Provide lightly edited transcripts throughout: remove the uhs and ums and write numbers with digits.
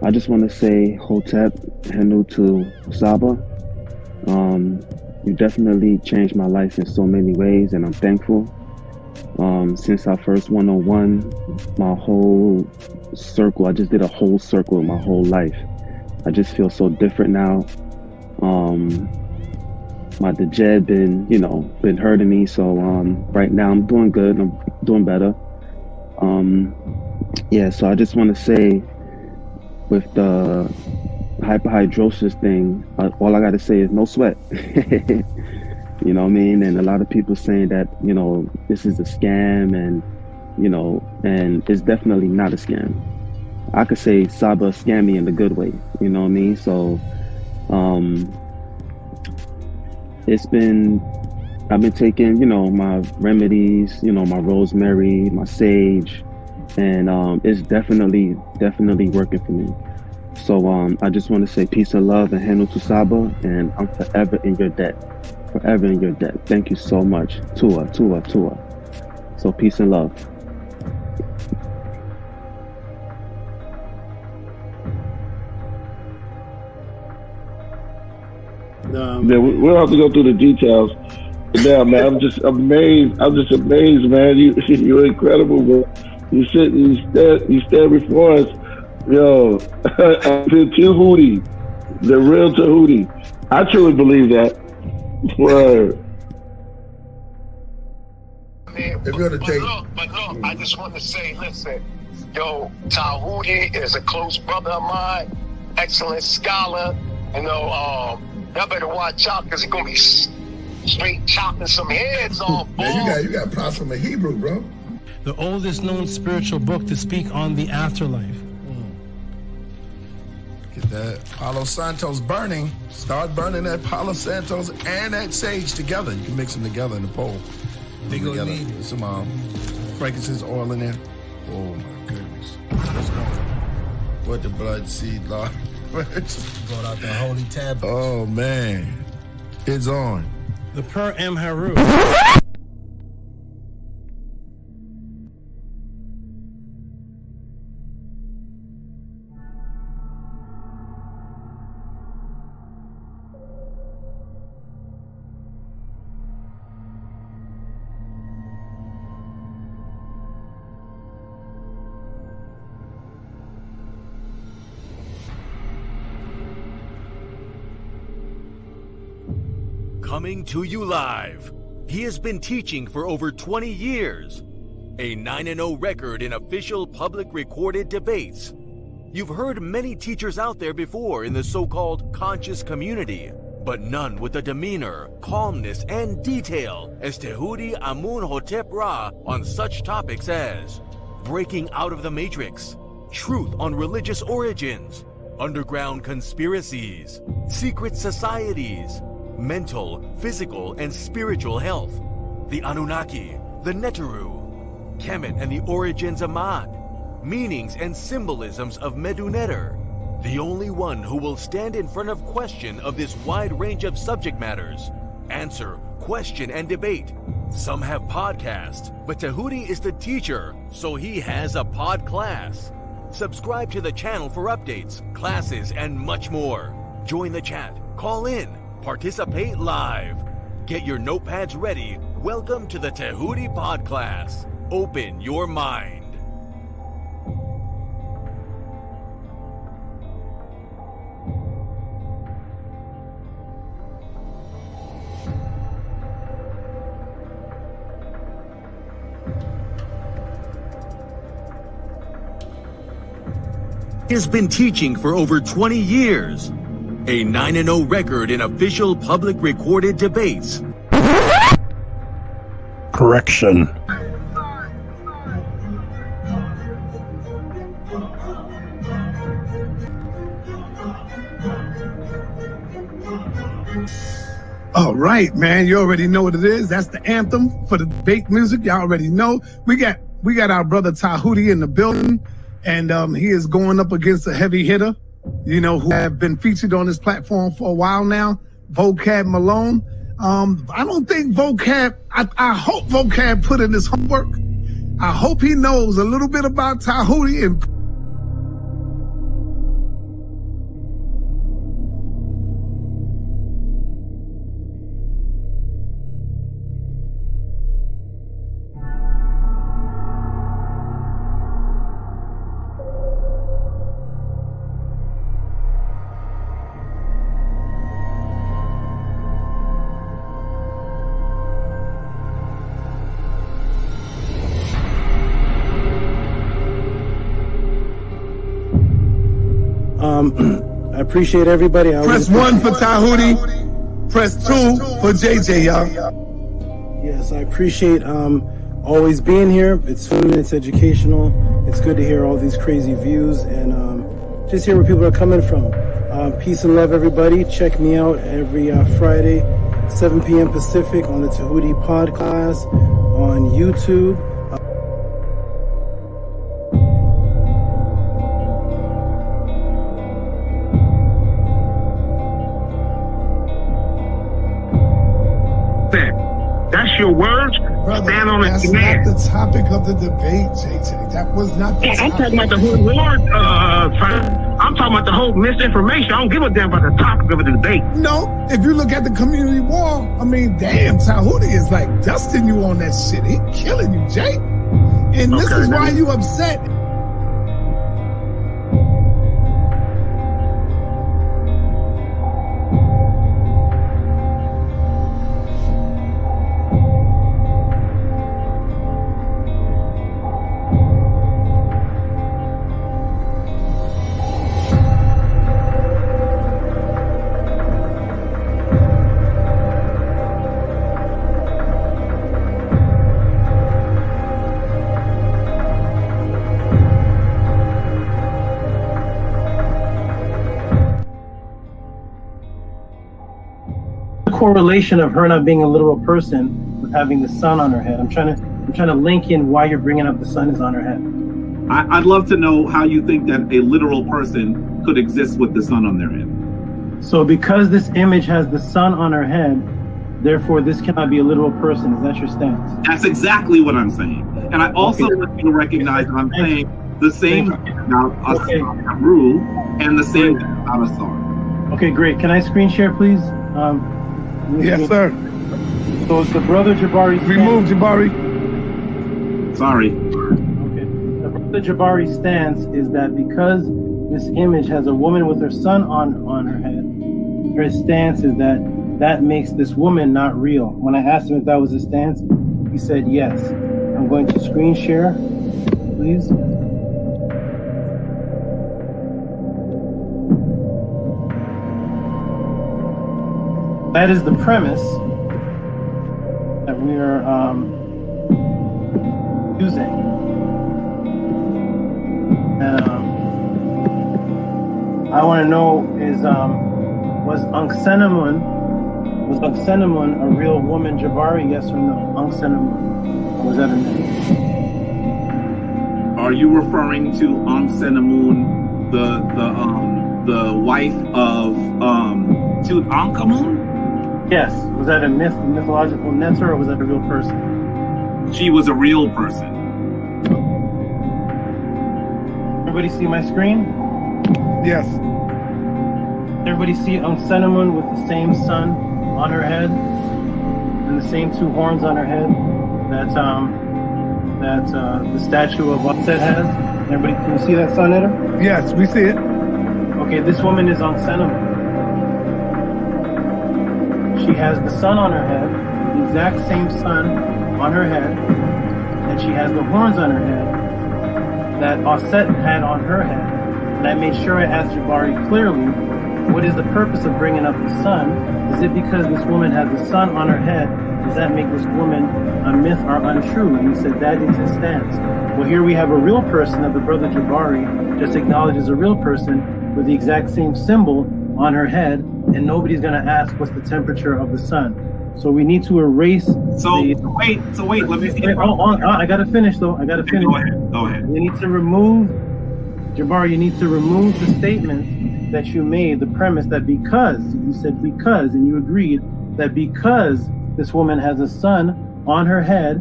I just want to say Hotep, Henu to SABA. You definitely changed my life in so many ways, and I'm thankful. Since our first 101, my whole circle, I just did a whole circle of my whole life. I just feel so different now. My dejed been hurting me, so right now I'm doing good. I'm doing better. Yeah, so I just want to say, with the hyperhidrosis thing, all I got to say is no sweat. You know what I mean? And a lot of people saying that, you know, this is a scam, and, you know, and it's definitely not a scam. I could say SABA scammed me in the good way, you know what I mean? So, I've been taking, you know, my remedies, you know, my rosemary, my sage, and it's definitely working for me. So I just want to say peace and love and handle to SABA, and I'm forever in your debt. Forever in your debt. Thank you so much. Tua. So peace and love. Yeah, we'll have to go through the details. Yeah, man, I'm just amazed. Man. You're incredible, bro. You stand before us. Yo, the Tehuti, the real Tehuti. I truly believe that. Word. But look, I just want to say, listen, yo, Tehuti is a close brother of mine, excellent scholar. You know, y'all better watch out, because he's gonna be straight chopping some heads off. Man, you got props from a Hebrew, bro. The oldest known spiritual book to speak on the afterlife. Get that Palo Santos burning. Start burning that Palo Santos and that sage together. You can mix them together in the bowl. They gonna need some frankincense oil in there. Oh my goodness. What's going on? What the blood seed, Lord? Brought out the holy tablet. Oh man. It's on. The Per M Haru. Coming to you live. He has been teaching for over 20 years. A 9-0 record in official public recorded debates. You've heard many teachers out there before in the so-called conscious community, but none with the demeanor, calmness, and detail as Tehuti Amun Hotep Ra on such topics as breaking out of the matrix, truth on religious origins, underground conspiracies, secret societies, mental, physical, and spiritual health, the Anunnaki, the Neteru, Kemet and the origins of Maat, meanings and symbolisms of MEDU Neter, the only one who will stand in front of question of this wide range of subject matters, answer, question, and debate. Some have podcasts, but Tehuti is the teacher, so he has a Podclass. Subscribe to the channel for updates, classes, and much more. Join the chat, call in, participate live. Get your notepads ready. Welcome to the Tehuti Podclass. Open your mind. He has been teaching for over 20 years. A 9-0 record in official public recorded debates. Correction. All right, man. You already know what it is. That's the anthem for the debate music. Y'all already know. We got our brother Tehuti in the building, and he is going up against a heavy hitter, you know, who have been featured on this platform for a while now, Vocab Malone. I don't think Vocab, I hope Vocab put in his homework. I hope he knows a little bit about Tehuti and I appreciate everybody. Press 1 for Tehuti. Press 2 for JJ, y'all. Yes, I appreciate always being here. It's fun, it's educational. It's good to hear all these crazy views and just hear where people are coming from. Peace and love, everybody. Check me out every Friday, 7 p.m. Pacific on the Tehuti Podclass on YouTube. That's your words? Brother, Stand on it. that's not the topic of the debate, JJ. That was not the I'm topic. talking about the whole word, I'm talking about the whole misinformation. I don't give a damn about the topic of the debate. No, if you look at the community wall, I mean, damn, Tehuti is like dusting you on that shit. He killing you, Jay. And this is why you upset. Correlation of her not being a literal person with having the sun on her head. I'm trying to link in why you're bringing up the sun is on her head. I'd love to know how you think that a literal person could exist with the sun on their head. So because this image has the sun on her head, therefore this cannot be a literal person. Is that your stance? That's exactly what I'm saying. And I also want you to recognize that I'm saying the same about a rule and the same about a star. Okay, great. Can I screen share, please? Yes, sir. So the brother Jabari. Remove Jabari. Sorry. Okay. The brother Jabari stance is that because this image has a woman with her son on her head, her stance is that that makes this woman not real. When I asked him if that was his stance, he said yes. I'm going to screen share, please. That is the premise that we are using. I want to know is was Anksenamun a real woman, Jabari? Yes or no? Anksenamun, or was that a myth? Are you referring to Anksenamun, the wife of Tutankhamun? Yes. Was that a mythological netter, or was that a real person? She was a real person. Everybody see my screen? Yes. Everybody see Anksenamun with the same sun on her head and the same two horns on her head that the statue of Upset has? Everybody, can you see that sun in her? Yes, we see it. Okay, this woman is Anksenamun. She has the sun on her head, the exact same sun on her head, and she has the horns on her head that Offset had on her head. And I made sure I asked Jabari clearly, what is the purpose of bringing up the sun? Is it because this woman has the sun on her head? Does that make this woman a myth or untrue? And he said that is his stance. Well, here we have a real person that the brother Jabari just acknowledged as a real person with the exact same symbol on her head, and nobody's going to ask what's the temperature of the sun. So we need to erase. So wait. Let me see. I got to finish though. I got to finish. Go ahead. We need to remove, Jabari. You need to remove the statement that you made, the premise that because you said because, and you agreed that because this woman has a sun on her head,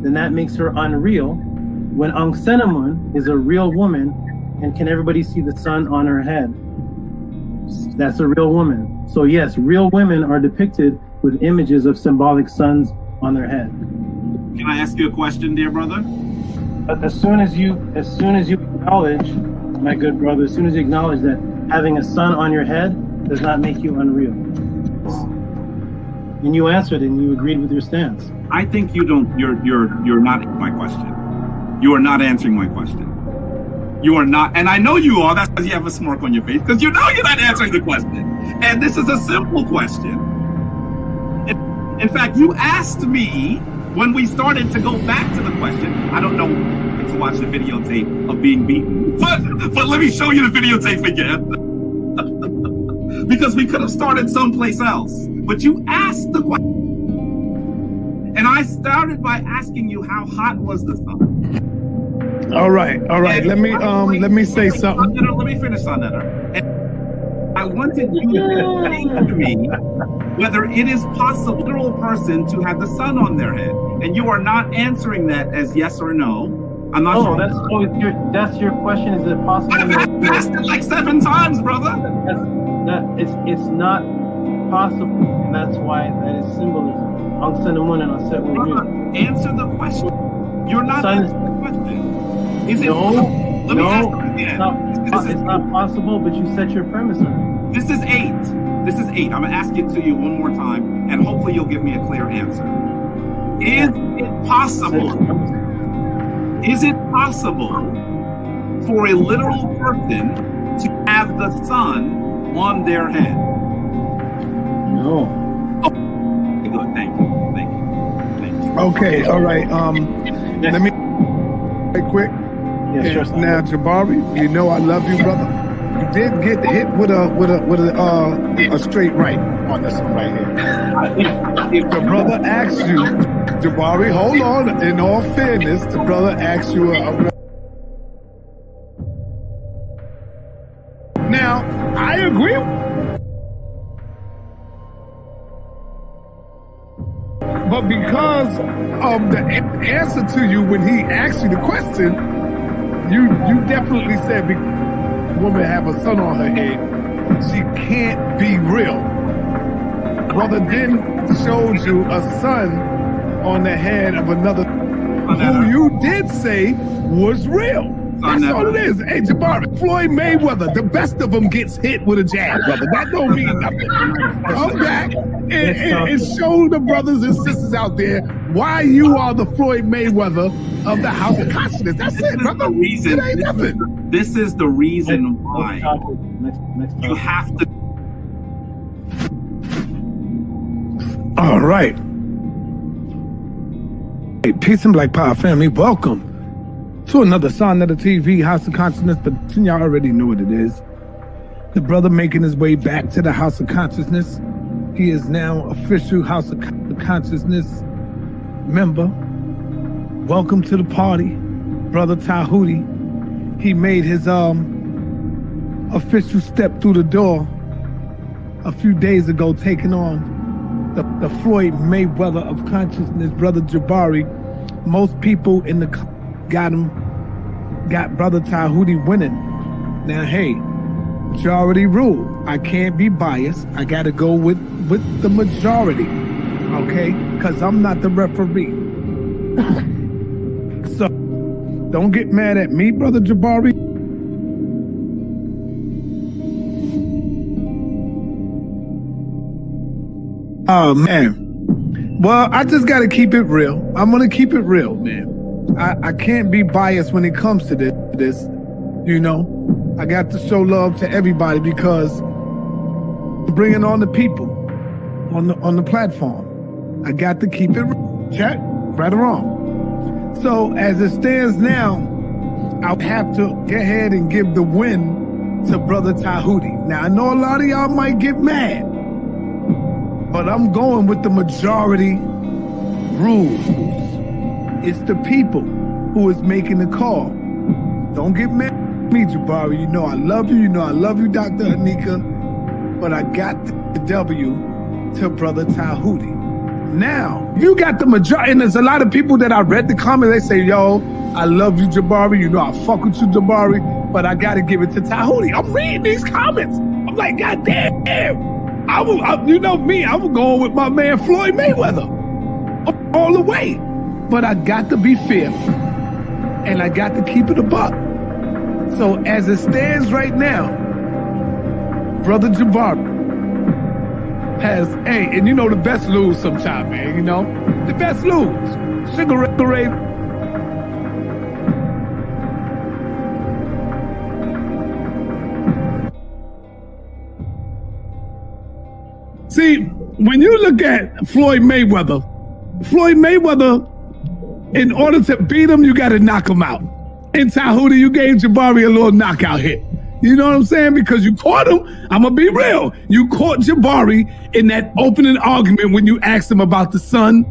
then that makes her unreal. When Anksenamun is a real woman, and can everybody see the sun on her head? That's a real woman. So yes, real women are depicted with images of symbolic suns on their head. Can I ask you a question, dear brother? But as soon as you acknowledge, my good brother, as soon as you acknowledge that having a sun on your head does not make you unreal. And you answered and you agreed with your stance. I think you're not my question. You are not answering my question. You are not, and I know you are. That's because you have a smirk on your face, because you know you're not answering the question. And this is a simple question. In fact, you asked me when we started to go back to the question. I don't know to watch the videotape of being beaten, but let me show you the videotape again. Because we could have started someplace else. But you asked the question. And I started by asking you how hot was the sun. All right. And let me say something. Let me finish on that. And I wanted you to explain to me whether it is possible for a literal person to have the sun on their head. And you are not answering that as yes or no. I'm not sure. That's your question. Is it possible? I've asked it like 7 times, brother. It's not possible, and that's why that is symbolism. I'll send AMUN and I'll set with you. Answer the question. You're not answering the question. Is it? No. Let me ask you again. It's not possible, but you set your premise on it. This is 8. This is 8. I'm gonna ask it to you one more time, and hopefully you'll give me a clear answer. Is it possible? Is it possible for a literal person to have the sun on their head? No. Oh, good. Thank you. Okay. All right. Let me right quick. Yeah, sure. Now, Jabari, you know I love you, brother. You did get hit with a straight right on this one right here. If the brother asks you, Jabari, hold on. In all fairness, the brother asks you Now, I agree. But because of the answer to you when he asked you the question, you definitely said the woman have a sun on her head, she can't be real. Brother then showed you a sun on the head of another who you did say was real. That's all it is. Hey, Jabari, Floyd Mayweather, the best of them gets hit with a jab, brother. That don't mean nothing. Come back and show the brothers and sisters out there why you are the Floyd Mayweather of the House of Consciousness. That's it, brother. It ain't nothing. This is the reason why you have to. All right. Hey, peace and Black Power family. Welcome to another Sonetta TV House of Consciousness, but y'all already know what it is. The brother making his way back to the House of Consciousness. He is now official House of Consciousness member. Welcome to the party, brother Tehuti. He made his official step through the door a few days ago, taking on the Floyd Mayweather of consciousness, brother Jabari. Most people in the got brother Tehuti winning. Now, hey, majority rule. I can't be biased. I got to go with the majority, okay? Because I'm not the referee. So, don't get mad at me, brother Jabari. Oh, man. Well, I just got to keep it real. I'm going to keep it real, man. I can't be biased when it comes to this, you know. I got to show love to everybody because I'm bringing on the people on the platform. I got to keep it real. Check, right or wrong. So as it stands now, I'll have to go ahead and give the win to brother Tehuti. Now I know a lot of y'all might get mad, but I'm going with the majority rules. It's the people who is making the call. Don't get mad at me, Jabari. You know I love you. You know I love you, Dr. Anika. But I got the W to brother Tehuti. Now, you got the majority. And there's a lot of people that I read the comments. They say, yo, I love you, Jabari. You know I fuck with you, Jabari. But I got to give it to Tehuti. I'm reading these comments. I'm like, God damn. You know me. I'm going with my man Floyd Mayweather all the way. But I got to be fair, and I got to keep it a buck. So as it stands right now, brother Jabari has, hey, and you know the best lose sometime, man, you know? The best lose. when you look at Floyd Mayweather, in order to beat him, you got to knock him out. In Tehuti, you gave Jabari a little knockout hit. You know what I'm saying? Because you caught him. I'm going to be real. You caught Jabari in that opening argument when you asked him about the sun.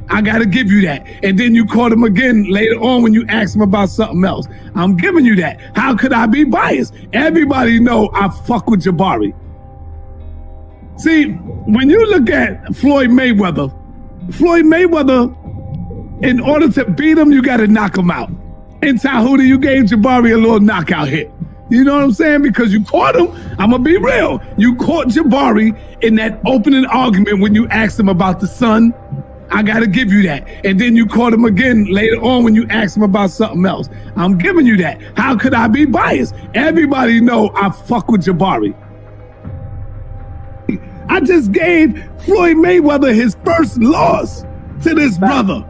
I got to give you that. And then you caught him again later on when you asked him about something else. I'm giving you that. How could I be biased? Everybody know I fuck with Jabari. See, when you look at Floyd Mayweather, in order to beat him, you got to knock him out. In Tehuti, you gave Jabari a little knockout hit. You know what I'm saying? Because you caught him. I'm going to be real. You caught Jabari in that opening argument when you asked him about the sun. I got to give you that. And then you caught him again later on when you asked him about something else. I'm giving you that. How could I be biased? Everybody know I fuck with Jabari. I just gave Floyd Mayweather his first loss to this brother.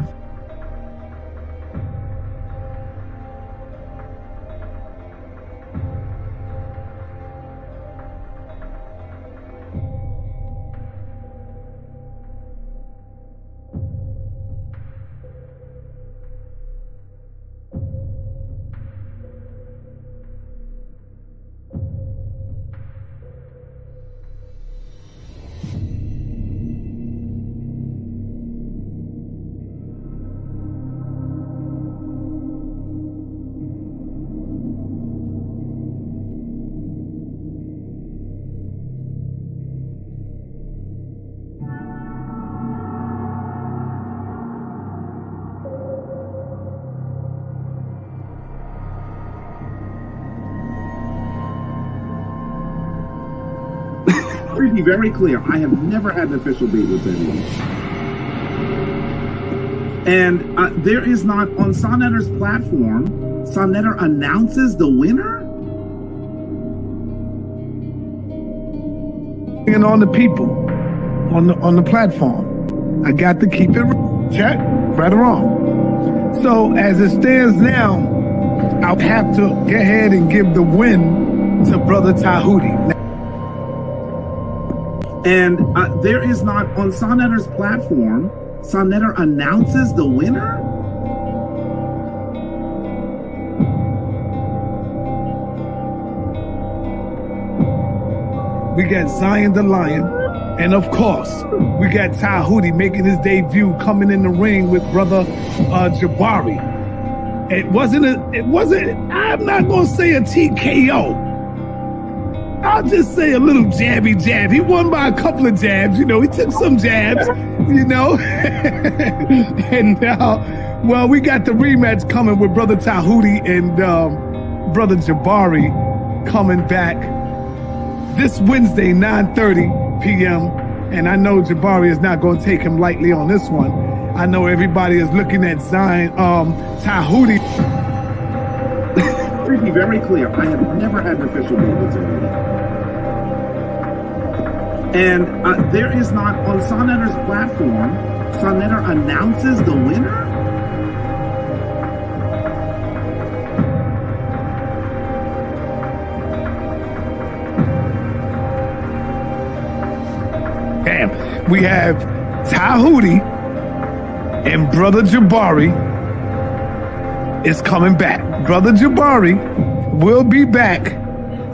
To be very clear, I have never had an official beat with anyone. And there is not, on Sonetter's platform, Sonetter announces the winner? And on the people, on the platform. I got to keep it check, right or wrong. So as it stands now, I'll have to go ahead and give the win to Brother Tehuti. And there is not, on Sonetter's platform, Sonetter announces the winner? We got Zion the Lion, and of course, we got Tehuti making his debut, coming in the ring with Brother Jabari. It wasn't, I'm not gonna say a TKO. I'll just say a little jabby jab. He won by a couple of jabs, you know. He took some jabs, you know. And now, well, we got the rematch coming with Brother Tehuti and Brother Jabari coming back this Wednesday, 9:30 p.m. And I know Jabari is not going to take him lightly on this one. I know everybody is looking at Zion, Tehuti. To be very clear, I have never had an official beat with anyone. And there is not, on Sonetter's platform, Sonetter announces the winner? Damn. We have Tehuti and Brother Jabari is coming back. Brother Jabari will be back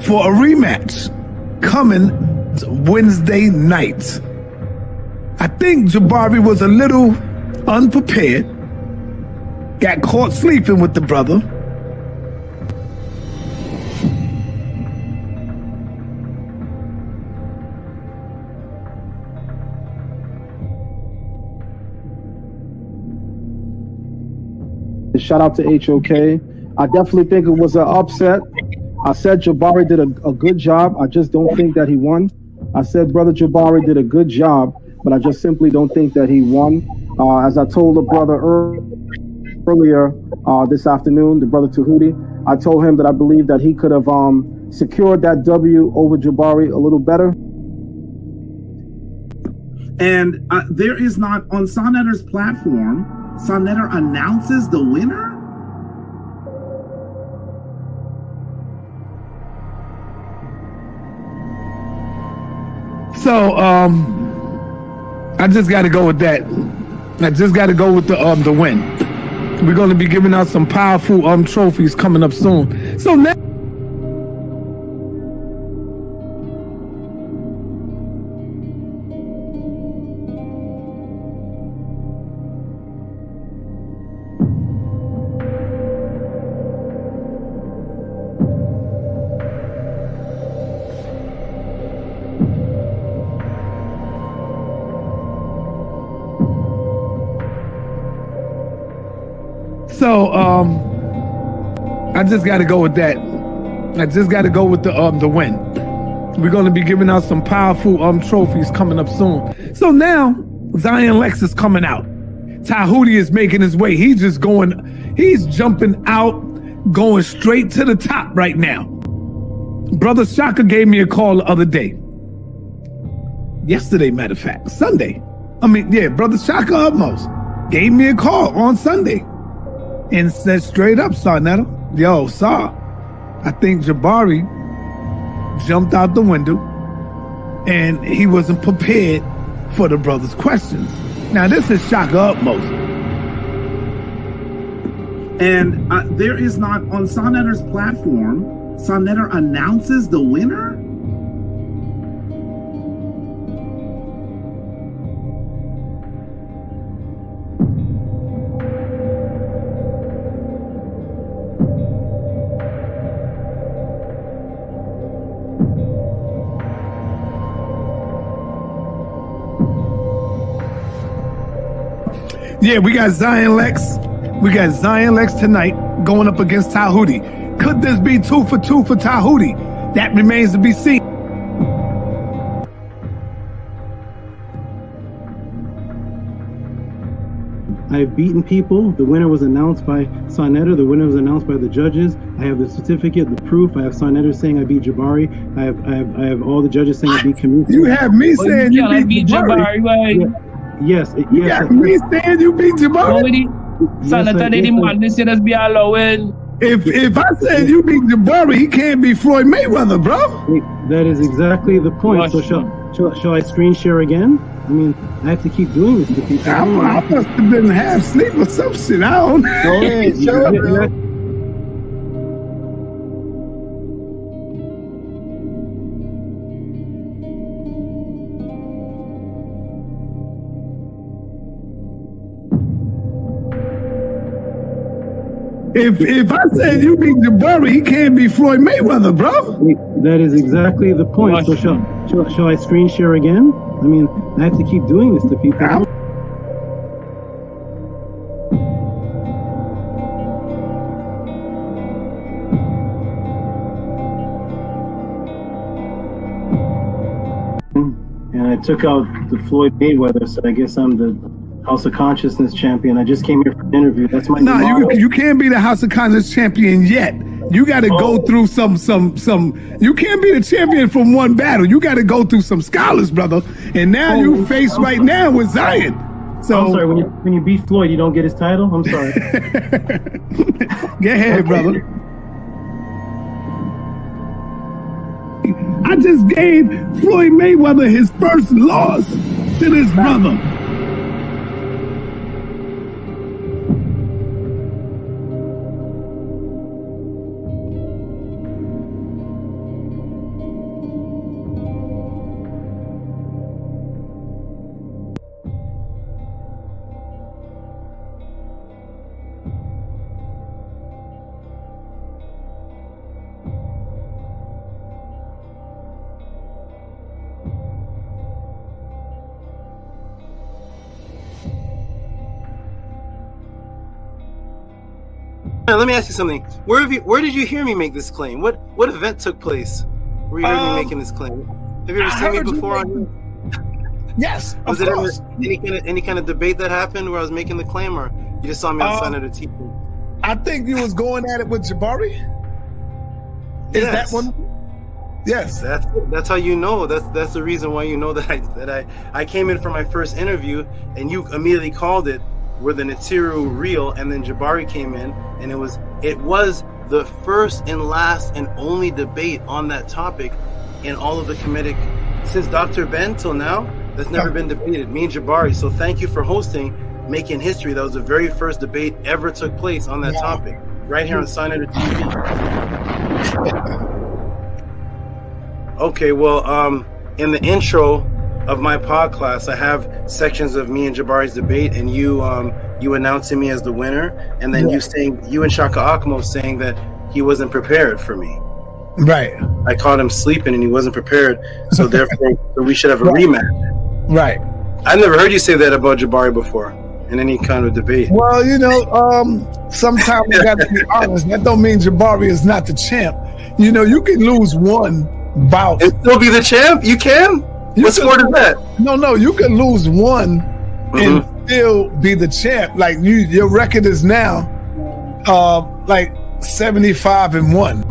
for a rematch coming Wednesday night. I think Jabari was a little unprepared, got caught sleeping with the brother. Shout out to HOK. I definitely think it was an upset. I said Jabari did a good job. I just don't think that he won. I said Brother Jabari did a good job, but I just simply don't think that he won. As I told the brother earlier this afternoon, the brother Tehuti, I told him that I believe that he could have secured that W over Jabari a little better. And there is not, on Sonetter's platform, Sonetter announces the winner? So, I just got to go with that. I just got to go with the win. We're going to be giving out some powerful trophies coming up soon. So now. So I just got to go with that. I just got to go with the win. We're going to be giving out some powerful trophies coming up soon. So now Zion Lex is coming out. Tehuti is making his way. He's jumping out, going straight to the top right now. Brother Shaka gave me a call the other day. Yesterday, matter of fact, Sunday. Brother Shaka Upmost gave me a call on Sunday. And said straight up, Sarnetta, yo, Sar, I think Jabari jumped out the window and he wasn't prepared for the brother's questions. Now, this is Shaka Upmost. And there is not, on Sarnetta's platform, Sarnetta announces the winner? Yeah, we got Zion Lex. We got Zion Lex tonight going up against Tehuti. Could this be 2 for 2 for Tehuti? That remains to be seen. I've beaten people. The winner was announced by Sarnetta. The winner was announced by the judges. I have the certificate, the proof. I have Sarnetta saying I beat Jabari. I have all the judges saying I beat Kemet. You have me saying you beat Jabari. Right? Yes. You got me saying you beat Jabari. If I said you beat Jabari, he can't be Floyd Mayweather, bro. That is exactly the point. So shall I screen share again? I mean, I have to keep doing this to people. I must have been half asleep or some shit. I don't know. Go ahead, show it, bro. If I said you beat Jabari, he can't be Floyd Mayweather, bro. That is exactly the point. So shall I screen share again? I mean, I have to keep doing this to people. And I took out the Floyd Mayweather, so I guess I'm the House of Consciousness champion. I just came here for an interview. That's my you can't be the House of Consciousness champion yet. You got to go through some. You can't be the champion from one battle. You got to go through some scholars, brother. And now you face right now with Zion. So I'm sorry. When you beat Floyd, you don't get his title. I'm sorry. Go ahead, brother. I just gave Floyd Mayweather his first loss to this brother. Let me ask you something. Where did you hear me make this claim? What event took place where you heard me making this claim? Have you ever seen me before? Yes, was it any kind of debate that happened where I was making the claim, or you just saw me on Senator teaching? I think you was going at it with Jabari. Is that one? Yes. That's how you know. That's the reason why you know that I came in for my first interview and you immediately called it were the Natiru real, and then Jabari came in, and it was the first and last and only debate on that topic in all of the Kemetic since Dr. Ben till now. that's never been debated. Me and Jabari. So thank you for hosting, making history. That was the very first debate ever took place on that topic, right here on Signature TV. Okay, well, in the intro of my podcast, I have sections of me and Jabari's debate, and you announcing me as the winner, and then you and Shaka Akmo saying that he wasn't prepared for me. Right. I caught him sleeping, and he wasn't prepared, so therefore we should have a rematch. Right. I never heard you say that about Jabari before in any kind of debate. Well, sometimes we got to be honest. That don't mean Jabari is not the champ. You can lose one bout and still be the champ. You can. What sport is that? No. You can lose one and still be the champ. Like your record is now, like 75-1.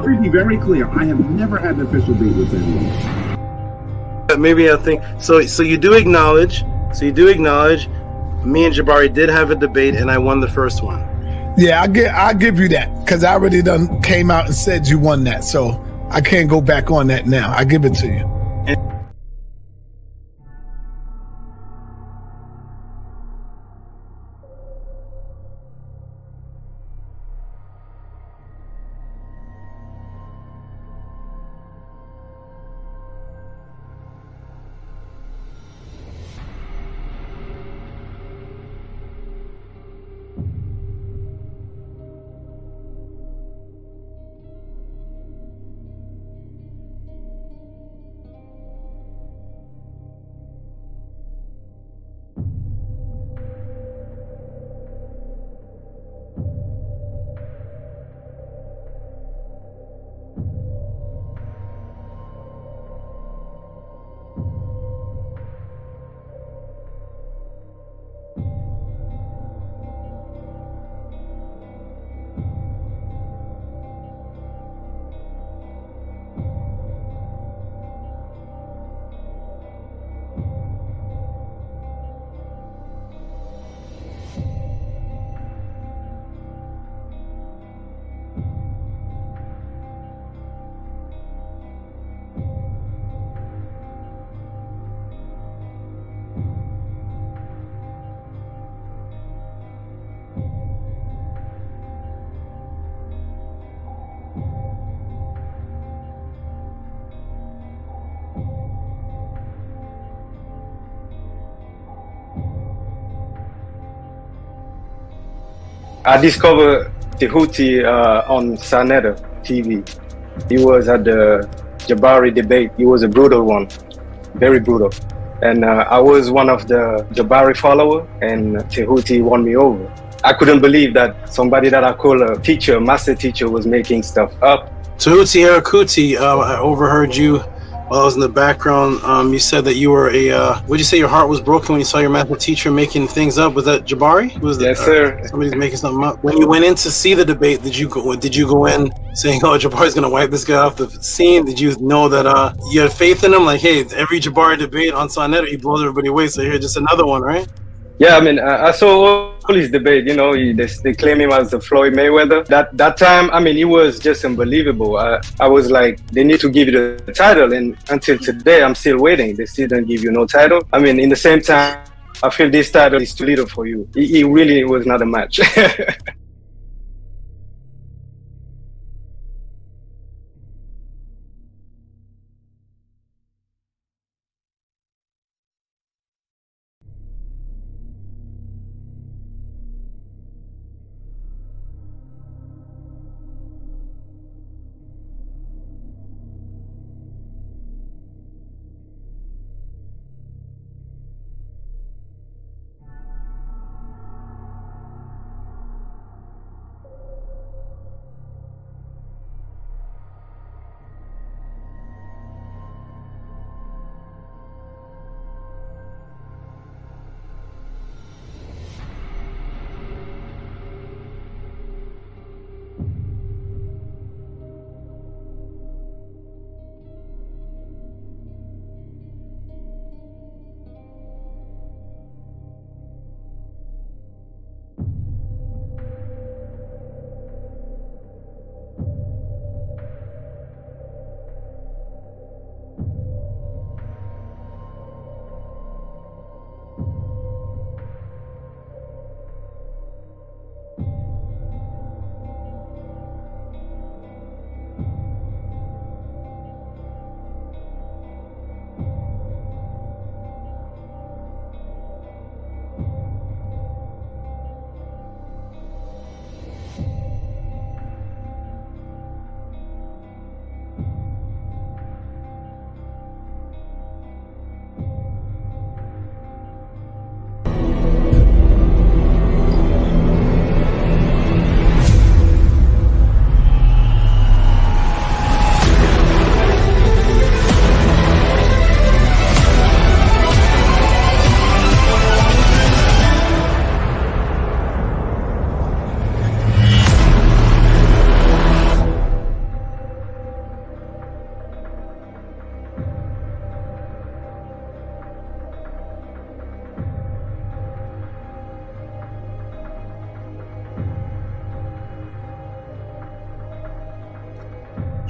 To be very clear, I have never had an official date with anyone. Maybe I think so. So you do acknowledge. Me and Jabari did have a debate, and I won the first one. Yeah, I'll give you that because I already done came out and said you won that, so I can't go back on that now. I give it to you. I discovered Tehuti on Sanetta TV. He was at the Jabari debate. He was a brutal one, very brutal. And I was one of the Jabari follower, and Tehuti won me over. I couldn't believe that somebody that I call a teacher, master teacher, was making stuff up. Tehuti Arakuti, I overheard you while I was in the background. You said that you were would you say your heart was broken when you saw your master teacher making things up? Was that Jabari? Yes, sir. Somebody's making something up. When you went in to see the debate, did you go in saying, "Oh, Jabari's gonna wipe this guy off the scene"? Did you know that you had faith in him? Like, hey, every Jabari debate on Sonetta, he blows everybody away. So here's just another one, right? Yeah, I mean, I saw all his debate. They claim him as the Floyd Mayweather. That time, I mean, it was just unbelievable. I was like, they need to give you the title, and until today, I'm still waiting. They still don't give you no title. I mean, in the same time, I feel this title is too little for you. It really was not a match.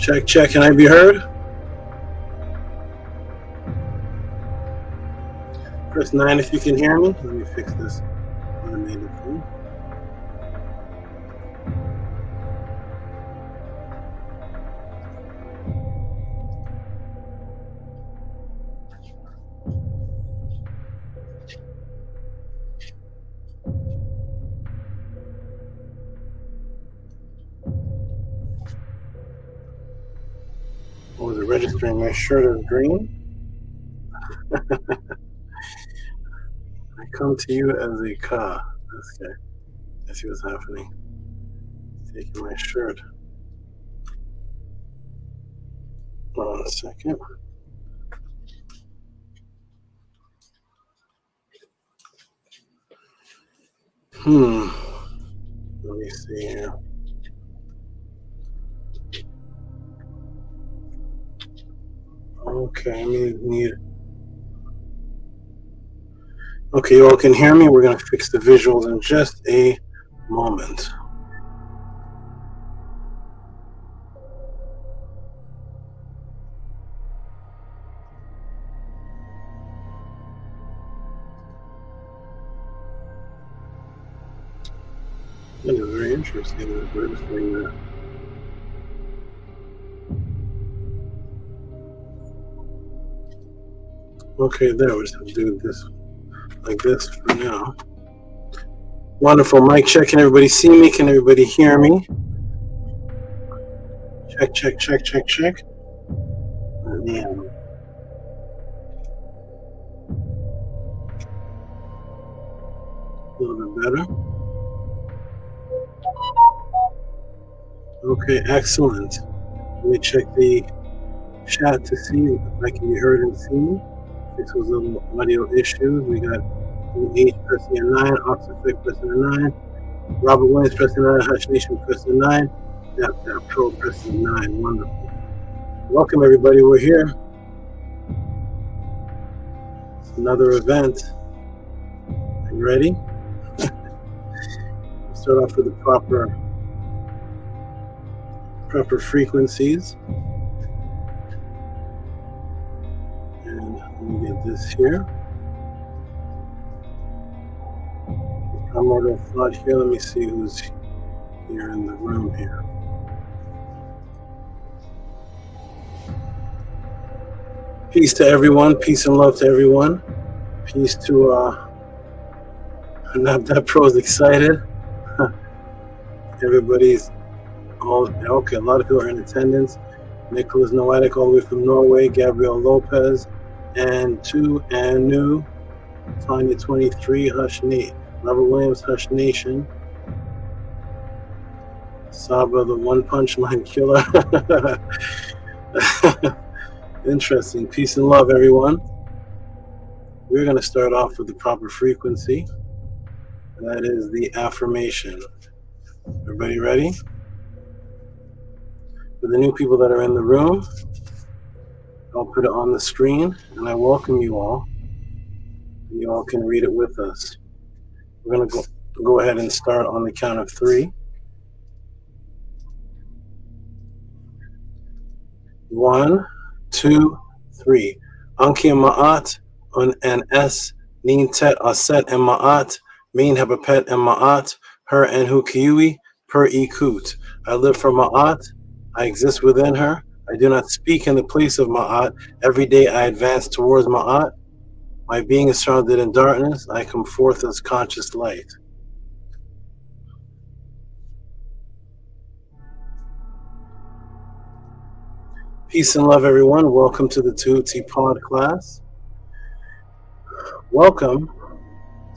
Check, check. Can I be heard? Press 9 if you can hear me. Let me fix this automated thing. Oh, is it registering my shirt as green? I come to you as a ka. Okay. Let's see what's happening. Taking my shirt. Hold on a second. Let me see here. Okay, I need. Okay, you all can hear me. We're going to fix the visuals in just a moment. That is very interesting. We're just doing that. Okay, there. We're just going to do this like this for now. Wonderful. Mic check. Can everybody see me? Can everybody hear me? Check, check, check, check, check. Yeah. A little bit better. Okay, excellent. Let me check the chat to see if I can be heard and seen. This was a little audio issue. We got H pressing a 9, Oxford pressing a 9, Robert Williams pressing a 9, Hush Nation pressing a 9, NAPDAPRO pressing a 9. Wonderful. Welcome, everybody. We're here. It's another event. Are you ready? Start off with the proper frequencies. And let me get this here. I'm order flood here. Let me see who's here in the room here. Peace to everyone. Peace and love to everyone. Peace to NAPDAPRO is excited. Everybody's all okay. A lot of people are in attendance. Nicholas Noatic all the way from Norway. Gabriel Lopez and 2 and new. Tanya 23. Hush Nate. Robert Williams, Hush Nation. SABA, the one punch line killer. Interesting. Peace and love, everyone. We're going to start off with the proper frequency. That is the affirmation. Everybody ready? For the new people that are in the room, I'll put it on the screen, and I welcome you all. You all can read it with us. We're going to go ahead and start on the count of 3. 1, 2, 3. Anki Ma'at un an S Nin Tet Aset and Ma'at Min Habapet and Ma'at her and hu kiui per ikut. I live for Ma'at. I exist within her. I do not speak in the place of Ma'at. Every day I advance towards Ma'at. My being is surrounded in darkness. I come forth as conscious light. Peace and love, everyone. Welcome to the Tehuti Podclass. Welcome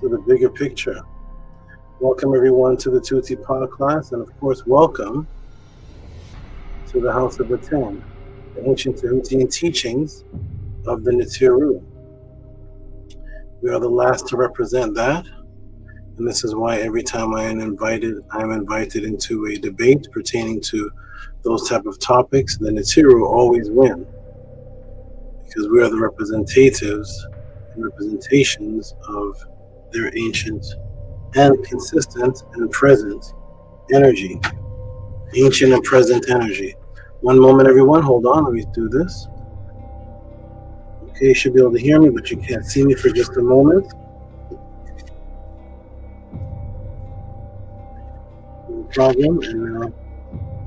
to the bigger picture. Welcome, everyone, to the Tehuti Podclass. And, of course, welcome to the House of ATTON, the ancient Tehutian teachings of the Nichiru. We are the last to represent that, and this is why every time I am invited into a debate pertaining to those type of topics, the Nichiru always win, because we are the representatives and representations of their ancient and consistent and present energy. Ancient and present energy. One moment, everyone. Hold on. Let me do this. Okay, you should be able to hear me, but you can't see me for just a moment. No problem. And now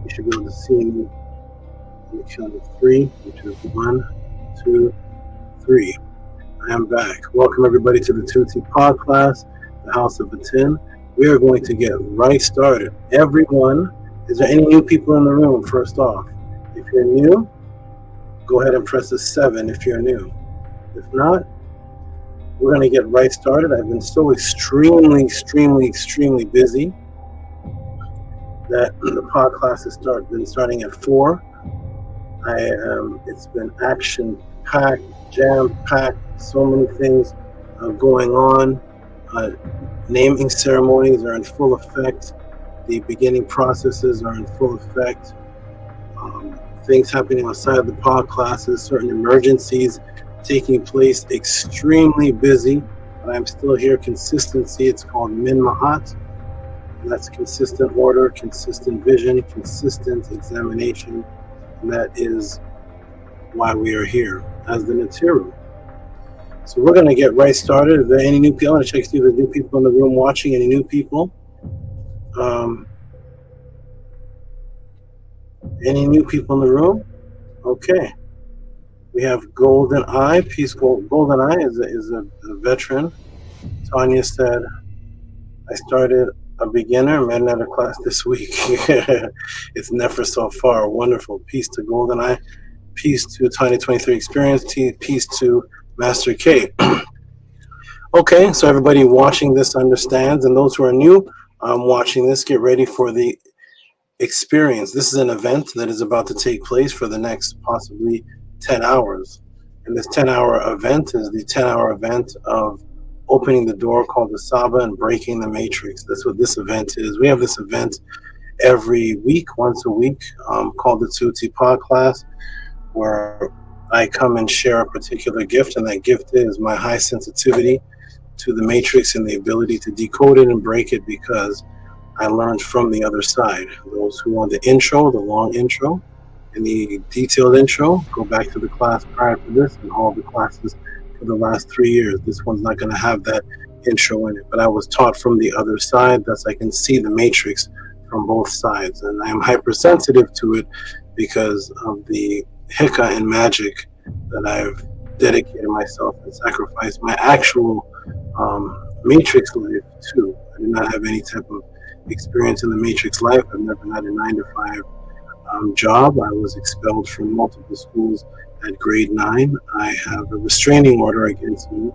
you should be able to see me on the count of 3, which is 1, 2, 3. I am back. Welcome, everybody, to the Tehuti Podclass, the House of Atten. We are going to get right started. Everyone, is there any new people in the room, first off? If you're new, go ahead and press the 7 if you're new. If not, we're going to get right started. I've been so extremely busy that the podcast has been starting at 4. It's been action-packed, jam-packed, so many things going on. Naming ceremonies are in full effect. The beginning processes are in full effect. Things happening outside the pod classes, certain emergencies taking place, extremely busy, but I'm still here. Consistency, it's called Min-Ma'at. That's consistent order, consistent vision, consistent examination, and that is why we are here as the Netiru. So we're going to get right started. Are there any new people? I want to check to see if there's new people in the room watching. Any new people? Any new people in the room? Okay. We have Golden Eye. Peace. Golden Eye is a veteran. Tanya said, I started a beginner, met another class this week. It's never so far. Wonderful. Peace to Golden Eye. Peace to Tiny 23 Experience. Peace to Master K. Okay, so everybody watching this understands, and those who are new watching this, get ready for the experience. This is an event that is about to take place for the next possibly 10 hours. And this 10-hour event is the 10-hour event of opening the door called the SABA and breaking the matrix. That's what this event is. We have this event every week, once a week, called the Tehuti Podclass, where I come and share a particular gift, and that gift is my high sensitivity to the matrix and the ability to decode it and break it, because I learned from the other side. Those who want the intro, the long intro, and the detailed intro, go back to the class prior to this and all the classes for the last 3 years. This one's not going to have that intro in it, but I was taught from the other side. Thus I can see the matrix from both sides, and I am hypersensitive to it because of the hika and magic that I've dedicated myself and sacrificed my actual matrix life to. I did not have any type of experience in the matrix life. I've never had a 9-to-5 job. I was expelled from multiple schools at grade 9. I have a restraining order against me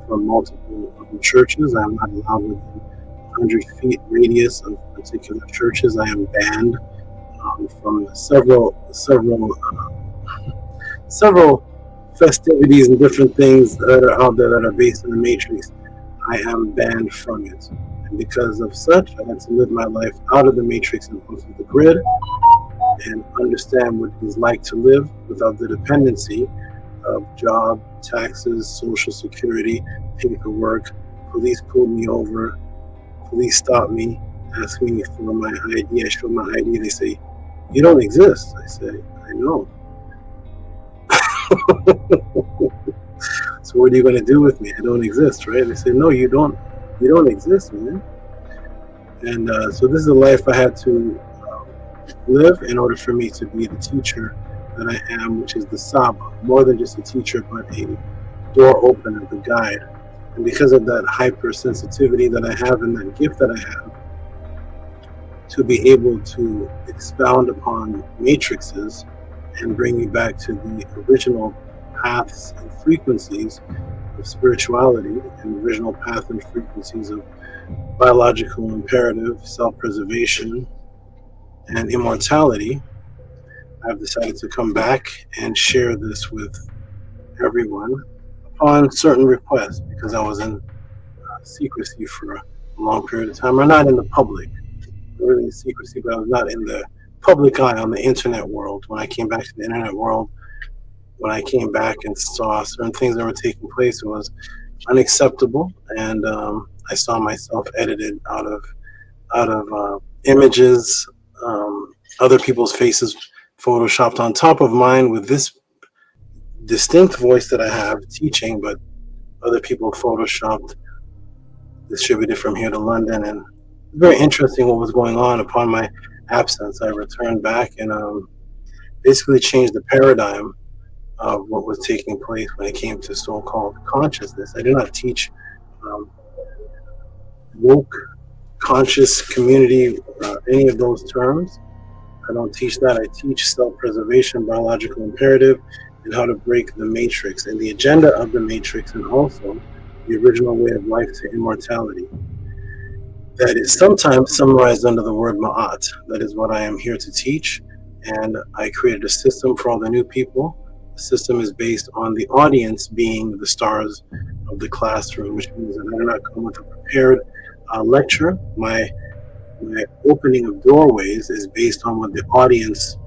from multiple churches. I'm not allowed within 100 feet radius of particular churches. I am banned from several festivities and different things that are out there that are based in the matrix. I am banned from it. And because of such, I had to live my life out of the matrix and off of the grid, and understand what it is like to live without the dependency of job, taxes, social security, paperwork. Police pulled me over. Police stopped me, asked me for my ID. I showed my ID. They say, "You don't exist." I say, "I know." So what are you going to do with me? I don't exist, right? They say, "No, you don't exist, man." And so this is the life I had to live in order for me to be the teacher that I am, which is the SABA. More than just a teacher, but a door opener, the guide. And because of that hypersensitivity that I have and that gift that I have, to be able to expound upon matrices and bring you back to the original paths and frequencies of spirituality, and the original path and frequencies of biological imperative, self-preservation, and immortality, I've decided to come back and share this with everyone upon certain requests, because I was in secrecy for a long period of time, or not in the public, really in secrecy, but I was not in the public eye on the internet world. When I came back to the internet world, when I came back and saw certain things that were taking place, it was unacceptable, and I saw myself edited out of images, other people's faces photoshopped on top of mine with this distinct voice that I have teaching, but other people photoshopped, distributed from here to London. And very interesting what was going on upon my absence. I returned back and basically changed the paradigm of what was taking place when it came to so-called consciousness. I do not teach woke, conscious community, any of those terms. I don't teach that. I teach self-preservation, biological imperative, and how to break the matrix, and the agenda of the matrix, and also the original way of life to immortality. That is sometimes summarized under the word Ma'at. That is what I am here to teach, and I created a system for all the new people. The system is based on the audience being the stars of the classroom, which means that I do not come with a prepared lecture. My opening of doorways is based on what the audience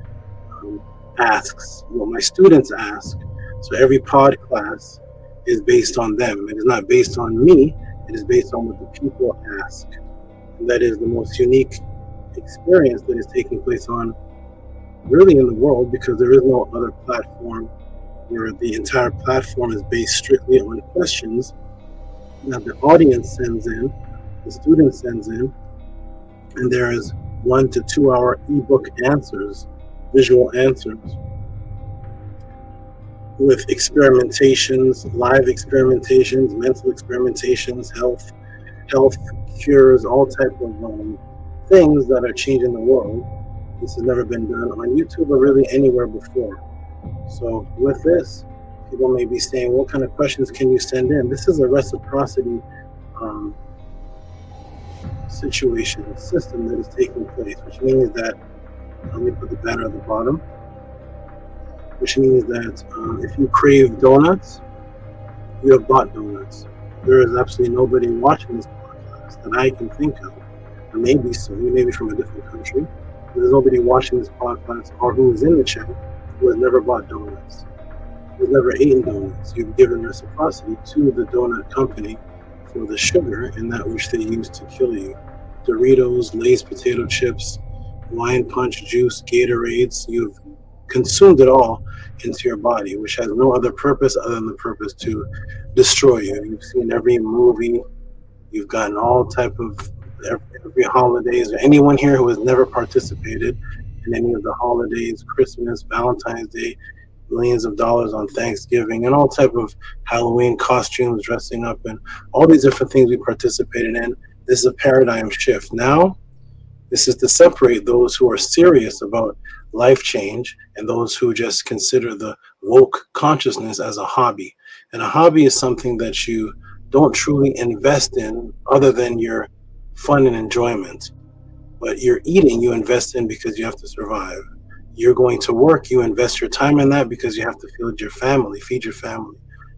asks, what my students ask. So every Podclass is based on them. It is not based on me. It is based on what the people ask. And that is the most unique experience that is taking place on really in the world, because there is no other platform where the entire platform is based strictly on questions that the audience sends in, the student sends in, and there is 1 to 2 hour ebook answers, visual answers, with experimentations, live experimentations, mental experimentations, health cures, all type of things that are changing the world. This has never been done on YouTube or really anywhere before. So with this, people may be saying, what kind of questions can you send in? This is a reciprocity system that is taking place, which means that, let me put the banner at the bottom, which means that if you crave donuts, you have bought donuts. There is absolutely nobody watching this podcast that I can think of, or maybe so, maybe from a different country, but there's nobody watching this podcast or who is in the chat who has never bought donuts, who has never eaten donuts. You've given reciprocity to the donut company for the sugar and that which they use to kill you. Doritos, Lay's potato chips, wine punch juice, Gatorades, you've consumed it all into your body, which has no other purpose other than the purpose to destroy you. You've seen every movie, you've gotten all type of every holidays. Anyone here who has never participated in any of the holidays, Christmas, Valentine's Day, millions of dollars on Thanksgiving, and all type of Halloween costumes, dressing up, and all these different things we participated in. This is a paradigm shift. Now, this is to separate those who are serious about life change and those who just consider the woke consciousness as a hobby. And a hobby is something that you don't truly invest in other than your fun and enjoyment. But your eating, you invest in because you have to survive. You're going to work, you invest your time in that because you have to feed your family.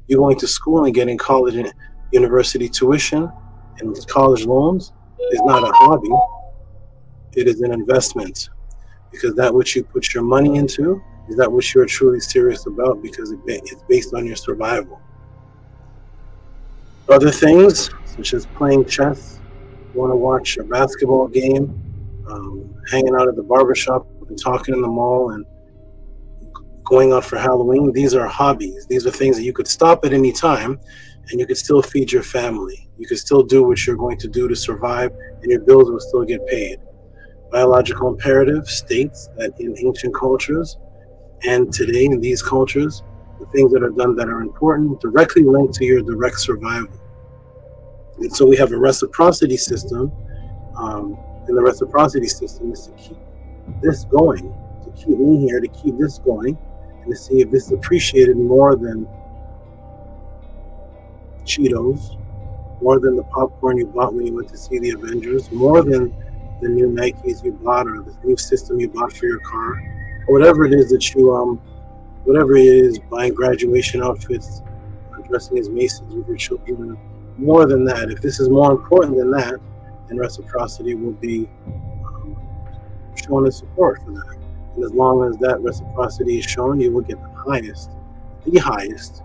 You're going to school and getting college and university tuition and college loans is not a hobby. It is an investment, because that which you put your money into is that which you're truly serious about, because it's based on your survival. Other things, such as playing chess, you want to watch a basketball game, hanging out at the barbershop and talking in the mall and going out for Halloween, these are hobbies. These are things that you could stop at any time and you could still feed your family. You could still do what you're going to do to survive, and your bills will still get paid. Biological imperative states that in ancient cultures and today in these cultures, the things that are done that are important directly linked to your direct survival. And so we have a reciprocity system, and the reciprocity system is to keep this going, to keep me here, to keep this going, and to see if this is appreciated more than Cheetos, more than the popcorn you bought when you went to see the Avengers, more than the new Nikes you bought or the new system you bought for your car, or whatever it is that you, whatever it is, buying graduation outfits, dressing as Masons with your children, more than that. If this is more important than that, then reciprocity will be shown as support for that. And as long as that reciprocity is shown, you will get the highest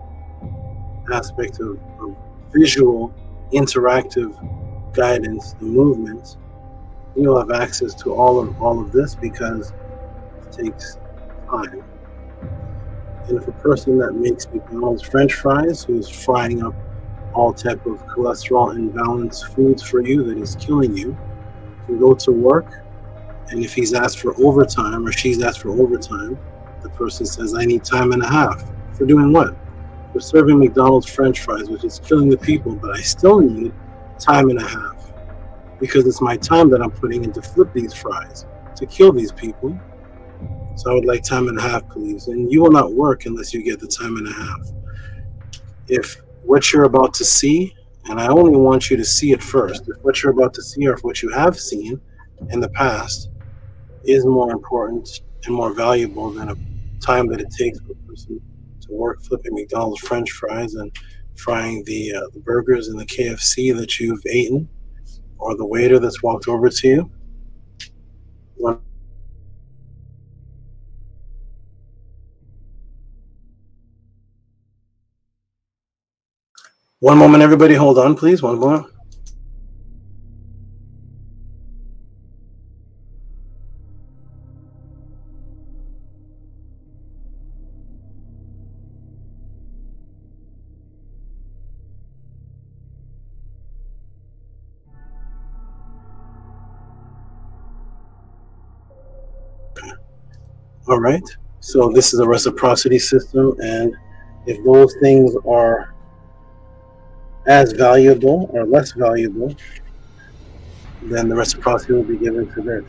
aspect of visual, interactive guidance, the movement. You'll have access to all of this, because it takes time. And if a person that makes McDonald's French fries, who's frying up all type of cholesterol imbalanced foods for you that is killing you, can go to work, and if he's asked for overtime or she's asked for overtime, the person says, I need time and a half. For doing what? For serving McDonald's French fries, which is killing the people, but I still need time and a half because it's my time that I'm putting in to flip these fries, to kill these people. So I would like time and a half, please. And you will not work unless you get the time and a half. If what you're about to see, and I only want you to see it first, if what you're about to see or if what you have seen in the past is more important and more valuable than a time that it takes for a person to work flipping McDonald's French fries and frying the burgers and the KFC that you've eaten, or the waiter that's walked over to you. One moment, everybody, hold on, please. One moment. All right, so this is a reciprocity system, and if those things are as valuable or less valuable, then the reciprocity will be given to this.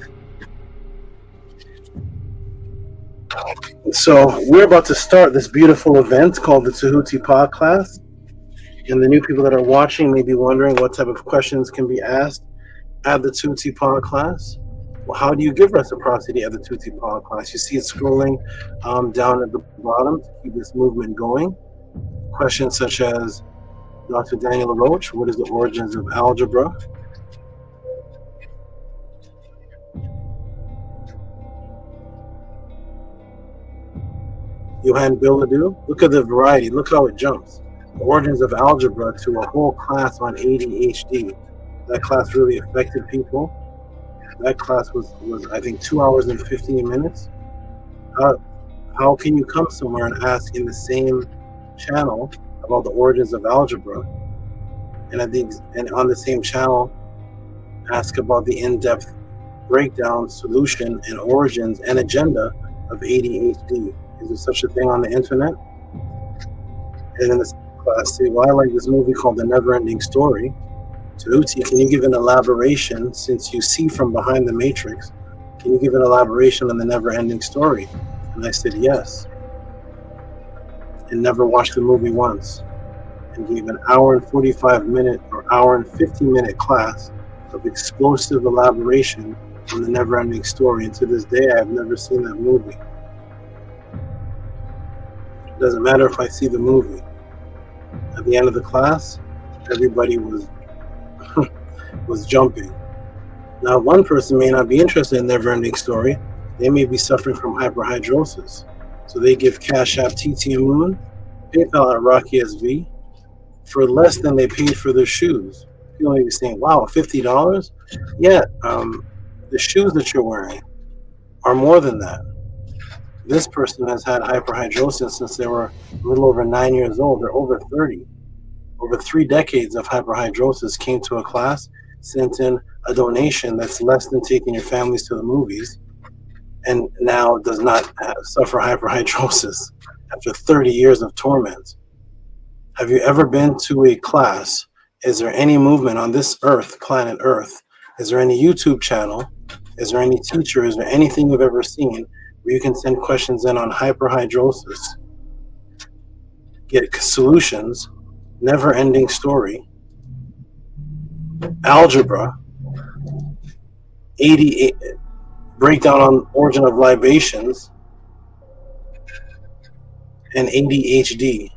So we're about to start this beautiful event called the Tehuti Podclass, and the new people that are watching may be wondering what type of questions can be asked at the Tehuti Podclass. Well, how do you give reciprocity at the Tehuti Podclass? You see it scrolling down at the bottom to keep this movement going. Questions such as, Dr. Daniel Roach, what is the origins of algebra? Johan Biladu, look at the variety, look how it jumps. The origins of algebra to a whole class on ADHD. That class really affected people. That class was I think 2 hours and 15 minutes. How can you come somewhere and ask in the same channel about the origins of algebra, and on the same channel ask about the in-depth breakdown, solution, and origins and agenda of ADHD? Is there such a thing on the internet? And in this class, say, well, I like this movie called The Never-Ending Story. Tehuti, can you give an elaboration, since you see from behind the matrix, can you give an elaboration on The Never-Ending Story? And I said yes. And never watched the movie once, and gave an hour and 45 minute or hour and 50-minute class of explosive elaboration on The Never-Ending Story. And to this day, I have never seen that movie. It doesn't matter if I see the movie. At the end of the class, everybody was jumping. Now, one person may not be interested in Never-Ending Story. They may be suffering from hyperhidrosis. So they give Cash App TT AMUN, PayPal at Rocky SV for less than they paid for their shoes. People may be saying, wow, $50? Yeah, the shoes that you're wearing are more than that. This person has had hyperhidrosis since they were a little over 9 years old. They're over 30. Over 3 decades of hyperhidrosis, came to a class, sent in a donation that's less than taking your families to the movies, and now does not suffer hyperhidrosis after 30 years of torment. Have you ever been to a class? Is there any movement on this earth, planet Earth? Is there any YouTube channel? Is there any teacher? Is there anything you've ever seen where you can send questions in on hyperhidrosis, get solutions, Never-Ending Story, algebra, 88 breakdown on origin of libations, and ADHD?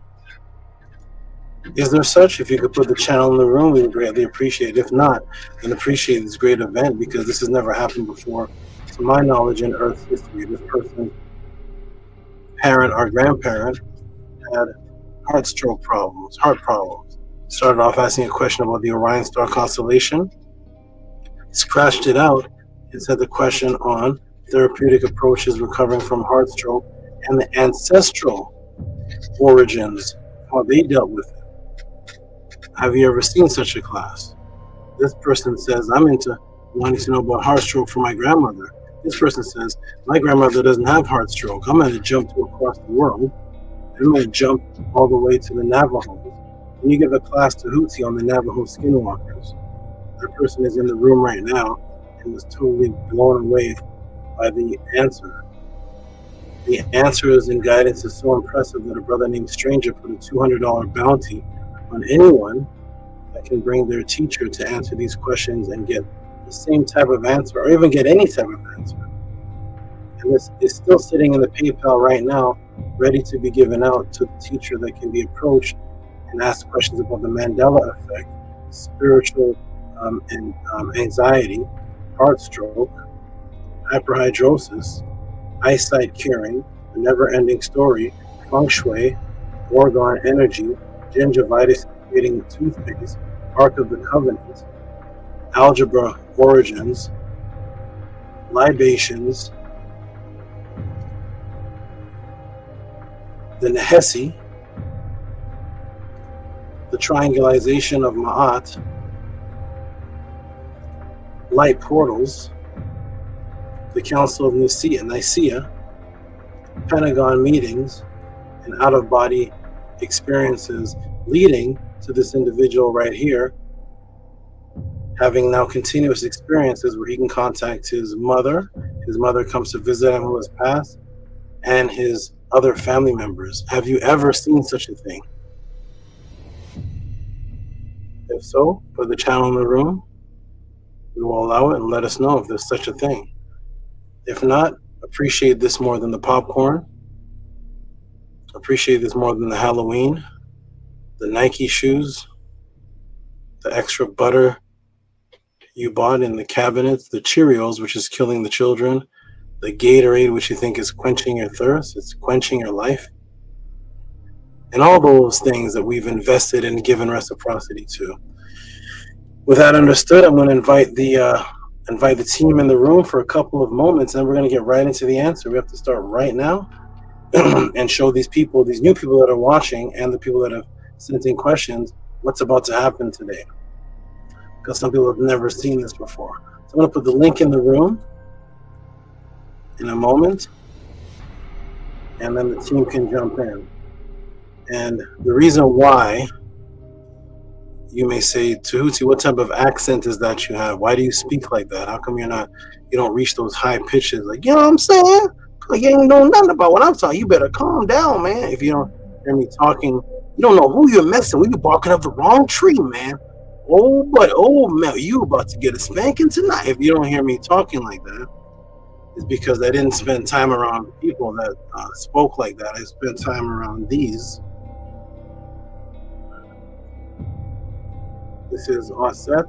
Is there such? If you could put the channel in the room, we would greatly appreciate it. If not, then appreciate this great event, because this has never happened before, to my knowledge, in Earth's history. This person's parent or grandparent had heart problems. Started off asking a question about the Orion star constellation, scratched it out, and said the question on therapeutic approaches recovering from heart stroke, and the ancestral origins, how they dealt with it. Have you ever seen such a class? This person says, I'm into wanting to know about heart stroke for my grandmother. This person says, my grandmother doesn't have heart stroke. I'm going to jump to across the world. I'm going to jump all the way to the Navajos. And you give a class to Tehuti on the Navajo skinwalkers. That person is in the room right now and was totally blown away by the answer. The answers and guidance is so impressive that a brother named Stranger put a $200 bounty on anyone that can bring their teacher to answer these questions and get the same type of answer, or even get any type of answer. And this is still sitting in the PayPal right now, ready to be given out to the teacher that can be approached and asked questions about the Mandela effect, spiritual and anxiety, heart stroke, hyperhidrosis, eyesight curing, the never-ending story, feng shui, Gorgon energy, gingivitis creating toothpaste, Ark of the Covenant, algebra origins, libations, the Nehesi, the triangulation of Ma'at, light portals, the Council of Nicaea, Pentagon meetings, and out-of-body experiences leading to this individual right here having now continuous experiences where he can contact his mother comes to visit him who has passed, and his other family members. Have you ever seen such a thing? If so, put the channel in the room. We will allow it and let us know if there's such a thing. If not, appreciate this more than the popcorn. Appreciate this more than the Halloween, the Nike shoes, the extra butter you bought in the cabinets, the Cheerios, which is killing the children, the Gatorade, which you think is quenching your thirst, it's quenching your life, and all those things that we've invested and given reciprocity to. With that understood, I'm going to invite the team in the room for a couple of moments, and we're going to get right into the answer. We have to start right now and show these people, these new people that are watching, and the people that have sent in questions, what's about to happen today. Because some people have never seen this before. So I'm going to put the link in the room in a moment, and then the team can jump in. And the reason why, you may say, Tehuti, what type of accent is that you have? Why do you speak like that? How come you don't reach those high pitches? Like, you know what I'm saying? Like, you ain't know nothing about what I'm talking. You better calm down, man. If you don't hear me talking, you don't know who you're messing with. You're barking up the wrong tree, man. Oh, but man, you about to get a spanking tonight. If you don't hear me talking like that, it's because I didn't spend time around people that spoke like that. I spent time around these. This is Osset.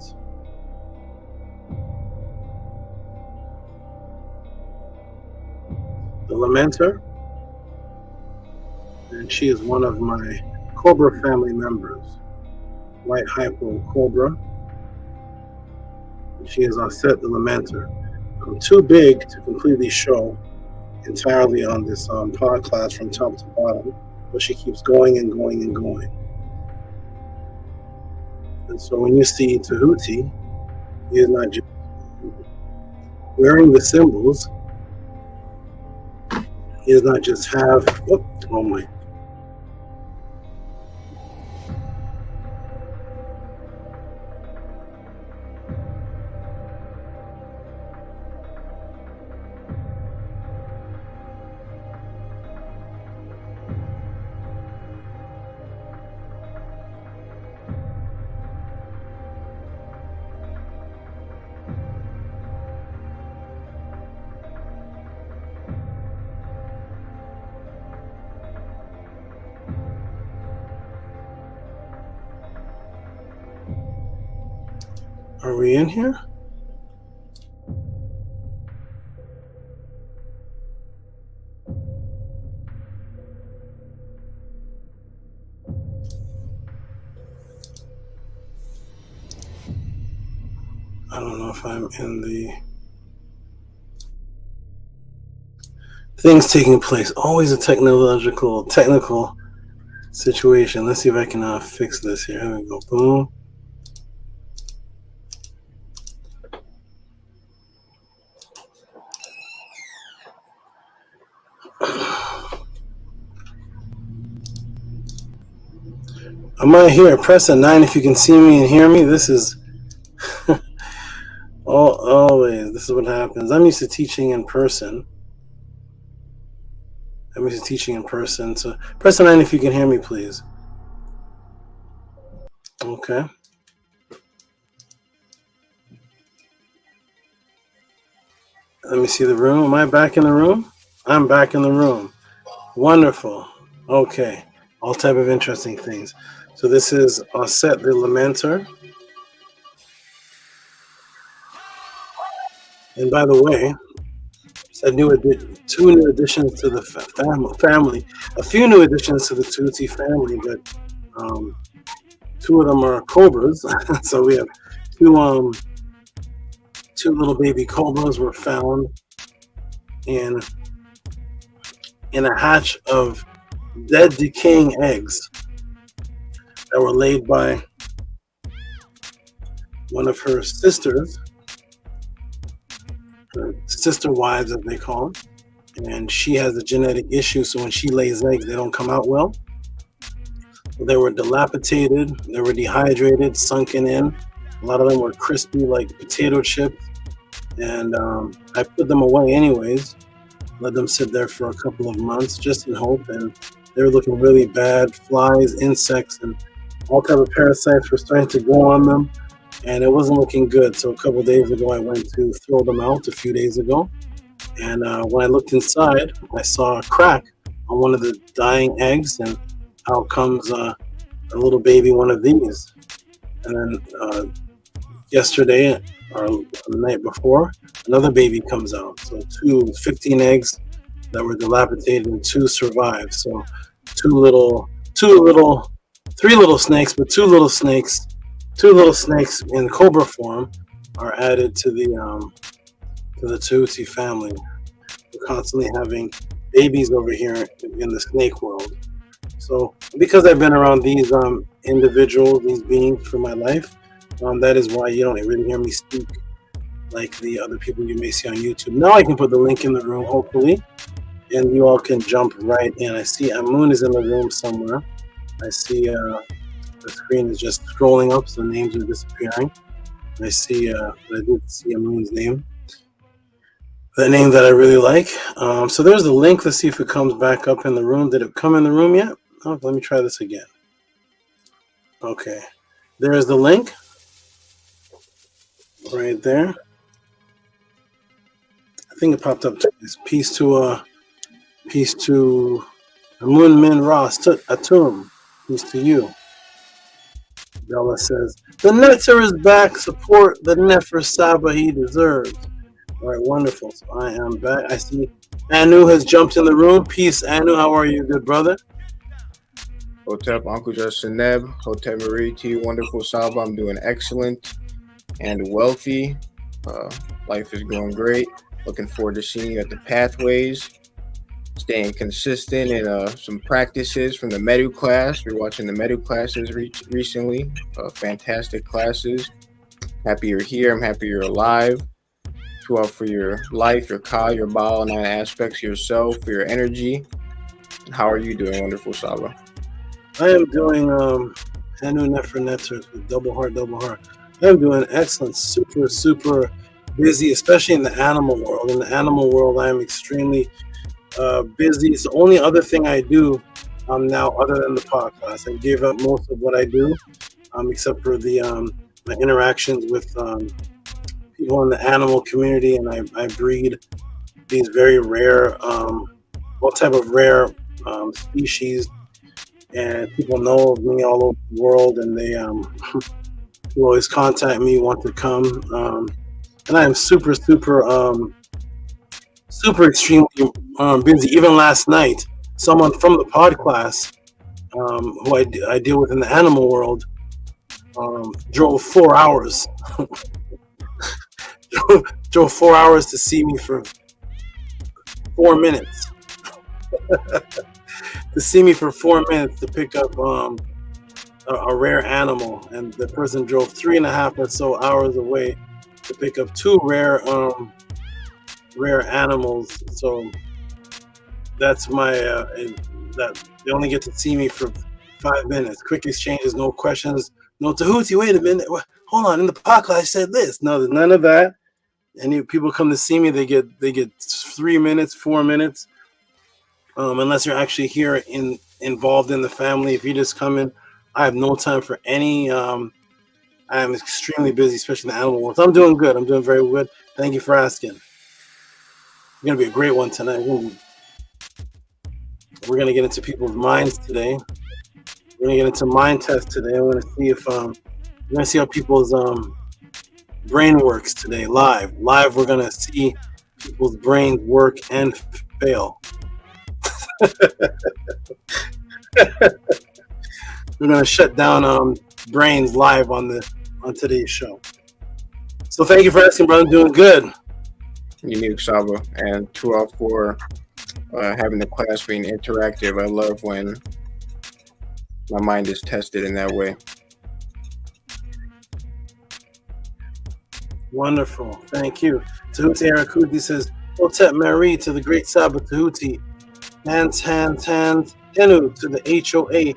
The Lamenter. And she is one of my Cobra family members. White Hypo Cobra. And she is Osset the Lamenter. I'm too big to completely show entirely on this Podclass from top to bottom, but she keeps going and going and going. And so when you see Tehuti, he is not just wearing the symbols. He does not just have, oh my. Are we in here? I don't know if I'm in the... things taking place. Always a technical situation. Let's see if I can fix this here. Here we go. Boom. I'm right here. Press a 9 if you can see me and hear me. This is always. This is what happens. I'm used to teaching in person. So press a 9 if you can hear me, please. Okay. Let me see the room. Am I back in the room? I'm back in the room. Wonderful. Okay. All type of interesting things. So this is Osset the Lamenter. And by the way, two new additions to the family. A few new additions to the Tehuti family, but two of them are cobras. So we have two little baby cobras were found in a hatch of dead, decaying eggs that were laid by one of her sisters, her sister wives, as they call them. And she has a genetic issue, so when she lays eggs, they don't come out well. They were dilapidated, they were dehydrated, sunken in. A lot of them were crispy like potato chips. And I put them away anyways, let them sit there for a couple of months just in hope. And they were looking really bad. Flies, insects, and all type of parasites were starting to go on them. And it wasn't looking good. So a couple of days ago, I went to throw them out a few days ago. And when I looked inside, I saw a crack on one of the dying eggs. And out comes a little baby one of these. And then yesterday, or the night before, another baby comes out. So 15 eggs that were dilapidated and 2 survived. So three little snakes, but two little snakes in cobra form are added to the Tehuti family. We're constantly having babies over here in the snake world. So because I've been around these individuals, these beings for my life, that is why you don't really hear me speak like the other people you may see on YouTube. Now I can put the link in the room, hopefully, and you all can jump right in. I see AMUN is in the room somewhere. I see the screen is just scrolling up, so names are disappearing. I see, I did see AMUN's name. The name that I really like. So there's the link. Let's see if it comes back up in the room. Did it come in the room yet? Oh, let me try this again. Okay. There's the link. Right there. I think it popped up twice. Peace to Amun Min Ras Atum. Peace to you. Bella says, the Nectar is back. Support the Nefer SABA he deserves. All right, wonderful. So I am back. I see Anu has jumped in the room. Peace, Anu. How are you, good brother? Hotep, Uncle Justin Neb, Hotep Marie T, wonderful Saba. I'm doing excellent and wealthy. Life is going great. Looking forward to seeing you at the Pathways. Staying consistent in some practices from the MEDU class. We're watching the MEDU classes recently. Fantastic classes. Happy you're here. I'm happy you're alive. Throughout for your life, your ka, your Baal, 9 aspects of yourself, for your energy. How are you doing, wonderful Saba? I am doing Hanu Nefer Netters with double heart. I am doing excellent, super busy, especially in the animal world. In the animal world, I am extremely busy. It's the only other thing I do now other than the podcast. I gave up most of what I do, except for the my interactions with people in the animal community, and I breed these very rare, all type of rare species, and people know of me all over the world, and they will always contact me, want to come, and I am super extremely busy. Even last night, someone from the Podclass, who I deal with in the animal world, drove 4 hours. Drove 4 hours to see me for 4 minutes. to see me for 4 minutes to pick up a rare animal, and the person drove 3.5 or so hours away to pick up 2 rare animals. So that's my that they only get to see me for 5 minutes. Quick exchanges, no questions, no Tehuti. Wait a minute, hold on. In the podcast, I said this. No, there's none of that. Any people come to see me, they get 3 minutes, 4 minutes, unless you're actually here involved in the family. If you just come in, I have no time for any. I am extremely busy, especially in the animal world. So I'm doing good. I'm doing very good. Thank you for asking. It's gonna be a great one tonight. We're gonna get into people's minds today. We're gonna get into mind tests today. I'm gonna see if we're gonna see how people's brain works today. Live, we're gonna see people's brains work and fail. We're gonna shut down brains live on today's show. So thank you for asking, brother. I'm doing good. Unique SABA, and 2 out 4 having the class being interactive. I love when my mind is tested in that way. Wonderful, thank you. Tehuti Arakuti says, Otep Mary to the great SABA Tehuti. Hands, Tenu to the HOA,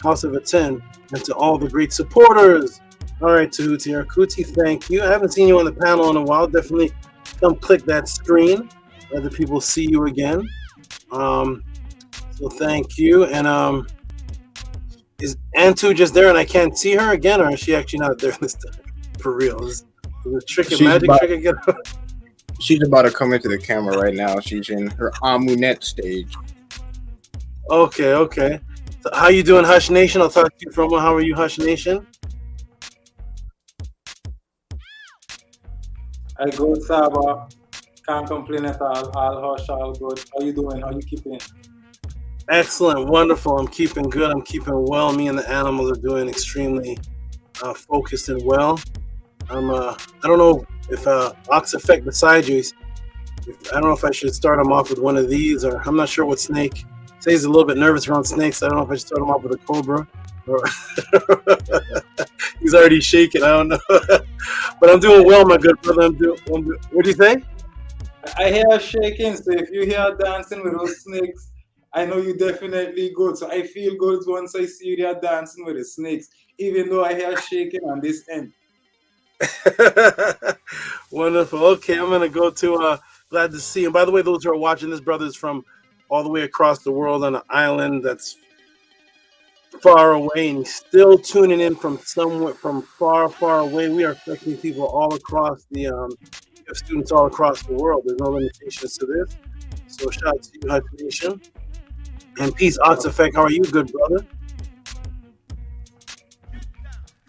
House of Atten, and to all the great supporters. All right, Tehuti Arakuti, thank you. I haven't seen you on the panel in a while. Definitely come click that screen. Let the people see you again. So thank you. And is Antu just there and I can't see her again, or is she actually not there this time? For real. Is the trick and magic trick again? She's about to come into the camera right now. She's in her AMUN stage. Okay. So how you doing, Hush Nation? I'll talk to you from. How are you, Hush Nation? I good, Saba. Can't complain at all. All hush, all good. How you doing? How you keeping? Excellent, wonderful. I'm keeping good. I'm keeping well. Me and the animals are doing extremely focused and well. I don't know if Ox Effect beside you. I don't know if I should start him off with one of these, or I'm not sure what snake. Say he's a little bit nervous around snakes. I don't know if I should start him off with a cobra. Or he's already shaking. I don't know. But I'm doing well, my good brother. I'm doing. What do you think? I hear shaking. So if you hear dancing with those snakes, I know you definitely good. So I feel good once I see you there dancing with the snakes, even though I hear shaking on this end. Wonderful. Okay, I'm gonna go to glad to see him. By the way, those who are watching, this brother is from all the way across the world on an island that's far away, and he's still tuning in from somewhere from far away. We are affecting people all across the students all across the world. There's no limitations to this. So shout out to you, Hutch Nation. And peace, Ox Effect. How are you, good brother?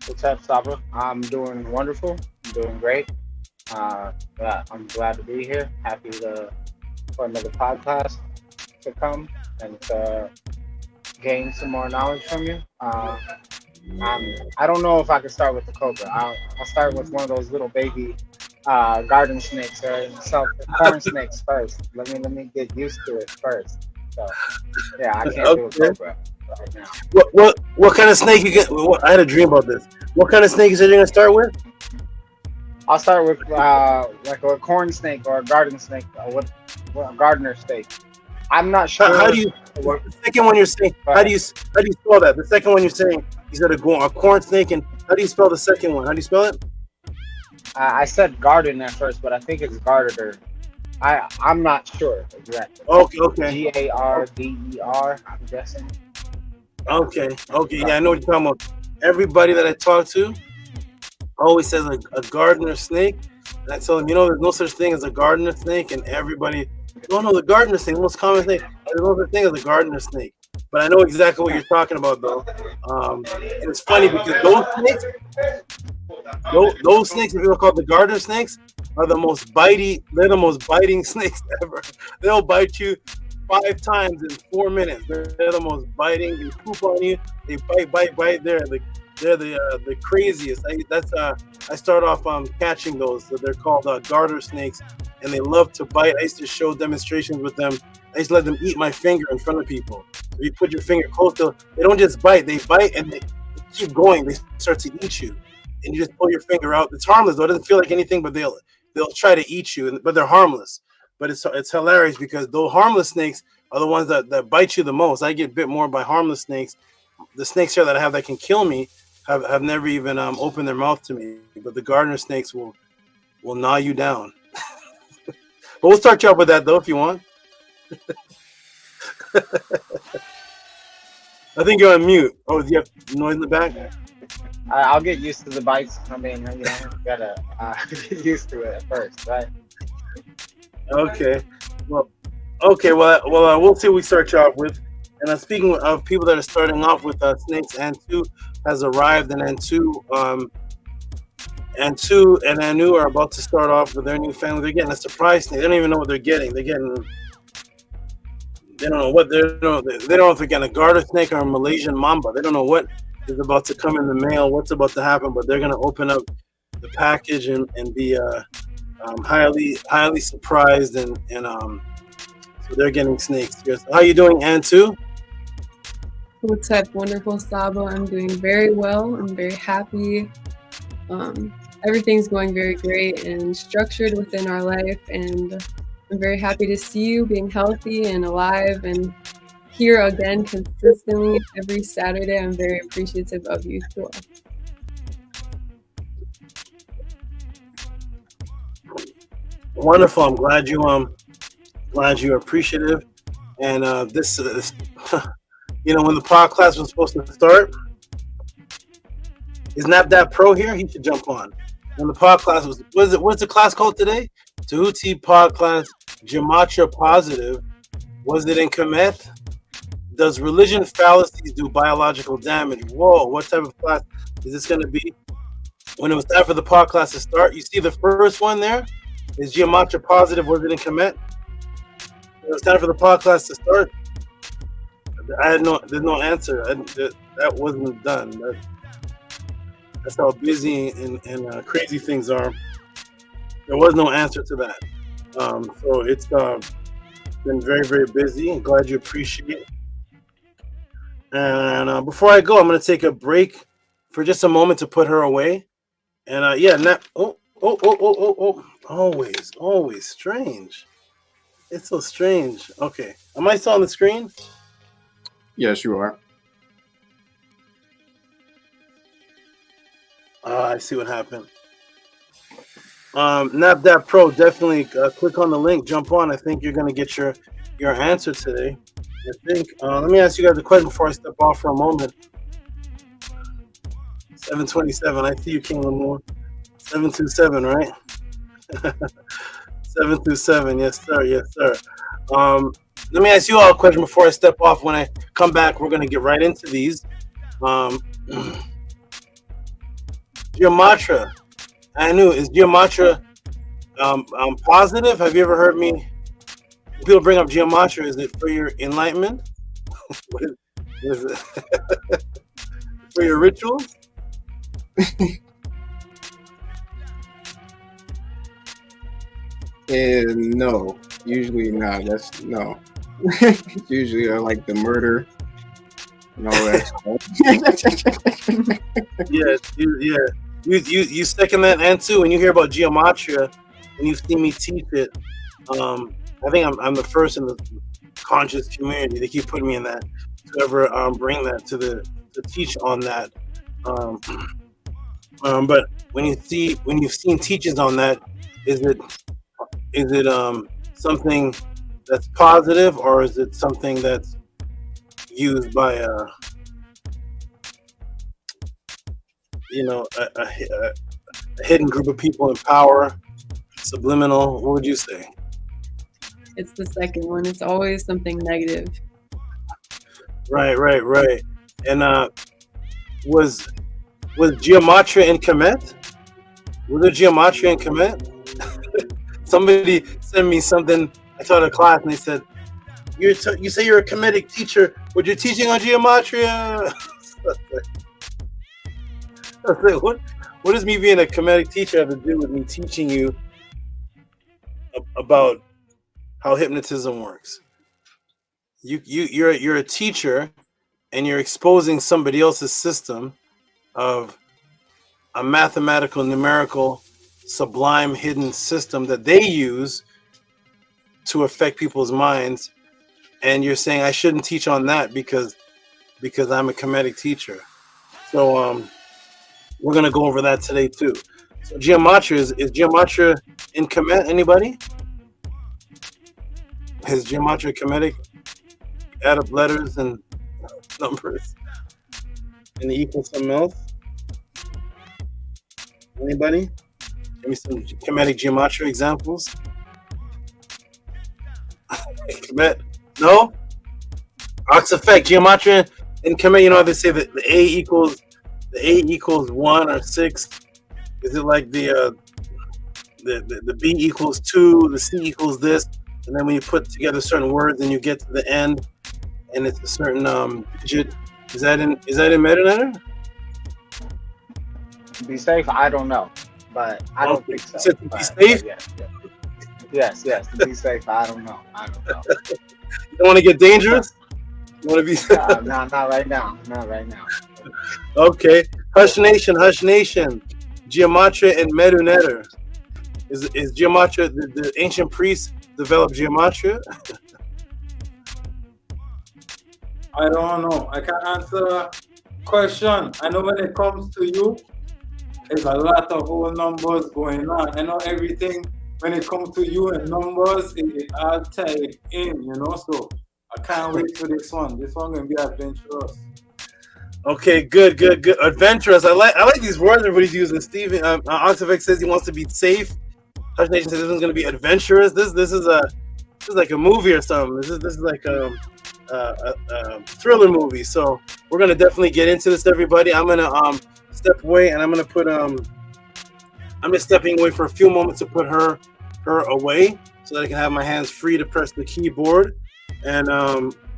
What's up, Saba? I'm doing wonderful. I'm doing great. I'm glad to be here. Happy for another podcast to come and gain some more knowledge from you. I don't know if I can start with the cobra. I'll start with one of those little baby garden snakes or corn snakes first. Let me get used to it first. So yeah, I can't do a cobra right now. What kind of snake you get? I had a dream about this. What kind of snake you said you're gonna start with? I'll start with like a corn snake or a garden snake, or a gardener snake. I'm not sure. How do you? The second one you're saying. How do you spell that? The second one you're saying. You said a corn snake, and how do you spell the second one? How do you spell it? I said garden at first, but I think it's gardener. I'm not sure exactly. Okay. GARDER, I'm guessing. Okay. Yeah, I know what you're talking about. Everybody that I talk to always says a gardener snake. And I tell them, there's no such thing as a gardener snake, and everybody, no, the gardener snake, the most common thing. There's no such thing as a gardener snake. But I know exactly what you're talking about, though. And it's funny because those snakes, if you call the gardener snakes, are the most bitey. They're the most biting snakes ever. They'll bite you 5 times in 4 minutes. They're the most biting. They poop on you. They bite. They're the craziest. I start off catching those. So they're called garter snakes, and they love to bite. I used to show demonstrations with them I used to let them eat my finger in front of people. If you put your finger close to, they don't just bite, they bite and they keep going. They start to eat you, and you just pull your finger out. It's harmless though; it doesn't feel like anything, but they'll try to eat you, but they're harmless. But it's hilarious because those harmless snakes are the ones that bite you the most. I get bit more by harmless snakes. The snakes here that I have that can kill me have never even opened their mouth to me. But the gardener snakes will gnaw you down. But we'll start you off with that though if you want. I think you're on mute. Oh, do you have noise in the back? I'll get used to the bites. I mean, you gotta get used to it at first, right? Okay. Well, we'll see what we start you off with. And speaking of people that are starting off with snakes, N2 has arrived, and N2 and Anu are about to start off with their new family. They're getting a surprise snake. They don't even know what they're getting. They don't know what they don't know if they're getting a garter snake or a Malaysian mamba. They don't know what is about to come in the mail, what's about to happen, but they're going to open up the package and be highly surprised, and so they're getting snakes. How you doing, N2? What's up, wonderful SABA? I'm doing very well. I'm very happy. Everything's going very great and structured within our life, and I'm very happy to see you being healthy and alive and here again consistently every Saturday. I'm very appreciative of you too. Wonderful. I'm glad you're appreciative. And this when the Podclass was supposed to start, is NAPDAPRO here? He should jump on. When the Podclass what's the class called today? Tehuti Podclass Gematria Positive. Was it in Kemet? Does religion fallacies do biological damage? Whoa, what type of class is this going to be? When it was time for the Podclass to start, you see the first one there? Is Gematria Positive? Was it in Kemet? It was time for the Podclass to start. There's no answer. That wasn't done. That's how busy and crazy things are. There was no answer to that. So it's been very, very busy. I'm glad you appreciate it. And before I go, I'm going to take a break for just a moment to put her away. And always strange. It's so strange. Okay. Am I still on the screen? Yes, you are. I see what happened. NAPDAPRO, definitely click on the link, jump on. I think you're going to get your answer today. I think. Let me ask you guys a question before I step off for a moment. 727. I see you, King Lamore. 727, right? 727. Yes, sir. Yes, sir. Let me ask you all a question before I step off. When I come back, we're going to get right into these. Gematria. I knew. Is Gematria positive? Have you ever heard me? People bring up Gematria. Is it for your enlightenment? Is it for your rituals? No, usually not. That's no. Usually I like the murder and all that stuff. You second that, and too, when you hear about Gematria and you've seen me teach it, I think I'm the first in the conscious community. They keep putting me in that to ever bring that to teach on that. But when you've seen teachings on that, is it something that's positive, or is it something that's used by a hidden group of people in power, subliminal? What would you say? It's the second one. It's always something negative. Right. And was Gematria in Kemet? Was there Gematria in Kemet? Somebody sent me something. I taught a class and they said, you say you're a Kemetic teacher, but you're teaching on Gematria. I was like, what does me being a Kemetic teacher have to do with me teaching you about how hypnotism works? you're a teacher, and you're exposing somebody else's system of a mathematical, numerical, sublime, hidden system that they use to affect people's minds, and you're saying I shouldn't teach on that because I'm a Kemetic teacher. So we're gonna go over that today too. So Gematria is Gematria in Kemet? Anybody? Is Gematria Kemetic? Add up letters and numbers, and equal something else. Anybody? Give me some Kemetic Gematria examples. Kemet? No? Ox effect, Gematria in Kemet, you know how they say that the A equals 1 or 6? Is it like the B equals 2, the C equals this, and then when you put together certain words and you get to the end and it's a certain digit? Is that in MetaNetter? To be safe, I don't know, but I don't think so. To be safe? Yes. To be safe, I don't know. You don't want to get dangerous? You want to be? No, not right now. Okay. Hush Nation. Gematria and MEDU. Is Gematria, the ancient priests developed Gematria? I don't know. I can't answer that question. I know when it comes to you, there's a lot of whole numbers going on. I know everything when it comes to you and numbers, it all tied in, so I can't wait for this one. This one gonna be adventurous. Okay, good. Adventurous. I like these words everybody's using. Steven Oxifex says he wants to be safe. Hush Nation says this one's gonna be adventurous. This is like a movie or something. This is like a thriller movie. So we're gonna definitely get into this, everybody. I'm gonna step away, and I'm gonna put I'm just stepping away for a few moments to put her away so that I can have my hands free to press the keyboard. And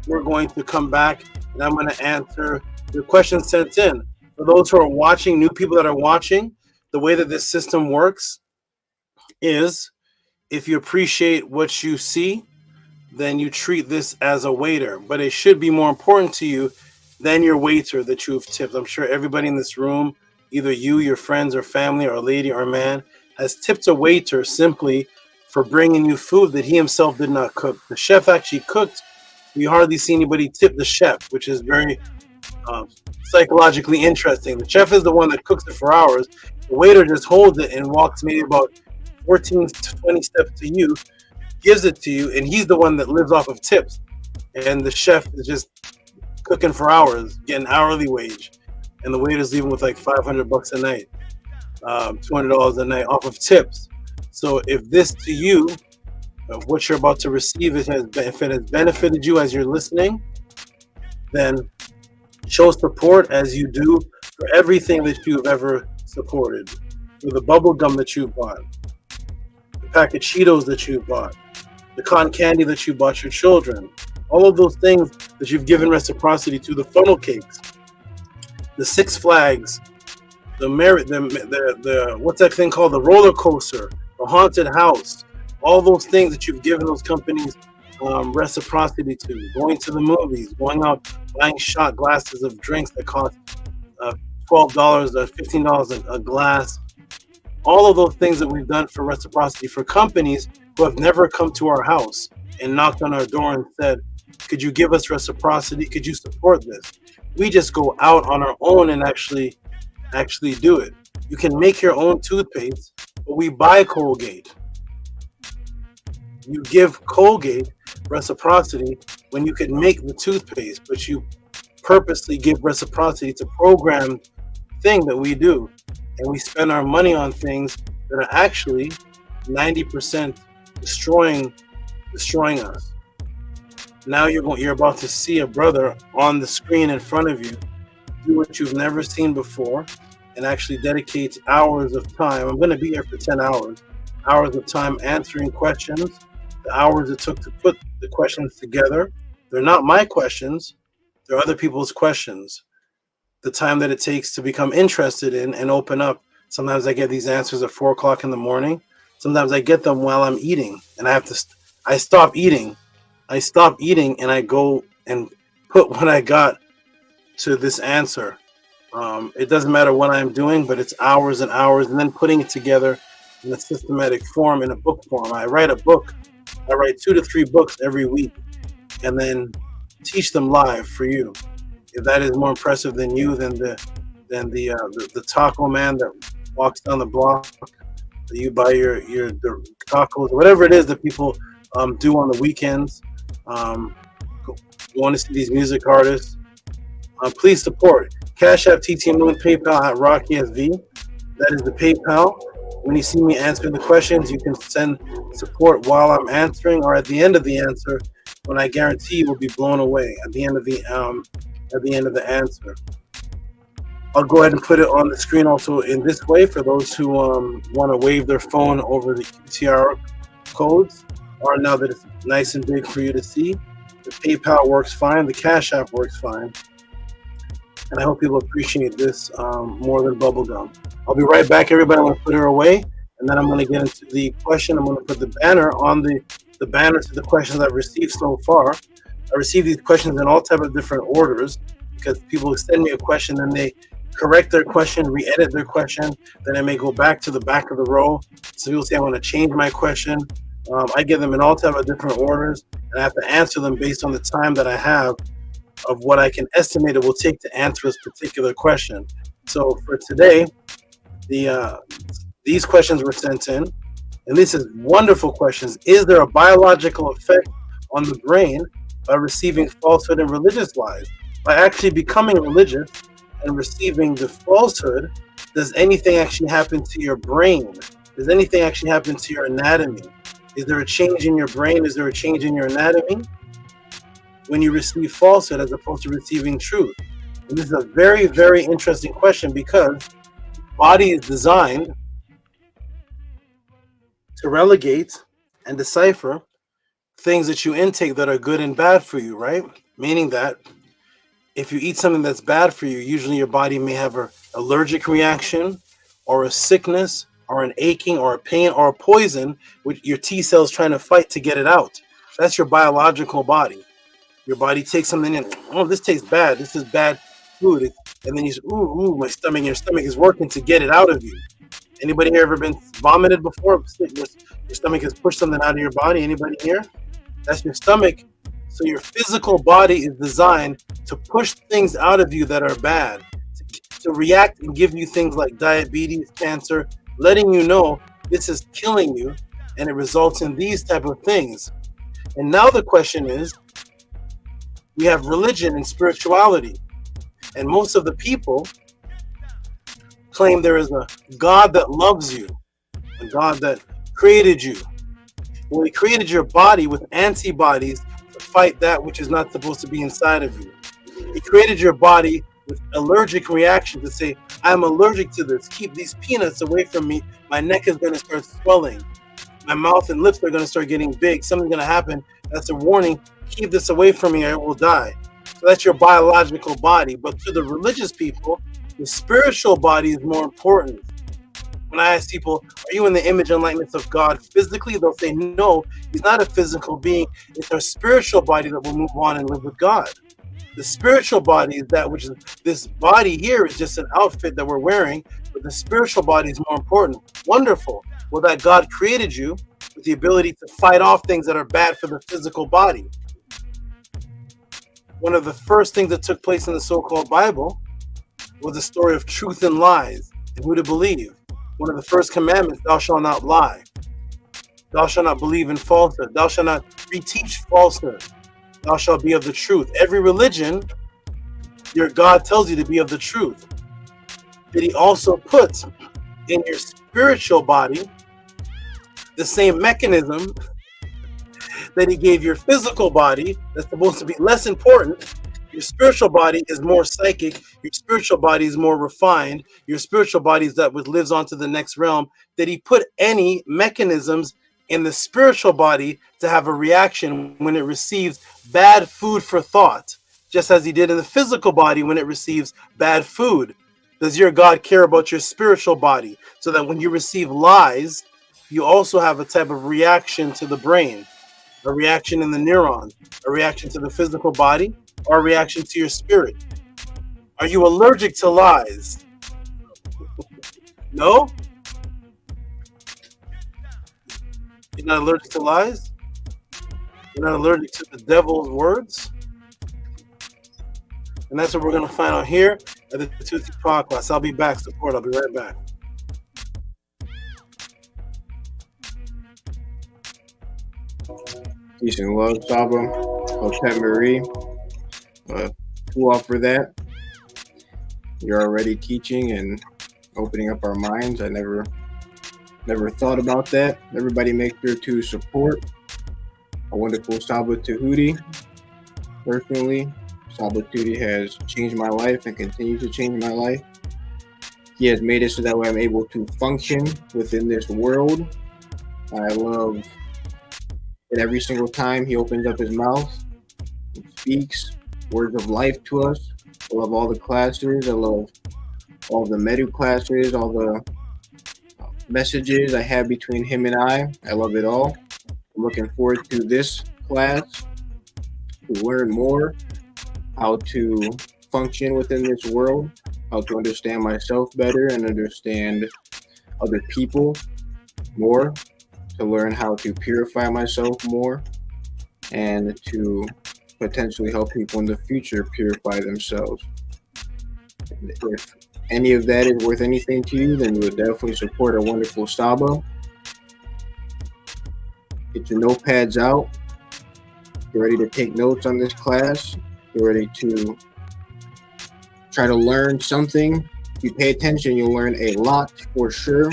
we're going to come back, and I'm going to answer the questions sent in. For those who are watching, new people that are watching, the way that this system works is if you appreciate what you see, then you treat this as a waiter. But it should be more important to you than your waiter that you have tipped. I'm sure everybody in this room, either you, your friends or family, or a lady or a man, has tipped a waiter simply for bringing you food that he himself did not cook. The chef actually cooked. We hardly see anybody tip the chef, which is very psychologically interesting. The chef is the one that cooks it for hours. The waiter just holds it and walks maybe about 14 to 20 steps to you, gives it to you, and he's the one that lives off of tips. And the chef is just cooking for hours, getting hourly wage. And the waiter's leaving with like $500 a night, $200 a night off of tips. So if this to you, of what you're about to receive, if it has benefited you as you're listening, then show support as you do for everything that you've ever supported. For the bubble gum that you bought, the pack of Cheetos that you bought, the cotton candy that you bought your children, all of those things that you've given reciprocity to, the funnel cakes, the Six Flags, the what's that thing called, the roller coaster, the haunted house, all those things that you've given those companies reciprocity to, going to the movies, going out, buying shot glasses of drinks that cost $12 or $15 a glass, all of those things that we've done for reciprocity for companies who have never come to our house and knocked on our door and said, could you give us reciprocity? Could you support this? We just go out on our own and actually do it. You can make your own toothpaste, but we buy Colgate. You give Colgate reciprocity when you can make the toothpaste, but you purposely give reciprocity to program thing that we do, and we spend our money on things that are actually 90% destroying us. Now you're about to see a brother on the screen in front of you do what you've never seen before and actually dedicate hours of time. I'm going to be here for 10 hours of time answering questions, the hours it took to put the questions together. They're not my questions. They're other people's questions. The time that it takes to become interested in and open up. Sometimes I get these answers at 4 o'clock in the morning. Sometimes I get them while I'm eating, and I stop eating. I stop eating and I go and put what I got to this answer. It doesn't matter what I'm doing, but it's hours and hours, and then putting it together in a systematic form, in a book form. I write a book. I write 2 to 3 books every week, and then teach them live for you. If that is more impressive than you, than the taco man that walks down the block, that you buy your the tacos, whatever it is that people do on the weekends. You want to see these music artists? Please support. Cash App, TT Moon, PayPal at RockySV. That is the PayPal. When you see me answering the questions, you can send support while I'm answering, or at the end of the answer, when I guarantee you will be blown away at the end of the answer. I'll go ahead and put it on the screen also in this way for those who want to wave their phone over the QTR codes, or now that it's nice and big for you to see. The PayPal works fine. The Cash App works fine. And I hope people appreciate this more than bubblegum. I'll be right back, everybody. I'm going to put her away, and then I'm going to get into the question. I'm going to put the banner on the banner to the questions I've received so far. I received these questions in all type of different orders because people send me a question, then they correct their question, re-edit their question, then I may go back to the back of the row. So people say I want to change my question. I give them in all type of different orders, and I have to answer them based on the time that I have of what I can estimate it will take to answer this particular question. So for today, these questions were sent in, and this is wonderful questions. Is there a biological effect on the brain by receiving falsehood and religious lies? By actually becoming religious and receiving the falsehood, does anything actually happen to your brain? Does anything actually happen to your anatomy? Is there a change in your brain? Is there a change in your anatomy when you receive falsehood as opposed to receiving truth? And this is a very, very interesting question because the body is designed to relegate and decipher things that you intake that are good and bad for you, right? Meaning that if you eat something that's bad for you, usually your body may have an allergic reaction or a sickness or an aching or a pain or a poison, which your T cells trying to fight to get it out. That's your biological body. Your body takes something in. Oh, this tastes bad. This is bad food. And then you say, ooh, my stomach. Your stomach is working to get it out of you. Anybody here ever been vomited before? Your stomach has pushed something out of your body. Anybody here? That's your stomach. So your physical body is designed to push things out of you that are bad, to react and give you things like diabetes, cancer, letting you know this is killing you, and it results in these type of things. And now the question is, we have religion and spirituality, and most of the people claim there is a God that loves you, a God that created you. Well, he created your body with antibodies to fight that which is not supposed to be inside of you. He created your body with allergic reaction to say, I'm allergic to this. Keep these peanuts away from me. My neck is going to start swelling. My mouth and lips are going to start getting big. Something's going to happen. That's a warning. Keep this away from me or I will die. So that's your biological body. But to the religious people, the spiritual body is more important. When I ask people, are you in the image and likeness of God physically? They'll say, no, he's not a physical being. It's our spiritual body that will move on and live with God. The spiritual body is that which is, this body here is just an outfit that we're wearing, but the spiritual body is more important. Wonderful. Well, that God created you with the ability to fight off things that are bad for the physical body. One of the first things that took place in the so-called Bible was the story of truth and lies and who to believe. One of the first commandments, thou shalt not lie. Thou shalt not believe in falsehood. Thou shalt not reteach falsehood. Thou shalt be of the truth. Every religion, your God tells you to be of the truth. Did he also put in your spiritual body the same mechanism that he gave your physical body that's supposed to be less important? Your spiritual body is more psychic. Your spiritual body is more refined. Your spiritual body is that which lives on to the next realm. Did he put any mechanisms in the spiritual body to have a reaction when it receives bad food for thought, just as he did in the physical body when it receives bad food? Does your God care about your spiritual body so that when you receive lies, you also have a type of reaction to the brain? a reaction in the neurons, a reaction to the physical body, or a reaction to your spirit? Are you allergic to lies? No? You're not allergic to lies? You're not allergic to the devil's words? And that's what we're going to find out here at the Tehuti Podclass. I'll be back. Support. I'll be right back. Peace and love, Saba. Hotep Marie. Who offer that? You're already teaching and opening up our minds. I never thought about that. Everybody make sure to support a wonderful Saba Tehuti. Personally, Saba Tehuti has changed my life and continues to change my life. He has made it so that way I'm able to function within this world. I love that every single time he opens up his mouth and speaks words of life to us. I love all the classes. I love all the MEDU classes, all the messages I have between him and I. I love it all. I'm looking forward to this class to learn more how to function within this world, how to understand myself better and understand other people more, to learn how to purify myself more, and to potentially help people in the future purify themselves. And if any of that is worth anything to you, then you would definitely support a wonderful Saba. Get your notepads out. Get ready to take notes on this class. Get ready to try to learn something. If you pay attention, you'll learn a lot for sure.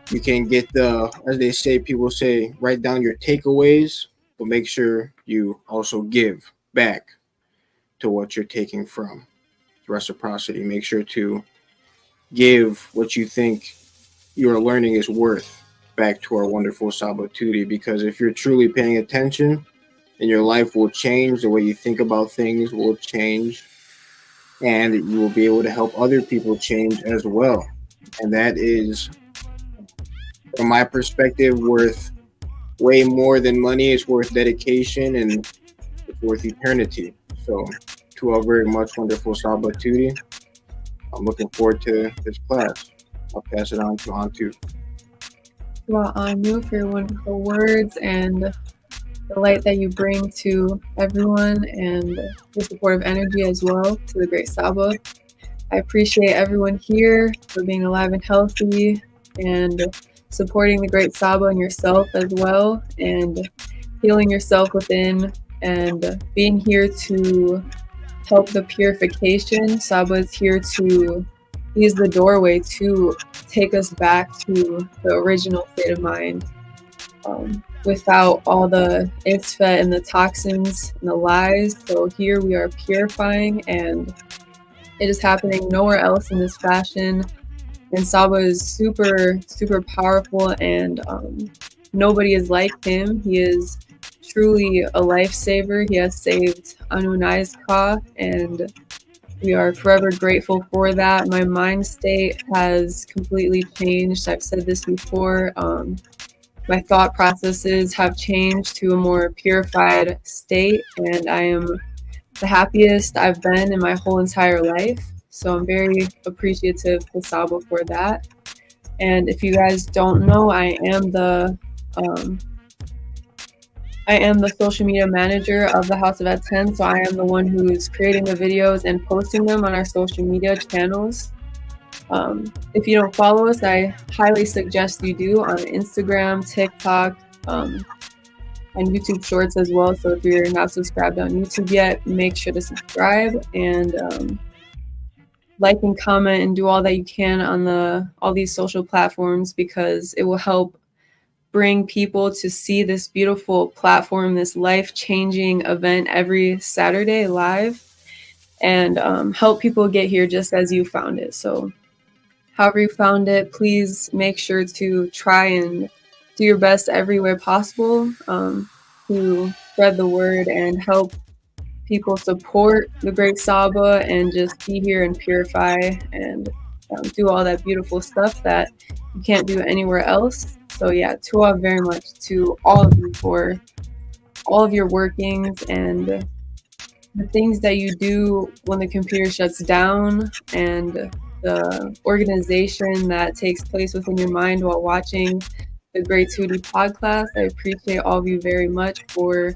You can get as they say, people say, write down your takeaways, but make sure you also give back to what you're taking from. Reciprocity. Make sure to give what you think your learning is worth back to our wonderful Saba Tehuti, because if you're truly paying attention, then your life will change, the way you think about things will change, and you will be able to help other people change as well. And that is, from my perspective, worth way more than money. It's worth dedication, and it's worth eternity. So to our very much wonderful Saba Tehuti, I'm looking forward to this class. I'll pass it on to Antu. Well, Anu, for your wonderful words and the light that you bring to everyone, and your supportive energy as well to the great Saba. I appreciate everyone here for being alive and healthy and supporting the great Saba and yourself as well, and healing yourself within, and being here to help the purification. Saba is here to, he's the doorway to take us back to the original state of mind, without all the ISFET and the toxins and the lies. So here we are purifying, and it is happening nowhere else in this fashion. And Saba is super, super powerful, and nobody is like him. He is truly a lifesaver. He has saved Anu and I's Ka, and we are forever grateful for that. My mind state has completely changed. I've said this before. My thought processes have changed to a more purified state, and I am the happiest I've been in my whole entire life. So I'm very appreciative to Saba for that. And if you guys don't know, I am the social media manager of the House of ATTON. So I am the one who's creating the videos and posting them on our social media channels. If you don't follow us, I highly suggest you do on Instagram, TikTok, and YouTube Shorts as well. So if you're not subscribed on YouTube yet, make sure to subscribe, and like and comment and do all that you can on all these social platforms, because it will help bring people to see this beautiful platform, this life-changing event every Saturday live, and help people get here just as you found it. So however you found it, please make sure to try and do your best everywhere possible to spread the word and help people support the great Saba and just be here and purify and do all that beautiful stuff that you can't do anywhere else. So yeah, tua very much to all of you for all of your workings and the things that you do when the computer shuts down, and the organization that takes place within your mind while watching the Great Tehuti Podclass. I appreciate all of you very much for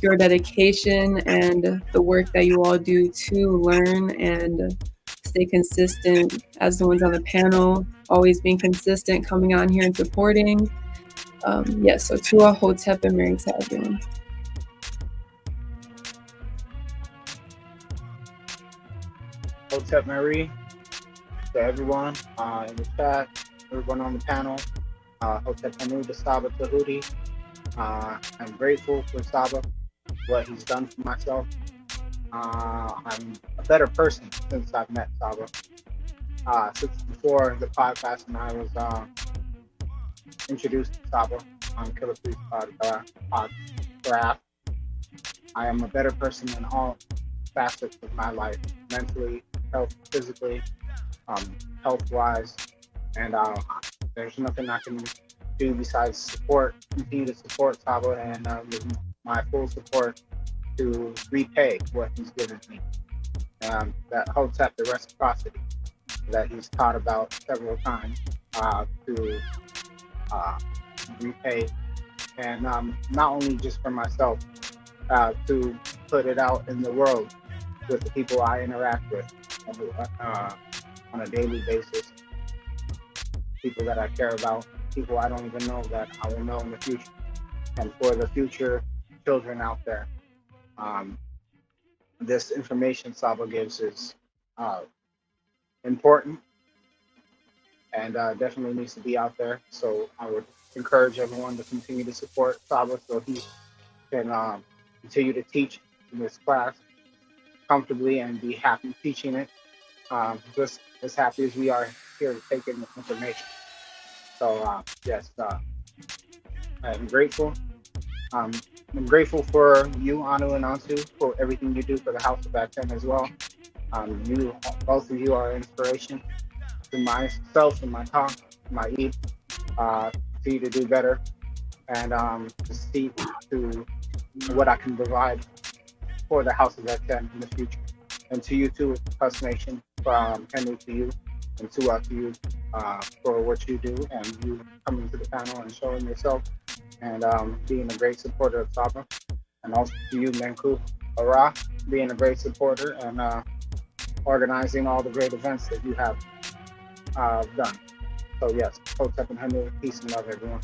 your dedication and the work that you all do to learn and stay consistent as the ones on the panel, always being consistent, coming on here and supporting. Yes, so Tua, Hotep, and Mary to everyone. Hotep Marie, to everyone in the chat, everyone on the panel. Hotep Hanu, the SABA Tehuti. I'm grateful for SABA, what he's done for myself. I'm a better person since I've met SABA. Since before the podcast and I was introduced to SABA on Killer Priest Podclass, I am a better person in all facets of my life, mentally, health, physically, health-wise, and there's nothing I can do besides continue to support SABA, and with my full support to repay what he's given me. That Hotep, the reciprocity that he's taught about several times to repay, and not only just for myself, to put it out in the world with the people I interact with on a daily basis, people that I care about, people I don't even know that I will know in the future, and for the future children out there. This information SABA gives is important and definitely needs to be out there. So I would encourage everyone to continue to support SABA so he can continue to teach in this class comfortably and be happy teaching it, just as happy as we are here to take in the information. So yes, I'm grateful. I'm grateful for you, Anu and Antu, for everything you do for the House of ATTON as well. Both of you are inspiration to myself and my talk, my eat, continue to do better, and to see to what I can provide for the House of ATTON in the future. And to you too, Husk Nation, from Henry to you, and to you for what you do, and you coming to the panel and showing yourself, and being a great supporter of SABA. And also to you, Menku Ara, being a great supporter and organizing all the great events that you have done. So yes, Hotep and Henry, peace and love, everyone.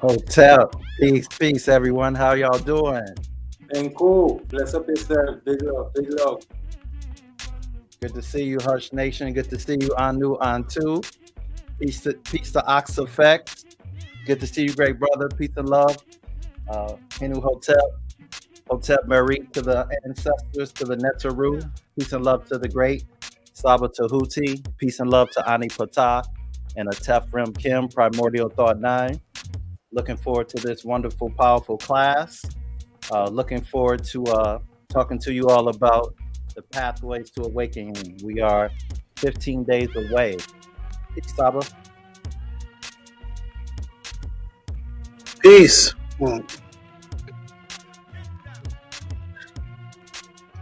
Hotep, peace, everyone. How y'all doing? And cool. Bless up yourself. Big love, big love. Good to see you, Hush Nation. Good to see you, Anu, Antu. Peace to Ox Effect. Good to see you, great brother. Peace and love. Henu Hotep Marie, to the ancestors, to the Netaru. Peace and love to the great Saba Tehuti. Peace and love to Ani Patah and Atef Rim Kim, Primordial Thought 9. Looking forward to this wonderful, powerful class. Looking forward to talking to you all about the pathways to awakening. We are 15 days away. Peace, Saba. Peace.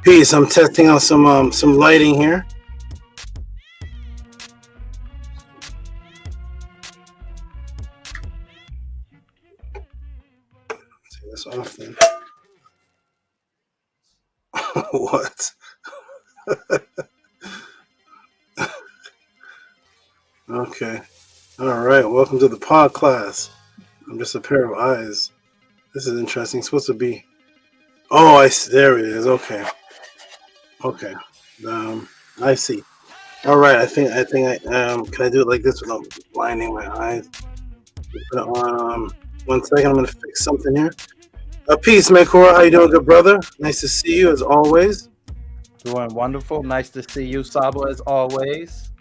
Peace. I'm testing out some lighting here. Take this off then. What? Okay. All right. Welcome to the Podclass. I'm just a pair of eyes. This is interesting. It's supposed to be. Oh, I see. There it is. Okay. Okay. I see. All right. I think can I do it like this without blinding my eyes? One second. I'm gonna fix something here. Peace, Mekora. How you doing, good brother? Nice to see you as always. Doing wonderful. Nice to see you, Saba, as always.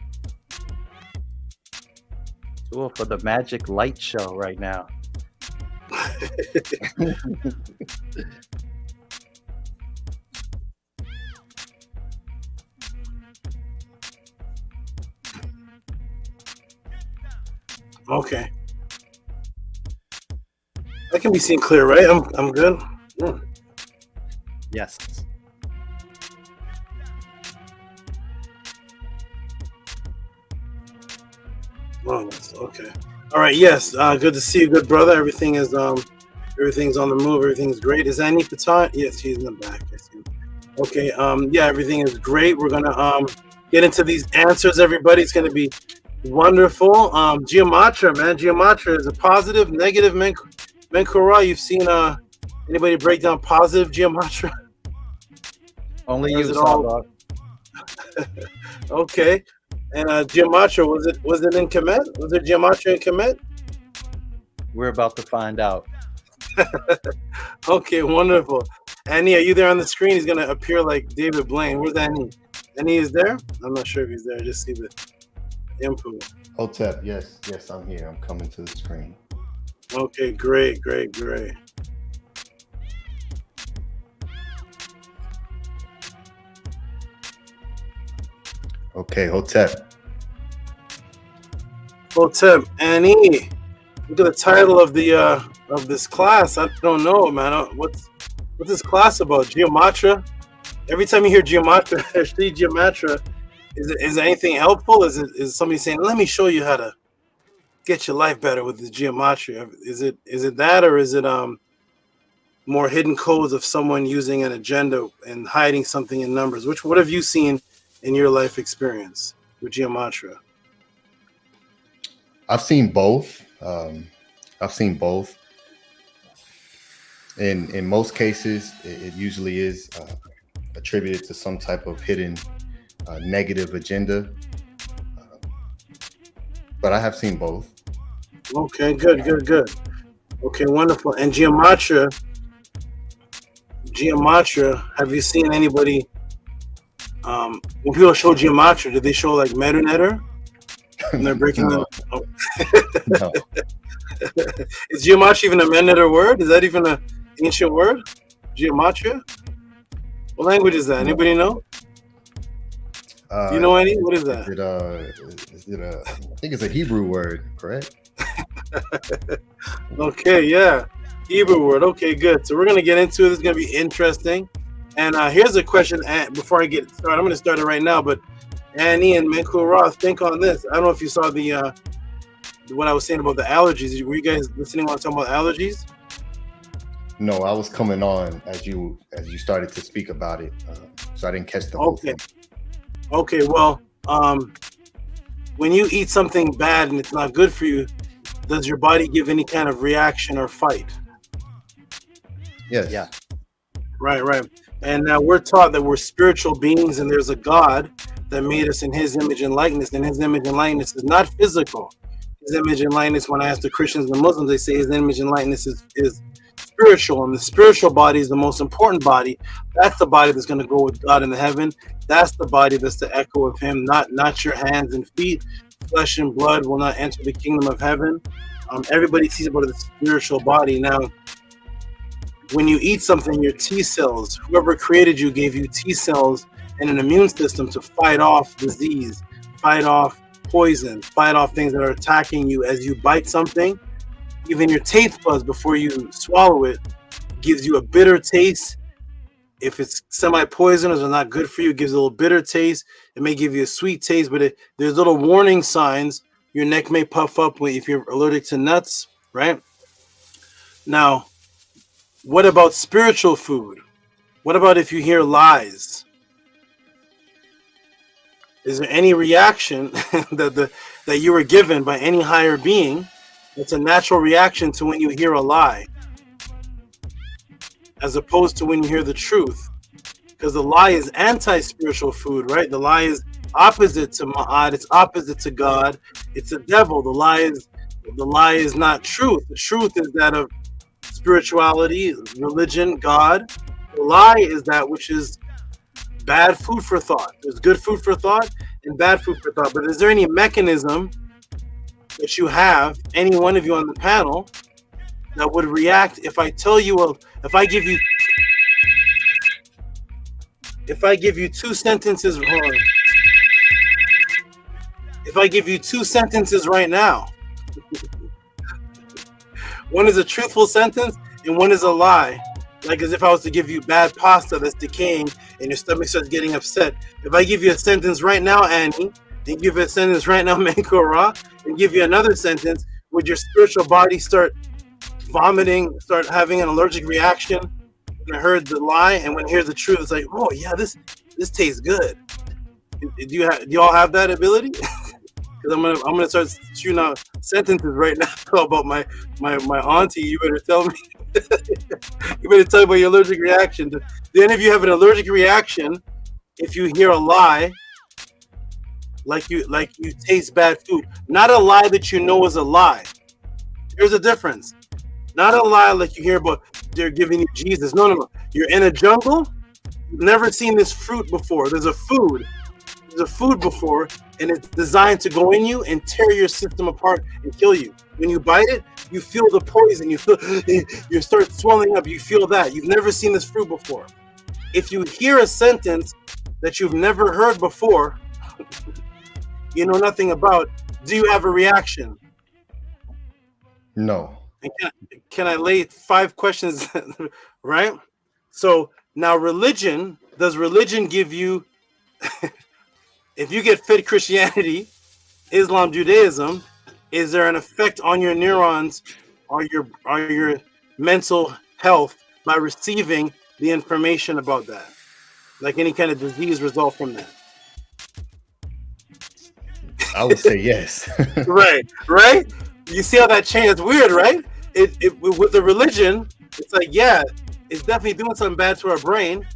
Tool for the Magic Light Show right now. Okay. That can be seen clear, right? I'm good. Yeah. Yes. Oh, okay. All right. Yes. Good to see you, good brother. Everything's on the move. Everything's great. Is Annie Patat? Yes, she's in the back. I see. Okay. Yeah, everything is great. We're gonna get into these answers. Everybody, it's gonna be wonderful. Gematria, man. Gematria is a positive, negative, Menkura. You've seen anybody break down positive Gematria? Only you, SABA. Okay. And Gematria, was it in Kemet? Was there Gematria in Kemet? We're about to find out. Okay, wonderful. Annie, are you there on the screen? He's gonna appear like David Blaine. Where's Annie? Annie is there? I'm not sure if he's there. I just see the input. Hotep, yes, I'm here. I'm coming to the screen. Okay, great. Okay, Hotep. Hotep, Annie. Look at the title of the of this class. I don't know, man. What's this class about? Gematria. Every time you hear Gematria, see Gematria, is it anything helpful? Is somebody saying, "Let me show you how to get your life better with the Gematria"? Is it that, or is it more hidden codes of someone using an agenda and hiding something in numbers? What have you seen in your life experience with Gematria? I've seen both. In most cases, it usually is attributed to some type of hidden negative agenda. But I have seen both. Okay, good. Okay, wonderful. And Gematria, have you seen anybody, when people show Gematria, do they show like MEDU netter? And they're breaking No. No. Is Gematria even a MEDU word? Is that even an ancient word? Gematria? What language is that? Anybody know? Do you know any? What is that? I think it's a Hebrew word, correct? Okay, yeah. Hebrew word. Okay, good. So we're going to get into it. This is going to be interesting. And here's a question before I get started. I'm going to start it right now, but Annie and Menkura, think on this. I don't know if you saw the what I was saying about the allergies. Were you guys listening when I was talking about allergies? No, I was coming on as you started to speak about it, so I didn't catch the whole thing. Okay, well, when you eat something bad and it's not good for you, does your body give any kind of reaction or fight? Yes. Yeah. Right. And now we're taught that we're spiritual beings and there's a God that made us in his image and likeness, and his image and likeness is not physical. His image and likeness, when I ask the Christians and the Muslims, they say his image and likeness is spiritual, and the spiritual body is the most important body. That's the body that's going to go with God in the heaven. That's the body that's the echo of him, not your hands and feet. Flesh and blood will not enter the kingdom of heaven. Everybody sees about the spiritual body. Now, when you eat something, your T cells, whoever created you gave you T cells and an immune system to fight off disease, fight off poison, fight off things that are attacking you as you bite something. Even your taste buds before you swallow it gives you a bitter taste. If it's semi-poisonous or not good for you, it gives a little bitter taste. It may give you a sweet taste, but there's little warning signs. Your neck may puff up if you're allergic to nuts, right? Now, what about spiritual food? What about if you hear lies? Is there any reaction that you were given by any higher being? It's a natural reaction to when you hear a lie, as opposed to when you hear the truth. Because the lie is anti-spiritual food, right? The lie is opposite to Ma'at, it's opposite to God, it's a devil. The lie is not truth. The truth is that of spirituality, religion, God. The lie is that which is bad food for thought. There's good food for thought and bad food for thought. But is there any mechanism that you have, any one of you on the panel, that would react if I tell you, if I give you two sentences, hold on. If I give you two sentences right now, one is a truthful sentence and one is a lie. Like as if I was to give you bad pasta that's decaying and your stomach starts getting upset. If I give you a sentence right now, Annie, and give you a sentence right now, Manko Ra, and give you another sentence, would your spiritual body start vomiting, start having an allergic reaction? When I heard the lie and when I hear the truth, it's like, oh yeah, this tastes good. Do you all have that ability? Because I'm gonna start shooting out sentences right now about my auntie. You better tell me. You better tell me about your allergic reaction. Do any of you have an allergic reaction if you hear a lie? Like you taste bad food. Not a lie that you know is a lie. There's a difference. Not a lie like you hear about they're giving you Jesus. No. You're in a jungle. You've never seen this fruit before. There's a food before, and it's designed to go in you and tear your system apart and kill you. When you bite it, you feel the poison. You start swelling up. You feel that. You've never seen this fruit before. If you hear a sentence that you've never heard before, you know nothing about, do you have a reaction? No. And can I lay 5 questions, right? So now does religion give you, if you get fed Christianity, Islam, Judaism, is there an effect on your neurons or your mental health by receiving the information about that? Like any kind of disease result from that? I would say yes. Right. You see how that change? It's weird, right? It with the religion, it's like, yeah, it's definitely doing something bad to our brain.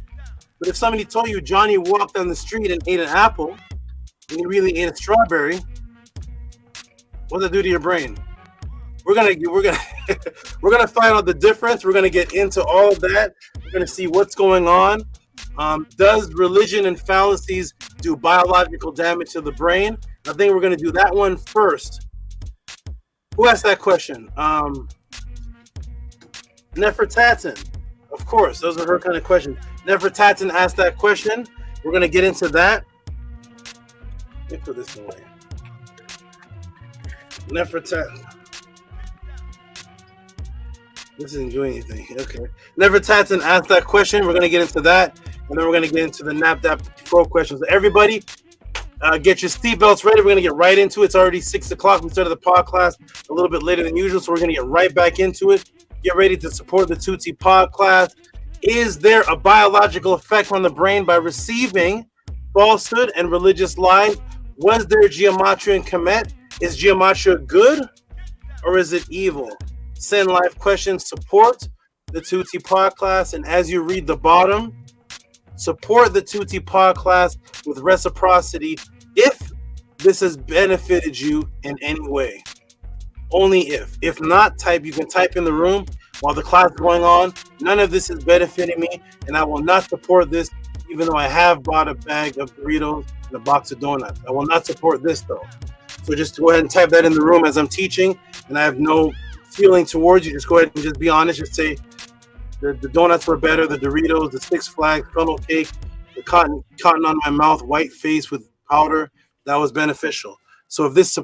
But if somebody told you Johnny walked down the street and ate an apple, and he really ate a strawberry, what does that do to your brain? We're gonna find out the difference. We're gonna get into all of that. We're gonna see what's going on. Does religion and fallacies do biological damage to the brain? I think we're gonna do that one first. Who asked that question? Nefertaten. Of course, those are her kind of questions. Nefertaten asked that question. We're gonna get into that. Let me put this away. Nefertaten. This isn't doing anything. Okay. Nefertaten asked that question. We're gonna get into that, and then we're gonna get into the NAPDAPRO questions. Everybody, get your seatbelts ready. We're gonna get right into it. It's already 6 o'clock. We started the Podclass a little bit later than usual, so we're gonna get right back into it. Get ready to support the Tehuti Podclass. Is there a biological effect on the brain by receiving falsehood and religious lies? Was there Gematria and Kemet? Is Gematria good or is it evil? Send live questions. Support the Tehuti Podclass, and as you read the bottom, support the Tehuti Podclass with reciprocity if this has benefited you in any way. Only if. If not, you can type in the room while the class is going on. None of this is benefiting me, and I will not support this, even though I have bought a bag of Doritos and a box of donuts. I will not support this, though. So just go ahead and type that in the room as I'm teaching, and I have no feeling towards you. Just go ahead and just be honest. Just say the donuts were better, the Doritos, the Six Flags funnel cake, the cotton on my mouth, white face with powder, that was beneficial. So if this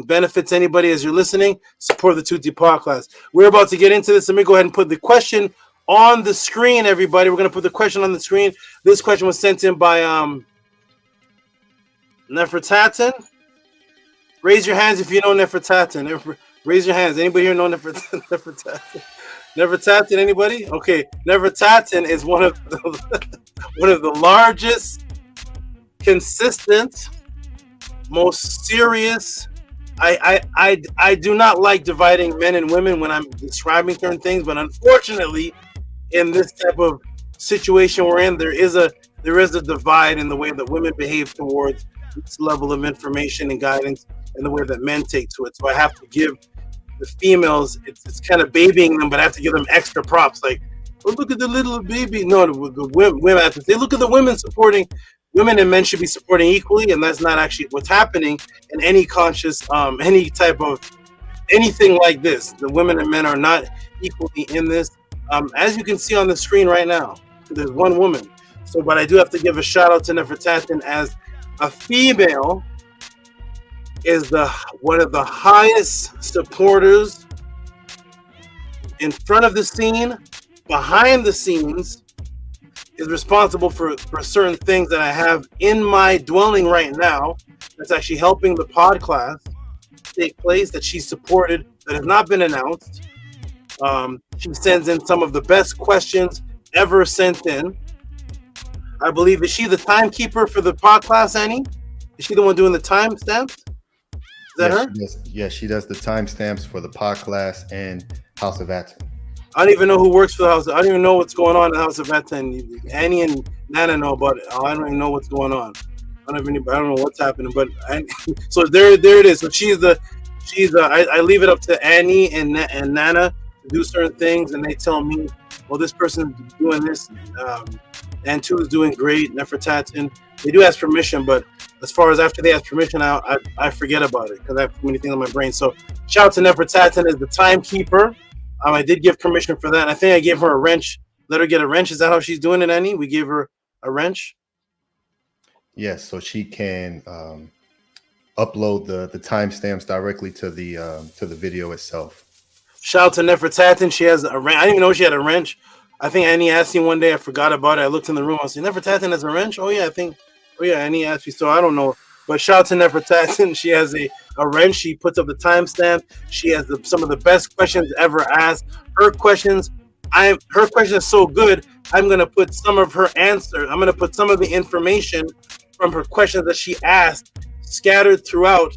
benefits anybody as you're listening, support the Tehuti Podclass. We're about to get into this. Let me go ahead and put the question on the screen, everybody. We're going to put the question on the screen. This question was sent in by Nefertaten. Raise your hands if you know Nefertaten. Raise your hands. Anybody here know Nefertaten? Nefertaten, anybody? Okay, Nefertaten is one of the largest, consistent, most serious. I do not like dividing men and women when I'm describing certain things, but unfortunately, in this type of situation we're in, there is a divide in the way that women behave towards this level of information and guidance, and the way that men take to it. So I have to give the females, it's kind of babying them, but I have to give them extra props. Like, oh, look at the little baby. No, the women have to say, look at the women supporting. Women and men should be supporting equally, and that's not actually what's happening in any conscious, any type of anything like this. The women and men are not equally in this. As you can see on the screen right now, there's one woman. So, but I do have to give a shout out to Nefertatan as a female is one of the highest supporters in front of the scene, behind the scenes, is responsible for certain things that I have in my dwelling right now that's actually helping the Podclass take place, that she supported, that has not been announced. She sends in some of the best questions ever sent in. I believe, is she the timekeeper for the Podclass, Annie? Is she the one doing the timestamps? Is that her? Yes, she does the timestamps for the Podclass and House of ATTON. I don't even know who works for the house. I don't even know what's going on in the House of ATTON. Annie and Nana know about it. I don't even know what's going on. I don't know what's happening. But so there it is. So I leave it up to Annie and Nana to do certain things, and they tell me, well, this person's doing this, and two is doing great. Nefertatan, they do ask permission, but as far as after they ask permission, I forget about it because I have too many things on my brain. So shout out to Nefertatan as the timekeeper. I did give permission for that. And I think I gave her a wrench. Let her get a wrench. Is that how she's doing it, Annie? We gave her a wrench. Yes, so she can upload the timestamps directly to the video itself. Shout out to Nefertatan. She has a wrench. I didn't even know she had a wrench. I think Annie asked me one day. I forgot about it. I looked in the room. I said, Nefertatan has a wrench? Oh, yeah, Annie asked me. So I don't know. But shout out to Nefertatan. She has a wrench. She puts up the timestamp. She has some of the best questions ever asked. Her question is so good. I'm going to put some of her answer. I'm going to put some of the information from her questions that she asked scattered throughout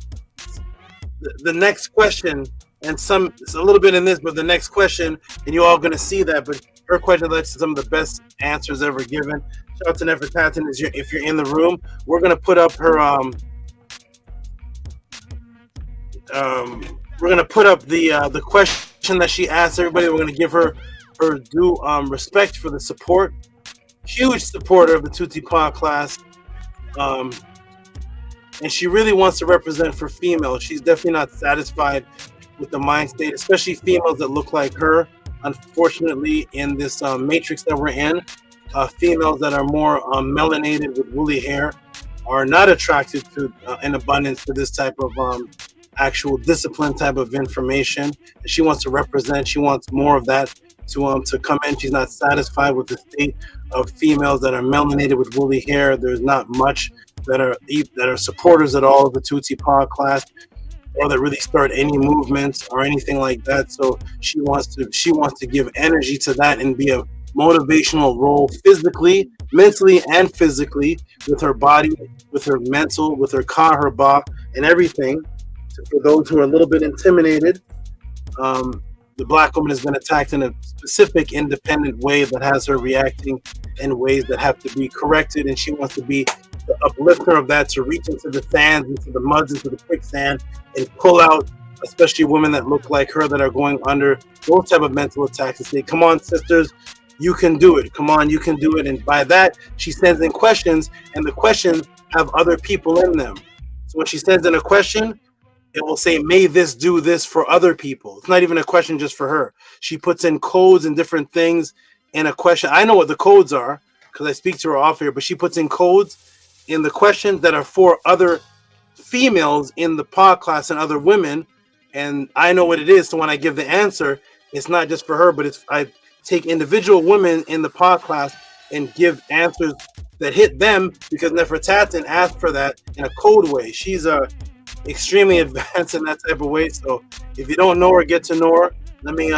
the next question, and it's a little bit in this, but the next question, and you're all going to see that. But her question led to some of the best answers ever given. Shout out to Nefertatan. If you're in the room, we're going to put up her we're going to put up the question that she asked everybody. We're going to give her due respect for the support. Huge supporter of the Tutti Podclass. And she really wants to represent for females. She's definitely not satisfied with the mind state, especially females that look like her. Unfortunately, in this matrix that we're in, females that are more melanated with woolly hair are not attracted to in abundance to this type of actual discipline type of information. And she wants to represent. She wants more of that to come in. She's not satisfied with the state of females that are melanated with woolly hair. There's not much that are supporters at all of the Tutti Podclass, or that really start any movements or anything like that. So she wants to give energy to that and be a motivational role physically, mentally, and physically, with her body, with her mental, with her ka, her ba, and everything. So for those who are a little bit intimidated, the black woman has been attacked in a specific independent way that has her reacting in ways that have to be corrected, and she wants to be the uplifter of that, to reach into the sands, into the muds, into the quicksand, and pull out especially women that look like her that are going under those type of mental attacks, and say, come on, sisters, you can do it. Come on, you can do it. And by that, she sends in questions, and the questions have other people in them. So when she sends in a question, it will say, may this do this for other people. It's not even a question just for her. She puts in codes and different things in a question. I know what the codes are because I speak to her off here, but she puts in codes in the questions that are for other females in the Podclass and other women. And I know what it is. So when I give the answer, it's not just for her, but I take individual women in the Podclass and give answers that hit them, because Nefertatan asked for that in a code way. She's extremely advanced in that type of way. So if you don't know her, get to know her. Let me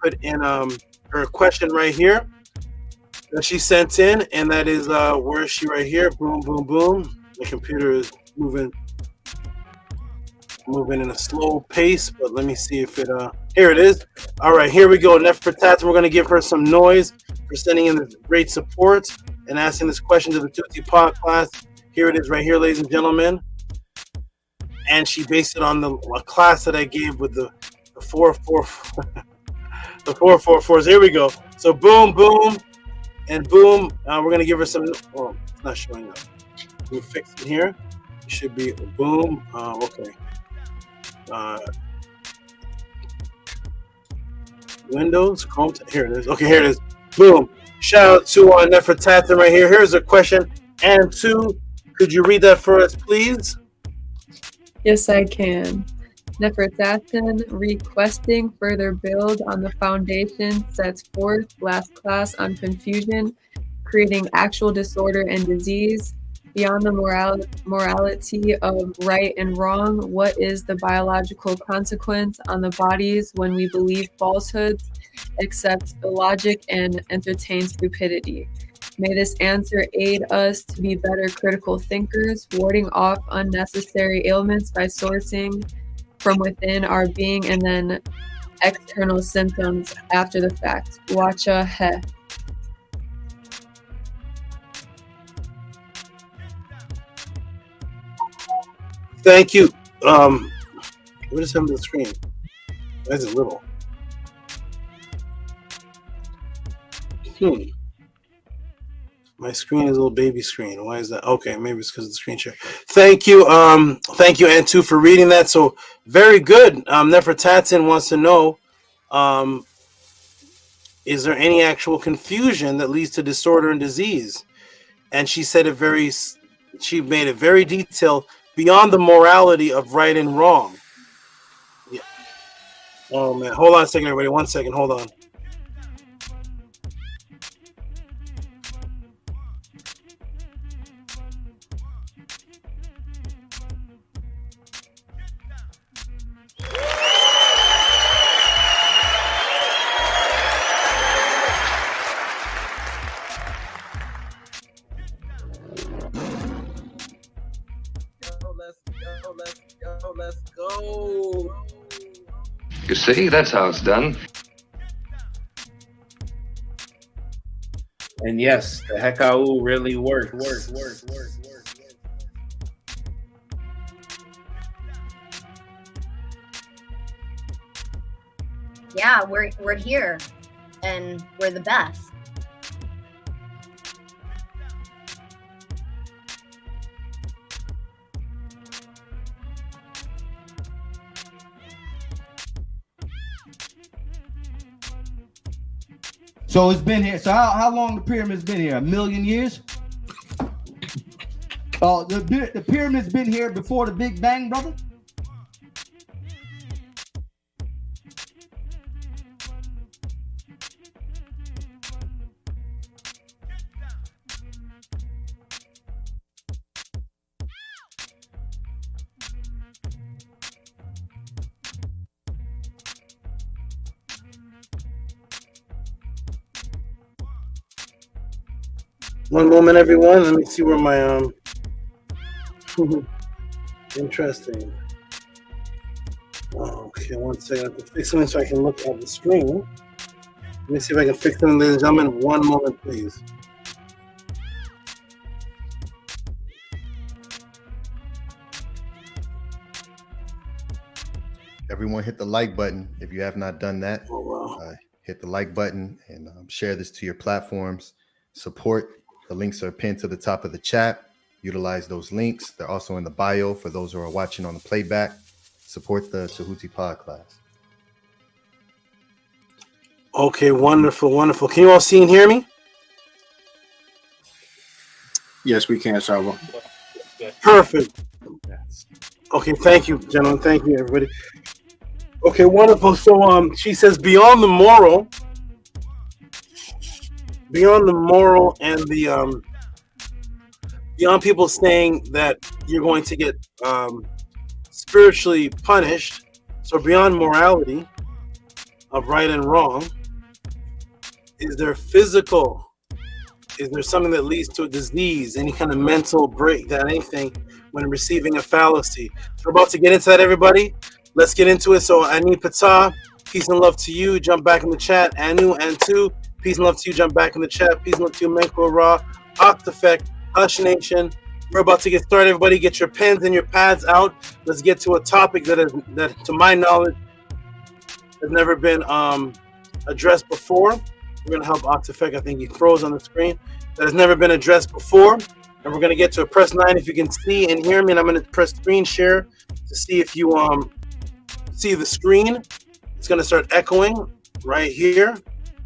put in her question right here that she sent in, and that is where is she? Right here. Boom, boom, boom. The computer is moving in a slow pace, but let me see if it here it is. All right, here we go. Nefertatan, we're going to give her some noise for sending in this great support and asking this question to the Tutti Podclass. Here it is right here, ladies and gentlemen. And she based it on a class that I gave with the 444 the 444s. Here we go. So boom, boom, and boom. We're going to give her some, oh, it's not showing up. We'll fix it here. It should be boom. Okay. Windows, Chrome. Here it is. Okay, here it is. Boom. Shout out to NEFERTATEN right here. Here's a question. And 2, could you read that for us, please? Yes, I can. NEFERTATEN requesting further build on the foundation sets forth last class on confusion, creating actual disorder and disease. Beyond the morality of right and wrong, what is the biological consequence on the bodies when we believe falsehoods, accept illogic, and entertain stupidity? May this answer aid us to be better critical thinkers, warding off unnecessary ailments by sourcing from within our being and then external symptoms after the fact. Wacha he. Thank you. What is on the screen? Why is it little? My screen is a little baby screen. Why is that? Okay, maybe it's because of the screen share. Thank you. Thank you, N2, for reading that. So very good. NEFERTATEN wants to know, is there any actual confusion that leads to disorder and disease? And she said she made it very detailed, beyond the morality of right and wrong. Yeah. Oh man, hold on a second, everybody. 1 second, hold on. Let's go. You see, that's how it's done. And yes, the Hekau really works. Yeah, we're here, and we're the best. So it's been here. So how long the pyramid's been here? 1 million years? Oh, the pyramid's been here before the Big Bang, brother? One moment, everyone. Let me see where my interesting. Oh, okay, 1 second. I have to fix something so I can look at the screen. Let me see if I can fix something, ladies and gentlemen. 1 moment, please. Everyone hit the like button if you have not done that. Oh, wow. Hit the like button and share this to your platforms. Support. The links are pinned to the top of the chat. Utilize those links. They're also in the bio for those who are watching on the playback. Support the Tehuti Podclass. Okay, wonderful, wonderful. Can you all see and hear me? Yes, we can, SABA. Perfect. Okay, thank you, gentlemen. Thank you, everybody. Okay, wonderful. So she says beyond the moral and the beyond people saying that you're going to get spiritually punished, so beyond morality of right and wrong, is there something that leads to a disease, any kind of mental breakdown, anything when receiving a fallacy? So we're about to get into that, everybody. Let's get into it. So I need Pata, peace and love to you. Jump back in the chat. Anu and two, peace and love to you. Jump back in the chat. Peace and love to you. Menko Ra, Octafect, Hush Nation. We're about to get started. Everybody, get your pens and your pads out. Let's get to a topic that, to my knowledge, has never been addressed before. We're going to help Octafect. I think he froze on the screen. That has never been addressed before. And we're going to get to a press 9 if you can see and hear me. And I'm going to press screen share to see if you see the screen. It's going to start echoing. right here.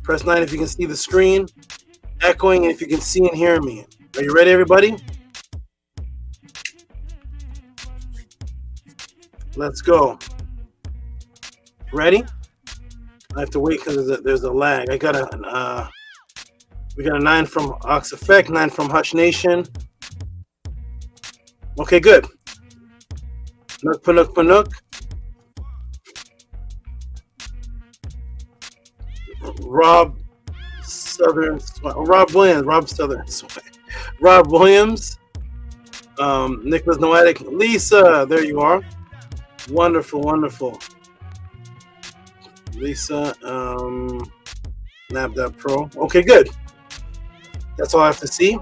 Press 9 if you can see the screen. Echoing if you can see and hear me. Are you ready, everybody? Let's go. Ready? I have to wait because there's a lag. We got a 9 from Ox Effect, 9 from Hush Nation. Okay, good. Panook, Panook, Panook. Rob Williams. Nicholas Noetic. Lisa, there you are. Wonderful, wonderful. Lisa, NAPDAPRO. Okay, good. That's all I have to see.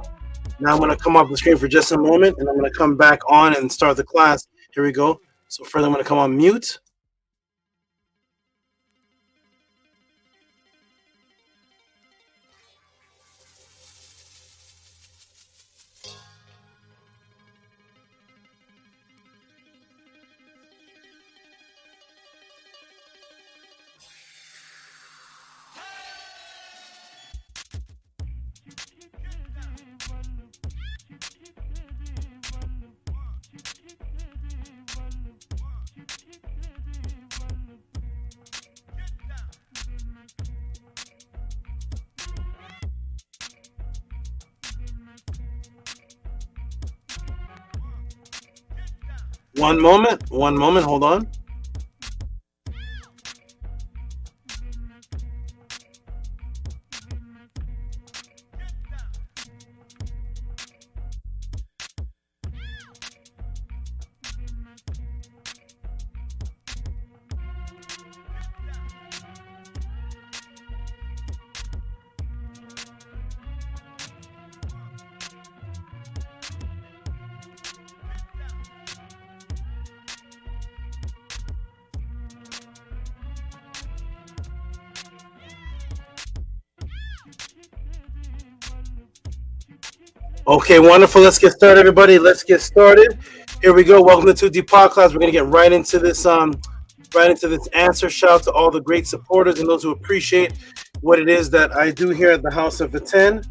Now I'm going to come off the screen for just a moment, and I'm going to come back on and start the class. Here we go. So first I'm going to come on mute. One moment, hold on. Okay, wonderful. Let's get started, everybody. Let's get started. Here we go. Welcome to Podclass. We're gonna get right into this. Answer. Shout out to all the great supporters and those who appreciate what it is that I do here at the House of Atten.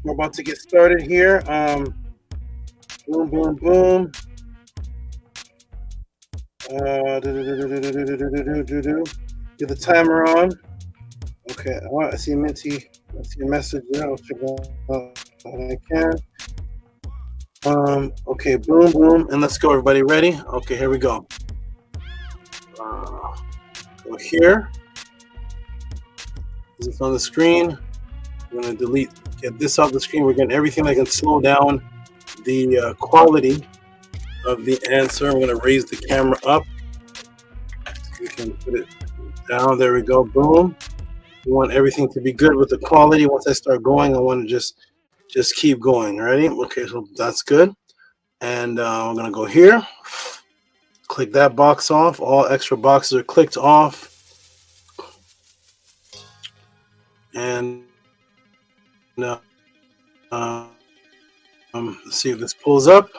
We're about to get started here. Boom, boom, boom. Get the timer on. Okay. I see Minty. I see a message there. I'll check out when I can. Okay, boom, boom, and let's go, everybody. Ready? Okay, here we go. Go here. Is this on the screen? I'm gonna get this off the screen. We're getting everything that can slow down the quality of the answer. I'm gonna raise the camera up so we can put it down. There we go. Boom. We want everything to be good with the quality. Once I start going, I want to just keep going. Ready? Okay, so that's good. And we're gonna go here. Click that box off. All extra boxes are clicked off. And let's see if this pulls up.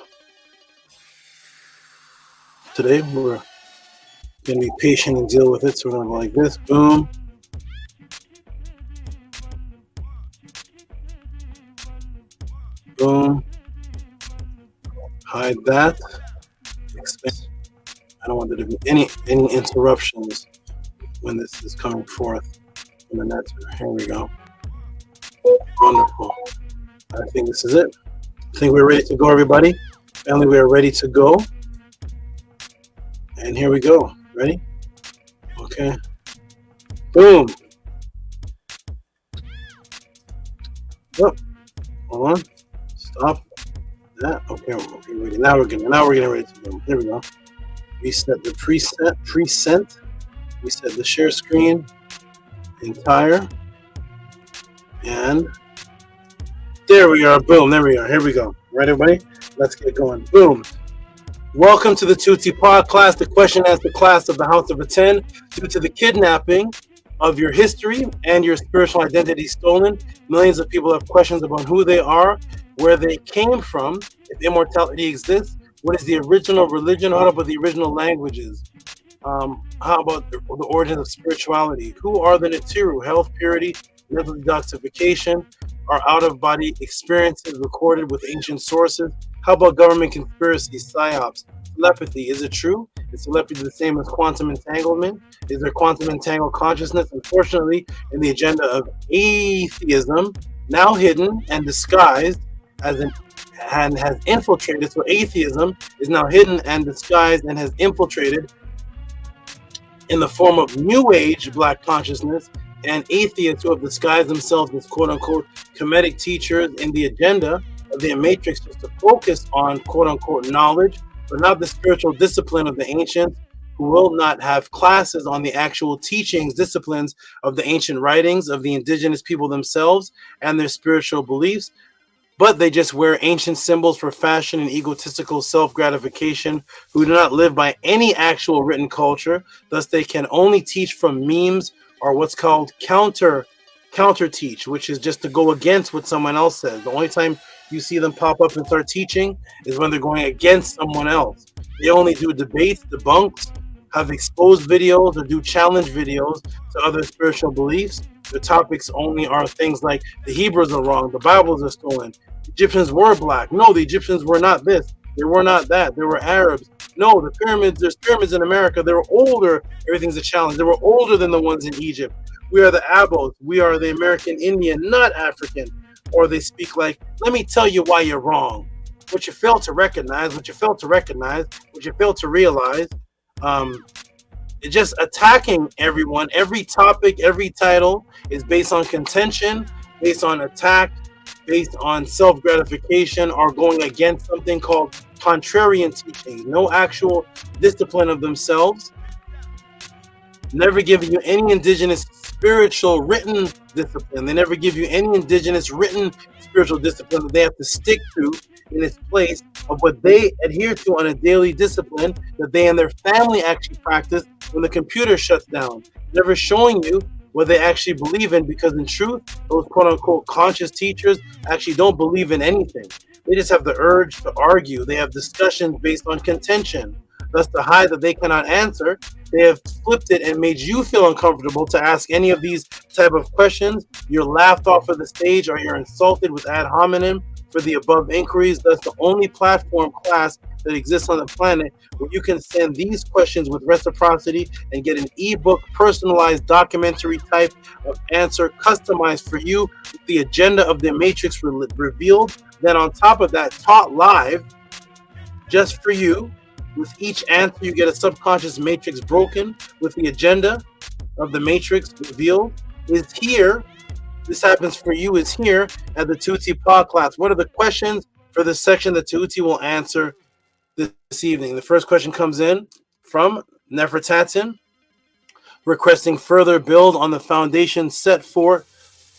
Today we're gonna be patient and deal with it. So we're gonna go like this. Boom. Boom. Hide that. I don't want there to be any interruptions when this is coming forth from the net. Here we go. Wonderful. I think this is it. I think we're ready to go, everybody. Family, we are ready to go. And here we go. Ready? Okay. Boom. Oh, hold on. Stop that. Okay, ready. Now we're getting ready to go. Here we go. Reset the preset. Reset the share screen. Entire. And there we are. Boom. There we are. Here we go. Right, everybody? Let's get going. Boom. Welcome to the Tehuti Podclass, the question and answer class of the House of Atten. Due to the kidnapping of your history and your spiritual identity stolen, millions of people have questions about who they are, where they came from, if immortality exists, what is the original religion, what about the original languages. How about the origins of spirituality? Who are the Netiru? Health, purity, mental detoxification, are out-of-body experiences recorded with ancient sources. How about government conspiracy, psyops, telepathy? Is it true? Is telepathy the same as quantum entanglement? Is there quantum entangled consciousness? Unfortunately, in the agenda of atheism, now hidden and disguised as an and has infiltrated. So atheism is now hidden and disguised and has infiltrated in the form of New Age Black consciousness and atheists who have disguised themselves as quote-unquote Kemetic teachers in the agenda of their matrix just to focus on quote-unquote knowledge, but not the spiritual discipline of the ancients, who will not have classes on the actual teachings, disciplines of the ancient writings of the indigenous people themselves and their spiritual beliefs, but they just wear ancient symbols for fashion and egotistical self-gratification, who do not live by any actual written culture. Thus, they can only teach from memes or what's called counter teach, which is just to go against what someone else says. The only time you see them pop up and start teaching is when they're going against someone else. They only do debates, debunks, have exposed videos, or do challenge videos to other spiritual beliefs. The topics only are things like the Hebrews are wrong, the Bibles are stolen, the Egyptians were black. No, the Egyptians were not this, they were not that, they were Arabs. No, the pyramids, there's pyramids in America, they were older, everything's a challenge. They were older than the ones in Egypt. We are the Abos, we are the American Indian, not African. Or they speak like, let me tell you why you're wrong. What you fail to recognize, what you fail to realize, just attacking everyone. Every topic, every title is based on contention, based on attack, based on self-gratification, or going against something called contrarian teaching. No actual discipline of themselves. Never giving you any indigenous spiritual written discipline. They never give you any indigenous written spiritual discipline that they have to stick to in its place of what they adhere to on a daily discipline that they and their family actually practice when the computer shuts down. Never showing you what they actually believe in, because in truth, those quote-unquote conscious teachers actually don't believe in anything. They just have the urge to argue. They have discussions based on contention. Thus, the high that they cannot answer, they have flipped it and made you feel uncomfortable to ask any of these type of questions. You're laughed off of the stage, or you're insulted with ad hominem for the above inquiries. That's the only platform class that exists on the planet where you can send these questions with reciprocity and get an ebook, personalized documentary type of answer customized for you with the agenda of the matrix revealed. Then on top of that, taught live just for you. With each answer, you get a subconscious matrix broken with the agenda of the matrix revealed. Is here. This happens for you, is here at the Tehuti Podclass. What are the questions for this section that Tehuti will answer this evening? The first question comes in from NEFERTATEN, requesting further build on the foundation set forth.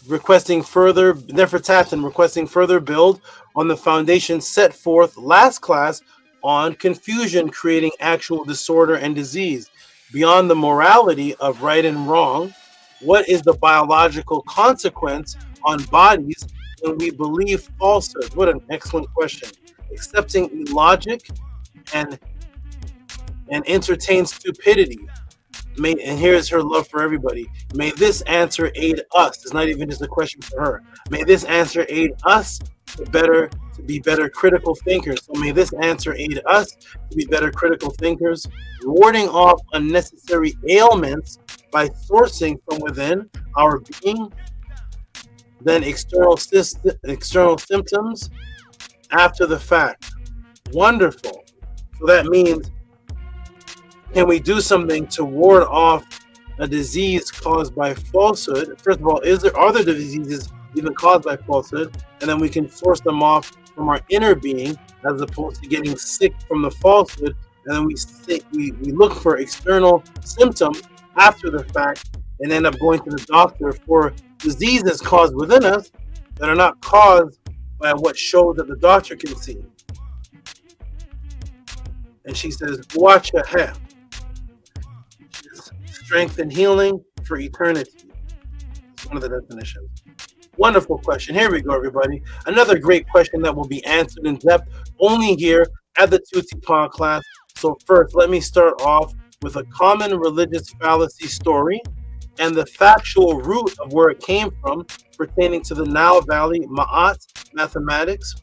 NEFERTATEN requesting further build on the foundation set forth last class on confusion creating actual disorder and disease. Beyond the morality of right and wrong, what is the biological consequence on bodies when we believe falsehood? What an excellent question. Accepting logic and entertain stupidity. And here's her love for everybody. May this answer aid us. It's not even just a question for her. May this answer aid us to be better critical thinkers. So may this answer aid us to be better critical thinkers, warding off unnecessary ailments by sourcing from within our being, then external symptoms after the fact. Wonderful. So that means, can we do something to ward off a disease caused by falsehood? First of all, are there diseases even caused by falsehood? And then we can source them off from our inner being, as opposed to getting sick from the falsehood. And then we look for external symptoms after the fact and end up going to the doctor for diseases caused within us that are not caused by what shows that the doctor can see. And she says, watch your hair. Strength and healing for eternity. It's one of the definitions. Wonderful question. Here we go, everybody. Another great question that will be answered in depth only here at the Tehuti Podclass. So first, let me start off with a common religious fallacy story and the factual root of where it came from pertaining to the Nile Valley Ma'at mathematics.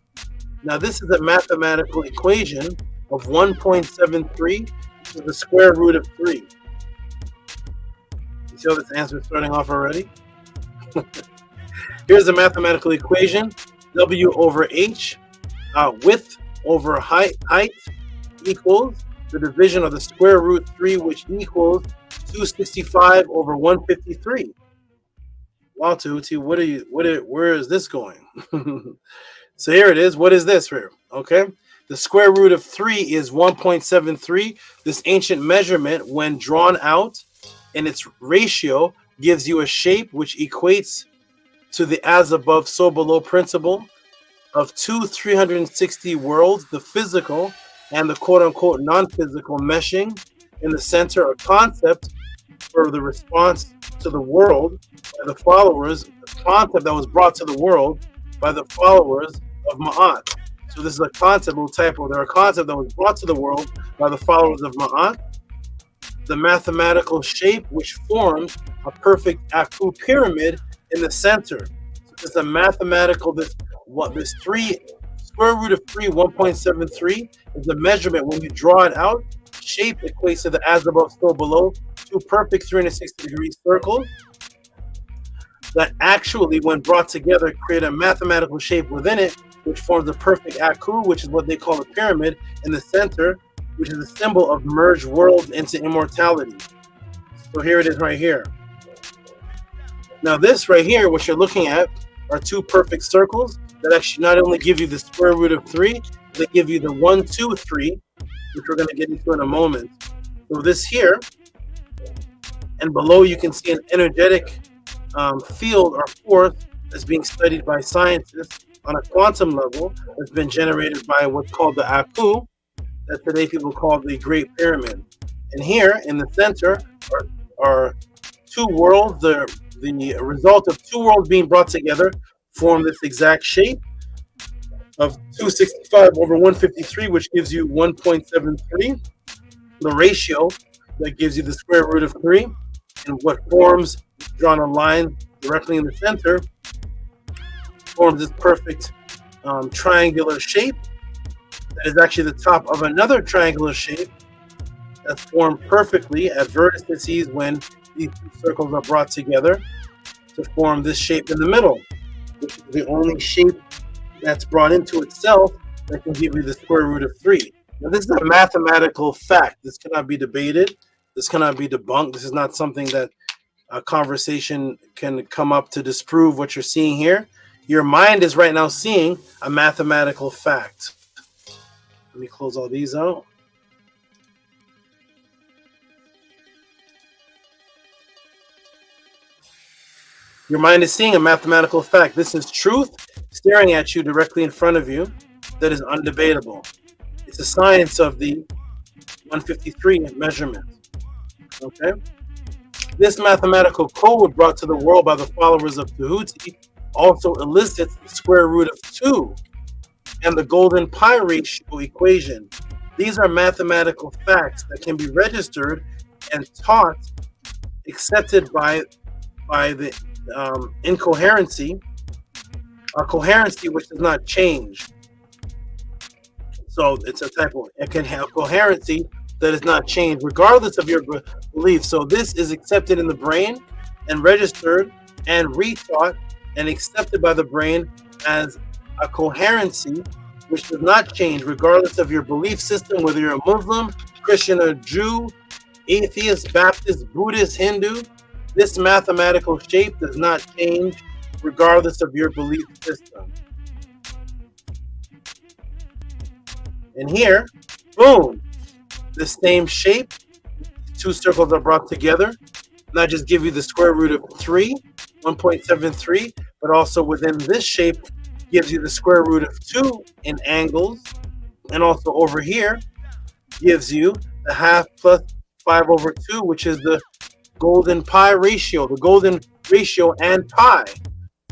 Now this is a mathematical equation of 1.73 to the square root of 3. You see how this answer is starting off already? Here's the mathematical equation. W over H, width over height equals the division of the square root 3, which equals 265 over 153. Wow, Tehuti, where is this going? So here it is. What is this here? Okay. The square root of 3 is 1.73. This ancient measurement, when drawn out in its ratio, gives you a shape which equates to the as above, so below principle of two 360 worlds, the physical and the quote-unquote non-physical meshing in the center, a concept for the response to the world by the followers, a concept that was brought to the world by the followers of Ma'at. So this is a concept, little typo there, a concept that was brought to the world by the followers of Ma'at. The mathematical shape which forms a perfect Aku pyramid in the center. So this is a mathematical, this 3 square root of 3, 1.73 is the measurement when you draw it out. Shape equates to the as above, so below, two perfect 360-degree circles that actually, when brought together, create a mathematical shape within it, which forms a perfect Aku, which is what they call a pyramid in the center, which is a symbol of merged worlds into immortality. So here it is right here. Now this right here, what you're looking at, are two perfect circles that actually not only give you the square root of 3, they give you the 1, 2, 3, which we're going to get into in a moment. So this here, and below you can see an energetic field or force that's being studied by scientists on a quantum level that's been generated by what's called the Aku, that today people call the Great Pyramid. And here in the center are two worlds. The result of two worlds being brought together form this exact shape of 265 over 153, which gives you 1.73. The ratio that gives you the square root of 3, and what forms, drawn a line directly in the center, forms this perfect triangular shape that is actually the top of another triangular shape that's formed perfectly at vertices when these two circles are brought together to form this shape in the middle, which is the only shape that's brought into itself that can give you the square root of 3. Now, this is a mathematical fact. This cannot be debated. This cannot be debunked. This is not something that a conversation can come up to disprove what you're seeing here. Your mind is right now seeing a mathematical fact. Let me close all these out. Your mind is seeing a mathematical fact. This is truth staring at you directly in front of you that is undebatable. It's the science of the 153 measurement. Okay? This mathematical code brought to the world by the followers of Tehuti also elicits the square root of 2 and the golden pi ratio equation. These are mathematical facts that can be registered and taught, accepted by the incoherency, a coherency which does not change. So it's a type of, it can have coherency that does not change regardless of your belief. So this is accepted in the brain and registered and retaught and accepted by the brain as a coherency which does not change regardless of your belief system, whether you're a Muslim, Christian, or Jew, atheist, Baptist, Buddhist, Hindu. This mathematical shape does not change regardless of your belief system. And here, boom, the same shape, two circles are brought together, not just give you the square root of 3, 1.73, but also within this shape gives you the square root of 2 in angles, and also over here gives you the half plus 5 over 2, which is the golden pi ratio, the golden ratio and pi.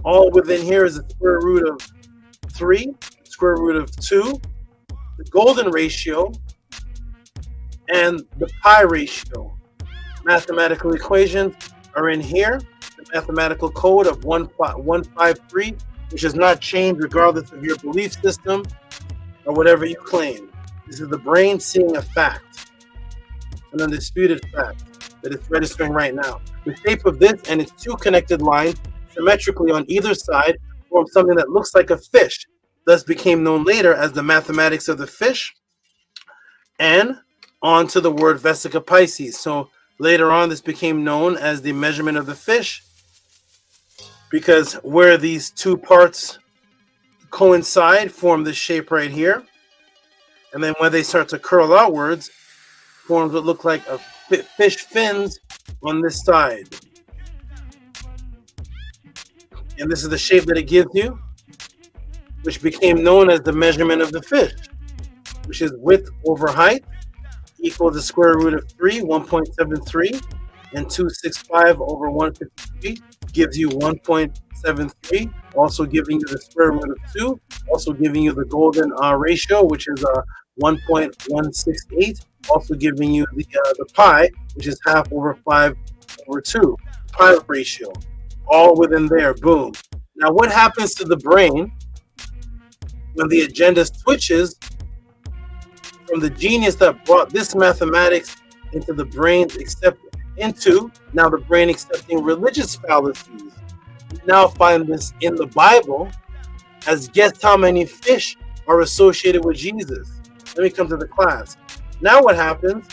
All within here is the square root of 3, square root of 2, the golden ratio, and the pi ratio. Mathematical equations are in here. The mathematical code of 153, which has not changed regardless of your belief system or whatever you claim. This is the brain seeing a fact, an undisputed fact that it's registering right now. The shape of this and its two connected lines symmetrically on either side form something that looks like a fish, thus became known later as the mathematics of the fish, and on to the word Vesica Pisces. So later on, this became known as the measurement of the fish, because where these two parts coincide form this shape right here, and then when they start to curl outwards, forms what look like a fish fins on this side. And this is the shape that it gives you, which became known as the measurement of the fish, which is width over height equal to square root of 3, 1.73, and 265 over 153 gives you 1.73, also giving you the square root of 2, also giving you the golden ratio, which is 1.168, also giving you the pi, which is half over 5 over 2, pi ratio, all within there, boom. Now what happens to the brain when the agenda switches from the genius that brought this mathematics into the brain, now the brain accepting religious fallacies? We now find this in the Bible as guess how many fish are associated with Jesus. Let me come to the class. Now what happens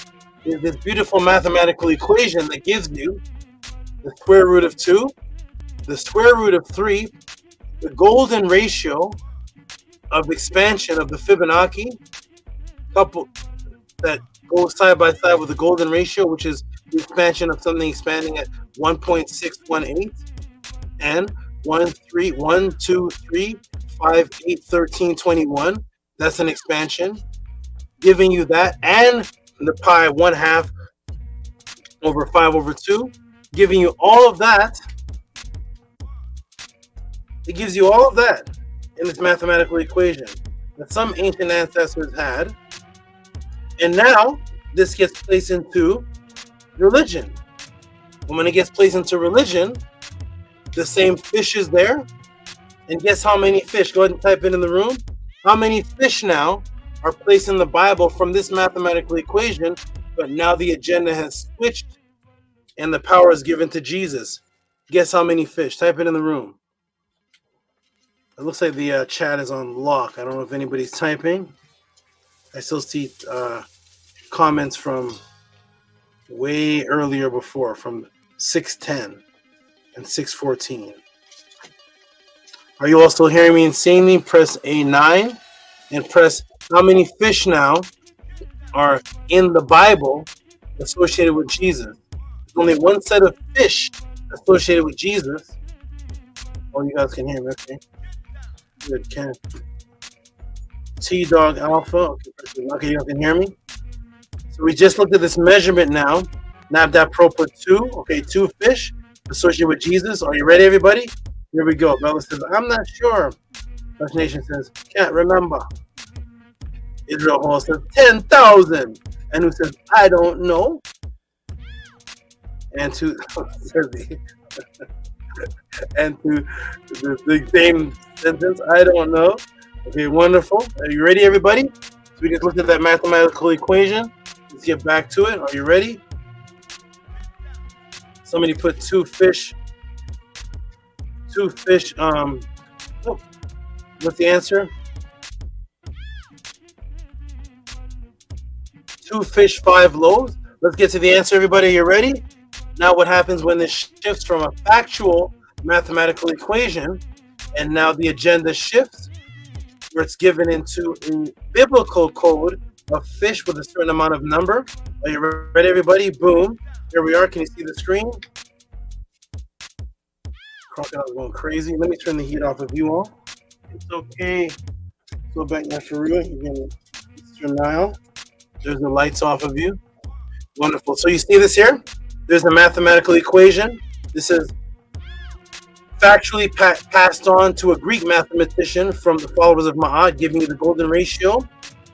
is this beautiful mathematical equation that gives you the square root of 2, the square root of 3, the golden ratio of expansion of the Fibonacci, couple that goes side by side with the golden ratio, which is the expansion of something expanding at 1.618, and 1, 3, 1, 2, 3, 5, 8, 13, 21. That's an expansion, giving you that, and the pi 1/2 over 5 over 2, giving you all of that. It gives you all of that in this mathematical equation that some ancient ancestors had. And now this gets placed into religion. And when it gets placed into religion, the same fish is there. And guess how many fish? Go ahead and type it in the room. How many fish now are placed in the Bible from this mathematical equation, but now the agenda has switched and the power is given to Jesus? Guess how many fish? Type it in the room. It looks like the chat is on lock. I don't know if anybody's typing. I still see comments from way earlier before, from 6:10 and 6:14. Are you all still hearing me and seeing me? Press A9 and press how many fish now are in the Bible associated with Jesus. There's only one set of fish associated with Jesus. Oh, you guys can hear me, okay? Good, can. T-Dog Alpha. Okay, you can hear me? So we just looked at this measurement now. NAPDAPRO put 2. Okay, 2 fish associated with Jesus. Are you ready, everybody? Here we go. Bella says, I'm not sure. Dutch Nation says, can't remember. Israel Hall says, 10,000. And who says, I don't know. And to and to the same sentence, I don't know. Okay, wonderful. Are you ready, everybody? So we just looked at that mathematical equation. Let's get back to it. Are you ready? Somebody put 2 fish. 2 fish. Oh, what's the answer? 2 fish, 5 loaves. Let's get to the answer, everybody. Are you ready? Now what happens when this shifts from a factual mathematical equation, and now the agenda shifts, where it's given into a biblical code of fish with a certain amount of number. Are you ready, everybody? Boom. Here we are. Can you see the screen? Crocodile's going crazy. Let me turn the heat off of you all. It's okay. Go back now for real. You can Mr. Nile. There's the lights off of you. Wonderful. So you see this here? There's a mathematical equation. This is factually passed on to a Greek mathematician from the followers of Ma'at, giving you the golden ratio,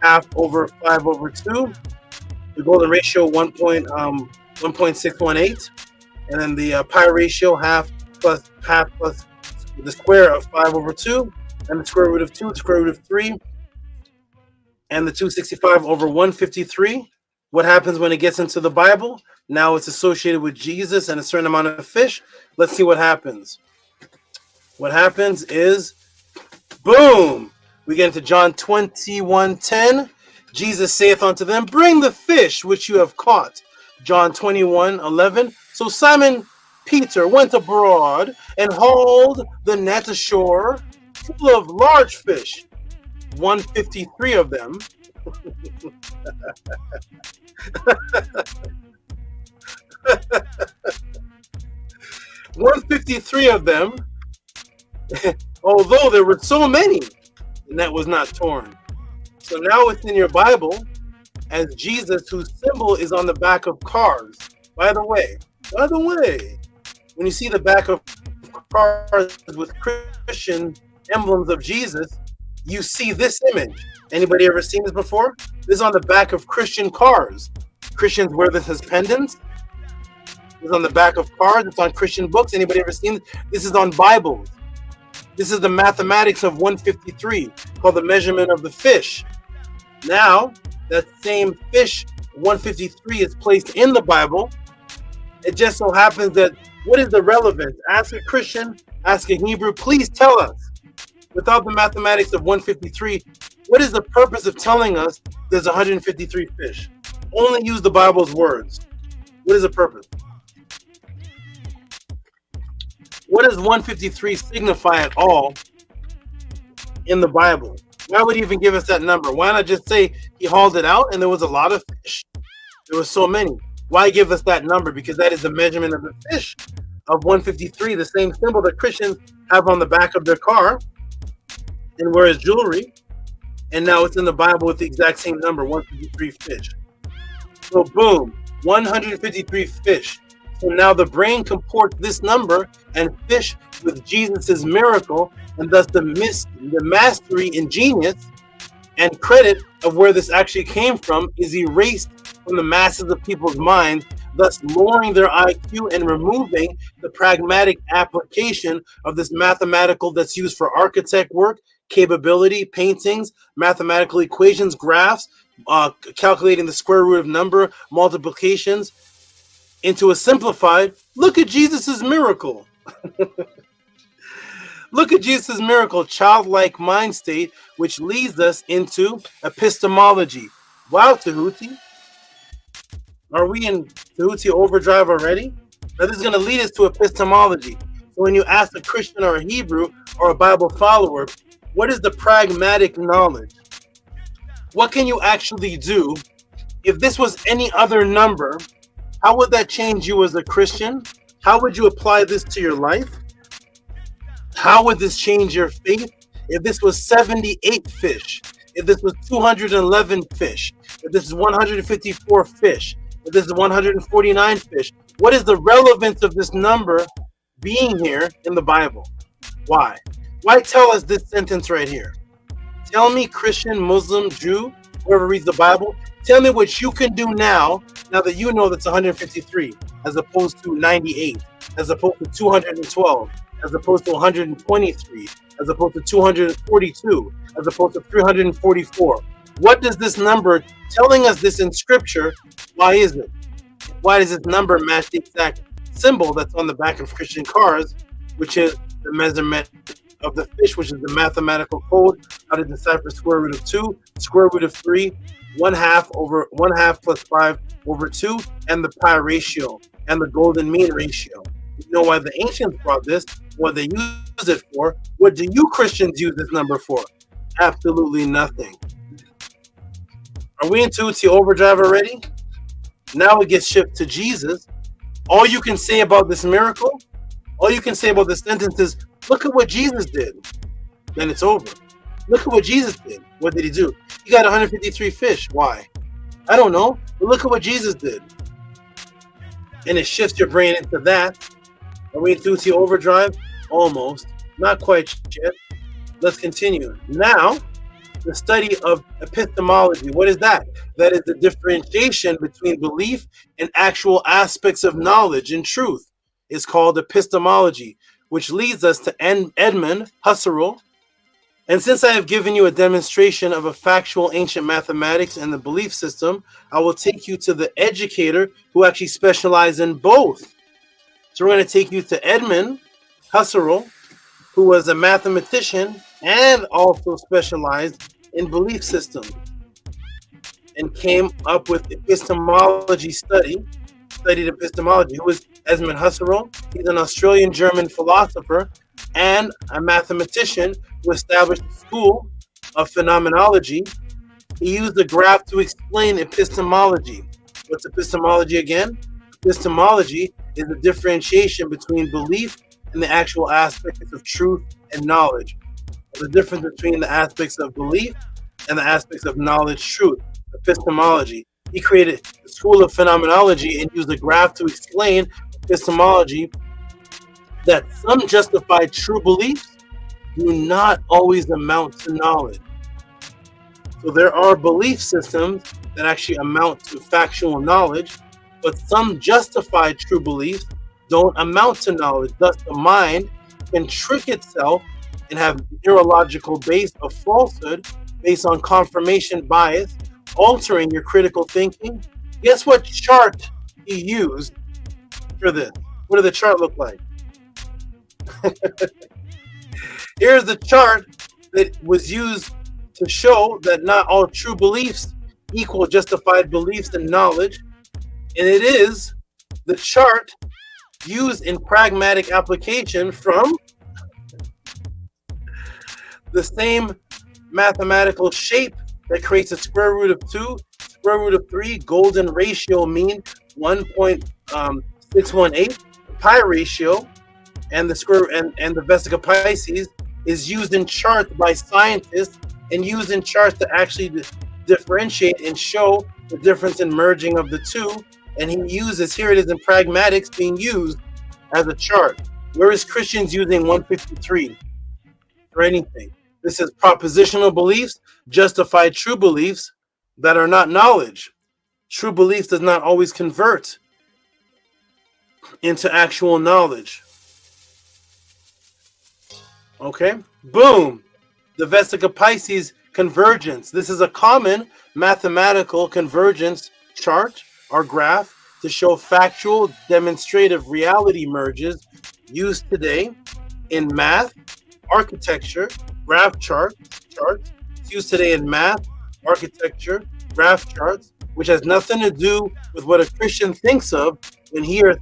half over 5 over 2. The golden ratio 1.618, and then the pi ratio half plus the square of 5/2, and the square root of 2, the square root of 3, and the 265 over 153. What happens when it gets into the Bible? Now it's associated with Jesus and a certain amount of fish. Let's see what happens. What happens is, boom, we get into John 21:10. Jesus saith unto them, bring the fish which you have caught. John 21:11. So Simon Peter went abroad and hauled the net ashore full of large fish, 153 of them. 153 of them, although there were so many, the net was not torn. So now it's in your Bible as Jesus, whose symbol is on the back of cars. By the way, when you see the back of cars with Christian emblems of Jesus, you see this image. Anybody ever seen this before? This is on the back of Christian cars. Christians wear this as pendants. This is on the back of cars. It's on Christian books. Anybody ever seen this? This is on Bibles. This is the mathematics of 153, called the measurement of the fish. Now, that same fish, 153, is placed in the Bible. It just so happens that, what is the relevance? Ask a Christian, ask a Hebrew, please tell us. Without the mathematics of 153, what is the purpose of telling us there's 153 fish? Only use the Bible's words. What is the purpose? What does 153 signify at all in the Bible? Why would he even give us that number? Why not just say he hauled it out and there was a lot of fish? There were so many. Why give us that number? Because that is the measurement of the fish of 153, the same symbol that Christians have on the back of their car and wear as jewelry. And now it's in the Bible with the exact same number, 153 fish. So boom, 153 fish. So now the brain comports this number and fish with Jesus's miracle, and thus the mastery and genius and credit of where this actually came from is erased from the masses of people's minds, thus lowering their IQ and removing the pragmatic application of this mathematical that's used for architect work, capability, paintings, mathematical equations, graphs, calculating the square root of number, multiplications, into a simplified, look at Jesus's miracle. Look at Jesus' miracle, childlike mind state, which leads us into epistemology. Wow, Tehuti. Are we in Tehuti overdrive already? Now this is going to lead us to epistemology. So when you ask a Christian or a Hebrew or a Bible follower, what is the pragmatic knowledge? What can you actually do? If this was any other number, how would that change you as a Christian? How would you apply this to your life? How would this change your faith? If this was 78 fish, if this was 211 fish, if this is 154 fish, if this is 149 fish, what is the relevance of this number being here in the Bible? Why? Why tell us this sentence right here? Tell me, Christian, Muslim, Jew, whoever reads the Bible, tell me what you can do now that you know that's 153, as opposed to 98, as opposed to 212, as opposed to 123, as opposed to 242, as opposed to 344. What does this number telling us this in scripture? Why is it? Why does this number match the exact symbol that's on the back of Christian cars, which is the measurement of the fish, which is the mathematical code, how to decipher square root of 2, square root of 3, 1/2 plus 5 over 2, and the pi ratio, and the golden mean ratio. You know why the ancients brought this, what they use it for. What do you Christians use this number for? Absolutely nothing. Are we into Tehuti overdrive already? Now it gets shipped to Jesus. All you can say about this miracle, all you can say about this sentence is, look at what Jesus did. Then it's over. Look at what Jesus did. What did he do? He got 153 fish. Why? I don't know. But look at what Jesus did. And it shifts your brain into that. Are we into Tehuti overdrive? Almost. Not quite yet. Let's continue. Now, the study of epistemology. What is that? That is the differentiation between belief and actual aspects of knowledge and truth. It's called epistemology, which leads us to Edmund Husserl. And since I have given you a demonstration of a factual ancient mathematics and the belief system, I will take you to the educator who actually specialized in both. So we're going to take you to Edmund Husserl, who was a mathematician and also specialized in belief systems, and came up with epistemology studied epistemology. Who was Edmund Husserl? He's an Australian-German philosopher and a mathematician who established the school of phenomenology. He used the graph to explain epistemology. What's epistemology again? Epistemology is the differentiation between belief and the actual aspects of truth and knowledge. The difference between the aspects of belief and the aspects of knowledge, truth, epistemology. He created the school of phenomenology and used the graph to explain epistemology, that some justified true beliefs do not always amount to knowledge. So there are belief systems that actually amount to factual knowledge, but some justified true beliefs don't amount to knowledge. Thus, the mind can trick itself and have neurological base of falsehood based on confirmation bias, altering your critical thinking. Guess what chart he used for this? What did the chart look like? Here's the chart that was used to show that not all true beliefs equal justified beliefs and knowledge. And it is the chart used in pragmatic application from the same mathematical shape that creates a square root of 2, square root of 3, golden ratio mean 1.618, pi ratio, and the square and the Vesica Pisces is used in charts by scientists and used in charts to actually differentiate and show the difference in merging of the two. And he uses, here it is in pragmatics being used as a chart. Where is Christians using 153 for anything? This is propositional beliefs, justified true beliefs that are not knowledge. True beliefs does not always convert into actual knowledge. Okay, boom. The Vesica Pisces convergence. This is a common mathematical convergence chart or graph to show factual demonstrative reality merges used today in math, architecture, graph charts. It's used today in math, architecture, graph charts, which has nothing to do with what a Christian thinks of when he or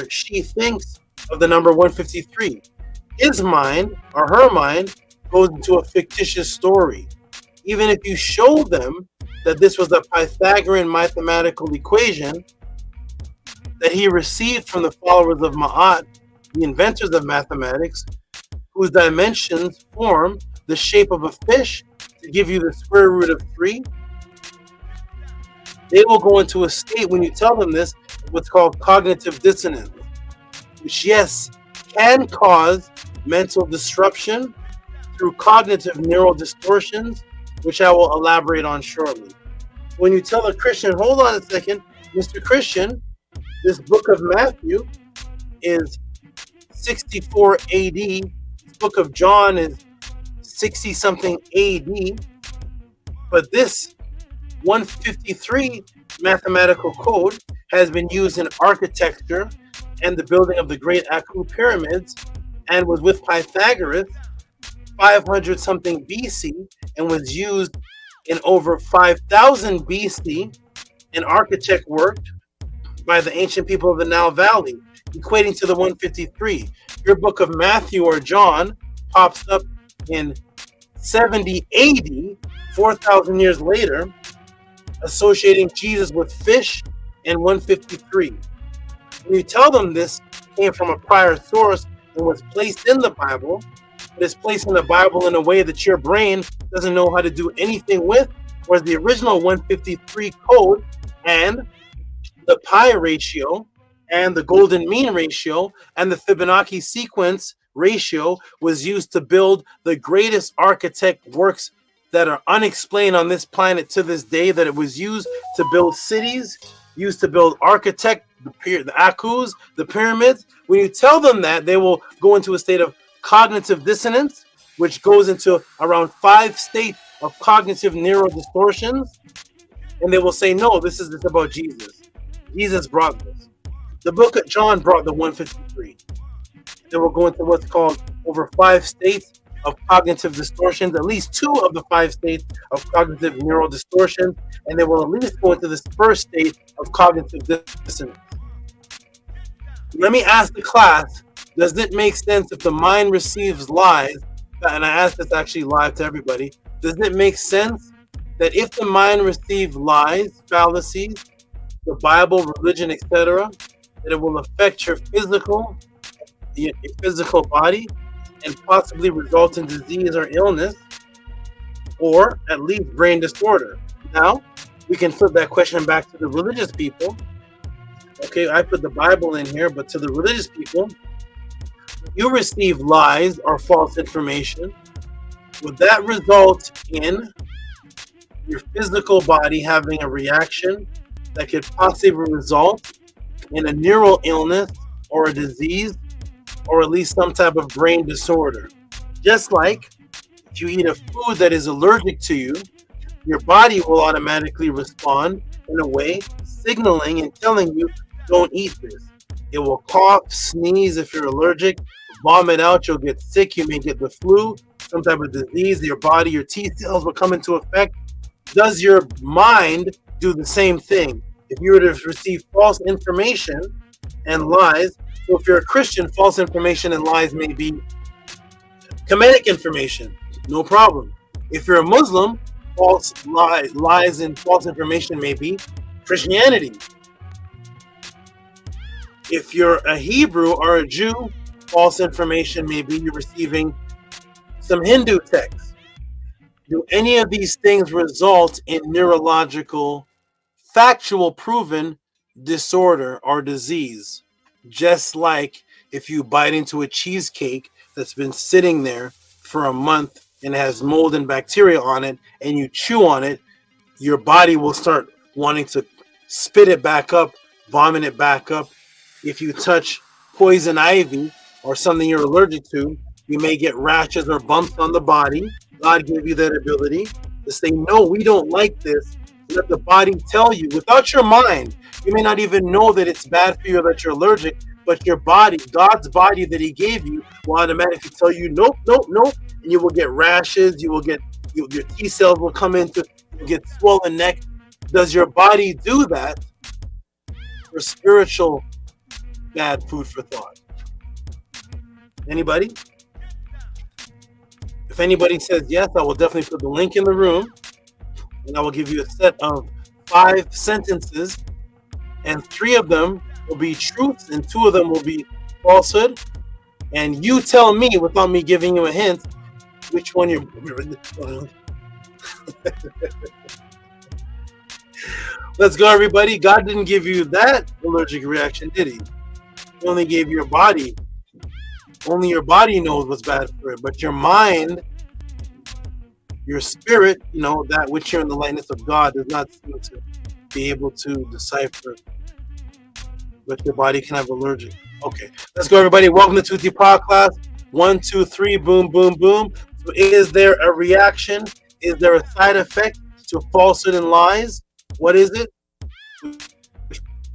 she thinks of the number 153. His mind or her mind goes into a fictitious story. Even if you show them that this was a Pythagorean mathematical equation that he received from the followers of Ma'at, the inventors of mathematics, whose dimensions form the shape of a fish to give you the square root of 3, they will go into a state when you tell them this, what's called cognitive dissonance, which, yes, can cause mental disruption through cognitive neural distortions, which I will elaborate on shortly. When you tell a Christian, hold on a second, Mr. Christian, this book of Matthew is 64 AD, this book of John is 60-something AD, but this 153 mathematical code has been used in architecture and the building of the great Aku pyramids, and was with Pythagoras 500-something BC, and was used in over 5,000 BC in architect work by the ancient people of the Nile Valley, equating to the 153. Your book of Matthew or John pops up in 70 AD, 4,000 years later, associating Jesus with fish and 153. When you tell them this came from a prior source and was placed in the Bible, but it's placed in the Bible in a way that your brain doesn't know how to do anything with, whereas the original 153 code and the pi ratio and the golden mean ratio and the Fibonacci sequence ratio was used to build the greatest architect works that are unexplained on this planet to this day, that it was used to build cities, used to build architect, the Akkus, the pyramids. When you tell them that, they will go into a state of cognitive dissonance, which goes into around 5 states of cognitive neural distortions. And they will say, no, this is about Jesus. Jesus brought this. The book of John brought the 153. They will go into what's called over 5 states of cognitive distortions, at least 2 of the 5 states of cognitive neural distortion, and they will at least go into this first state of cognitive dissonance. Let me ask the class, does it make sense if the mind receives lies? And I asked this actually live to everybody. Does it make sense that if the mind receives lies, fallacies, the Bible, religion, etc., that it will affect your physical body and possibly result in disease or illness, or at least brain disorder? Now, we can flip that question back to the religious people. Okay, I put the Bible in here, but to the religious people, you receive lies or false information, would that result in your physical body having a reaction that could possibly result in a neural illness or a disease, or at least some type of brain disorder? Just like if you eat a food that is allergic to you, your body will automatically respond in a way signaling and telling you, don't eat this. It will cough, sneeze if you're allergic, vomit out, you'll get sick, you may get the flu, some type of disease, your body, your T cells will come into effect. Does your mind do the same thing? If you were to receive false information and lies, so if you're a Christian, false information and lies may be Kemetic information, no problem. If you're a Muslim, lies and false information may be Christianity. If you're a Hebrew or a Jew, false information may be you're receiving some Hindu texts. Do any of these things result in neurological, factual, proven disorder or disease? Just like if you bite into a cheesecake that's been sitting there for a month and has mold and bacteria on it, and you chew on it, your body will start wanting to spit it back up, vomit it back up. If you touch poison ivy or something you're allergic to, you may get rashes or bumps on the body. God gave you that ability to say, no, we don't like this. Let the body tell you. Without your mind, you may not even know that it's bad for you or that you're allergic, but your body, God's body that he gave you, will automatically tell you, nope, nope, nope. And you will get rashes, you will get, your T cells will come into, you'll get swollen neck. Does your body do that for spiritual bad food for thought? Anybody? If anybody says yes, I will definitely put the link in the room, and I will give you a set of 5 sentences, and 3 of them will be truths and 2 of them will be falsehood. And you tell me, without me giving you a hint, which one you're Let's go, everybody. God didn't give you that allergic reaction, did he? He only gave your body. Only your body knows what's bad for it, but your mind, your spirit, that which you're in the likeness of God, does not seem to be able to decipher. But your body can have allergic. Okay, let's go, everybody. Welcome to Tehuti Podclass. 1, 2, 3, boom, boom, boom. So is there a reaction? Is there a side effect to falsehood and lies? What is it? It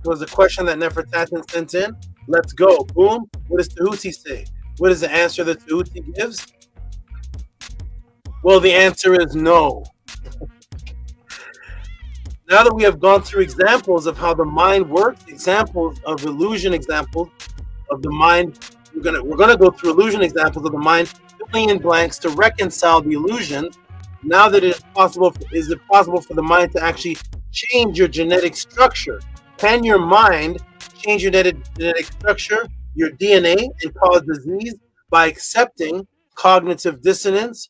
was a question that NEFERTATEN sent in. Let's go. Boom. What does Tehuti say? What is the answer that Tehuti gives? Well, the answer is no. Now that we have gone through examples of how the mind works, examples of illusion, examples of the mind, we're gonna go through illusion examples of the mind, filling in blanks to reconcile the illusion. Now that is it possible for the mind to actually change your genetic structure? Can your mind change your genetic structure, your DNA, and cause disease by accepting cognitive dissonance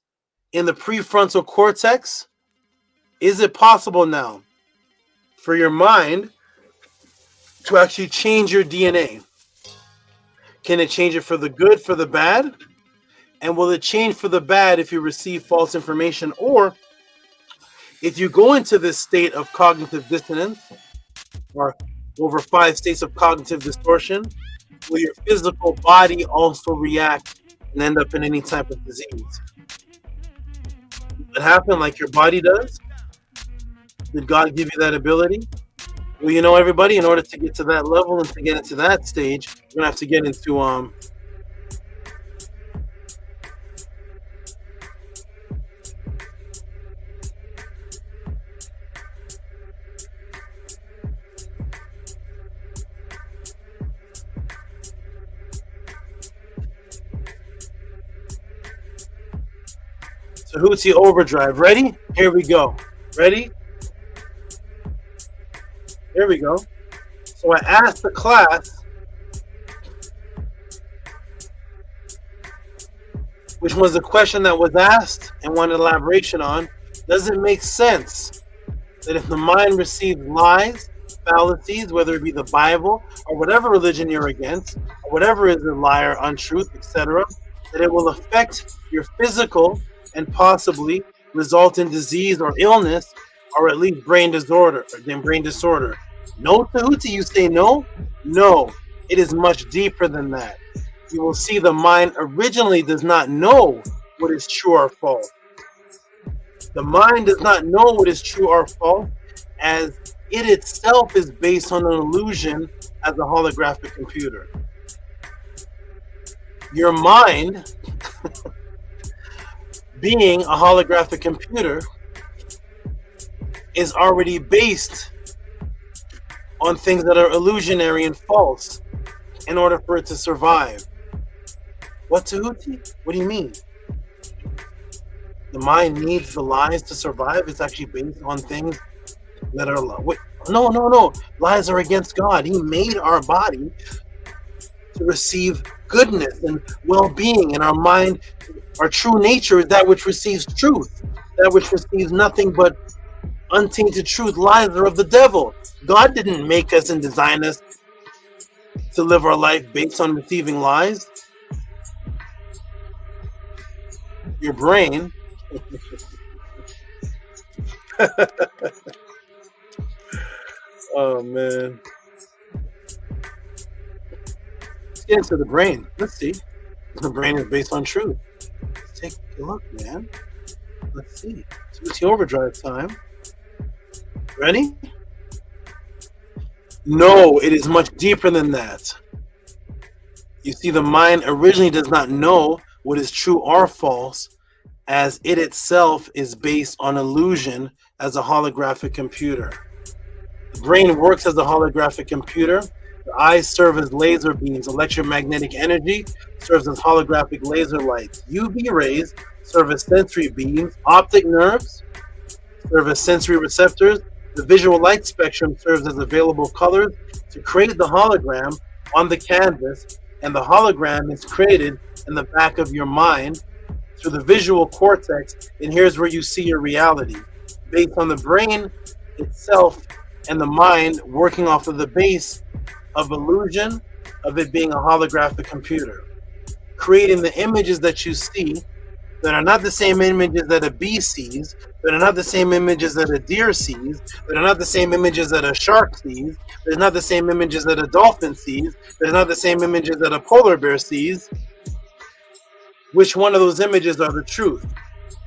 in the prefrontal cortex? Is it possible now for your mind to actually change your DNA? Can it change it for the good, for the bad? And will it change for the bad if you receive false information, or if you go into this state of cognitive dissonance, or over 5 states of cognitive distortion, will your physical body also react and end up in any type of disease? Will it happen like your body does? Did God give you that ability? Well, you know, everybody, in order to get to that level and to get into that stage, we're gonna have to get into Tehuti Overdrive. Ready? Here we go. Ready? Here we go. So I asked the class, which was the question that was asked and wanted elaboration on, does it make sense that if the mind receives lies, fallacies, whether it be the Bible or whatever religion you're against, or whatever is a lie or untruth, etc., that it will affect your physical and possibly result in disease or illness, or at least brain disorder? No, Tehuti, you say no? No, it is much deeper than that. You will see the mind originally does not know what is true or false. The mind does not know what is true or false, as it itself is based on an illusion as a holographic computer. Your mind, being a holographic computer, is already based on things that are illusionary and false in order for it to survive. What, Tehuti? What do you mean? The mind needs the lies to survive? It's actually based on things that are... Wait, no. Lies are against God. He made our body to receive goodness and well-being, and our mind, our true nature, is that which receives truth, that which receives nothing but untainted truth. Lies are of the devil. God didn't make us and design us to live our life based on receiving lies. Your brain oh man, let's get into the brain. Let's see. The brain is based on truth. Let's take a look, man. Let's see. It's overdrive time. Ready? No, it is much deeper than that. You see, the mind originally does not know what is true or false, as it itself is based on illusion as a holographic computer. The brain works as a holographic computer. The eyes serve as laser beams. Electromagnetic energy serves as holographic laser lights. UV rays serve as sensory beams. Optic nerves serve as sensory receptors. The visual light spectrum serves as available colors to create the hologram on the canvas, and the hologram is created in the back of your mind through the visual cortex, and here's where you see your reality, based on the brain itself and the mind working off of the base of illusion of it being a holographic computer, creating the images that you see that are not the same images that a bee sees, that are not the same images that a deer sees, that are not the same images that a shark sees, that are not the same images that a dolphin sees, that are not the same images that a polar bear sees. Which one of those images are the truth?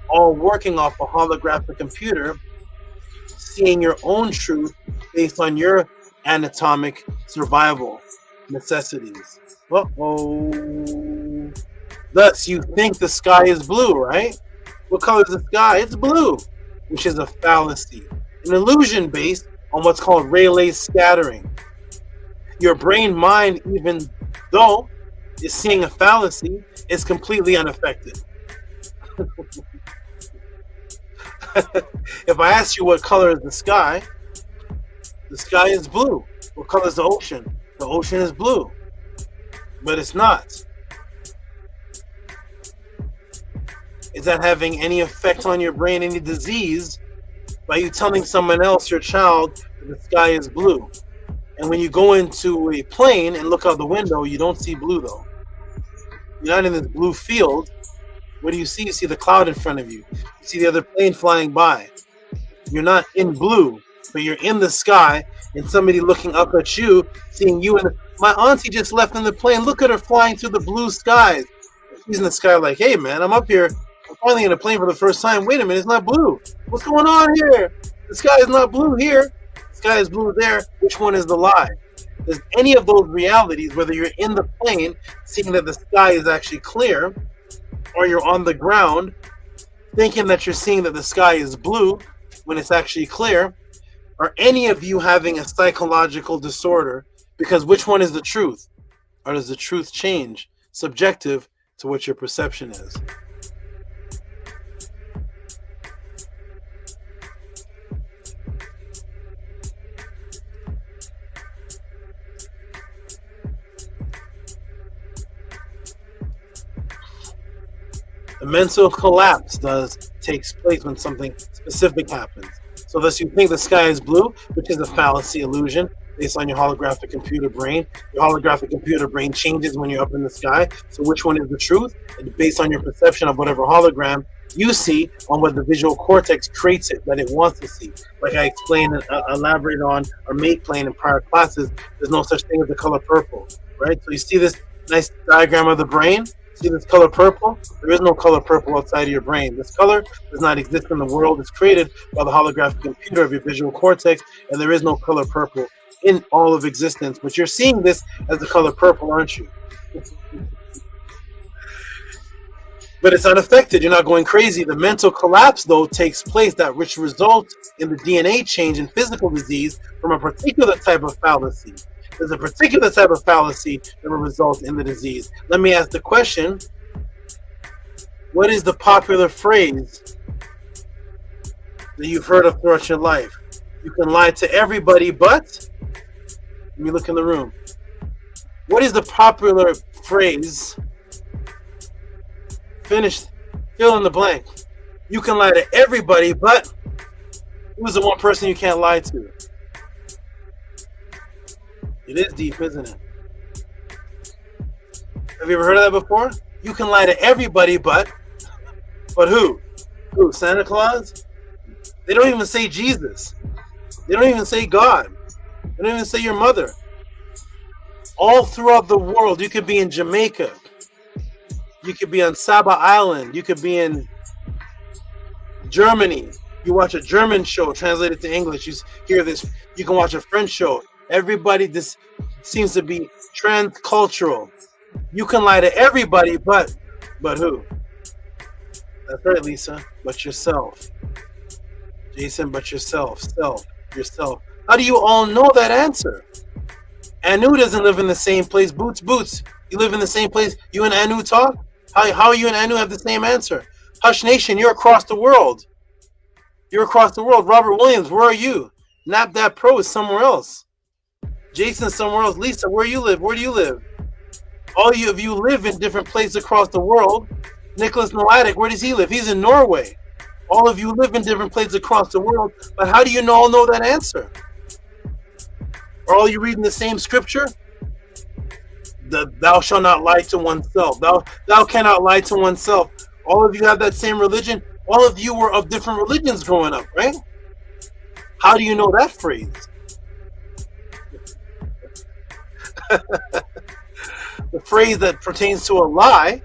All working off a holographic computer, seeing your own truth based on your anatomic survival necessities. Uh-oh. Thus, you think the sky is blue, right? What color is the sky? It's blue, which is a fallacy, an illusion based on what's called Rayleigh scattering. Your brain mind, even though is seeing a fallacy, is completely unaffected. If I ask you what color is the sky is blue. What color is the ocean? The ocean is blue, but it's not. Is that having any effect on your brain, any disease, by you telling someone else, your child, that the sky is blue? And when you go into a plane and look out the window, you don't see blue though. You're not in this blue field. What do you see? You see the cloud in front of you. You see the other plane flying by. You're not in blue, but you're in the sky, and somebody looking up at you, seeing you. And my auntie just left in the plane. Look at her flying through the blue skies. She's in the sky like, hey, man, I'm up here. I'm finally in a plane for the first time. Wait a minute, it's not blue. What's going on here? The sky is not blue here. The sky is blue there. Which one is the lie? Does any of those realities, whether you're in the plane, seeing that the sky is actually clear, or you're on the ground, thinking that you're seeing that the sky is blue when it's actually clear, are any of you having a psychological disorder? Because which one is the truth? Or does the truth change subjective to what your perception is? The mental collapse takes place when something specific happens. So thus you think the sky is blue, which is a fallacy illusion based on your holographic computer brain. Your holographic computer brain changes when you're up in the sky. So which one is the truth? And based on your perception of whatever hologram you see on what the visual cortex creates it that it wants to see. Like I explained and elaborated on or made plain in prior classes, there's no such thing as the color purple, right? So you see this nice diagram of the brain. See this color purple? There is no color purple outside of your brain. This color does not exist in the world. It's created by the holographic computer of your visual cortex, and there is no color purple in all of existence. But you're seeing this as the color purple, aren't you? But it's unaffected. You're not going crazy. The mental collapse, though, takes place, that which results in the DNA change in physical disease from a particular type of fallacy. There's a particular type of fallacy that will result in the disease. Let me ask the question, what is the popular phrase that you've heard of throughout your life? You can lie to everybody but, let me look in the room. What is the popular phrase? Finish, fill in the blank. You can lie to everybody but, who's the one person you can't lie to? It is deep, isn't it? Have you ever heard of that before? You can lie to everybody but who? Who? Santa Claus? They don't even say Jesus. They don't even say God. They don't even say your mother. All throughout the world, you could be in Jamaica. You could be on SABA Island. You could be in Germany. You watch a German show translated to English. You hear this. You can watch a French show. Everybody, this seems to be transcultural. You can lie to everybody, but who? That's right, Lisa. But yourself. Jason, but yourself. Yourself. How do you all know that answer? Anu doesn't live in the same place. Boots. You live in the same place. You and Anu talk? How you and Anu have the same answer? Hush Nation, you're across the world. You're across the world. Robert Williams, where are you? NAPDAPRO is somewhere else. Jason somewhere else. Lisa, where you live? Where do you live? All of you live in different places across the world. Nicholas Noatic, where does he live? He's in Norway. All of you live in different places across the world. But how do you all know that answer? Are all you reading the same scripture? Thou shalt not lie to oneself. Thou cannot lie to oneself. All of you have that same religion. All of you were of different religions growing up, right? How do you know that phrase? The phrase that pertains to a lie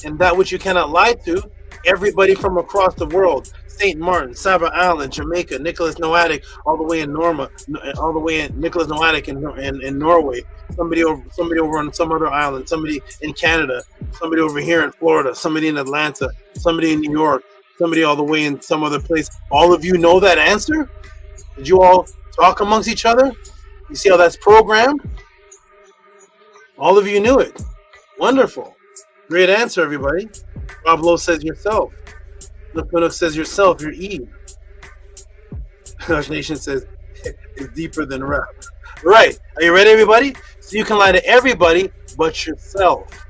and that which you cannot lie to, everybody from across the world, St. Martin, SABA Island, Jamaica, Nicholas Noatic, all the way in Nicholas Noatic in Norway, somebody over on some other island, somebody in Canada, somebody over here in Florida, somebody in Atlanta, somebody in New York, somebody all the way in some other place. All of you know that answer? Did you all talk amongst each other? You see how that's programmed? All of you knew it. Wonderful. Great answer, everybody. Rob Lowe says yourself. Lipinuk says yourself, you're Eve. Hush Nation says it's deeper than rap. Right. Are you ready, everybody? So you can lie to everybody but yourself.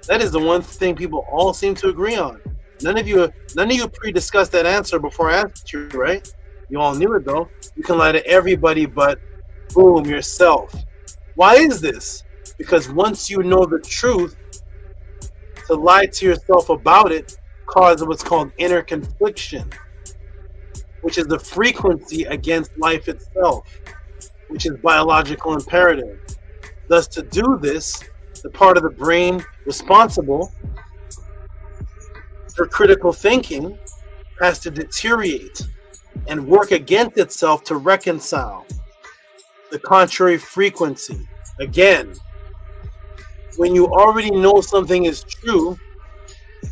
That is the one thing people all seem to agree on. None of you pre-discussed that answer before I asked you, right? You all knew it though. You can lie to everybody but boom, yourself. Why is this? Because once you know the truth, To lie to yourself about it causes what's called inner confliction, which is the frequency against life itself, which is biological imperative. Thus, to do this, the part of the brain responsible for critical thinking has to deteriorate and work against itself to reconcile the contrary frequency. Again, when you already know something is true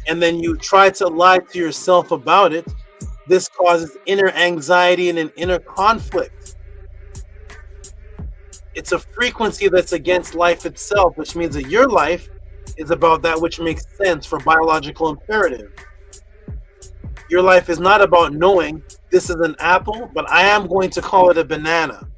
and then you try to lie to yourself about it, this causes inner anxiety and an inner conflict. It's a frequency that's against life itself, which means that your life is about that which makes sense for biological imperative. Your life is not about knowing this is an apple, but I am going to call it a banana.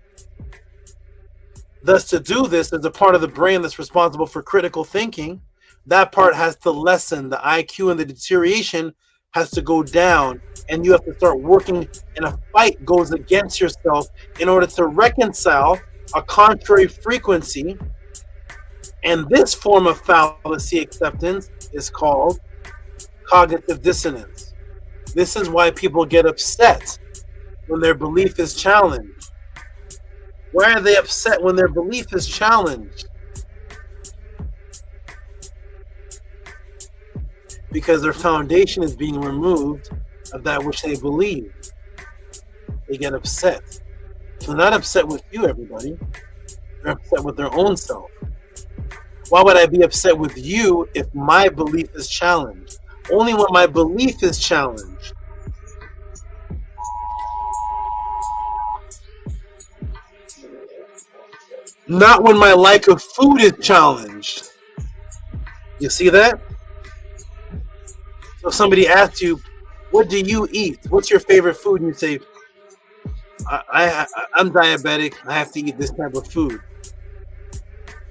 Thus, to do this, there's a part of the brain that's responsible for critical thinking. That part has to lessen. The IQ and the deterioration has to go down, and you have to start working, and a fight goes against yourself in order to reconcile a contrary frequency. And this form of fallacy acceptance is called cognitive dissonance. This is why people get upset when their belief is challenged. Why are they upset when their belief is challenged? Because their foundation is being removed of that which they believe. They get upset. They're not upset with you, everybody. They're upset with their own self. Why would I be upset with you if my belief is challenged? Only when my belief is challenged. Not when my like of food is challenged. You see that? So if somebody asks you, what do you eat? What's your favorite food? And you say, I'm diabetic. I have to eat this type of food.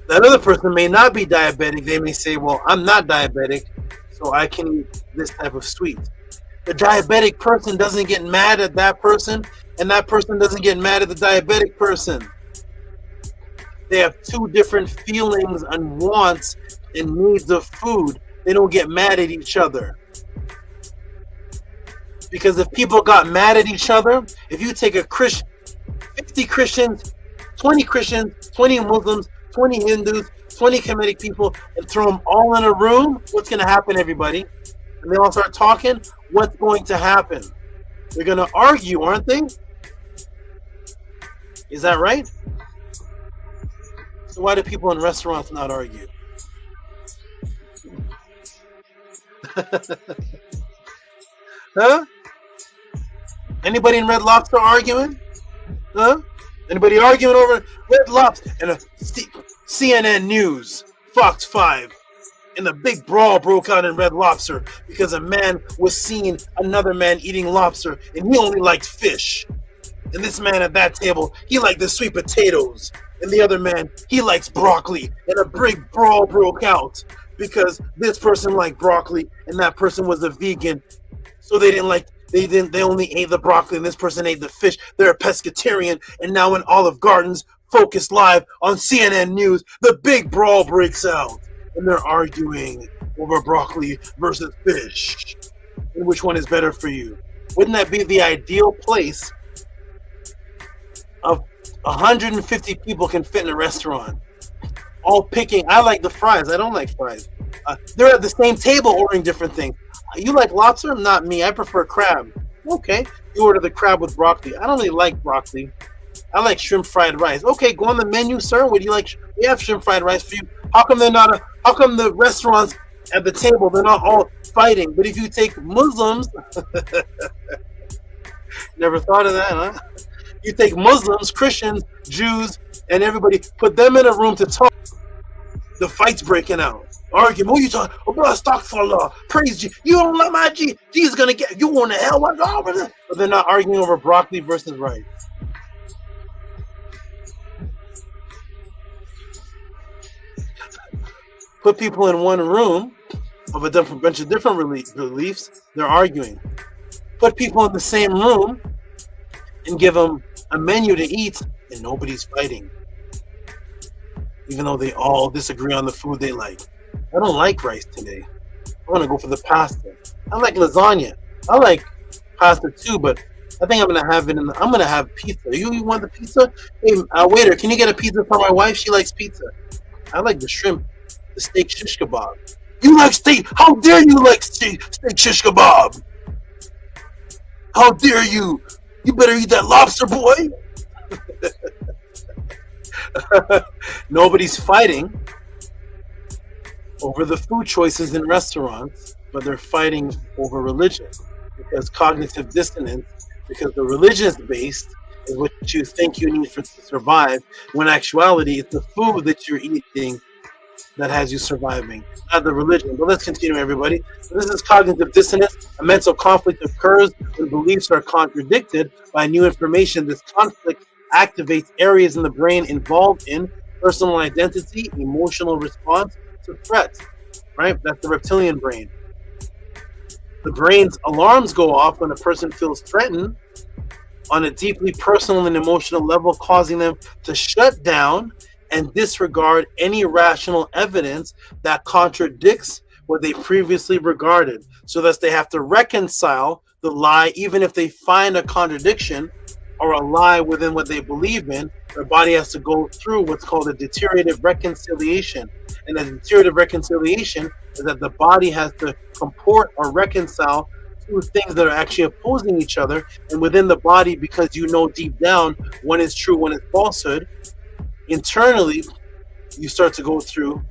That other person may not be diabetic. They may say, well, I'm not diabetic, so I can eat this type of sweet. The diabetic person doesn't get mad at that person, and that person doesn't get mad at the diabetic person. They have two different feelings and wants and needs of food. They don't get mad at each other. Because if people got mad at each other, if you take a Christian, 50 Christians, 20 Christians, 20 Muslims, 20 Hindus, 20 Kemetic people, and throw them all in a room, what's going to happen, everybody? And they all start talking, what's going to happen? They're going to argue, aren't they? Is that right? So why do people in restaurants not argue? Huh? Anybody in Red Lobster arguing? Huh? Anybody arguing over Red Lobster and a CNN News, Fox 5, and a big brawl broke out in Red Lobster because a man was seeing another man eating lobster and he only liked fish. And this man at that table, he liked the sweet potatoes. And the other man, he likes broccoli. And a big brawl broke out because this person liked broccoli and that person was a vegan. So they only ate the broccoli and this person ate the fish. They're a pescatarian. And now in Olive Garden's Focus Live on CNN News, the big brawl breaks out. And they're arguing over broccoli versus fish. And which one is better for you? Wouldn't that be the ideal place of 150 people can fit in a restaurant? All picking, I like the fries. I don't like fries. They're at the same table ordering different things. You like lobster? Not me. I prefer crab. Okay. You order the crab with broccoli. I don't really like broccoli. I like shrimp fried rice. Okay, go on the menu, sir. What do you like? We have shrimp fried rice for you. How come the restaurants at the table, they're not all fighting? But if you take Muslims, never thought of that, huh? You take Muslims, Christians, Jews, and everybody, put them in a room to talk. The fight's breaking out. Arguing. What are you talking? Oh, bro, astaghfirullah. Praise G. You don't love my G. G's gonna get you on the hell. But they're not arguing over broccoli versus rice. Put people in one room of a different bunch of different beliefs. They're arguing. Put people in the same room and give them a menu to eat, and nobody's fighting. Even though they all disagree on the food they like. I don't like rice today. I'm gonna go for the pasta. I like lasagna. I like pasta too, but I think I'm gonna have it. I'm gonna have pizza. You want the pizza? Hey, waiter, can you get a pizza for my wife? She likes pizza. I like the shrimp, the steak shish kebab. You like steak? How dare you like steak shish kebab? How dare you? You better eat that lobster, boy. Nobody's fighting over the food choices in restaurants, but they're fighting over religion, because cognitive dissonance, because the religious based is what you think you need to survive, when actuality it's the food that you're eating that has you surviving, not the religion. But let's continue, everybody. So this is cognitive dissonance. A mental conflict occurs when beliefs are contradicted by new information. This conflict activates areas in the brain involved in personal identity, emotional response to threats, right? That's the reptilian brain. The brain's alarms go off when a person feels threatened on a deeply personal and emotional level, causing them to shut down and disregard any rational evidence that contradicts what they previously regarded. So that they have to reconcile the lie, even if they find a contradiction or a lie within what they believe in. Their body has to go through what's called a deteriorative reconciliation. And a deteriorative reconciliation is that the body has to comport or reconcile two things that are actually opposing each other. And within the body, because you know deep down when is true, when is falsehood, internally you start to go through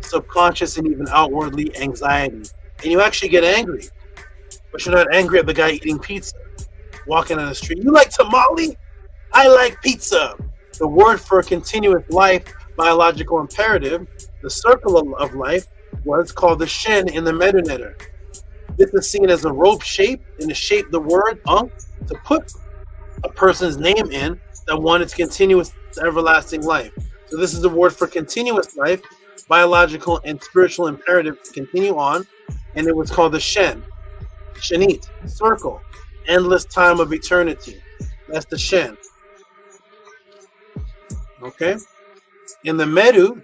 subconscious and even outwardly anxiety. And you actually get angry. But you're not angry at the guy eating pizza, walking on the street. You like tamale? I like pizza. The word for a continuous life, biological imperative, the circle of life, was called the SHEN in the MEDU. This is seen as a rope shape, and to shape the word to put a person's name in that wanted continuous everlasting life. So this is the word for continuous life, biological and spiritual imperative to continue on, and it was called the SHEN. Shenit, circle, endless time of eternity. That's the SHEN. Okay? In the MEDU,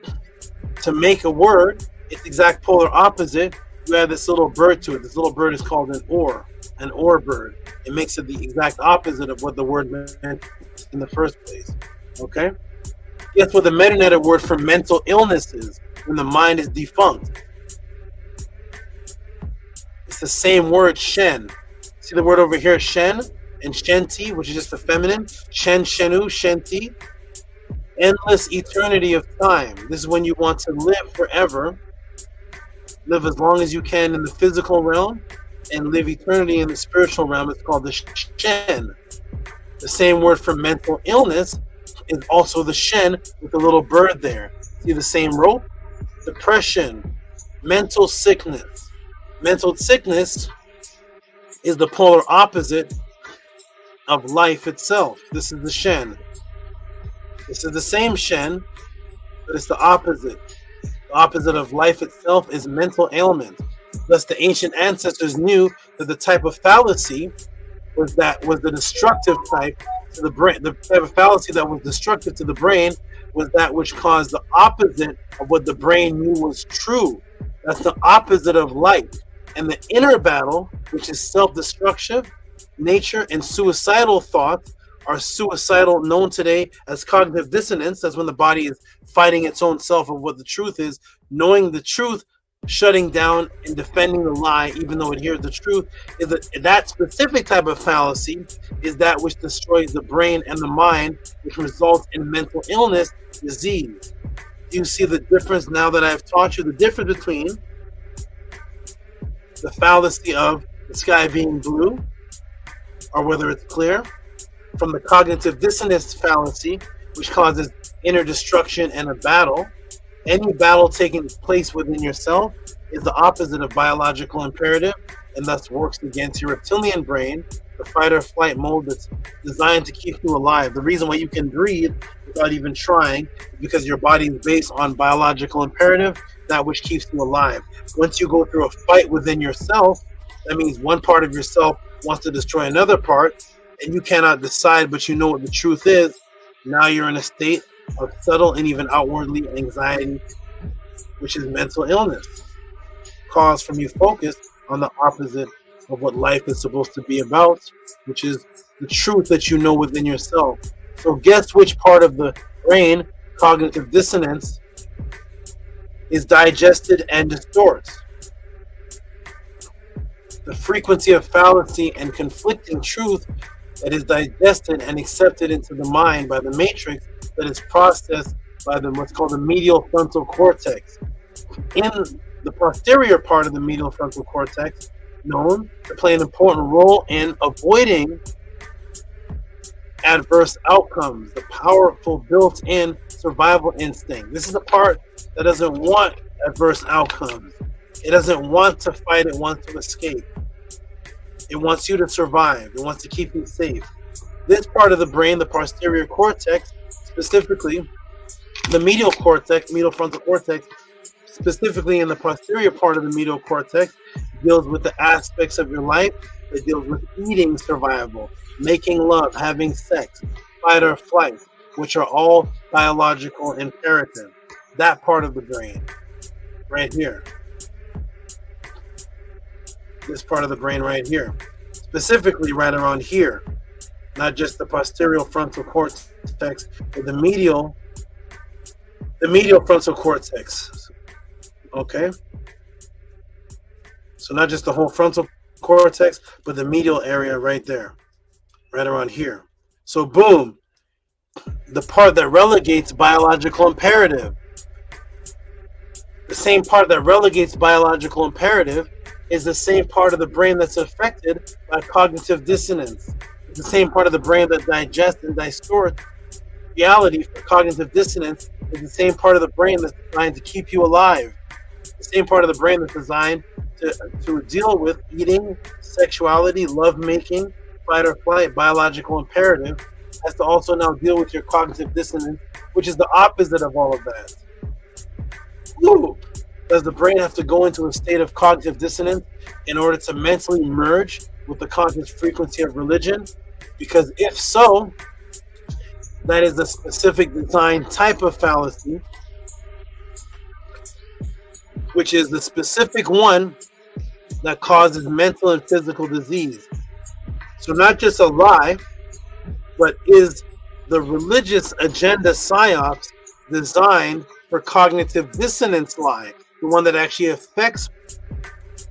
to make a word, its exact polar opposite, you add this little bird to it. This little bird is called an or bird. It makes it the exact opposite of what the word meant in the first place. Okay? Guess what the meta word for mental illness is when the mind is defunct? It's the same word, Shen. See the word over here, Shen, and Shenti, which is just the feminine. Shen, Shenu, Shenti. Endless eternity of time. This is when you want to live forever, live as long as you can in the physical realm, and live eternity in the spiritual realm. It's called the Shen. The same word for mental illness is also the Shen with the little bird there. See the same rope? Depression, mental sickness. Mental sickness is the polar opposite of life itself. This is the Shen. This is the same Shen, but it's the opposite. The opposite of life itself is mental ailment. Thus, the ancient ancestors knew that the type of fallacy was the destructive type to the brain. The type of fallacy that was destructive to the brain was that which caused the opposite of what the brain knew was true. That's the opposite of life. And the inner battle, which is self-destructive nature and suicidal thoughts, are suicidal, known today as cognitive dissonance. That's when the body is fighting its own self of what the truth is, knowing the truth, shutting down and defending the lie, even though it hears the truth. Is that specific type of fallacy is that which destroys the brain and the mind, which results in mental illness, disease. Do you see the difference now that I've taught you the difference between the fallacy of the sky being blue, or whether it's clear, from the cognitive dissonance fallacy, which causes inner destruction and a battle? Any battle taking place within yourself is the opposite of biological imperative, and thus works against your reptilian brain, the fight or flight mode that's designed to keep you alive. The reason why you can breathe without even trying is because your body is based on biological imperative, that which keeps you alive. Once you go through a fight within yourself, that means one part of yourself wants to destroy another part, and you cannot decide, but you know what the truth is. Now you're in a state of subtle and even outwardly anxiety, which is mental illness. cause from you focus on the opposite of what life is supposed to be about, which is the truth that you know within yourself. So guess which part of the brain, cognitive dissonance, is digested and distorts? The frequency of fallacy and conflicting truth that is digested and accepted into the mind by the matrix, that is processed by what's called the medial frontal cortex. In the posterior part of the medial frontal cortex, known to play an important role in avoiding adverse outcomes, the powerful built-in survival instinct. This is the part that doesn't want adverse outcomes. It doesn't want to fight, it wants to escape. It wants you to survive. It wants to keep you safe. This part of the brain, the posterior cortex, specifically the medial cortex, medial frontal cortex, specifically in the posterior part of the medial cortex, deals with the aspects of your life that deals with eating survival, making love, having sex, fight or flight, which are all biological imperative. That part of the brain, right here. This part of the brain right here, specifically right around here, not just the posterior frontal cortex, but the medial frontal cortex. Okay, so not just the whole frontal cortex, but the medial area right there, right around here. So boom, the part that relegates biological imperative. The same part that relegates biological imperative is the same part of the brain that's affected by cognitive dissonance. It's the same part of the brain that digests and distorts reality for cognitive dissonance. Is the same part of the brain that's designed to keep you alive. The same part of the brain that's designed to deal with eating, sexuality, lovemaking, fight or flight, biological imperative, has to also now deal with your cognitive dissonance, which is the opposite of all of that. Ooh. Does the brain have to go into a state of cognitive dissonance in order to mentally merge with the conscious frequency of religion? Because if so, that is a specific design type of fallacy, which is the specific one that causes mental and physical disease. So not just a lie, but is the religious agenda psyops designed for cognitive dissonance lie, the one that actually affects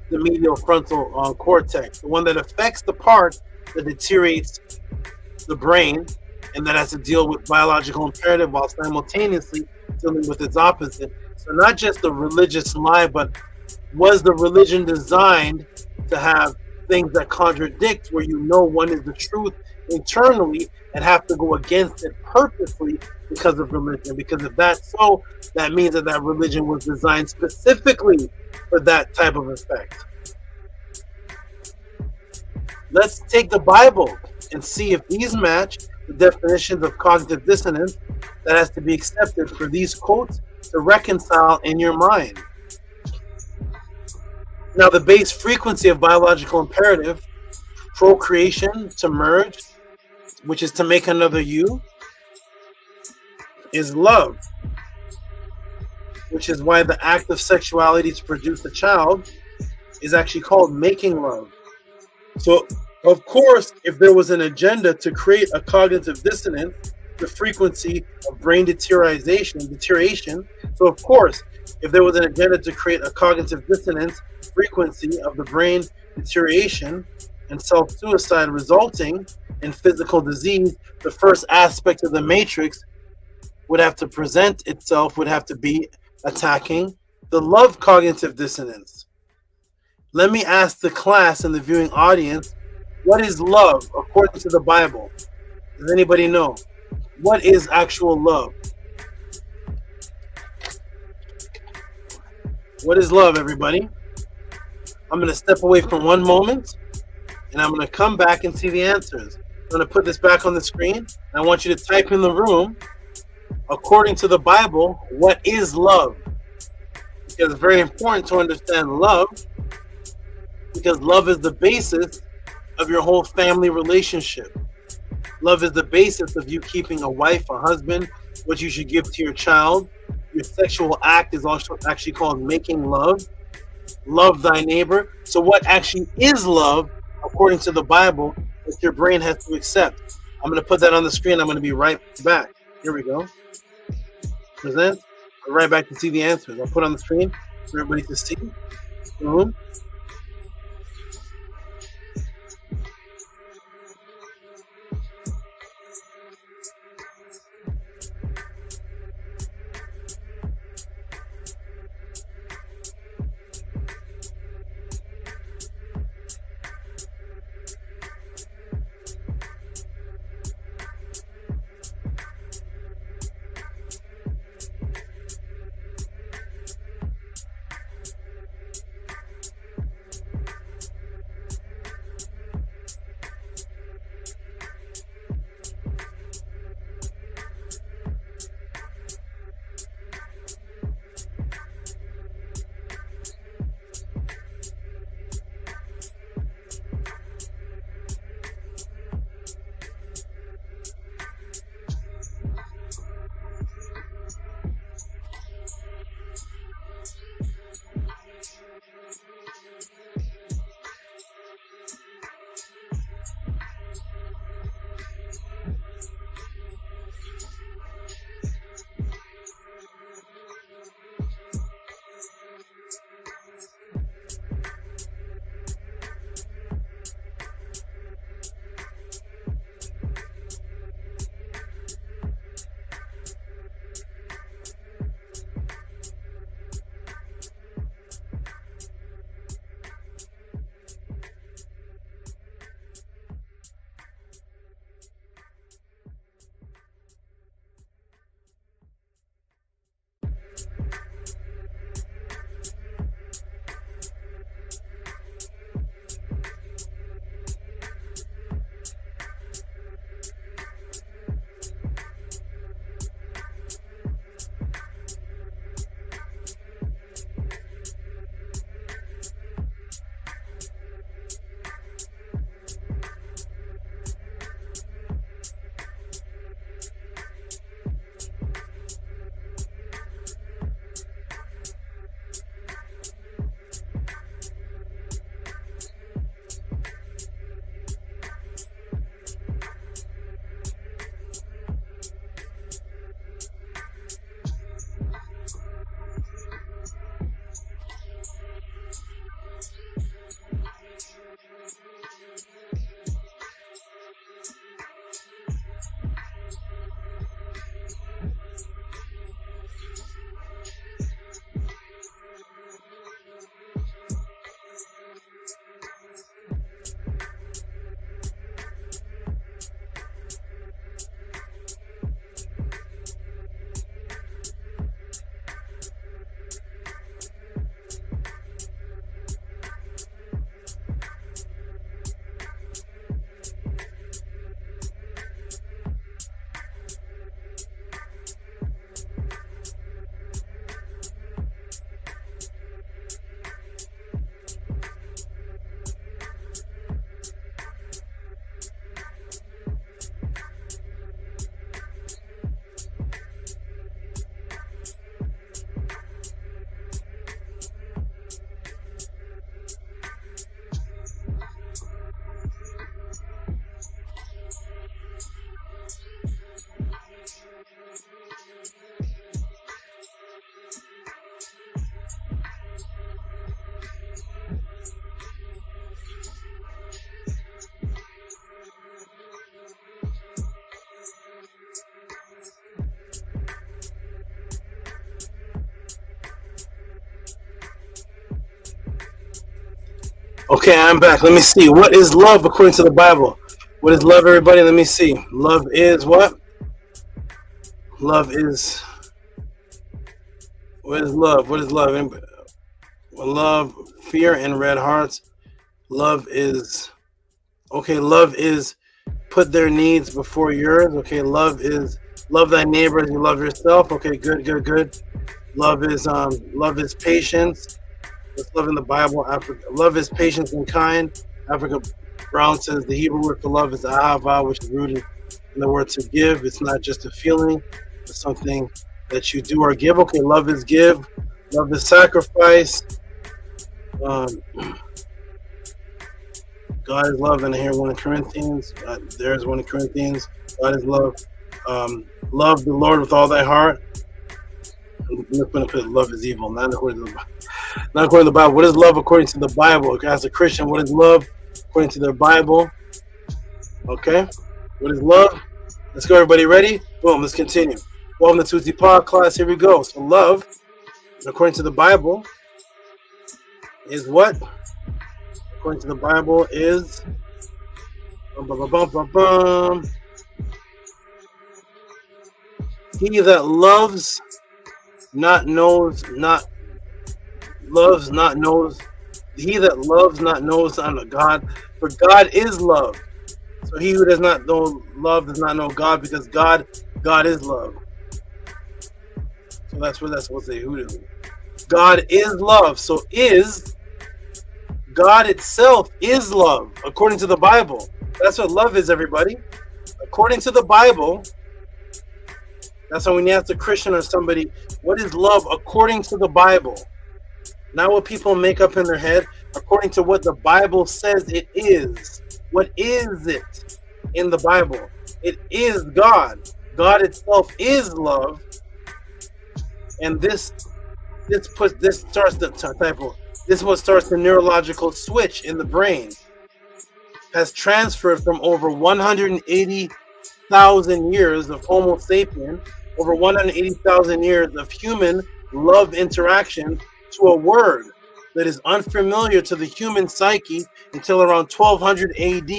the medial frontal cortex, the one that affects the part that deteriorates the brain and that has to deal with biological imperative while simultaneously dealing with its opposite. So not just the religious lie, but was the religion designed to have things that contradict, where you know one is the truth internally and have to go against it purposely because of religion? Because if that's so, that means that that religion was designed specifically for that type of effect. Let's take the Bible and see if these match the definitions of cognitive dissonance that has to be accepted for these quotes to reconcile in your mind. Now, the base frequency of biological imperative, procreation, to merge, which is to make another you, is love, which is why the act of sexuality to produce a child is actually called making love. So, of course, if there was an agenda to create a cognitive dissonance, the frequency of brain deterioration. So, of course, if there was an agenda to create a cognitive dissonance frequency of the brain deterioration and self-suicide resulting in physical disease, the first aspect of the matrix would have to present itself, would have to be attacking the love cognitive dissonance. Let me ask the class and the viewing audience, what is love according to the Bible? Does anybody know? What is actual love? What is love, everybody? I'm going to step away for one moment, and I'm going to come back and see the answers. I'm going to put this back on the screen, and I want you to type in the room, according to the Bible, what is love? Because it's very important to understand love, because love is the basis of your whole family relationship. Love is the basis of you keeping a wife, a husband, what you should give to your child. Your sexual act is also actually called making love. love thy neighbor. So what actually is love according to the Bible that your brain has to accept? I'm going to put that on the screen. I'm going to be right back. Here we go. Present. I'll be right back to see the answers. I'll put on the screen for everybody to see. Boom. Okay, I'm back. Let me see. What is love according to the Bible? What is love, everybody? Let me see. Love is what? Love is... What is love? What is love? Love, fear, and red hearts. Love is... Okay, love is put their needs before yours. Okay, love is love thy neighbor as you love yourself. Okay, good, good, good. Love is patience. Let's love in the Bible. Love is patience and kind. Africa Brown says the Hebrew word for love is ahava, which is rooted in the word to give. It's not just a feeling, it's something that you do or give. Okay, love is give. Love is sacrifice. God is love, and I hear 1 Corinthians. There's 1 Corinthians. God is love. Love the Lord with all thy heart. I'm going to put love is evil, not according to the Bible. What is love according to the Bible? As a Christian, what is love according to the Bible? Okay. What is love? Let's go, everybody. Ready? Boom. Let's continue. Welcome to Tehuti Podclass. Here we go. So love, according to the Bible, is what? According to the Bible is he that loves not knows not loves not knows he that loves not knows unto God, for God is love. So he who does not know love does not know God, because God is love. So that's what that's supposed to say. Who is God is love. So is God itself is love, according to the Bible. That's what love is, everybody. According to the Bible, that's why when you ask a Christian or somebody, what is love according to the Bible? Not what people make up in their head, according to what the Bible says it is. What is it in the Bible? It is God. God itself is love. And this starts the type of this is what starts the neurological switch in the brain. Has transferred from over 180,000 years of Homo sapien, over 180,000 years of human love interaction, to a word that is unfamiliar to the human psyche until around 1200 AD.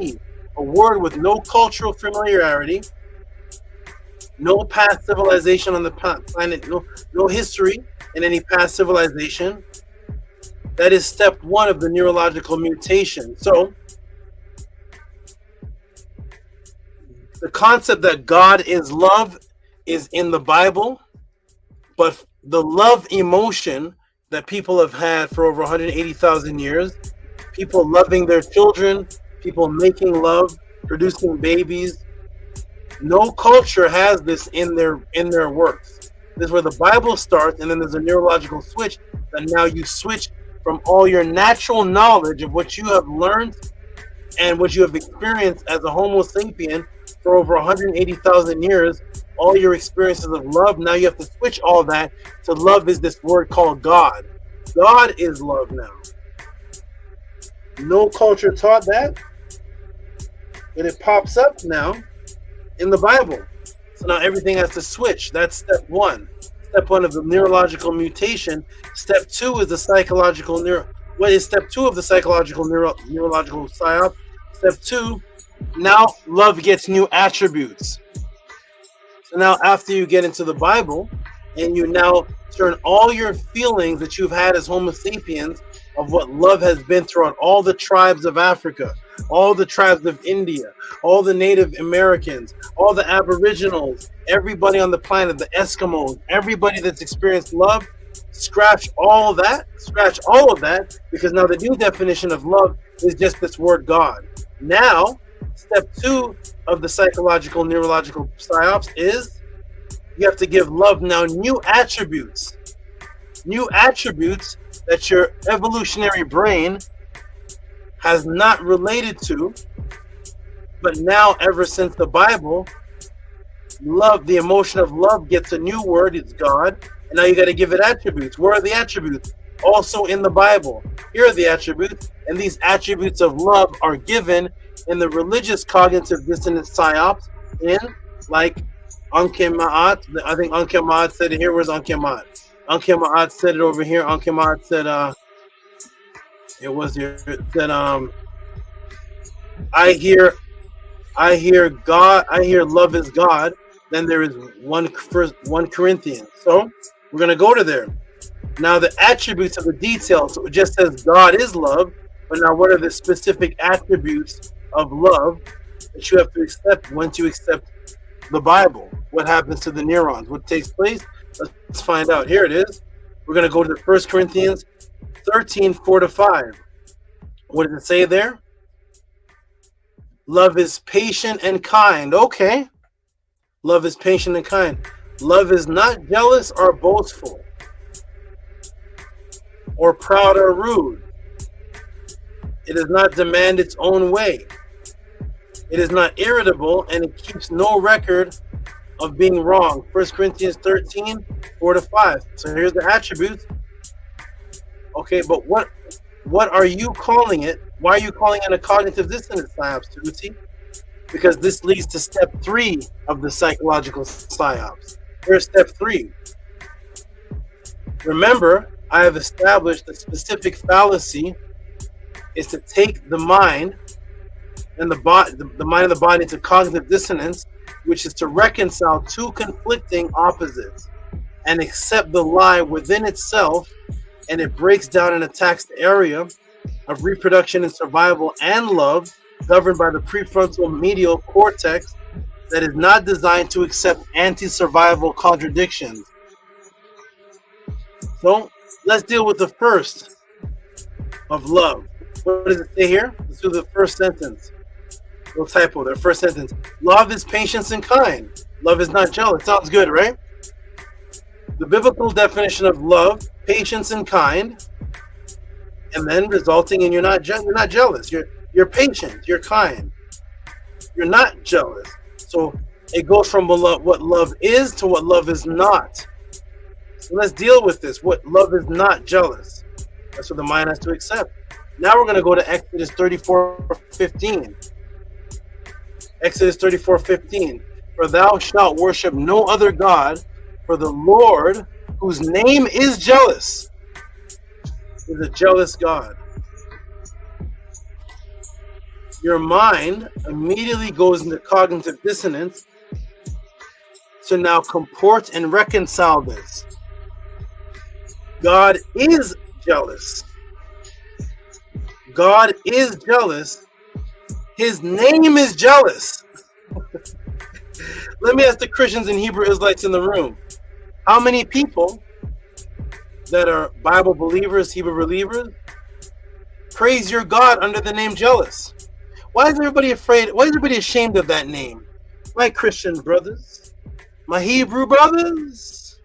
A word with no cultural familiarity, no past civilization on the planet, no history in any past civilization. That is step 1 of the neurological mutation. So, the concept that God is love is in the Bible, but the love emotion that people have had for over 180,000 years, people loving their children, people making love, producing babies, no culture has this in their works. This is where the Bible starts, and then there's a neurological switch that now you switch from all your natural knowledge of what you have learned and what you have experienced as a Homo sapien for over 180,000 years, all your experiences of love. Now you have to switch all that to love is this word called God. God is love now. No culture taught that, and it pops up now in the Bible. So now everything has to switch. That's step 1. Step 1 of the neurological mutation. Step 2 is the psychological what is step 2 of the psychological neurological psyop? Step 2, now love gets new attributes. So now after you get into the Bible and you now turn all your feelings that you've had as Homo sapiens of what love has been throughout all the tribes of Africa, all the tribes of India, all the Native Americans, all the Aboriginals, everybody on the planet, the Eskimos, everybody that's experienced love, scratch all of that, because now the new definition of love is just this word God. Now, step 2 of the psychological neurological psyops is you have to give love now new attributes that your evolutionary brain has not related to, but now ever since the Bible, love, the emotion of love gets a new word, it's God, and now you got to give it attributes. Where are the attributes? Also in the Bible. Here are the attributes, and these attributes of love are given in the religious cognitive dissonance psyops in, like, Anke Ma'at. I think Anke Ma'at said it here. Where's Anke Ma'at? Anke Ma'at said it over here. Anke Ma'at said, it was here. It said, I hear God. I hear love is God. Then there is 1 Corinthians. So we're going to go to there. Now the attributes of the details. So it just says God is love. But now what are the specific attributes of love that you have to accept once you accept the Bible? What happens to the neurons? What takes place? Let's find out. Here it is. We're going to go to 1 Corinthians 13, 4-5. What does it say there? Love is patient and kind. Okay. Love is patient and kind. Love is not jealous or boastful or proud or rude. It does not demand its own way. It is not irritable, and it keeps no record of being wrong. 1 Corinthians 13, 4-5. So here's the attributes. Okay, but what are you calling it? Why are you calling it a cognitive dissonance psyops, Tehuti? Because this leads to step 3 of the psychological psyops. Here's step 3. Remember, I have established the specific fallacy is to take the mind and the mind and the body into cognitive dissonance, which is to reconcile two conflicting opposites and accept the lie within itself, and it breaks down and attacks the area of reproduction and survival and love governed by the prefrontal medial cortex that is not designed to accept anti-survival contradictions. So let's deal with the first of love. What does it say here? Let's do the first sentence. No typo, the first sentence. Love is patience and kind. Love is not jealous. Sounds good, right? The biblical definition of love, patience and kind, and then resulting in you're not jealous. You're patient. You're kind. You're not jealous. So it goes from what love is to what love is not. So let's deal with this. What love is not jealous. That's what the mind has to accept. Now we're going to go to Exodus 34:15. Exodus 34:15. For thou shalt worship no other God, for the Lord, whose name is jealous, is a jealous God. Your mind immediately goes into cognitive dissonance to now comport and reconcile this. God is jealous. God is jealous. His name is jealous. Let me ask the Christians and Hebrew Israelites in the room. How many people that are Bible believers, Hebrew believers, praise your God under the name jealous? Why is everybody afraid? Why is everybody ashamed of that name? My Christian brothers, my Hebrew brothers,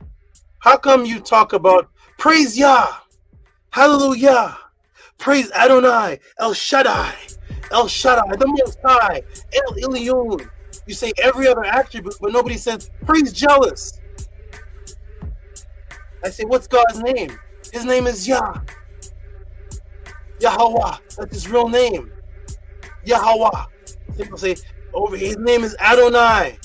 how come you talk about praise Yah, hallelujah, praise Adonai, El Shaddai, the Most High, El Elyon. You say every other attribute, but nobody says praise jealous. I say, what's God's name? His name is Yah. Yahweh. That's his real name. Yahweh. People say, over his name is Adonai.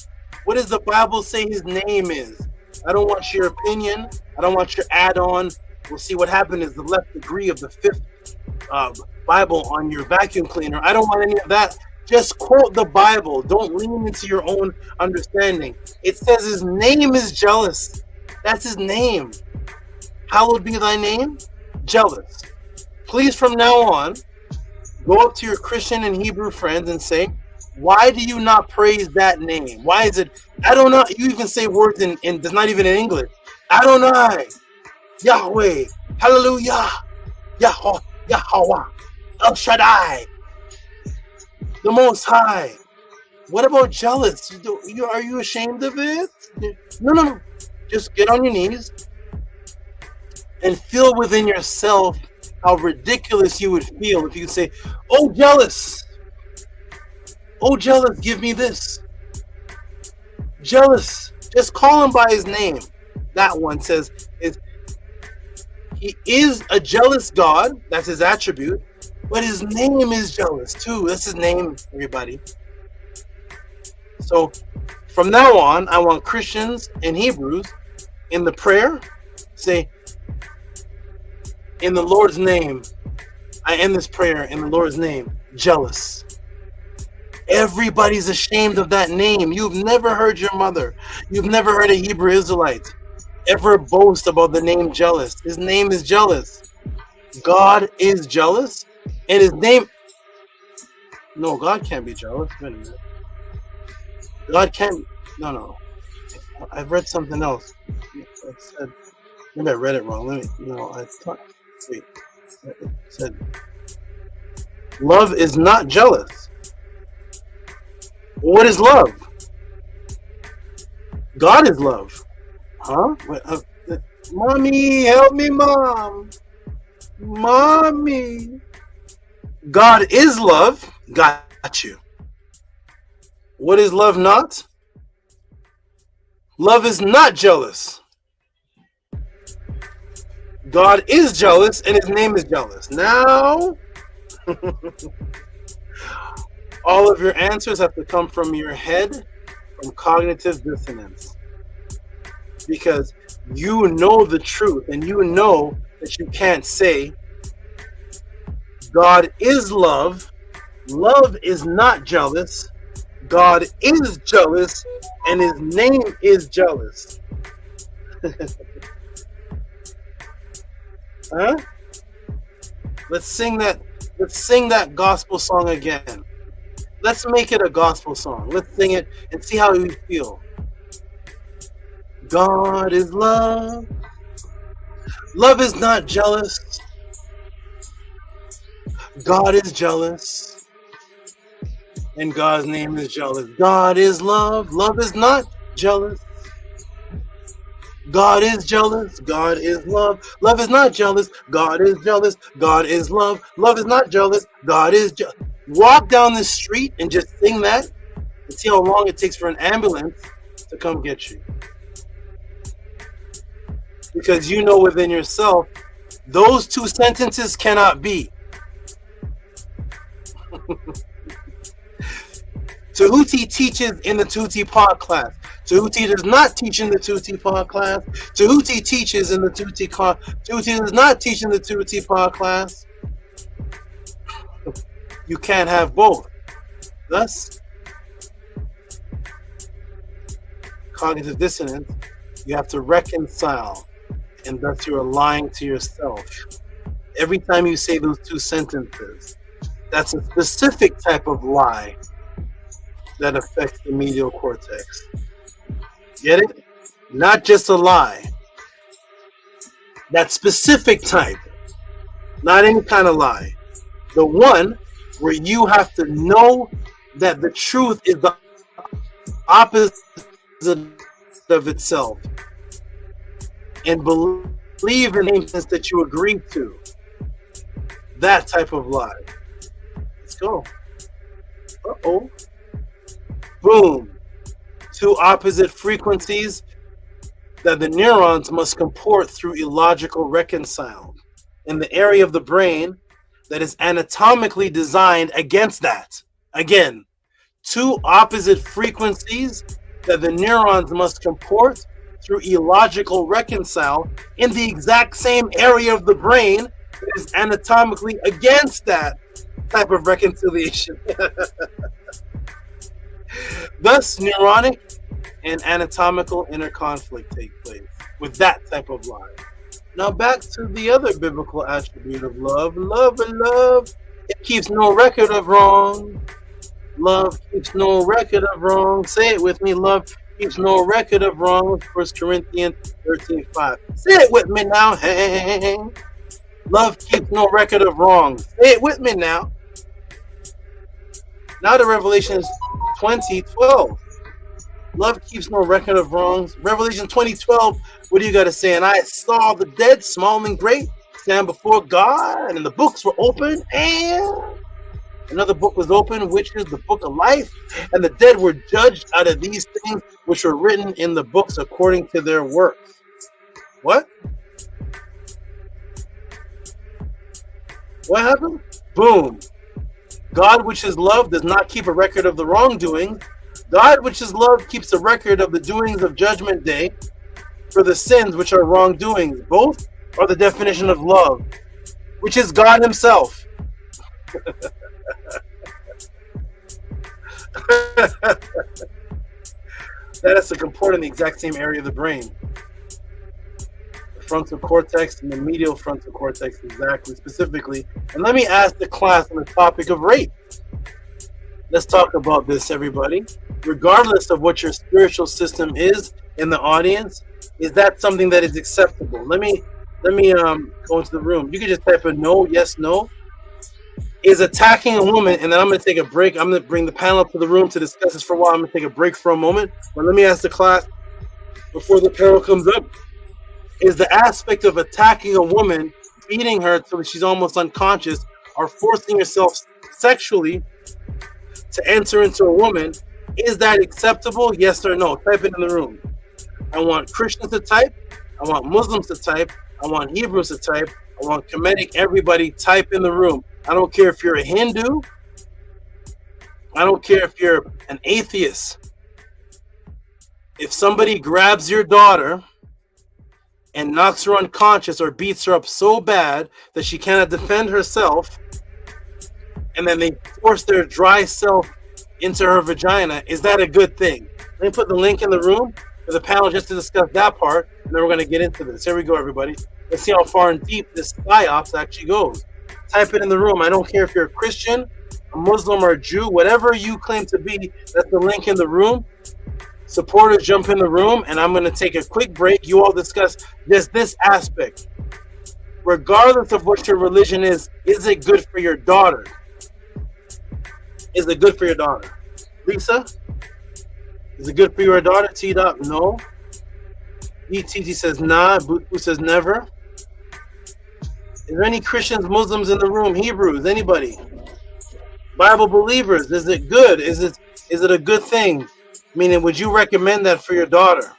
What does the Bible say his name is? I don't want your opinion. I don't want your add-on. We'll see what happened is the left degree of the 5th Bible on your vacuum cleaner. I don't want any of that. Just quote the Bible. Don't lean into your own understanding. It says his name is jealous. That's his name. Hallowed be thy name? Jealous. Please, from now on, go up to your Christian and Hebrew friends and say, why do you not praise that name? Why is it Adonai? You even say words in that's not even in English. Adonai, Yahweh, hallelujah, Yahweh, El Shaddai, the Most High. What about jealous? Are you ashamed of it? No. Just get on your knees and feel within yourself how ridiculous you would feel if you could say, oh, jealous. Oh, jealous, give me this. Jealous. Just call him by his name. That one says, he is a jealous God. That's his attribute. But his name is jealous too. That's his name, everybody. So from now on, I want Christians and Hebrews in the prayer say, in the Lord's name, I end this prayer in the Lord's name, jealous. Everybody's ashamed of that name. You've never heard your mother. You've never heard a Hebrew Israelite ever boast about the name jealous. His name is jealous. God is jealous, and his name... No, God can't be jealous. Wait a minute. God can't... No. I've read something else. I said... Maybe I read it wrong. Let me... No, I thought... Wait. It said... Love is not jealous. What is love? God is love. Huh? Mommy, help me, Mom. Mommy. God is love. Got you. What is love not? Love is not jealous. God is jealous, and his name is jealous. Now, all of your answers have to come from your head, from cognitive dissonance. Because you know the truth, and you know that you can't say, God is love, love is not jealous, God is jealous, and his name is jealous. Huh? Let's sing that gospel song again. Let's make it a gospel song. Let's sing it and see how we feel. God is love. Love is not jealous. God is jealous. And God's name is jealous. God is love. Love is not jealous. God is jealous. God is love. Love is not jealous. God is jealous. God is love. Love is not jealous. God is jealous. Walk down the street and just sing that and see how long it takes for an ambulance to come get you. Because you know within yourself, those two sentences cannot be. Tehuti teaches in the Tehuti Podclass. Tehuti does not teach in the Tehuti Podclass. Tehuti teaches in the Tehuti Tehuti does not teach in the Tehuti Podclass. You can't have both. Thus, cognitive dissonance, you have to reconcile, and thus you are lying to yourself. Every time you say those two sentences, that's a specific type of lie that affects the medial cortex. Get it? Not just a lie. That specific type. Not any kind of lie. The one where you have to know that the truth is the opposite of itself. And believe in things that you agree to. That type of lie. Let's go. Uh-oh. Boom. Two opposite frequencies that the neurons must comport through illogical reconcile in the area of the brain that is anatomically designed against that. Again, two opposite frequencies that the neurons must comport through illogical reconcile in the exact same area of the brain that is anatomically against that type of reconciliation. Thus, neuronic and anatomical inner conflict take place with that type of lie. Now back to the other biblical attribute of love. Love, it keeps no record of wrong. Love keeps no record of wrong. Say it with me. Love keeps no record of wrong. 1 Corinthians 13:5. Say it with me now. Hey. Love keeps no record of wrong. Say it with me now. Now to Revelation 20:12. Love keeps no record of wrongs. Revelation 20:12. What do you got to say? And I saw the dead, small and great, stand before God, and the books were open, and another book was open, which is the book of life. And the dead were judged out of these things which were written in the books according to their works. What? What happened? Boom. God, which is love, does not keep a record of the wrongdoings. God, which is love, keeps a record of the doings of judgment day for the sins which are wrongdoings. Both are the definition of love, which is God himself. That is to comport in the exact same area of the brain. The frontal cortex and the medial frontal cortex, exactly, specifically. And let me ask the class on the topic of rape. Let's talk about this, everybody. Regardless of what your spiritual system is in the audience, is that something that is acceptable? Let me go into the room. You can just type a no, yes, no. Is attacking a woman, and then I'm going to take a break. I'm going to bring the panel up to the room to discuss this for a while. I'm going to take a break for a moment. But let me ask the class before the panel comes up. Is the aspect of attacking a woman, beating her till she's almost unconscious, are forcing yourself sexually to enter into a woman, is that acceptable? Yes or no? Type it in the room. I want Christians to type. I want Muslims to type. I want Hebrews to type. I want Kemetic, everybody type in the room. I don't care if you're a Hindu. I don't care if you're an atheist. If somebody grabs your daughter and knocks her unconscious or beats her up so bad that she cannot defend herself, and then they force their dry self into her vagina, is that a good thing? Let me put the link in the room for the panel just to discuss that part, and then we're going to get into this. Here we go, everybody. Let's see how far and deep this psyops actually goes. Type it in the room. I don't care if you're a Christian, a Muslim, or a Jew, whatever you claim to be, that's the link in the room. Supporters jump in the room, and I'm going to take a quick break. You all discuss just this aspect. Regardless of what your religion is it good for your daughter? Is it good for your daughter? Lisa? Is it good for your daughter? T-Dot? No. ETG says nah. Boo says never. Is there any Christians, Muslims in the room? Hebrews? Anybody? Bible believers? Is it good? Is it a good thing? Meaning, would you recommend that for your daughter?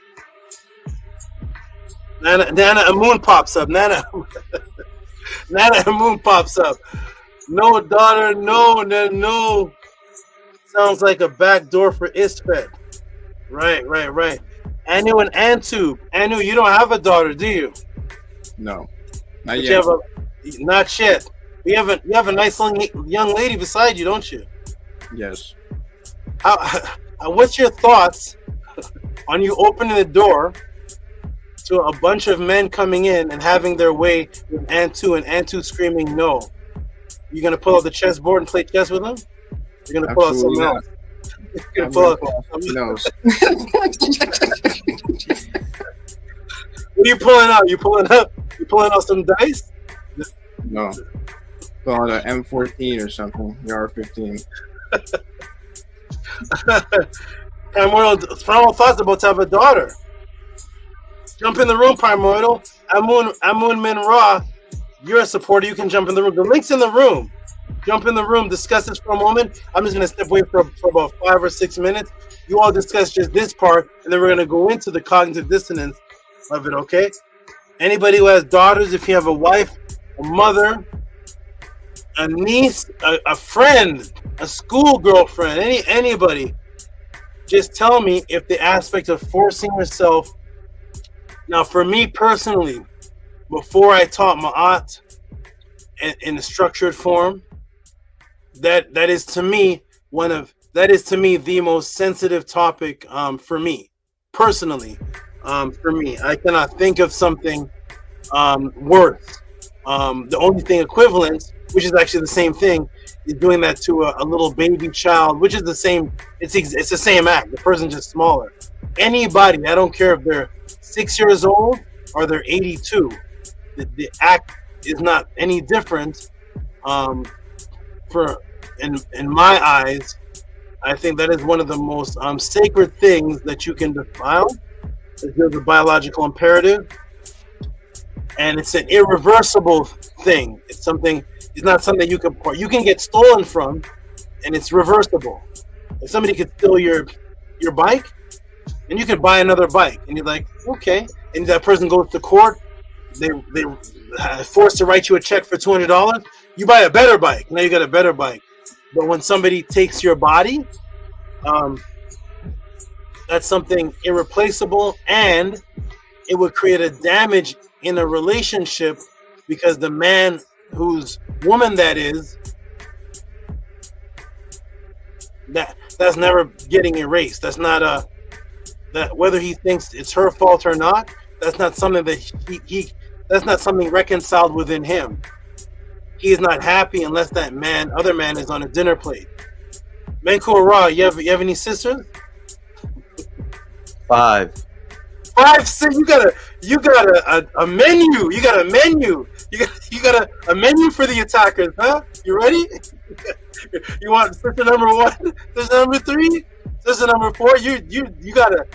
Nana Amun pops up. Nana Amun pops up. No, daughter, no. Sounds like a back door for Isfed. Right. Anu and Antub. Anu, you don't have a daughter, do you? No, not yet. Not yet. You have a nice young lady beside you, don't you? Yes. What's your thoughts on you opening the door to a bunch of men coming in and having their way with Antu and Antu screaming no? You gonna pull out the chessboard and play chess with them? You're gonna pull out something else. You're gonna pull out something else. What are you pulling out? You pulling out some dice? No. Pull out an M14 or something. The R15. Primordial thoughts about to have a daughter. Jump in the room, Primordial. Amun Min Ra, you're a supporter. You can jump in the room. The link's in the room. Jump in the room. Discuss this for a moment. I'm just going to step away for about 5 or 6 minutes. You all discuss just this part, and then we're going to go into the cognitive dissonance of it, okay? Anybody who has daughters, if you have a wife, a mother, a niece, a friend, a school girlfriend, anybody, just tell me if the aspect of forcing yourself. Now, for me personally, before I taught Ma'at in a structured form, that is to me the most sensitive topic for me personally. For me, I cannot think of something worse. The only thing equivalent, which is actually the same thing, is doing that to a little baby child, which is the same. It's the same act. The person's just smaller. Anybody, I don't care if they're 6 years old or they're 82. The act is not any different. In my eyes, I think that is one of the most sacred things that you can defile. There's a biological imperative, and it's an irreversible thing. It's not something you can get stolen from, and it's reversible. If somebody could steal your bike, and you could buy another bike, and you're like, okay, and that person goes to court, they forced to write you a check for $200, you buy a better bike. Now you got a better bike. But when somebody takes your body, that's something irreplaceable, and it would create a damage in a relationship because the man whose woman that is, that's never getting erased. That's not that whether he thinks it's her fault or not, that's not something that that's not something reconciled within him. He is not happy unless that other man is on a dinner plate. Menko Ra, you have any sisters? 5. 5. So you got a menu. You got a menu. You got a menu for the attackers, huh? You ready? You want sister number 1, sister number 3, sister number 4. You got a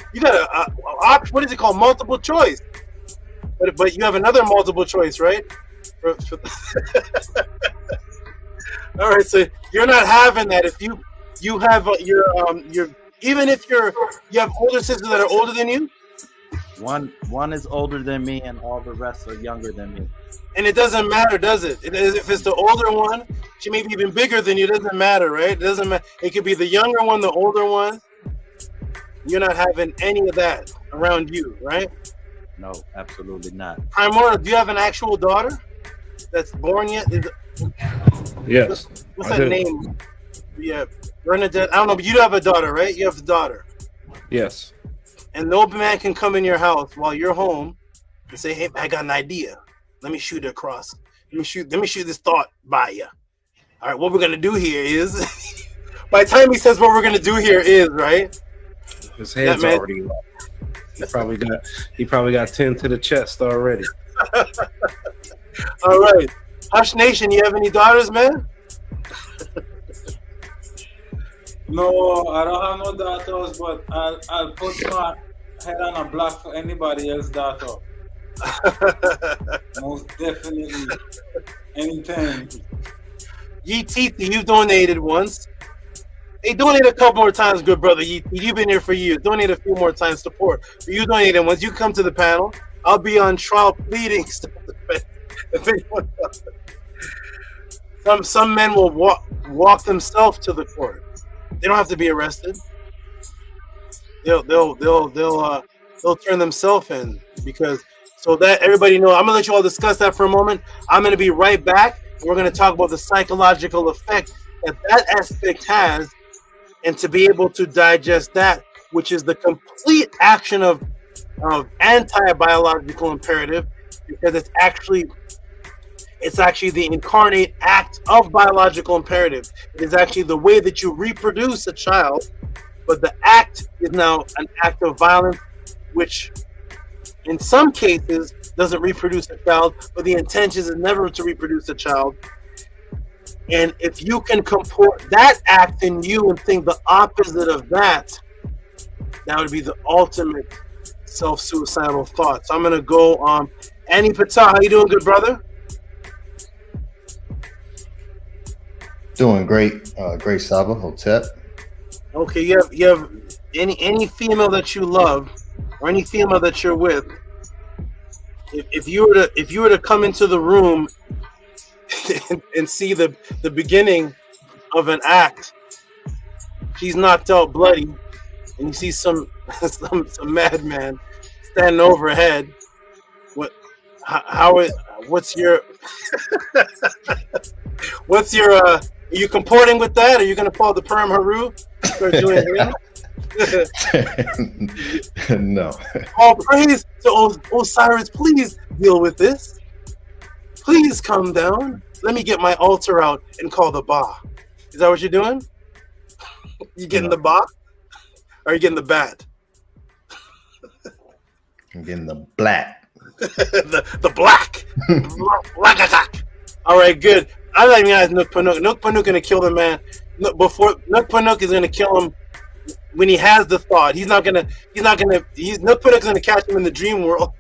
what is it called? Multiple choice. But you have another multiple choice, right? All right, so you're not having that. If you have your even if you have older sisters that are older than you. One is older than me, and all the rest are younger than me. And it doesn't matter, does it? If it's the older one, she may be even bigger than you. It doesn't matter, right? It doesn't matter. It could be the younger one, the older one. You're not having any of that around you, right? No, absolutely not. Primora, do you have an actual daughter that's born yet? Yes. What's her name? Yeah, Bernadette. I don't know, but you do have a daughter, right? You have a daughter. Yes. And no man can come in your house while you're home and say, "Hey, I got an idea. Let me shoot it across. Let me shoot this thought by you." All right, what we're gonna do here is, by the time he says what we're gonna do here is, right? His head's already low. He probably got 10 to the chest already. All right, Hush Nation, you have any daughters, man? No, I don't have no daughters, but I'll put my head on a block for anybody else's daughter. Most definitely. Anytime. Yeet, you donated once. Hey, donate a couple more times, good brother. You've been here for years. Donate a few more times. Support. You donated once. You come to the panel. I'll be on trial pleading. If anyone does. Some men will walk themselves to the court. They don't have to be arrested. They'll turn themselves in because so that everybody know. I'm gonna let you all discuss that for a moment. I'm gonna be right back. We're gonna talk about the psychological effect that aspect has, and to be able to digest that, which is the complete action of anti-biological imperative, because it's actually the incarnate act of biological imperative. It is actually the way that you reproduce a child, but the act is now an act of violence, which in some cases doesn't reproduce a child, but the intention is never to reproduce a child. And if you can comport that act in you and think the opposite of that, that would be the ultimate self-suicidal thought. So I'm gonna go Annie Patel, how you doing, good brother? Doing great, great SABA, Hotep. Okay, you have any female that you love or any female that you're with. If you were to come into the room and see the beginning of an act, she's knocked out bloody, and you see some madman standing over her head. What's your are you comporting with that? Are you gonna pull the Perm Haru? Start doing it? No. All praise to Osiris. Please deal with this. Please come down. Let me get my altar out and call the Ba. Is that what you're doing? You getting the Ba? Or are you getting the bat? I'm getting the black. the black. Black attack. All right, good. I like guys Nook Panuk. Nook Panuk gonna kill the man. Nook Panuk is gonna kill him when he has the thought. Nook Panuk is gonna catch him in the dream world.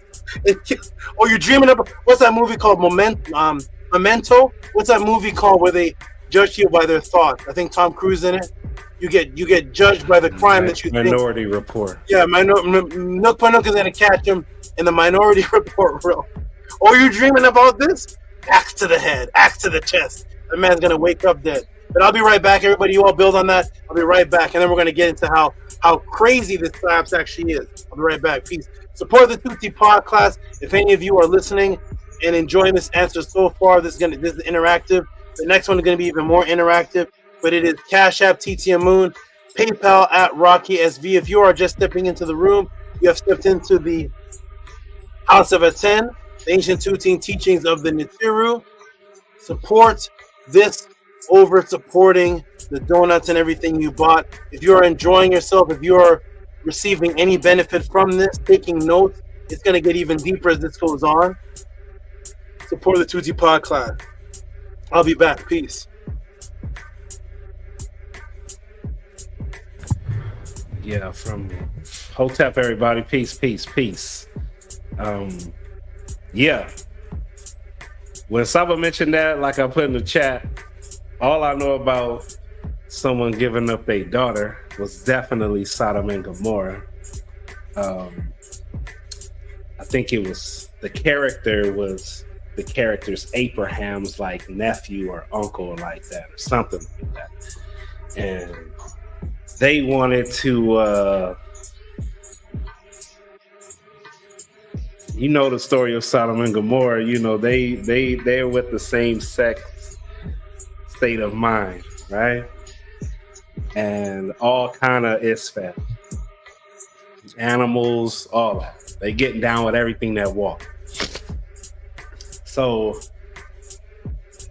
Or you're dreaming of what's that movie called? Memento? What's that movie called where they judge you by their thoughts? I think Tom Cruise in it. You get judged by the crime that you Minority Report. Yeah, Nook Panuk is gonna catch him in the Minority Report world. Or you're dreaming about this? Axe to the head, axe to the chest. That man's gonna wake up dead. But I'll be right back. Everybody, you all build on that. I'll be right back, and then we're gonna get into how crazy this collapse actually is. I'll be right back. Peace. Support the Tehuti Podclass. If any of you are listening and enjoying this answer so far, this is interactive. The next one is gonna be even more interactive. But it is Cash App TT AMUN, PayPal at Rocky SV. If you are just stepping into the room, you have stepped into the House of ATTON, the ancient Tehuti teachings of the Nibiru. Support this over supporting the donuts and everything you bought. If you are enjoying yourself, if you are receiving any benefit from this, taking notes, it's going to get even deeper as this goes on. Support the Tehuti Podclass. I'll be back. Peace. Yeah, from Hotep, everybody. Peace, peace, peace. Yeah. When Saba mentioned that, like I put in the chat, all I know about someone giving up their daughter was definitely Sodom and Gomorrah. I think it was the character's Abraham's like nephew or uncle or like that or something like that. And they wanted to you know the story of Sodom and Gomorrah, you know, they're with the same sex state of mind, right? And all kind of isfet. Animals, all that. They getting down with everything that walk. So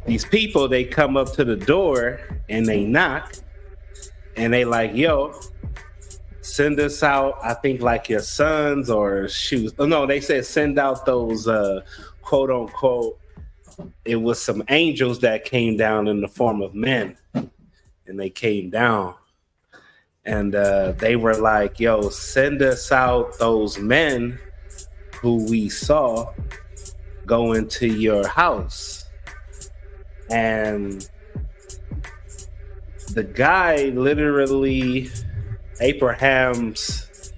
these people, they come up to the door and they knock and they like, yo, send us out, I think like your sons or shoes. Oh, no, they said send out those quote unquote, it was some angels that came down in the form of men. And they came down. And they were like, yo, send us out those men who we saw go into your house. And the guy literally, Abraham's,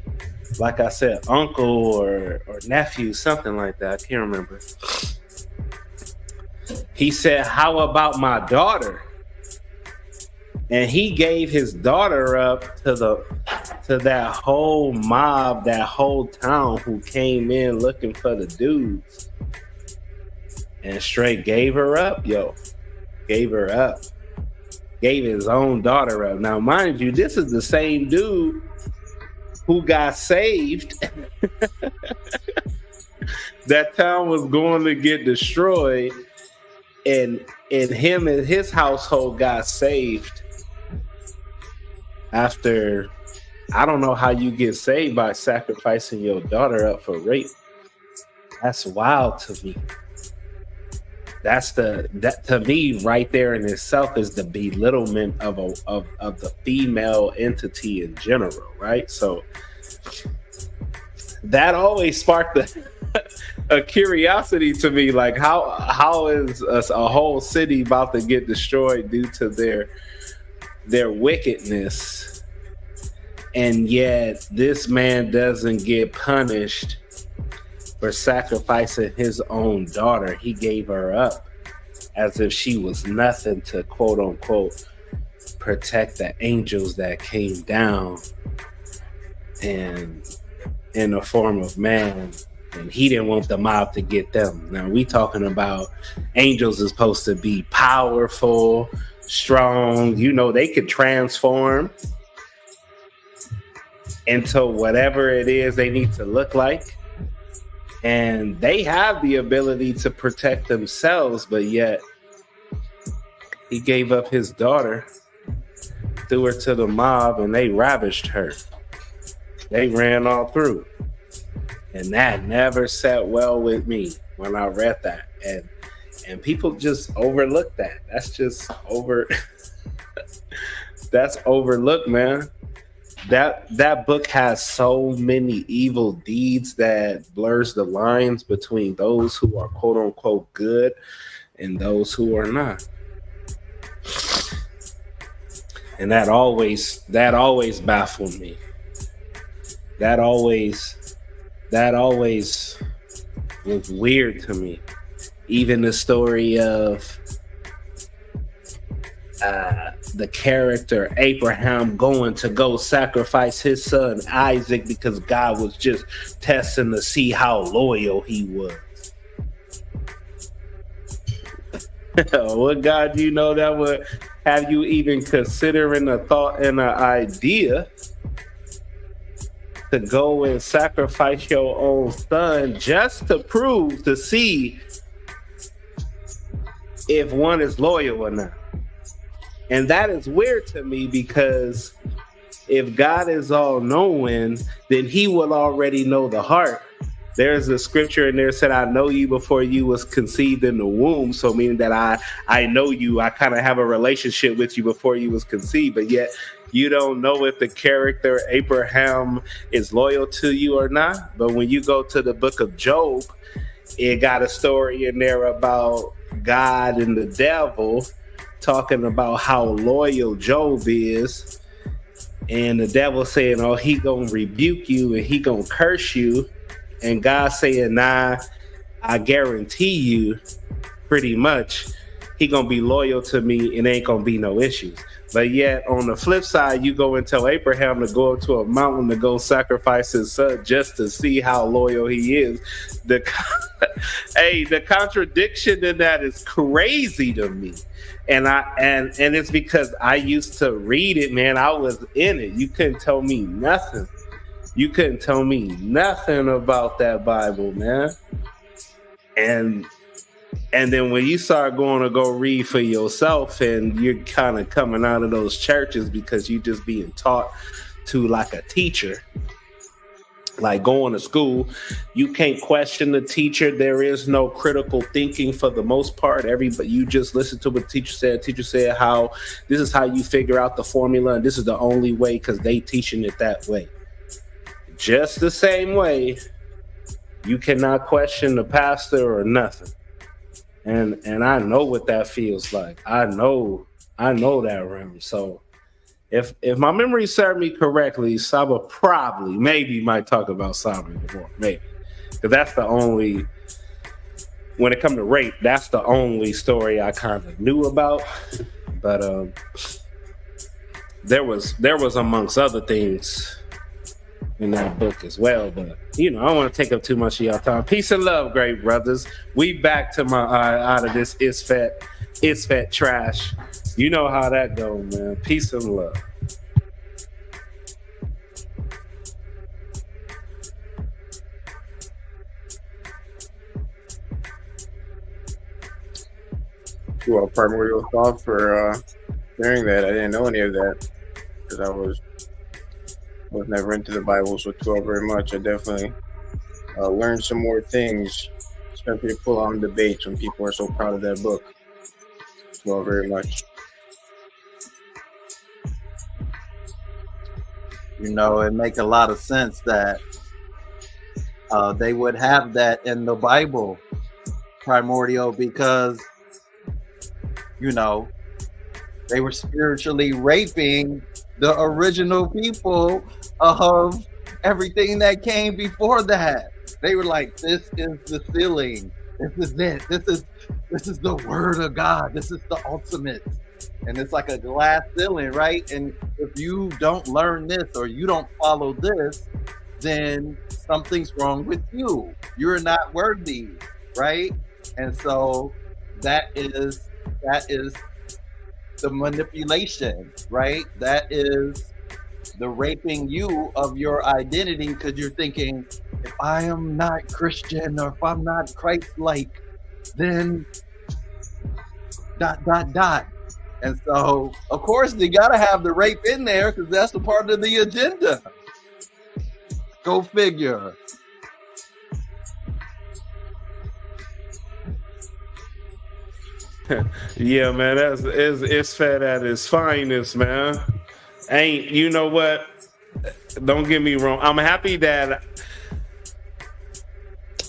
like I said, uncle or nephew, something like that. I can't remember. He said, how about my daughter? And he gave his daughter up to that whole mob, that whole town who came in looking for the dudes. And straight gave her up, yo. Gave her up. Gave his own daughter up. Now, mind you, this is the same dude who got saved. That town was going to get destroyed. And him and his household got saved. After, I don't know how you get saved by sacrificing your daughter up for rape. That's wild to me. That to me right there in itself is the belittlement of the female entity in general, right? So that always sparked a curiosity to me, like how is a whole city about to get destroyed due to their wickedness, and yet this man doesn't get punished for sacrificing his own daughter. He gave her up as if she was nothing to quote unquote protect the angels that came down and in the form of man, and he didn't want the mob to get them. Now we talking about angels is supposed to be powerful, strong, you know, they could transform into whatever it is they need to look like. And they have the ability to protect themselves, but yet he gave up his daughter, threw her to the mob, and they ravished her. They ran all through. And that never sat well with me when I read that. And people just overlook that. That's just that's overlooked, man. That book has so many evil deeds that blurs the lines between those who are quote unquote good and those who are not. And that always baffled me. That always was weird to me. Even the story of the character Abraham going to go sacrifice his son Isaac because God was just testing to see how loyal he was. What God do you know that would have you even considering a thought and an idea to go and sacrifice your own son just to prove, to see if one is loyal or not? And that is weird to me, because if God is all knowing, then he will already know the heart. There's a scripture in there said, I know you before you was conceived in the womb. So meaning that I know you, I kind of have a relationship with you before you was conceived, but yet you don't know if the character Abraham is loyal to you or not. But when you go to the book of Job, it got a story in there about God and the devil talking about how loyal Job is, and the devil saying, oh, he gonna rebuke you and he gonna curse you, and God saying, nah, I guarantee you pretty much he gonna be loyal to me and ain't gonna be no issues. But yet on the flip side, you go and tell Abraham to go up to a mountain to go sacrifice his son just to see how loyal he is. The contradiction in that is crazy to me. And it's because I used to read it, man. I was in it. You couldn't tell me nothing. You couldn't tell me nothing about that Bible, man. And then when you start going to go read for yourself, and you're kind of coming out of those churches because you just being taught to like a teacher, like going to school, you can't question the teacher. There is no critical thinking for the most part. Everybody, you just listen to what the teacher said. Teacher said how this is how you figure out the formula, and this is the only way because they teaching it that way. Just the same way, you cannot question the pastor or nothing. And I know what that feels like. I know that realm. So if my memory served me correctly, SABA maybe might talk about SABA more, maybe. Because that's the only, when it comes to rape, that's the only story I kind of knew about. But there was amongst other things in that book as well, but I don't want to take up too much of y'all time. Peace and love, great brothers. We back to my out of this ISFET trash. You know how that go, man. Peace and love. Well, primordial thought for hearing that. I didn't know any of that because I was never into the Bible so very much. I definitely learned some more things, especially full on debates when people are so proud of that book. Very much. It make a lot of sense that they would have that in the Bible, primordial, because they were spiritually raping the original people of everything that came before that. They were like, this is the ceiling. This is it. This is the word of God. This is the ultimate. And it's like a glass ceiling, right? And if you don't learn this or you don't follow this, then something's wrong with you. You're not worthy, right? And so that is the manipulation, right? That is the raping you of your identity, because you're thinking, if I am not Christian or if I'm not Christ-like, then ... And so, of course, they got to have the rape in there because that's a part of the agenda. Go figure. Yeah, man, it's fat at its finest, man. You know what? Don't get me wrong. I'm happy that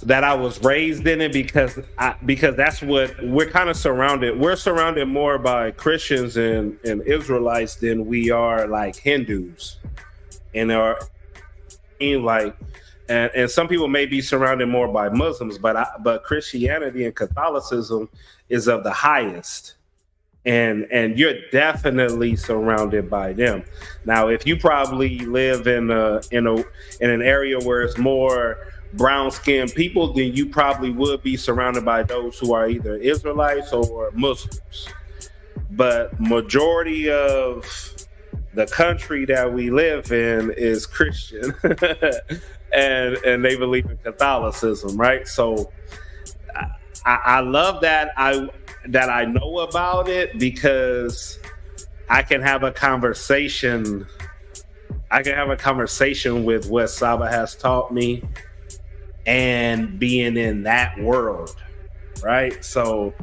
I was raised in it because that's what we're kind of surrounded. We're surrounded more by Christians and Israelites than we are like Hindus, and and some people may be surrounded more by Muslims, but Christianity and Catholicism is of the highest, and you're definitely surrounded by them. Now, if you probably live in an area where it's more brown-skinned people, then you probably would be surrounded by those who are either Israelites or Muslims. But majority of the country that we live in is Christian, and they believe in Catholicism, right? So I love that I know about it, because I can have a conversation. I can have a conversation with what SABA has taught me, and being in that world, right? So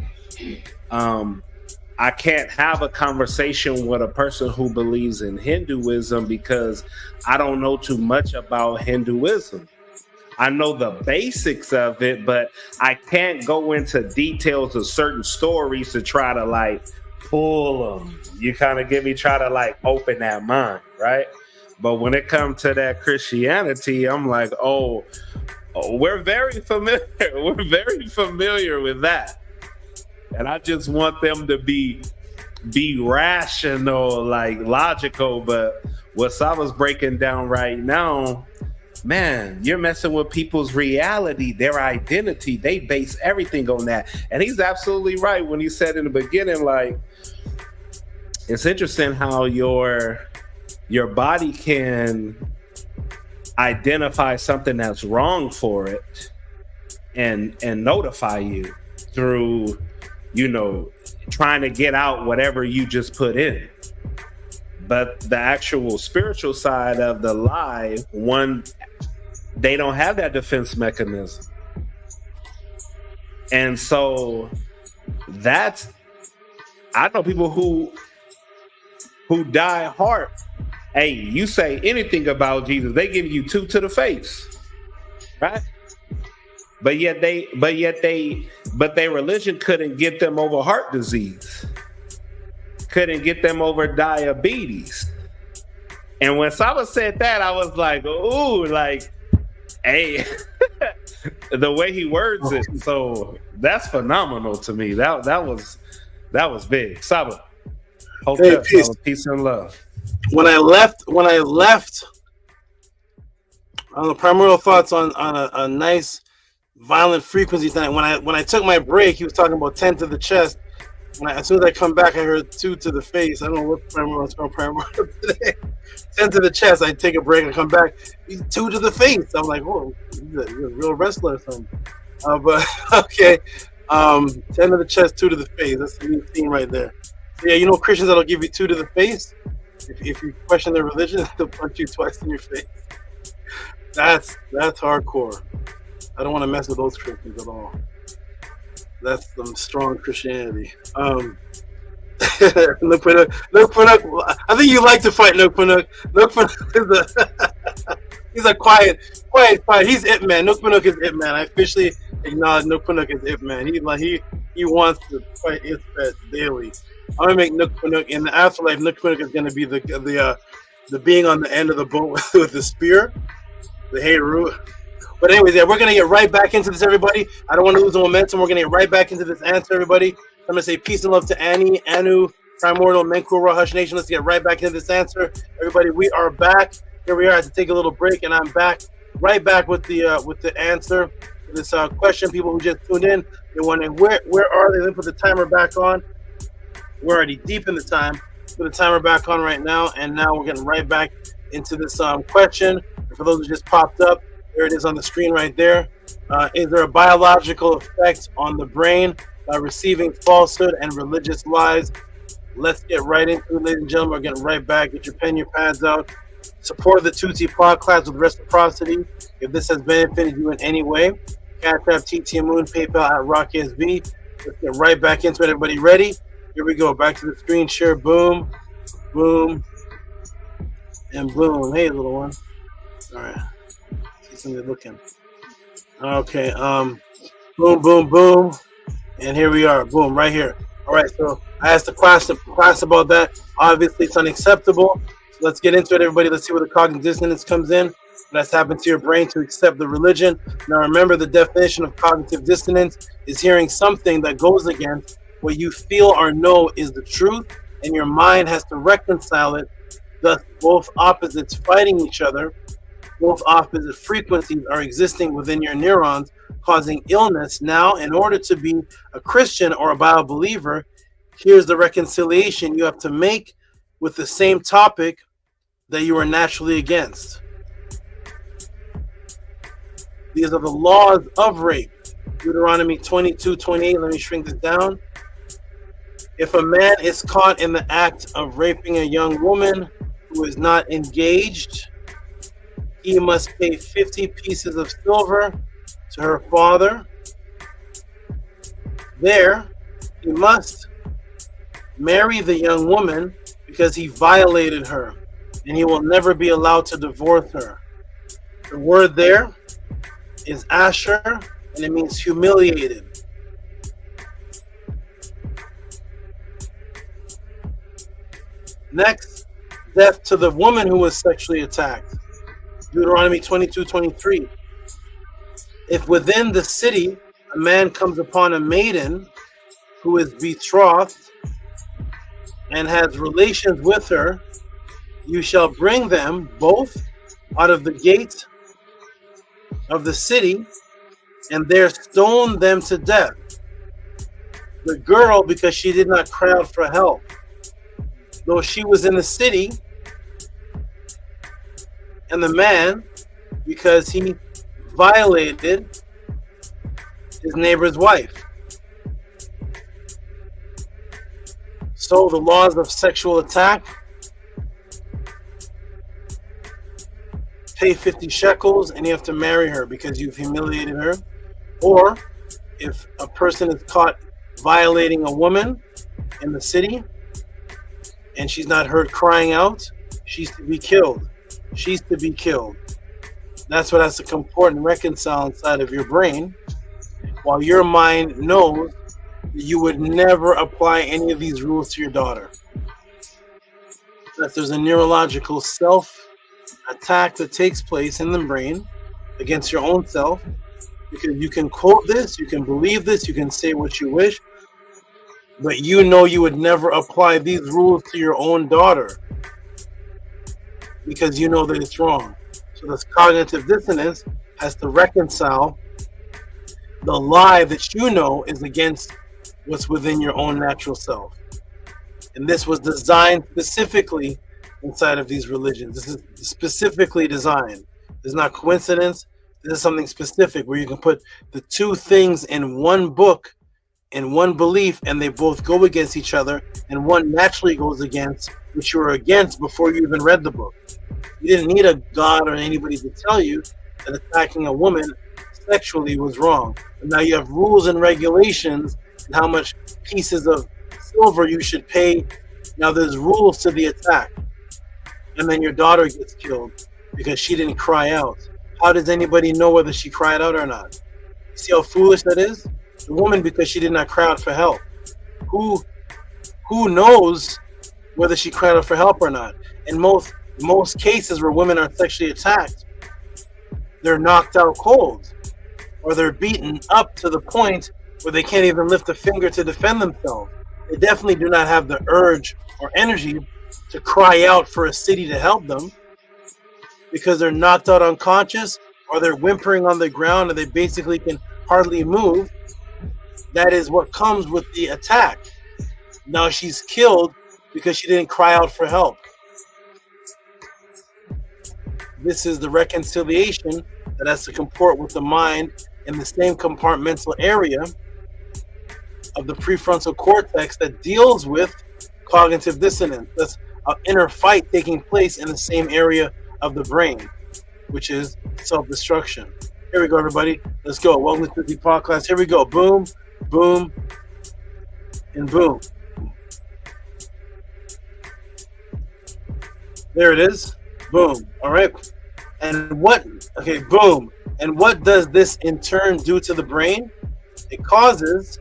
I can't have a conversation with a person who believes in Hinduism because I don't know too much about Hinduism. I know the basics of it, but I can't go into details of certain stories to try to like pull them. You kind of get me try to like open that mind, right? But when it comes to that Christianity, I'm like, oh, we're very familiar. We're very familiar with that. And I just want them to be rational, like logical. But what Saba's breaking down right now, man, you're messing with people's reality, their identity. They base everything on that. And he's absolutely right when he said in the beginning, like, it's interesting how your body can identify something that's wrong for it and notify you through, you know, trying to get out whatever you just put in. But the actual spiritual side of the lie, one, they don't have that defense mechanism. And so that's, I know people who die hard. Hey, you say anything about Jesus, they give you 2 to the face, right? But their religion couldn't get them over heart disease, couldn't get them over diabetes. And when Saba said that, I was like, ooh, like, hey, the way he words it. So that's phenomenal to me. That was big. Saba, Hey, peace and love. When I left, primordial thoughts on a nice violent frequency tonight. When I took my break, he was talking about 10 to the chest. As soon as I come back, I heard 2 to the face. I don't know what primordial is called primordial today. 10 to the chest. I take a break and come back. He's 2 to the face. I'm like, whoa, you're a real wrestler or something. But okay, 10 to the chest, 2 to the face. That's the new theme right there. So, yeah, you know Christians that'll give you 2 to the face. If you question their religion, they'll punch you twice in your face. That's hardcore. I don't want to mess with those Christians at all. That's some strong Christianity. Nook Panuk. I think you like to fight Nook Panuk. Nook Panuk he's a quiet fight. He's it man. Nook Panuk is it man. I officially acknowledge Nook Panuk is it man. He wants to fight his pet daily. I'm gonna make Nook Panuk in the afterlife. Nook Panuk is gonna be the being on the end of the boat with the spear, the Heru. But anyways, yeah, we're gonna get right back into this, everybody. I don't want to lose the momentum. We're gonna get right back into this answer, everybody. I'm gonna say peace and love to Annie, Anu, Primordial, Menkura, Hush Nation. Let's get right back into this answer, everybody. We are back. Here we are. I had to take a little break, and I'm back, right back with the answer to this question. People who just tuned in, they're wondering where are they? Let me put the timer back on. We're already deep in the time. Put the timer back on right now, and now we're getting right back into this question. And for those who just popped up, there it is on the screen right there. Is there a biological effect on the brain by receiving falsehood and religious lies? Let's get right into it, ladies and gentlemen. We're getting right back. Get your pen, your pads out. Support the Tehuti Podclass with reciprocity. If this has benefited you in any way, Cash App, TT AMUN, PayPal at RockSV. Let's get right back into it. Everybody ready? Here we go. Back to the screen share. Boom, boom, and boom. Hey, little one. All right. See somebody looking. Okay. Boom, boom, boom. And here we are. Boom, right here. All right. So I asked the class about that. Obviously, it's unacceptable. So let's get into it, everybody. Let's see where the cognitive dissonance comes in. That's happened to your brain to accept the religion. Now, remember, the definition of cognitive dissonance is hearing something that goes against what you feel or know is the truth, and your mind has to reconcile it. Thus, both opposites fighting each other, both opposite frequencies are existing within your neurons, causing illness. Now, in order to be a Christian or a Bible believer, here's the reconciliation you have to make with the same topic that you are naturally against. These are the laws of rape. Deuteronomy 22:28. Let me shrink this down. If a man is caught in the act of raping a young woman who is not engaged, he must pay 50 pieces of silver to her father. There, he must marry the young woman because he violated her, and he will never be allowed to divorce her. The word there is Asher, and it means humiliated. Next, death to the woman who was sexually attacked. Deuteronomy 22:23. If within the city a man comes upon a maiden who is betrothed and has relations with her, you shall bring them both out of the gate of the city and there stone them to death. The girl, because she did not cry out for help, though she was in the city, and the man, because he violated his neighbor's wife. So the laws of sexual attack: pay 50 shekels and you have to marry her because you've humiliated her. Or if a person is caught violating a woman in the city and she's not heard crying out, she's to be killed. She's to be killed. That's what has to comport and reconcile inside of your brain, while your mind knows that you would never apply any of these rules to your daughter. That there's a neurological self-attack that takes place in the brain against your own self, because you can quote this, you can believe this, you can say what you wish, but you know you would never apply these rules to your own daughter because you know that it's wrong. So this cognitive dissonance has to reconcile the lie that you know is against what's within your own natural self. And this was designed specifically inside of these religions. This is specifically designed. It's not coincidence. This is something specific where you can put the two things in one book, in one belief, and they both go against each other, and one naturally goes against what you were against before you even read the book. You didn't need a God or anybody to tell you that attacking a woman sexually was wrong. And now you have rules and regulations and how much pieces of silver you should pay. Now there's rules to the attack. And then your daughter gets killed because she didn't cry out. How does anybody know whether she cried out or not? See how foolish that is? The woman, because she did not cry out for help. Who knows whether she cried out for help or not? In most cases where women are sexually attacked, they're knocked out cold, or they're beaten up to the point where they can't even lift a finger to defend themselves. They definitely do not have the urge or energy to cry out for a city to help them, because they're knocked out unconscious, or they're whimpering on the ground and they basically can hardly move. That is what comes with the attack. Now she's killed because she didn't cry out for help. This is the reconciliation that has to comport with the mind in the same compartmental area of the prefrontal cortex that deals with cognitive dissonance. That's an inner fight taking place in the same area of the brain, which is self-destruction. Here we go, everybody. Let's go. Welcome to the Podclass. Here we go. Boom, boom, and boom. There it is. Boom. All right. And boom. And what does this in turn do to the brain? It causes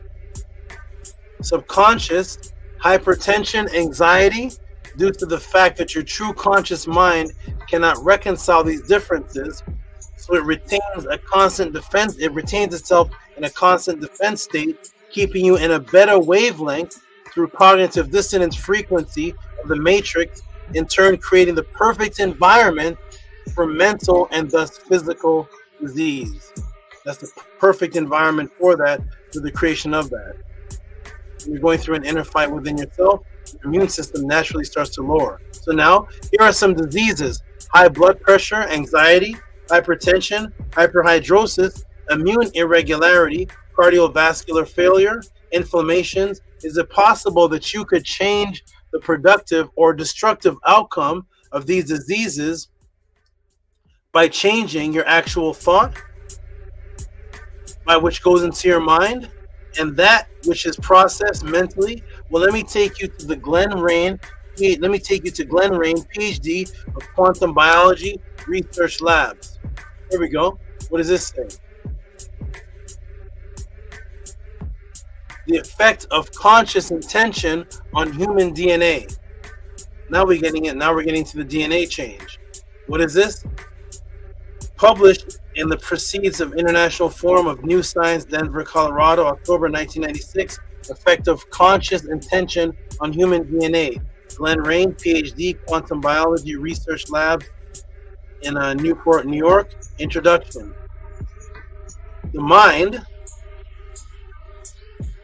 subconscious hypertension, anxiety, due to the fact that your true conscious mind cannot reconcile these differences. So it retains a constant defense. It retains itself in a constant defense state, keeping you in a better wavelength through cognitive dissonance frequency of the matrix, in turn creating the perfect environment for mental and thus physical disease. That's the perfect environment for that, for the creation of that. When you're going through an inner fight within yourself, your immune system naturally starts to lower. So now, here are some diseases: high blood pressure, anxiety, hypertension, hyperhidrosis, immune irregularity, cardiovascular failure, inflammations. Is it possible that you could change the productive or destructive outcome of these diseases by changing your actual thought, by which goes into your mind, and that which is processed mentally? Well, let me take you to Glenn Rain, PhD of Quantum Biology Research Labs. Here we go. What does this say? The effect of conscious intention on human DNA. Now we're getting to the DNA change. What is this? Published in the Proceeds of International Forum of New Science, Denver, Colorado, October 1996. Effect of conscious intention on human DNA. Glenn Rain, PhD, Quantum Biology Research Lab in Newport, New York. Introduction. The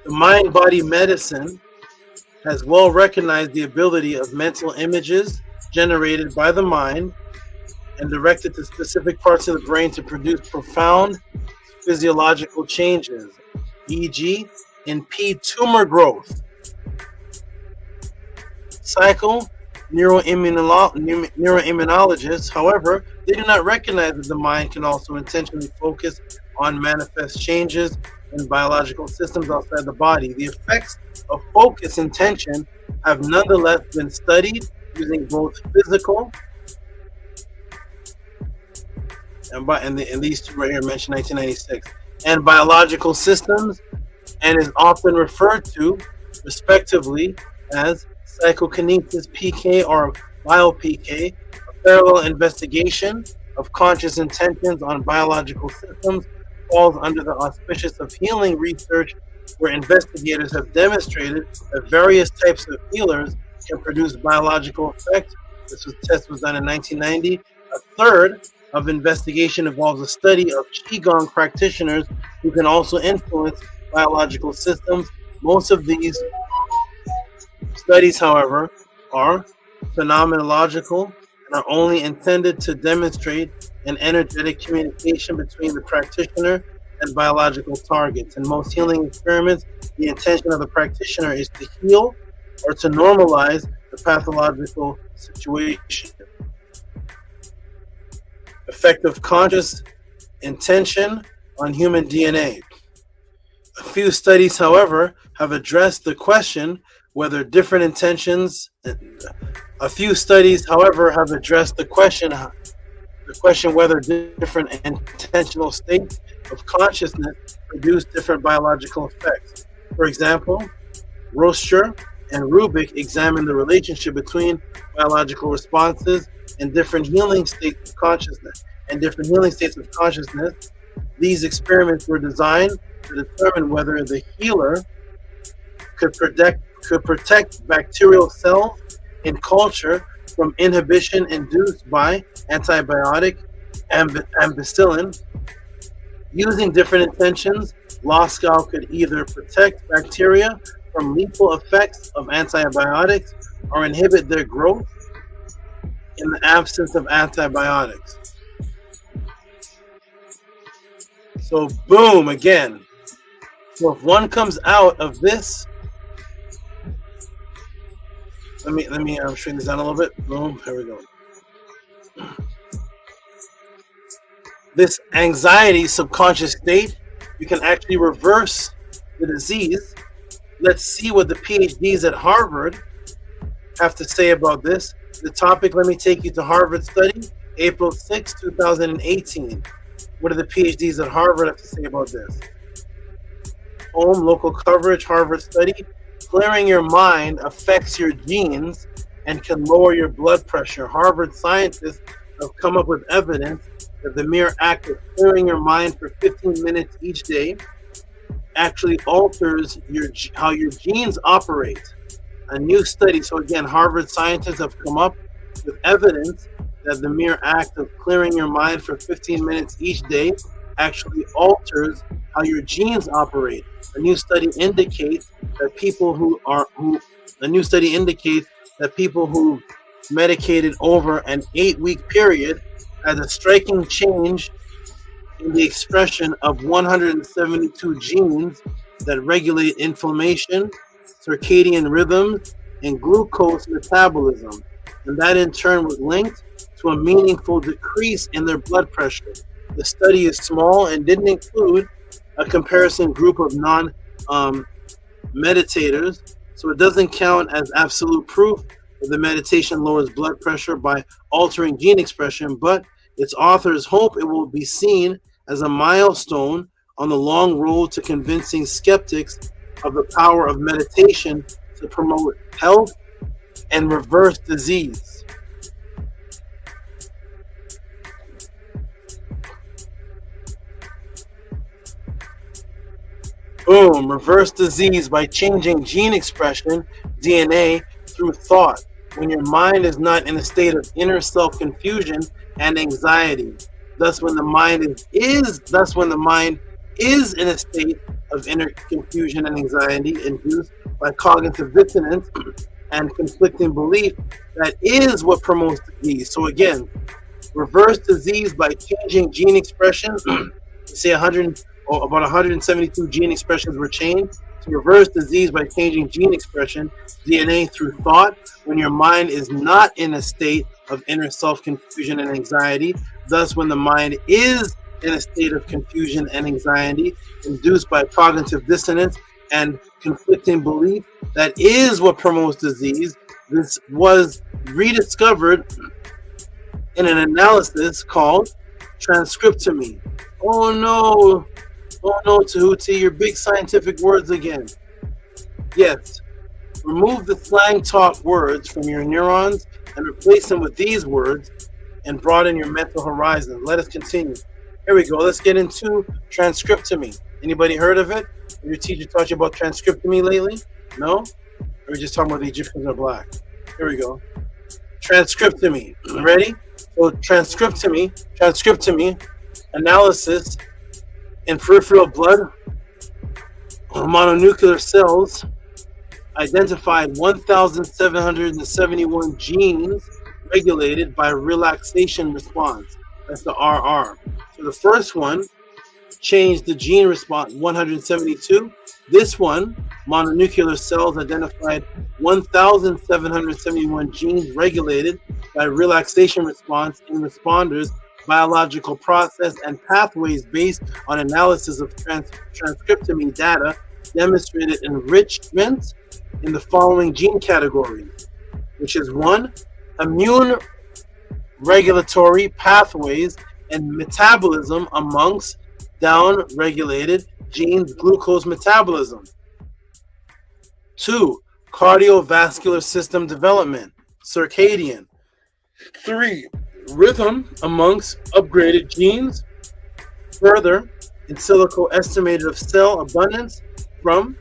mind-body medicine has well recognized the ability of mental images generated by the mind and directed to specific parts of the brain to produce profound physiological changes, e.g., impede tumor growth. Neuroimmunologists, however, they do not recognize that the mind can also intentionally focus on manifest changes in biological systems outside the body. The effects of focus intention have nonetheless been studied using both physical and these two right here mentioned 1996 and biological systems, and is often referred to respectively as psychokinesis PK or bio-PK. A parallel investigation of conscious intentions on biological systems falls under the auspices of healing research, where investigators have demonstrated that various types of healers can produce biological effects. This test was done in 1990. A third of investigation involves a study of Qigong practitioners who can also influence biological systems. Most of these studies, however, are phenomenological and are only intended to demonstrate an energetic communication between the practitioner and biological targets. In most healing experiments, the intention of the practitioner is to heal or to normalize the pathological situation. Effect of conscious intention on human DNA. A few studies, however, have addressed the question whether different intentions. A few studies, however, have addressed the question whether different intentional states of consciousness produce different biological effects. For example, Roster and Rubik examined the relationship between biological responses and different healing states of consciousness. These experiments were designed to determine whether the healer could protect bacterial cells in culture from inhibition induced by antibiotic ampicillin. Using different intentions, Loskow could either protect bacteria from lethal effects of antibiotics or inhibit their growth in the absence of antibiotics. So boom, again. So if one comes out of this, let me shrink this down a little bit. Boom, here we go. This anxiety subconscious state, you can actually reverse the disease. Let's see what the PhDs at Harvard have to say about this. The topic, let me take you to Harvard study, April 6, 2018. What do the PhDs at Harvard have to say about this? Home, local coverage, Harvard study. Clearing your mind affects your genes and can lower your blood pressure. Harvard scientists have come up with evidence that the mere act of clearing your mind for 15 minutes each day actually alters how your genes operate. A new study, so again, Harvard scientists have come up with evidence that the mere act of clearing your mind for 15 minutes each day actually alters how your genes operate. A new study indicates that people who medicated over an 8-week period had a striking change in the expression of 172 genes that regulate inflammation, circadian rhythms, and glucose metabolism. And that in turn was linked to a meaningful decrease in their blood pressure. The study is small and didn't include a comparison group of non-meditators, so it doesn't count as absolute proof that the meditation lowers blood pressure by altering gene expression, but its authors hope it will be seen as a milestone on the long road to convincing skeptics of the power of meditation to promote health and reverse disease. Boom, reverse disease by changing gene expression, DNA, through thought, when your mind is not in a state of inner self-confusion and anxiety. Thus, when the mind is in a state of inner confusion and anxiety induced by cognitive dissonance and conflicting belief, that is what promotes disease. So again, reverse disease by changing gene expression. Say about 172 gene expressions were changed. To reverse disease by changing gene expression, DNA, through thought, when your mind is not in a state of inner self-confusion and anxiety. Thus, when the mind is in a state of confusion and anxiety induced by cognitive dissonance and conflicting belief, that is what promotes disease. This was rediscovered in an analysis called transcriptomy. Oh no, Tehuti, your big scientific words again. Yes, remove the slang talk words from your neurons and replace them with these words and broaden your mental horizon. Let us continue. Here we go. Let's get into transcriptomy. Anybody heard of it? Your teacher taught you about transcriptomy lately? No? Or are we just talking about the Egyptians are black? Here we go. Transcriptomy. Ready? So transcriptomy analysis in peripheral blood mononuclear cells identified 1,771 genes regulated by relaxation response. That's the RR. So the first one changed the gene response 172. This one, mononuclear cells identified 1,771 genes regulated by relaxation response in responders, biological process and pathways based on analysis of transcriptomy data demonstrated enrichment in the following gene categories, which is 1, immune regulatory pathways and metabolism amongst down-regulated genes, glucose metabolism. 2, cardiovascular system development, circadian. 3, rhythm amongst upgraded genes. Further, in silico estimated of cell abundance from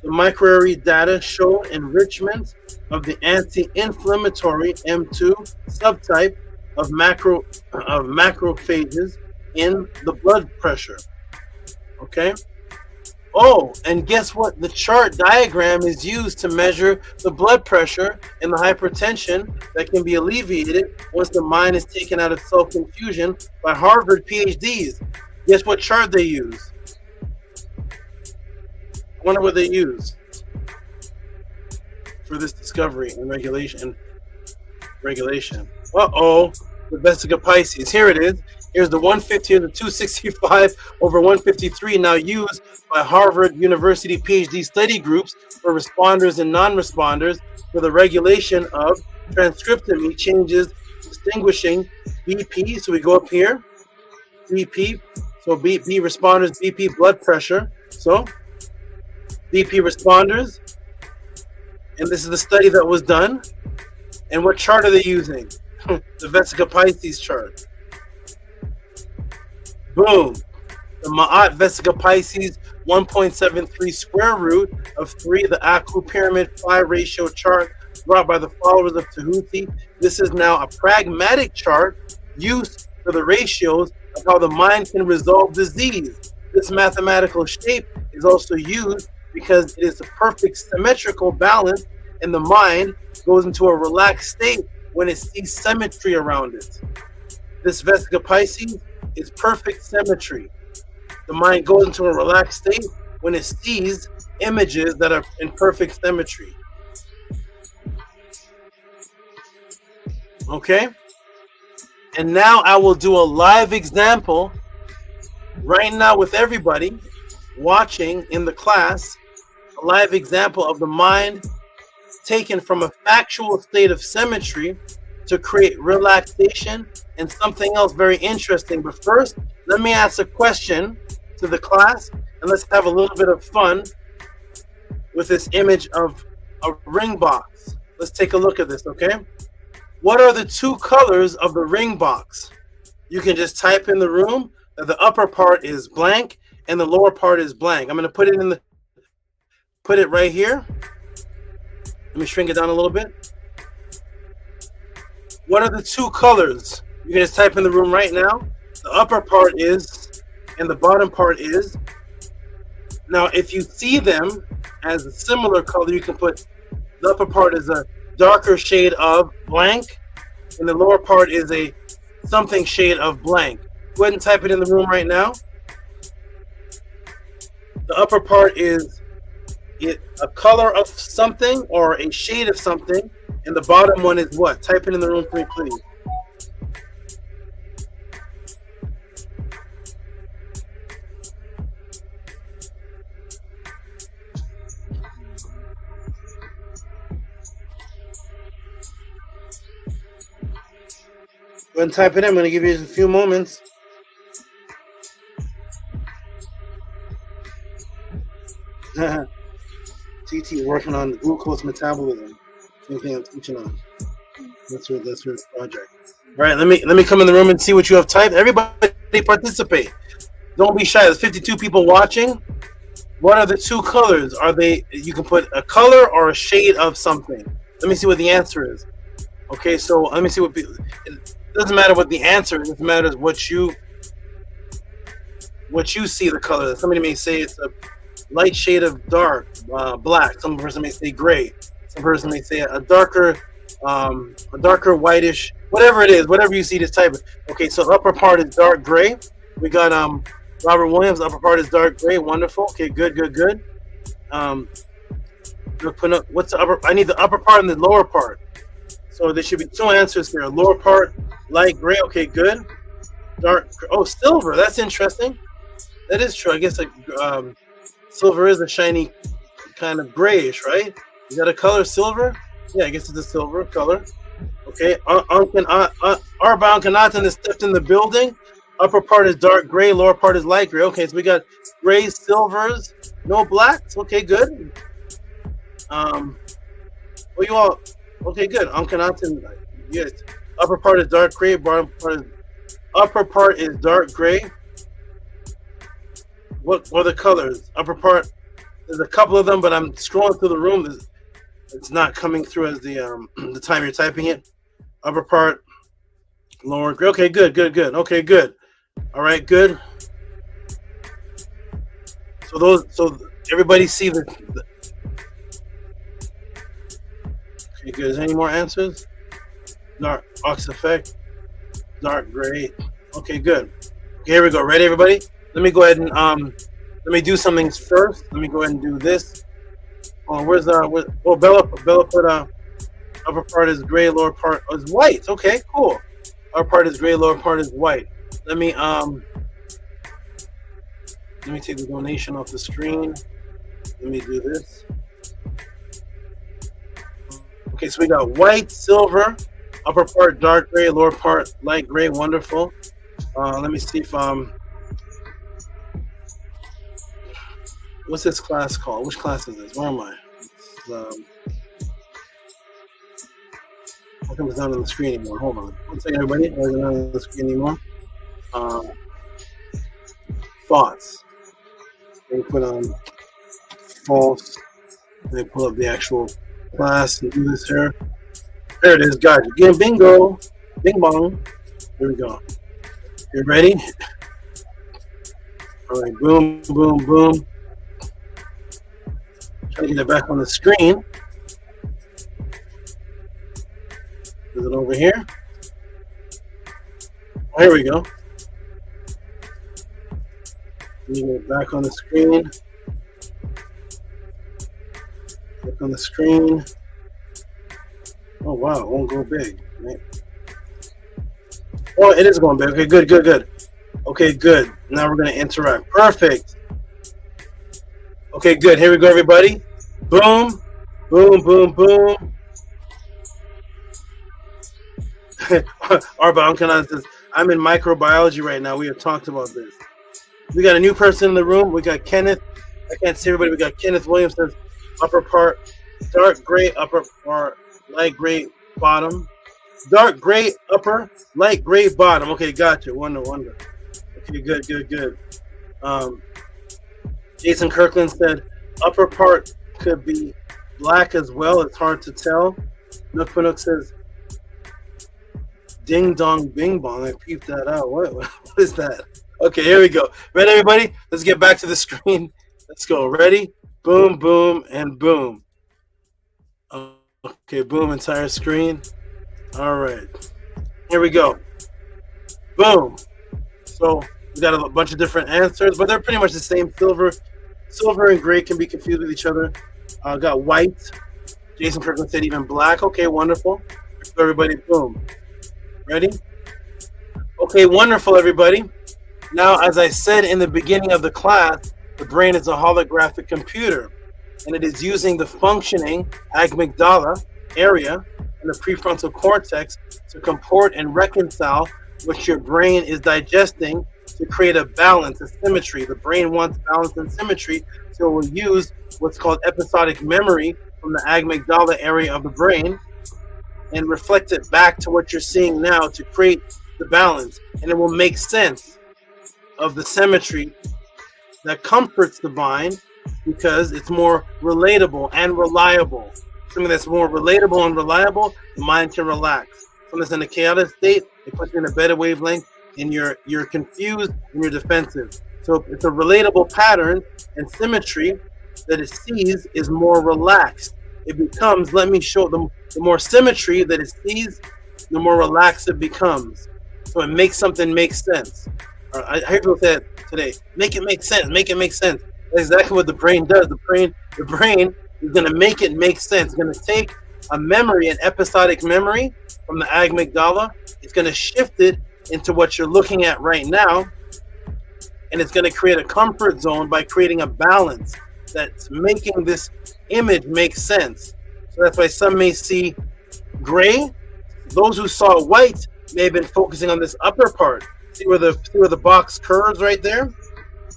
the microarray data show enrichment of the anti-inflammatory M2 subtype of macrophages in the blood pressure. Okay. Oh, and guess what? The chart diagram is used to measure the blood pressure and the hypertension that can be alleviated once the mind is taken out of self-confusion by Harvard PhDs. Guess what chart they use? I wonder what they use for this discovery and regulation. Uh-oh, the Vesica Pisces. Here it is. Here's the 150 and the 265 over 153, now used by Harvard University PhD study groups for responders and non-responders for the regulation of transcriptomy changes, distinguishing BP. So we go up here, BP. So BP responders, BP blood pressure. So BP responders, and this is the study that was done. And what chart are they using? The Vesica Pisces chart. Boom. The Ma'at Vesica Pisces 1.73 square root of 3, the Aku Pyramid Phi ratio chart brought by the followers of Tehuti. This is now a pragmatic chart used for the ratios of how the mind can resolve disease. This mathematical shape is also used because it is a perfect symmetrical balance, and the mind goes into a relaxed state when it sees symmetry around it. This Vesica Pisces is perfect symmetry. The mind goes into a relaxed state when it sees images that are in perfect symmetry. Okay? And now I will do a live example right now with everybody watching in the class, a live example of the mind taken from a factual state of symmetry to create relaxation and something else very interesting. But first, let me ask a question to the class, and let's have a little bit of fun with this image of a ring box. let's take a look at this, okay? What are the two colors of the ring box? You can just type in the room that the upper part is blank and the lower part is blank. I'm going to put it right here. Let me shrink it down a little bit. What are the two colors? You can just type in the room right now. The upper part is, and the bottom part is. Now, if you see them as a similar color, you can put the upper part is a darker shade of blank, and the lower part is a something shade of blank. Go ahead and type it in the room right now. The upper part is a color of something or a shade of something, and the bottom one is what? Type it in the room for me, please. Go ahead and type it in. I'm going to give you a few moments. TT working on glucose metabolism. Same thing I'm teaching on. That's her project. All right, let me come in the room and see what you have typed. Everybody participate. Don't be shy. There's 52 people watching. What are the two colors? Are they? You can put a color or a shade of something. Let me see what the answer is. Okay, so let me see what. It doesn't matter what the answer is. It matters what you see the color. Somebody may say it's a light shade of dark, black. Some person may say gray. Some person may say a darker whitish, whatever it is, whatever you see, just type it. Okay, so upper part is dark gray. We got Robert Williams, upper part is dark gray. Wonderful. Okay, good. What's the upper? I need the upper part and the lower part. So there should be two answers here. Lower part, light gray. Okay, good. Dark. Oh, silver. That's interesting. That is true. I guess like silver is a shiny kind of grayish, right? You got a color silver? Yeah, I guess it's a silver color. Okay. Arba Ankanatan has stepped in the building. Upper part is dark gray. Lower part is light gray. Okay, so we got gray, silvers, no blacks. Okay, good. You all. Okay, good. Ankanatan, yes. Upper part is dark gray. Upper part is dark gray. What are the colors? Upper part, there's a couple of them, but I'm scrolling through the room. It's not coming through as the time you're typing it. Upper part, lower gray. Okay, good. Okay, good. All right, good. So everybody see the okay, good. Is there any more answers? Dark ox effect, dark gray. Okay, good. Okay, here we go. Ready, everybody? Let me go ahead and let me do some things first. Let me go ahead and do this. Oh, Bella put upper part is gray, lower part is white. Okay, cool. Upper part is gray, lower part is white. Let me take the donation off the screen. Let me do this. Okay, so we got white, silver, upper part dark gray, lower part light gray. Wonderful. Let me see if what's this class called? Which class is this? Where am I? How come it's not on the screen anymore? Hold on. One second, everybody. It's not on the screen anymore. Thoughts. They put on false. They pull up the actual class and do this here. There it is, guys. Again, bingo. Bing bong. Here we go. You ready? All right. Boom, boom, boom. Trying to get it back on the screen. Is it over here? Oh, here we go. Let me get it back on the screen. Back on the screen. Oh wow, it won't go big. Right? Oh, it is going big. Okay, good. Okay, good. Now we're gonna interact. Perfect. Okay, good. Here we go, everybody. Boom, boom, boom, boom. Arba Ankanan says, I'm in microbiology right now. We have talked about this. We got a new person in the room. We got Kenneth. I can't see everybody. We got Kenneth Williams says, upper part dark gray, upper part light gray bottom, dark gray upper, light gray bottom. Okay, gotcha. Wonder. Okay, good. Jason Kirkland said upper part could be black as well. It's hard to tell. Nook says ding dong bing bong. I peeped that out. What is that? Okay, here we go. Ready, everybody? Let's get back to the screen. Let's go. Ready? Boom, boom, and boom. Okay, boom, entire screen. All right. Here we go. Boom. So we got a bunch of different answers, but they're pretty much the same. Silver and gray can be confused with each other. Got white. Jason Kirkland said even black. Okay, wonderful. Everybody, boom. Ready? Okay, wonderful, everybody. Now, as I said in the beginning of the class, the brain is a holographic computer, and it is using the functioning amygdala area and the prefrontal cortex to comport and reconcile what your brain is digesting to create a balance, a symmetry. The brain wants balance and symmetry, so it will use what's called episodic memory from the amygdala area of the brain and reflect it back to what you're seeing now to create the balance. And it will make sense of the symmetry that comforts the mind because it's more relatable and reliable. Something that's more relatable and reliable, the mind can relax. Something that's in a chaotic state, it puts you in a better wavelength and you're confused and you're defensive. So it's a relatable pattern and symmetry that it sees is more relaxed. It becomes, let me show them, the more symmetry that it sees, the more relaxed it becomes. So it makes something make sense. I heard people say it today, make it make sense, make it make sense. That's exactly what the brain does. The brain is going to make it make sense. It's going to take a memory, an episodic memory from the amygdala. It's going to shift it into what you're looking at right now. And it's going to create a comfort zone by creating a balance that's making this image make sense. So that's why some may see gray. Those who saw white may have been focusing on this upper part. See where the box curves right there?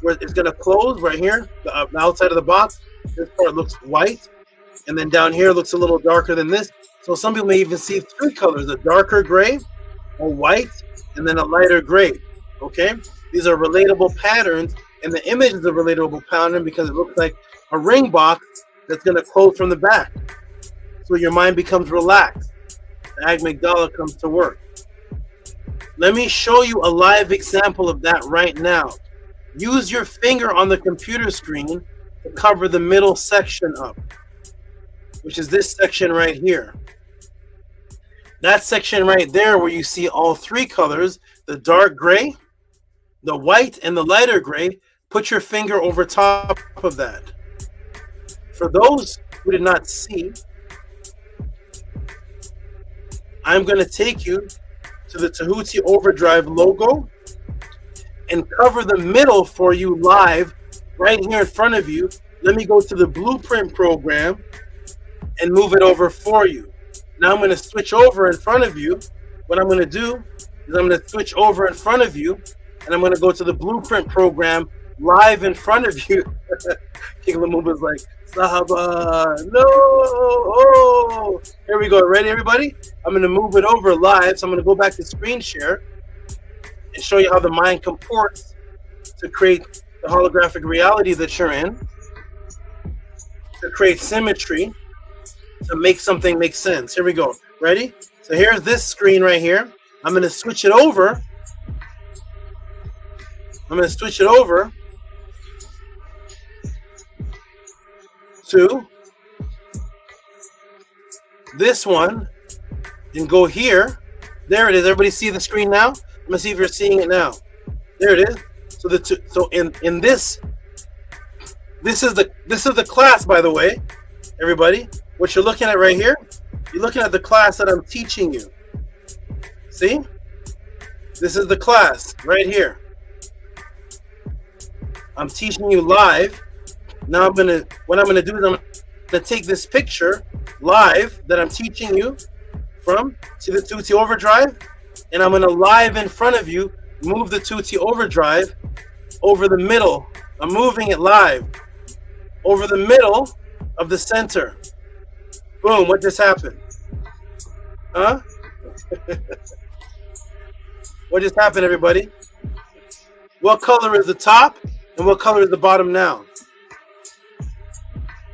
Where it's going to close right here, the outside of the box. This part looks white. And then down here looks a little darker than this. So some people may even see three colors, a darker gray, a white, and then a lighter gray. Okay? These are relatable patterns, and the image is a relatable pattern because it looks like a ring box that's going to close from the back. So your mind becomes relaxed. The amygdala comes to work. Let me show you a live example of that right now. Use your finger on the computer screen to cover the middle section up, which is this section right here. That section right there where you see all three colors, the dark gray, the white, and the lighter gray, put your finger over top of that. For those who did not see, I'm going to take you to the Tehuti Overdrive logo and cover the middle for you live right here in front of you. Let me go to the blueprint program and move it over for you. Now I'm going to switch over in front of you. What I'm going to do is I'm going to switch over in front of you and I'm going to go to the blueprint program live in front of you. King Lumumba's like, SABA, no, oh. Here we go. Ready, everybody? I'm going to move it over live. So I'm going to go back to screen share and show you how the mind comports to create the holographic reality that you're in, to create symmetry, to make something make sense. Here we go. Ready? So here's this screen right here. I'm going to switch it over. I'm going to switch it over to this one and go here. There it is. Everybody see the screen now? I'm going to see if you're seeing it now. There it is. So in this is the class, by the way, everybody. What you're looking at right here, you're looking at the class that I'm teaching you. See? This is the class right here. I'm teaching you live. Now what I'm gonna do is I'm gonna take this picture live that I'm teaching you from, see the Tehuti Overdrive, and I'm gonna live in front of you move the Tehuti Overdrive over the middle. I'm moving it live over the middle of the center. Boom, what just happened? Huh? What just happened, everybody? What color is the top and what color is the bottom now?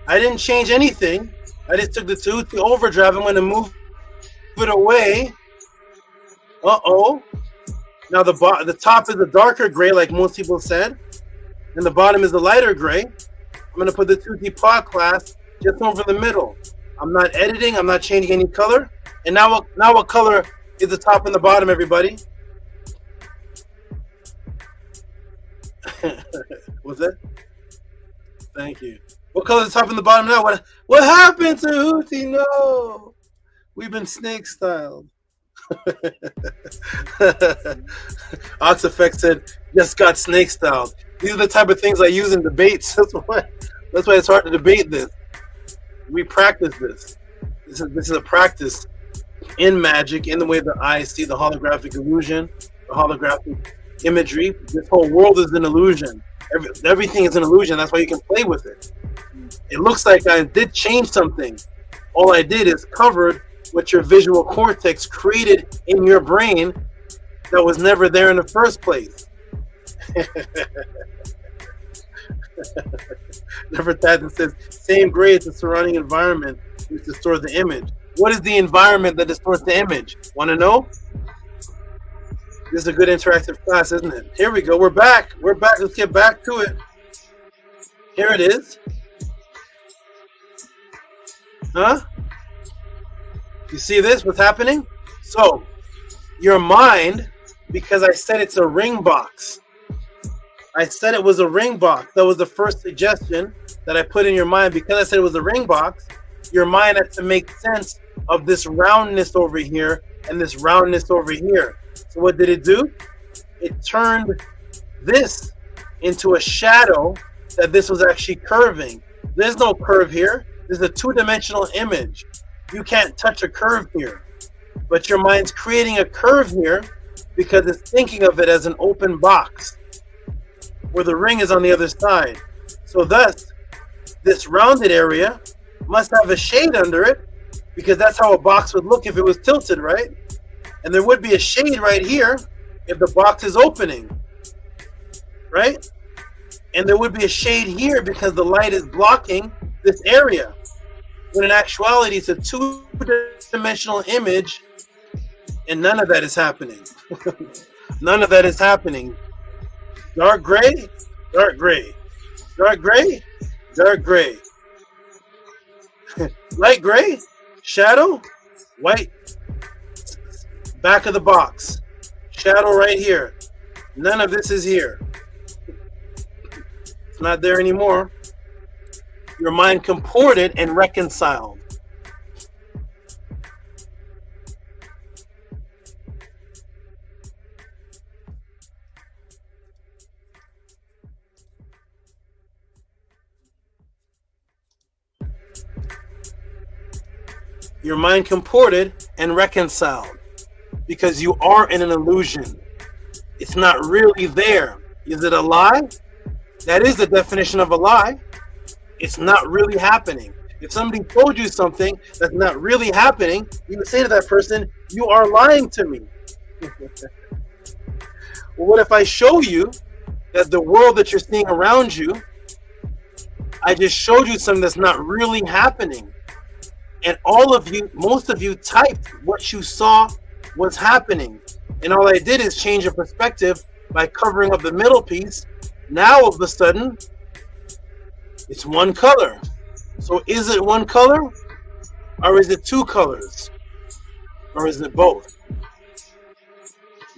I didn't change anything. I just took the Tehuti overdrive. I'm going to move it away. Uh-oh. Now the top is the darker gray, like most people said, and the bottom is the lighter gray. I'm going to put the Tehuti Podclass just over the middle. I'm not editing. I'm not changing any color. And now what color is the top and the bottom, everybody? What's that? Thank you. What color is the top and the bottom now? What happened to Tehuti? No. We've been snake styled. Ox Effect said, just got snake styled. These are the type of things I use in debates. That's why it's hard to debate this. We practice this. This is a practice in magic, in the way the eyes see the holographic illusion, the holographic imagery. This whole world is an illusion. Everything is an illusion. That's why you can play with it. It looks like I did change something. All I did is covered what your visual cortex created in your brain that was never there in the first place. NEFERTATEN says, same gray as the surrounding environment which distorts the image. What is the environment that distorts the image? Want to know? This is a good interactive class, isn't it? Here we go. We're back. We're back. Let's get back to it. Here it is. Huh? You see this? What's happening? So, your mind, because I said it's a ring box. I said it was a ring box. That was the first suggestion that I put in your mind. Because I said it was a ring box, your mind had to make sense of this roundness over here and this roundness over here. So what did it do? It turned this into a shadow that this was actually curving. There's no curve here. There's a two-dimensional image. You can't touch a curve here. But your mind's creating a curve here because it's thinking of it as an open box where the ring is on the other side. So thus, this rounded area must have a shade under it because that's how a box would look if it was tilted, right? And there would be a shade right here if the box is opening, right? And there would be a shade here because the light is blocking this area. When in actuality, it's a two-dimensional image, and none of that is happening. None of that is happening. Dark gray, dark gray. Dark gray, dark gray. Light gray, shadow, white, back of the box. Shadow right here. None of this is here. It's not there anymore. Your mind comported and reconciled. Your mind comported and reconciled because you are in an illusion. It's not really there. Is it a lie? That is the definition of a lie. It's not really happening. If somebody told you something that's not really happening, you would say to that person, you are lying to me. Well, what if I show you that the world that you're seeing around you, I just showed you something that's not really happening. And all of you, most of you typed what you saw was happening. And all I did is change your perspective by covering up the middle piece. Now, all of a sudden, it's one color. So is it one color? Or is it two colors? Or is it both?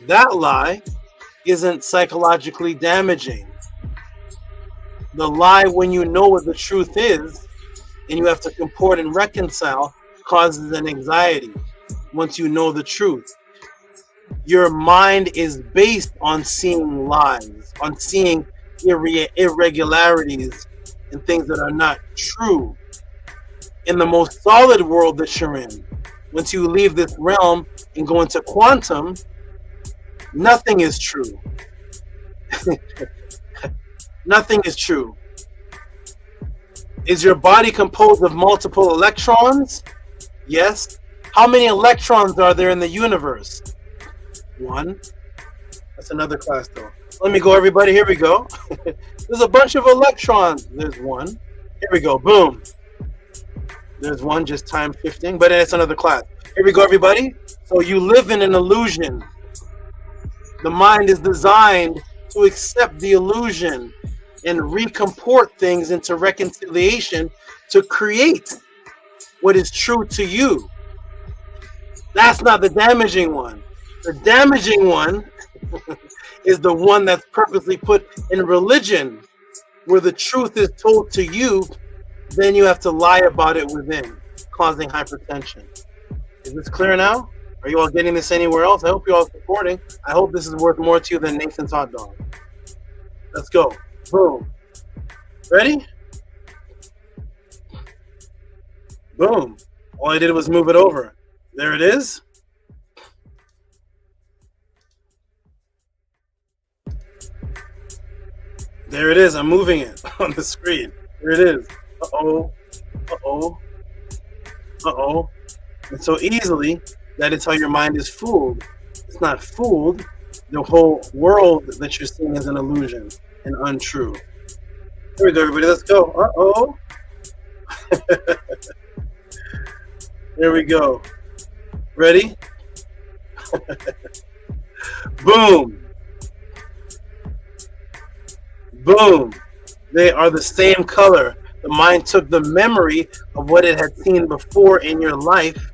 That lie isn't psychologically damaging. The lie, when you know what the truth is, and you have to comport and reconcile, causes an anxiety once you know the truth. Your mind is based on seeing lies, on seeing irregularities and things that are not true. In the most solid world that you're in, once you leave this realm and go into quantum, nothing is true. Nothing is true. Is your body composed of multiple electrons? Yes. How many electrons are there in the universe? 1. That's another class though. Let me go, everybody. Here we go. There's a bunch of electrons. There's 1. Here we go. Boom. There's 1, just time shifting, but it's another class. Here we go, everybody. So you live in an illusion. The mind is designed to accept the illusion and recomport things into reconciliation to create what is true to you. That's not the damaging one. The damaging one is the one that's purposely put in religion, where the truth is told to you, then you have to lie about it within, causing hypertension. Is this clear now? Are you all getting this anywhere else? I hope you're all supporting. I hope this is worth more to you than Nathan's hot dog. Let's go. Boom. Ready? Boom. All I did was move it over. There it is. There it is. I'm moving it on the screen. There it is. Uh-oh. Uh-oh. Uh-oh. And so easily, that is how your mind is fooled. It's not fooled. The whole world that you're seeing is an illusion and untrue. Here we go, everybody. Let's go. Uh-oh. There we go. Ready? Boom. Boom. They are the same color. The mind took the memory of what it had seen before in your life.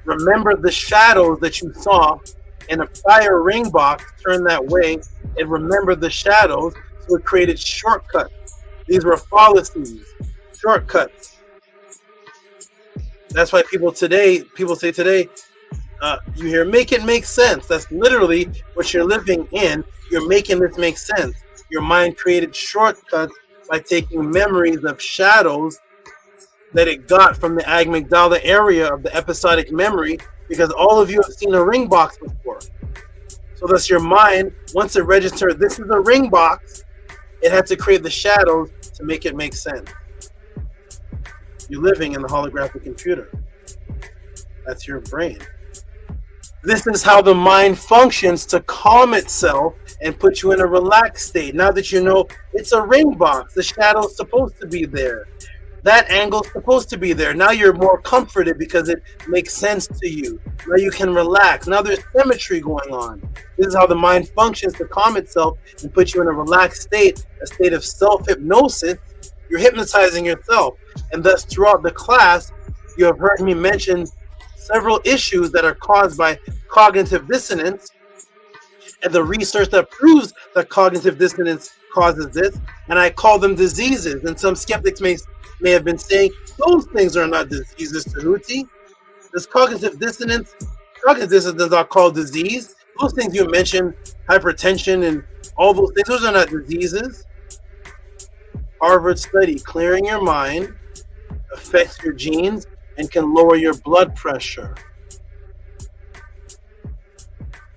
Remember the shadows that you saw in a prior ring box, turn that way, and remember the shadows, so it created shortcuts. These were fallacies, shortcuts. That's why people say today, you hear, make it make sense. That's literally what you're living in. You're making this make sense. Your mind created shortcuts by taking memories of shadows that it got from the amygdala area of the episodic memory, because all of you have seen a ring box before. So thus your mind, once it registered this is a ring box, it had to create the shadows to make it make sense. You're living in the holographic computer. That's your brain. This is how the mind functions to calm itself and put you in a relaxed state. Now that you know it's a ring box, the shadow's supposed to be there. That angle's supposed to be there. Now you're more comforted because it makes sense to you. Now you can relax. Now there's symmetry going on. This is how the mind functions to calm itself and put you in a relaxed state, a state of self-hypnosis. You're hypnotizing yourself. And thus throughout the class, you have heard me mention several issues that are caused by cognitive dissonance, and the research that proves that cognitive dissonance causes this, and I call them diseases. And some skeptics may have been saying those things are not diseases, Tehuti. This cognitive dissonance is not called disease. Those things you mentioned, hypertension and all those things, those are not diseases. Harvard study, clearing your mind affects your genes and can lower your blood pressure,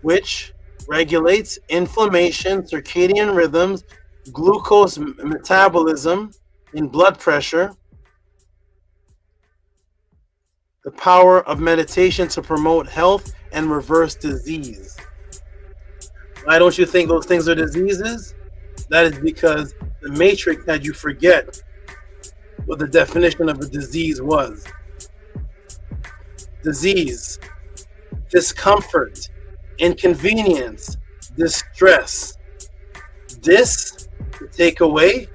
which regulates inflammation, circadian rhythms, glucose metabolism, and blood pressure. The power of meditation to promote health and reverse disease. Why don't you think those things are diseases? That is because the Matrix had you forget what the definition of a disease was. Disease, discomfort, inconvenience, distress. Dis, to take away,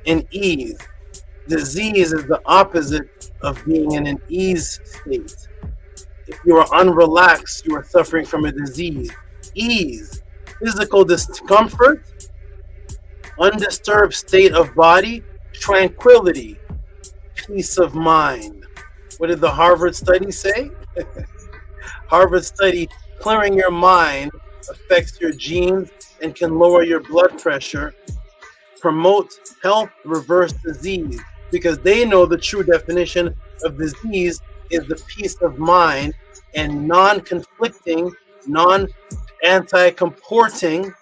and ease. Disease is the opposite of being in an ease state. If you are unrelaxed, you are suffering from a disease. Ease, physical discomfort, undisturbed state of body, tranquility, peace of mind. What did the Harvard study say? Harvard study, clearing your mind affects your genes and can lower your blood pressure, promote health, reverse disease, because they know the true definition of disease is the peace of mind and non-conflicting, anti-comporting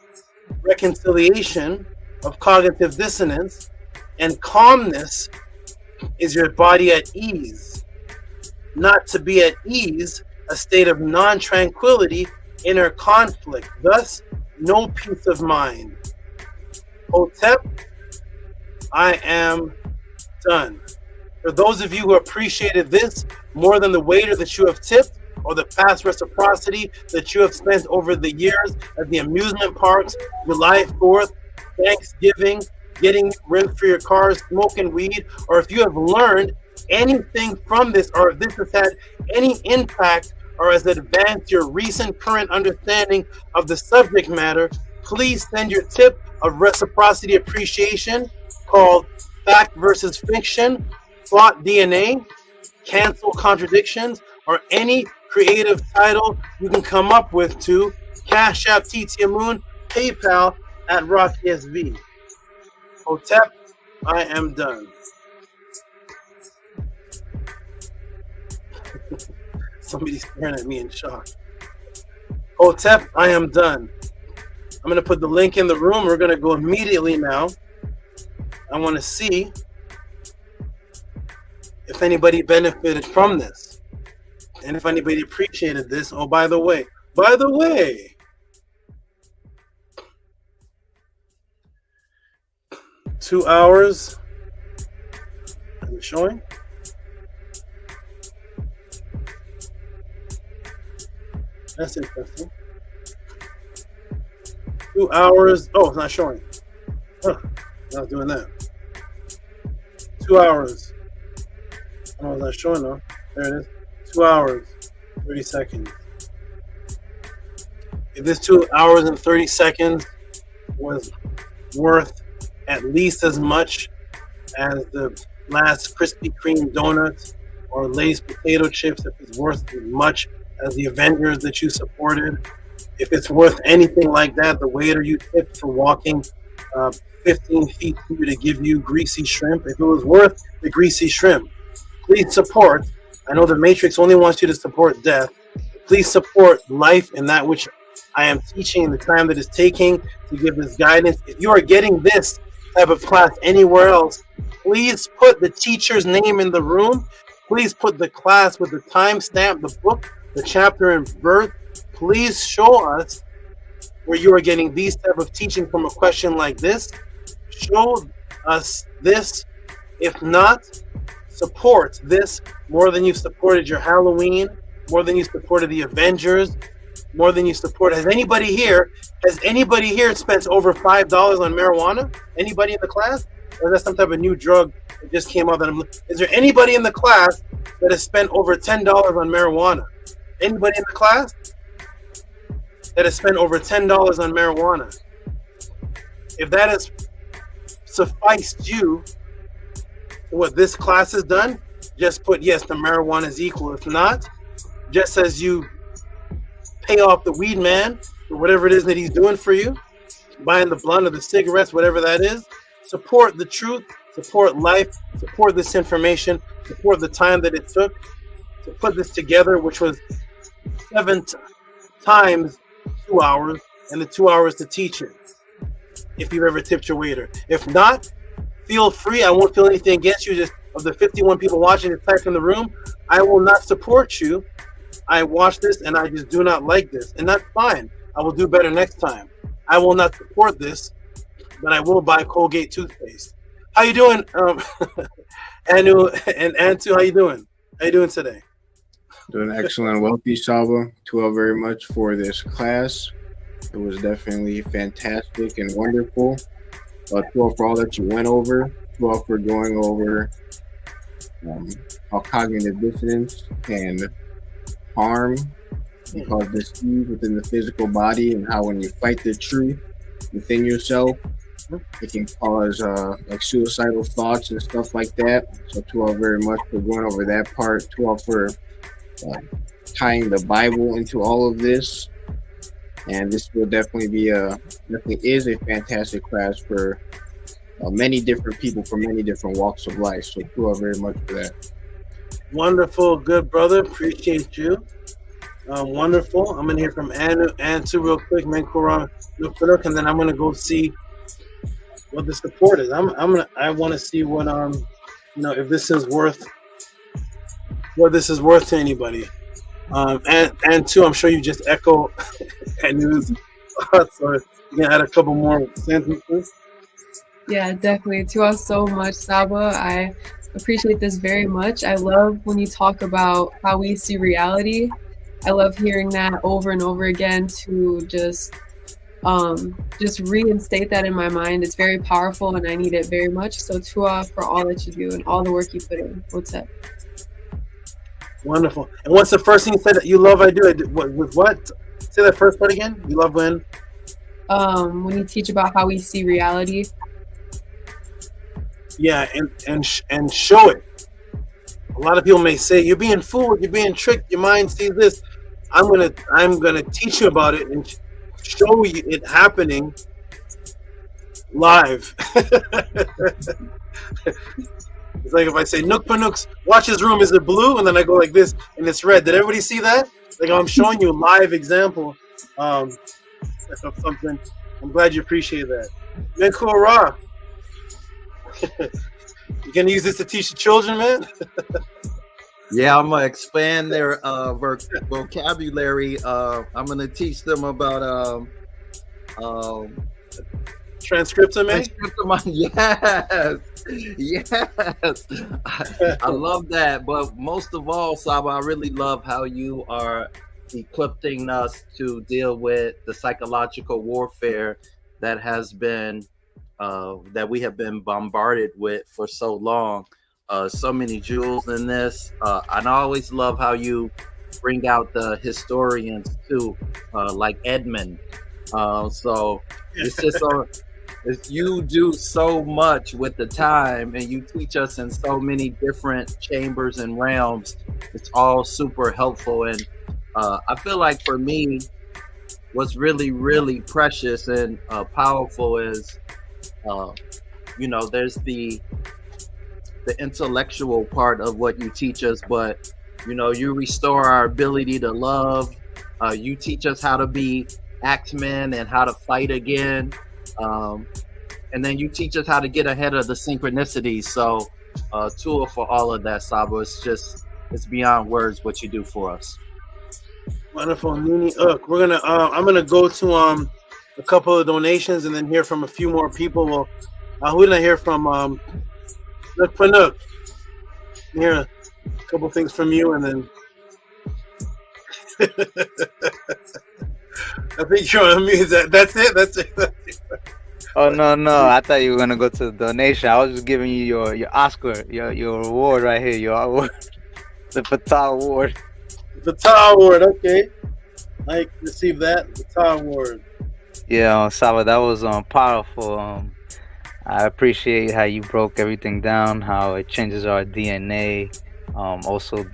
reconciliation of cognitive dissonance, and calmness is your body at ease. not to be at ease, a state of non-tranquility, inner conflict, thus no peace of mind. Hotep, I am done. For those of you who appreciated this more than the waiter that you have tipped, or the past reciprocity that you have spent over the years at the amusement parks, July 4th, Thanksgiving, getting rims for your cars, smoking weed, or if you have learned anything from this, or if this has had any impact or has advanced your recent current understanding of the subject matter, please send your tip of reciprocity appreciation called Fact versus Fiction, Plot DNA, Cancel Contradictions, or any creative title you can come up with to Cash App TT AMUN, PayPal at RockSV. Hotep, I am done. Somebody's staring at me in shock. Hotep, I am done. I'm going to put the link in the room. We're going to go immediately now. I want to see if anybody benefited from this and if anybody appreciated this. Oh, by the way, 2 hours. Are you showing? That's interesting. 2 hours. Oh, it's not showing. Huh. Not doing that. 2 hours. Oh, it's not showing though. There it is. 2 hours, 30 seconds. If this 2 hours and 30 seconds was worth at least as much as the last Krispy Kreme donuts or Lay's potato chips, if it's worth as much as the Avengers that you supported, if it's worth anything like that, the waiter you tipped for walking 15 feet to you to give you greasy shrimp, if it was worth the greasy shrimp, please support. I know the Matrix only wants you to support death. Please support life and that which I am teaching, the time that it's taking to give this guidance. If you are getting this type of class anywhere else, please put the teacher's name in the room. Please put the class with the timestamp, the book, the chapter and verse. Please show us where you are getting these type of teaching from a question like this. Show us this. If not, support this more than you supported your Halloween, more than you supported the Avengers, more than you support. Has anybody here spent over $5 on marijuana? Anybody in the class? Or is that some type of new drug that just came out? Is there anybody in the class that has spent over $10 on marijuana? Anybody in the class that has spent over $10 on marijuana? If that has sufficed you for what this class has done, just put yes, the marijuana is equal. If not, just as you pay off the weed man for whatever it is that he's doing for you, buying the blunt or the cigarettes, whatever that is, support the truth, support life, support this information, support the time that it took to put this together, which was 7 times 2 hours, and the 2 hours to teach it, if you've ever tipped your waiter. If not, feel free. I won't feel anything against you. Just of the 51 people watching, just type in the room, I will not support you. I watched this and I just do not like this, and that's fine. I will do better next time. I will not support this, but I will buy Colgate toothpaste. How you doing, Anu and Antu? How you doing? How you doing today? Doing excellent. Wealthy SABA. 12 very much for this class. It was definitely fantastic and wonderful. 12 for all that you went over. 12 for going over how cognitive dissonance can harm and cause disease within the physical body, and how when you fight the truth within yourself, it can cause like suicidal thoughts and stuff like that. So 12 very much for going over that part. 12 for tying the Bible into all of this. And this will definitely be definitely is a fantastic class for many different people from many different walks of life. So 12 very much for that. Wonderful, good brother. Appreciate you. Wonderful. I'm gonna hear from Antu real quick, and then I'm gonna go see what the support is. I want to see what if this is worth what this is worth to anybody. And two, I'm sure you just echo Anu's thoughts, or you can add a couple more sentences. Yeah, definitely. To us so much, Saba. I appreciate this very much. I love when you talk about how we see reality. I love hearing that over and over again to just reinstate that in my mind. It's very powerful and I need it very much. So Tua for all that you do and all the work you put in. What's up? Wonderful. And what's the first thing you said that you love? I do. With what? Say that first part again. You love when you teach about how we see reality. Yeah, and show it. A lot of people may say you're being fooled, you're being tricked, your mind sees this. I'm gonna teach you about it and show you it happening live. It's like if I say Nook Panooks, watch his room, is it blue? And then I go like this and it's red. Did everybody see that? Like I'm showing you a live example of something. I'm glad you appreciate that. Menkora. You gonna use this to teach the children, man? Yeah, I'm gonna expand their vocabulary. I'm gonna teach them about transcriptome. Yes. I love that. But most of all, Saba, I really love how you are equipping us to deal with the psychological warfare that has been that we have been bombarded with for so long. So many jewels in this. And I always love how you bring out the historians too, like Edmund. So it's just you do so much with the time and you teach us in so many different chambers and realms. It's all super helpful. And I feel like for me, what's really, really precious and powerful is there's the intellectual part of what you teach us, but you restore our ability to love. You teach us how to be axemen and how to fight again, and then you teach us how to get ahead of the synchronicities. So Tua for all of that, Saba. It's beyond words what you do for us. Wonderful. Nini Uk. We're gonna I'm gonna go to a couple of donations and then hear from a few more people. Well, who did I hear from? Nook Panuk. Hear a couple things from you, and then I think you're on mute. That's it. That's it. Oh no! I thought you were gonna go to the donation. I was just giving you your Oscar, your award right here, your award, the Fatah Award. The Fatah Award. Okay, I received that. The Fatah Award. Yeah, Saba, that was powerful. I appreciate how you broke everything down, how it changes our DNA. Also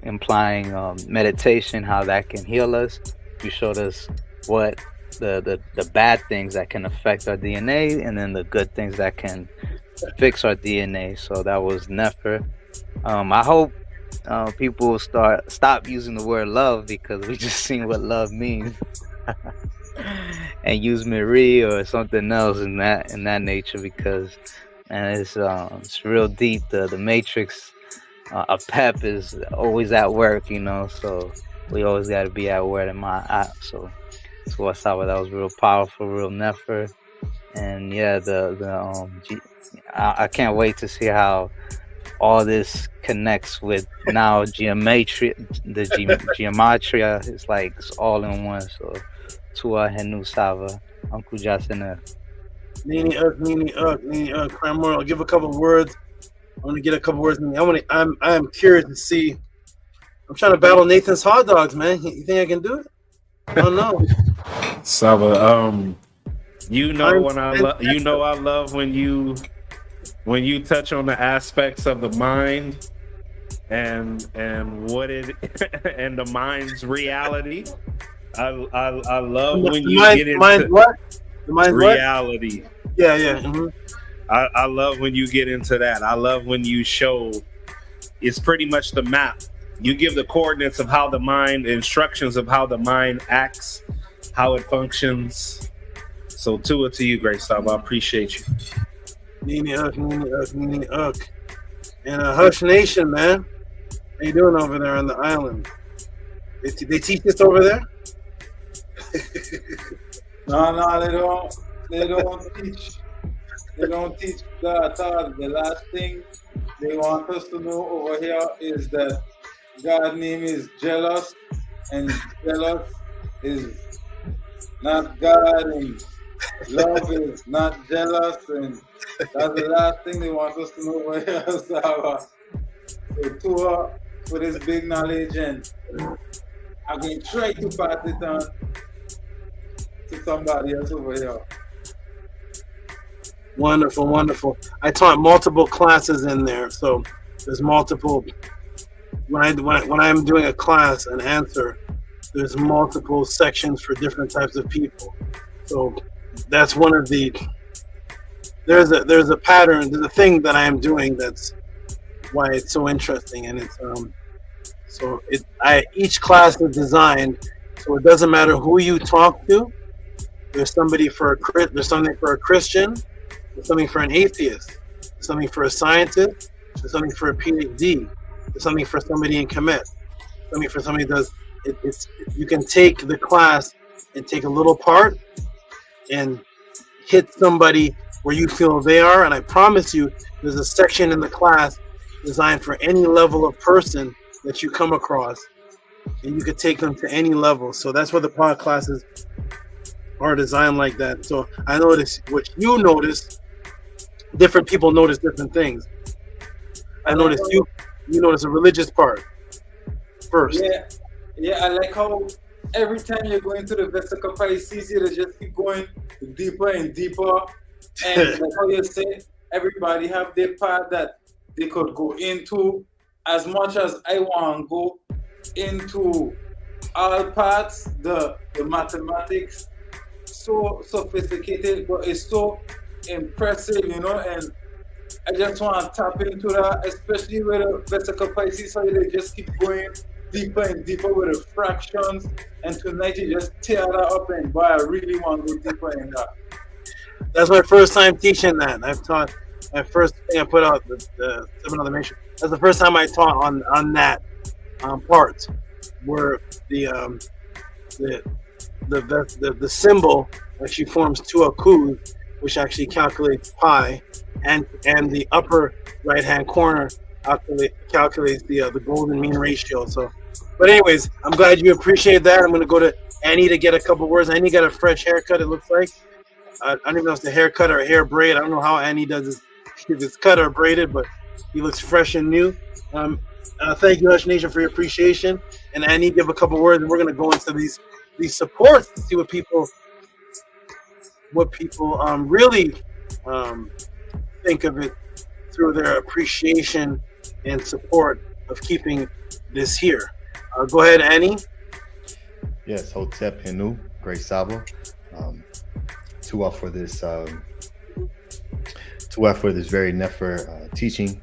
implying meditation, how that can heal us. You showed us what the bad things that can affect our DNA, and then the good things that can fix our DNA. So that was Nefer. I hope people will stop using the word love, because we just seen what love means. And use Marie or something else in that nature, because it's real deep. The matrix, a pep is always at work, so we always got to be at work in my app. So what's up? That was real powerful, real Nefer. And yeah, I can't wait to see how all this connects with now Gematria. The Gematria is like it's all in one. So Tua Henu Sava, Uncle Jasina. Nini Uk. Cramor, I'll give a couple words. I want to get a couple words. I'm curious to see. I'm trying to battle Nathan's hot dogs, man. You think I can do it? I don't know. Sava, I love when you touch on the aspects of the mind and what it and the mind's reality. I love when you get into what? The mind reality. What? Yeah. Mm-hmm. I love when you get into that. I love when you show it's pretty much the map. You give the coordinates of how the mind, instructions of how the mind acts, how it functions. So to you, Great Stop. I appreciate you. Nini Uk. And Hush Nation, man. you doing over there on the island? They teach this over there? No, they don't. They don't teach. They don't teach that at all. The last thing they want us to know over here is that God's name is jealous, and jealous is not God, and love is not jealous, and that's the last thing they want us to know over here. So to her, with this big knowledge, and I can try to pass it on to somebody else over here. Wonderful, wonderful. I taught multiple classes in there, so there's multiple. When I'm doing a class, an answer, there's multiple sections for different types of people. So that's one of the. There's a pattern. There's a thing that I am doing that's why it's so interesting, and it's each class is designed so it doesn't matter who you talk to. There's something for a Christian. There's something for an atheist. There's something for a scientist. There's something for a PhD. There's something for somebody in Kemet. Something for somebody who does it. You can take the class and take a little part and hit somebody where you feel they are. And I promise you, there's a section in the class designed for any level of person that you come across, and you could take them to any level. So that's what the pod classes are designed like that. So I notice what you notice. Different people notice different things. I noticed you notice a religious part first. Yeah, I like how every time you go into the Vesica Pisces, you just keep going deeper and deeper. And like how you say, everybody have their part that they could go into. As much as I want to go into all parts, the mathematics, so sophisticated, but it's so impressive, and I just want to tap into that, especially with the Vesica Pisces, so they just keep going deeper and deeper with the fractions, and tonight you just tear that up, and boy, I really want to go deeper in that. That's my first time teaching that. I've taught, my first thing I put out, the 7 on the Nation, that's the first time I taught on that part, where the symbol actually forms two akuz, which actually calculates pi, and the upper right hand corner calculates the golden mean ratio. So, but anyways, I'm glad you appreciate that. I'm going to go to Annie to get a couple words. Annie got a fresh haircut, it looks like. I don't even know if it's a haircut or a hair braid. I don't know how Annie does this, if it's cut or braided, but he looks fresh and new. Thank you, Hush Nation, for your appreciation. And Annie, give a couple words, and we're going to go into these supports to see what people really think of it through their appreciation and support of keeping this here. Go ahead, Annie. Yes, Hotep Henu, Great Saba. To offer this very Nefer teaching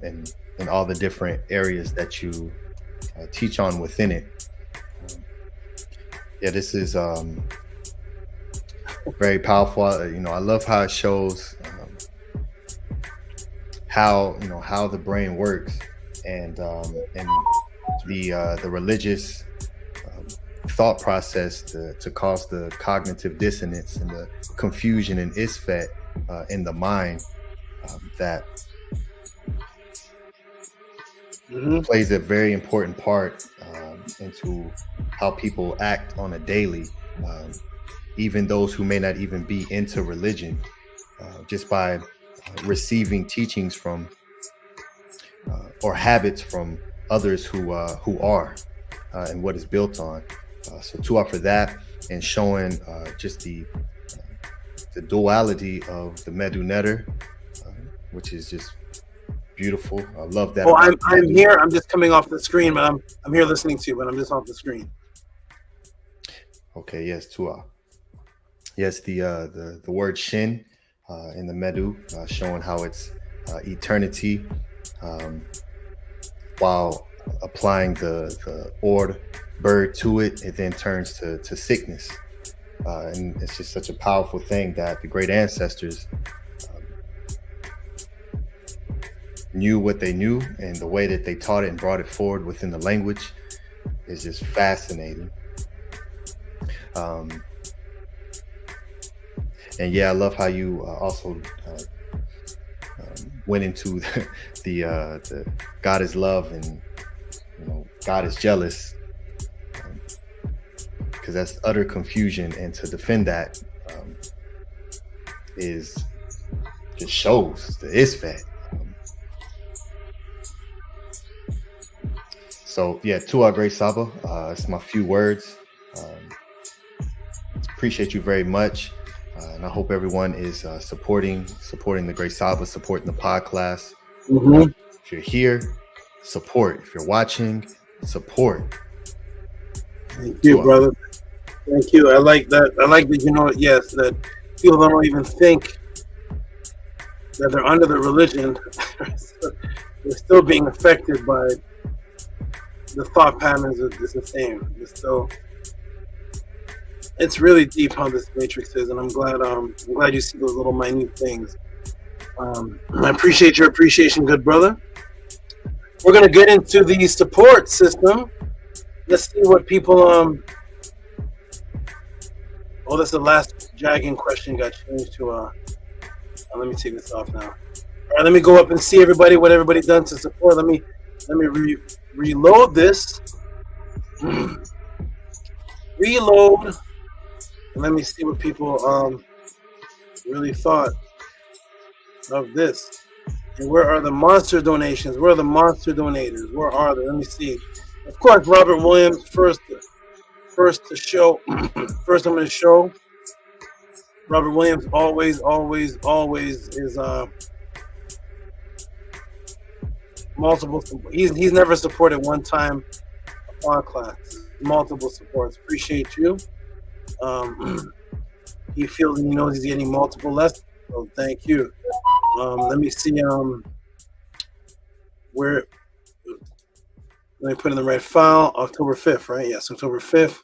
and all the different areas that you teach on within it. This is very powerful. I love how it shows how the brain works, and the religious thought process to cause the cognitive dissonance and the confusion and isfet in the mind that plays a very important part into how people act on a daily, even those who may not even be into religion, just by receiving teachings from or habits from others who are and what is built on. So to offer that and showing just the duality of the Medu Netter, which is just beautiful. I love that. Oh, I'm here. I'm just coming off the screen, but I'm here listening to you, but I'm just off the screen. Okay. Yes, Tua. Yes, the word Shen in the Medu, showing how it's eternity, while applying the Ord bird to it, it then turns to sickness. And it's just such a powerful thing that the great ancestors knew what they knew, and the way that they taught it and brought it forward within the language is just fascinating. And yeah, I love how you also went into the God is love and God is jealous, because that's utter confusion, and to defend that is just shows the isfat. So yeah, to our great Saba, it's my few words. Appreciate you very much, and I hope everyone is supporting the great Saba, supporting the Podclass. If you're here, support. If you're watching, support. Thank you, brother. Thank you. I like that. I like that. Yes, that people don't even think that they're under the religion. They're still being affected by the thought patterns is the same. It's really deep how this matrix is, and I'm glad you see those little minute things. I appreciate your appreciation, good brother. We're gonna get into the support system. Let's see what people oh, that's the last dragon question got changed to let me take this off now. All right, let me go up and see what everybody done to support. Let me reload this. Reload. And let me see what people really thought of this. And where are the monster donations? Where are the monster donators? Where are they? Let me see. Of course, Robert Williams first to show. First, I'm going to show. Robert Williams always is multiple. He's never supported one time a Podclass. Multiple supports. Appreciate you. He feels and he knows he's getting multiple lessons. So thank you. Let me see where. Let me put in the right file. October 5th, right? Yes, October 5th.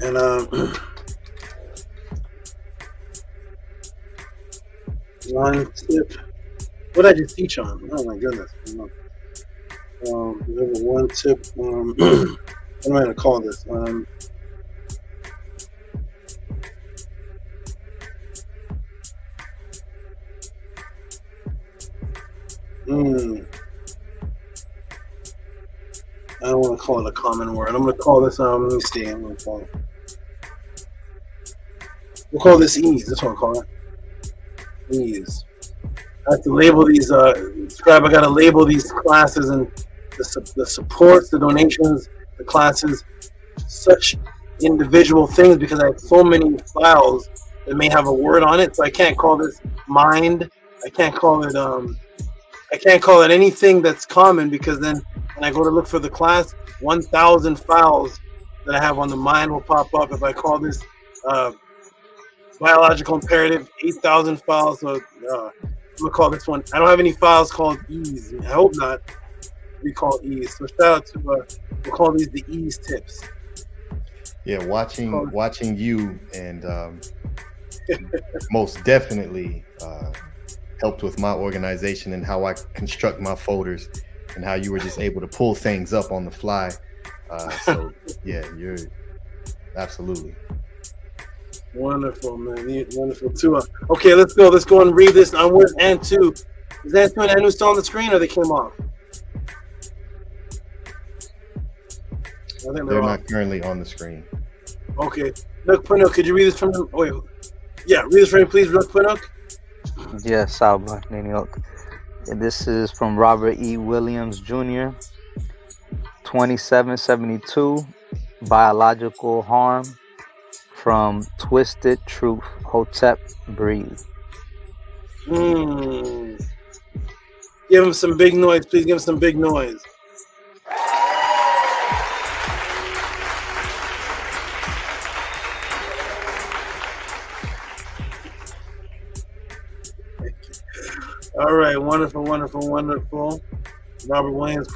And one tip. What did I just teach on? Oh my goodness. One tip. What am I going to call this? I don't want to call it a common word. I'm going to call this, let me see. I'm going to call it. We'll call this ease. That's what I'll call it. Ease. I have to label these, Scribe, I got to label these classes and the supports, the donations, the classes, such individual things because I have so many files that may have a word on it. So I can't call this mind. I can't call it anything that's common because then when I go to look for the class, 1,000 files that I have on the mind will pop up. If I call this biological imperative, 8,000 files. So I'm gonna call this one. I don't have any files called ease. I hope not. We call ease. So shout out to we'll call these the ease tips. Yeah, watching you and most definitely helped with my organization and how I construct my folders and how you were just able to pull things up on the fly. So yeah, you're absolutely wonderful, man. Wonderful too. Okay, let's go and read this. Where's N2? Is N2 and N2 still on the screen or they came off? I think they're not currently on the screen. Okay. Look, Pinnock, could you read this from them? Wait. Yeah, read this for me, please, Look, Pinnock. Yes, SABA, New York. This is from Robert E. Williams Jr. 2772, biological harm from Twisted Truth, Hotep Breathe. Give him some big noise, please. Give him some big noise. All right, wonderful. Robert Williams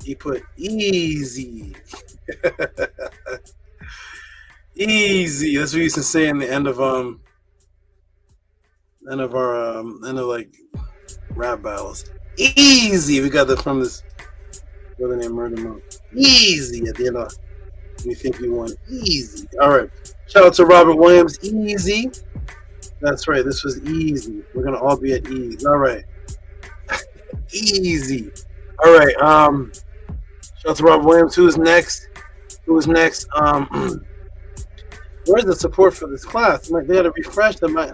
he put easy. Easy. That's what he used to say in the end of End of like rap battles. Easy. We got that from this brother named Murder Monk. Easy at the end of we think we won. Easy. All right. Shout out to Robert Williams. Easy. That's right. This was easy. We're gonna all be at ease. All right. Easy. All right. Shout out to Robert Williams. Who's next? Where's the support for this class? They got to refresh. Am I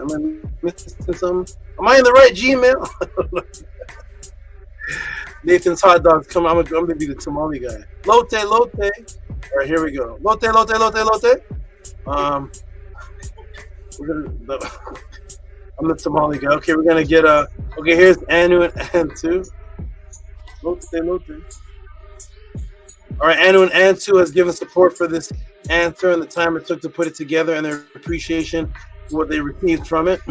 missing something? Am I in the right Gmail? Nathan's hot dogs. Come on, I'm gonna be the tamale guy. Lotte. All right, here we go. Lotte. I'm the tamale guy. Okay, we're gonna get okay, here's Anu and Antu. Lotte. All right, Anu and Antu has given support for this answer and the time it took to put it together and their appreciation for what they received from it.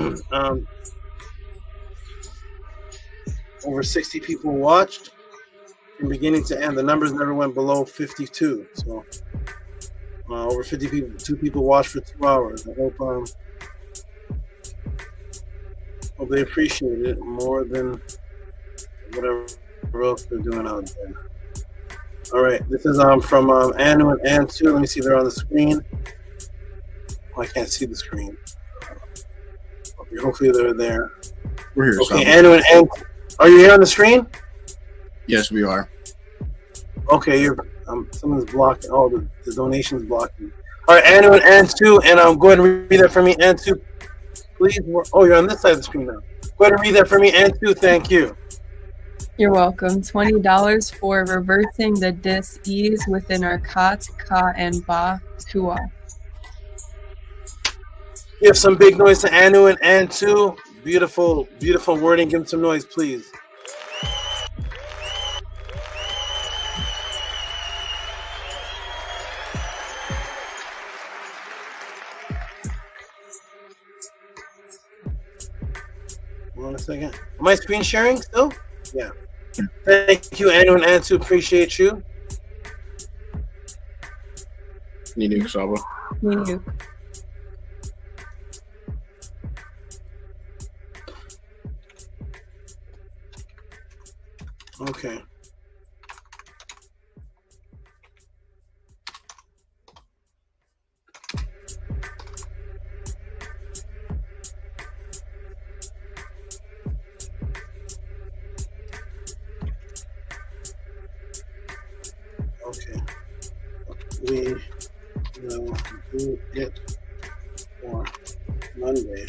Over 60 people watched from beginning to end. The numbers never went below 52. So over 52 people watched for 2 hours. I hope they appreciate it more than whatever else they're doing out there. All right, this is from Anu and Antu. Let me see if they're on the screen. Oh, I can't see the screen. Okay, hopefully they're there. We're here. Okay, Anu and Antu. Are you here on the screen? Yes, we are. Okay, you're someone's blocking. Oh, the donation's blocking. All right, Anu and Antu, and go ahead and read that for me, Antu, please. Oh, you're on this side of the screen now. Go ahead and read that for me, Antu. Thank you. You're welcome. $20 for reversing the dis-ease within our Kat, Ka, and Ba Tua. Give some big noise to Anu and Antu. Beautiful, beautiful wording. Give them some noise, please. Hold on a second. Am I screen sharing still? Yeah. Thank you, Anu and Antu. Appreciate you. Ninu Saba. Ninu. Okay. Okay. We will do it for Monday.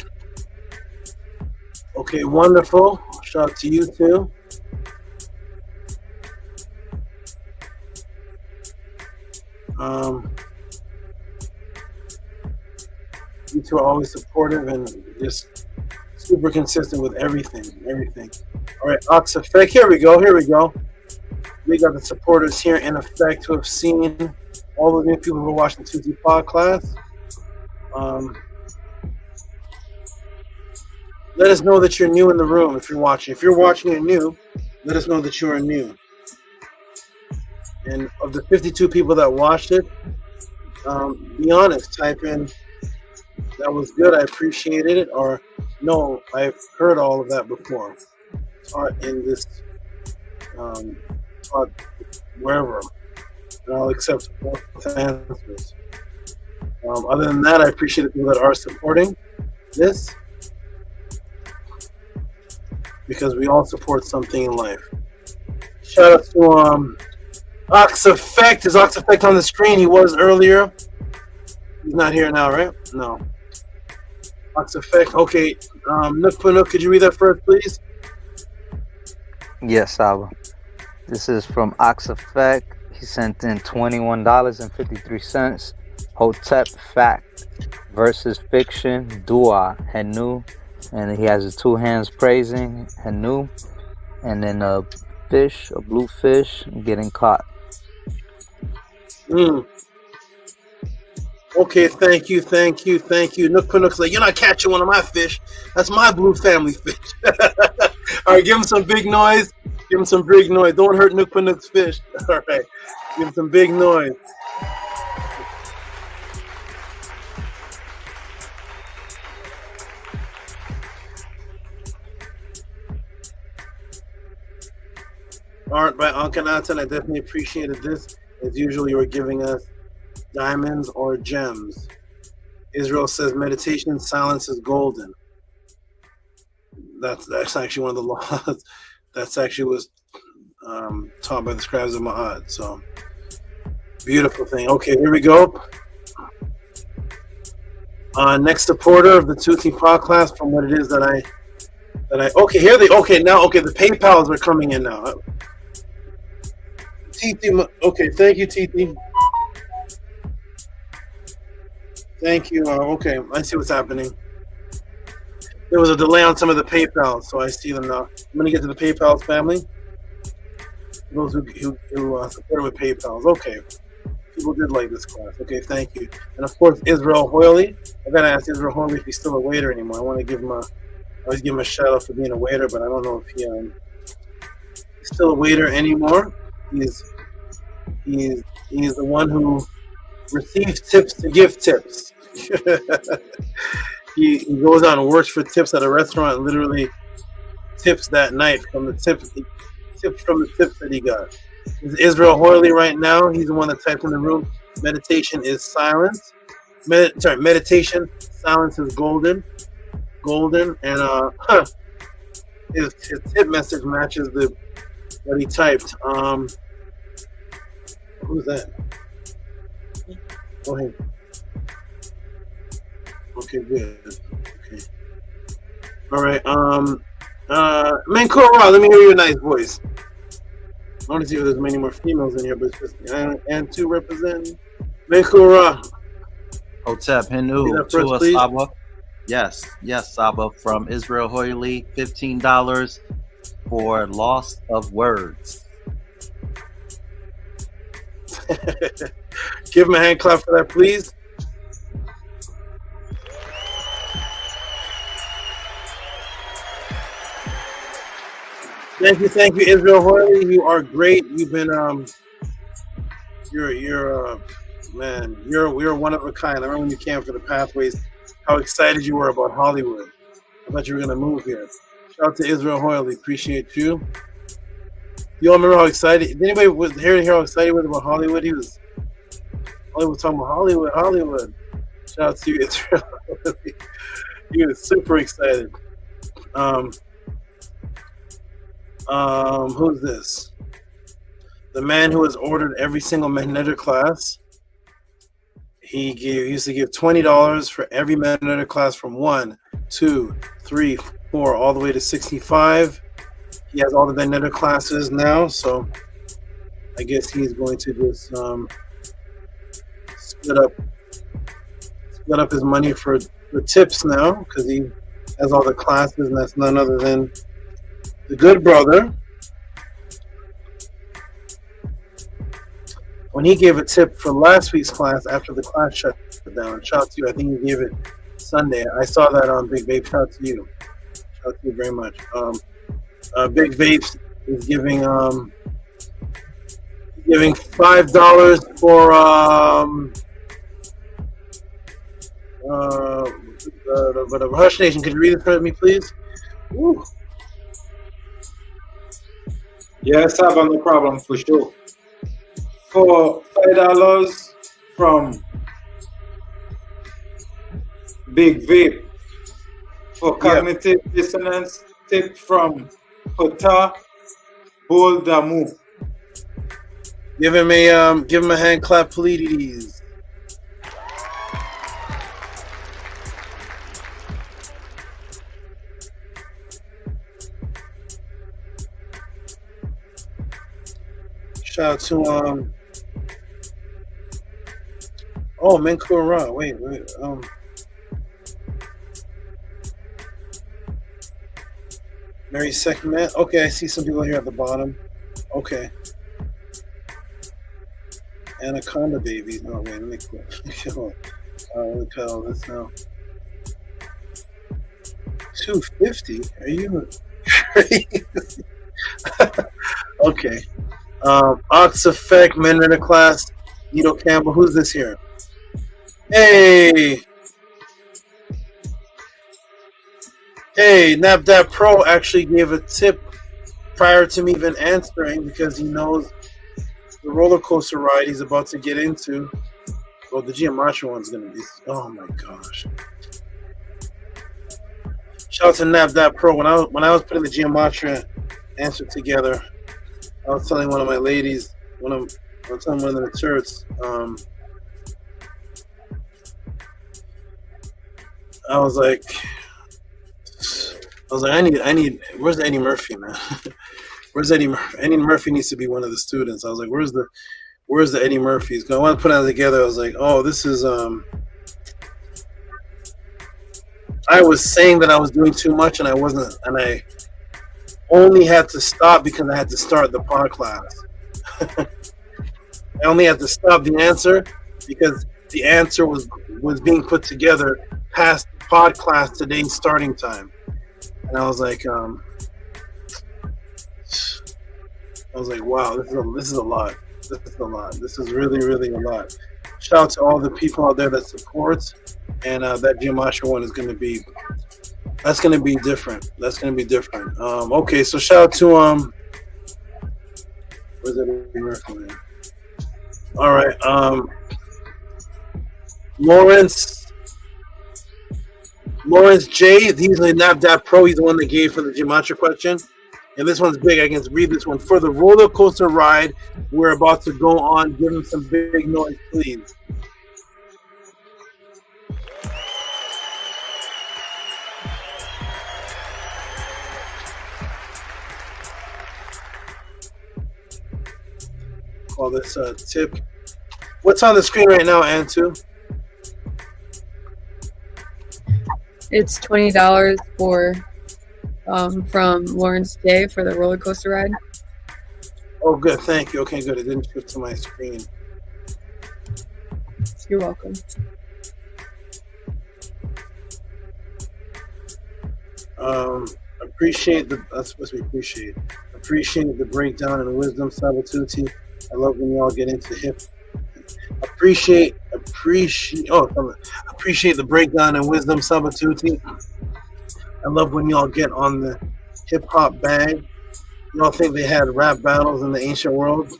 Okay, wonderful. Shout out to you too. You two are always supportive and just super consistent with everything. All right, Ox Effect. Here we go. We got the supporters here in effect who have seen all of the people who are watching Tehuti Podclass. Let us know that you're new in the room if you're watching. If you're watching and new, let us know that you are new. And of the 52 people that watched it, be honest. Type in, that was good, I appreciated it, or no, I've heard all of that before. Taught in this, taught wherever. And I'll accept both answers. Other than that, I appreciate the people that are supporting this, because we all support something in life. Shout out to Ox Effect. Is Ox Effect on the screen? He was earlier. He's not here now, right? No. Ox Effect. Okay. Nook Panuk, could you read that first, please? Yes, Saba. This is from Ox Effect. He sent in $21.53. Hotep Fact versus Fiction Dua Henu, and he has his two hands praising Henu, and then a fish, a blue fish, getting caught. Okay, thank you. Nook Panuk's like, you're not catching one of my fish. That's my blue family fish. All right, give him some big noise. Don't hurt Nook Panuk's fish. All right, give him some big noise. art by Akhenaten. I definitely appreciated this. As usual, you were giving us diamonds or gems. Israel says meditation, silence is golden. That's actually one of the laws. That's actually was taught by the scribes of Ma'at. So beautiful thing. Okay, here we go. Next supporter of the Tehuti Podclass from what it is that I okay, here they the PayPals are coming in now. TT, okay, thank you, TT. Thank you. Okay, I see what's happening. There was a delay on some of the PayPals, so I see them now. I'm gonna get to the PayPals family. Those who supported with PayPals. Okay, people did like this class. Okay, thank you. And of course, Israel Hoyley. I gotta ask Israel Hoyley if he's still a waiter anymore. I want to give him I always give him a shout out for being a waiter, but I don't know if he's still a waiter anymore. He's the one who receives tips to give tips. he goes out and works for tips at a restaurant and literally tips that night from the tips that he got. This is Israel Hoyley right now. He's the one that typed in the room. Meditation is silence. Meditation, silence is golden. And his tip message matches what he typed. Who's that? Go ahead. Okay, good. Okay. All right. Mankora, let me hear your nice voice. I want to see if there's many more females in here, but it's just and two representing. Mankora. Hotep Hinu, Tua Saba. Yes, Saba from Israel Hoyley, $15 for loss of words. Give him a hand clap for that, please. Thank you, Israel Hoyley. You are great. You've been you're one of a kind. I remember when you came for the Pathways, how excited you were about Hollywood. I thought you were gonna move here. Shout out to Israel Hoyley. Appreciate you. You all remember how excited? Did anybody hear how excited he was about Hollywood? He was talking about Hollywood. Shout out to you, Israel. He was super excited. Who's this? The man who has ordered every single Magnetic class. He used to give $20 for every Magnetic class from 1, 2, 3, 4, all the way to 65. He has all the Magnetic classes now, so I guess he's going to just split up his money for the tips now, because he has all the classes, and that's none other than the good brother. When he gave a tip for last week's class after the class shut down, shout out to you. I think he gave it Sunday. I saw that on Big Vape. Shout out to you. Shout out to you very much. Big Vape is giving $5 for the Hush Nation. Could you read it for me, please? Woo. Yes, SABA, no problem, for sure. For $5 from Big Vape. For cognitive dissonance, tip from Hota Boldamu. Give him a hand clap, please. Shout out to Menkura. Wait. Mary Second Man. Okay, I see some people here at the bottom. Okay. Anaconda babies. No, wait, let me cut all this now. 250? Are you crazy? Okay. Ox Effect, Men in a Class, Nito Campbell. Who's this here? Hey, NAPDAPRO actually gave a tip prior to me even answering, because he knows the roller coaster ride he's about to get into. Well, the Gematria one's gonna be. Oh my gosh! Shout out to NAPDAPRO. When I was putting the Gematria answer together, I was telling one of my ladies, I was telling one of the church, I was like, I need. Where's Eddie Murphy, man? Where's Eddie Murphy? Eddie Murphy needs to be one of the students. I was like, where's the Eddie Murphys? I want to put it together. I was like, oh, this is I was saying that I was doing too much, and I wasn't, and I only had to stop because I had to start the Podclass. I only had to stop the answer because the answer was being put together past Podclass today's starting time, and I was like, wow, this is a lot. This is a lot. This is really, really a lot. Shout out to all the people out there that supports, and that Gematria one is going to be. That's going to be different. That's going to be different. Okay, so shout out to where's that? All right, Lawrence J. He's the NAPDAPRO. He's the one that gave for the Gematria question. And this one's big. I can read this one. For the roller coaster ride we're about to go on, give him some big noise, please. Call this tip. What's on the screen right now, Antu? It's $20 for from Lawrence J for the roller coaster ride. Oh, good. Thank you. Okay, good. It didn't shift to my screen. You're welcome. Appreciate the. That's supposed to be appreciate. Appreciate the breakdown and wisdom, Sabatuti. I love when y'all get into hip. Appreciate the breakdown and wisdom, Sabatuti. I love when y'all get on the hip hop bag. Y'all think they had rap battles in the ancient world?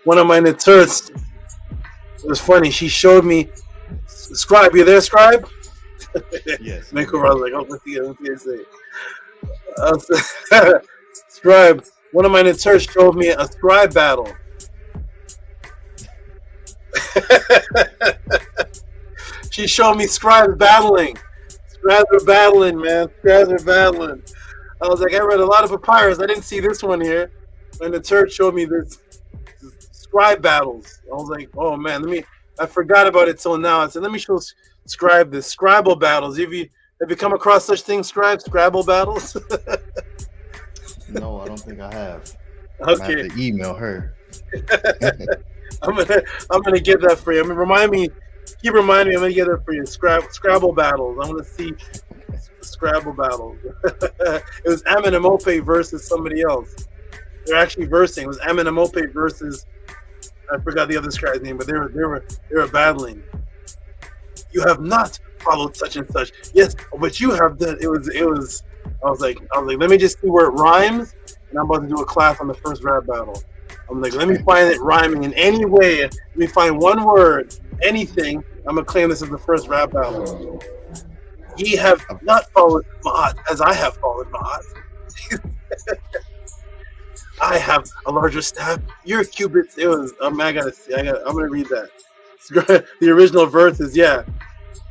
One of my turds, it was funny. She showed me, Scribe, you there, Scribe? Yes. I was like, oh, what's he gonna say? Scribe, one of my turds showed me a Scribe battle. She showed me Scribes battling. Scribes are battling, man. Scribes are battling. I was like, I read a lot of papyrus. I didn't see this one here. And the church showed me this scribe battles. I was like, oh man, I forgot about it till now. I said, let me show Scribe this. Scribble battles. Have you come across such things, Scribe? Scrabble battles? No, I don't think I have. Okay. I have to email her. I'm gonna get that for you. I mean, keep reminding me. I'm gonna get that for you. Scrabble battles. I want to see Scrabble battles. It was Amun and Mope versus somebody else. They're actually versing. It was Amun and Mope versus, I forgot the other guy's name, but they were battling. You have not followed such and such. Yes, but you have done. It was. I was like, let me just see where it rhymes, and I'm about to do a class on the first rap battle. I'm like, let me find it rhyming in any way. Let me find one word, anything. I'm gonna claim this as the first rap battle. Ye have not followed Ma'at as I have followed Ma'at. I have a larger staff. Your cubits. It was. I'm gonna read that. The original verse is, yeah.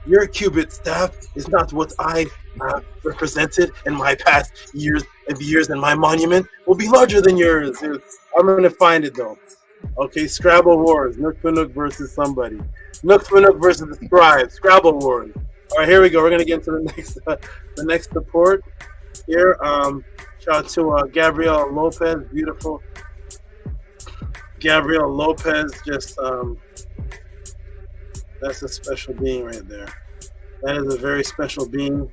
Your cubit staff is not what I represented in my past years, and the years in my monument will be larger than yours. I'm gonna find it though. Okay, Scrabble Wars. Nook Nook versus somebody. Nook Nook versus the Scribe. Scrabble Wars. All right, here we go. We're gonna get into the next support here. Shout out to Gabrielle Lopez. Beautiful. Gabrielle Lopez. Just that's a special being right there. That is a very special being.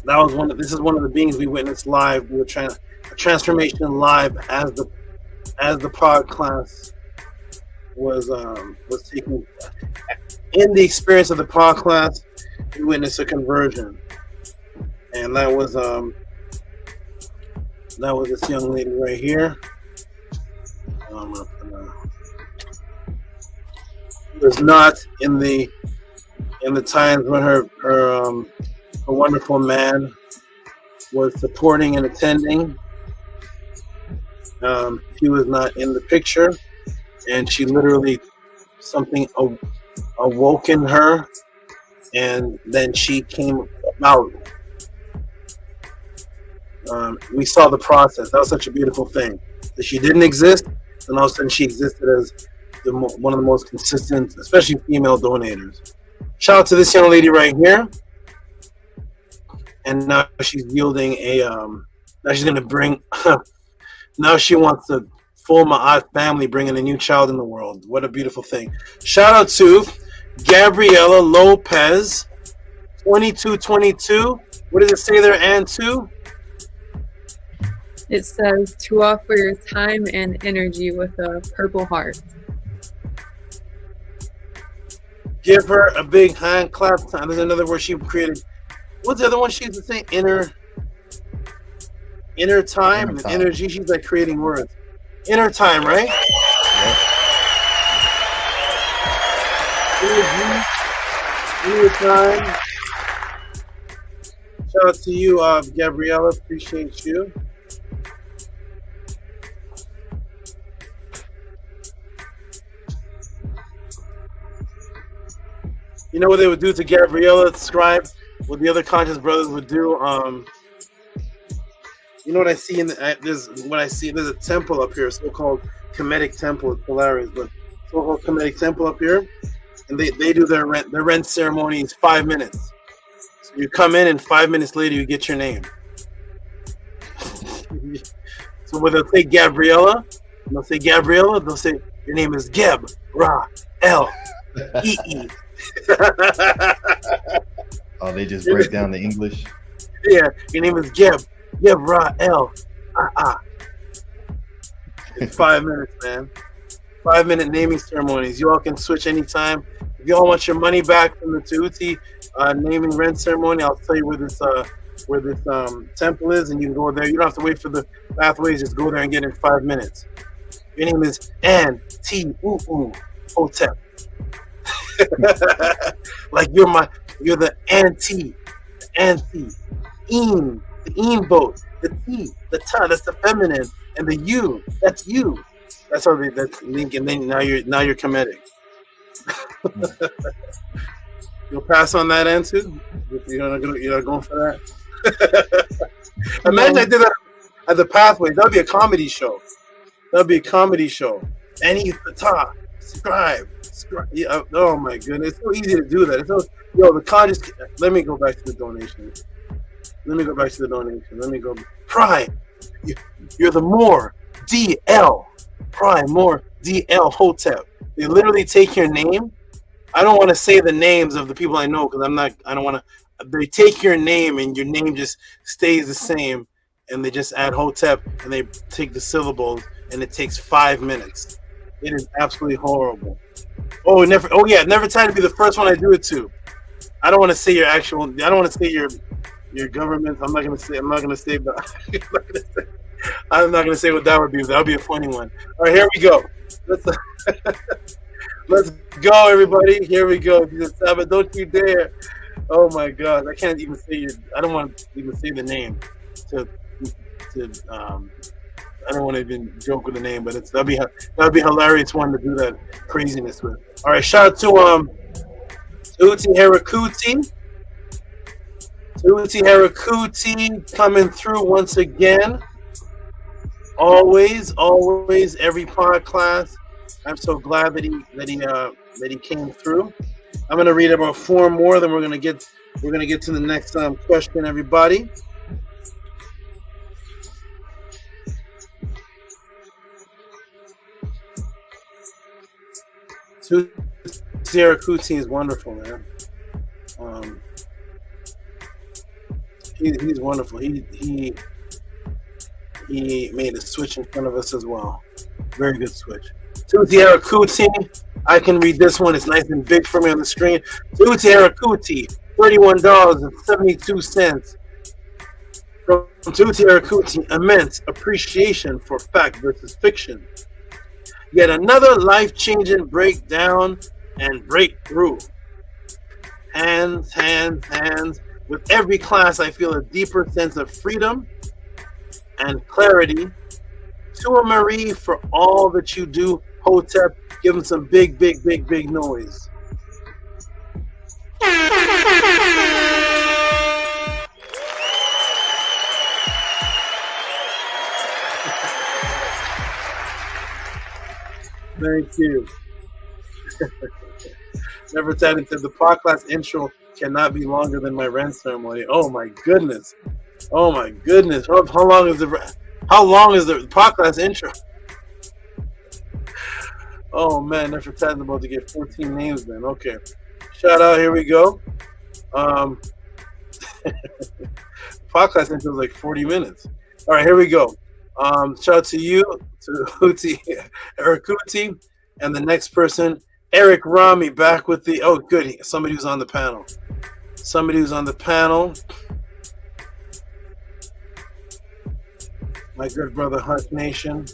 This is one of the beings we witnessed live. We were trying a transformation live as the Podclass was taking. In the experience of the Podclass, we witnessed a conversion, and that was That was this young lady right here. Was not in the times when her wonderful man was supporting and attending. She was not in the picture, and she literally something awoke in her, and then she came out. We saw the process. That was such a beautiful thing. That she didn't exist, and all of a sudden she existed as one of the most consistent, especially female donators. Shout out to this young lady right here. And now she's yielding now she's going to bring, now she wants the full Ma'at family, bringing a new child in the world. What a beautiful thing. Shout out to Gabriela Lopez, 2222. What does it say there, Ann, too? It says to offer your time and energy with a purple heart. Give her a big hand clap. There's another word she created. What's the other one she used to say? Inner time and energy. She's like creating words. Inner time, right? Yep. Inner time. Shout out to you, Gabriella. Appreciate you. You know what they would do to Gabriella Scribe? What the other conscious brothers would do? You know what I see there's a temple up here, so-called Kemetic temple. It's hilarious, but so-called Kemetic temple up here, and they do their rent ceremony is 5 minutes. So you come in, and 5 minutes later you get your name. So when they'll say Gabriella, they'll say your name is Geb Ra El E. Oh, they just break down the English. Yeah, your name is Geb Ra El. It's 5 minutes, man. 5 minute naming ceremonies. You all can switch anytime. If you all want your money back from the Tehuti naming rent ceremony, I'll tell you where this temple is, and you can go there. You don't have to wait for the pathways. Just go there and get it in 5 minutes. Your name is An-T-U-U Hotep. Like you're the the the boat, the T, the ta, that's the feminine, and the U, that's you. That's how that's link, and then now you're Kemetic. You'll pass on that end too? You're not going for that? Imagine I did that at the Pathways. That would be a comedy show. And he's the ta, scribe. Yeah, oh my goodness, it's so easy to do that. It's so, the conscious. Let me go back to the donation. Let me go. Prime, you're the more DL. Prime, more DL Hotep. They literally take your name. I don't want to say the names of the people I know because I don't want to. They take your name and your name just stays the same, and they just add Hotep and they take the syllables, and it takes 5 minutes. It is absolutely horrible. Never time to be the first one I do it to. I don't want to say your actual. I don't want to say your government. I'm not gonna say that. I'm not gonna say what that would be. That would be a funny one. All right, here we go. Let's go, everybody. Here we go. SABA, don't you dare. Oh my God, I can't even say I don't want to even say the name. I don't want to even joke with the name, but that'd be hilarious one to do that craziness with. All right, shout out to Tehuti Harakuti coming through once again. Always, every Podclass. I'm so glad that he came through. I'm gonna read about 4 more, then we're gonna get to the next question, everybody. Harakuti is wonderful, man. He's wonderful. He made a switch in front of us as well. Very good switch. Tehuti Harakuti. I can read this one. It's nice and big for me on the screen. Tehuti Harakuti, $31.72 From Tehuti Arikuti, immense appreciation for fact versus fiction. Yet another life-changing breakdown and breakthrough. Hands, hands, hands. With every class, I feel a deeper sense of freedom and clarity. To Marie for all that you do. Hotep, give him some big, big, big, big noise. Thank you. NEFERTATEN said the podcast intro cannot be longer than my rent ceremony. Oh my goodness. Oh my goodness. How long is the podcast intro? Oh man, NEFERTATEN about to get 14 names then. Okay. Shout out, here we go. Podcast intro is like 40 minutes. All right, here we go. Shout out to you, to Tehuti Arikuti, and the next person, Eric Rami, back with the, oh good, somebody who's on the panel. Somebody who's on the panel. My good brother, Hush Nation.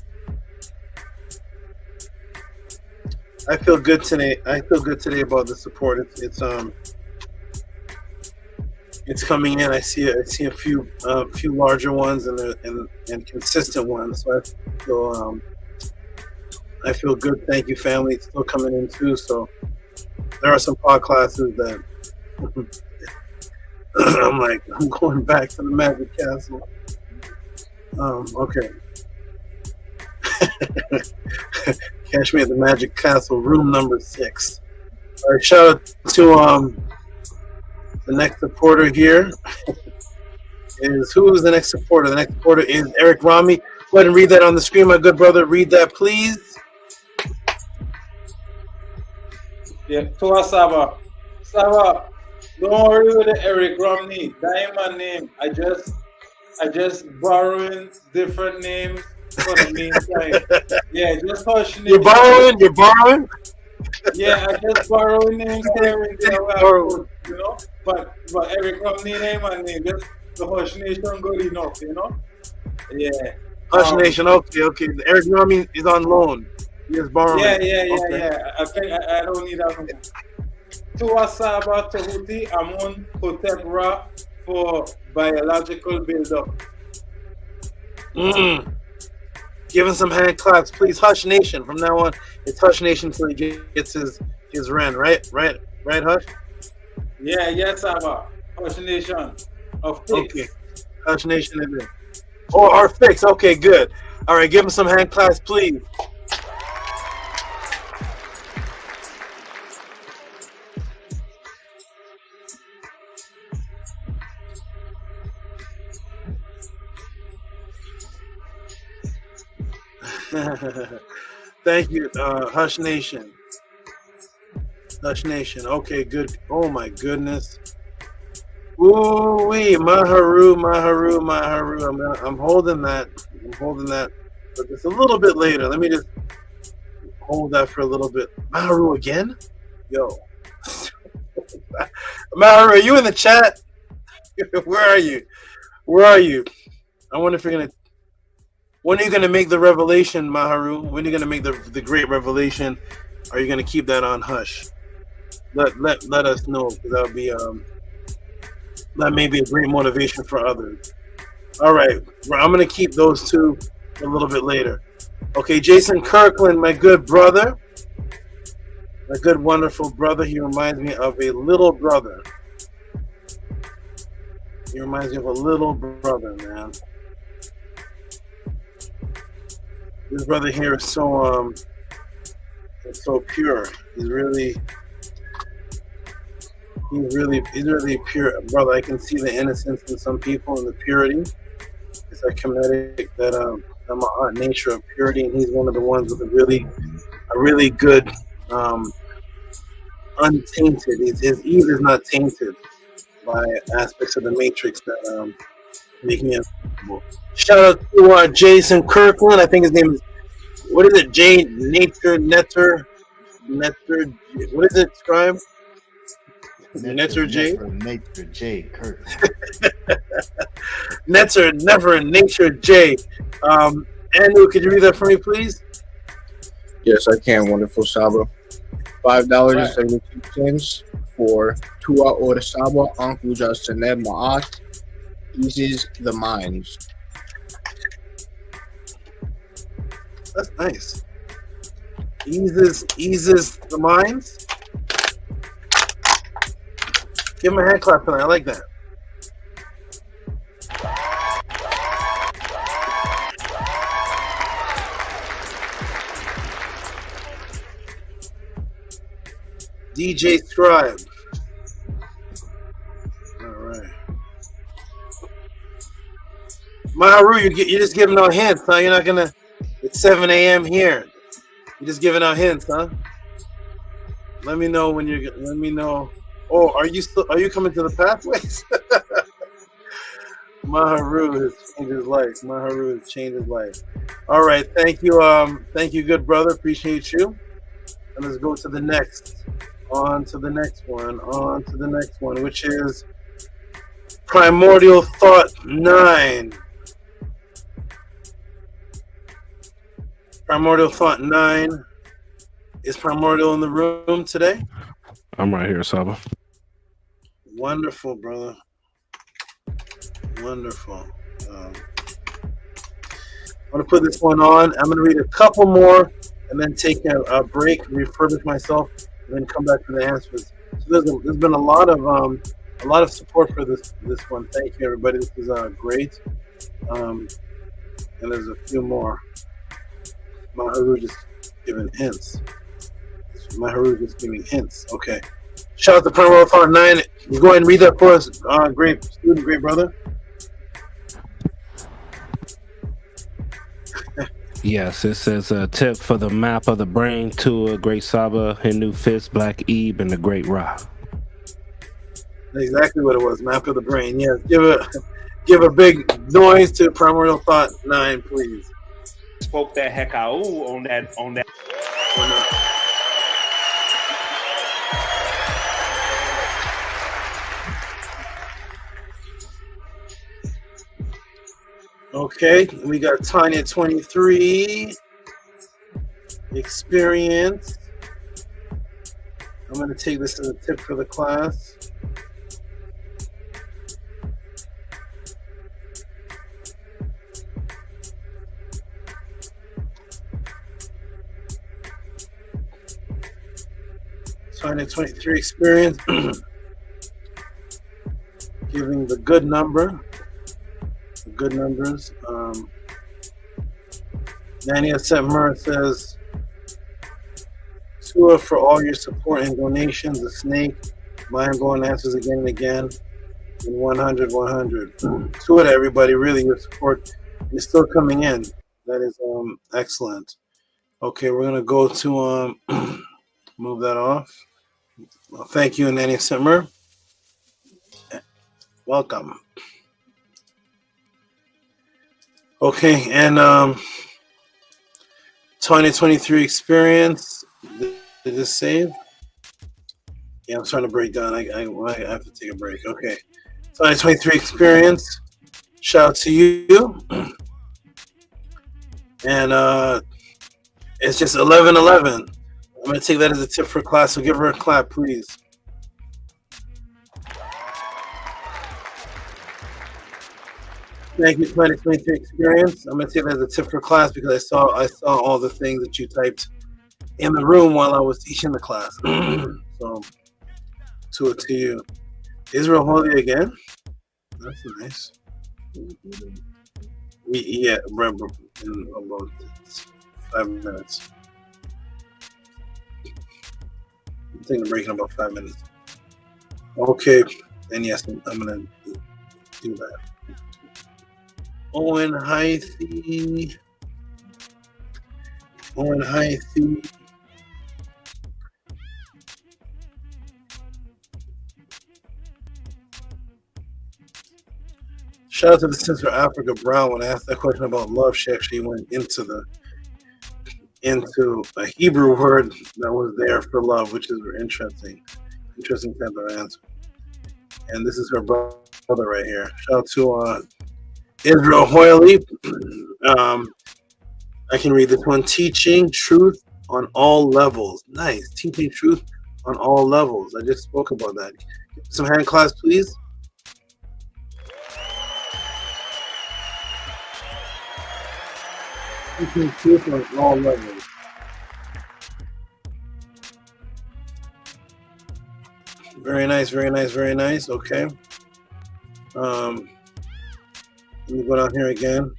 I feel good today. I feel good today about the support. It's coming in. I see a few larger ones and consistent ones. So I feel good. Thank you, family. It's still coming in too. So there are some Podclasses that I'm like, I'm going back to the Magic Castle. Okay. Catch me at the Magic Castle, room number 6. All right, shout out to the next supporter here. Who is the next supporter? The next supporter is Eric Rami. Go ahead and read that on the screen, my good brother. Read that, please. Yeah, to us, SABA. SABA, don't worry with the Eric Rami. That ain't my name. I just borrowing different names for the meantime. Yeah, just hush names. You're borrowing? Yeah, I just borrowing names here and there, you know. But Eric Romney ain't my name. Just the Hush Nation good enough, you know. Yeah. Hush Nation, okay. Eric Romney is on loan. He is borrowing. Yeah. I think I don't need that one. To SABA, Tehuti, AMUN, Hotep Ra for biological build-up. Give him some hand claps, please. Hush Nation. From now on, it's Hush Nation until he gets his rent, right, Hush? Yeah, SABA. Hush Nation. Okay. Hush Nation is it. Oh, our fix. Okay, good. All right, give him some hand claps, please. Thank you, Hush Nation. Hush Nation. Okay, good. Oh my goodness. Ooh-wee, Maharu. I'm holding that. But it's a little bit later. Let me just hold that for a little bit. Maharu again? Yo. Maharu, are you in the chat? Where are you? I wonder if you're gonna. When are you gonna make the revelation, Maharu? When are you gonna make the great revelation? Are you gonna keep that on hush? Let us know, because that'll be that may be a great motivation for others. All right, I'm gonna keep those two a little bit later. Okay, Jason Kirkland, my good brother, my good wonderful brother. He reminds me of a little brother. He reminds me of a little brother, man. This brother here is so pure. He's really pure, brother. I can see the innocence in some people and the purity. It's that kinetic, that nature of purity, and he's one of the ones with a really good untainted. His Eve is not tainted by aspects of the matrix that make me uncomfortable. Shout out to Jason Kirkland. I think his name is, what is it? Netter. What is it, Scribe? Netter J. Kirk. Never Nature J. Andrew, could you read that for me, please? Yes, I can. Wonderful Saba. $5.72 for 2 order Saba. Uncle Justin Maat eases the minds. That's nice. Eases the minds. Give him a hand clap for that. I like that. DJ Scribe. All right. Maharu, you're just giving out hints, huh? You're not gonna. It's 7 a.m. here. You're just giving out hints, huh? Let me know when you're. Let me know. Oh, are you coming to the pathways? Maharu has changed his life. Maharu has changed his life. All right, thank you. Thank you, good brother. Appreciate you. And let's go to the next. On to the next one, which is Primordial Thought 9. Primordial Thought 9. Is Primordial in the room today? I'm right here, Saba. Wonderful, brother. Wonderful. I'm going to put this one on. I'm going to read a couple more and then take a break, refurbish myself, and then come back to the answers. So there's been a lot of support for this one. Thank you, everybody. This is great. And there's a few more. Maharu just giving hints. Maharu just giving hints. Okay. Shout out to Primordial Thought 9. You go ahead and read that for us. Great student, great brother. Yes, it says a tip for the map of the brain to a Great Saba, Hindu Fist, Black Ebe, and the Great Ra. That's exactly what it was. Map of the brain. Yes. Give a big noise to Primordial Thought 9, please. Spoke that hekau on that. Okay, we got Tanya 23 experience. I'm going to take this as a tip for the class. Tanya 23 experience. Giving the good number. Good numbers. Nania Setmer says, Tua for all your support and donations. The snake, mind blowing answers again and again. And 100. Tua to everybody, really, your support is still coming in. That is excellent. Okay, we're gonna go to move that off. Well, thank you, Nania Setmer. Welcome. Okay, and 2023 experience. Did this save? Yeah, I'm trying to break down. I have to take a break. Okay, 2023 experience. Shout out to you. And it's just 11:11. I'm gonna take that as a tip for class. So give her a clap, please. Thank you, 2023 experience. I'm gonna take that as a tip for class because I saw all the things that you typed in the room while I was teaching the class. So, to you. Israel Holy again. That's nice. Yeah, remember in about 5 minutes. I'm taking a break in about 5 minutes. Okay, and yes, I'm gonna do that. Owen Hythe. Shout out to the Sister Africa Brown. When I asked that question about love, she actually went into a Hebrew word that was there for love, which is interesting type of answer. And this is her brother brother right here. Shout out to Israel Hoyley. I can read this one. Teaching truth on all levels. Nice. Teaching truth on all levels. I just spoke about that. Some hand claps, please. Teaching truth on all levels. Very nice, very nice, very nice. Okay. Let me go down here again.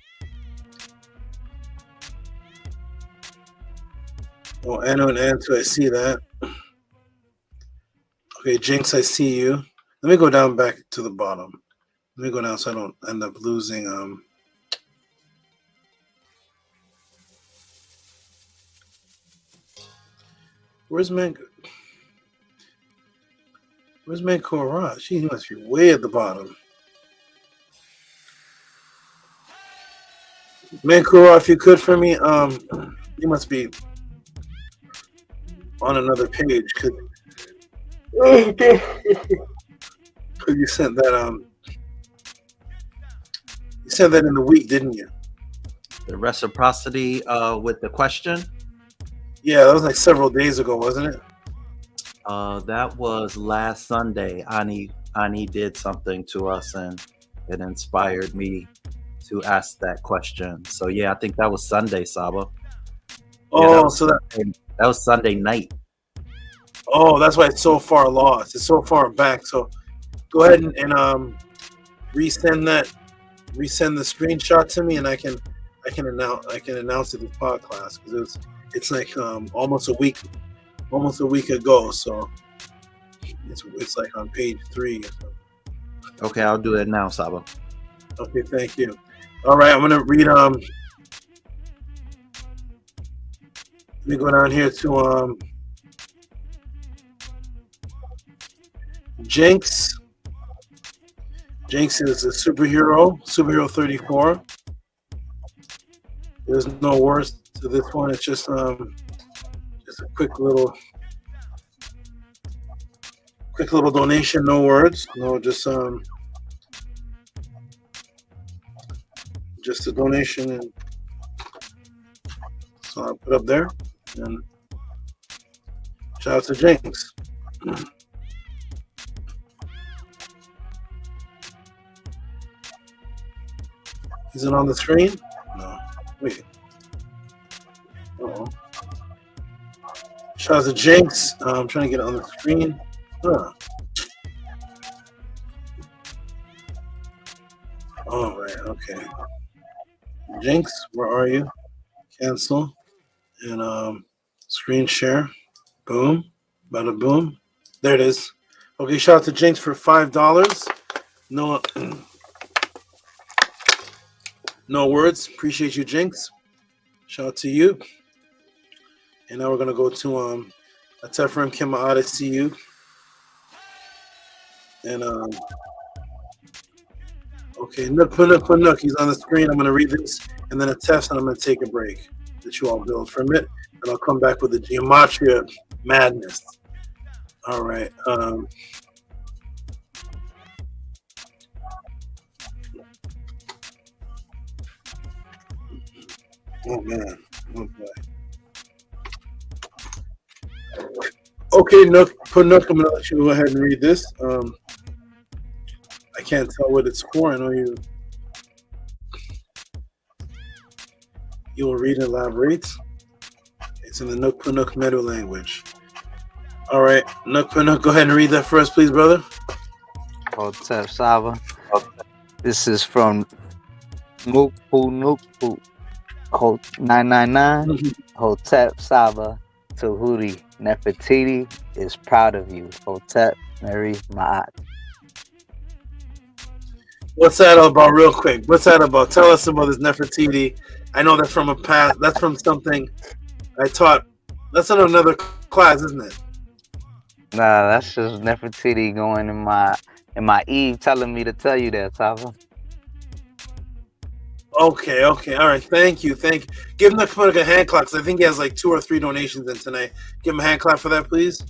Oh, Anno and Antu, I see that. Okay, Jinx, I see you. Let me go down back to the bottom. Let me go down so I don't end up losing. Where's Manko? Where's Manko? She must be way at the bottom. Manko, if you could for me, you must be on another page because you sent that you sent that in the week, didn't you? The reciprocity with the question. Yeah, that was like several days ago, wasn't it? That was last Sunday. Ani did something to us and it inspired me to ask that question. So yeah, I think that was Sunday, Saba. Oh, so that was Sunday night. Oh, that's why it's so far lost. It's so far back. So go ahead and resend the screenshot to me, and I can announce it with Podclass because it's like almost a week ago. So it's like on page 3. Okay, I'll do it now, Saba. Okay, thank you. All right, I'm gonna read. Let me go down here to Jinx. Jinx is a superhero 34. There's no words to this one. It's just a quick little donation. No words. No, just a donation, and so I'll put up there. And shout out to Jinx. Is it on the screen? No. Wait. Uh-oh. Shout out to Jinx. I'm trying to get it on the screen. Huh. All right. Okay. Jinx, where are you? Cancel. And screen share. Boom. Bada boom. There it is. Okay, shout out to Jinx for $5. No words. Appreciate you, Jinx. Shout out to you. And now we're gonna go to Atefram Kema, I see you. And okay, Nook, he's on the screen. I'm gonna read this, and then a test, and I'm gonna take a break that you all build from it, and I'll come back with the Gematria madness. All right. Oh man. Oh boy. Okay, Nook, I'm gonna let you go ahead and read this. I can't tell what it's for. I know you'll read and elaborate. It's in the Nook MEDU language. All right, Nook, go ahead and read that for us, please, brother. Hotep Saba. This is from Nukpu Hot 999. Hotep Saba Tehuti Nefertiti is proud of you. Hotep Mary Ma'at. What's that about, real quick? What's that about? Tell us about this Nefertiti. I know that's from a past. That's from something I taught. That's in another class, isn't it? Nah, that's just Nefertiti going in my Eve telling me to tell you that, Saba. Okay, all right. Thank you. Give him a hand clap, because I think he has like 2 or 3 donations in tonight. Give him a hand clap for that, please.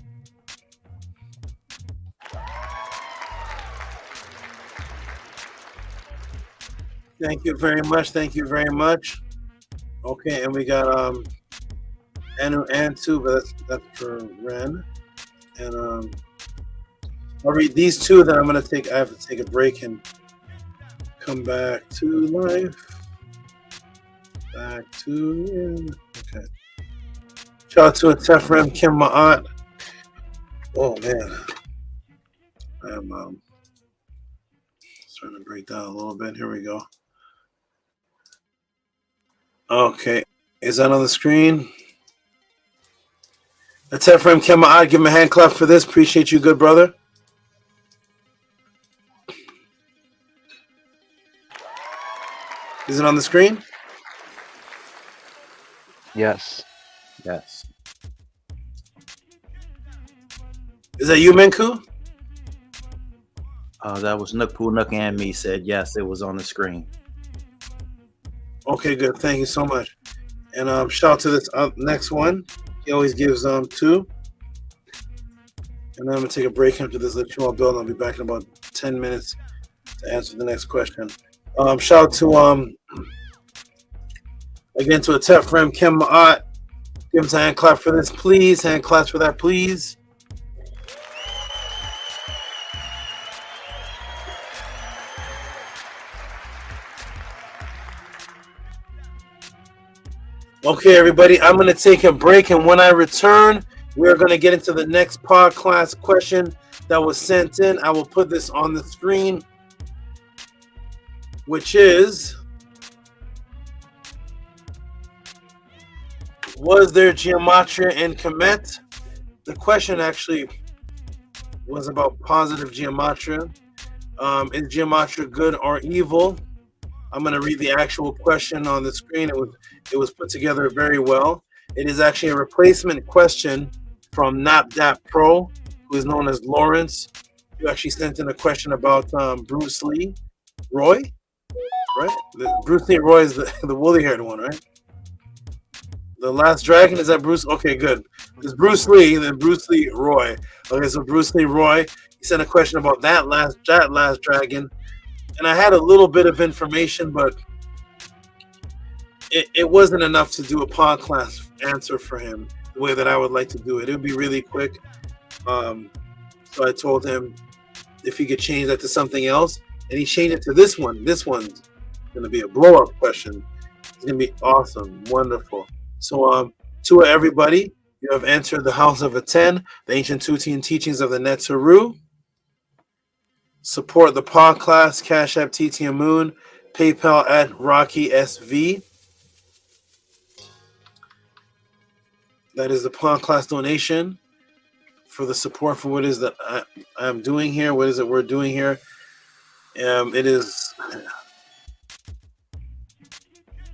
Thank you very much. Thank you very much. Okay, and we got Anu and two, but that's for Ren. And I'll read these two. Then I have to take a break and come back to life. Back to okay. Shout out to Tefrem Kim Ma'at. Oh man, I'm starting to break down a little bit. Here we go. Okay, is that on the screen? Tefrem Kim Ma'at, give him a hand clap for this. Appreciate you, good brother. Is it on the screen? Yes. Yes. Is that you, Menku? That was Nook Poo Nook and me said yes, it was on the screen. Okay, good. Thank you so much. And shout out to this next one. He always gives two. And then I'm gonna take a break after this. Let you all build. I'll be back in about 10 minutes to answer the next question. Shout out to again to a Tefrem Kim Ma'at. Give him a hand clap for this, please. Hand claps for that, please. Okay, everybody, I'm going to take a break, and when I return, we're going to get into the next Podclass question that was sent in. I will put this on the screen, which is, was there Gematria in Kemet? The question actually was about positive Gematria. Is Gematria good or evil? I'm going to read the actual question on the screen. It was put together very well. It is actually a replacement question from NAPDAPRO, who is known as Lawrence, who actually sent in a question about Bruce Lee Roy, right? Bruce Lee Roy is the woolly-haired one, right? The Last Dragon, is that Bruce? Okay, good. It's Bruce Lee and then Bruce Lee Roy. Okay, so Bruce Lee Roy, he sent a question about that last dragon. And I had a little bit of information, but it wasn't enough to do a Podclass answer for him the way that I would like to do it. It would be really quick. So I told him if he could change that to something else, and he changed it to this one. This one's going to be a blow-up question. It's going to be awesome, wonderful. So to everybody, you have entered the House of Atten, the ancient Tehuti teachings of the Neteru. Support the Podclass, Cash App, TT AMUN, PayPal at Rocky SV. That is the Podclass donation for the support for what is that I'm doing here. What is it we're doing here? It's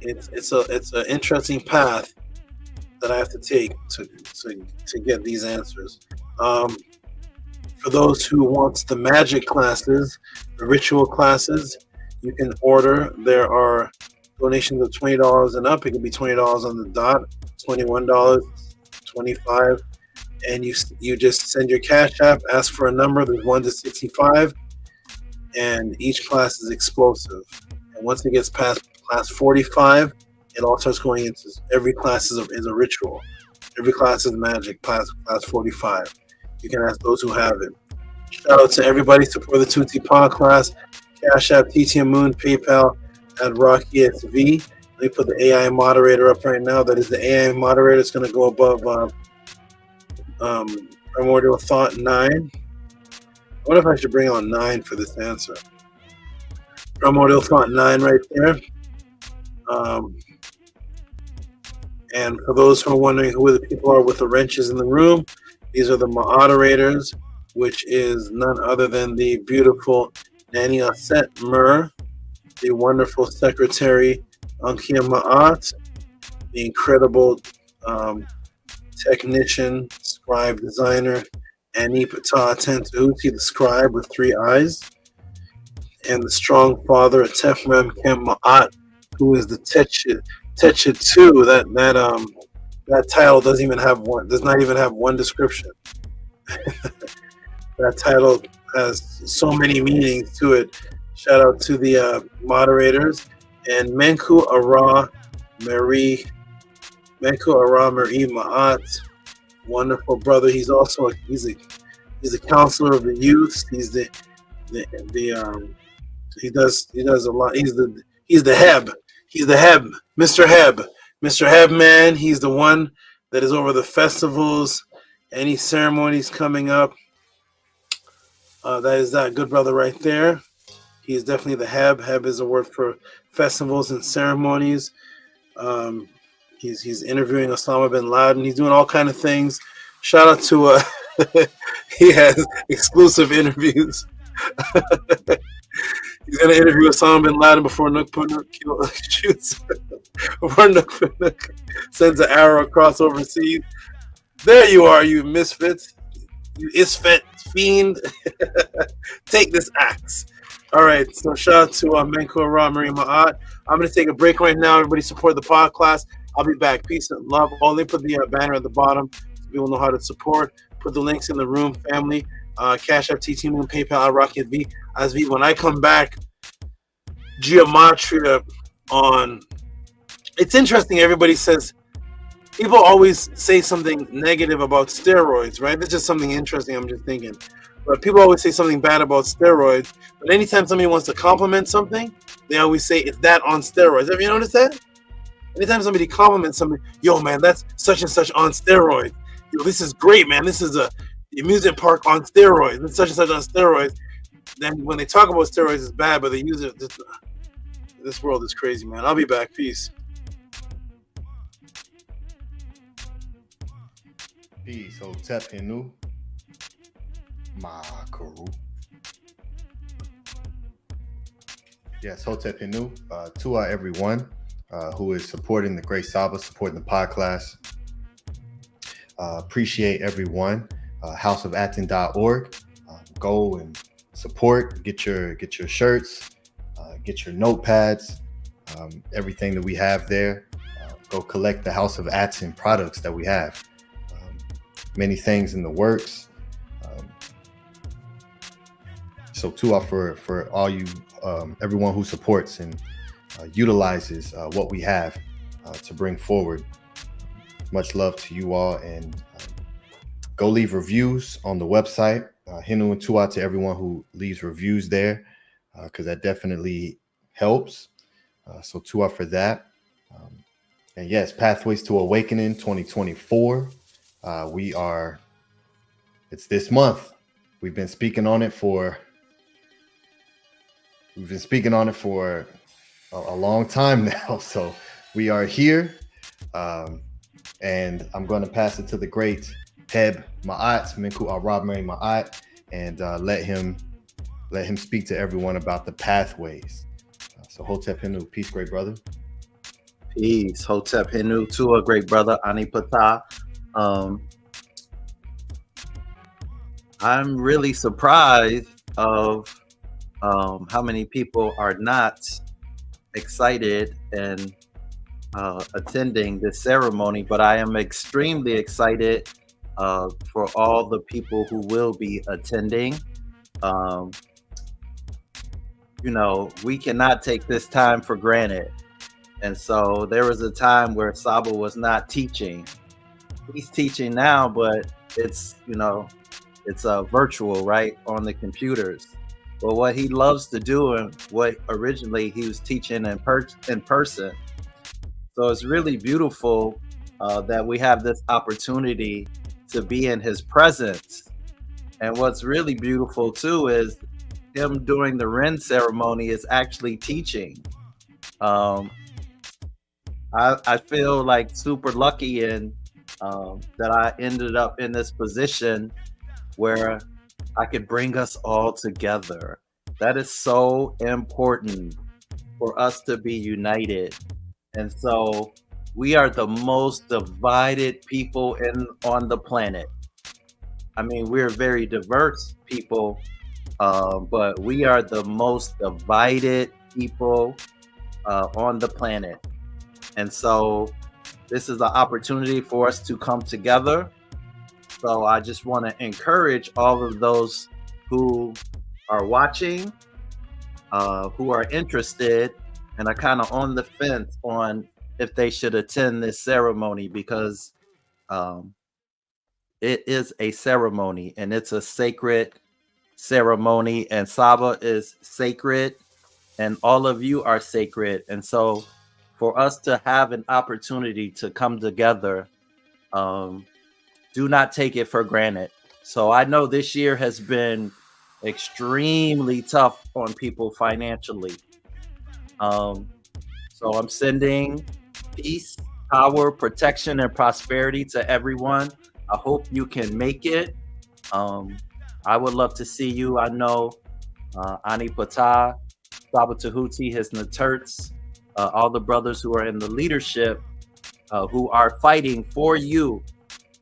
an interesting path that I have to take to get these answers. For those who want the magic classes, the ritual classes, you can order. There are donations of $20 and up. It can be $20 on the dot, $21, $25, and you just send your Cash App, ask for a number. There's 1 to 65, and each class is explosive. And once it gets past class 45, it all starts going into every class is a ritual. Every class is magic. Class 45. You can ask those who have it. Shout out to everybody. Support the Tehuti Podclass. Cash App, TT AMUN, PayPal at Rocky SV. Let me put the AI moderator up right now. That is the AI moderator. It's going to go above Primordial Thought 9. I wonder if I should bring on 9 for this answer. Primordial Thought 9 right there. And for those who are wondering who the people are with the wrenches in the room, these are the moderators, which is none other than the beautiful Nanny Aset Mur, the wonderful secretary Ankia Ma'at, the incredible technician, scribe, designer Ani Pata Tehuti, the scribe with 3 eyes, and the strong father Tefrem Kim Ma'at, who is the Techa 2. That title does not even have one description. That title has so many meanings to it. Shout out to the moderators. and Menku Ara Marie Ma'at, wonderful brother. He's also he's a counselor of the youth. He's he does a lot. He's the Heb. He's the Heb, Mr. Heb, man. He's the one that is over the festivals, any ceremonies coming up. That is that good brother right there. He is definitely the Heb. Heb is a word for festivals and ceremonies. He's interviewing Osama bin Laden. He's doing all kind of things. Shout out to he has exclusive interviews. He's gonna interview Osama bin Laden before Nook shoots. Before Nook sends an arrow across overseas. There you are, you misfits. You isfet fiend. Take this axe. All right, so shout out to Menko Ra Marie Ma'at. I'm going to take a break right now. Everybody support the podcast. I'll be back. Peace and love. Only put the banner at the bottom so people know how to support. Put the links in the room, family. Cash App, TT Moon, PayPal, Rocket V. As V, when I come back, Gematria on. It's interesting. Everybody says, people always say something negative about steroids, right? That's just something interesting. I'm just thinking. But people always say something bad about steroids. But anytime somebody wants to compliment something, they always say it's that on steroids. Have you noticed that? Anytime somebody compliments something, yo, man, that's such and such on steroids. Yo, this is great, man. This is a amusement park on steroids. It's such and such on steroids. Then when they talk about steroids, it's bad, but they use it. This world is crazy, man. I'll be back. Peace. Peace. Hotep Hinu. Makaru. Yes, Hotep Hinu. To everyone who is supporting the Great SABA, supporting the Podclass. Appreciate everyone. Houseofatton.org. Go and support. Get your shirts. Get your notepads. Everything that we have there. Go collect the House of Atton products that we have. Many things in the works. So too, for all you, everyone who supports and utilizes what we have to bring forward. Much love to you all, and go leave reviews on the website. Hinu and Tua to everyone who leaves reviews there, because that definitely helps. So Tua for that. And yes, Pathways to Awakening 2024. It's this month. We've been speaking on it for a long time now. So we are here. And I'm going to pass it to the great Heb Ma'at, Menku Ara Marie Ma'at, and let him speak to everyone about the pathways. So Hotep Hinu, peace, great brother. Peace, Hotep Hinu, to a great brother, Anipata. I'm really surprised of how many people are not excited and attending this ceremony, but I am extremely excited for all the people who will be attending. You know, we cannot take this time for granted. And so there was a time where SABA was not teaching. He's teaching now, but it's, you know, it's virtual, right, on the computers. But what he loves to do and what originally he was teaching in person. So it's really beautiful that we have this opportunity to be in his presence. And what's really beautiful too is him doing the Ren ceremony is actually teaching. I feel like super lucky in that I ended up in this position where I could bring us all together. That is so important for us to be united. And so we are the most divided people on the planet. I mean, we're very diverse people, but we are the most divided people on the planet. And so this is an opportunity for us to come together. So I just want to encourage all of those who are watching, who are interested, and are kind of on the fence on if they should attend this ceremony, because it is a ceremony and it's a sacred ceremony, and SABA is sacred and all of you are sacred. And so for us to have an opportunity to come together, do not take it for granted. So I know this year has been extremely tough on people financially. So I'm sending peace, power, protection, and prosperity to everyone. I hope you can make it. I would love to see you. I know Ani Patah, SABA Tehuti, his Naturts, all the brothers who are in the leadership, who are fighting for you,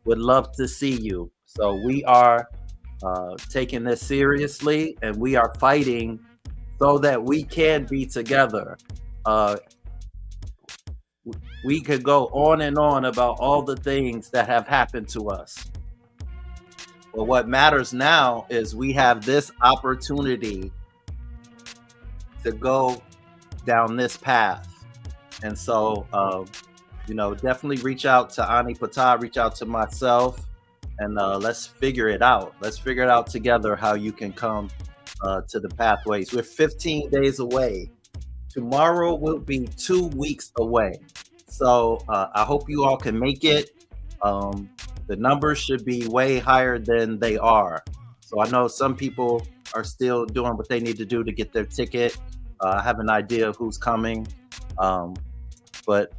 would love to see you. So we are taking this seriously, and we are fighting so that we can be together. We could go on and on about all the things that have happened to us. But what matters now is we have this opportunity to go down this path. And so, you know, definitely reach out to Ani Patah, reach out to myself, and let's figure it out. Let's figure it out together how you can come to the pathways. We're 15 days away. Tomorrow will be 2 weeks away. So I hope you all can make it. The numbers should be way higher than they are. So I know some people are still doing what they need to do to get their ticket. I have an idea of who's coming. But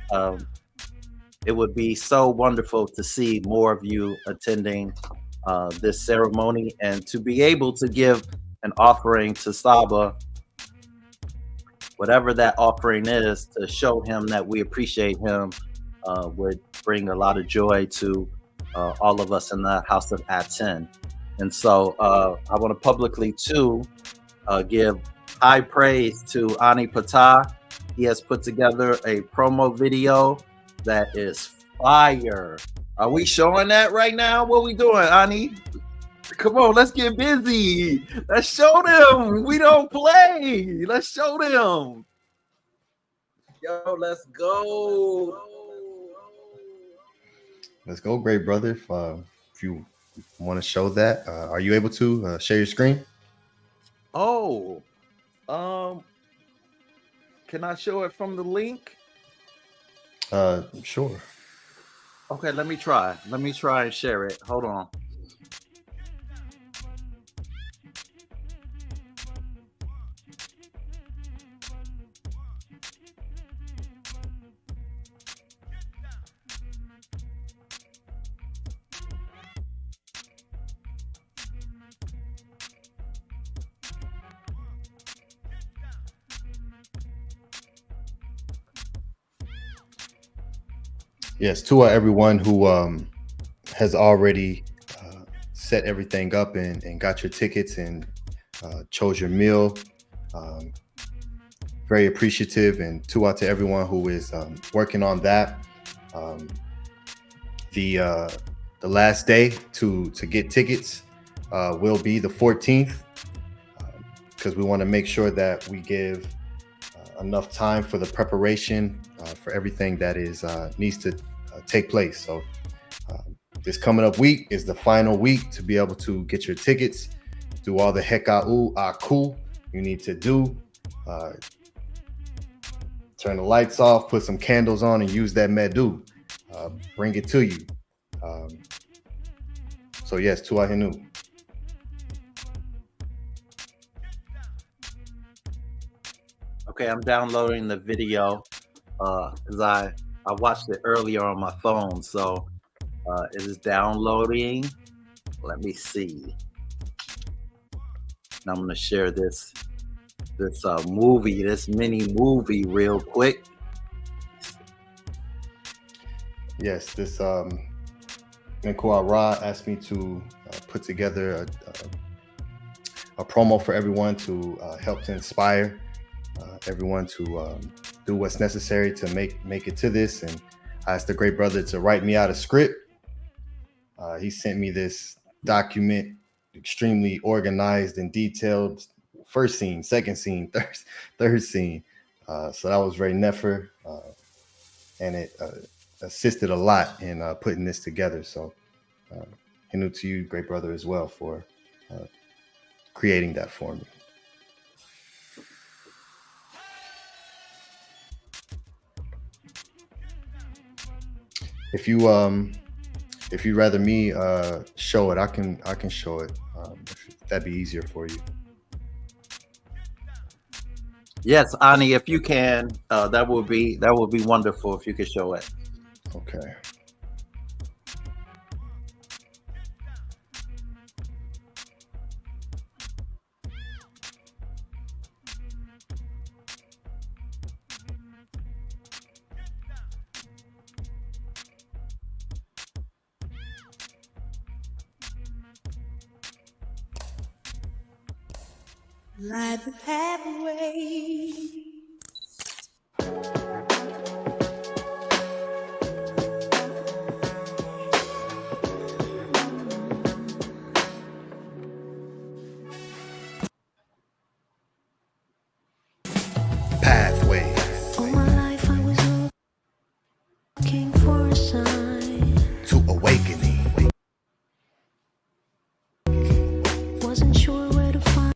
it would be so wonderful to see more of you attending this ceremony, and to be able to give an offering to SABA, whatever that offering is, to show him that we appreciate him, would bring a lot of joy to all of us in the House of ATTON. And so I want to publicly too give high praise to Ani Patah. He has put together a promo video that is fire. Are we showing that right now? What we doing, Ani? Come on, let's get busy. Let's show them. We don't play. Let's show them. Yo, let's go. Let's go, great brother. If you want to show that, are you able to share your screen? Oh, can I show it from the link? Sure. Okay, let me try. Let me try and share it. Hold on. Yes, to everyone who has already set everything up and got your tickets and chose your meal. Very appreciative, and to everyone who is working on that. The last day to get tickets will be the 14th, because we want to make sure that we give enough time for the preparation for everything that is needs to take place. So this coming up week is the final week to be able to get your tickets, do all the heka'u aku you need to do, turn the lights off, put some candles on, and use that MEDU. Bring it to you. So yes, tuahinu. Okay, I'm downloading the video because I watched it earlier on my phone, so it is downloading. Let me see. And I'm gonna share this movie, this mini movie, real quick. Yes, this Nkua Ra asked me to put together a promo for everyone to help to inspire everyone to do what's necessary to make it to this. And I asked the great brother to write me out a script. He sent me this document, extremely organized and detailed. First scene, second scene, third scene. So that was very Nefer, and it assisted a lot in putting this together. So Hinu to you, great brother, as well, for creating that for me. If you rather me show it, I can show it. If that'd be easier for you. Yes, Ani, if you can, that would be wonderful if you could show it. Okay. Light the pathway. Pathways. All my life I was looking for a sign to awakening. Wasn't sure where to find.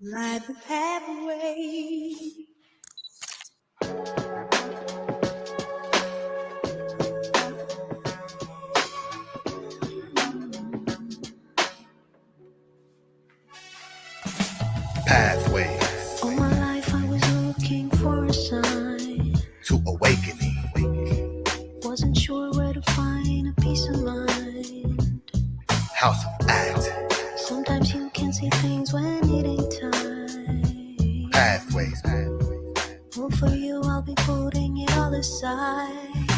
Light the pathway. Pathways. All my life I was looking for a sign to awakening. Wasn't sure where to find a peace of mind. House of Act. Sometimes you can see things when it ain't time. Pathways. Well, for you, I'll be putting it all aside.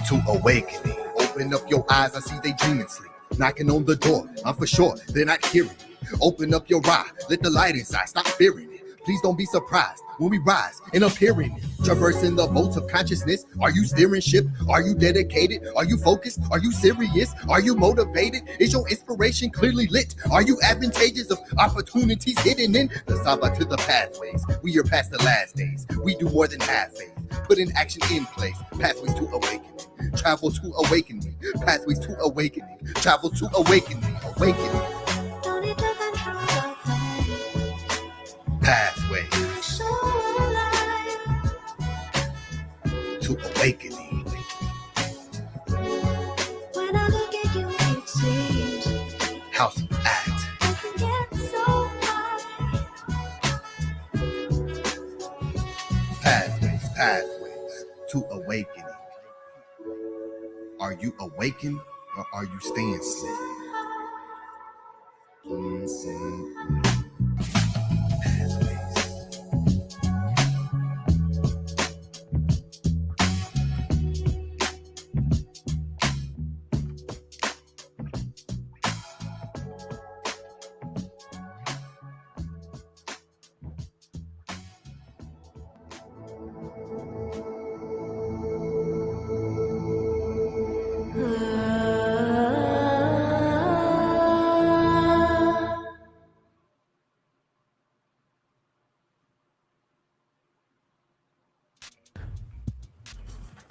To awakening. Open up your eyes, I see they dreaming sleep. Knocking on the door, I'm for sure they're not hearing it. Open up your eye, let the light inside, stop fearing it. Please don't be surprised when we rise and appearing it. Traversing the boats of consciousness. Are you steering ship? Are you dedicated? Are you focused? Are you serious? Are you motivated? Is your inspiration clearly lit? Are you advantageous of opportunities hidden in the SABA to the pathways? We are past the last days. We do more than have faith. Put in action in place. Pathways to awakening. Travel to awakening. Pathways to awakening. Travel to awakening. Awakening. Don't need to control the Pathways so alive. to awakening. When I look at you, it seems House of Act. I can get so high. Pathways to awakening. Are you awakened or are you staying asleep?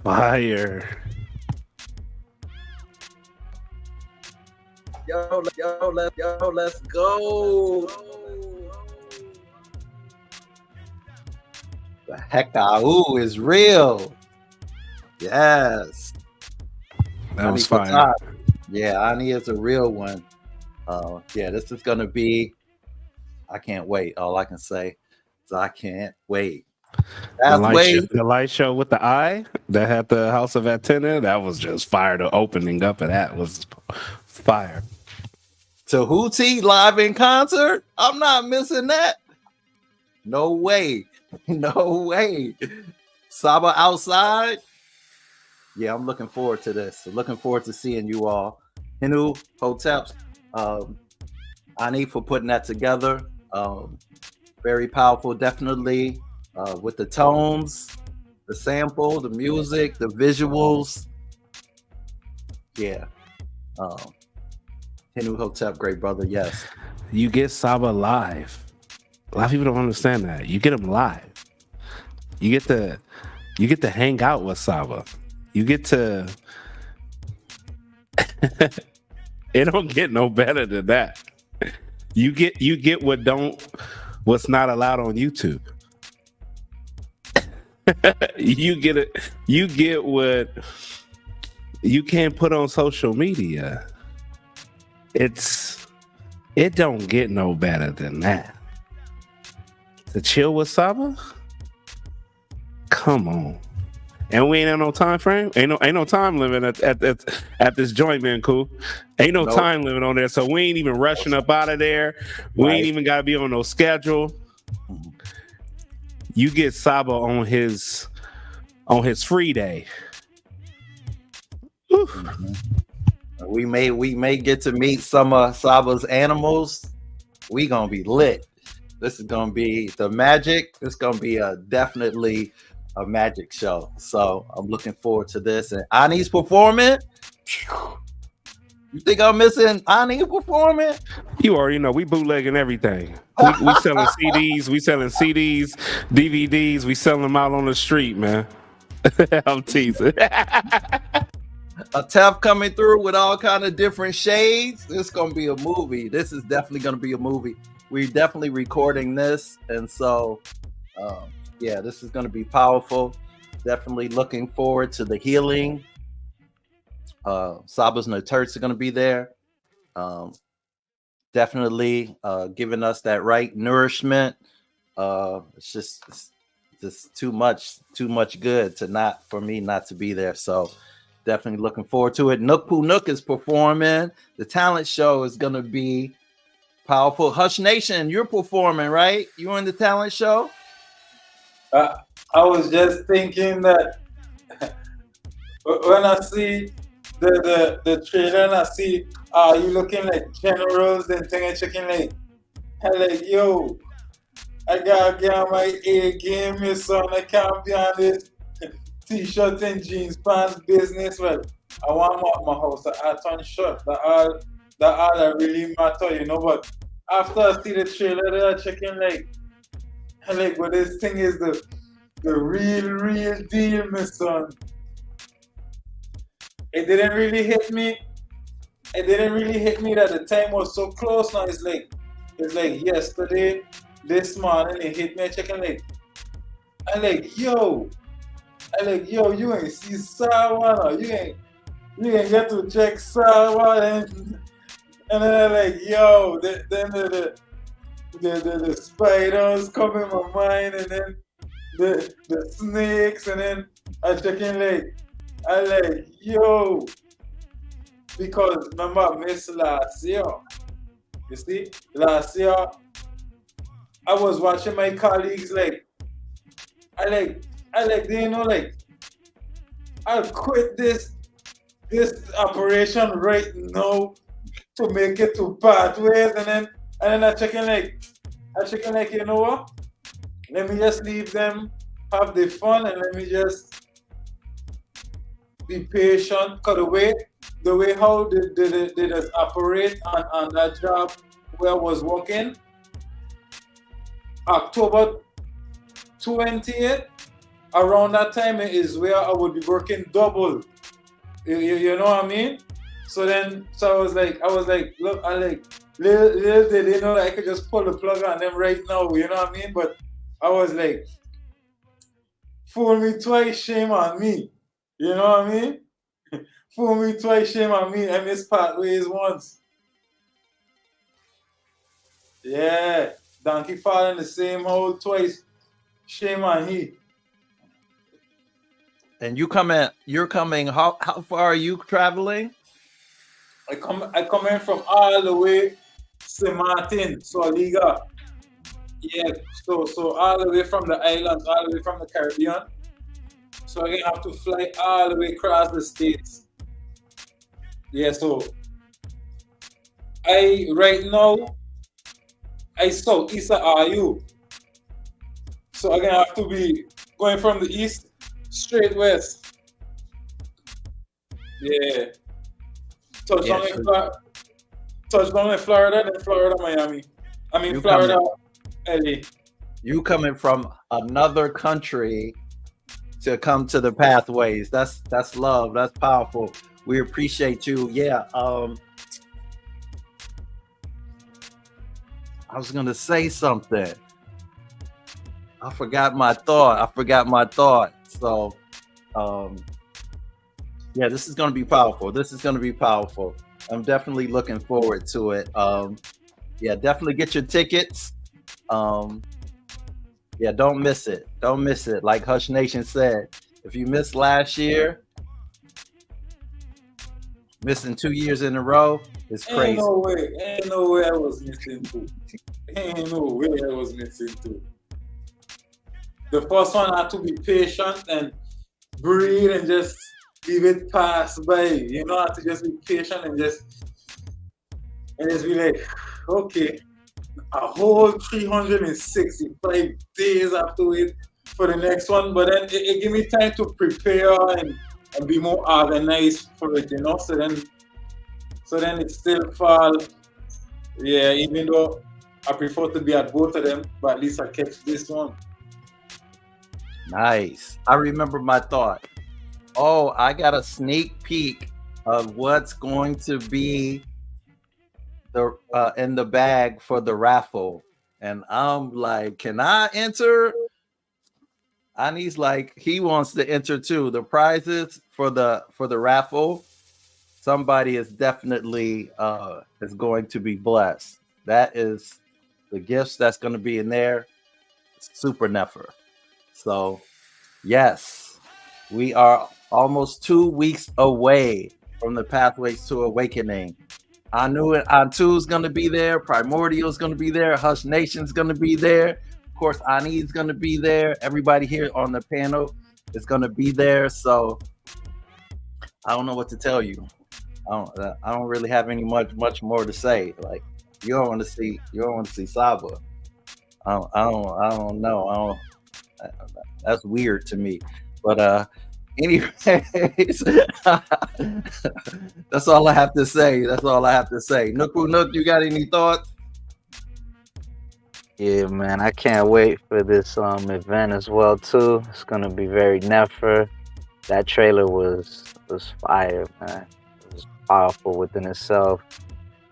Fire. Let's go. The hekau is real. Yes. That was Ani fire. Patah. Yeah, Ani is a real one. Yeah, this is gonna be. I can't wait. All I can say is I can't wait. The light show with the eye that had the House of Atton, that was just fire. The opening up of that was fire. Tehuti live in concert. I'm not missing that. No way. No way. Saba outside. Yeah, I'm looking forward to this. Looking forward to seeing you all. Hinu, Hotep, Ani for putting that together. Very powerful, definitely. With the tones, the sample, the music, the visuals. Yeah. Hinu Hotep, great brother, yes. You get Saba live. A lot of people don't understand that. You get him live. You get to hang out with Saba. You get to it don't get no better than that. You get what's not allowed on YouTube. You get what you can't put on social media. It don't get no better than that. To chill with Saba? Come on. And we ain't have no time frame. Ain't no time limit at this joint, man. Cool. Ain't no time limit on there. So we ain't even rushing up out of there. We ain't even gotta be on no schedule. You get Saba on his free day. We may get to meet some of Saba's animals. We gonna be lit. This is gonna be the magic. It's gonna be definitely a magic show. So I'm looking forward to this. And Ani's performing. You think I'm missing Ani performing? You already know we bootlegging everything. We selling CDs, DVDs, we selling them out on the street, man. I'm teasing. A Tef coming through with all kind of different shades. This is gonna be a movie. This is definitely gonna be a movie. We're definitely recording this, and so yeah, this is gonna be powerful. Definitely looking forward to the healing. Saba's and the Turks are gonna be there. Definitely giving us that right nourishment. It's just too much good for me not to be there. So definitely looking forward to it. Nook Poo Nook is performing. The talent show is gonna be powerful. Hush Nation, you're performing, right? You in the talent show? I was just thinking that when I see the trailer and I see you looking like generals and thing and checking like yo, I gotta get my A game, my son. I can't be on this t-shirt and jeans pants business. Well, I want my house ATTON shirt. That really matter, you know. But after I see the trailer, they're checking like but this thing is the real deal, my son. It didn't really hit me. It didn't really hit me that the time was so close. Now it's like yesterday, this morning it hit me. I checking yo, you ain't see Sawa, you ain't get to check Sawa, and then I'm yo, then the spiders come in my mind, and then the snakes, and then I checking yo, because remember I missed last year. You see, last year I was watching my colleagues I'll quit this operation right now to make it to pathways, and then I checking you know what? Let me just leave them have the fun, and let me just be patient. Cause the way how they just operate on that job where I was working, October 28th, around that time is where I would be working double. You know what I mean? So I was like, look, little did they know that I could just pull the plug on them right now, you know what I mean? But I was like, fool me twice, shame on me. You know what I mean? Fool me twice, shame on me. I miss pathways once. Yeah, donkey fall in the same hole twice. Shame on he. And you're coming. How far are you traveling? I come in from all the way St. Martin, Soliga. Yeah, so all the way from the islands, all the way from the Caribbean. So I'm gonna have to fly all the way across the states. Yeah, so right now I southeast of RU. So I'm gonna have to be going from the east straight west. Yeah. Touchdown in Florida, then Florida, Miami. I mean Florida, LA. You coming from another country to come to the pathways. That's love. That's powerful. We appreciate you. Yeah. I was gonna say something. I forgot my thought. So yeah, this is gonna be powerful. I'm definitely looking forward to it. Yeah, definitely get your tickets. Yeah, don't miss it. Like Hush Nation said, if you missed last year, missing 2 years in a row is crazy. Ain't no way I was missing two. The first one I had to be patient and breathe and just leave it pass by. You know, I had to just be patient and just be like, okay, a whole 365 days after wait for the next one. But then it gave me time to prepare and be more organized for it, you know. So then it still fall. Yeah, even though I prefer to be at both of them, but at least I catch this one. Nice. I remember my thought. Oh, I got a sneak peek of what's going to be the in the bag for the raffle, and I'm like, can I enter? And he's like, he wants to enter too. The prizes for the raffle, somebody is definitely is going to be blessed. That is the gifts that's going to be in there. Super Nefer. So yes, we are almost 2 weeks away from the Pathways to Awakening. I knew it. Antu's going to be there. Primordial's going to be there. Hush Nation's going to be there. Of course, Ani's going to be there. Everybody here on the panel is going to be there. So I don't know what to tell you. I don't really have any much more to say. Like, you don't want to see SABA. I don't know. That's weird to me. But anyways, that's all I have to say. Nook, you got any thoughts? Yeah, man, I can't wait for this event as well too. It's gonna be very Nefer. That trailer was fire, man. It was powerful within itself.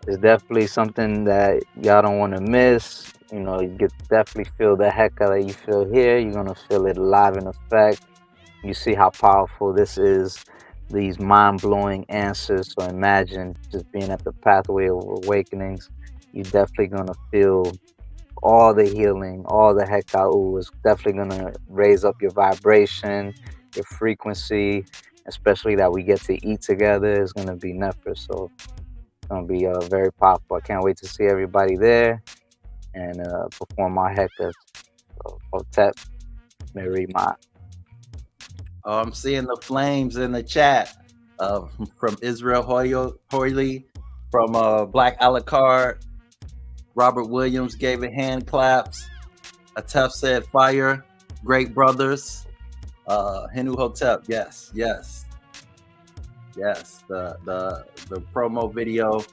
It's definitely something that y'all don't want to miss. You know, you get definitely feel the hecka that you feel here. You're gonna feel it live in effect. You see how powerful this is. These mind-blowing answers. So imagine just being at the pathway of awakenings. You're definitely gonna feel all the healing, all the hekau is definitely gonna raise up your vibration, your frequency, especially that we get to eat together is gonna be Nefer. So it's gonna be very powerful. I can't wait to see everybody there and perform our hekkas. So Hotep, Mary Mat. I'm seeing the flames in the chat from Israel Hoyley, from Black Alucard. Robert Williams gave it hand claps. Atef said fire. Great brothers. Henu Hotep, yes. The promo video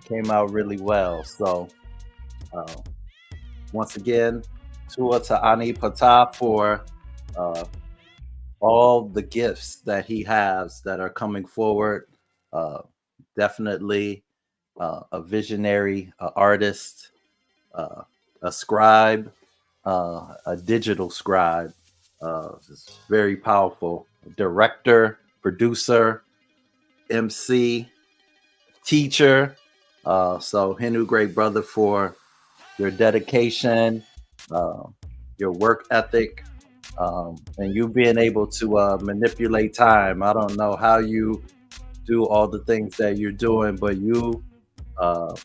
came out really well. So once again, Tua to Ani Patah for all the gifts that he has that are coming forward. Definitely a visionary, artist, a scribe, a digital scribe. It's very powerful. Director, producer, MC, teacher. So Henu, great brother, for your dedication, your work ethic, and you being able to manipulate time. I don't know how you do all the things that you're doing, but you are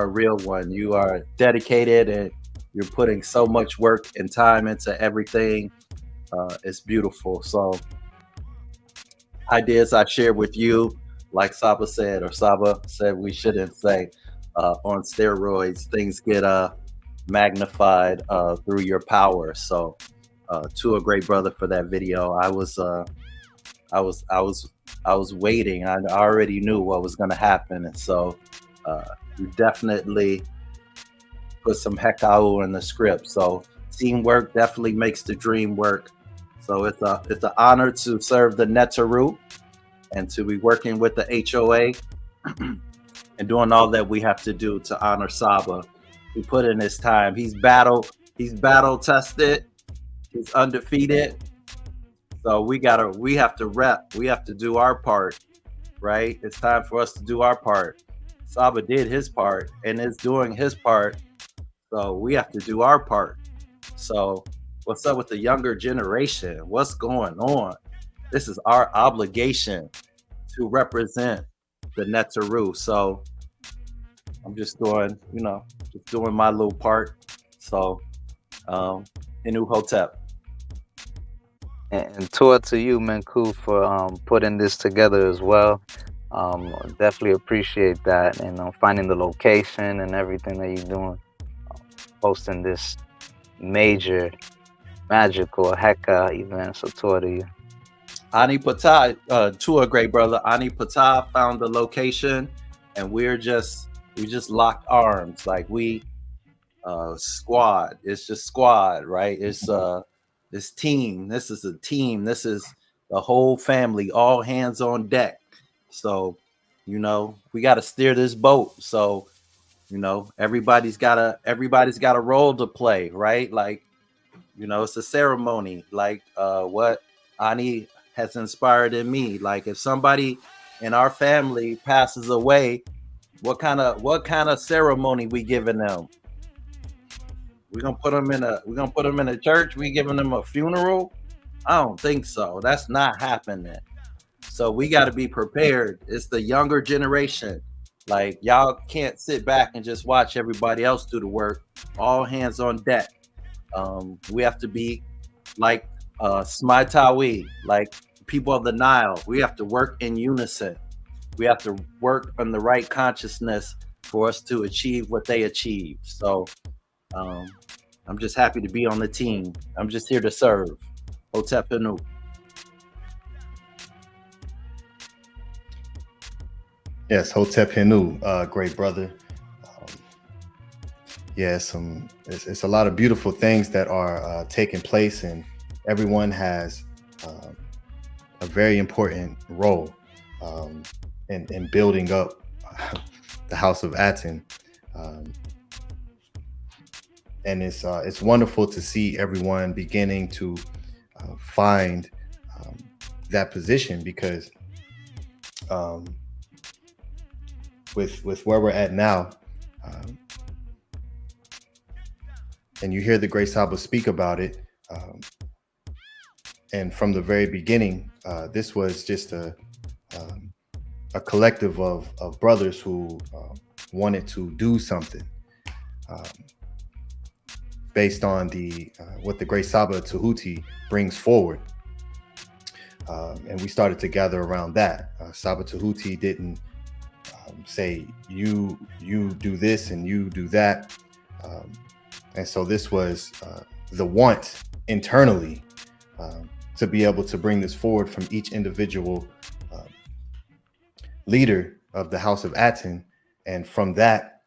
a real one. You are dedicated and you're putting so much work and time into everything. It's beautiful. So ideas I share with you, like Saba said, or Saba said we shouldn't say, on steroids, things get magnified through your power. So to a great brother for that video. I was waiting. I already knew what was going to happen, and so you definitely put some hekau in the script. So teamwork definitely makes the dream work. So it's an honor to serve the Netaru and to be working with the HOA and doing all that we have to do to honor Saba. He put in his time. He's battle tested. He's undefeated. So we have to rep. We have to do our part, right? It's time for us to do our part. Saba did his part and is doing his part. So we have to do our part. So what's up with the younger generation? What's going on? This is our obligation to represent the Netaru. So I'm just doing, doing my little part. So, Inu Hotep. And tour to you, Menku, for putting this together as well. Definitely appreciate that, and finding the location and everything that you're doing, hosting this major, magical Heka event. So tour to you. Ani Patah, to a great brother. Ani Patah found the location, and we just locked arms. Like we squad. It's just squad, right? It's this team. This is a team. This is the whole family, all hands on deck. So, we got to steer this boat. So, everybody's got a role to play, right? Like, it's a ceremony. Like what Ani has inspired in me. Like if somebody in our family passes away, what kind of ceremony we giving them? We're gonna put them in a church. We giving them a funeral? I don't think so. That's not happening. So we got to be prepared. It's the younger generation. Like y'all can't sit back and just watch everybody else do the work. All hands on deck. We have to be like Smaitawi, like people of the Nile. We have to work in unison. We have to work on the right consciousness for us to achieve what they achieved. So I'm just happy to be on the team. I'm just here to serve. Hotep Inu. Yes, Hotep Inu, great brother. It's a lot of beautiful things that are taking place, and everyone has a very important role in building up the House of ATTON. And it's wonderful to see everyone beginning to find that position, because with where we're at now, and you hear the great Saba speak about it, and from the very beginning, this was just a collective of brothers who wanted to do something based on what the great Saba Tehuti brings forward. And we started to gather around that. Saba Tehuti didn't say, you do this and you do that. And so this was the want internally to be able to bring this forward from each individual leader of the House of ATTON. And from that,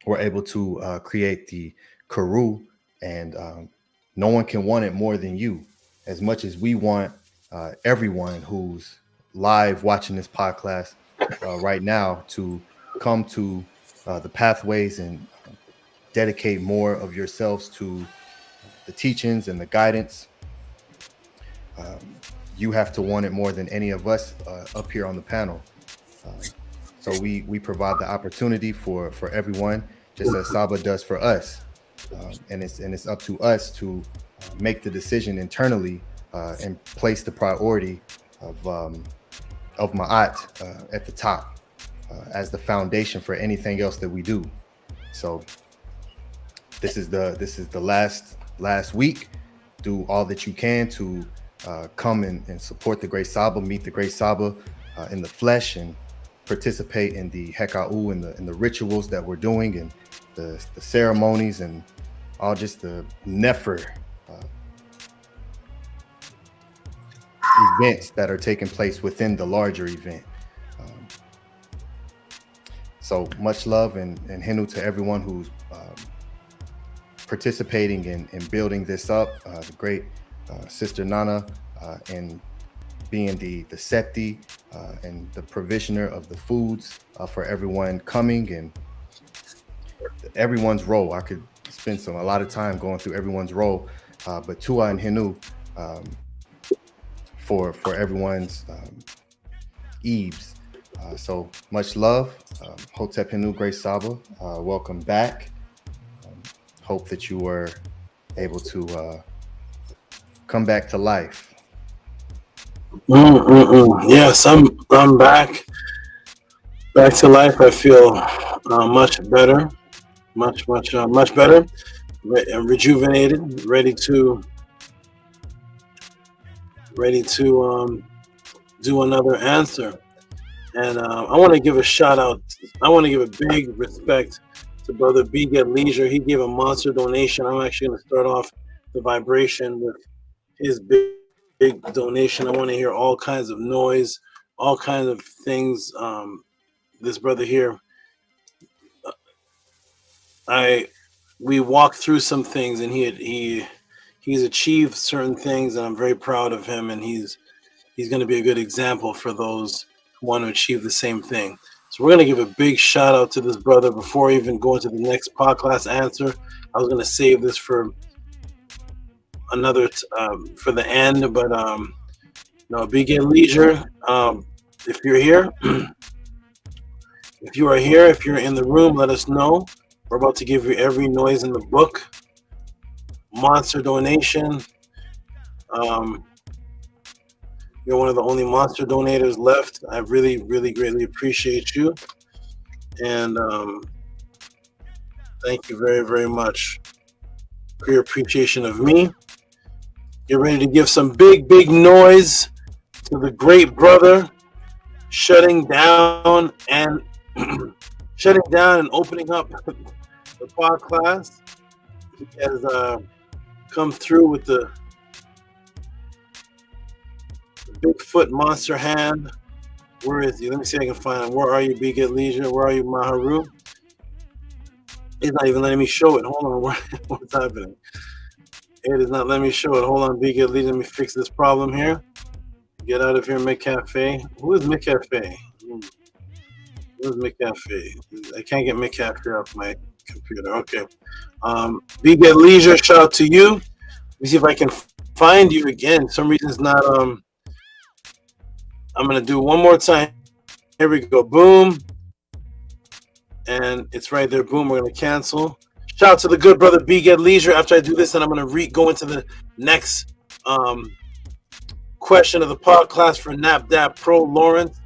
we're able to create the Karu, and no one can want it more than you, as much as we want everyone who's live watching this podcast right now to come to the pathways and dedicate more of yourselves to the teachings and the guidance. You have to want it more than any of us up here on the panel. So we provide the opportunity for everyone, just as Saba does for us, and it's up to us to make the decision internally and place the priority of Ma'at at the top as the foundation for anything else that we do. So this is the last week, do all that you can to come and support the Great Saba, meet the Great Saba in the flesh, and participate in the Heka'u and the rituals that we're doing, and the ceremonies, and all just the Nefer events that are taking place within the larger event. So much love and hinu to everyone who's participating in building this up. The great Sister Nana and being the septi and the provisioner of the foods for everyone coming, and everyone's role. I could spend a lot of time going through everyone's role, but Tua and Hinu for everyone's eves. So much love. Hotep Hinu, Great Saba, welcome back. Hope that you were able to come back to life. Yes, I'm back to life. I feel much better, much better, rejuvenated, ready to do another answer. And I want to give a shout out. I want to give a big respect to Brother B Get Leisure. He gave a monster donation. I'm actually going to start off the vibration with his big donation. I want to hear all kinds of noise, all kinds of things. This brother here, we walked through some things, and he's achieved certain things, and I'm very proud of him. And he's going to be a good example for those who want to achieve the same thing. So we're going to give a big shout out to this brother. Before I even go into the next Podclass answer, I was going to save this for another for the end, but no, Big Leisure. If you're here, if you are here, if you're in the room, let us know. We're about to give you every noise in the book. Monster donation. You're one of the only monster donators left. I really greatly appreciate you, and thank you very much for your appreciation of me. Get ready to give some big noise to the great brother shutting down and opening up the Podclass. He has come through with the Bigfoot monster hand. Where is he? Let me see if I can find him. Where are you, Big Get Leisure? Where are you, Maharu? He's not even letting me show it. Hold on. What's happening? It is not letting me show it. Hold on, Big Get Leisure. Let me fix this problem here. Get out of here, McCafe. Who is McCafe? Who's McCafe? I can't get McCafe off my computer. Okay. Big Get Leisure, shout out to you. Let me see if I can find you again. For some reason it's not I'm gonna do one more time. Here we go. Boom. And it's right there. Boom. We're gonna cancel. Shout out to the good brother B Get Leisure. After I do this, and I'm gonna go into the next question of the Podclass for NAPDAPRO Lawrence.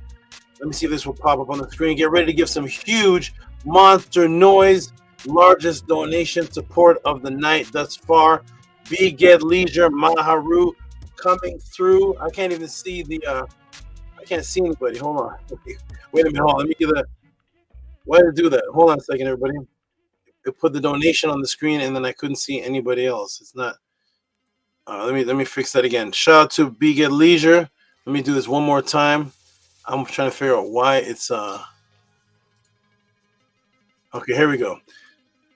Let me see if this will pop up on the screen. Get ready to give some huge monster noise. Largest donation support of the night thus far. B Get Leisure, Maharu coming through. I can't even see the I can't see anybody. Hold on. Wait a minute. Hold on. Let me get that. Why did it do that? Hold on a second, everybody. It put the donation on the screen, and then I couldn't see anybody else. It's not. Let me fix that again. Shout out to B Get Leisure. Let me do this one more time. I'm trying to figure out why it's Okay, here we go.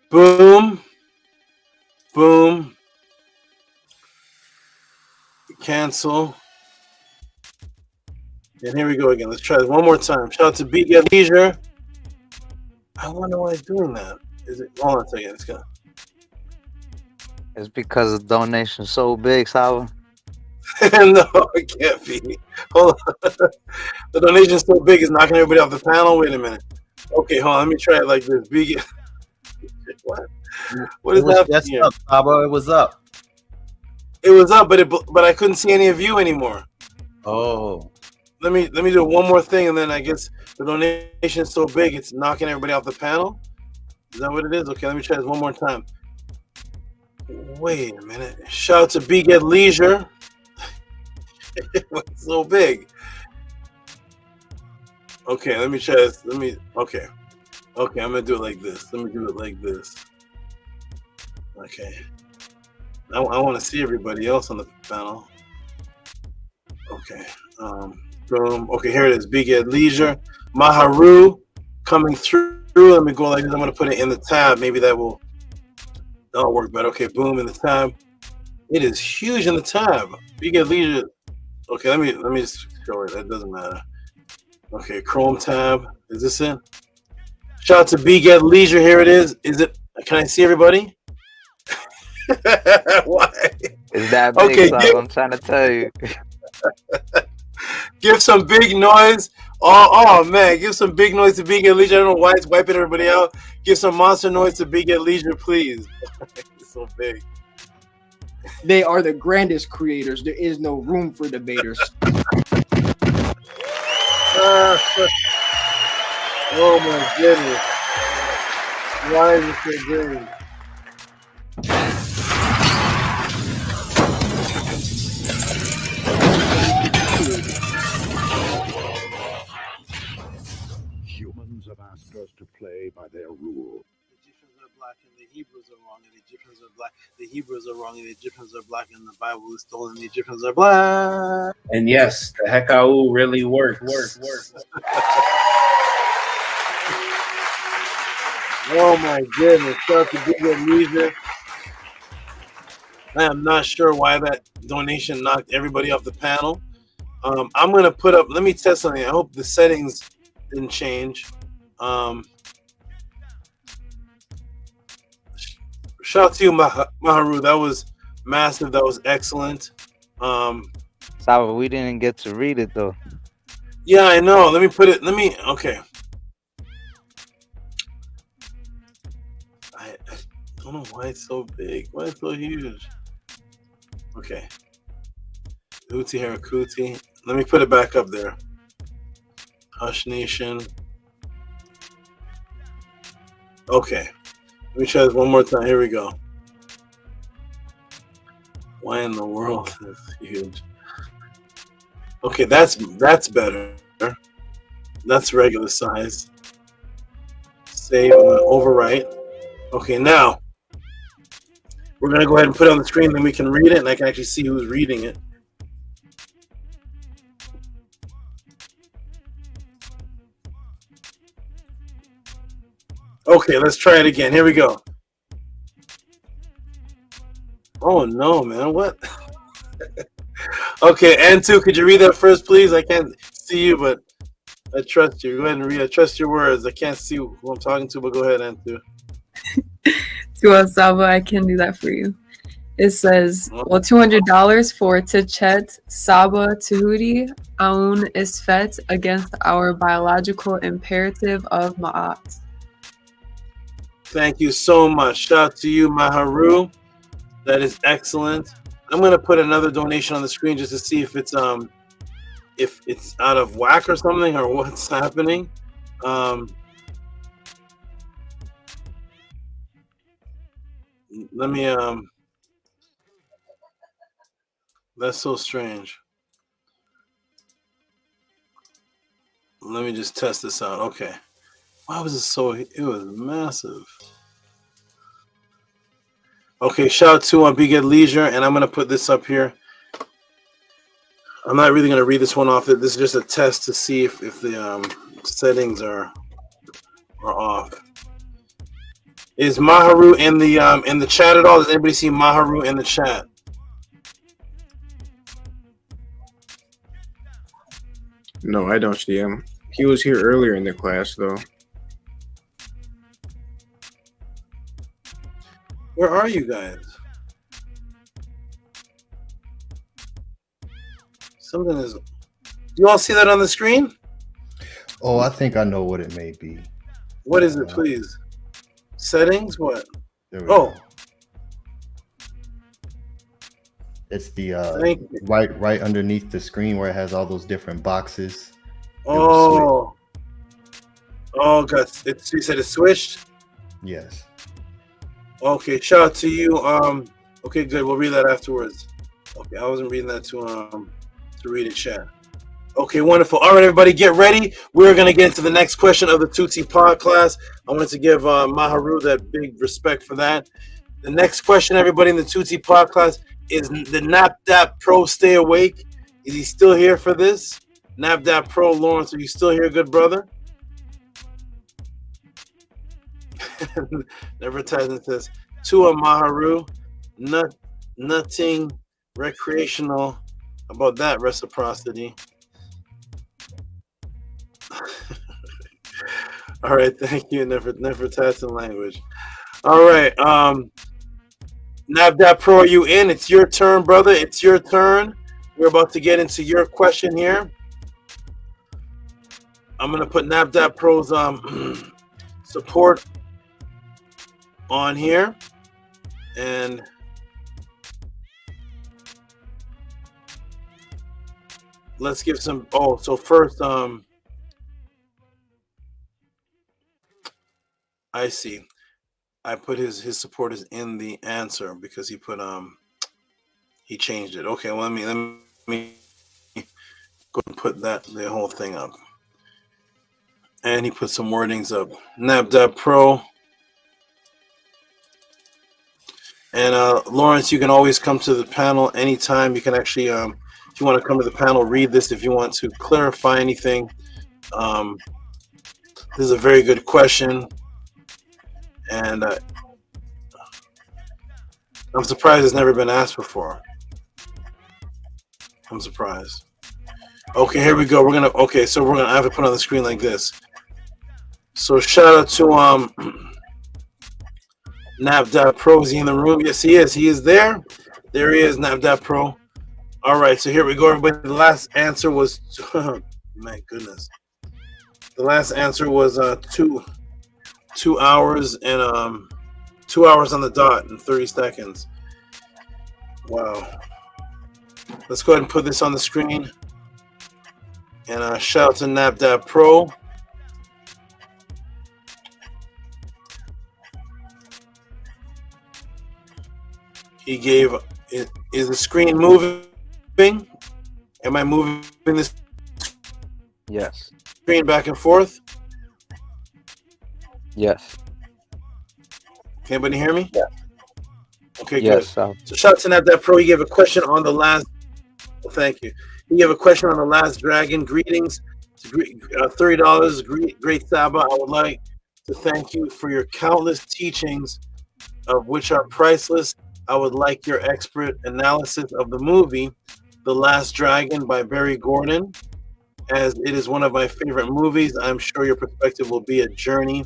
Boom. Boom. Cancel. And here we go again. Let's try this one more time. Shout out to B Get Leisure. I wonder why it's doing that. Is it? Hold on a second. It's gonna. It's because the donation's so big, Saba. No, it can't be. Hold on. The donation's so big, it's knocking everybody off the panel. Wait a minute. Okay, hold on. Let me try it like this. B Get. What is happening here? Up, Saba. It was up. It was up, but I couldn't see any of you anymore. Oh. Let me do one more thing, and then I guess the donation is so big it's knocking everybody off the panel. Is that what it is? Okay, let me try this one more time. Wait a minute. Shout out to Big at Leisure. It's so big. Okay, let me try this. Okay, I'm gonna do it like this. Let me do it like this. Okay. I want to see everybody else on the panel. Okay. Boom. Okay, here it is. Big at Leisure. Maharu coming through. Let me go like this. I'm gonna put it in the tab. Maybe that'll work better. Okay, boom in the tab. It is huge in the tab. Big at Leisure. Okay, let me just show it. That doesn't matter. Okay, Chrome tab. Is this it? Shout out to Big at Leisure. Here it is. Is it? Can I see everybody? Why? It's that big, okay, so I'm trying to tell you. Give some big noise. Oh man, give some big noise to Big at Leisure. I don't know why it's wiping everybody out. Give some monster noise to Big at Leisure, please. It's so big. They are the grandest creators. There is no room for debaters. Oh my goodness. Why is it so great? Humans have asked us to play by their rules. The Egyptians are black and the Hebrews are wrong, and the Egyptians are black. The Hebrews are wrong, and the Egyptians are black, and the Bible is stolen, and the Egyptians are black. And yes, the Hekau really works. Oh my goodness, start to Big at Leisure. I am not sure why that donation knocked everybody off the panel. I'm gonna put up. Let me test something. I hope the settings didn't change. Shout out to you, Maharu. That was massive. That was excellent. SABA, we didn't get to read it though. Yeah, I know. Let me put it. Okay. I don't know why it's so big. Why it's so huge? Okay. Tehuti Harakuti. Let me put it back up there. Hush Nation. Okay. Let me try this one more time. Here we go. Why in the world is huge? Okay, that's better. That's regular size. Save. I'm gonna overwrite. Okay, now we're gonna go ahead and put it on the screen, then we can read it, and I can actually see who's reading it. Okay, let's try it again. Here we go. Oh no, man! What? Okay, N2, could you read that first, please? I can't see you, but I trust you. Go ahead and read. I trust your words. I can't see who I'm talking to, but go ahead, N2. To SABA, I can do that for you. It says, well, $200 for Tichet, SABA, Tehuti, AMUN is fet against our biological imperative of Ma'at. Thank you so much. Shout out to you, Maharu. That is excellent. I'm gonna put another donation on the screen just to see if it's out of whack or something, or what's happening. Let me that's so strange. Let me just test this out. Okay. Why was it so? It was massive. Okay, shout out to Big at Leisure, and I'm gonna put this up here. I'm not really gonna read this one off. This is just a test to see if the settings are off. Is Maharu in the chat at all? Does anybody see Maharu in the chat? No, I don't see him. He was here earlier in the class, though. Where are you guys? Something is. Do you all see that on the screen? Oh, I think I know what it may be. What is it, please? Settings? What? There we go. It's the right underneath the screen where it has all those different boxes. Oh, God! You said it switched. Yes. Okay, shout out to you, Okay, good. We'll read that afterwards. Okay, I wasn't reading that to read it, chat. Okay, wonderful. All right, everybody, get ready. We're going to get into the next question of the Tehuti Podclass. I wanted to give Maharu that big respect for that. The next question, everybody, in the Tehuti Podclass is the NAPDAPRO stay awake? Is he still here for this? NAPDAPRO, Lawrence, are you still here, good brother? Nefertatan says, Tua Maharu, nothing recreational about that reciprocity. All right, thank you, Nefertatan language. All right, NAPDAPRO, are you in? It's your turn, brother. It's your turn. We're about to get into your question here. I'm going to put NAPDAPRO's support on here. And let's give some, so first, I see. I put his supporters in the answer because he put he changed it. Okay, well, let me go and put the whole thing up. And he put some wordings up. NAPDAPRO. And Lawrence, you can always come to the panel anytime. You can actually, if you want to come to the panel, read this if you want to clarify anything. This is a very good question. And I'm surprised it's never been asked before. I'm surprised. Okay, here we go. So we're gonna have to put on the screen like this. So shout out to NAPDAPRO. Is he in the room? Yes, he is. He is there. There he is, NAPDAPRO. All right, so here we go, everybody. The last answer was, my goodness. The last answer was 2 hours and 2 hours on the dot and 30 seconds. Wow. Let's go ahead and put this on the screen. And shout out to NAPDAPRO. He gave, is the screen moving? Am I moving this Yes. screen back and forth? Yes. Can anybody hear me? Yeah. Okay, yes, good. So shout out to NAPDAPRO. He gave a question on the last, thank you. He gave a question on the last dragon. Greetings. $30. Great SABA. I would like to thank you for your countless teachings, of which are priceless. I would like your expert analysis of the movie The Last Dragon by Barry Gordon, as it is one of my favorite movies. I'm sure your perspective will be a journey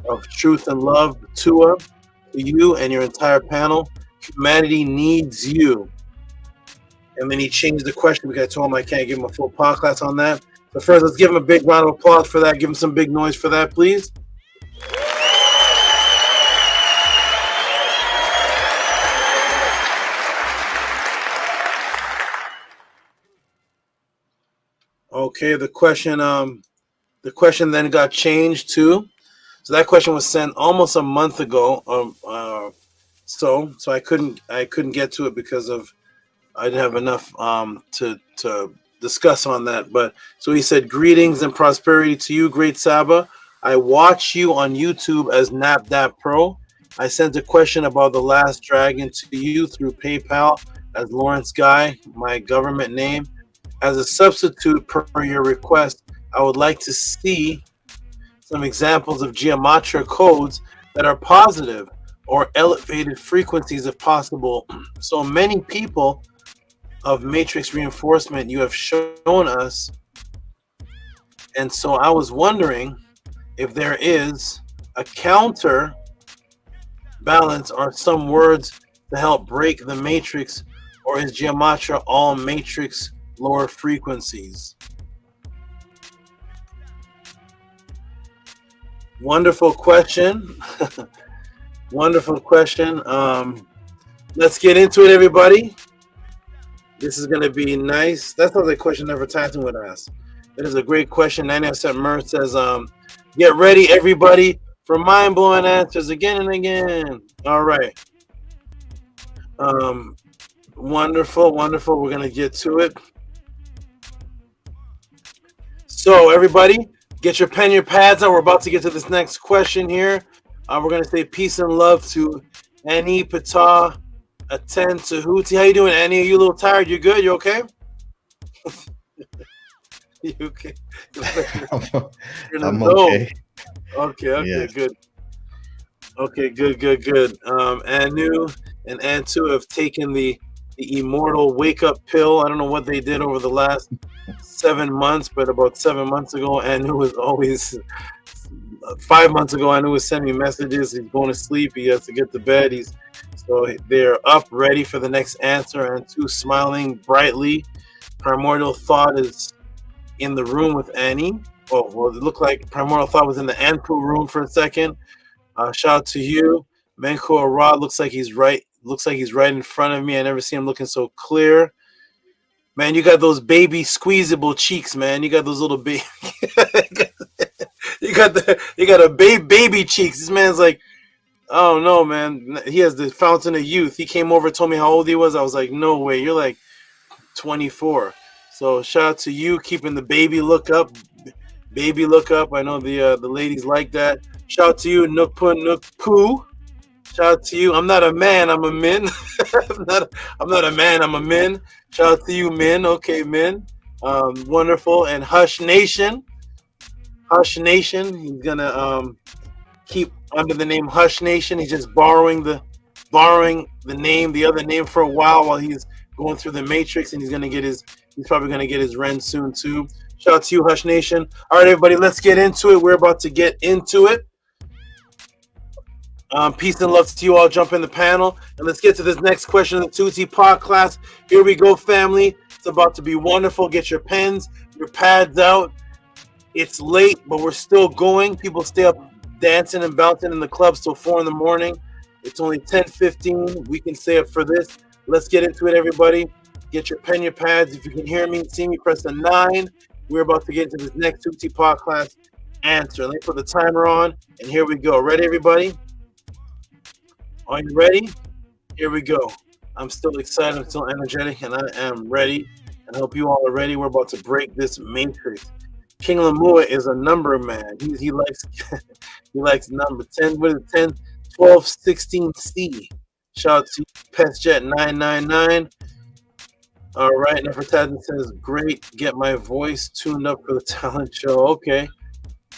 of truth and love. Tua, to you and your entire panel, humanity needs you. And then he changed the question because I told him I can't give him a full podcast on that. So first, let's give him a big round of applause for that. Give him some big noise for that, please. Okay, the question then got changed too. So that question was sent almost a month ago. So I couldn't get to it because of I didn't have enough to discuss on that. But so he said, greetings and prosperity to you, great SABA. I watch you on YouTube as NAPDAPRO. I sent a question about The Last Dragon to you through PayPal as Lawrence Guy, my government name. As a substitute per your request, I would like to see some examples of Gematria codes that are positive or elevated frequencies if possible. So many people of matrix reinforcement you have shown us. And so I was wondering if there is a counter balance or some words to help break the matrix, or is Gematria all matrix lower frequencies? Wonderful question. Wonderful question. Let's get into it, everybody. This is going to be nice. That's not the question Nefertatan would ask. It is a great question. 99% Mer says, get ready, everybody, for mind-blowing answers again and again. All right. Wonderful, wonderful. We're gonna get to it. So everybody, get your pen, your pads out. We're about to get to this next question here. We're gonna say peace and love to Annie, Pata, Atten, Tehuti. How you doing, Annie? Are you a little tired? You good? You okay? You okay? I'm okay. Okay, Yeah. good. Okay, good. Anu and Antu have taken the immortal wake-up pill. I don't know what they did over the last 7 months, but about 7 months ago, Anu was always 5 months ago. Anu was sending me messages. He's going to sleep. He has to get to bed. So they're up, ready for the next answer. Antu smiling brightly. Primordial Thought is in the room with Annie. Oh, well, it looked like Primordial Thought was in the Anpu room for a second. Shout out to you. Menko Arad looks like he's right. Looks like he's right in front of me. I never seen him looking so clear. Man, you got those baby squeezable cheeks, man. You got those little baby. you got a baby cheeks. This man's like, oh no, man. He has the fountain of youth. He came over, told me how old he was. I was like, no way. You're like 24. So shout out to you, keeping the baby look up. Baby look up. I know the ladies like that. Shout out to you, Nook Poo. Shout out to you. I'm not a man, I'm a min. I'm not a man, I'm a min. Shout out to you, Min. Okay, Min. Wonderful. And Hush Nation. Hush Nation. He's gonna keep under the name Hush Nation. He's just borrowing the name, the other name for a while he's going through the Matrix, and he's probably gonna get his Ren soon too. Shout out to you, Hush Nation. All right, everybody, let's get into it. We're about to get into it. Peace and love to you all. Jump in the panel, and let's get to this next question of the Tutti Podclass. Here we go, family. It's about to be wonderful. Get your pens, your pads out. It's late, but we're still going. People stay up dancing and bouncing in the clubs till 4 in the morning. It's only 10:15. We can stay up for this. Let's get into it, everybody. Get your pen, your pads. If you can hear me and see me, press the 9. We're about to get into this next Tutti Podclass answer. Let me put the timer on, and here we go. Ready, everybody? Are you ready? Here we go. I'm still excited. I'm still energetic, and I am ready. I hope you all are ready. We're about to break this matrix. King Lamua is a number man. He likes he likes number 10. What is it? 10, 12, 16 C. Shout out to PestJet 999. All right, Nefertatan says, great. Get my voice tuned up for the talent show. Okay.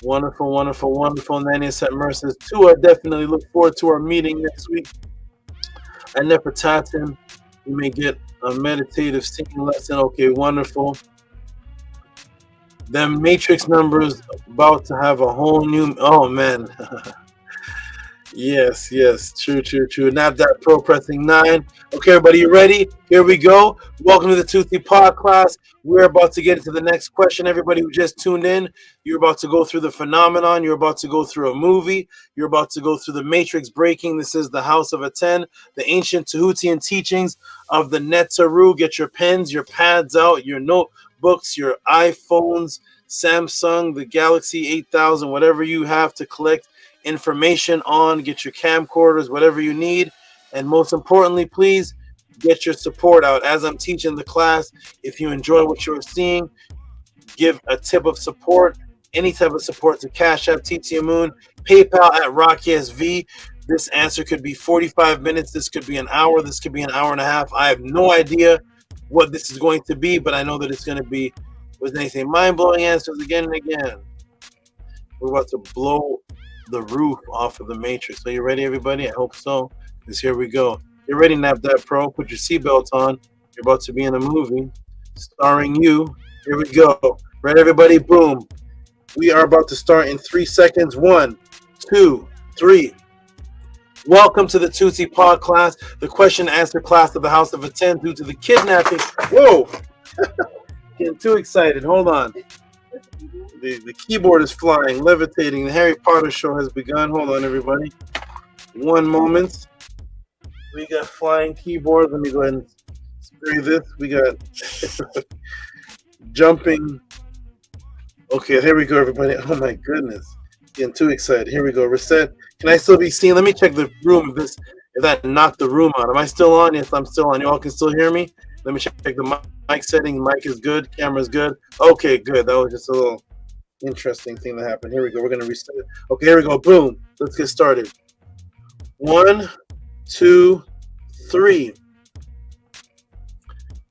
Wonderful, wonderful, wonderful. Nanny Set Mercer says, I definitely look forward to our meeting next week. At Nefertatan, you may get a meditative singing lesson. Okay, wonderful. Them Matrix numbers about to have a whole new. Oh, man. Yes, true. NAPDAPRO pressing 9. Okay, everybody, you ready? Here we go. Welcome to the Tutti Podclass. We're about to get into the next question. Everybody who just tuned in, you're about to go through the phenomenon. You're about to go through a movie. You're about to go through the Matrix breaking. This is the House of Atten, the ancient Tehutian teachings of the Netzaru. Get your pens, your pads out, your notebooks, your iPhones, Samsung, the Galaxy 8000, whatever you have to collect information on. Get your camcorders, whatever you need, and most importantly, please get your support out as I'm teaching the class. If you enjoy what you're seeing, give a tip of support, any type of support, to Cash App, TT AMUN, PayPal at RockSV. This answer could be 45 minutes, this could be an hour, this could be an hour and a half. I have no idea what this is going to be, but I know that it's going to be, was anything mind-blowing answers again and again. We're about to blow the roof off of the Matrix. So you ready, everybody? I hope so, because here we go. You're ready, NAPDAPRO. Put your seatbelts on. You're about to be in a movie starring you. Here we go. Ready, everybody? Boom. We are about to start in 3 seconds. 1, 2, 3. Welcome to the Tutti Podclass, the question and answer class of the House of Atten due to the kidnapping. Whoa! Getting too excited. Hold on. The keyboard is flying, levitating. The Harry Potter show has begun. Hold on, everybody. One moment. We got flying keyboards. Let me go ahead and spray this. We got jumping. Okay, here we go, everybody. Oh, my goodness. Getting too excited. Here we go. Reset. Can I still be seen? Let me check the room if If that knocked the room out. Am I still on? Yes, I'm still on. You all can still hear me? Let me check the mic setting. Mic is good. Camera's good. Okay, good. That was just a little interesting thing that happened. Here we go. We're going to reset it. Okay, here we go. Boom. Let's get started. 1, 2, 3.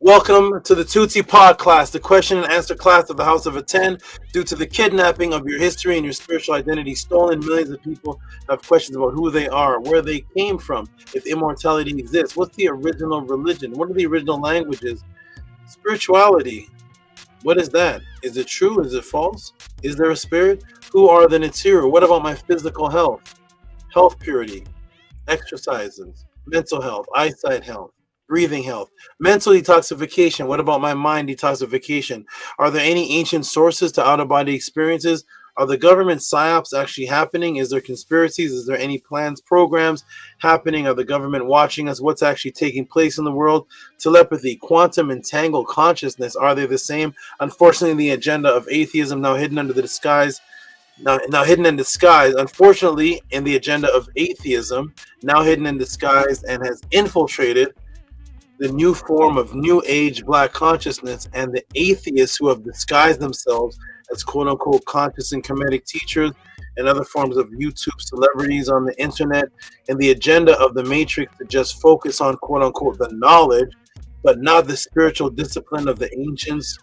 Welcome to the Tehuti Podclass, the question and answer class of the House of Atten. Due to the kidnapping of your history and your spiritual identity stolen, millions of people have questions about who they are, where they came from, if immortality exists, what's the original religion, what are the original languages, spirituality, what is that? Is it true? Is it false? Is there a spirit? Who are the Netiru? What about my physical health, health purity, exercises, mental health, eyesight health, breathing health, mental detoxification? What about my mind detoxification? Are there any ancient sources to out-of-body experiences? Are the government psyops actually happening? Is there conspiracies? Is there any plans, programs happening? Are the government watching us? What's actually taking place in the world? Telepathy, quantum entangled consciousness, are they the same? Unfortunately, the agenda of atheism now hidden under the disguise, now hidden in disguise, unfortunately, in the agenda of atheism, now hidden in disguise and has infiltrated the new form of new age black consciousness, and the atheists who have disguised themselves as quote-unquote conscious and Kemetic teachers and other forms of YouTube celebrities on the internet, and the agenda of the Matrix to just focus on quote-unquote the knowledge, but not the spiritual discipline of the ancients.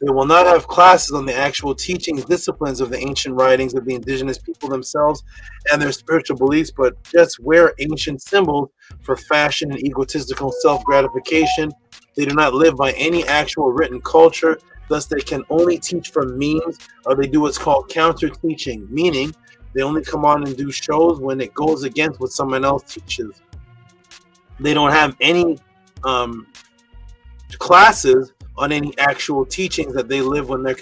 They will not have classes on the actual teachings, disciplines of the ancient writings of the indigenous people themselves and their spiritual beliefs, but just wear ancient symbols for fashion and egotistical self-gratification. They do not live by any actual written culture, thus they can only teach from memes, or they do what's called counter-teaching, meaning they only come on and do shows when it goes against what someone else teaches. They don't have any classes on any actual teachings that they live when they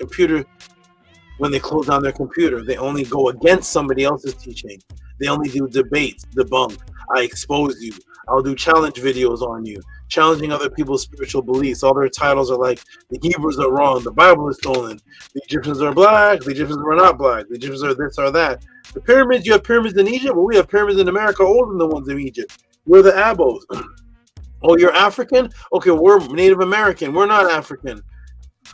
close down their computer. They only go against somebody else's teaching. They only do debates, debunk, I expose you, I'll do challenge videos on you, challenging other people's spiritual beliefs. All their titles are like, the Hebrews are wrong, the Bible is stolen, the Egyptians are black, the Egyptians were not black, the Egyptians are this or that. The pyramids, you have pyramids in Egypt, but we have pyramids in America older than the ones in Egypt. We're the Abos. Oh, you're African? Okay, we're Native American. We're not African.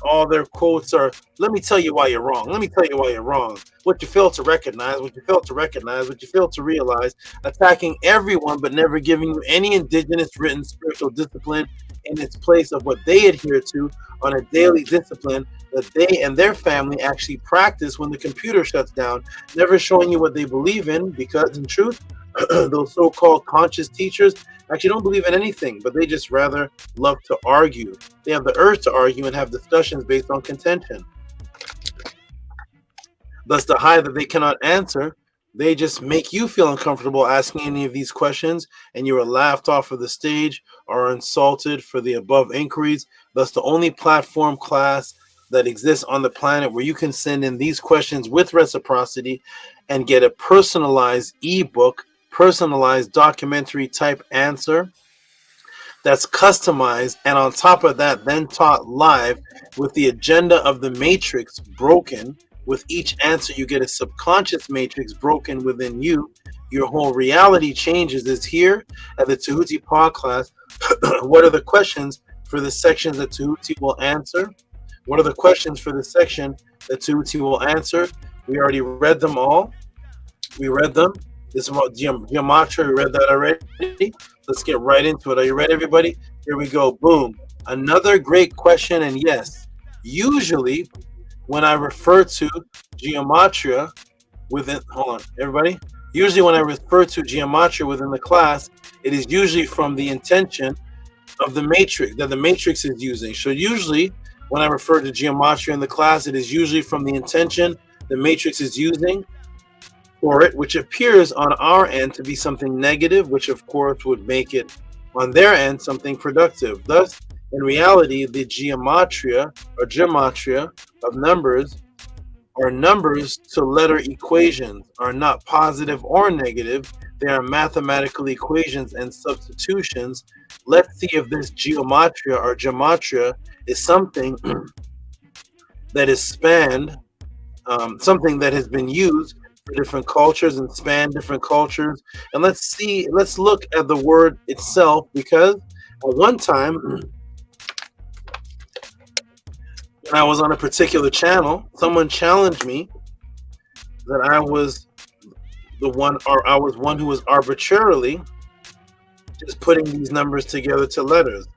All their quotes are, let me tell you why you're wrong. Let me tell you why you're wrong. What you fail to recognize, what you fail to recognize, what you fail to realize, attacking everyone but never giving you any indigenous written spiritual discipline in its place of what they adhere to on a daily discipline that they and their family actually practice when the computer shuts down, never showing you what they believe in, because in truth, those so-called conscious teachers actually don't believe in anything, but they just rather love to argue. They have the urge to argue and have discussions based on contention. Thus, the high that they cannot answer, they just make you feel uncomfortable asking any of these questions, and you are laughed off of the stage or insulted for the above inquiries. Thus, the only platform class that exists on the planet where you can send in these questions with reciprocity and get a personalized ebook, personalized documentary type answer that's customized, and on top of that then taught live with the agenda of the matrix broken. With each answer you get a subconscious matrix broken within you. Your whole reality changes. Is here at the Tehuti Podclass. What are the questions for the sections that Tehuti will answer? What are the questions for the section that Tehuti will answer? We already read them all. We read them. This is about Gematria. We read that already. Let's get right into it. Are you ready, everybody? Here we go. Boom. Another great question. And yes, usually when I refer to Gematria within, hold on, everybody. Usually when I refer to Gematria within the class, it is usually from the intention of the matrix that the matrix is using. So usually when I refer to Gematria in the class, it is usually from the intention the matrix is using for it, which appears on our end to be something negative, which of course would make it on their end something productive. Thus, in reality, the Gematria or Gematria of numbers or numbers to letter equations are not positive or negative. They are mathematical equations and substitutions. Let's see if this Gematria or Gematria is something that is spanned, something that has been used for different cultures and span different cultures. And let's look at the word itself, because at one time when I was on a particular channel, someone challenged me that I was one who was arbitrarily just putting these numbers together to letters.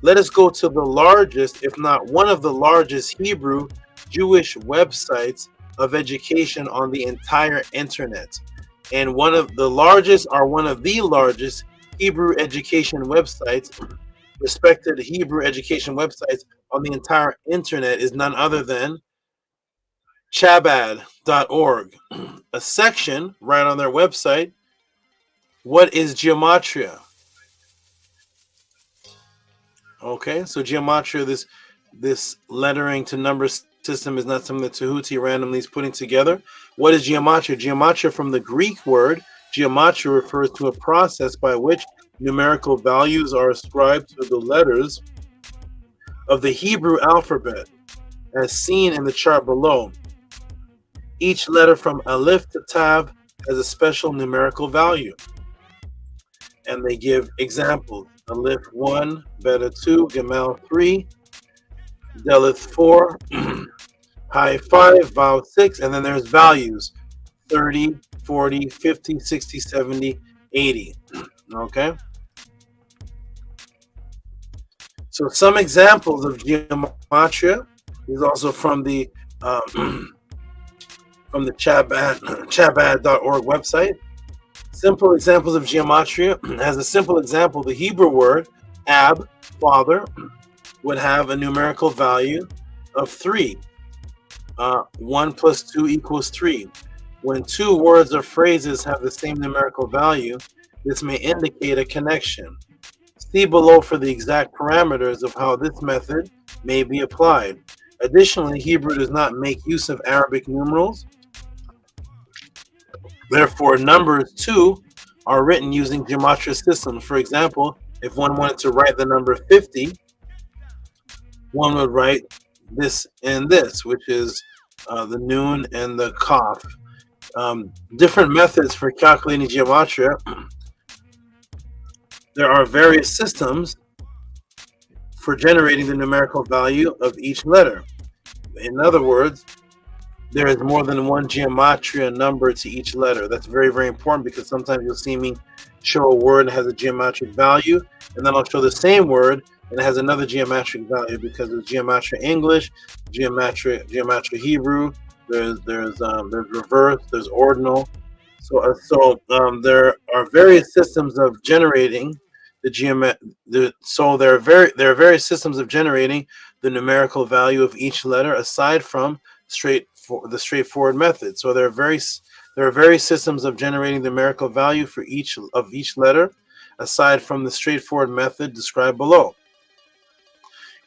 Let us go to the largest, if not one of the largest, Hebrew Jewish websites of education on the entire internet. And one of the largest Hebrew education websites, respected Hebrew education websites on the entire internet, is none other than Chabad.org. A section right on their website, what is Gematria? Okay, so Gematria, this lettering to number system, is not something that Tehuti randomly is putting together. What is Gematria? Gematria, from the Greek word, Gematria refers to a process by which numerical values are ascribed to the letters of the Hebrew alphabet, as seen in the chart below. Each letter from Aleph to Tav has a special numerical value. And they give examples. Aleph 1, Beta 2, Gemal 3, Deleth 4, High 5, Vav 6, and then there's values 30, 40, 50, 60, 70, 80. Okay? So some examples of Gematria is also from the Chabad.org website. Simple examples of Gematria. As a simple example, the Hebrew word ab, father, would have a numerical value of 3. 1 plus 2 equals 3. When two words or phrases have the same numerical value, this may indicate a connection. See below for the exact parameters of how this method may be applied. Additionally, Hebrew does not make use of Arabic numerals. Therefore, numbers too are written using Gematria systems. For example, if one wanted to write the number 50, one would write this and this, which is the noon and the kaf. Different methods for calculating Gematria. There are various systems for generating the numerical value of each letter. In other words, there is more than one Gematria number to each letter. That's very, very important, because sometimes you'll see me show a word that has a geometric value, and then I'll show the same word and it has another geometric value, because there's Gematria English, Gematria Hebrew, there's reverse, there's ordinal. So there are various systems of generating there are various systems of generating the numerical value of each letter, aside from the straightforward method. So there are various systems of generating the numerical value for each letter, aside from the straightforward method described below.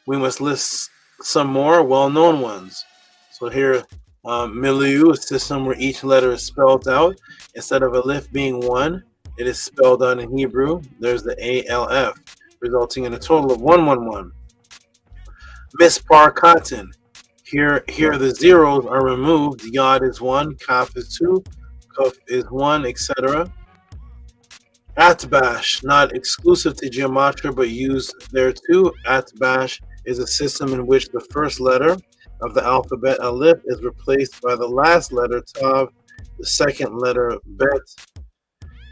We must list some more well-known ones. So here, Milieu, a system where each letter is spelled out. Instead of Aleph being 1, it is spelled out in Hebrew. There's the ALF, resulting in a total of 111. Mispar Cotton. Here the zeros are removed. Yod is 1, Kaf is 2, Kuf is 1, etc. Atbash, not exclusive to Gematria but used there too. Atbash is a system in which the first letter of the alphabet Aleph is replaced by the last letter Tav, the second letter Bet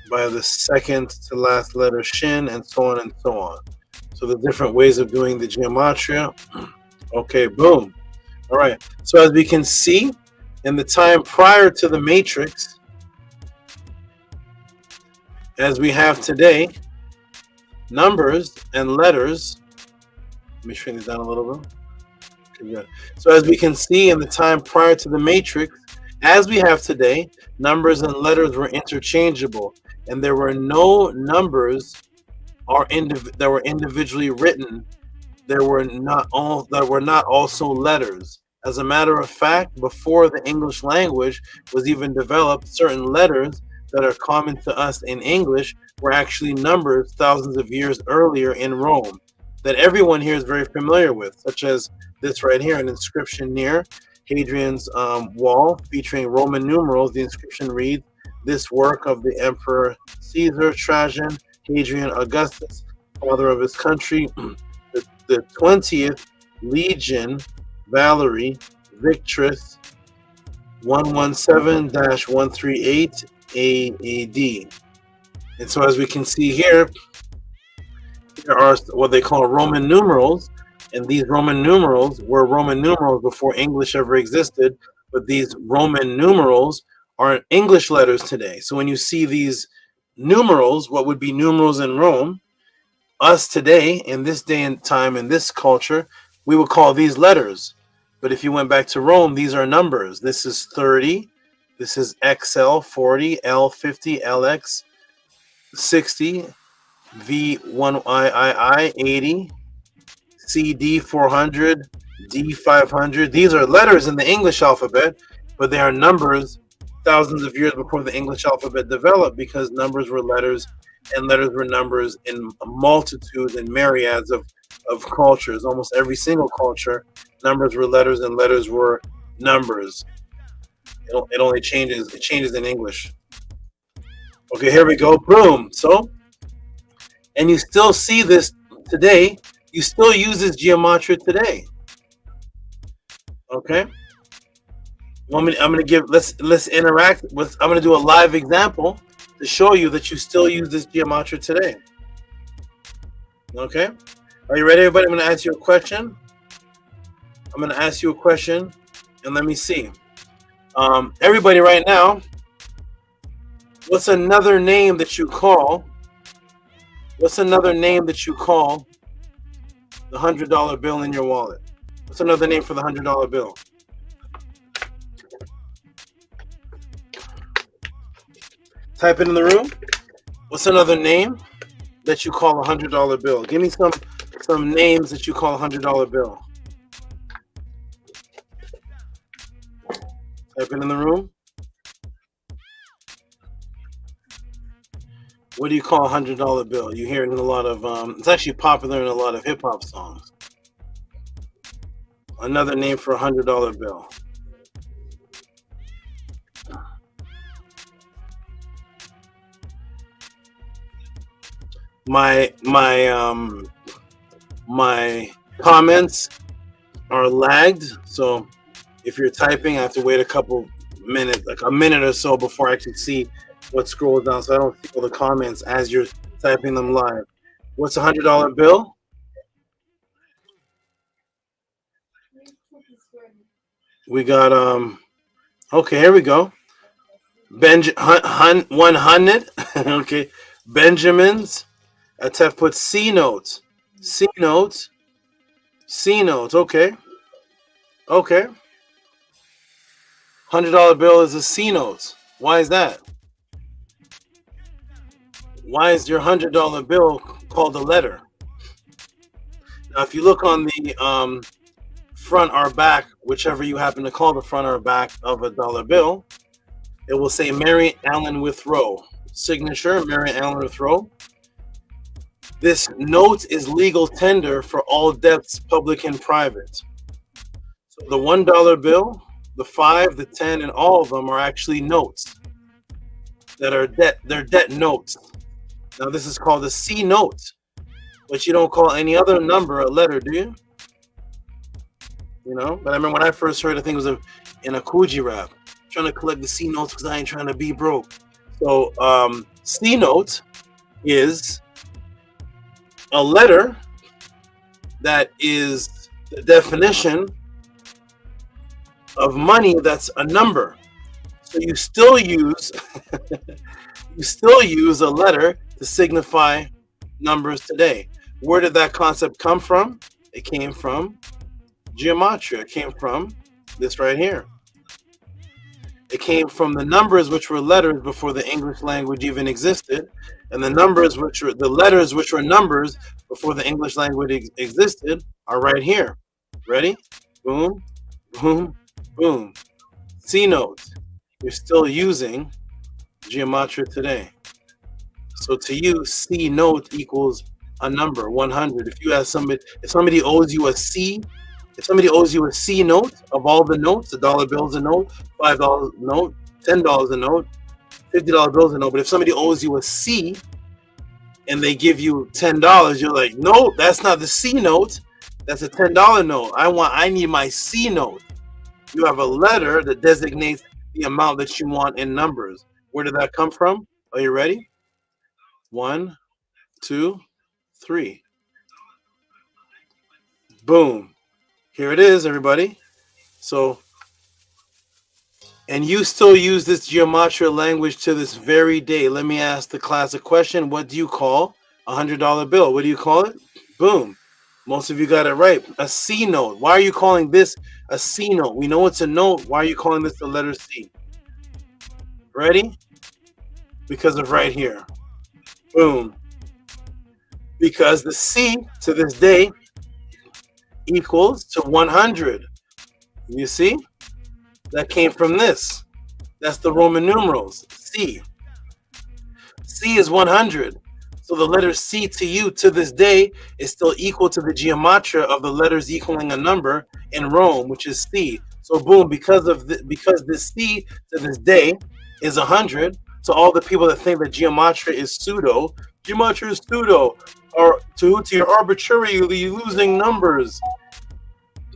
by the second to last letter Shin, and so on and so on. So the different ways of doing the Gematria. Okay, boom. All right. So as we can see, in the time prior to the matrix, as we have today, numbers and letters. Let me shrink this down a little bit. Okay, good. So as we can see, in the time prior to the matrix, as we have today, numbers and letters were interchangeable, and there were no numbers that were individually written. There were not also letters. As a matter of fact, before the English language was even developed, certain letters that are common to us in English were actually numbers thousands of years earlier in Rome that everyone here is very familiar with, such as this right here, an inscription near Hadrian's wall featuring Roman numerals. The inscription reads, "This work of the Emperor Caesar Trajan Hadrian Augustus, father of his country, the 20th Legion Valerii Victrix 117-138 AAD." And so as we can see here, there are what they call Roman numerals, and these Roman numerals were Roman numerals before English ever existed, but these Roman numerals are English letters today. So when you see these numerals, what would be numerals in Rome, us today, in this day and time, in this culture, we would call these letters. But if you went back to Rome, these are numbers. This is 30, this is XL 40, L 50, LX 60, V1II 80, CD 400, D 500. These are letters in the English alphabet, but they are numbers thousands of years before the English alphabet developed, because numbers were letters and letters were numbers in multitudes and myriads of cultures. Almost every single culture, numbers were letters and letters were numbers. It only changes. It changes in English. Okay, here we go. Boom. So, and you still see this today. You still use this gematria today. Okay. I'm gonna give. Let's interact with. I'm gonna do a live example to show you that you still use this gematria today. Okay. Are you ready, everybody? I'm gonna ask you a question. I'm gonna ask you a question, and let me see. Everybody, right now, what's another name that you call? What's another name that you call the $100 bill in your wallet? What's another name for the $100 bill? Type it in the room. What's another name that you call a $100 bill? Give me some names that you call a $100 bill. Type it in the room. What do you call a $100 bill? You hear it in a lot of, it's actually popular in a lot of hip hop songs. Another name for a $100 bill. My comments are lagged, so if you're typing, I have to wait a couple minutes, like a minute or so, before I actually see what scrolls down, so I don't see all the comments as you're typing them live. What's a $100 bill? We got okay, here we go. 100. Okay, Benjamins. Atef put C notes. C notes. C notes. Okay. Okay. $100 bill is a C note. Why is that? Why is your $100 bill called a letter? Now, if you look on the front or back, whichever you happen to call the front or back of a dollar bill, it will say Mary Allen Withrow. Signature, Mary Allen Withrow. This note is legal tender for all debts, public and private. So the $1 bill, the 5, the 10, and all of them are actually notes that are debt. They're debt notes. Now this is called a C note, but you don't call any other number a letter, do you? You know. But I remember when I first heard, I think it was in a Coogee rap, trying to collect the C notes because I ain't trying to be broke. So C note is a letter that is the definition of money that's a number. So you still use a letter to signify numbers today. Where did that concept come from? It came from gematria. It came from this right here. It came from the numbers, which were letters before the English language even existed, and the numbers, which were the letters, which were numbers before the English language existed, are right here. Ready? Boom, boom, boom. C notes. You're still using gematria today. So to you, C note equals a number, 100. If you have somebody, if somebody owes you a C, If somebody owes you a C note of all the notes, the dollar bill's a note, $5 note, $10 a note, $50 bills a note. But if somebody owes you a C and they give you $10, you're like, no, that's not the C note. That's a $10 note. I need my C note. You have a letter that designates the amount that you want in numbers. Where did that come from? Are you ready? 1, 2, 3. Boom. Here it is, everybody. So, and you still use this Gematria language to this very day. Let me ask the class a question. What do you call a $100 bill? What do you call it? Boom. Most of you got it right. A C note. Why are you calling this a C note? We know it's a note. Why are you calling this the letter C? Ready? Because of right here. Boom. Because the C to this day equals to 100. You see? That came from this. That's the Roman numerals. C. C is 100. So the letter C to you to this day is still equal to the Gematria of the letters equaling a number in Rome, which is C. So boom, because this C to this day is 100, to all the people that think that Gematria is pseudo, or Tehuti are arbitrarily losing numbers.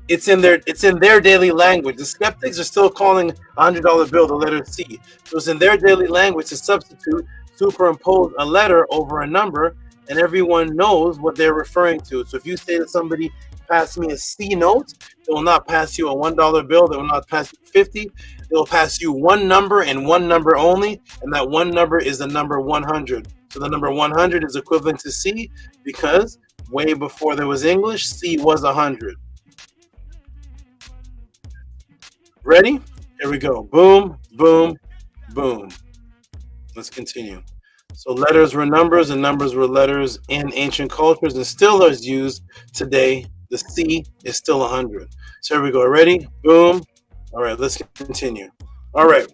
It's in their daily language. The skeptics are still calling a $100 bill the letter C. So it's in their daily language to substitute, superimpose a letter over a number, and everyone knows what they're referring to. So if you say to somebody, pass me a C note, they will not pass you a $1 bill. They will not pass you 50. They will pass you one number and one number only, and that one number is the number 100. So the number 100 is equivalent to C because way before there was English, C was 100. Ready? Here we go. Boom, boom, boom. Let's continue. So letters were numbers and numbers were letters in ancient cultures and still is used today. The C is still 100. So here we go. Ready? Boom. All right, let's continue. All right.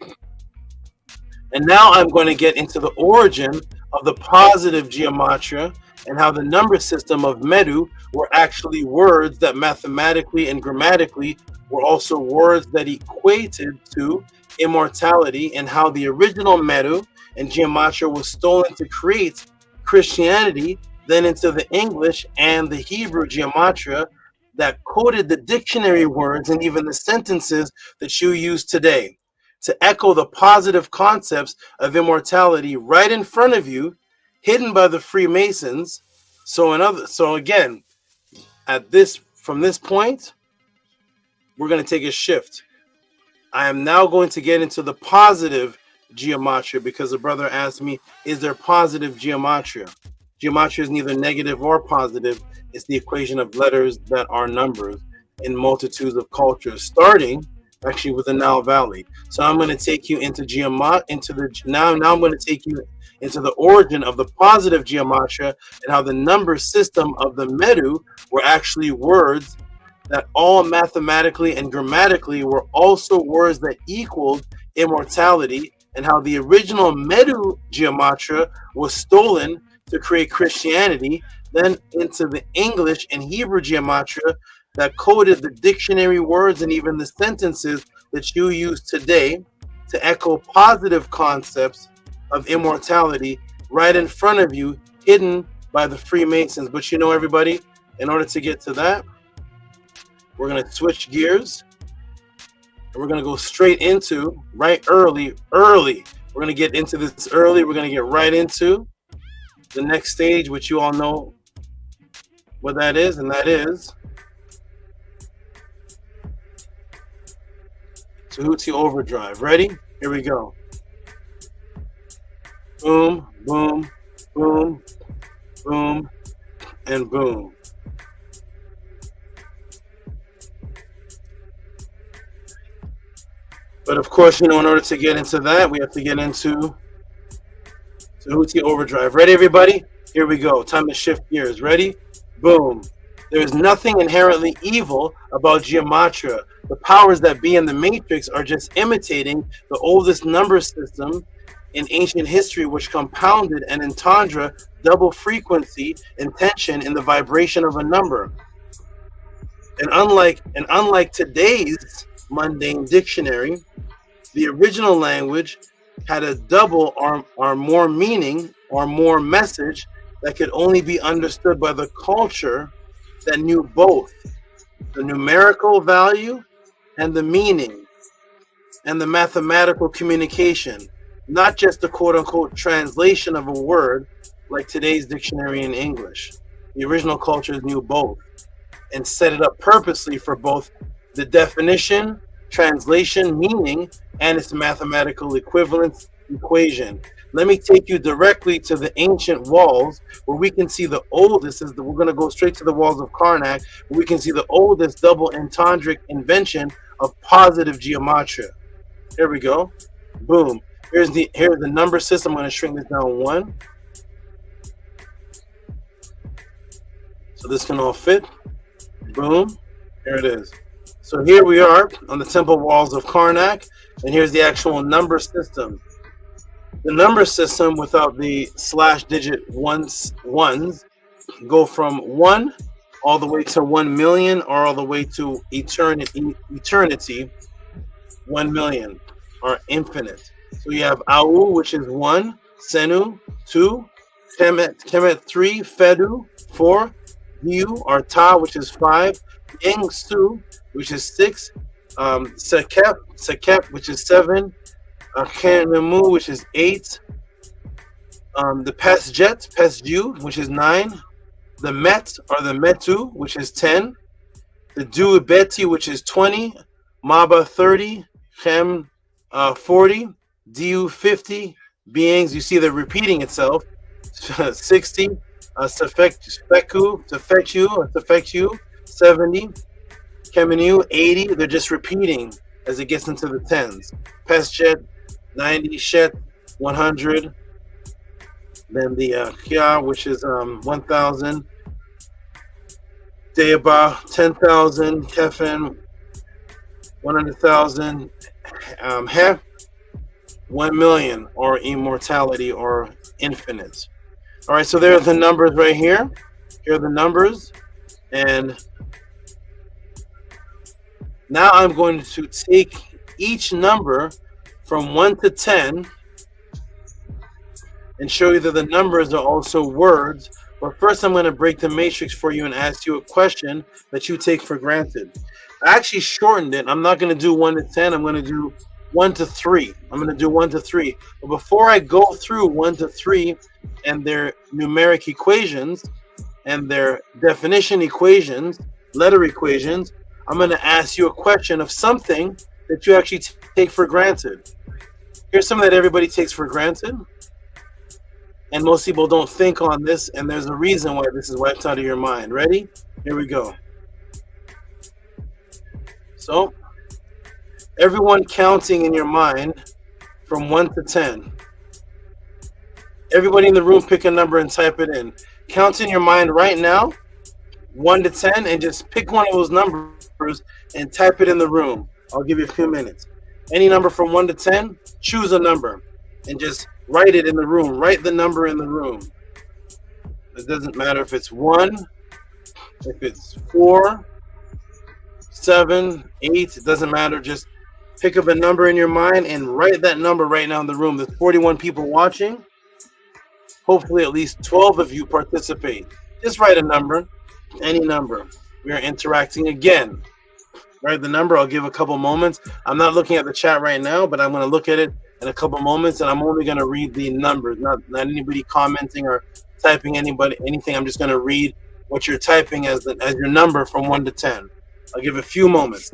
And now I'm going to get into the origin of the positive Gematria and how the number system of MEDU were actually words that mathematically and grammatically were also words that equated to immortality, and how the original MEDU and Gematria was stolen to create Christianity, then into the English and the Hebrew Gematria that coded the dictionary words and even the sentences that you use today to echo the positive concepts of immortality right in front of you, hidden by the Freemasons. So again, from this point, we're going to take a shift. I am now going to get into the positive Gematria because the brother asked me, is there positive Gematria? Gematria is neither negative or positive. It's the equation of letters that are numbers in multitudes of cultures, starting actually with the Nile Valley. So I'm going to take you into now I'm going to take you into the origin of the positive Gematria and how the number system of the MEDU were actually words that all mathematically and grammatically were also words that equaled immortality, and how the original MEDU Gematria was stolen to create Christianity, then into the English and Hebrew Gematria that coded the dictionary words and even the sentences that you use today to echo positive concepts of immortality right in front of you, hidden by the Freemasons. But you know, everybody, in order to get to that, we're going to switch gears and we're going to go straight into early. We're going to get into this early. We're going to get right into the next stage, which you all know what that is, and that is Tehuti Overdrive. Ready? Here we go. Boom, boom, boom, boom, and boom. But of course, in order to get into that, we have to get into Tehuti Overdrive. Ready, everybody? Here we go. Time to shift gears. Ready? Boom. There is nothing inherently evil about Gematria. The powers that be in the Matrix are just imitating the oldest number system in ancient history, which compounded an entendre double frequency and tension in the vibration of a number. And unlike today's mundane dictionary, the original language had a double or more meaning or more message that could only be understood by the culture that knew both the numerical value and the meaning and the mathematical communication, not just the quote-unquote translation of a word like today's dictionary in English. The original cultures knew both and set it up purposely for both the definition, translation, meaning, and its mathematical equivalence equation. Let me take you directly to the ancient walls where we can see the oldest, we're going to go straight to the walls of Karnak, where we can see the oldest double entendric invention of positive gematria. Here we go. Boom. Here's the number system. I'm going to shrink this down 1. So this can all fit. Boom. Here it is. So here we are on the temple walls of Karnak, and here's the actual number system. The number system without the slash digit ones go from 1 all the way to 1 million or all the way to eternity 1 million or infinite. So you have Au, which is 1, Senu 2, Kemet 3, Fedu 4, Diu or Ta, which is 5, Ying Su, which is 6, Sekep, which is 7, Kenemu, which is 8, the Pesju, which is 9, the Met or the Metu, which is 10, the Duibeti, which is 20, Maba 30, Chem 40, Diu 50, beings, you see they're repeating itself, 60, Sefechu, 70, Kemenu 80, they're just repeating as it gets into the tens. Pesjet 90, Shet 100, then the Kya, which is 1,000, Deaba 10,000, Kefen 100,000, Hef 1 million, or immortality or infinite. All right, so there's the numbers right here. Here are the numbers, and now I'm going to take each number from 1 to 10 and show you that the numbers are also words. But first, I'm going to break the matrix for you and ask you a question that you take for granted. I actually shortened it. I'm not going to do 1 to 10. I'm going to do 1 to 3. I'm going to do 1 to 3. But before I go through 1 to 3 and their numeric equations and their definition equations, letter equations, I'm going to ask you a question of something that you actually take for granted. Here's something that everybody takes for granted, and most people don't think on this, and there's a reason why this is wiped out of your mind. Ready? Here we go. So, everyone counting in your mind from 1 to 10. Everybody in the room pick a number and type it in. Count in your mind right now, 1 to 10, and just pick one of those numbers and type it in the room. I'll give you a few minutes. Any number from 1 to 10, choose a number and just write it in the room. Write the number in the room. It doesn't matter if it's 1, if it's 4, 7, 8, it doesn't matter. Just pick up a number in your mind and write that number right now in the room. There's 41 people watching. Hopefully at least 12 of you participate. Just write a number, any number. We are interacting again. Write the number. I'll give a couple moments. I'm not looking at the chat right now, but I'm going to look at it in a couple moments, and I'm only going to read the numbers, not anybody commenting or typing anything. I'm just going to read what you're typing as your number from 1 to 10. I'll give a few moments.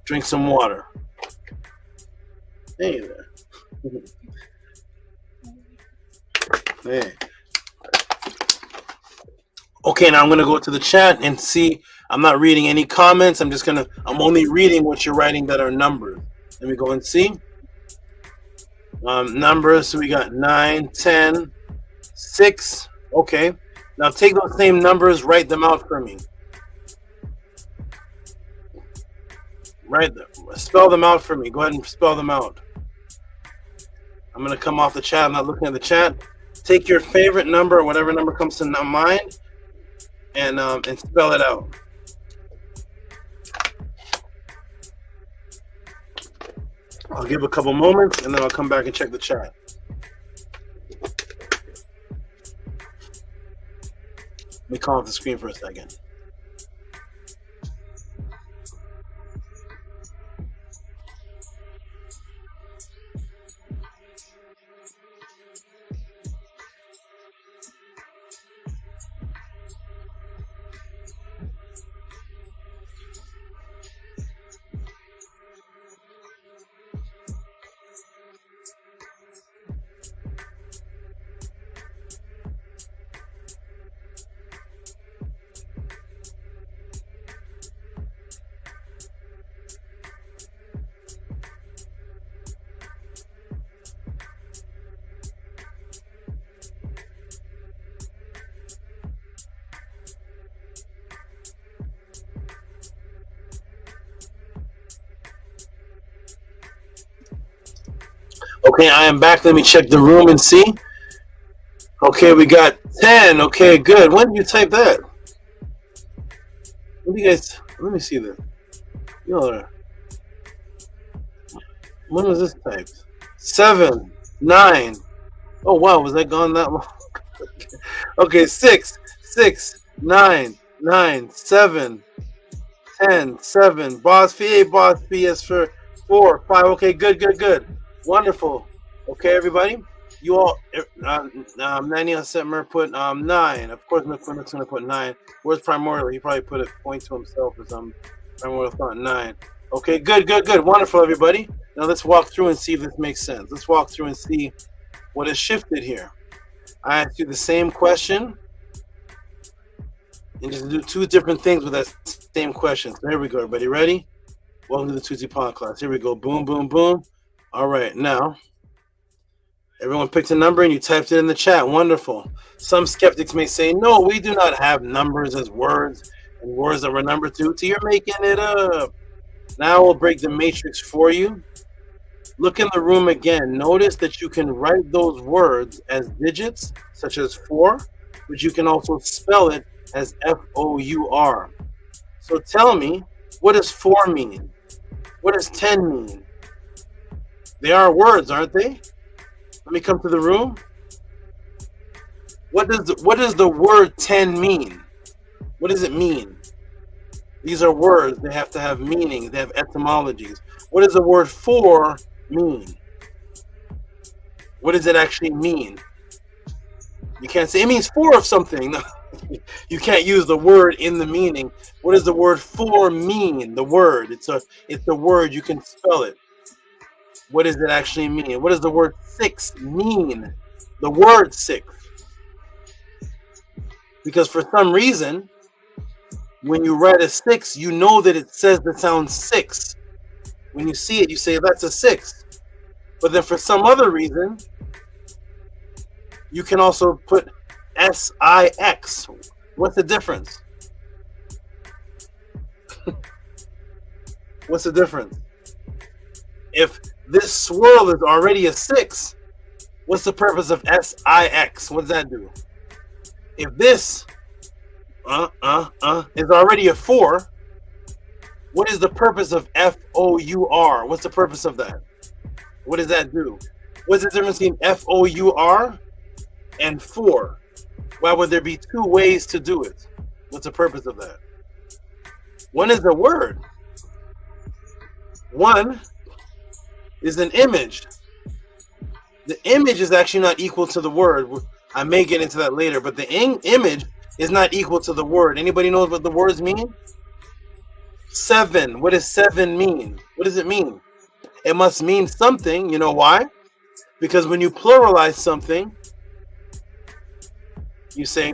Drink some water. Hey there. Hey. Okay, now I'm going to go to the chat and see. I'm not reading any comments. I'm only reading what you're writing that are numbers. Let me go and see. Numbers, so we got 9, 10, 6. Okay. Now take those same numbers, write them out for me. Spell them out for me. Go ahead and spell them out. I'm going to come off the chat. I'm not looking at the chat. Take your favorite number or whatever number comes to mind and spell it out. I'll give a couple moments and then I'll come back and check the chat. Let me calm off the screen for a second. Okay, I am back. Let me check the room and see. Okay, we got 10. Okay, good. When did you type that? What do you guys? Let me see this. When was this typed? 7, 9. Oh wow, was that gone that long? Okay, 6, 9, 9, 7, 10, 7. Boss fee, boss fee is for 4, 5. Okay, good. Wonderful. Okay, everybody. You all, Manny Setmer put 9. Of course, McQuinnick's going to put 9. Where's Primordial? He probably put a point to himself or something. Primordial thought 9. Okay, good. Wonderful, everybody. Now let's walk through and see if this makes sense. Let's walk through and see what has shifted here. I asked you the same question and just do 2 different things with that same question. So here we go, everybody. Ready? Welcome to the Tuesday Podclass. Here we go. Boom, boom, boom. All right, now, everyone picked a number and you typed it in the chat. Wonderful. Some skeptics may say, no, we do not have numbers as words and words that were numbered to. You're making it up. Now we'll break the matrix for you. Look in the room again. Notice that you can write those words as digits, such as 4, but you can also spell it as F-O-U-R. So tell me, what does 4 mean? What does 10 mean? They are words, aren't they? Let me come to the room. What does the word 10 mean? What does it mean? These are words. They have to have meaning. They have etymologies. What does the word 4 mean? What does it actually mean? You can't say it means 4 of something. No. You can't use the word in the meaning. What does the word 4 mean? The word. It's a word. You can spell it. What does it actually mean? What does the word 6 mean? The word 6. Because for some reason, when you write a 6, you know that it says the sound 6. When you see it, you say that's a 6. But then for some other reason, you can also put S-I-X. What's the difference? What's the difference? If this swirl is already a 6, what's the purpose of S-I-X? What does that do? If this is already a 4, what is the purpose of F-O-U-R? What's the purpose of that? What does that do? What's the difference between F-O-U-R and 4? Why would there be 2 ways to do it? What's the purpose of that? One is a word. One is an image. The image is actually not equal to the word. I may get into that later, but the image is not equal to the word. Anybody knows what the words mean? 7. What does 7 mean? What does it mean? It must mean something. You know why? Because when you pluralize something, you say,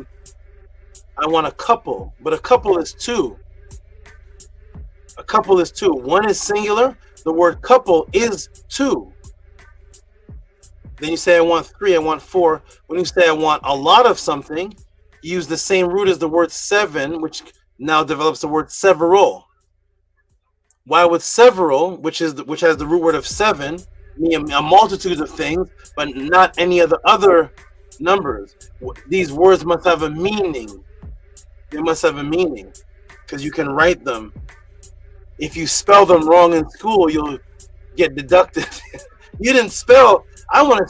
I want a couple, but a couple is 2. A couple is 2. One is singular. The word couple is 2. Then you say, I want 3, I want 4. When you say, I want a lot of something, you use the same root as the word 7, which now develops the word several. Why would several, which has the root word of 7, mean a multitude of things, but not any of the other numbers? These words must have a meaning. They must have a meaning because you can write them. If you spell them wrong in school, you'll get deducted. You didn't spell. I want to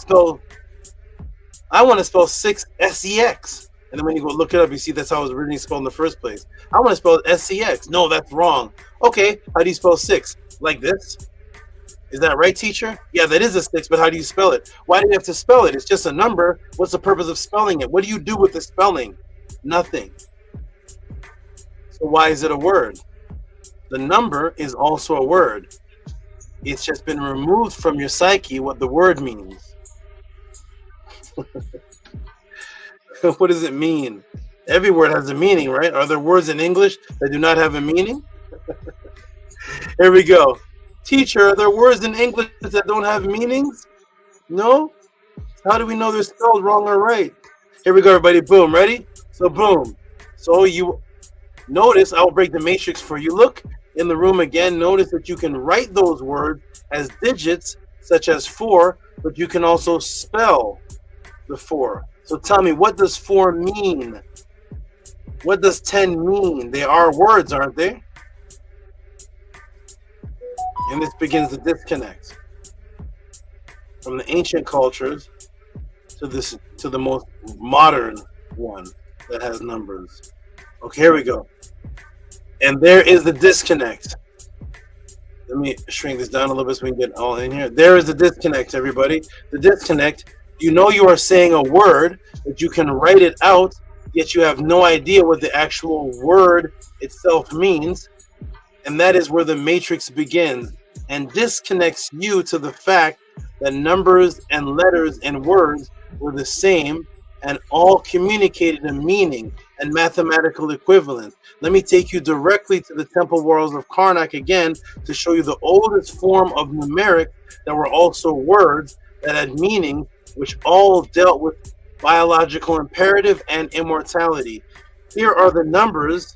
spell 6 SEX. And then when you go look it up, you see that's how it was originally spelled in the first place. I want to spell SCX. No, that's wrong. Okay, how do you spell 6? Like this? Is that right, teacher? Yeah, that is a 6, but how do you spell it? Why do you have to spell it? It's just a number. What's the purpose of spelling it? What do you do with the spelling? Nothing. So why is it a word? The number is also a word. It's just been removed from your psyche what the word means. What does it mean? Every word has a meaning, right? Are there words in English that do not have a meaning? Here we go. Teacher, are there words in English that don't have meanings? No? How do we know they're spelled wrong or right? Here we go, everybody. Boom. Ready? So boom. So you notice, I'll break the matrix for you. Look in the room again. Notice that you can write those words as digits, such as 4, but you can also spell the 4. So tell me, what does 4 mean? What does 10 mean? They are words, aren't they? And this begins the disconnect from the ancient cultures to the most modern one that has numbers. Okay, here we go. And there is the disconnect. Let me shrink this down a little bit so we can get all in here. There is the disconnect, everybody. The disconnect. You know you are saying a word, but you can write it out, yet you have no idea what the actual word itself means. And that is where the matrix begins and disconnects you to the fact that numbers and letters and words were the same and all communicated a meaning and mathematical equivalent. Let me take you directly to the temple worlds of Karnak again to show you the oldest form of numeric that were also words that had meaning, which all dealt with biological imperative and immortality. Here are the numbers.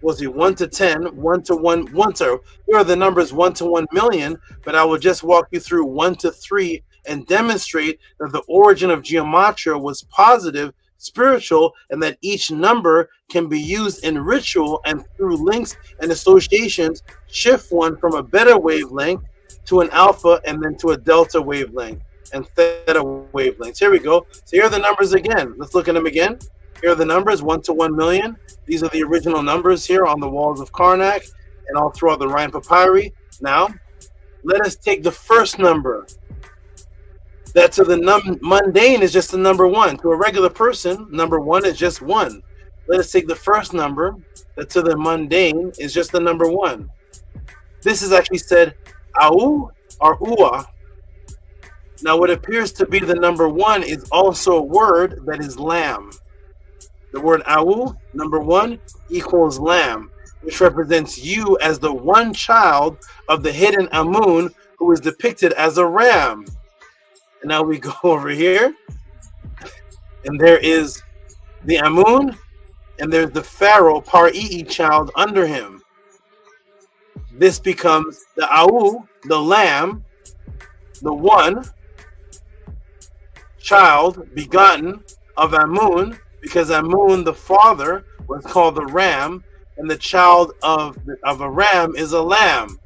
Was it 1 to 10, 1 to 1, 1 to, here are the numbers 1 to 1 million, but I will just walk you through 1 to 3 and demonstrate that the origin of Gematria was positive, spiritual, and that each number can be used in ritual and through links and associations, shift one from a beta wavelength to an alpha and then to a delta wavelength and theta wavelengths. Here we go. So here are the numbers again. Let's look at them again. Here are the numbers, 1 to 1 million. These are the original numbers here on the walls of Karnak and all throughout the Rhine Papyri. Now, let us take the first number. That to the mundane is just the number 1. To a regular person, number 1 is just 1. Let us take the first number. That to the mundane is just the number 1. This is actually said au or ua. Now, what appears to be the number 1 is also a word that is lamb. The word au, number 1, equals lamb, which represents you as the one child of the hidden Amun, who is depicted as a ram. And now we go over here, and there is the Amun, and there's the pharaoh Par-ee child under him. This becomes the au, the lamb, the one child begotten of Amun, because Amun, the father, was called the ram, and the child of a ram is a lamb.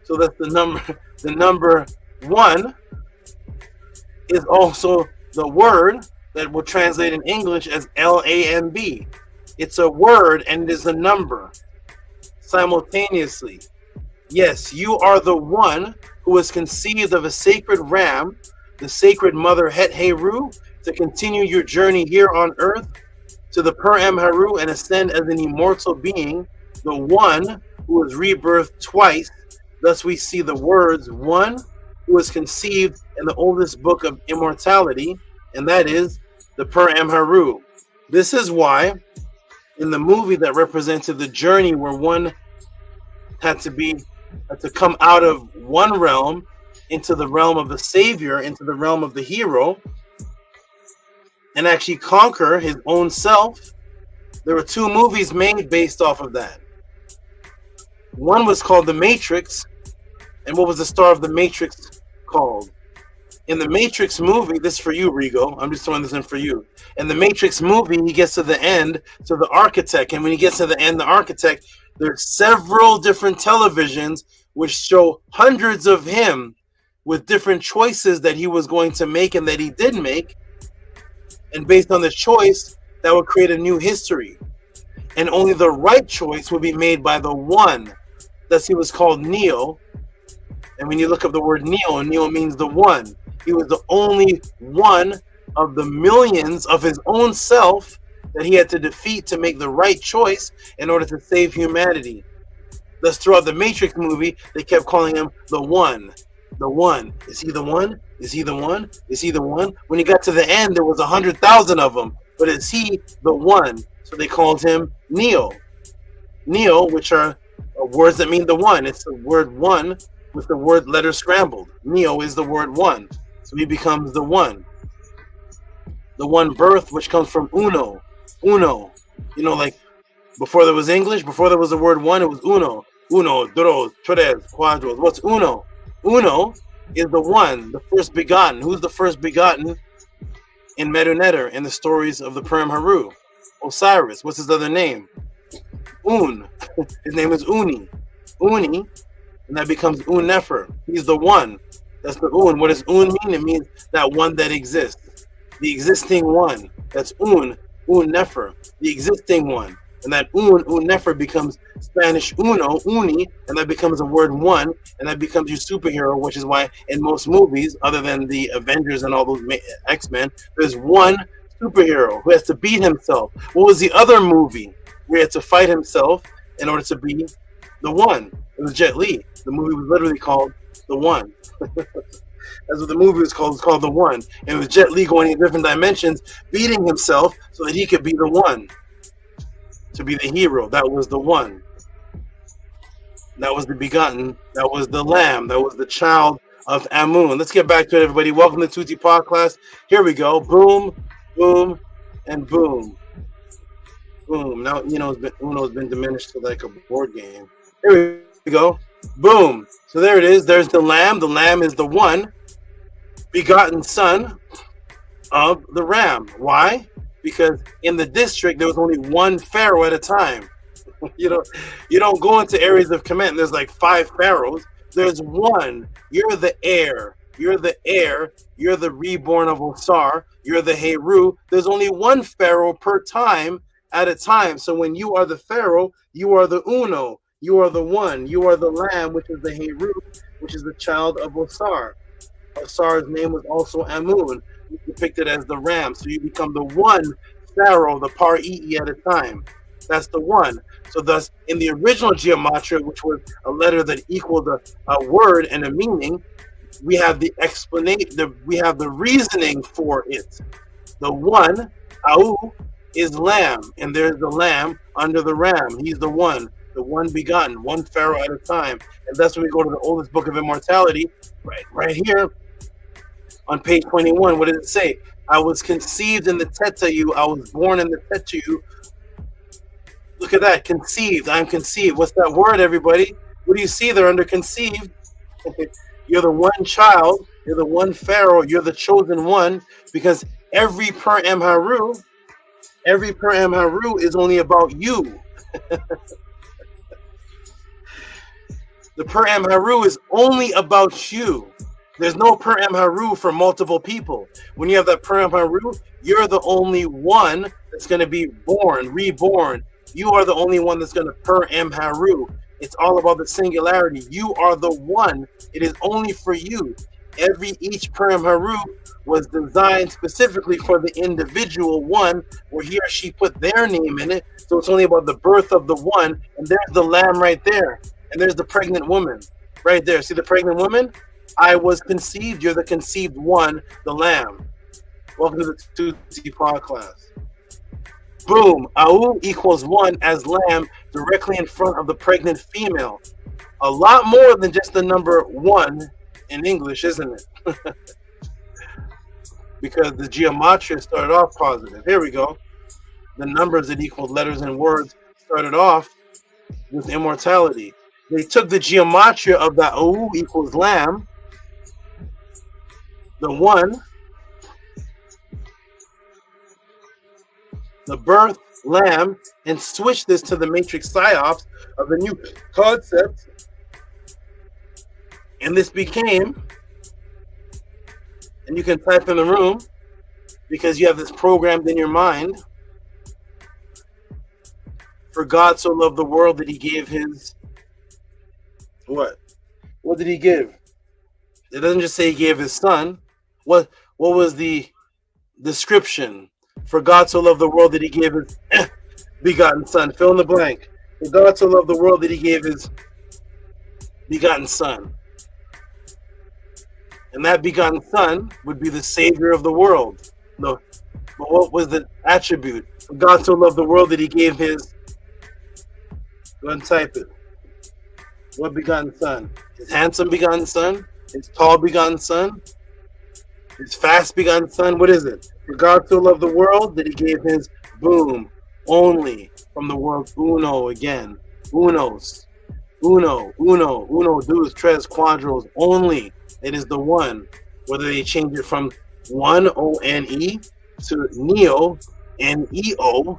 So that's the number. The number 1 is also the word that will translate in English as LAMB. It's a word and it is a number simultaneously. Yes, you are the one who was conceived of a sacred ram, the sacred mother Het Heru, to continue your journey here on earth to the Per Em Haru and ascend as an immortal being, the one who was rebirthed twice. Thus we see the words one who was conceived in the oldest book of immortality, and that is the Per Em Haru. This is why in the movie that represented the journey where one had to come out of one realm into the realm of the savior, into the realm of the hero, and actually conquer his own self. There were 2 movies made based off of that. One was called The Matrix, and what was the star of The Matrix called? In The Matrix movie, this is for you, Rigo, I'm just throwing this in for you. In The Matrix movie, he gets to the end, to the architect, and when he gets to the end, the architect, there's several different televisions which show hundreds of him with different choices that he was going to make and that he did make. And based on the choice, that would create a new history. And only the right choice would be made by the one. Thus he was called Neo. And when you look up the word Neo, Neo means the one. He was the only one of the millions of his own self that he had to defeat to make the right choice in order to save humanity. Thus throughout the Matrix movie, they kept calling him the one. The one. Is he the one? Is he the one? Is he the one? When he got to the end, there was 100,000 of them. But is he the one? So they called him Neo. Neo, which are words that mean the one. It's the word one with the word letter scrambled. Neo is the word one. So he becomes the one. The one birth, which comes from uno. Uno. You know, like before there was English, before there was the word one, it was uno. Uno, dos, tres, cuatro. What's uno? Uno is the one, the first begotten. Who's the first begotten in MEDU in the stories of the Purim Haru? Osiris. What's his other name? Un. His name is Uni. Uni, and that becomes Un Nefer. He's the one. That's the Un. What does Un mean? It means that one that exists. The existing one. That's Un Nefer. The existing one. And that Un Nefer becomes Spanish uno, uni, and that becomes a word one, and that becomes your superhero, which is why in most movies, other than the Avengers and all those X-Men, there's one superhero who has to beat himself. What was the other movie where he had to fight himself in order to be the one? It was Jet Li. The movie was literally called The One. That's what the movie was called. It's called The One. And it was Jet Li going in different dimensions, beating himself so that he could be the one. To be the hero. That was the one. That was the begotten. That was the lamb. That was the child of Amun. Let's get back to it, everybody. Welcome to Tehuti Podclass. Here we go. Boom, boom, and boom. Boom. Now Uno's been diminished to like a board game. Here we go. Boom. So there it is. There's the lamb. The lamb is the one begotten son of the ram. Why? Because in the district there was only one pharaoh at a time. You don't go into areas of Kemet and there's like 5 pharaohs. There's one. You're the heir. You're the heir. You're the reborn of Osar. You're the Heru. There's only one pharaoh per time at a time. So when you are the pharaoh, you are the uno. You are the one. You are the lamb, which is the Heru, which is the child of Osar. Osar's name was also Amun, depicted as the ram. So you become the one pharaoh, the Par-Ii at a time. That's the one. So thus, in the original Gematria, which was a letter that equaled a word and a meaning, we have the explanation. We have the reasoning for it. The one, Au, is lamb, and there's the lamb under the ram. He's the one begotten, one pharaoh at a time. And that's when we go to the oldest book of immortality, right here on page 21. What does it say? I was conceived in the THETA. I was born in the THETA. Look at that, conceived. I'm conceived. What's that word, everybody? What do you see there under conceived? You're the one child. You're the one pharaoh. You're the chosen one, because every per Haru is only about you. The per Haru is only about you. There's no per Haru for multiple people. When you have that per Haru, you're the only one that's going to be born, reborn. You are the only one that's going to per Haru. It's all about the singularity. You are the one. It is only for you. Each per Haru was designed specifically for the individual one, where he or she put their name in it. So it's only about the birth of the one. And there's the lamb right there. And there's the pregnant woman right there. See the pregnant woman? I was conceived. You're the conceived one, the lamb. Welcome to the Tehuti Podclass. Boom. Au equals one as lamb directly in front of the pregnant female. A lot more than just the number one in English, isn't it? Because the Gematria started off positive. Here we go. The numbers that equal letters and words started off with immortality. They took the Gematria of the Au equals lamb, the one, the birth, lamb, and switched this to the matrix psyops of a new concept And this became, and you can type in the room because you have this programmed in your mind. For God so loved the world that he gave his, what? What did he give? It doesn't just say he gave his son. What was the description? For God so loved the world that he gave his begotten son. Fill in the blank. For God so loved the world that he gave his begotten son. And that begotten son would be the savior of the world. No, but what was the attribute? For God so loved the world that he gave his, go ahead and type it. What begotten son? His handsome begotten son? His tall begotten son? His fast begotten son? What is it? For God so loved the world that he gave his, boom, only, from the word uno again. Unos. Uno, dos, tres, cuadros, only. It is the one. Whether they change it from one, O-N-E, to neo, N-E-O,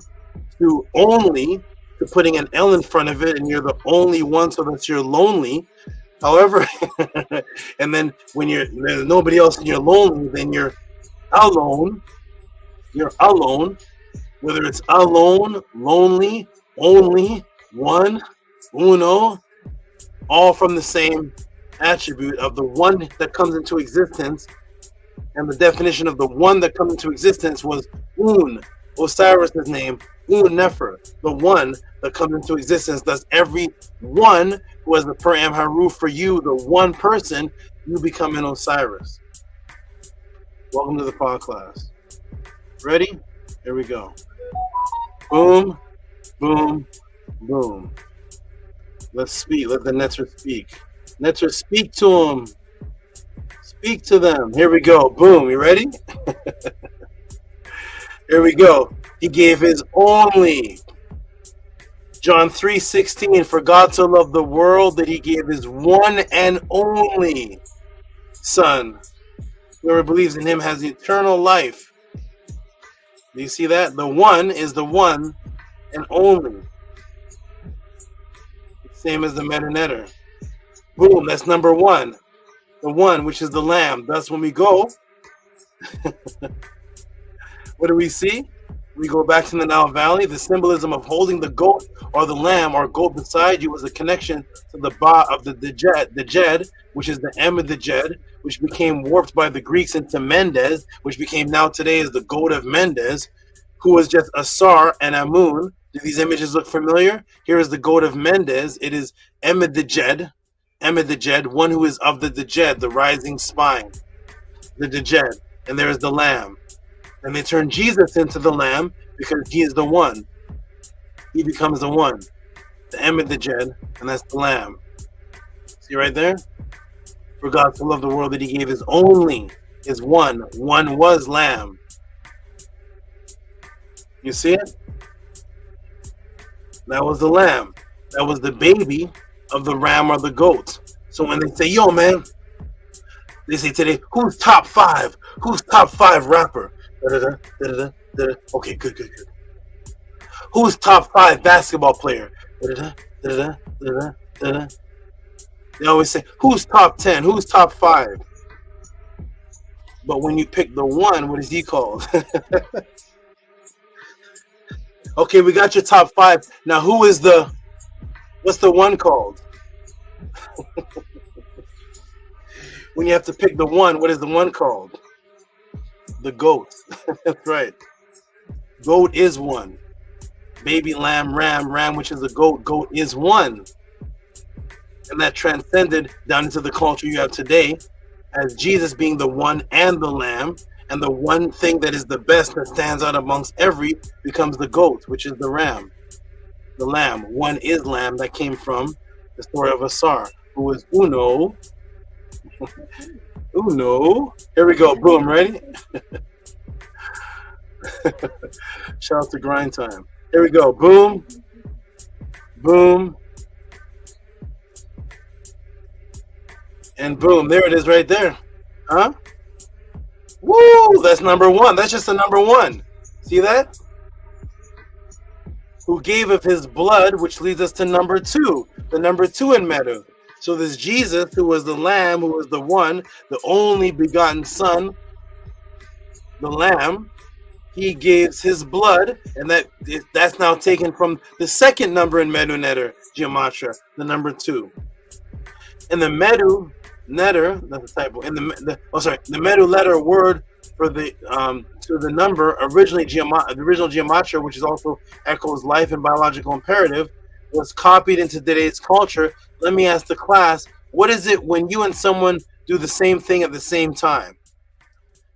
to only, to putting an L in front of it, and you're the only one, so that you're lonely. However, and then when there's nobody else and you're lonely, then you're alone. You're alone. Whether it's alone, lonely, only, one, uno, all from the same attribute of the one that comes into existence. And the definition of the one that comes into existence was Un, Osiris's name, Un Nefer, the one that comes into existence. Thus, every one who has the Per Am Haru for you, the one person, you become an Osiris. Welcome to the Podclass. Ready? Here we go. Boom, boom, boom. Let's speak. Let the Netter speak. Netter, speak to them. Speak to them. Here we go. Boom. You ready? Here we go. He gave his only. John 3:16. For God so loved the world that he gave his one and only son. Whoever believes in him has eternal life. Do you see that? The one is the one and only. Same as the metanetter. Boom, that's number one. The one, which is the lamb. Thus, when we go, what do we see? We go back to the Nile Valley. The symbolism of holding the goat or the lamb or goat beside you was a connection to the Ba of the Jed, which is the M of the Jed, which became warped by the Greeks into Mendes, which became now today is the goat of Mendes, who was just Asar and Amun. Do these images look familiar? Here is the goat of Mendes. It is M of the Jed, one who is of the Jed, the rising spine, the Jed, and there is the lamb. And they turn Jesus into the lamb because he is the one. He becomes the one. The M of the Jed, and that's the lamb. See right there? For God so loved the world that he gave his only, his one. One was lamb. You see it? That was the lamb. That was the baby of the ram or the goat. So when they say, yo, man, they say today, who's top 5? Who's top 5 rapper? Da-da-da, da-da-da, da-da. Okay, good. Who's top 5 basketball player? Da-da-da, da-da-da, da-da-da, da-da. They always say, who's top 10? Who's top 5? But when you pick the one, what is he called? Okay, we got your top 5. Now, what's the one called? When you have to pick the one, what is the one called? The goat. That's right. Goat is one. Baby lamb, ram, which is a goat. Goat is one. And that transcended down into the culture you have today as Jesus being the one and the lamb. And the one thing that is the best that stands out amongst every becomes the goat, which is the ram. The lamb. One is lamb that came from the story of Asar, who was Uno. Uno. Here we go. Boom. Ready? Shout out to Grind Time. Here we go. Boom. Boom. And boom. There it is right there. Huh? Woo! That's number one. That's just the number one. See that? Who gave of his blood, which leads us to number 2. The number 2 in MEDU. So this Jesus, who was the Lamb, who was the one, the only begotten Son, the Lamb, he gives his blood, and that's now taken from the second number in MEDU Netter Gematria, the number 2. In the MEDU Netter, that's a typo. In the MEDU letter word for the to the number originally the original Gematria, which is also echoes life and biological imperative, was copied into today's culture. Let me ask the class, what is it when you and someone do the same thing at the same time?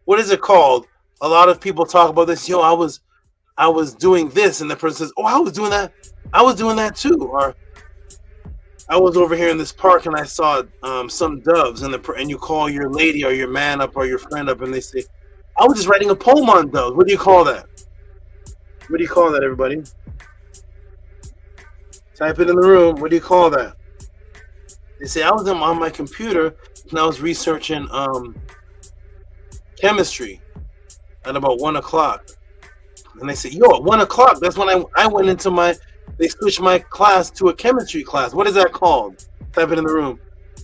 What is it called? A lot of people talk about this. Yo, I was doing this, and the person says, "Oh, I was doing that. I was doing that too." Or I was over here in this park and I saw some doves, and you call your lady or your man up or your friend up, and they say, "I was just writing a poem on doves." What do you call that? What do you call that, everybody? Type it in the room. What do you call that? They say, "I was on my computer and I was researching chemistry at about 1 o'clock." And they say, "Yo, at 1 o'clock, that's when I went into they switched my class to a chemistry class." What is that called? Type it in the room.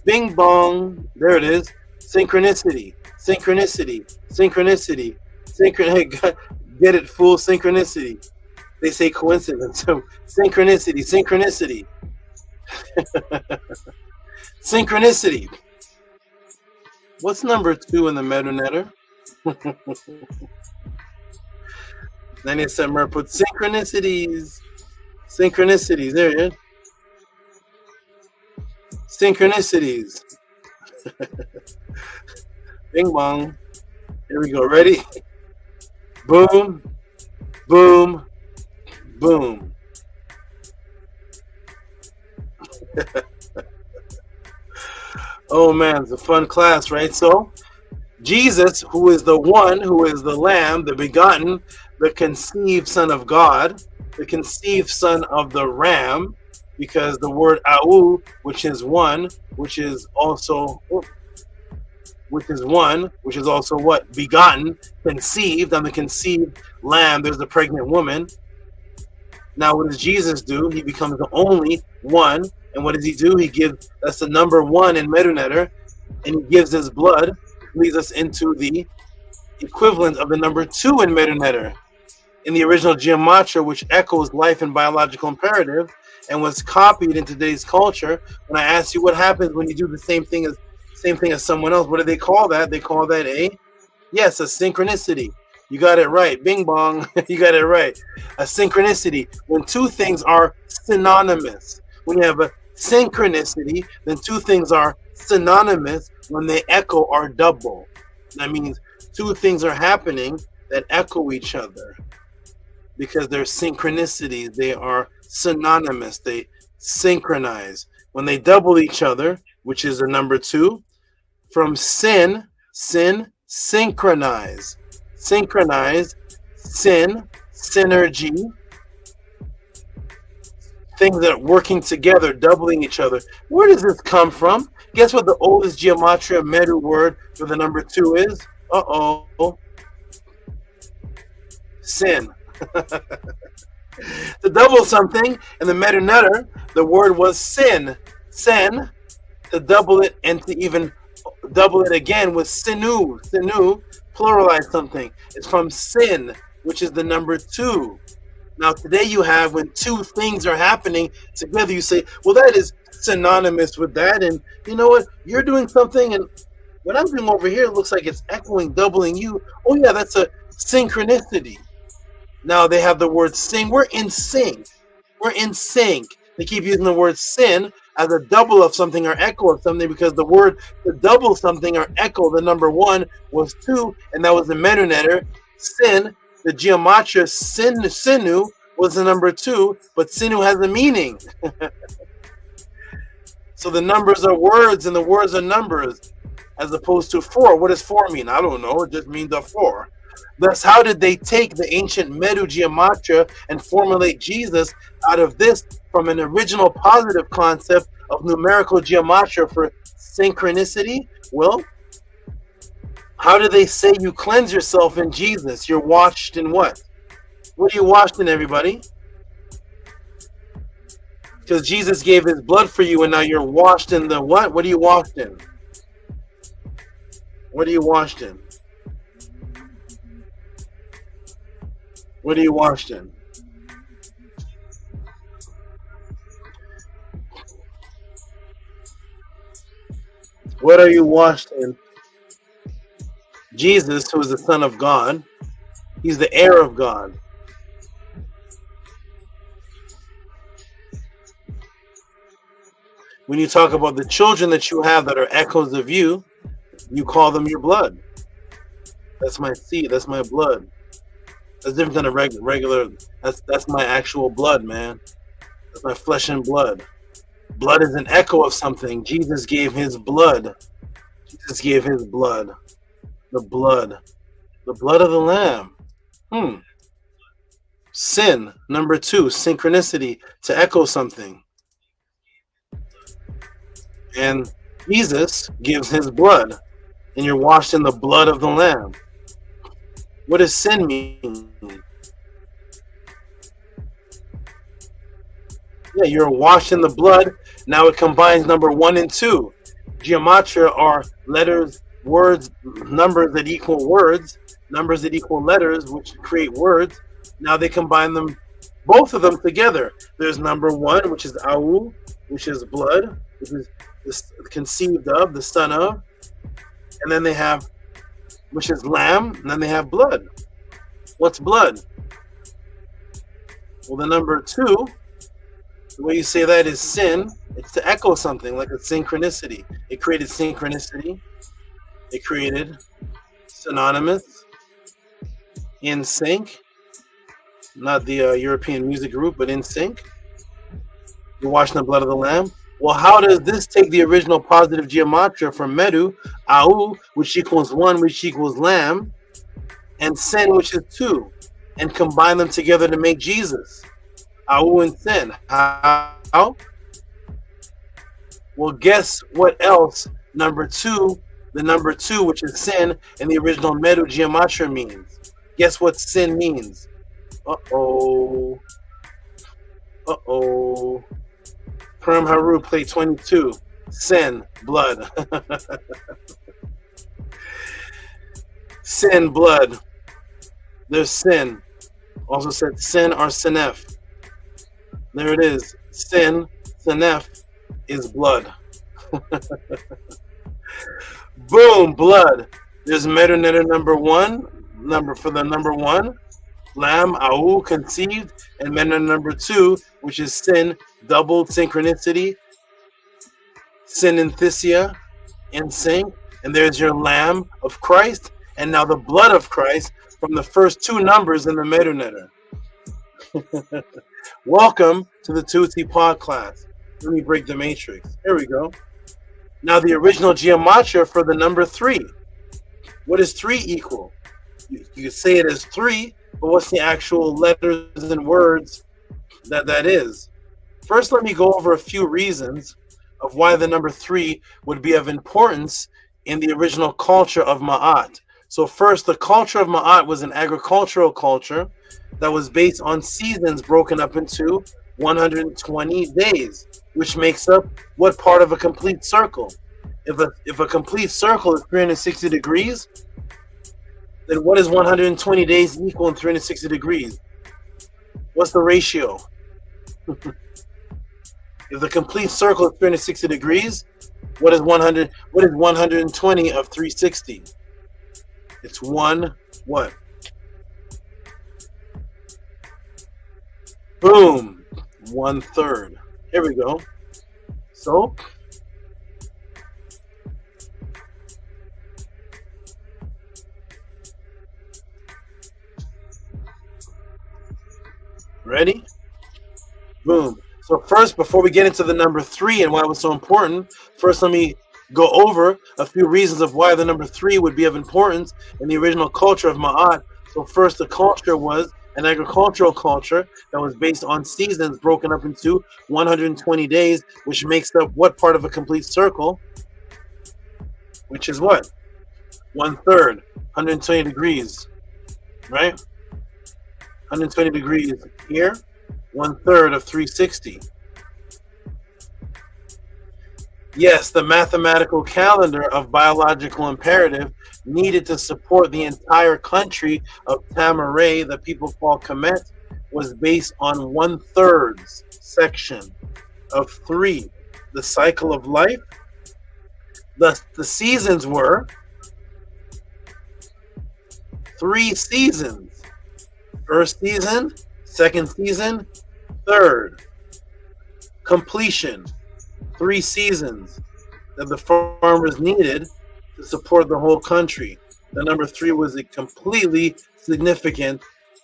Bing bong. There it is. Synchronicity. Synchronicity. Synchronicity. Get it, fool. Synchronicity. They say coincidence. So synchronicity. Synchronicity. Synchronicity. What's number 2 in the MEDU Netter? Then it said, put synchronicities. Synchronicities. There it is. Synchronicities. Bing bong. Here we go. Ready? Boom. Boom. Boom. Oh man, it's a fun class, right? So Jesus, who is the one, who is the Lamb, the begotten, the conceived Son of God, the conceived Son of the Ram, because the word Au, which is one, which is also what? Begotten, conceived. I'm the conceived Lamb. There's the pregnant woman. Now, what does Jesus do? He becomes the only one. And what does he do? That's the number 1 in MEDU Netter, and he gives his blood, leads us into the equivalent of the number 2 in MEDU Netter, in the original Gematria, which echoes life and biological imperative, and was copied in today's culture. When I asked you what happens when you do the same thing as someone else, what do they call that? They call that a synchronicity. You got it right. Bing bong. You got it right. A synchronicity. When two things are synonymous. When you have a synchronicity, then two things are synonymous when they echo or double. That means two things are happening that echo each other because they're synchronicities. They are synonymous. They synchronize. When they double each other, which is the number 2, from sin, synchronize. Synchronize, synergy. Things that are working together, doubling each other. Where does this come from? Guess what the oldest Gematria MEDU word for the number 2 is? Sin. To double something in the MEDU Netter, the word was sin. Sen. To double it and to even double it again was sinu. Sinu, pluralize something. It's from sin, which is the number 2. Now, today you have when two things are happening together, you say, well, that is synonymous with that. And you know what? You're doing something, and what I'm doing over here looks like it's echoing, doubling you. Oh, yeah, that's a synchronicity. Now they have the word sing. We're in sync. We're in sync. They keep using the word sin as a double of something or echo of something because the word to double something or echo, the number 1 was 2, and that was the MEDU Netter. Sin. The Gematria sinu was the number 2, but sinu has a meaning. So the numbers are words and the words are numbers, as opposed to 4. What does 4 mean? I don't know. It just means a 4. Thus, how did they take the ancient MEDU Gematria and formulate Jesus out of this from an original positive concept of numerical Gematria for synchronicity? Well, how do they say you cleanse yourself in Jesus? You're washed in what? What are you washed in, everybody? Because Jesus gave his blood for you, and now you're washed in the what? What are you washed in? What are you washed in? What are you washed in? What are you washed in? Jesus, who is the Son of God, he's the heir of God. When you talk about the children that you have that are echoes of you, you call them your blood. That's my seed. That's my blood. That's different than a regular. That's my actual blood, man. That's my flesh and blood. Blood is an echo of something. Jesus gave his blood. Jesus gave his blood. The blood. The blood of the Lamb. Sin. Number 2, synchronicity, to echo something. And Jesus gives his blood, and you're washed in the blood of the Lamb. What does sin mean? Yeah, you're washed in the blood. Now it combines number 1 and 2. Gematria are letters, words, numbers that equal words, numbers that equal letters, which create words. Now they combine them, both of them together. There's number 1, which is AU, which is blood, which is conceived of, the son of. And then they have, which is lamb, and then they have blood. What's blood? Well, the number 2, the way you say that is sin. It's to echo something, like a synchronicity. It created synchronicity. It created synonymous, in sync. Not the European music group, but in sync. You're washing the blood of the Lamb. Well, how does this take the original positive gematria from MEDU, AU, which equals 1, which equals lamb, and sin, which is 2, and combine them together to make Jesus? AU and sin. How? Well, guess what else number 2, the number 2, which is sin, and the original MEDU gematria means? Guess what sin means? Uh-oh. Uh-oh. Perm Haru, play 22. Sin, blood. Sin, blood. There's sin. Also said sin or sinef. There it is. Sin, sinef is blood. Boom, blood. There's metanetter number 1, for the number 1. Lamb, AU, conceived, and meta number 2, which is sin, doubled synchronicity, synenthesia, in sync, and there's your Lamb of Christ, and now the blood of Christ from the first 2 numbers in the metanetter. Welcome to the Tehuti Podclass. Let me break the matrix. Here we go. Now the original gematria for the number 3. What does 3 equal? You can say it as 3, but what's the actual letters and words that is? First, let me go over a few reasons of why the number 3 would be of importance in the original culture of Ma'at. So first, the culture of Ma'at was an agricultural culture that was based on seasons broken up into 120 days, which makes up what part of a complete circle? If a complete circle is 360 degrees, then what is 120 days equal in 360 degrees? What's the ratio? If the complete circle is 360 degrees, what is 120 of 360? It's 1 what? Boom. 1/3. Here we go. So ready? Boom. So first, before we get into the number 3 and why it was so important, first let me go over a few reasons of why the number 3 would be of importance in the original culture of Ma'at. So first, the culture was an agricultural culture that was based on seasons broken up into 120 days, which makes up what part of a complete circle? Which is what? 1/3, 120 degrees, right? 120 degrees here, 1/3 of 360. Yes, the mathematical calendar of biological imperative needed to support the entire country of Tamaray, the people called Kemet, was based on 1/3 section of 3. The cycle of life. The seasons were 3 seasons. First season, second season, third. Completion. 3 seasons that the farmers needed to support the whole country. The number 3 was completely significant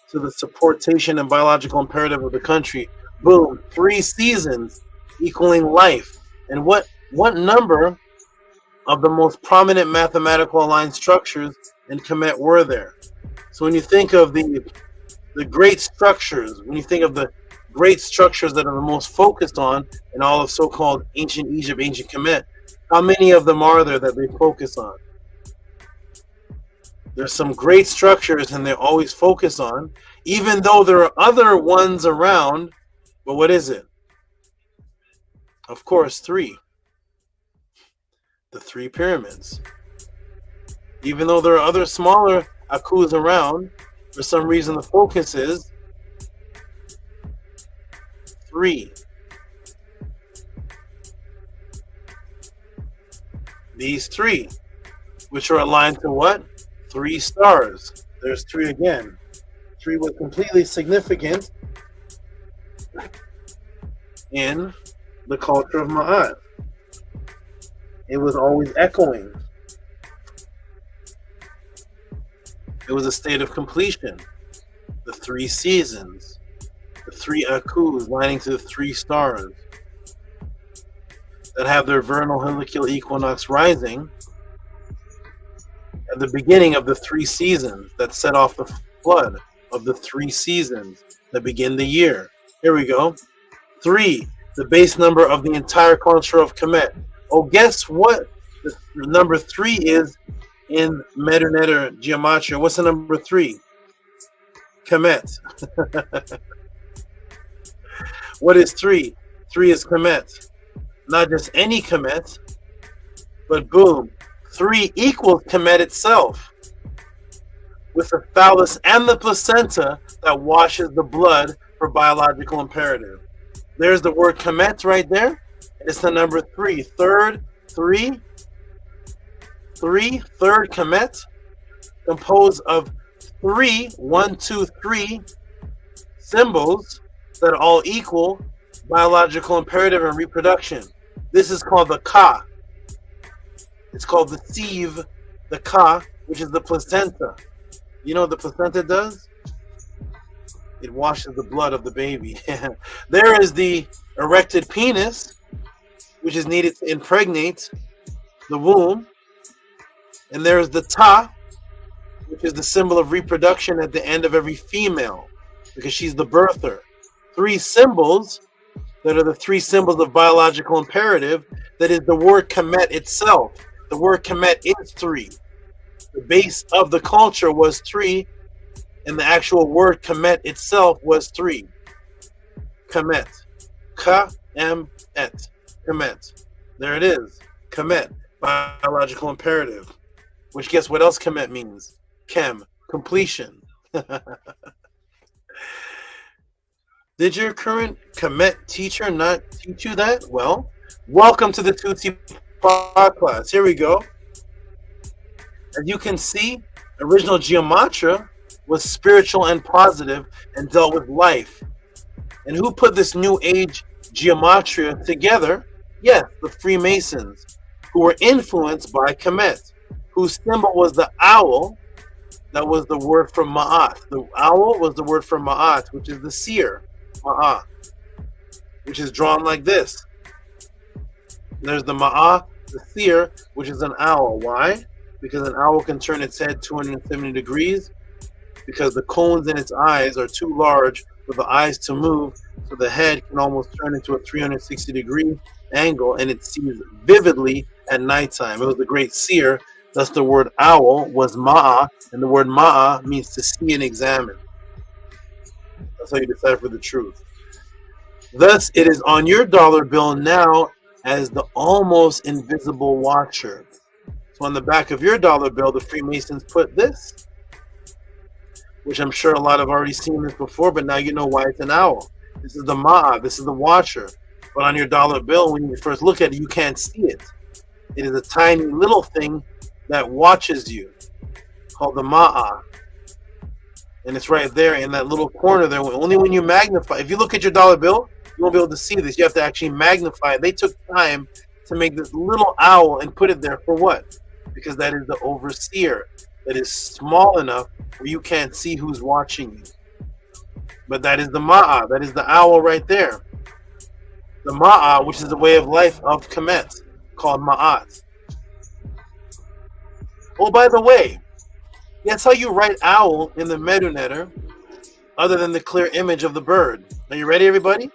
to the supportation and biological imperative of the country. Boom, 3 seasons equaling life. And what number of the most prominent mathematical aligned structures in Kemet were there? So when you think of the great structures, when you think of the great structures that are the most focused on in all of so-called ancient Egypt, ancient Kemet, how many of them are there that they focus on? There's some great structures and they always focus on, even though there are other ones around, but what is it? Of course, 3. The 3 pyramids. Even though there are other smaller Akus around, for some reason the focus is 3. These 3, which are aligned to what? 3 stars. There's 3 again. 3 was completely significant in the culture of Ma'at. It was always echoing. It was a state of completion. The 3 seasons. The 3 Akus lining to the 3 stars that have their vernal heliacal equinox rising at the beginning of the 3 seasons that set off the flood of the 3 seasons that begin the year. Here we go. 3, the base number of the entire culture of Kemet. Oh, guess what the number 3 is in MEDU or Gematria? What's the number 3? Kemet. What is 3? 3 is Kemet. Not just any Kemet, but boom, 3 equals Kemet itself, with the phallus and the placenta that washes the blood for biological imperative. There's the word Kemet right there. It's the number 3. Third Kemet, composed of 3, 1, 2, 3 symbols that all equal biological imperative and reproduction. This is called the Ka. It's called the sieve, the Ka, which is the placenta. You know what the placenta does? It washes the blood of the baby. There is the erected penis, which is needed to impregnate the womb. And there is the Ta, which is the symbol of reproduction at the end of every female, because she's the birther. 3 symbols that are the 3 symbols of biological imperative. That is the word Kemet itself. The word Kemet is 3. The base of the culture was 3, and the actual word Kemet itself was 3. Kemet. Ka-em-et. Kemet. There it is. Kemet. Biological imperative. Which guess what else Kemet means? Chem. Completion. Did your current Kemet teacher not teach you that? Well, welcome to the Tehuti Podclass. Here we go. As you can see, original Gematria was spiritual and positive and dealt with life. And who put this new age Gematria together? Yes, the Freemasons, who were influenced by Kemet, whose symbol was the owl. That was the word for Ma'at. The owl was the word for Ma'at, which is the seer, Ma'at, which is drawn like this. There's the Ma'at, the seer, which is an owl. Why? Because an owl can turn its head 270 degrees, because the cones in its eyes are too large for the eyes to move, so the head can almost turn into a 360-degree angle, and it sees vividly at nighttime. It was the great seer. Thus the word owl was ma'a, and the word ma'a means to see and examine. That's how you decipher the truth. Thus, it is on your dollar bill now as the almost invisible watcher. So on the back of your dollar bill, the Freemasons put this, which I'm sure a lot have already seen this before, but now you know why it's an owl. This is the Ma, this is the watcher. But on your dollar bill, when you first look at it, you can't see it. It is a tiny little thing that watches you, called the Ma'a. And it's right there in that little corner there. Only when you magnify, if you look at your dollar bill, you won't be able to see this. You have to actually magnify it. They took time to make this little owl and put it there for what? Because that is the overseer. That is small enough where you can't see who's watching you. But that is the Ma'a. That is the owl right there. The Ma'a, which is the way of life of Kemet, called Ma'at. Oh, by the way, that's how you write owl in the MEDU netter, other than the clear image of the bird. Are you ready, everybody?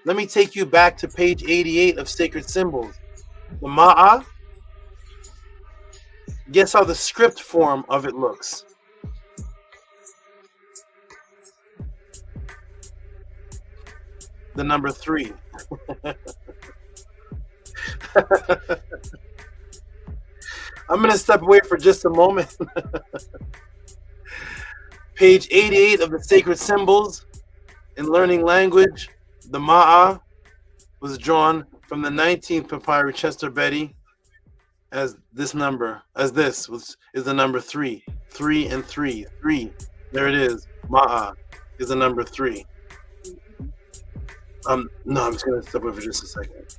Let me take you back to page 88 of Sacred Symbols. The Ma'a. Guess how the script form of it looks. The number 3. I'm going to step away for just a moment. Page 88 of the Sacred Symbols in Learning Language. The Ma'a was drawn from the 19th Papyrus Chester Betty as this number, is the number 3. 3 and 3. 3. There it is. Ma'a is the number 3. No, I'm just going to step away for just a second.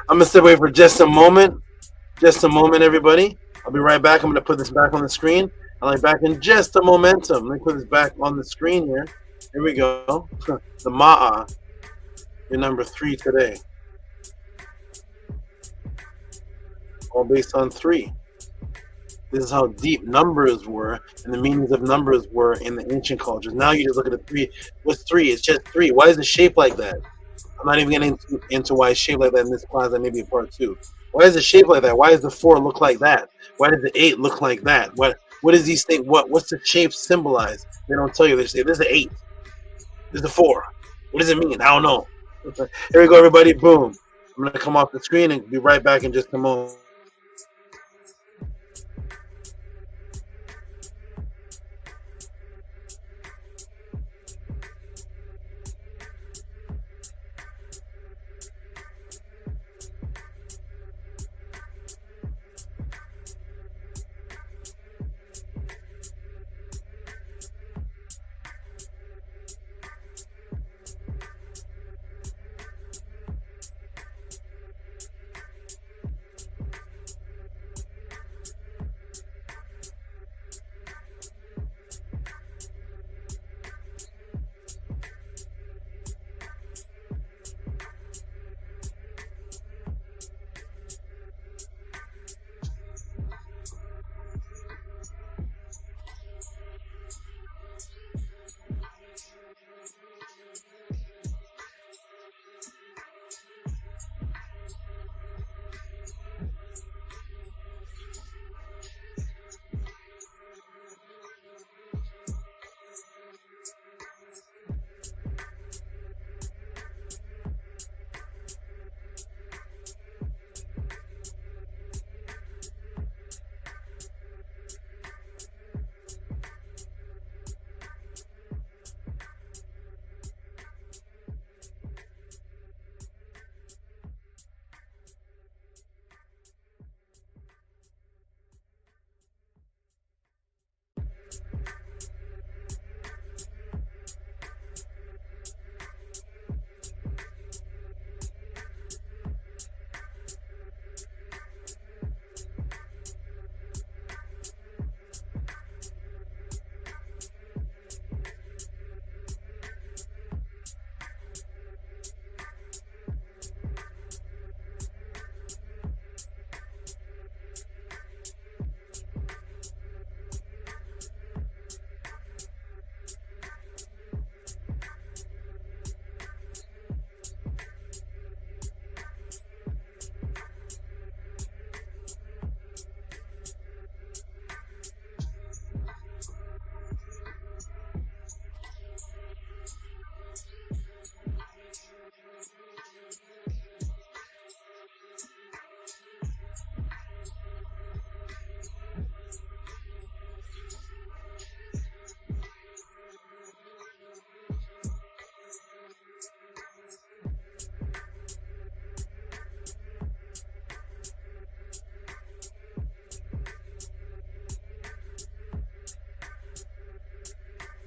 I'm going to step away for just a moment. Just a moment, everybody. I'll be right back. I'm going to put this back on the screen. I'll be back in just a momentum. Let me put this back on the screen here. Here we go. The Ma'a, your number 3 today. All based on 3. This is how deep numbers were and the meanings of numbers were in the ancient cultures. Now you just look at the 3. What's 3? It's just 3. Why is it shaped like that? I'm not even getting into why it's shaped like that in this class. That may be a part 2. Why is it shaped like that? Why does the 4 look like that? Why does the 8 look like that? What is these things? What's the shape symbolize? They don't tell you. They say this is an 8. This is a 4. What does it mean? I don't know. Here we go, everybody. Boom. I'm gonna come off the screen and be right back in just a moment.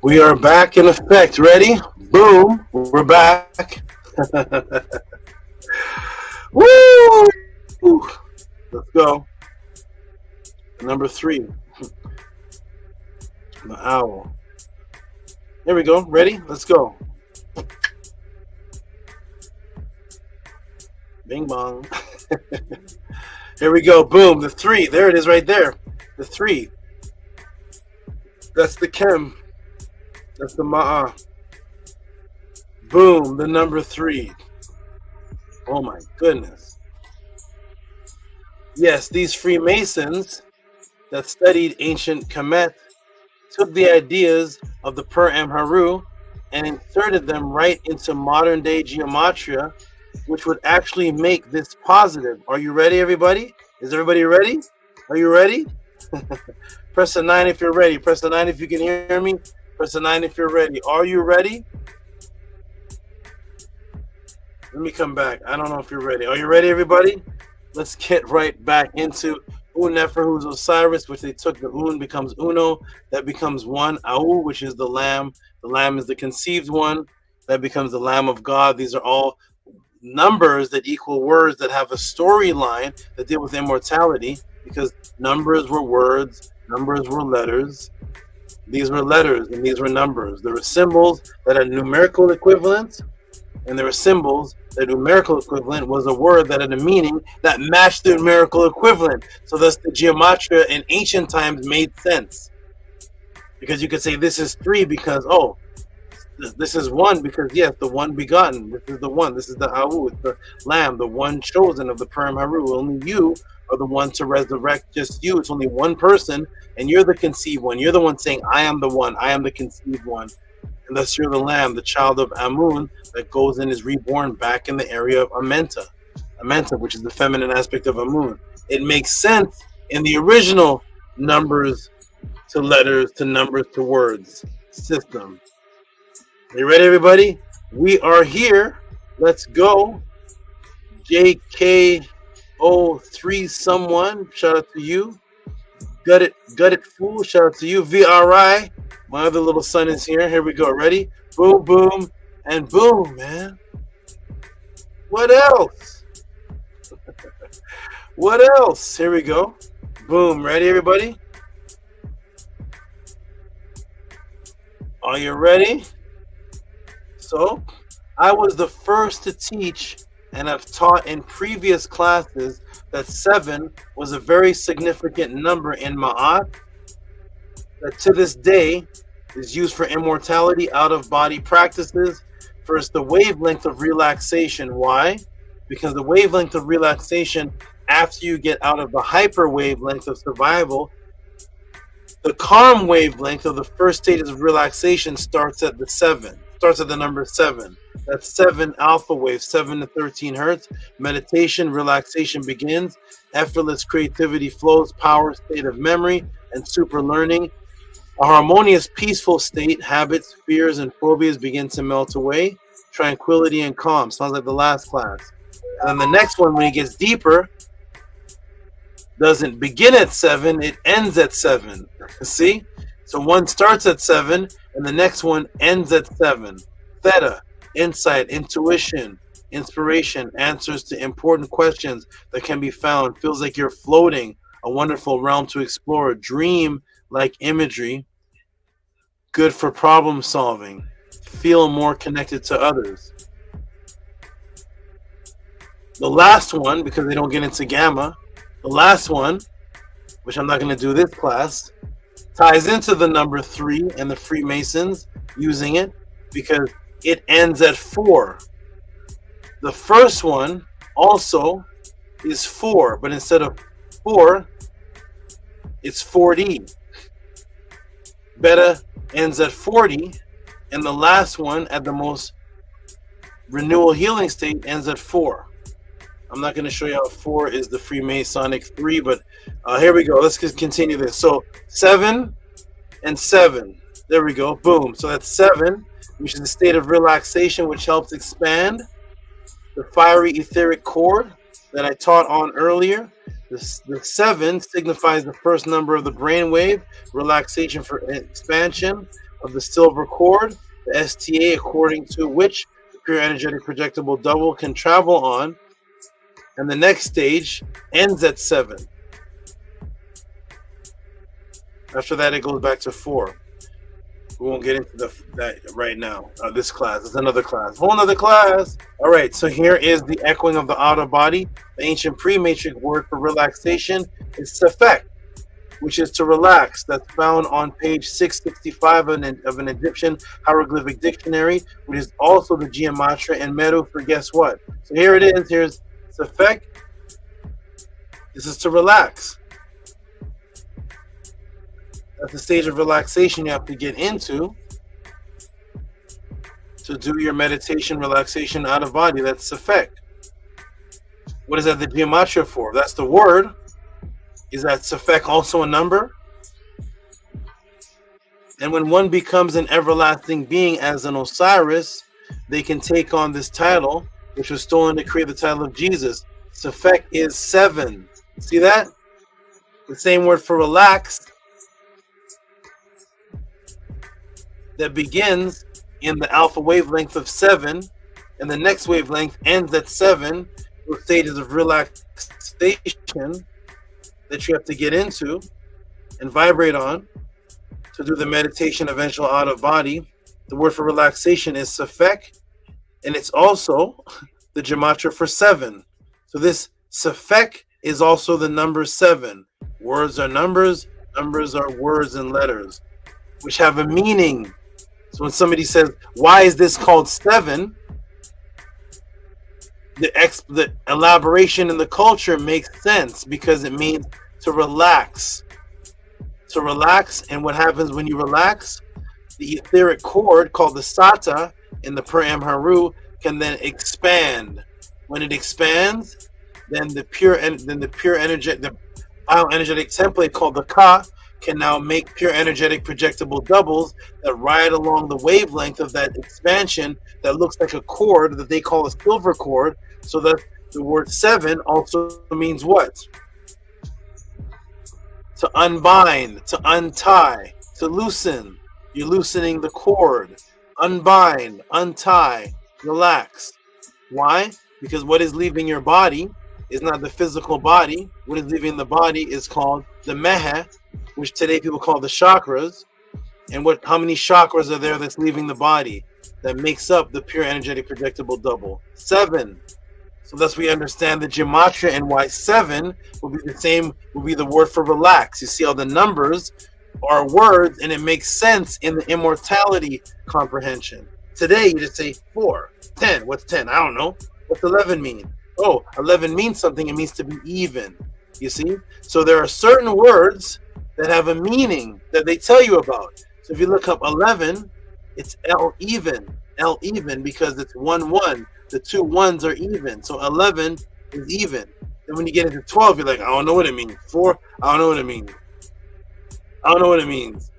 We are back in effect. Ready? Boom. We're back. Woo! Let's go. Number 3. The owl. There we go. Ready? Let's go. Bing bong. Here we go. Boom. The 3. There it is right there. The 3. That's the chem. That's the ma'a. Boom. The number 3. Oh my goodness. Yes, these Freemasons that studied ancient Kemet took the ideas of the Per Amharu and inserted them right into modern day gematria, which would actually make this positive. Are you ready, everybody? Is everybody ready? Are you ready? Press the 9 if you're ready. Press the 9 if you can hear me. Press the 9 if you're ready. Are you ready? Let me come back. I don't know if you're ready. Are you ready, everybody? Let's get right back into Nefer, who's Osiris, which they took the Un becomes Uno. That becomes 1. Au, which is the Lamb. The Lamb is the conceived one. That becomes the Lamb of God. These are all numbers that equal words that have a storyline that deal with immortality, because numbers were words, numbers were letters. These were letters and these were numbers. There were symbols that had numerical equivalents, and there were symbols that numerical equivalent was a word that had a meaning that matched the numerical equivalent. So thus the gematria in ancient times made sense, because you could say this is 3 because, oh, this is 1 because, yes, the one begotten. This is the one. This is the Au. It's the Lamb, the one chosen of the Purim Haru. Only you are the one to resurrect. Just you. It's only one person, and you're the conceived one. You're the one saying, I am the one. I am the conceived one. And thus you're the Lamb, the child of Amun that goes and is reborn back in the area of Amenta. Amenta, which is the feminine aspect of Amun. It makes sense in the original numbers to letters to numbers to words system. Are you ready, everybody? We are here. Let's go. JKO3 someone. Shout out to you. Got it fool. Shout out to you. VRI. My other little son is here. Here we go. Ready? Boom, boom, and boom, man. What else? What else? Here we go. Boom. Ready, everybody? Are you ready? So, I was the first to teach, and I've taught in previous classes that 7 was a very significant number in Ma'at, that to this day is used for immortality, out-of-body practices. First, the wavelength of relaxation. Why? Because the wavelength of relaxation, after you get out of the hyper wavelength of survival, the calm wavelength of the first stages of relaxation starts at the 7. Starts at the number 7. That's 7 alpha waves, 7 to 13 hertz. Meditation, relaxation begins. Effortless creativity flows, power, state of memory, and super learning. A harmonious, peaceful state, habits, fears, and phobias begin to melt away. Tranquility and calm. Sounds like the last class. And then the next one, when it gets deeper, doesn't begin at 7, it ends at 7. See? So one starts at 7, and the next one ends at 7. Theta, insight, intuition, inspiration, answers to important questions that can be found. Feels like you're floating, a wonderful realm to explore. Dream like imagery, good for problem solving. Feel more connected to others. The last one, because they don't get into gamma, the last one, which I'm not going to do this class, ties into the number 3 and the Freemasons using it because it ends at 4. The first one also is 4, but instead of 4, it's 40. Beta ends at 40, and the last one at the most renewal healing state ends at 4. I'm not going to show you how 4 is the Freemasonic 3, but here we go. Let's just continue this. So 7 and 7. There we go. Boom. So that's 7, which is a state of relaxation, which helps expand the fiery etheric cord that I taught on earlier. The 7 signifies the first number of the brainwave, relaxation for expansion, of the silver cord, the STA, according to which the pure energetic projectable double can travel on, and the next stage ends at 7. After that, it goes back to 4. We won't get into that right now. This class is another class, whole another class. All right, so here is the echoing of the outer body. The ancient pre-matrix word for relaxation is sefek, which is to relax. That's found on page 665 of an Egyptian hieroglyphic dictionary, which is also the Gematria and MEDU for guess what? So here it is. Here's sefek. This is to relax. That's the stage of relaxation you have to get into to do your meditation, relaxation out of body. That's sefek. What is that the Gematria for? That's the word. Is that sefek also a number? And when one becomes an everlasting being as an Osiris, they can take on this title, which was stolen to create the title of Jesus. Sefek is 7. See that? The same word for relax that begins in the alpha wavelength of 7, and the next wavelength ends at 7, those stages of relaxation that you have to get into and vibrate on to do the meditation eventual out of body. The word for relaxation is sefek, and it's also the Gematria for 7. So this sefek is also the number 7. Words are numbers, numbers are words and letters, which have a meaning. So when somebody says, why is this called 7? The elaboration in the culture makes sense because it means to relax. To relax, and what happens when you relax? The etheric cord called the SATA in the Per Amharu can then expand. When it expands, then the bioenergetic template called the Ka can now make pure energetic projectable doubles that ride along the wavelength of that expansion that looks like a cord that they call a silver cord. So that the word 7 also means what? To unbind, to untie, to loosen. You're loosening the cord. Unbind, untie, relax. Why? Because what is leaving your body is not the physical body. What is leaving the body is called the mehe, which today people call the chakras. And how many chakras are there that's leaving the body that makes up the pure energetic projectable double? 7. So thus we understand the Gematria and why 7 will be the same, will be the word for relax. You see how the numbers are words and it makes sense in the immortality comprehension. Today you just say 4, 10. What's 10? I don't know. What's 11 mean? Oh, 11 means something. It means to be even. You see? So there are certain words that have a meaning that they tell you about. So if you look up 11, it's L even because it's 1 1. The 2 1s are even. So 11 is even. Then when you get into 12, you're like, I don't know what it means. 4, I don't know what it means. I don't know what it means.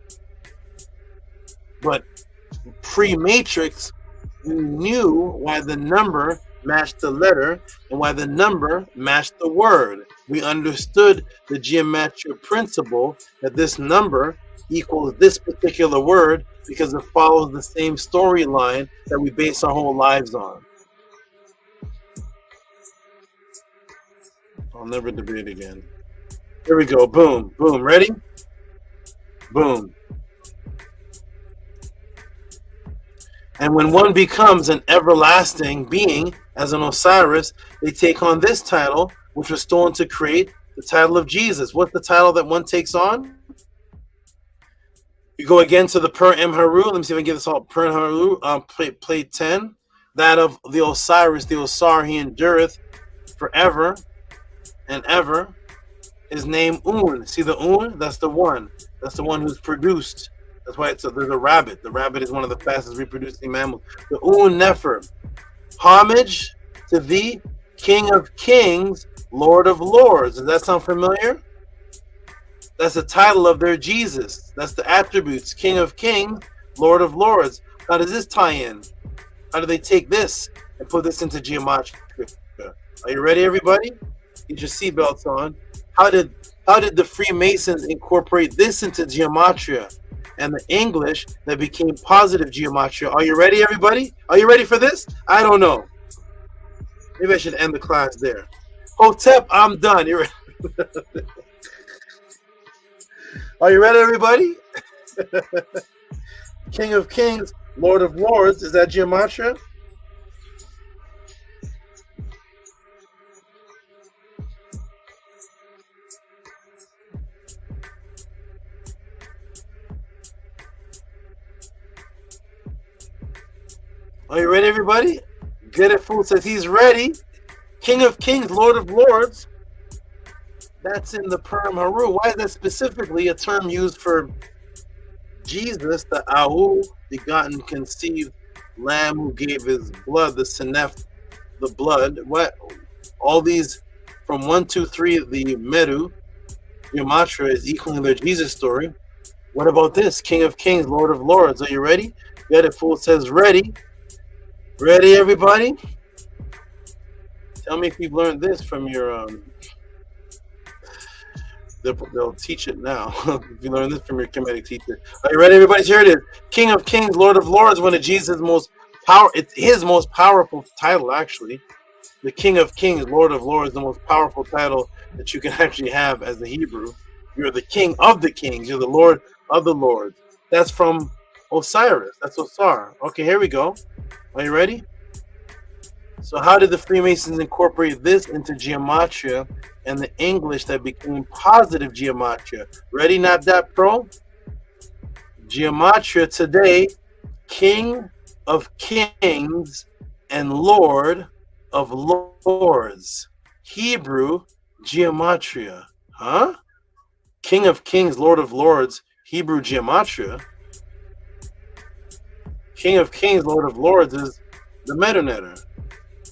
But pre-matrix, we knew why the number matched the letter and why the number matched the word. We understood the geometric principle that this number equals this particular word because it follows the same storyline that we base our whole lives on. I'll never debate again. Here we go. Boom. Boom. Ready? Boom. And when one becomes an everlasting being, as an Osiris, they take on this title, which was stolen to create the title of Jesus. What's the title that one takes on? You go again to the Per Amharu. Let me see if I can get this all. Per Amharu, plate 10. That of the Osiris, the Osar, he endureth forever and ever. His name Un. See the Un? That's the one. That's the one who's produced. That's why there's a rabbit. The rabbit is one of the fastest reproducing mammals. The Un Nefer. Homage to thee, King of Kings, Lord of Lords. Does that sound familiar? That's the title of their Jesus. That's the attributes. King of Kings, Lord of Lords. How does this tie in? How do they take this and put this into Gematria? Are you ready, everybody? Get your seatbelts on. How did the Freemasons incorporate this into Gematria? and the English that became positive gematria. Are you ready, everybody? Are you ready for this? I don't know. Maybe I should end the class there. Hotep, I'm done. You're Are you ready, everybody? King of Kings, Lord of Lords. Is that gematria? Are you ready, everybody? Get it, fool says he's ready. King of Kings, Lord of Lords. That's in the Perm Haru. Why is that specifically a term used for Jesus, the Ahu, begotten, conceived Lamb who gave his blood, the Senef, the blood? What? All these from 1, 2, 3, the Medu, Gematria is equaling their Jesus story. What about this? King of Kings, Lord of Lords. Are you ready? Get it, fool says ready. Ready, everybody? Tell me if you've learned this from your they'll teach it now. If you learn this from your Kemetic teacher. Are you ready, everybody? Here it is. King of Kings, Lord of Lords, one of Jesus' it's his most powerful title, actually. The King of Kings, Lord of Lords, the most powerful title that you can actually have as a Hebrew. You're the King of the Kings. You're the Lord of the Lords. That's from Osiris. That's Osar. Okay, here we go. Are you ready? So how did the Freemasons incorporate this into gematria and the English that became positive gematria? Ready, NAPDAPRO? Gematria today, King of Kings and Lord of Lords. Hebrew gematria. Huh? King of Kings, Lord of Lords, Hebrew gematria. King of Kings, Lord of Lords is the Metanetter.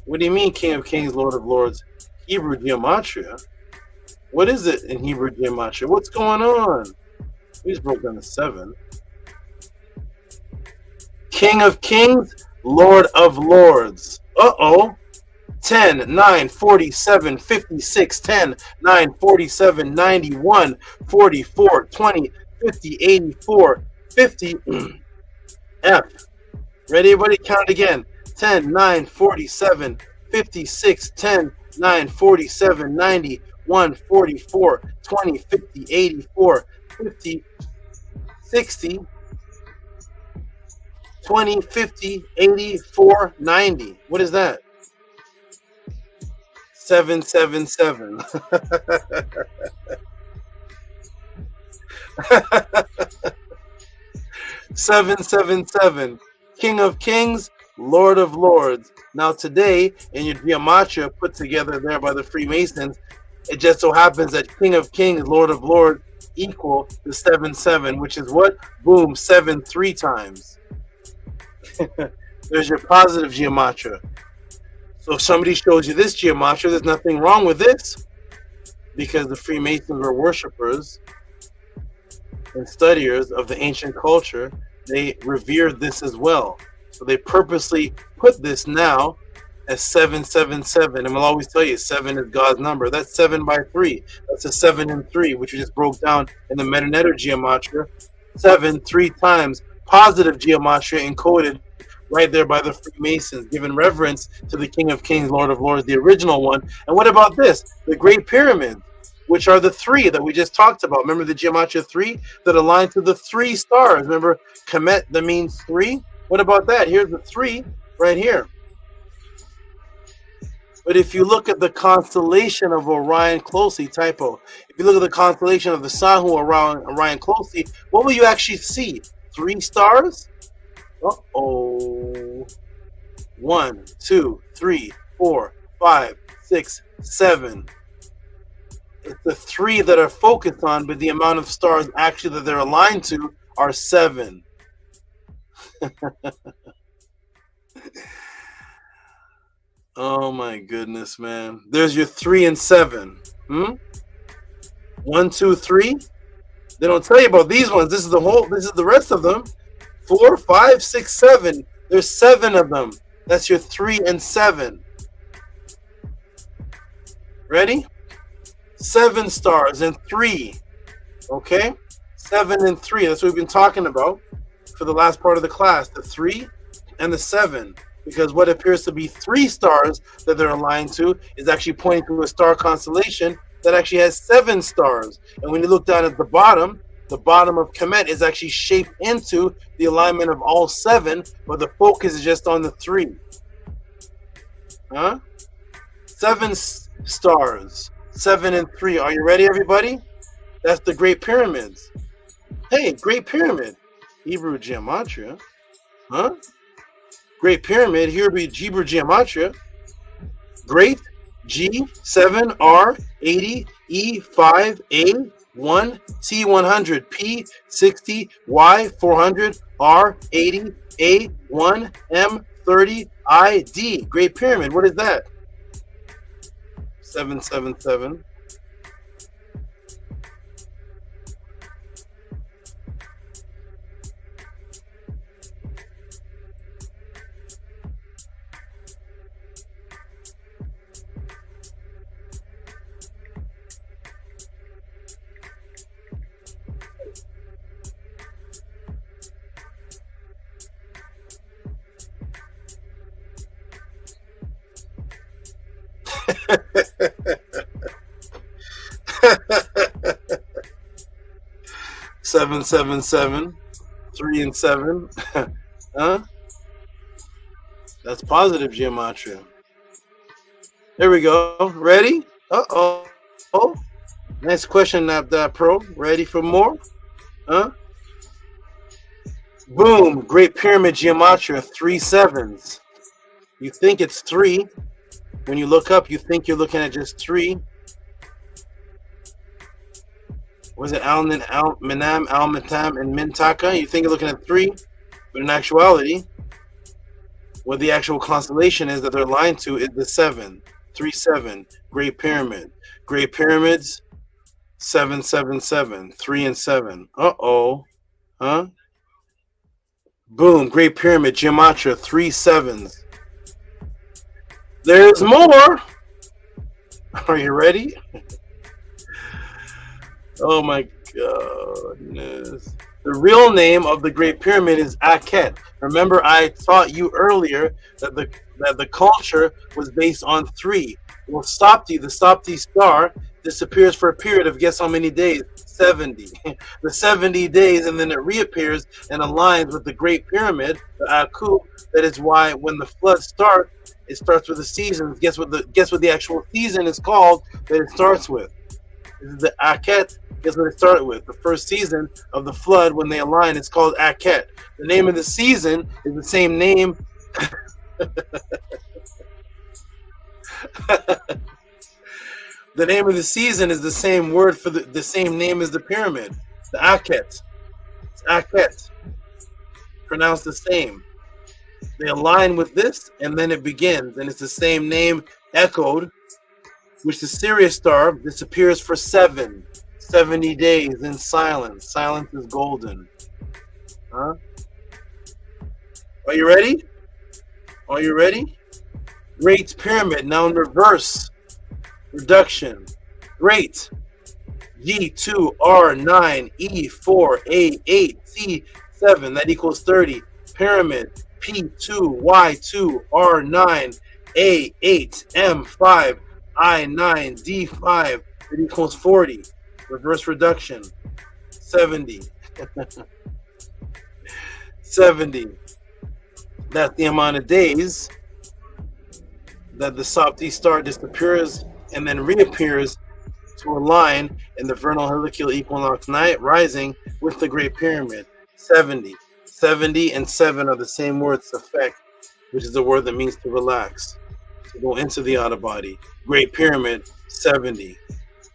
What do you mean, King of Kings, Lord of Lords, Hebrew gematria? What is it in Hebrew gematria? What's going on? We just broke down to 7. King of Kings, Lord of Lords. Uh-oh. 10, 9, 47, 56, 10, 9, 47, 91, 44, 20, 50, 84, 50. F. Ready, everybody? Count it again. 10, 9, 47, 56, 10, 9, 47, 90, 1, 44, 20, 50, 84, 50, 60, 20, 50, 84, 90. What is that? 777. 777. King of Kings, Lord of Lords. Now today, in your gematria put together there by the Freemasons, it just so happens that King of Kings, Lord of Lords equal to 7-7, which is what? Boom, 7 3 times. There's your positive gematria. So if somebody shows you this gematria, there's nothing wrong with this, because the Freemasons were worshippers and studiers of the ancient culture. They revered this as well. So they purposely put this now as 777. And we'll always tell you 7 is God's number. That's 7 by 3. That's a 7 and 3, which we just broke down in the Metanetter gematria. 7 3 times. Positive gematria encoded right there by the Freemasons, giving reverence to the King of Kings, Lord of Lords, the original one. And what about this? The Great Pyramid, which are the 3 that we just talked about. Remember the gematria 3 that align to the 3 stars? Remember Kemet, that means 3? What about that? Here's the 3 right here. But if you look at the constellation of Orion closely, typo, if you look at the constellation of the Sahu around Orion closely, what will you actually see? 3 stars? Uh-oh. 1, 2, 3, 4, 5, 6, 7. It's the 3 that are focused on, but the amount of stars actually that they're aligned to are 7. Oh my goodness, man. There's your 3 and 7. 1, 2, 3. They don't tell you about these ones. This is the rest of them. 4, 5, 6, 7. There's 7 of them. That's your 3 and 7. Ready? 7 stars and 3. Okay? 7 and 3. That's what we've been talking about for the last part of the class, the 3 and the 7. Because what appears to be 3 stars that they're aligned to is actually pointing to a star constellation that actually has 7 stars. And when you look down at the bottom of Kemet is actually shaped into the alignment of all 7, but the focus is just on the 3. Huh? 7 stars, 7 and 3. Are you ready, everybody? That's the Great Pyramids. Hey, Great Pyramid. Hebrew Gematria. Huh? Great Pyramid, Hebrew Gematria. Great G 7 R 80 E 5 A 1 T 100 P 60 Y 400 R 80 A 1 M 30 I D. Great Pyramid. What is that? 777. Seven, 3 and 7. Huh? That's positive gematria. There we go. Ready? Uh-oh. Oh. Next question, NAPDAPRO. Ready for more? Huh? Boom. Great Pyramid gematria, 3 7s. You think it's 3. When you look up, you think you're looking at just 3. Was it Minam, Matam, and Mintaka? You think you're looking at 3, but in actuality, what the actual constellation is that they're aligned to is the 7, 3 7. Great Pyramid, Great Pyramids, 7 7 7, 3 and 7. Uh-oh, huh? Boom, Great Pyramid gematria, 3 7s. There's more. Are you ready? Oh my goodness. The real name of the Great Pyramid is Akhet. Remember, I taught you earlier that the culture was based on 3. Well, the Sopti star disappears for a period of guess how many days? 70. The 70 days, and then it reappears and aligns with the Great Pyramid, the Aku. That is why when the flood starts, it starts with the seasons. Guess what the actual season is called that it starts with? This is the Akhet. Guess what it started with? The first season of the flood, when they align, it's called Akhet. The name of the season is the same name. The name of the season is the same word for the same name as the pyramid. The Akhet. It's Akhet. Pronounced the same. They align with this, and then it begins, and it's the same name echoed, which the Sirius star disappears for 70 days in silence. Silence is golden. Huh? Are you ready? Are you ready? Great Pyramid, now in reverse. Reduction. Great. G2R9 E4A8 C7. That equals 30. Pyramid. P2Y2R9 A8 M5 I9 D5. That equals 40. Reverse reduction. 70. 70. That's the amount of days that the Sopti star disappears and then reappears to align in the vernal heliacal equinox night rising with the Great Pyramid. 70. 70 and 7 are the same word, safek, which is the word that means to relax, to go into the outer body. Great Pyramid, 70.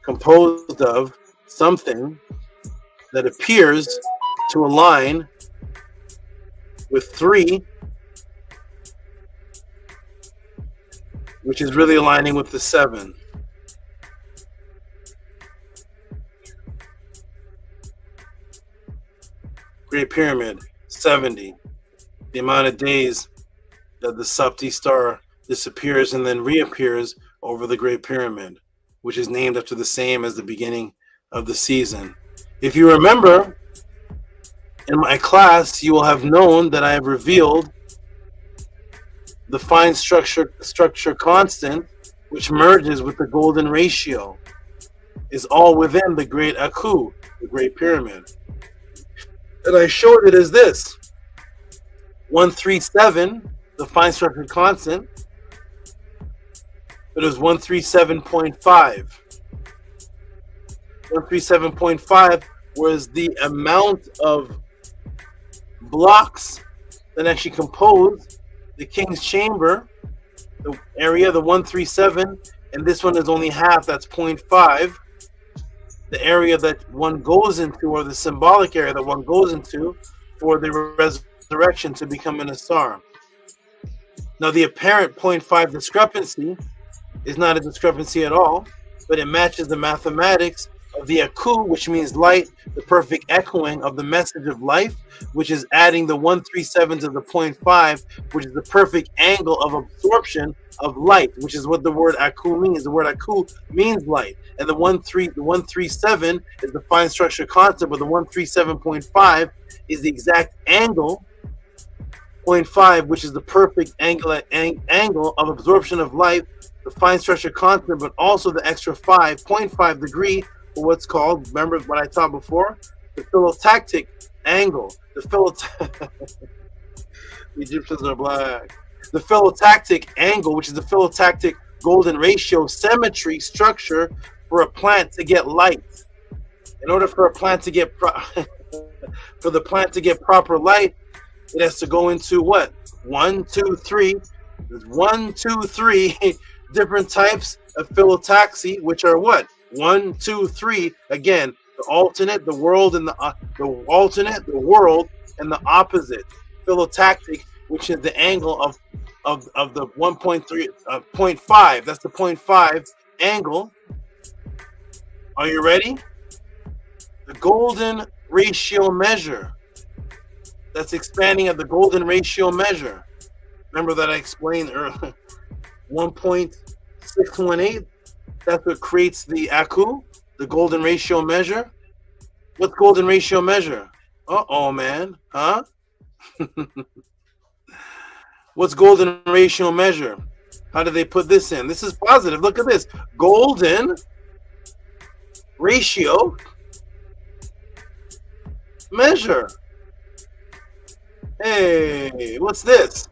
Composed of something that appears to align with 3, which is really aligning with the 7. Great Pyramid, 70. The amount of days that the Sopti star disappears and then reappears over the Great Pyramid, which is named after the same as the beginning of the season. If you remember, In my class, you will have known that I have revealed the fine structure constant, which merges with the golden ratio, is all within the Great Aku, the Great Pyramid. And I showed it as this. 137, the fine structure constant, it was 137.5. 137.5 was the amount of blocks that actually compose the King's Chamber, the area, the 137, and this one is only half, that's 0.5. The area that one goes into, or the symbolic area that one goes into for the resurrection to become an Asar. Now, the apparent 0.5 discrepancy is not a discrepancy at all, but it matches the mathematics of the Aku, which means light, the perfect echoing of the message of life, which is adding the 137 to the 0.5, which is the perfect angle of absorption of light, which is what the word Aku means. The word Aku means light. And the 137 is the fine structure constant, but the 137.5 is the exact angle, 0.5, which is the perfect angle of absorption of light, the fine structure constant, but also the extra 0.5 degree for what's called, remember what I taught before, the phyllotatic angle. The Egyptians are black. The phyllotatic angle, which is the phyllotatic golden ratio symmetry structure for a plant to get light. In order for a plant to get for the plant to get proper light, it has to go into what? 1, 2, 3. There's 1, 2, 3 different types of phyllotaxy, which are what? 1, 2, 3. Again, the alternate, the world, and the alternate, the world, and the opposite. Phyllotatic, which is the angle of the 1.3, 0.5. That's the 0.5 angle. Are you ready? The golden ratio measure. That's expanding at the golden ratio measure. Remember that I explained earlier. 1.618. That's what creates the Aku, the golden ratio measure. What's golden ratio measure? Uh-oh, man. Huh? What's golden ratio measure? How did they put this in? This is positive. Look at this. Golden ratio measure. Hey, what's this?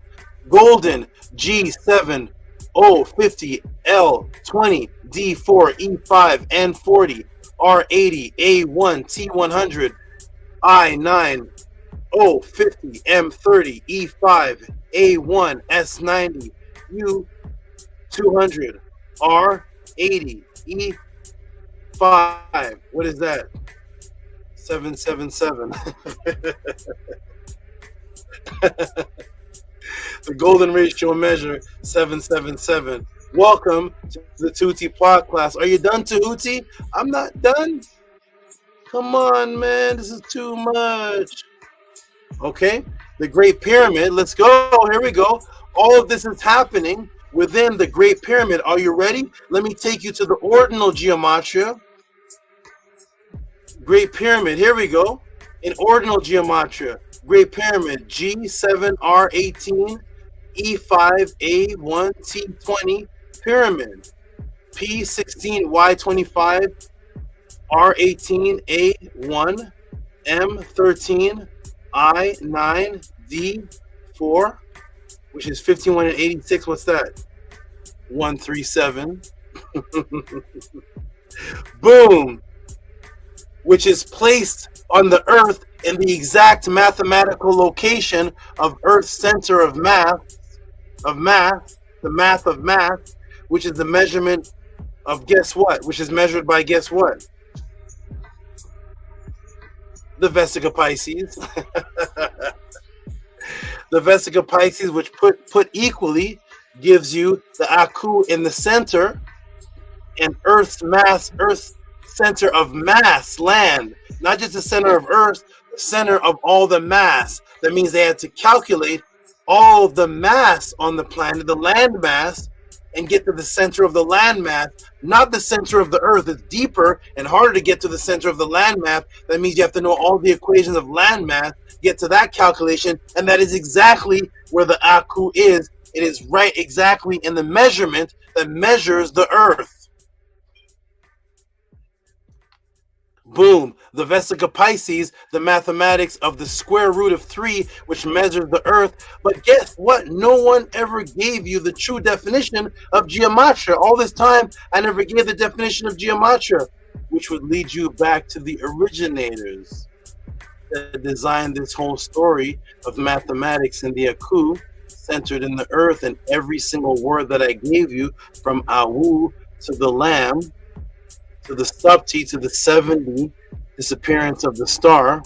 Golden G7 O50 L20 D4 E5 N40 R80 A1 T100 I9 O50 M30 E5 A1 S90 U200 R80 E5. What is that? 777. The golden ratio measure 777. Welcome to the Tehuti Podclass. Are you done, Tehuti? I'm not done. Come on, man. This is too much. Okay. The Great Pyramid. Let's go. Here we go. All of this is happening within the Great Pyramid. Are you ready? Let me take you to the ordinal gematria. Great Pyramid. Here we go. In ordinal gematria. Great Pyramid. G7R18 E5A1T20 pyramid. P16Y25 R18A1 M13 I9D4, which is 51 and 86. What's that? 137. Boom. Which is placed on the Earth in the exact mathematical location of Earth's center of math, the math of math, which is the measurement of guess what? Which is measured by guess what? The Vesica Pisces. The Vesica Pisces, which put equally gives you the Aku in the center and Earth's mass, Earth's center of mass, land, not just the center of Earth, the center of all the mass. That means they had to calculate all of the mass on the planet, the land mass, and get to the center of the landmass, not the center of the Earth. It's deeper and harder to get to the center of the landmass. That means you have to know all the equations of landmass, get to that calculation, and that is exactly where the Aku is. It is right exactly in the measurement that measures the Earth. Boom. The Vesica Pisces, the mathematics of the square root of 3, which measures the Earth. But guess what? No one ever gave you the true definition of Gematria. All this time, I never gave the definition of Gematria, which would lead you back to the originators that designed this whole story of mathematics in the Aku, centered in the Earth, and every single word that I gave you, from Awu to the Lamb, to the Subti, to the 70, disappearance of the star,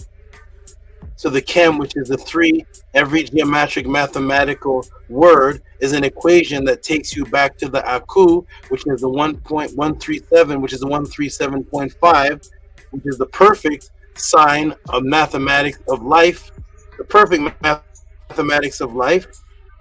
to the Chem, which is the 3. Every geometric mathematical word is an equation that takes you back to the Aku, which is the 1.137, which is the 137.5, which is the perfect sign of mathematics of life, the perfect mathematics of life,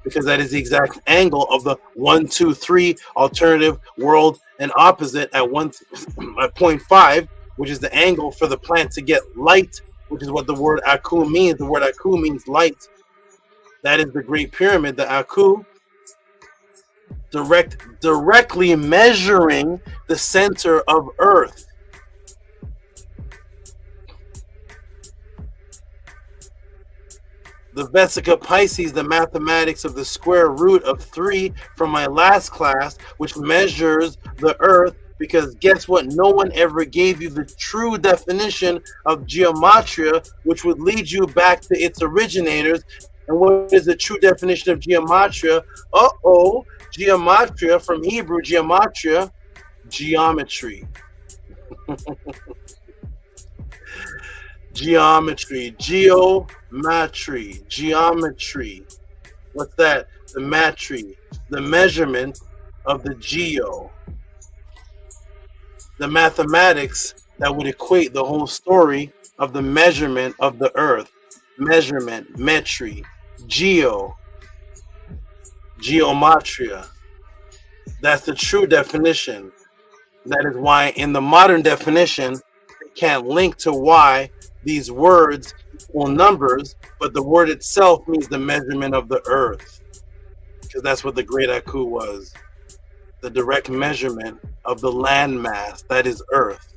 because that is the exact angle of the 1, 2, 3 alternative world and opposite at 0.5, which is the angle for the plant to get light, which is what the word Aku means. The word Aku means light. That is the Great Pyramid, the Aku, directly measuring the center of Earth. The Vesica Pisces, the mathematics of the square root of 3 from my last class, which measures the Earth, because guess what? No one ever gave you the true definition of Gematria, which would lead you back to its originators. And what is the true definition of Gematria? Gematria, from Hebrew, Gematria, geometry. Geometry, geometry. What's that? The matry, the measurement of the geo. The mathematics that would equate the whole story of the measurement of the Earth. Measurement, metry, geometria. That's the true definition. That is why in the modern definition, it can't link to why these words equal numbers, but the word itself means the measurement of the Earth, because that's what the Great Aku was, the direct measurement of the landmass that is Earth.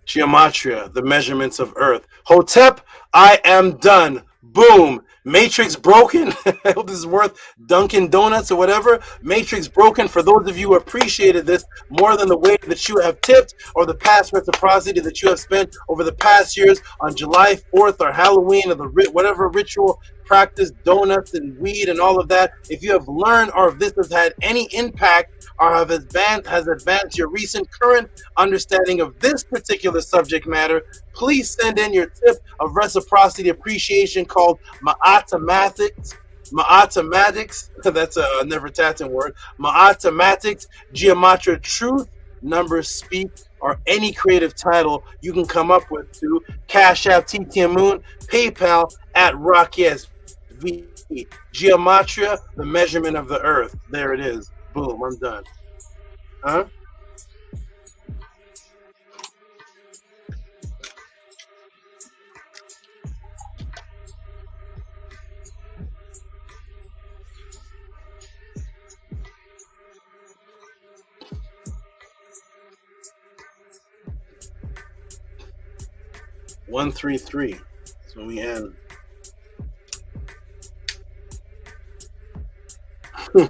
Gematria, the measurements of Earth. Hotep, I am done. Boom. Matrix broken. I hope this is worth Dunkin' Donuts or whatever. Matrix broken. For those of you who appreciated this more than the way that you have tipped or the past reciprocity that you have spent over the past years on July 4th or Halloween or the whatever ritual practice, donuts and weed and all of that. If you have learned or if this has had any impact or has advanced your recent current understanding of this particular subject matter, please send in your tip of reciprocity appreciation called MAATMATICS. MAATMATICS, that's a NEFERTATEN word. MAATMATICS, Gematria Truth, Numbers Speak, or any creative title you can come up with to Cash App, TT AMUN, PayPal at RockYesV. Gematria, the measurement of the Earth. There it is. Boom, I'm done. Huh? One, 3, 3. So we end. I'm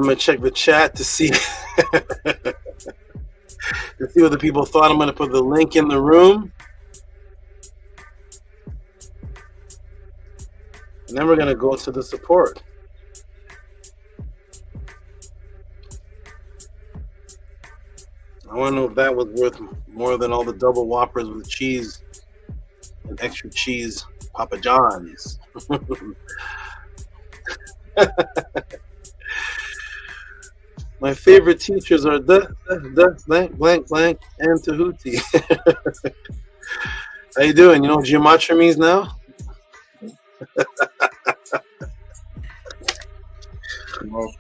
gonna check the chat to see what the people thought. I'm gonna put the link in the room, and then we're gonna go to the support. I want to know if that was worth more than all the double whoppers with cheese and extra cheese Papa John's. My favorite teachers are blank, and Tehuti. How you doing? You know what Gematria means now? Well,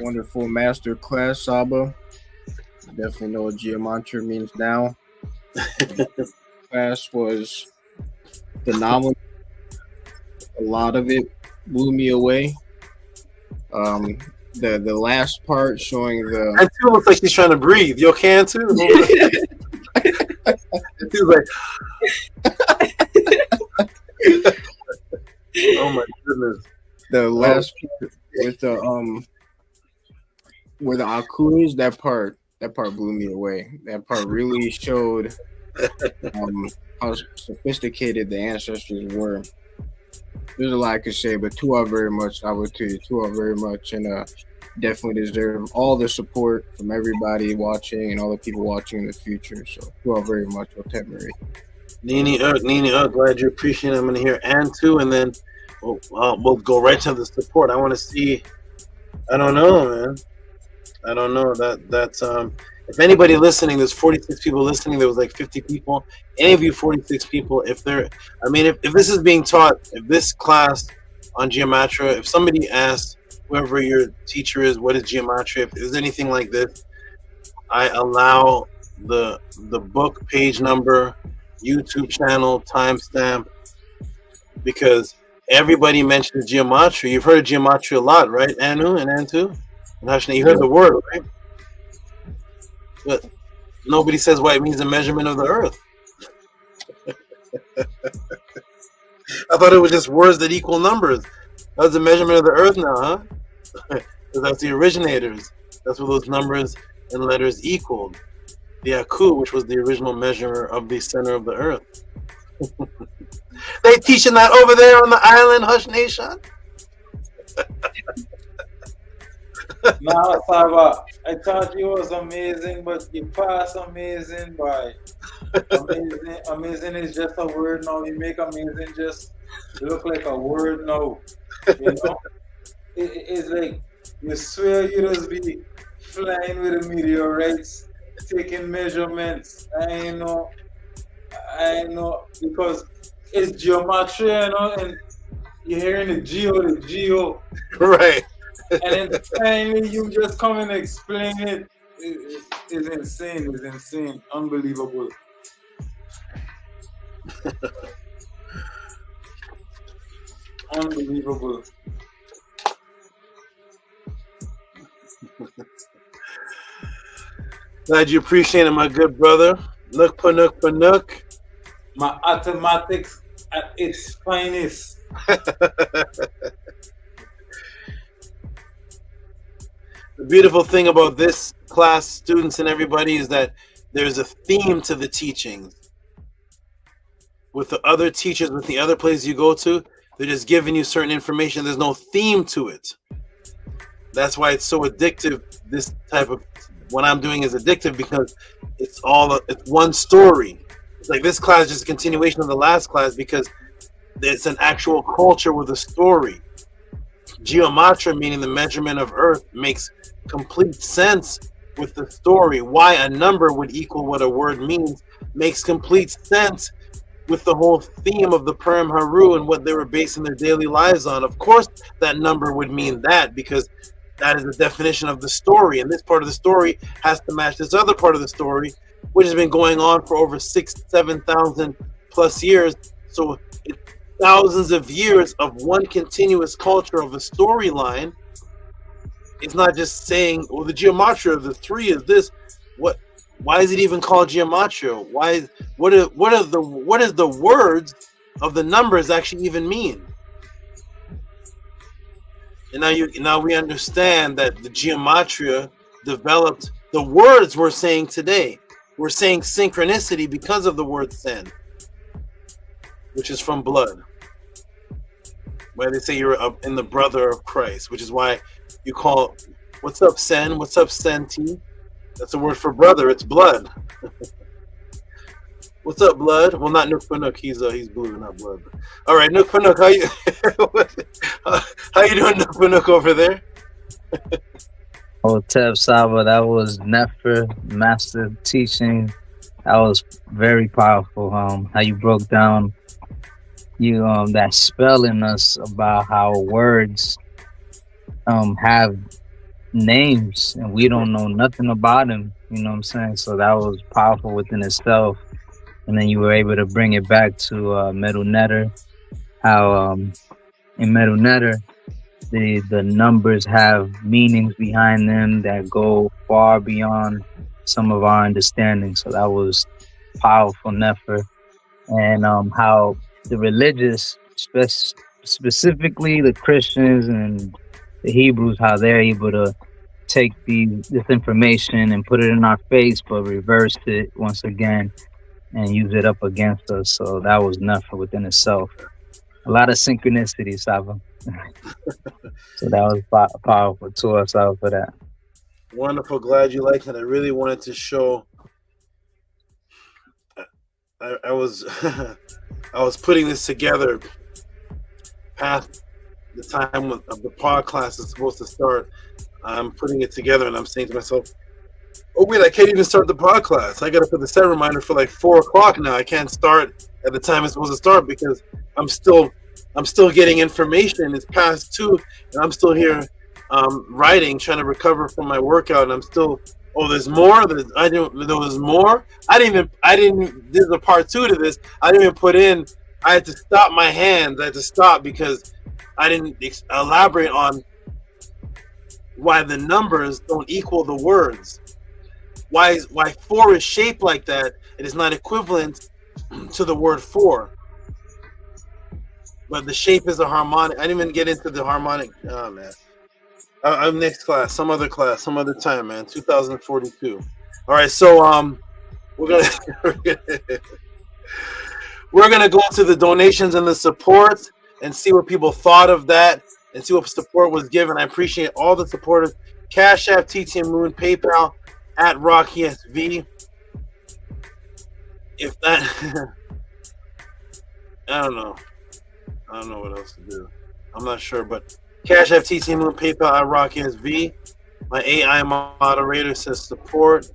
wonderful master class, Saba. Definitely know what Gematria means now. Class was phenomenal. A lot of it blew me away. The last part showing the. And too looks like he's trying to breathe. You okay, too? He's like, oh my goodness. The last part with the where the Aku is, that part blew me away. That part really showed how sophisticated the ancestors were. There's a lot I could say, but Tua very much. I would tell you, Tua very much, and definitely deserve all the support from everybody watching and all the people watching in the future. So Tua very much, Otep Marie. Nini, glad you appreciate it. I'm gonna hear Antu, and then we'll go right to the support. I want to see. I don't know, man. I don't know that's if anybody listening, there's 46 people listening. There was like 50 people. Any of you 46 people, if this is being taught, if this class on Gematria, if somebody asks whoever your teacher is, what is Gematria, if there's anything like this, I allow the book, page number, YouTube channel, timestamp, because everybody mentions Gematria. You've heard of Gematria a lot, right, Anu and Antu? And Hashna, you heard the word, right? But nobody says why it means the measurement of the earth. I thought it was just words that equal numbers. That's the measurement of the earth now, huh? Because that's the originators. That's what those numbers and letters equaled. The Aku, which was the original measure of the center of the earth. They teaching that over there on the island, Hush Nation? Nah, Saba, I thought you was amazing, but you pass amazing by. Amazing is just a word now. You make amazing just look like a word now. You know? It's like you swear you just be flying with the meteorites, taking measurements. I know, because it's geometry, you know, and you're hearing the geo. Right. And then finally you just come and explain it. It's insane. It's insane. Unbelievable. Unbelievable. Glad you appreciate it, my good brother. Nook Panuk. My mathematics at its finest. The beautiful thing about this class, students and everybody, is that there's a theme to the teachings. With the other teachers, with the other places you go to, they're just giving you certain information. There's no theme to it. That's why it's so addictive. This type of what I'm doing is addictive because it's one story. It's like this class is just a continuation of the last class because it's an actual culture with a story. Gematria, meaning the measurement of Earth, makes complete sense with the story. Why a number would equal what a word means makes complete sense with the whole theme of the Purim Haru and what they were basing their daily lives on. Of course, that number would mean that because that is the definition of the story. And this part of the story has to match this other part of the story, which has been going on for over 7,000 plus years. So thousands of years of one continuous culture of a storyline. It's not just saying, well, the Gematria of the three is this. Why is it even called Gematria? What is the words of the numbers actually even mean? And now we understand that the Gematria developed the words we're saying today. We're saying synchronicity because of the word sen, which is from blood. Why they say you're in the brother of Christ, which is why you call, what's up, Sen? What's up, Senti? That's a word for brother. It's blood. What's up, blood? Well, not Nook Panuk. He's blue, not blood. All right, Nook Panuk, how you doing, Nook Panuk, over there? Otep Saba, that was Nefer master teaching. That was very powerful. How you broke down that spell in us about how words have names and we don't know nothing about them. You know what I'm saying? So that was powerful within itself. And then you were able to bring it back to MEDU Netter. How in MEDU Netter, the numbers have meanings behind them that go far beyond some of our understanding. So that was powerful, Nefer. And how the religious, specifically the Christians and the Hebrews, how they're able to take this information and put it in our face, but reverse it once again and use it up against us. So that was Nefer within itself. A lot of synchronicity, Saba. So that was powerful to us out for that. Wonderful. Glad you liked it. I really wanted to show. I was I was putting this together past the time of the Podclass is supposed to start. I'm putting it together and I'm saying to myself, oh wait, I can't even start the Podclass. I got to put the set reminder for like 4 o'clock now. I can't start at the time it's supposed to start because I'm still getting information. It's past 2 and I'm still here writing, trying to recover from my workout, and I'm still, oh, there's more. There was more. I didn't. There's a part 2 to this. I didn't even put in. I had to stop my hands. I had to stop because I didn't elaborate on why the numbers don't equal the words. Why 4 is shaped like that? It is not equivalent to the word 4. But the shape is a harmonic. I didn't even get into the harmonic. Oh man. Next class, some other time, man. 2042. All right, so we're gonna go to the donations and the support and see what people thought of that and see what support was given. I appreciate all the supporters. Cash App, TT Moon, PayPal at RockESV. If that, I don't know what else to do. I'm not sure, but. Cash App, TT Moon, PayPal at RockSV. My AI moderator says support.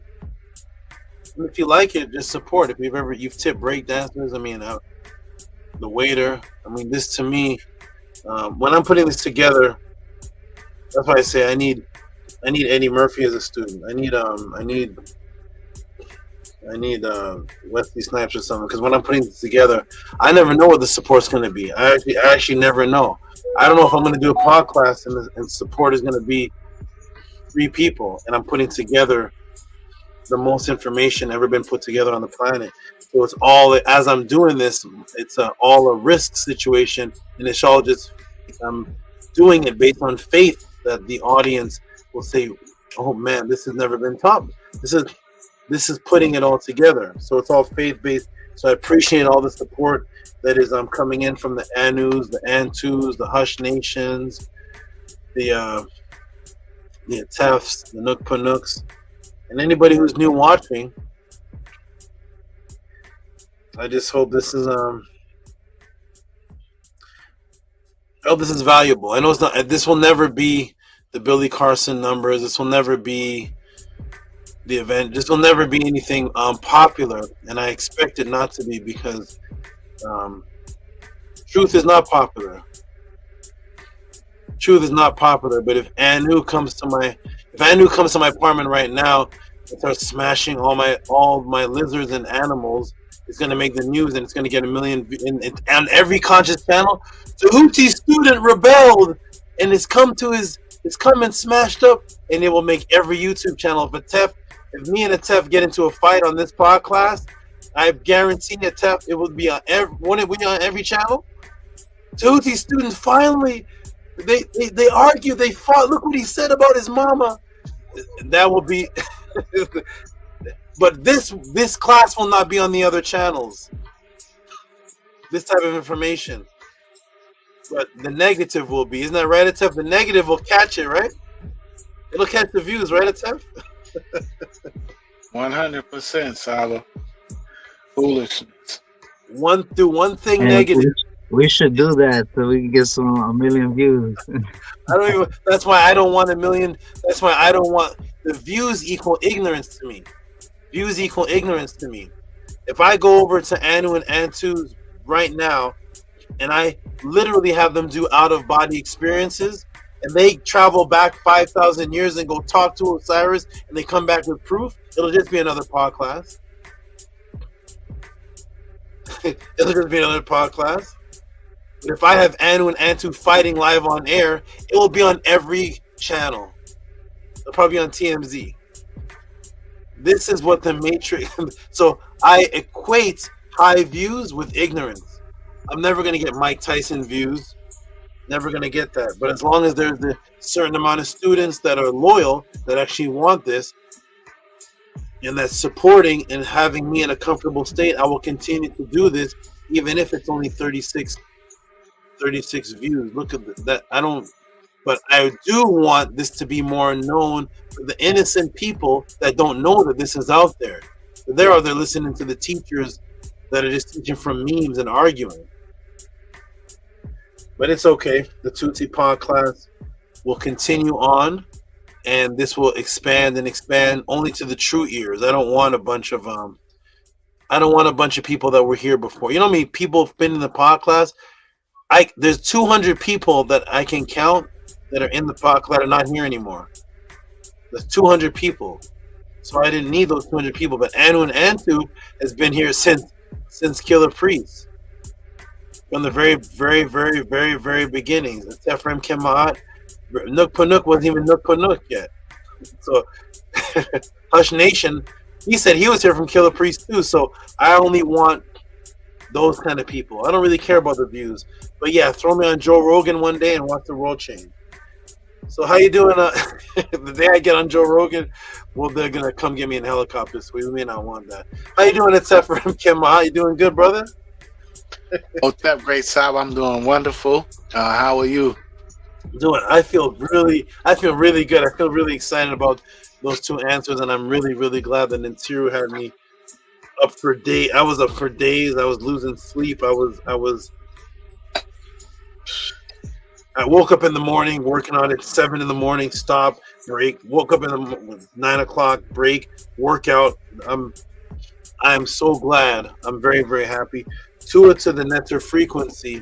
And if you like it, just support. If you've tipped breakdancers, the waiter. This to me, when I'm putting this together, that's why I say I need Eddie Murphy as a student. I need Wesley Snipes or something, because when I'm putting this together, I never know what the support's going to be. I actually never know. I don't know if I'm going to do a Podclass and support is going to be 3 people, and I'm putting together the most information ever been put together on the planet. So it's all, as I'm doing this, it's all a risk situation, and it's all just, I'm doing it based on faith that the audience will say, oh man, this has never been taught. This is putting it all together. So it's all faith-based. So I appreciate all the support that is coming in from the Anus, the Antus, the Hush Nations, the Tefs, the Nook Panooks, and anybody who's new watching. I just hope this is valuable. I know it's not. This will never be the Billy Carson numbers. This will never be the event. This will never be anything popular, and I expect it not to be, because truth is not popular. Truth is not popular. But if Anu comes to my apartment right now and starts smashing all my lizards and animals, it's going to make the news, and it's going to get 1 million on every conscious channel. Tehuti student rebelled and it's come and smashed up, and it will make every YouTube channel. If me and a Tef get into a fight on this Podclass, I guarantee a Tef it will be on every channel. Tehuti students finally, they argue, they fought. Look what he said about his mama. That will be. But this class will not be on the other channels. This type of information. But the negative will be. Isn't that right, Atef? The negative will catch it, right? It'll catch the views, right, Atef? 100%, Saba. Foolishness. One thing negative. We should do that so we can get 1 million views. That's why I don't want 1 million. That's why I don't want the views equal ignorance to me. Views equal ignorance to me. If I go over to Anu and Antu right now, and I literally have them do out-of-body experiences, and they travel back 5,000 years and go talk to Osiris, and they come back with proof, it'll just be another podcast. It'll just be another podcast. But if I have Anu and Antu fighting live on air, it will be on every channel. It'll probably be on TMZ. This is what the Matrix... So I equate high views with ignorance. I'm never going to get Mike Tyson views. Never going to get that. But as long as there's a certain amount of students that are loyal, that actually want this, and that's supporting and having me in a comfortable state, I will continue to do this, even if it's only 36 views. Look at that. But I do want this to be more known for the innocent people that don't know that this is out there. They're listening to the teachers that are just teaching from memes and arguing. But it's okay. The Tutti Podclass will continue on, and this will expand and expand only to the true ears. I don't want a bunch of people that were here before. You know how many people have been in the podcast? There's 200 people that I can count that are in the podcast that are not here anymore. There's 200 people. So I didn't need those 200 people. But Anu and Antu has been here since Killer Priest. From the very, very, very, very, very beginnings. It's Ephraim Kemaat. Nook Panuk wasn't even Nook Panuk yet. So Hush Nation, he said he was here from Killer Priest too. So I only want those kind of people. I don't really care about the views. But yeah, throw me on Joe Rogan one day and watch the world change. So how you doing? The day I get on Joe Rogan, well, they're gonna come get me in helicopters. We may not want that. How you doing, Ephraim Kemaat? You doing good, brother? What's up, great Sab? I'm doing wonderful. How are you? I feel really good. I feel really excited about those two answers, and I'm really, really glad that Nintiru had me up for days. I was up for days. I was losing sleep. I woke up in the morning, working on it, 7 in the morning, stop, break. Woke up in the 9 o'clock, break, workout. I'm so glad. I'm very, very happy. To the Netter frequency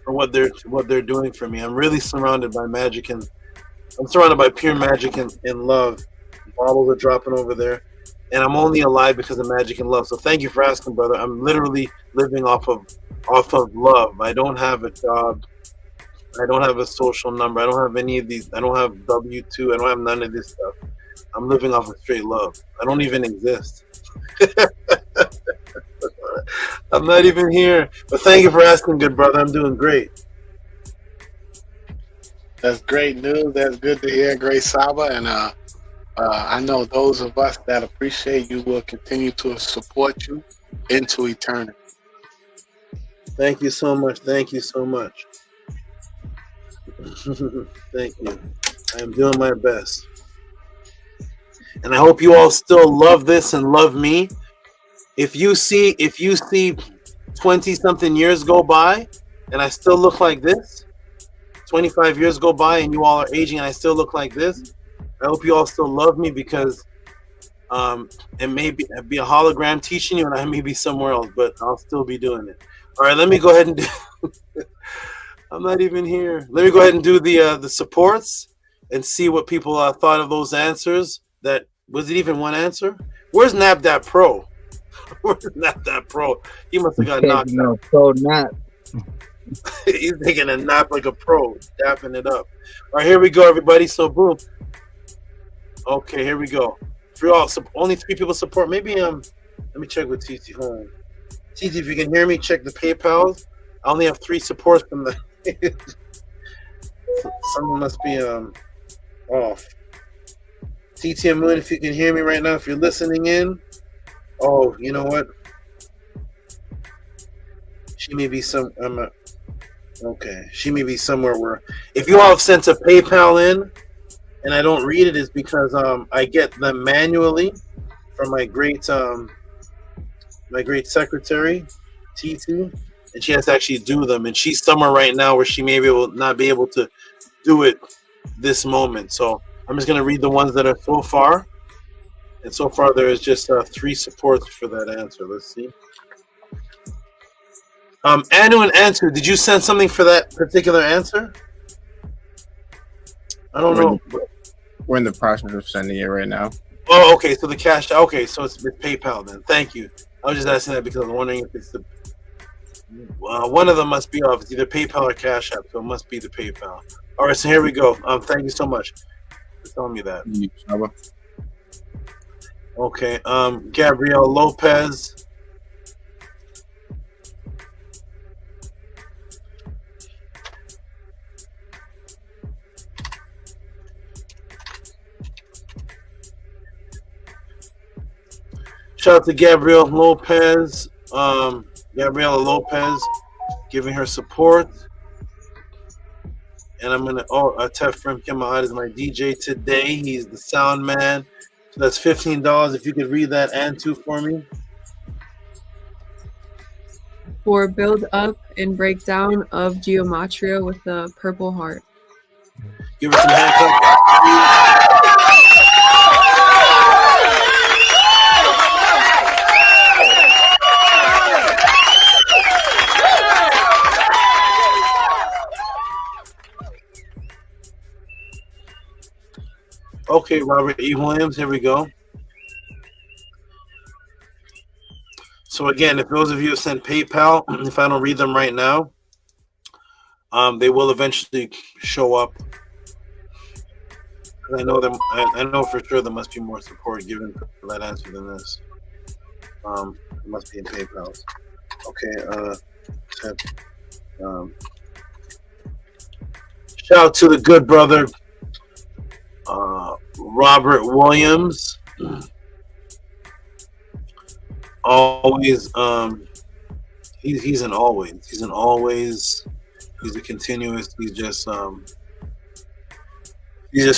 for what they're doing for me. I'm really surrounded by magic, and I'm surrounded by pure magic and love. Bottles are dropping over there, and I'm only alive because of magic and love. So thank you for asking, brother. I'm literally living off of love. I don't have a job. I don't have a social number. I don't have any of these. I don't have W-2. I don't have none of this stuff. I'm living off of straight love. I don't even exist. I'm not even here. But thank you for asking, good brother. I'm doing great. That's great news. That's good to hear, great Saba. And I know those of us that appreciate you will continue to support you into eternity. Thank you so much. Thank you so much. Thank you. I am doing my best. And I hope you all still love this and love me. If you see 20-something years go by and I still look like this, 25 years go by and you all are aging and I still look like this, I hope you all still love me, because it may be a hologram teaching you and I may be somewhere else, but I'll still be doing it. All right, let me go ahead and do I'm not even here. Let me go ahead and do the supports and see what people thought of those answers. That was it even one answer? Where's NAPDAPRO? Where's NAPDAPRO? He must have got knocked out. Pro nap. He's taking a nap like a pro, dapping it up. All right, here we go, everybody. So boom. Okay, here we go. For all, only 3 people support. Maybe let me check with TT. Hold on. TT, if you can hear me, check the PayPal. I only have 3 supports from the. Someone must be off. TT and Moon, if you can hear me right now, if you're listening in. Oh, you know what? She may be okay. She may be somewhere where, if you all have sent a PayPal in and I don't read it, is because I get them manually from my great secretary, TT, and she has to actually do them. And she's somewhere right now where she may not be able to do it this moment. So I'm just gonna read the ones that are so far. And so far, there is just 3 supports for that answer. Let's see. Anu and Answer, did you send something for that particular answer? I don't know. We're in the process of sending it right now. Oh, okay. So the cash. Okay, so it's with PayPal then. Thank you. I was just asking that because I was wondering if it's the one of them must be off. It's either PayPal or Cash App, so it must be the PayPal. All right, so here we go. Thank you so much for telling me that. Okay. Gabrielle Lopez. Shout out to Gabrielle Lopez. Gabriela Lopez giving her support. And I'm gonna Tefrem Kemahad is my DJ today. He's the sound man. So that's $15. If you could read that Antu for me. For build up and breakdown of Gematria with the purple heart. Give her some hand clap. Okay, Robert E. Williams, here we go. So again, if those of you send PayPal, if I don't read them right now, they will eventually show up. I know them. I know for sure there must be more support given for that answer than this. It must be in PayPal. Okay. Shout out to the good brother. Robert Williams, always he's an always, he's a continuous, he's just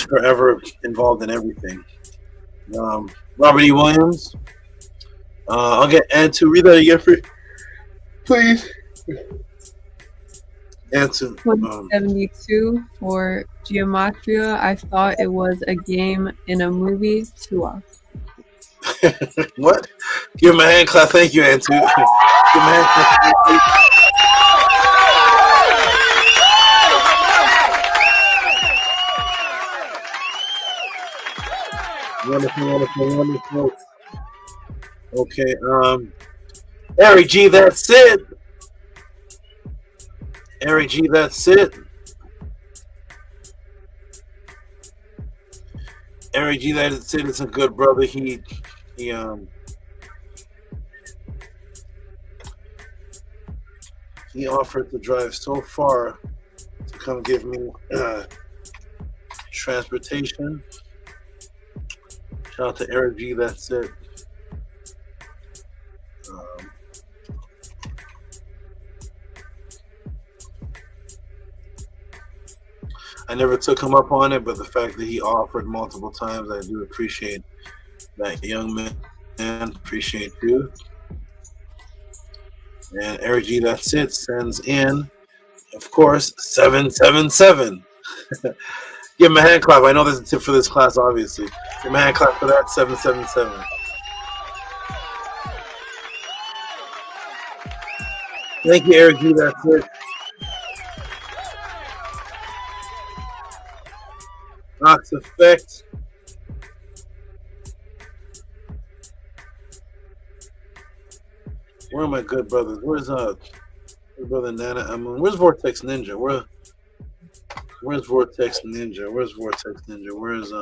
forever involved in everything. Robert E. Williams, I'll get Antu, read that again for please. Antu, 172 for Gematria. I thought it was a game in a movie. 2 off. What? Give him a hand clap. Thank you, Antu. Give him a hand clap. Wonderful. Okay, Eric G, that's it. Eric G, that's it. Eric G, that's it. It's a good brother. He offered to drive so far to come give me transportation. Shout out to Eric G, that's it. I never took him up on it, but the fact that he offered multiple times, I do appreciate that young man. Appreciate you. And Eric G, that's it, sends in, of course, 777. Give him a hand clap. I know there's a tip for this class, obviously. Give him a hand clap for that, 777. Thank you, Eric G, that's it. Ox Effect. Where are my good brothers? Where's brother Nana Amun? Where's Vortex Ninja? Where's Vortex Ninja? Where's Vortex Ninja? Where's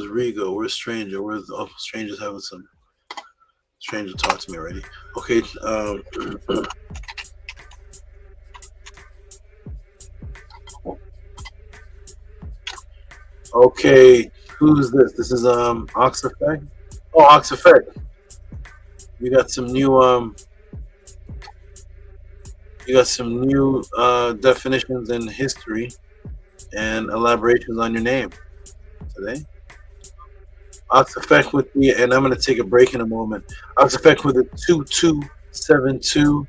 Rigo? Where's Stranger? Stranger's having some Stranger talk to me already. Okay, okay, who's this? This is Ox Effect. Oh, Ox Effect. You got some new definitions in history and elaborations on your name today. Ox Effect with the, and I'm going to take a break in a moment. Ox Effect with a 2272.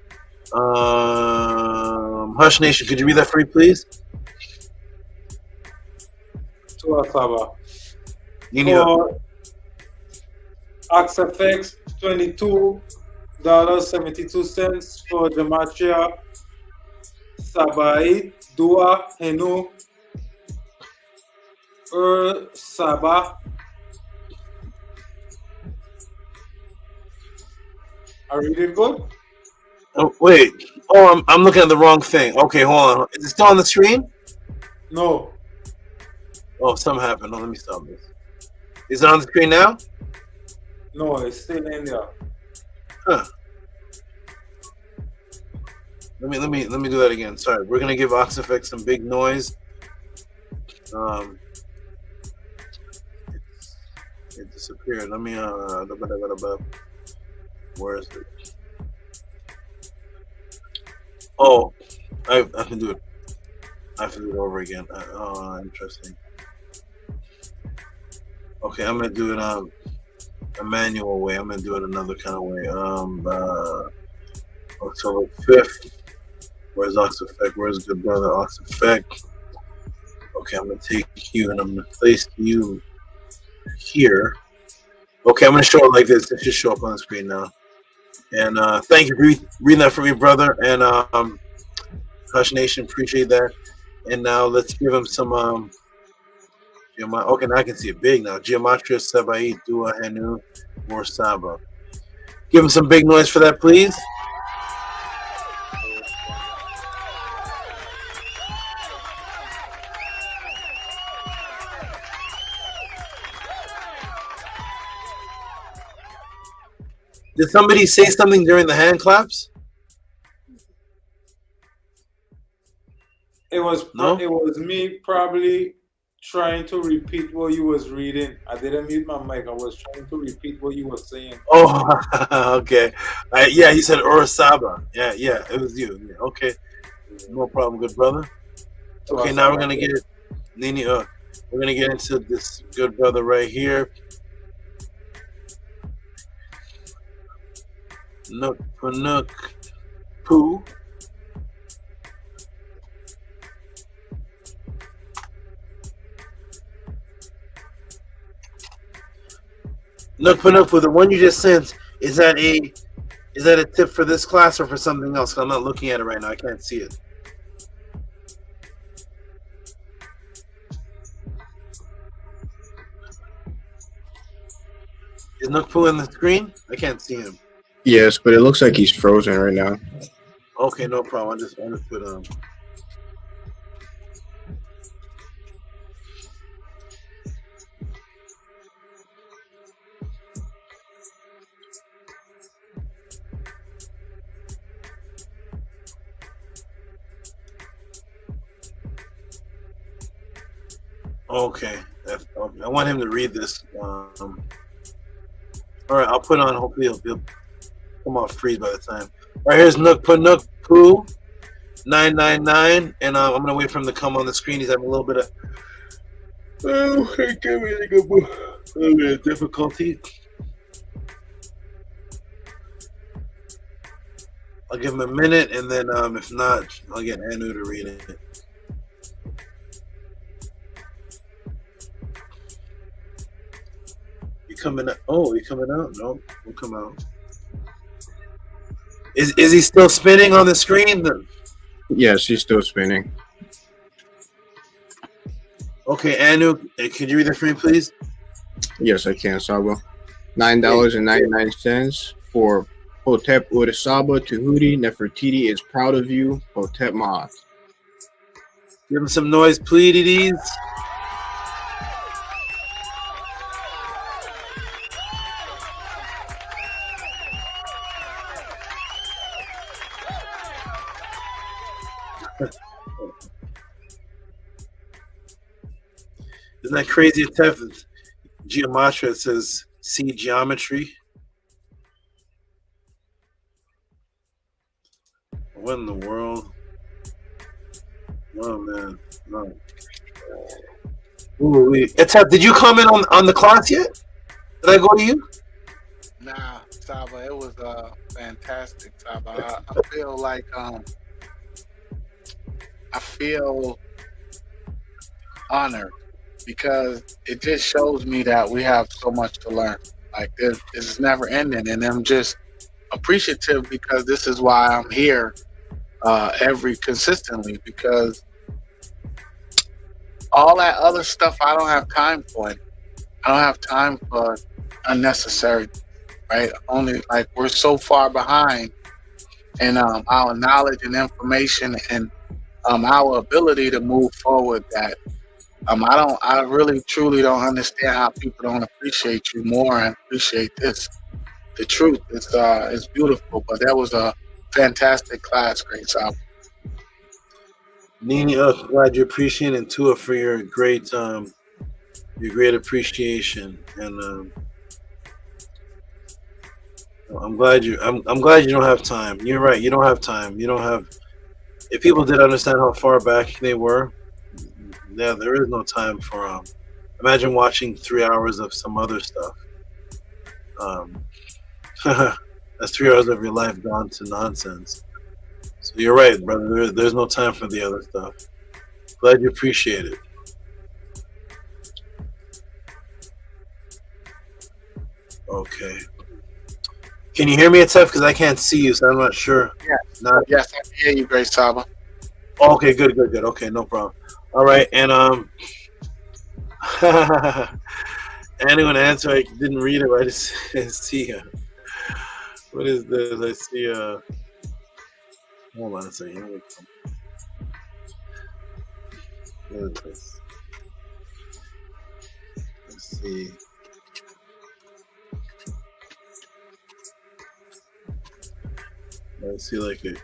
Hush Nation, could you read that for me, please? SABA. You need AXFX $22.72 for Gematria, Sabai, Dua, Henu, SABA. I read it good? Oh, wait. Oh, I'm looking at the wrong thing. Okay, hold on. Is it still on the screen? No. Oh, something happened. Oh, let me stop this. Is it on the screen now? No, it's still in there. Huh. Let me do that again. Sorry, we're gonna give AXFX some big noise. It disappeared. Let me where is it? Oh, I can do it. I have to do it over again. Oh, interesting. Okay, I'm gonna do it a manual way. I'm gonna do it another kind of way. October 5th. Where's AXFX? Where's good brother AXFX? Okay, I'm gonna take you and I'm gonna place you here. Okay, I'm gonna show it like this. It should show up on the screen now. And thank you for reading that for me, brother. And Hush Nation, appreciate that. And now let's give him some okay, now I can see it big now. Gematria, Sabai, Dua, Henu, or Saba. Give him some big noise for that, please. Did somebody say something during the hand claps? It was me probably trying to repeat what you was reading. I didn't mute my mic. I was trying to repeat what you were saying. Oh, okay. Yeah, you said Saba. Yeah, it was you. Yeah, okay, no problem, good brother. Okay, now we're gonna get it. Nini, we're gonna get into this good brother right here. Nook Poo. Nook, the one you just sent, is that a tip for this class or for something else? I'm not looking at it right now. I can't see it. Is Nook in the screen? I can't see him. Yes, but it looks like he's frozen right now. Okay, no problem. I just put Okay, I want him to read this. All right, I'll put on. Hopefully, he'll come off freeze by the time. All right, here's Nook Poo 999, and I'm gonna wait for him to come on the screen. He's having a little bit of difficulty. I'll give him a minute, and then if not, I'll get Anu to read it. Coming out. Oh, he coming out? No, we'll come out. Is he still spinning on the screen? Yes, he's still spinning. Okay, Anu, can you read that for me, please? Yes, I can, Saba. $9.99 for Hotep Saba Tehuti. Nefertiti is proud of you. Hotep Maat. Give him some noise, please. Isn't that crazy? Gematria says see geometry. What in the world? Oh man, no. Ooh, did you comment on the class yet? Did I go to you? Nah, Saba, it was fantastic, Saba. I feel like I feel honored because it just shows me that we have so much to learn. Like it's never ending, and I'm just appreciative because this is why I'm here consistently, because all that other stuff I don't have time for. I don't have time for unnecessary, right? Only like we're so far behind in our knowledge and information and our ability to move forward that I really truly don't understand how people don't appreciate you more and appreciate this. The truth is beautiful, but that was a fantastic class, great job. Nini, glad you appreciate it, and Tua for your great appreciation, and I'm glad you don't have time. You're right, you don't have time. You don't have. If people did understand how far back they were, yeah, there is no time for imagine watching 3 hours of some other stuff. That's 3 hours of your life gone to nonsense. So you're right, brother. There's no time for the other stuff. Glad you appreciate it. Okay. Can you hear me, Atef? Because I can't see you, so I'm not sure. Yes, I can hear you, Grace Saba. Okay, good. Okay, no problem. All right, and anyone answer? I didn't read it. I just see. What is this? I see. Hold on a second. What is this? Let's see. I see like a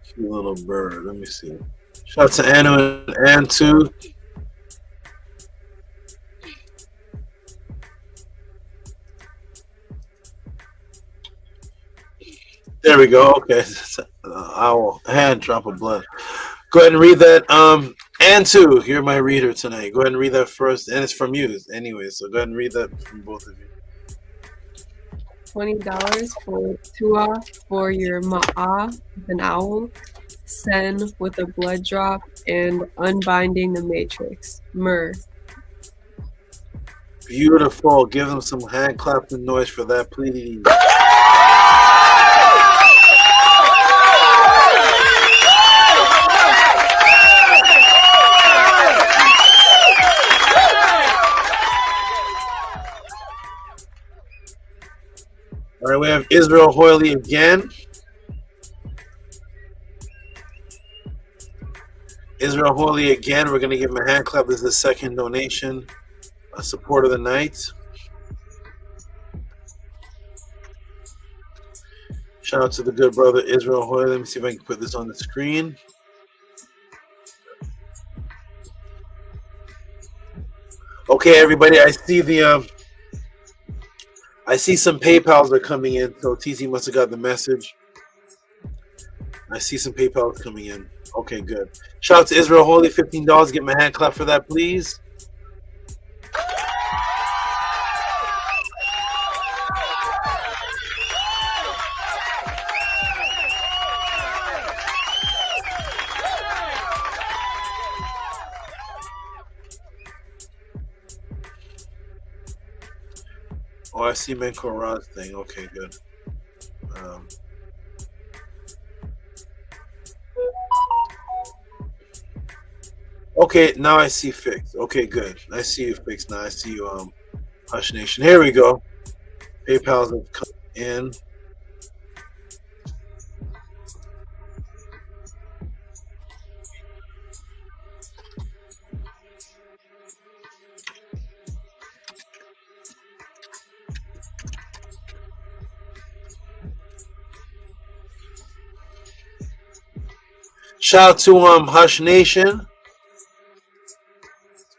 cute little bird. Let me see. Shout out to Anu and Antu. There we go. Okay. Owl. Hand drop of blood. Go ahead and read that. Antu, you're my reader tonight. Go ahead and read that first. And it's from you anyway. So go ahead and read that from both of you. $20 for Tua for your Ma'a with an owl, Sen with a blood drop, and Unbinding the Matrix. Myrrh. Beautiful. Give them some hand clapping noise for that, please. All right, we have Israel Hoyley again. Israel Hoyley again. We're going to give him a hand clap. This is the second donation. A support of the night. Shout out to the good brother Israel Hoyley. Let me see if I can put this on the screen. Okay, everybody. I see some PayPals are coming in, so TZ must have got the message. I see some PayPals coming in. Okay, good. Shout out to Israel Holy, $15. Get my hand clap for that, please. Oh, I see Menko Rod's thing. Okay, good. Okay, now I see Fix. Okay, good. I see you, Fix. Now I see you, Hush Nation. Here we go. PayPal's have come in. Shout out to Hush Nation.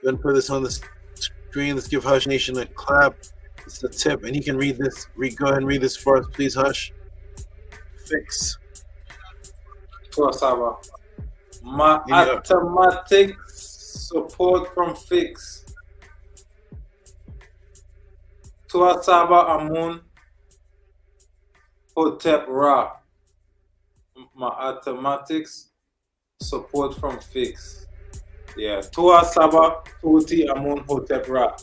Go ahead and put this on the screen. Let's give Hush Nation a clap. It's a tip, and he can read this. Go ahead and read this for us, please, Hush. Fix. SABA. Mathematics support from Fix. SABA Amun Hotep Ra. Mathematics support from Fix. Yeah. SABA Tehuti Amun Hotep Ra.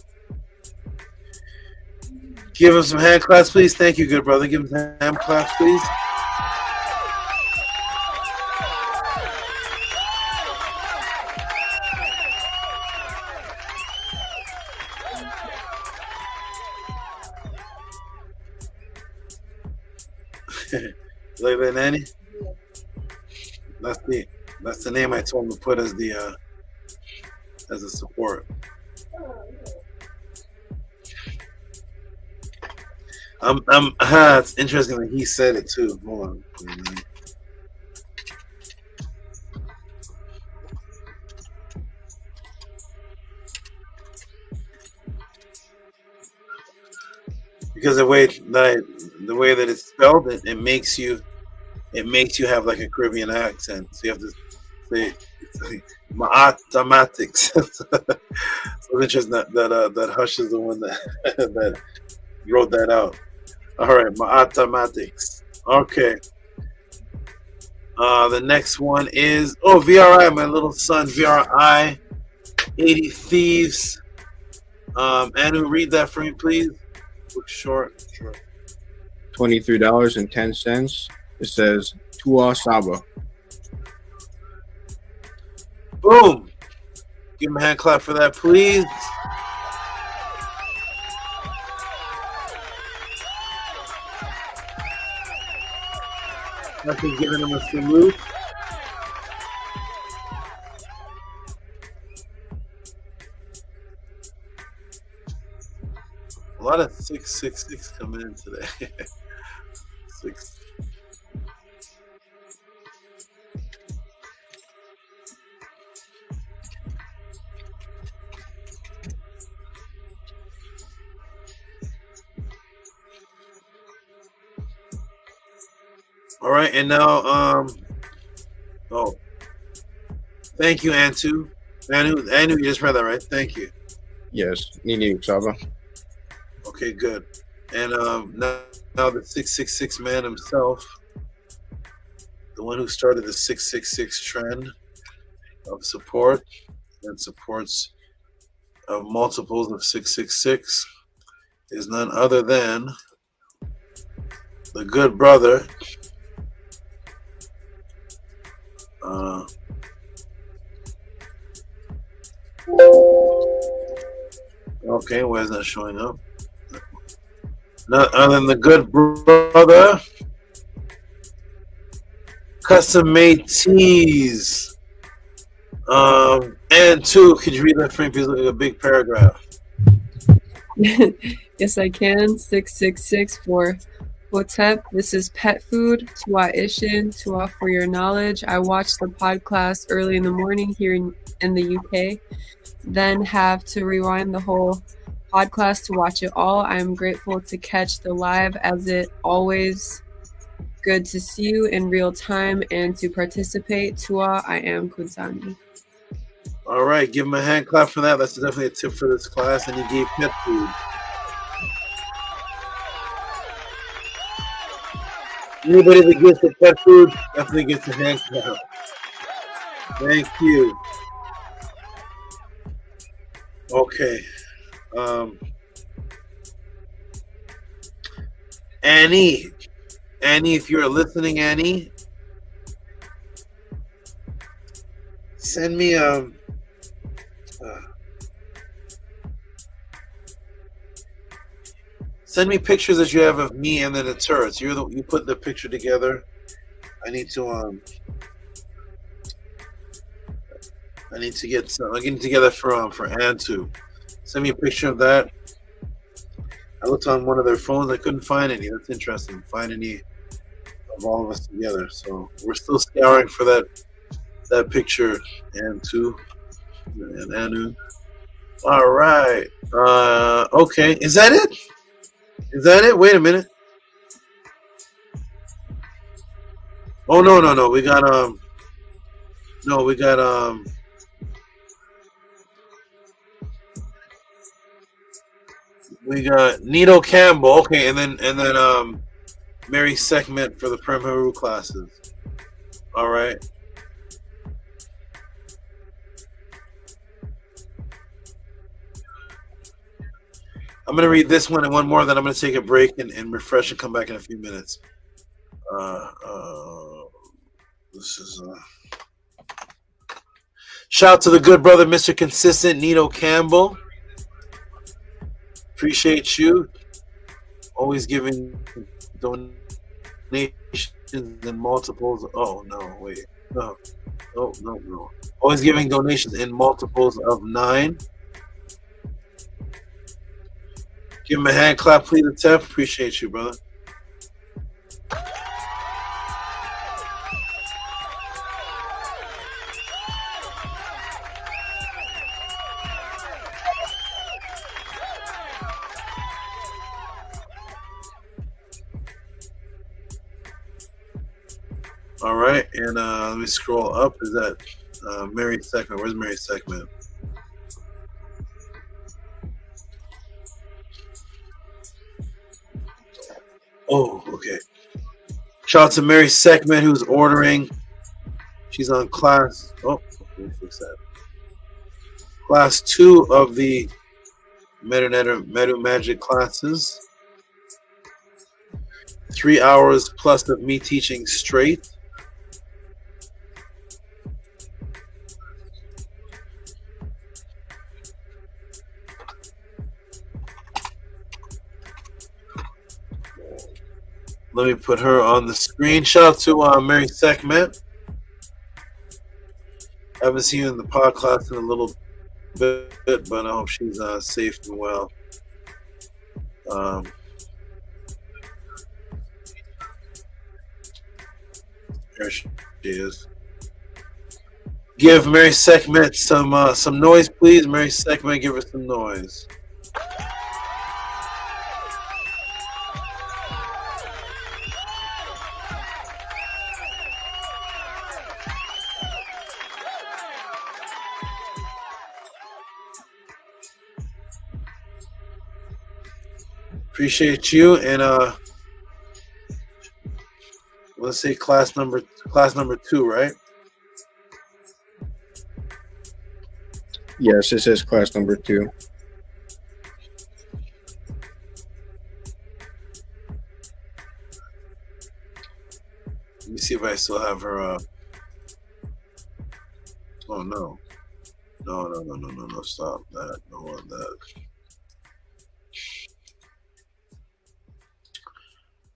Give him some hand claps, please. Thank you, good brother. Give him some hand claps, please. Like that, Nanny? That's the name I told him to put as the as a support. It's interesting that he said it too. Hold on. Because the way that it's spelled, it makes you have like a Caribbean accent. So you have to say MAATMATICS. So interesting that Hush is the one that that wrote that out. All right, MAATMATICS. Okay. The next one is VRI, my little son, VRI, 80 Thieves. Anu, read that for me, please. Look short. $23.10. It says Tua SABA. Boom. Give him a hand clap for that, please. Nothing giving him a salute. A lot of 666 coming in today. 6. All right, and now, thank you, Anu, you just read that, right? Thank you. Yes, Nini SABA. Okay, good. And now the 666 man himself, the one who started the 666 trend of support and supports of multiples of 666, is none other than the good brother. Okay, why is that showing up? None other than the good brother. Custom made tees. And two, could you read that for me, please? Like a big paragraph. Yes, I can. 666 for Hotep. This is pet food. Tua Ishin. Tua for your knowledge. I watched the podcast early in the morning here in the UK. Then have to rewind the whole podcast to watch it all. I am grateful to catch the live as it always good to see you in real time and to participate. Tua, I am Kunsani. All right, give him a hand clap for that. That's definitely a tip for this class. And he gave pet food. Anybody that gets the pet food definitely gets a hand clap. Thank you. Okay. Annie, if you're listening, Annie, send me send me pictures that you have of me and then the turrets. You put the picture together. I need to get some. I'm getting together for Antu. Send me a picture of that. I looked on one of their phones. I couldn't find any. That's interesting. Find any of all of us together. So we're still scouring for that picture, Antu and Anu. All right. Okay. Is that it? Wait a minute. Oh no. We got Nito Campbell, okay, and then Mary Sekhmet for the Prem Haru classes. All right. I'm going to read this one and one more, then I'm going to take a break and refresh and come back in a few minutes. This is shout out to the good brother, Mr. Consistent, Nito Campbell. Appreciate you. Always giving donations in multiples. Oh, no, wait. No. Always giving donations in multiples of 9. Give him a hand clap, please, Tef. Appreciate you, brother. All right, and let me scroll up. Is that Mary's segment? Where's Mary's segment? Oh, okay. Shout out to Mary Seckman, who's ordering. She's on class. Oh, let me fix that. Class 2 of the MEDU Magic classes. 3 hours plus of me teaching straight. Let me put her on the screen. Shout out to Mary Seckman. I haven't seen her in the podcast in a little bit, but I hope she's safe and well. There she is. Give Mary Seckman some noise, please. Mary Seckman, give her some noise. Appreciate you, and let's say class number 2, right? Yes, it says class number 2. Let me see if I still have her. Oh no! No! Stop that! No one that.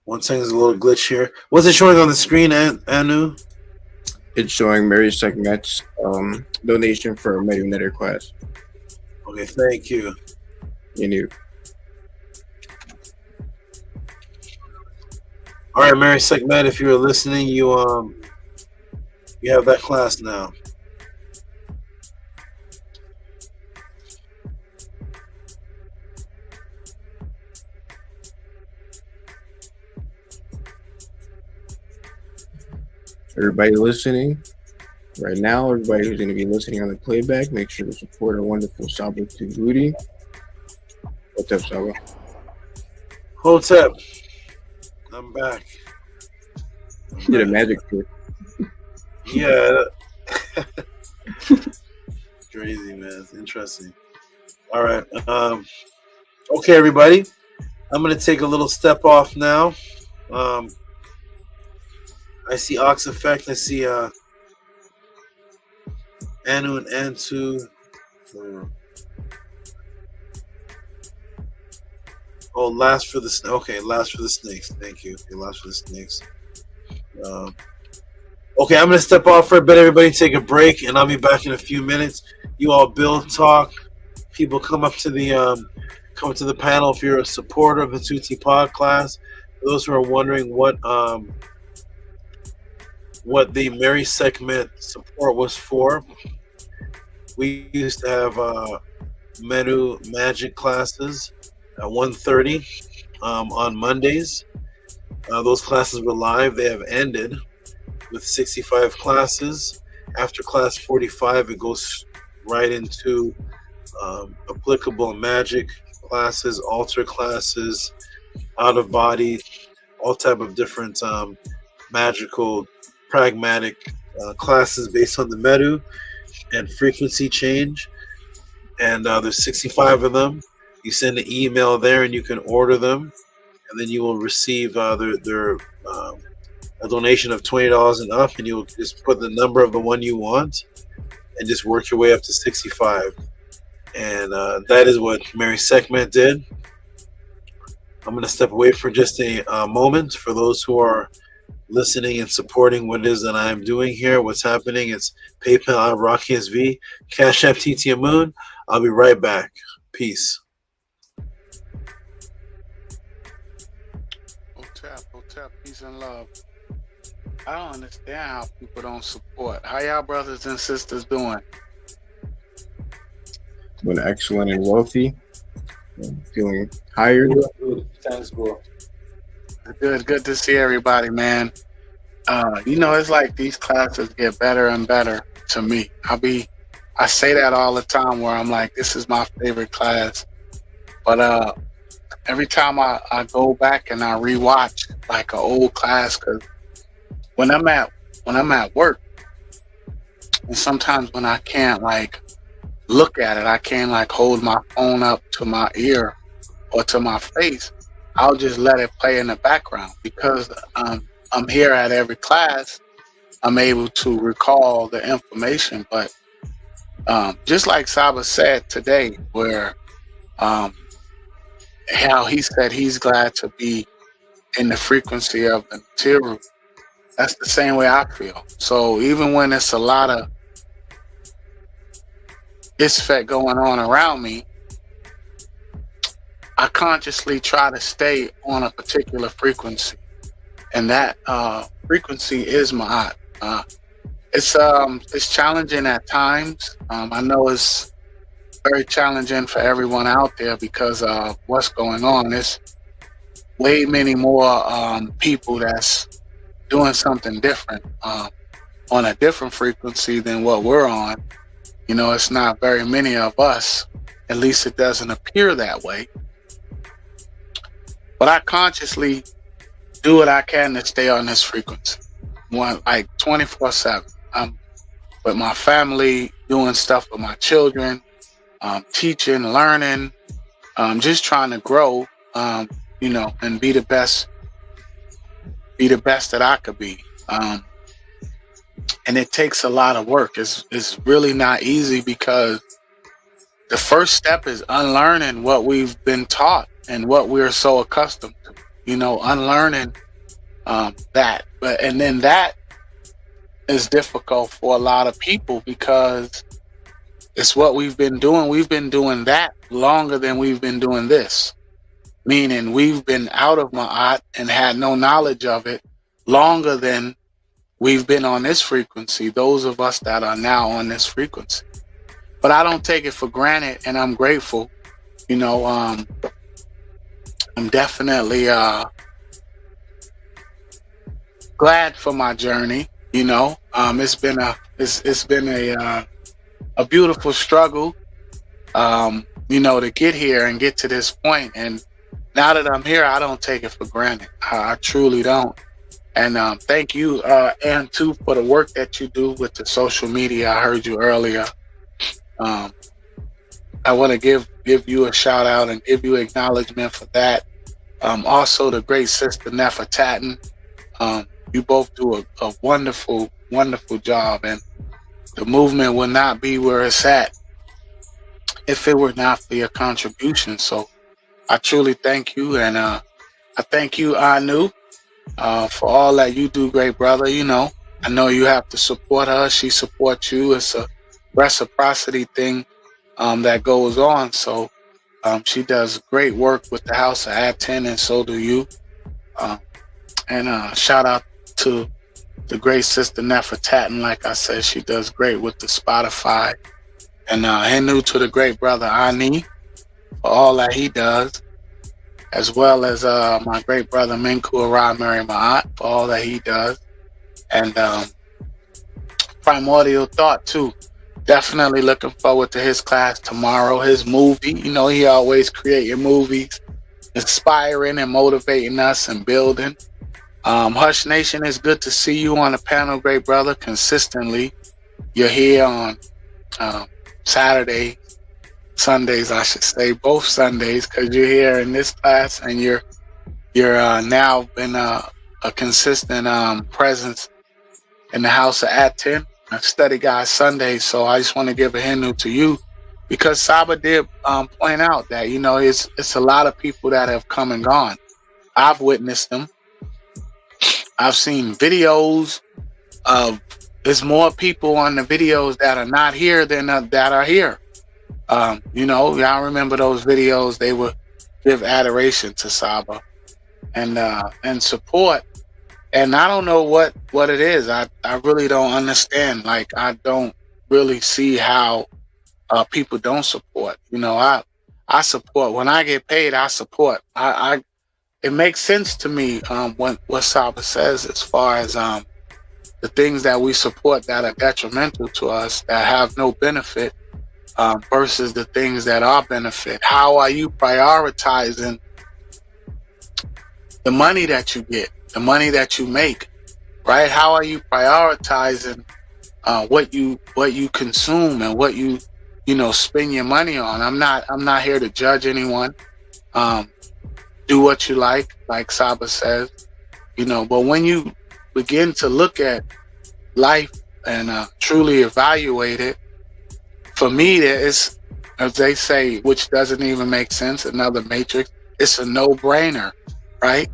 One second, there's a little glitch here. What's it showing on the screen, Anu? It's showing Mary Seckman's donation for a MEDU class. Okay, thank you. You knew. All right, Mary Seckman, if you were listening, you have that class now. Everybody listening right now, everybody who's going to be listening on the playback, make sure to support our wonderful SABA Tehuti. What's up, SABA? Hotep, I'm back. You did a magic trick. Yeah. Crazy, man. It's interesting. All right. Okay, everybody. I'm going to take a little step off now. I see Ox Effect. I see Anu and Antu. Oh, last for the okay. Last for the snakes. Thank you. Okay, last for the snakes. Okay, I'm gonna step off for a bit. Everybody, take a break, and I'll be back in a few minutes. You all build, talk. People come up to the panel if you're a supporter of the Tehuti Podclass. For those who are wondering what the Mary segment support was for, we used to have MEDU Magic classes at 1:30 on Mondays. Those classes were live. They have ended with 65 classes. After class 45, it goes right into applicable magic classes, altar classes, out of body, all type of different magical, pragmatic classes based on the MEDU and frequency change. And there's 65 of them. You send an email there, and you can order them, and then you will receive their a donation of $20 and up, and you'll just put the number of the one you want, and just work your way up to 65. And that is what Mary Sekhmet did. I'm going to step away for just a moment. For those who are listening and supporting what it is that I'm doing here, what's happening, it's PayPal, Rocky SV, Cash App, TT AMUN. I'll be right back. Peace. Hotel, peace and love. I don't understand how people don't support. How y'all brothers and sisters doing? Doing excellent and wealthy. Feeling tired. Thanks, bro. Good to see everybody, man. You know, it's like these classes get better and better to me. I say that all the time where I'm like, this is my favorite class. But every time I go back and I rewatch like an old class, because when I'm at work, and sometimes when I can't like look at it, I can't like hold my phone up to my ear or to my face, I'll just let it play in the background. Because I'm here at every class, I'm able to recall the information. But just like SABA said today, where how he said he's glad to be in the frequency of the material, that's the same way I feel. So even when it's a lot of ISFET going on around me, I consciously try to stay on a particular frequency, and that frequency is Ma'at. It's challenging at times. I know it's very challenging for everyone out there because of what's going on. There's way many more people that's doing something different on a different frequency than what we're on. You know, it's not very many of us. At least it doesn't appear that way. But I consciously do what I can to stay on this frequency. Like 24/7. I'm with my family, doing stuff with my children, teaching, learning, just trying to grow, you know, and be the best that I could be. And it takes a lot of work. It's really not easy, because the first step is unlearning what we've been taught and what we're so accustomed to, you know, unlearning that. And then that is difficult for a lot of people, because it's what we've been doing. We've been doing that longer than we've been doing this, meaning we've been out of Ma'at and had no knowledge of it longer than we've been on this frequency, those of us that are now on this frequency. But I don't take it for granted, and I'm grateful. You know, I'm definitely glad for my journey. You know, it's been a beautiful struggle, you know, to get here and get to this point. And now that I'm here, I don't take it for granted. I truly don't. And thank you, Ann, too, for the work that you do with the social media. I heard you earlier. I want to give you a shout out and give you acknowledgement for that. Also, the great sister NEFERTATEN. You both do a wonderful, wonderful job. And the movement would not be where it's at if it were not for your contribution. So I truly thank you. And I thank you, Anu, for all that you do, great brother. You know, I know you have to support her. She supports you. It's a reciprocity thing that goes on. So she does great work with the House of ATTON, and so do you. And shout out to the great sister NEFERTATEN. Like I said, she does great with the Spotify. And Henu to the great brother Ani for all that he does, as well as my great brother Minku Ara Mary Ma'at for all that he does. And Primordial Thought too. Definitely looking forward to his class tomorrow, his movie. You know, he always creating movies, inspiring and motivating us and building. Hush Nation, it's good to see you on the panel, great brother, consistently. You're here on Saturday Sundays, I should say, both Sundays, because you're here in this class and you're now been a consistent presence in the house of ATTON, Study Guide Sundays. So I just want to give a hint to you, because SABA did point out that, you know, it's a lot of people that have come and gone. I've witnessed them. I've seen videos of, there's more people on the videos that are not here than that are here. You know, y'all remember those videos? They would give adoration to SABA and support. And I don't know what it is. I really don't understand. Like, I don't really see how people don't support. You know, I support. When I get paid, I support. It makes sense to me what SABA says as far as the things that we support that are detrimental to us, that have no benefit, versus the things that are benefit. How are you prioritizing the money that you get, the money that you make, right? How are you prioritizing what you consume and what you know, spend your money on? I'm not here to judge anyone. Do what you like SABA says, you know. But when you begin to look at life and truly evaluate it, for me, there is, as they say, which doesn't even make sense, another matrix, it's a no-brainer, right?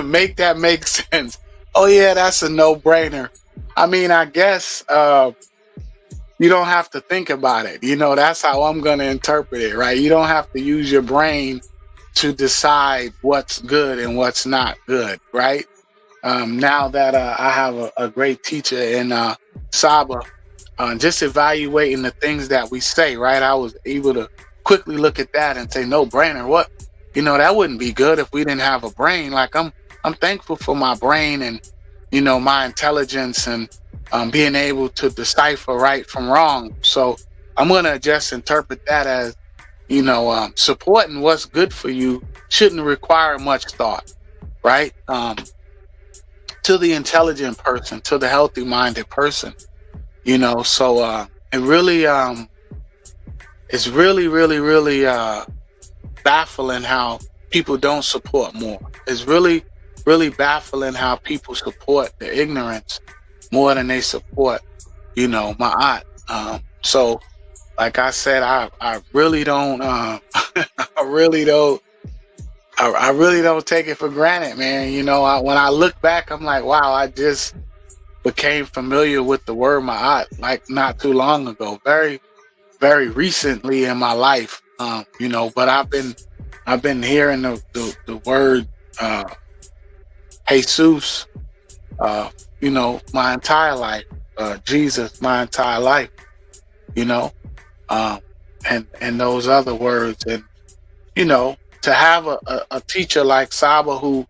Make that make sense. Oh yeah, that's a no-brainer. I mean, I guess you don't have to think about it. You know, that's how I'm going to interpret it, right? You don't have to use your brain to decide what's good and what's not good, right? Now that I have a great teacher in SABA, just evaluating the things that we say, right? I was able to quickly look at that and say, no brainer. What? You know, that wouldn't be good if we didn't have a brain. Like, I'm thankful for my brain and, you know, my intelligence and being able to decipher right from wrong. So I'm going to just interpret that as, you know, supporting what's good for you shouldn't require much thought, right? To the intelligent person, to the healthy-minded person, you know. So it really, it's really baffling how people don't support more. It's really baffling how people support the ignorance more than they support, you know, Ma'at. So, like I said, I really don't, I really don't take it for granted, man. You know, when I look back, I'm like, wow, I just became familiar with the word Ma'at like not too long ago, very, very recently in my life. You know, but I've been hearing the word Jesus, you know, my entire life, Jesus, my entire life, you know, and those other words. And, you know, to have a teacher like SABA who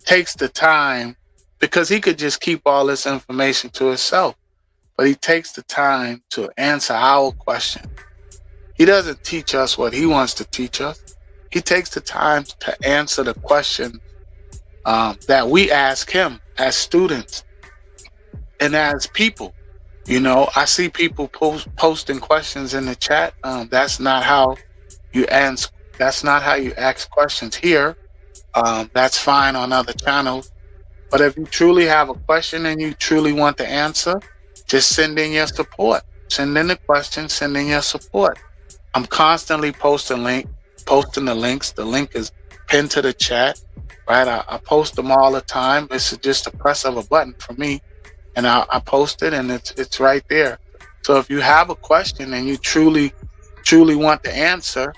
takes the time, because he could just keep all this information to himself, but he takes the time to answer our question. He doesn't teach us what he wants to teach us. He takes the time to answer the question that we ask him as students and as people. You know, I see people posting questions in the chat. That's not how you answer. That's not how you ask questions here. That's fine on other channels. But if you truly have a question and you truly want the answer, just send in your support. Send in the question, send in your support. I'm constantly posting the links. The link is pinned to the chat, right? I post them all the time. It's just a press of a button for me, and I post it, and it's right there. So if you have a question and you truly want the answer,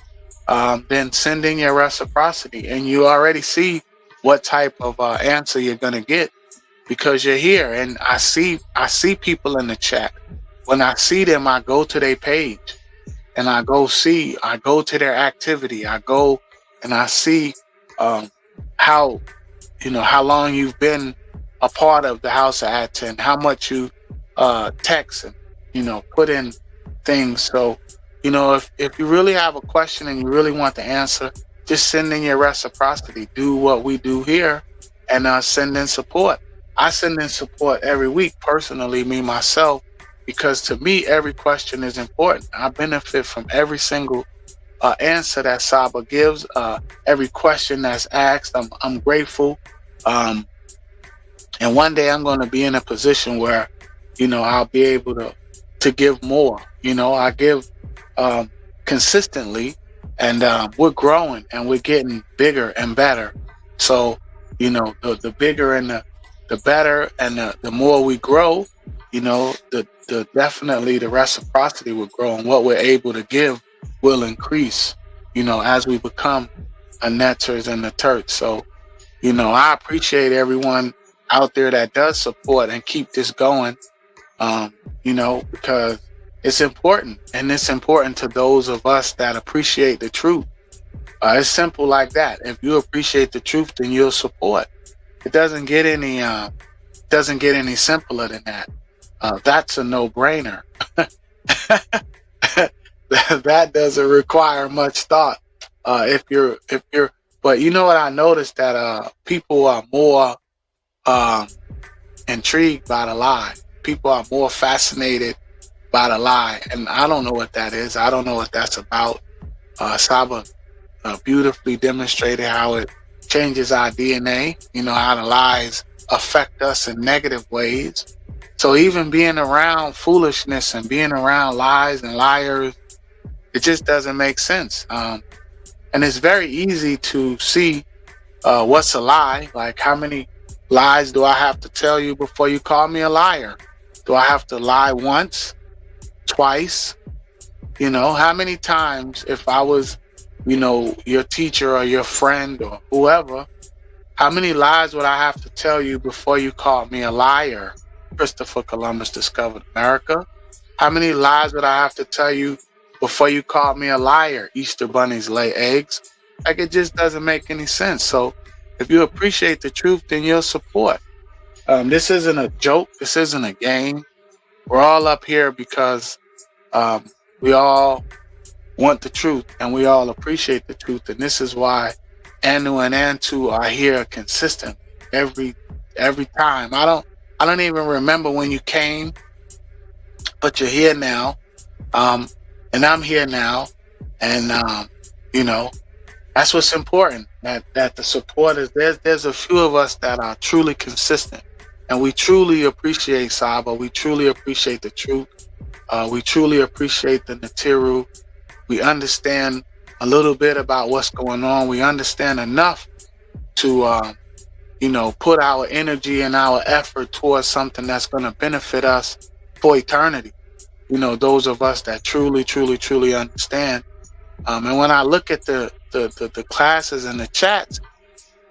then send in your reciprocity, and you already see what type of answer you're gonna get because you're here. And I see people in the chat. When I see them, I go to their page. And I go to their activity. I go and I see how long you've been a part of the House of ATTON, how much you text and, you know, put in things. So, you know, if you really have a question and you really want the answer, just send in your reciprocity. Do what we do here and send in support. I send in support every week personally, me, myself. because to me, every question is important. I benefit from every single answer that SABA gives, every question that's asked. I'm grateful. And one day I'm going to be in a position where, I'll be able to give more. I give consistently, and we're growing and we're getting bigger and better. So, the bigger and the better and the more we grow, the definitely the reciprocity will grow, and what we're able to give will increase, as we become a netters and a Turks. So, I appreciate everyone out there that does support and keep this going, because it's important, and it's important to those of us that appreciate the truth. It's simple like that. If you appreciate the truth, then you'll support. It doesn't get any simpler than that. That's a no-brainer. That doesn't require much thought. But you know what I noticed, that people are more intrigued by the lie. People are more fascinated by the lie, and I don't know what that is. I don't know what that's about. SABA beautifully demonstrated how it changes our DNA, how the lies affect us in negative ways. So even being around foolishness and being around lies and liars, it just doesn't make sense. And it's very easy to see what's a lie. Like, how many lies do I have to tell you before you call me a liar? Do I have to lie once, twice? How many times, if I was, your teacher or your friend or whoever, how many lies would I have to tell you before you called me a liar? Christopher Columbus discovered America. How many lies would I have to tell you before you called me a liar? Easter bunnies lay eggs. Like, it just doesn't make any sense. So if you appreciate the truth, then you'll support. This isn't a joke. This isn't a game. We're all up here because we all want the truth, and we all appreciate the truth. And this is why Anu and Antu are here consistent every time. I don't even remember when you came, but you're here now. And I'm here now. And that's what's important. That the support is there. There's a few of us that are truly consistent, and we truly appreciate SABA. We truly appreciate the truth. We truly appreciate the Natiru. We understand a little bit about what's going on. We understand enough to, put our energy and our effort towards something that's going to benefit us for eternity. Those of us that truly, truly, truly understand. And when I look at the classes and the chats,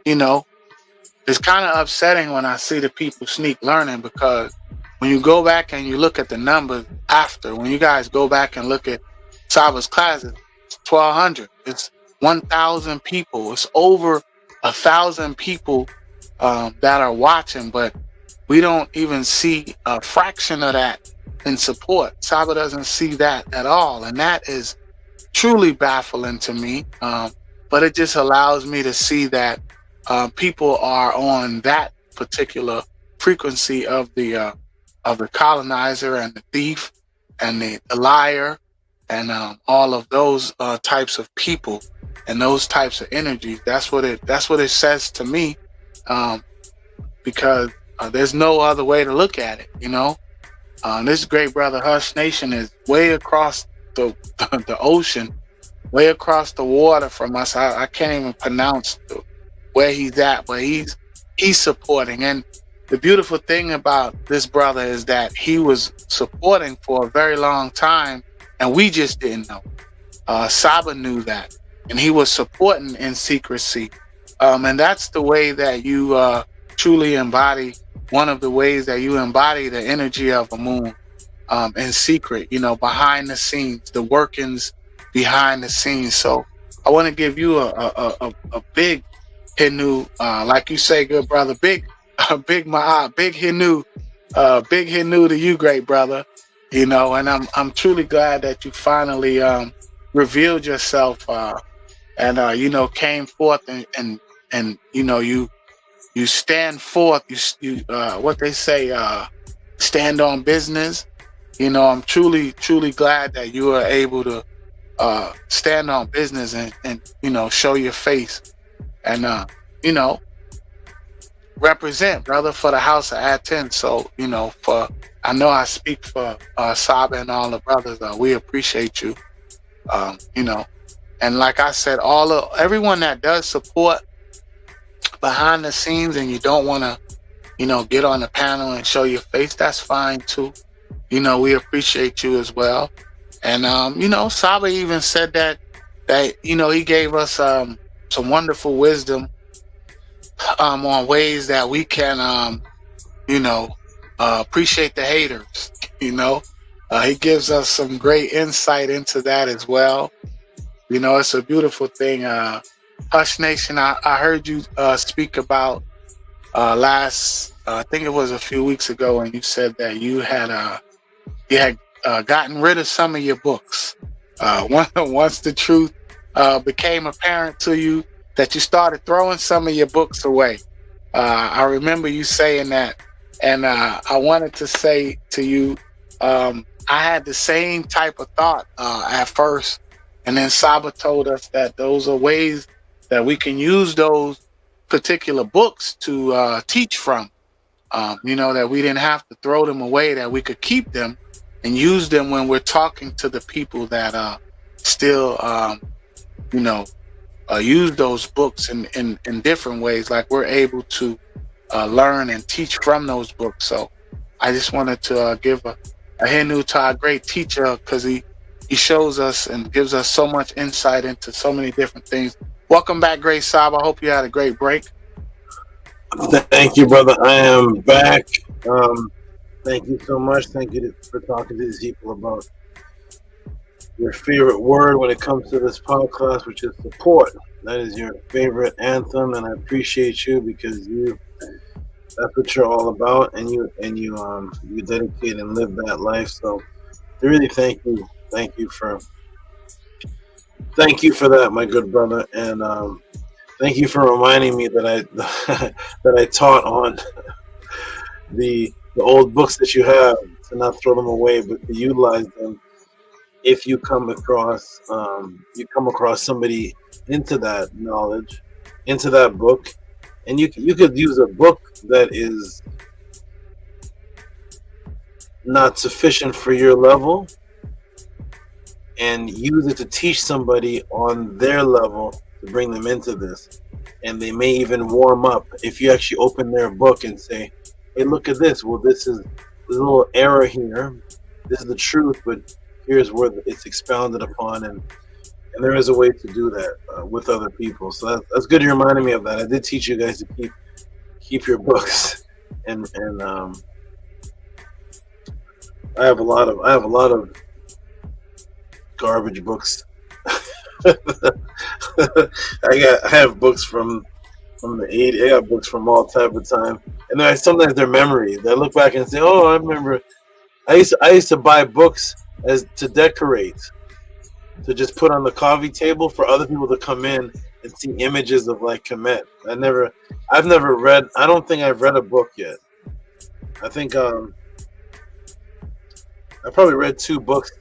it's kind of upsetting when I see the people sneak learning, because when you go back and you look at the numbers after, when you guys go back and look at SABA's classes, it's 1,200. It's 1,000 people. It's over 1,000 people that are watching, but we don't even see a fraction of that in support. SABA doesn't see that at all, and that is truly baffling to me. But it just allows me to see that people are on that particular frequency of the colonizer and the thief and the liar and all of those types of people and those types of energies. That's what it says to me, because there's no other way to look at it. This great brother Hush Nation is way across the ocean, way across the water from us. I can't even pronounce where he's at, but he's supporting. And the beautiful thing about this brother is that he was supporting for a very long time, and we just didn't know. SABA knew that, and he was supporting in secrecy. And that's the way that you truly embody, one of the ways that you embody the energy of AMUN in secret, behind the scenes, the workings behind the scenes. So I want to give you a big Hinu, like you say, good brother, big Ma'at, big Hinu to you, great brother. And I'm truly glad that you finally revealed yourself and came forth and you stand forth. You what they say, stand on business, you know, I'm truly glad that you are able to stand on business and you know, show your face and you know, represent, brother, for the house of ATTON. So, you know, I know I speak for SABA and all the brothers. We appreciate you. You know, and like I said, everyone that does support behind the scenes and you don't want to, you know, get on the panel and show your face, that's fine too. You know, we appreciate you as well. And you know, SABA even said that you know, he gave us some wonderful wisdom on ways that we can you know, appreciate the haters. You know, he gives us some great insight into that as well. You know, it's a beautiful thing. Hush Nation, I heard you speak about I think it was a few weeks ago, and you said that you had gotten rid of some of your books. Once the truth became apparent to you, that you started throwing some of your books away. I remember you saying that, and I wanted to say to you, I had the same type of thought at first, and then SABA told us that those are ways that we can use those particular books to teach from. You know, that we didn't have to throw them away, that we could keep them and use them when we're talking to the people that still, you know, use those books in different ways, like we're able to learn and teach from those books. So I just wanted to give a hinu to our great teacher, because he shows us and gives us so much insight into so many different things. Welcome back, great SABA. I hope you had a great break. Thank you, brother. I am back. Thank you so much. Thank you for talking to these people about your favorite word when it comes to this podcast, which is support. That is your favorite anthem, and I appreciate you because that's what you're all about, and you dedicate and live that life. So really thank you for that, my good brother, and thank you for reminding me that I taught on the old books that you have, to not throw them away, but to utilize them if you come across somebody into that knowledge, into that book. And you could use a book that is not sufficient for your level and use it to teach somebody on their level, to bring them into this. And they may even warm up if you actually open their book and say, hey, look at this. Well, there's a little error here. This is the truth, but here's where it's expounded upon. And there is a way to do that with other people. So that's good. You reminded me of that. I did teach you guys to keep your books, and I have a lot of garbage books. I have books from the 80s. I got books from all type of time, and then sometimes they're memories. I look back and say, "Oh, I remember." I used to buy books as to decorate, to just put on the coffee table for other people to come in and see images of like Kemet. I've never read. I don't think I've read a book yet. I think I probably read 2 books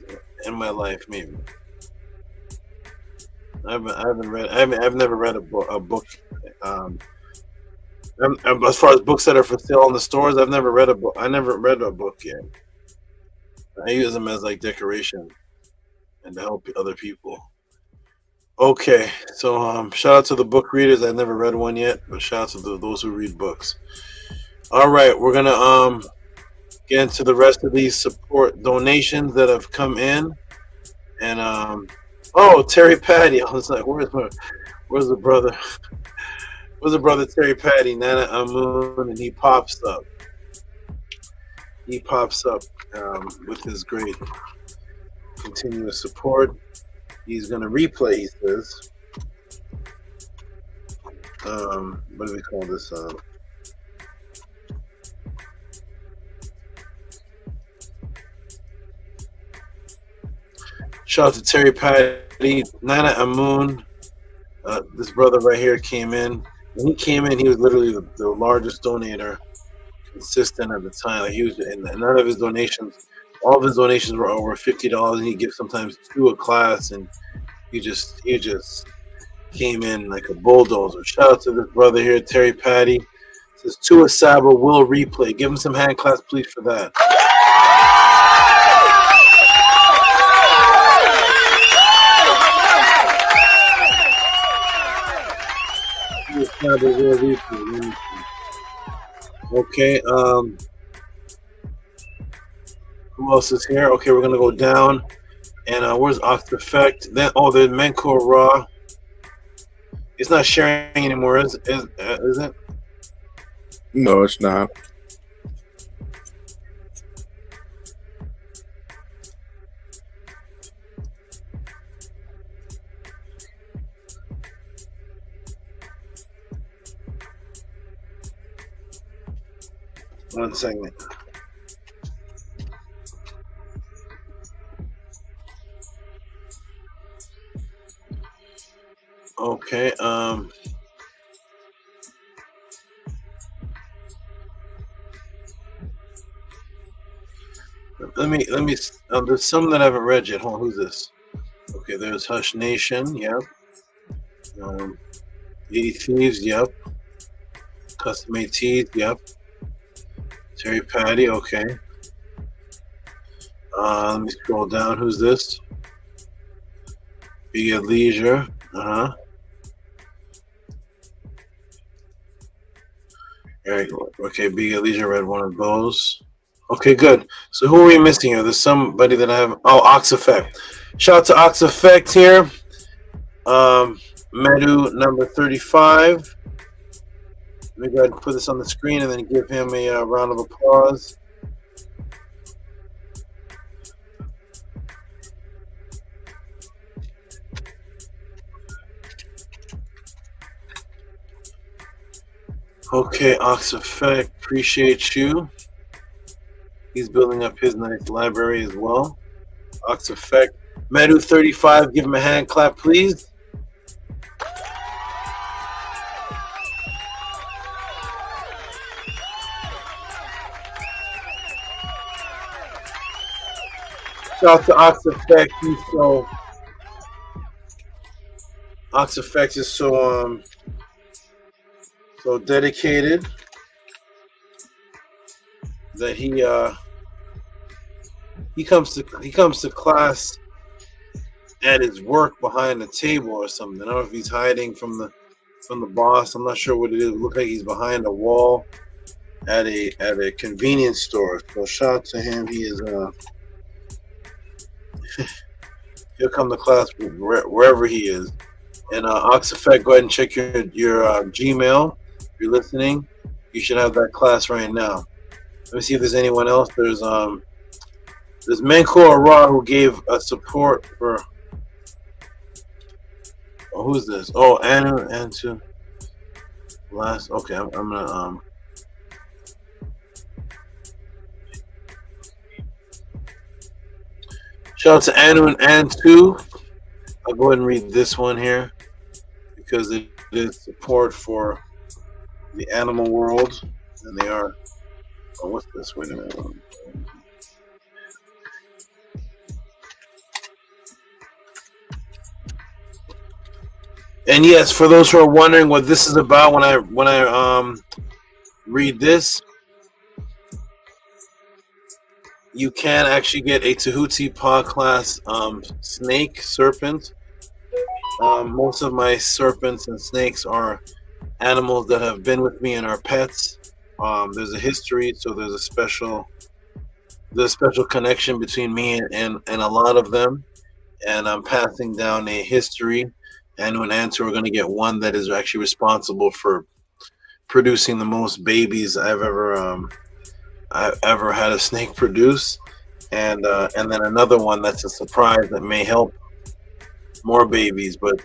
in my life, maybe. I've never read a book. As far as books that are for sale in the stores, I've never read a book. I never read a book yet. I use them as like decoration and to help other people. Okay, so shout out to the book readers. I've never read one yet, but shout out to those who read books. All right, we're gonna get into the rest of these support donations that have come in, and Terry Patty. I was like, where's the brother? Where's the brother Terry Patty? Nana Amun, and he pops up. With his great continuous support. He's gonna replay, he says. What do we call this? Shout out to Terry Patty, Nana Amun. This brother right here came in. When he came in, he was literally the largest donator, consistent at the time. Like he was, and none of his donations all of his donations were over $50, and he gives sometimes 2 a class, and he just came in like a bulldozer. Shout out to this brother here, Terry Patty. Says to a SABA will replay. Give him some hand claps, please, for that. Okay, who else is here? Okay, we're gonna go down, and where's Ox Effect? Then there's Menko Raw. It's not sharing anymore, is it? No, it's not. One second. Okay, let me there's some that I haven't read yet. Hold on, who's this? Okay, there's Hush Nation, yep. 80 Thieves, yep. Custom ATs, yep. Terry Patty, okay. Let me scroll down. Who's this? Be at Leisure, Very good. Okay, Be at Leisure read one of those. Okay, good. So who are we missing here? There's somebody that I have. Oh, Ox Effect. Shout out to Ox Effect here. MEDU number 35. Let me go ahead and put this on the screen and then give him a round of applause. Okay, Ox Effect, appreciate you. He's building up his nice library as well. Ox Effect. MEDU 35, give him a hand clap, please. Shout out to Ox Effect. He's so Ox Effect is so dedicated that he comes to class at his work behind the table or something. I don't know if he's hiding from the boss. I'm not sure what it is. It looks like he's behind a wall at a convenience store. So shout out to him. He is he'll come to class wherever he is. And Ox Effect, go ahead and check your Gmail. If you're listening, you should have that class right now. Let me see if there's anyone else. There's Menko Ra who gave a support for. Oh, who's this? Oh, Anu last. Okay, I'm gonna shout out to Anu and Antu. I'll go ahead and read this one here because it is support for the animal world, and they are. Oh, what's this? Wait a minute. And yes, for those who are wondering what this is about, when I read this, you can actually get a Tehuti Podclass snake serpent. Most of my serpents and snakes are animals that have been with me and are pets. There's a history, so there's a special connection between me and a lot of them, and I'm passing down a history. And when Answer, we're going to get one that is actually responsible for producing the most babies I've ever had a snake produce, and then another one that's a surprise that may help more babies, but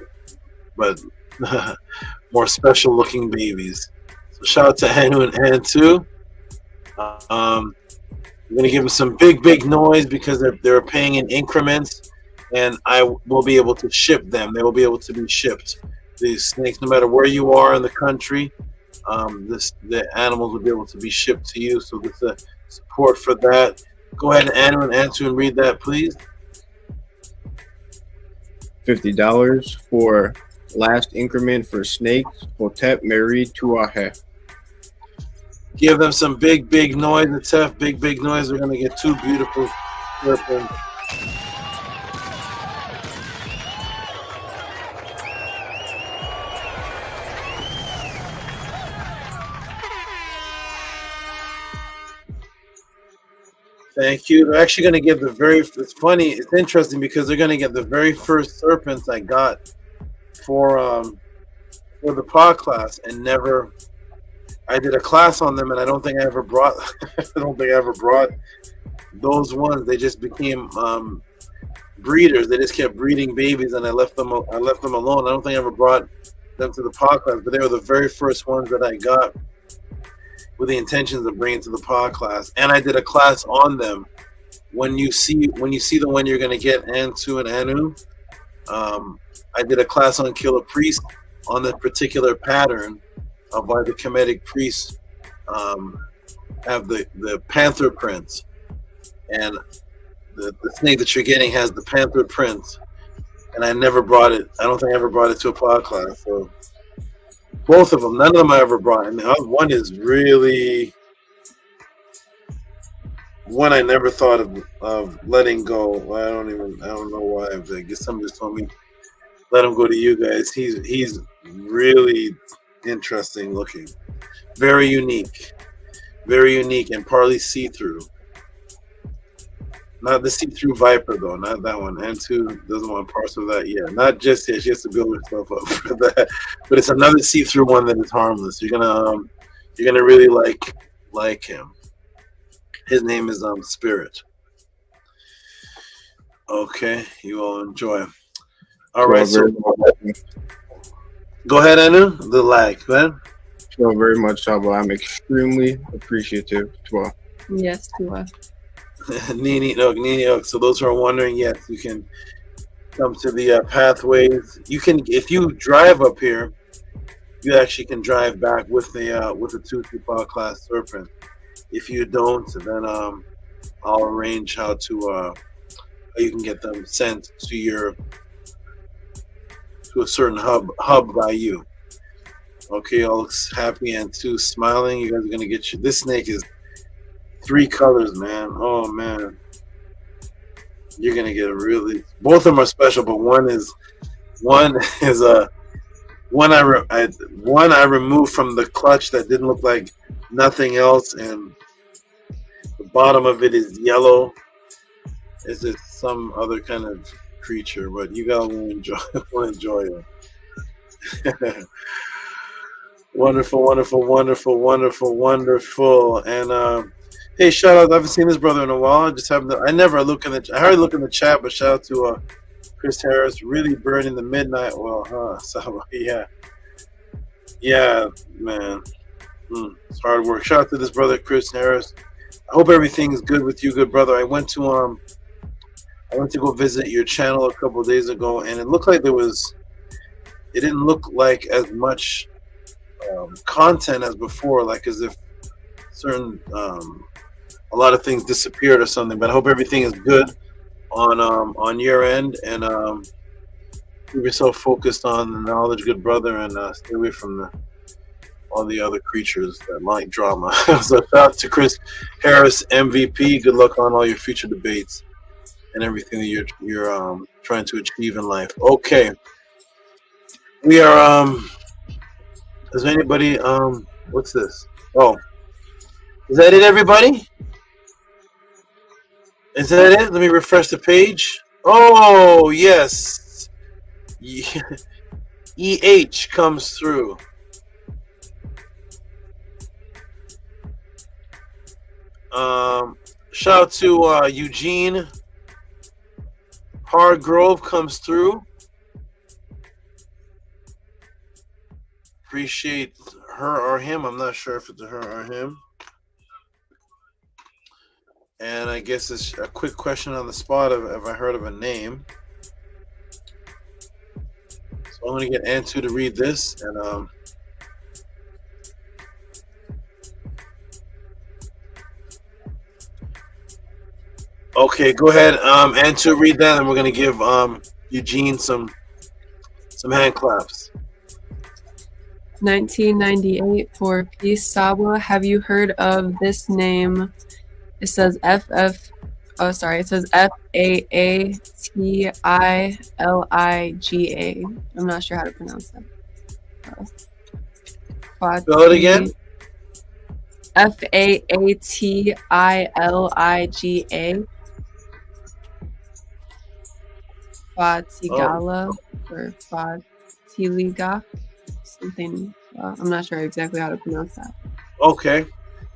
more special looking babies. So shout out to Anu and Antu. I'm gonna give them some big noise because they're paying in increments, and I will be able to ship them. They will be able to be shipped. These snakes, no matter where you are in the country, the animals will be able to be shipped to you. So there's a support for that. Go ahead and answer and read that, please. $50 for last increment for snakes. Hotep Mary Tuahe. Give them some big noise. It's tough, big noise. We're gonna get two beautiful serpents. Thank you. They're actually going to get the very. It's funny. It's interesting because they're going to get the very first serpents I got for the Podclass, and never. I did a class on them, and I don't think I ever brought. I don't think I ever brought those ones. They just became breeders. They just kept breeding babies, and I left them alone. I don't think I ever brought them to the Podclass, but they were the very first ones that I got with the intentions of bringing to the Podclass. And I did a class on them. When you see the one you're going to get, Antu and Anu, I did a class on Killer Priest on the particular pattern of why the Kemetic priests have the panther prints, and the snake that you're getting has the panther prints. And I never brought it. I don't think I ever brought it to a Podclass. So both of them, none of them I ever brought. And one is really one I never thought of letting go. I don't know why. I guess somebody just told me let him go to you guys. He's really interesting looking, very unique, and partly see-through. Not the see-through Viper though, not that one. Antu doesn't want parts of that yet. Not just yet. She has to build herself up for that. But it's another see-through one that is harmless. You're gonna really like him. His name is Spirit. Okay, you all enjoy him. All right, so go ahead, Anu. The lag, go ahead. So very much, Saba. I'm extremely appreciative. Well, Yes, you are. Nini. So those who are wondering, yes, you can come to the pathways. You can, if you drive up here, you actually can drive back with the 2-2 Podclass serpent. If you don't, then I'll arrange how you can get them sent to a certain hub by you. Okay, all looks happy and too smiling. You guys are gonna get you. This snake is 3 colors, man. Oh man, you're gonna get a really. Both of them are special, but one I removed from the clutch that didn't look like nothing else, and the bottom of it is yellow. It's just some other kind of creature, but you guys will enjoy it. Wonderful. And hey, shout out! I haven't seen this brother in a while. I never look in the. I hardly look in the chat, but shout out to Chris Harris, really burning the midnight oil, huh? So yeah, man, it's hard work. Shout out to this brother Chris Harris. I hope everything's good with you, good brother. I went to go visit your channel a couple of days ago, and it looked like it didn't look like as much content as before, like as if a lot of things disappeared or something. But I hope everything is good on your end, and keep yourself focused on the knowledge, good brother, and stay away from all the other creatures that like drama. So shout out to Chris Harris, MVP. Good luck on all your future debates and everything that you're trying to achieve in life. Okay, we are is there anybody what's this? Oh, is that it, everybody? Is that it? Let me refresh the page. Oh yes, EH comes through. Shout out to Eugene Hargrove comes through. Appreciate her or him. I'm not sure if it's a her or him. And I guess it's a quick question on the spot of have I heard of a name. So I'm going to get Antu to read this, and Okay, go ahead. And to read that, and we're gonna give Eugene some hand claps. 1998 for Peace SABA. Have you heard of this name? It says it says FAATILIGA. I'm not sure how to pronounce that. Spell it again. FAATILIGA. Fatigala or Fatiliga. Something. I'm not sure exactly how to pronounce that. Okay.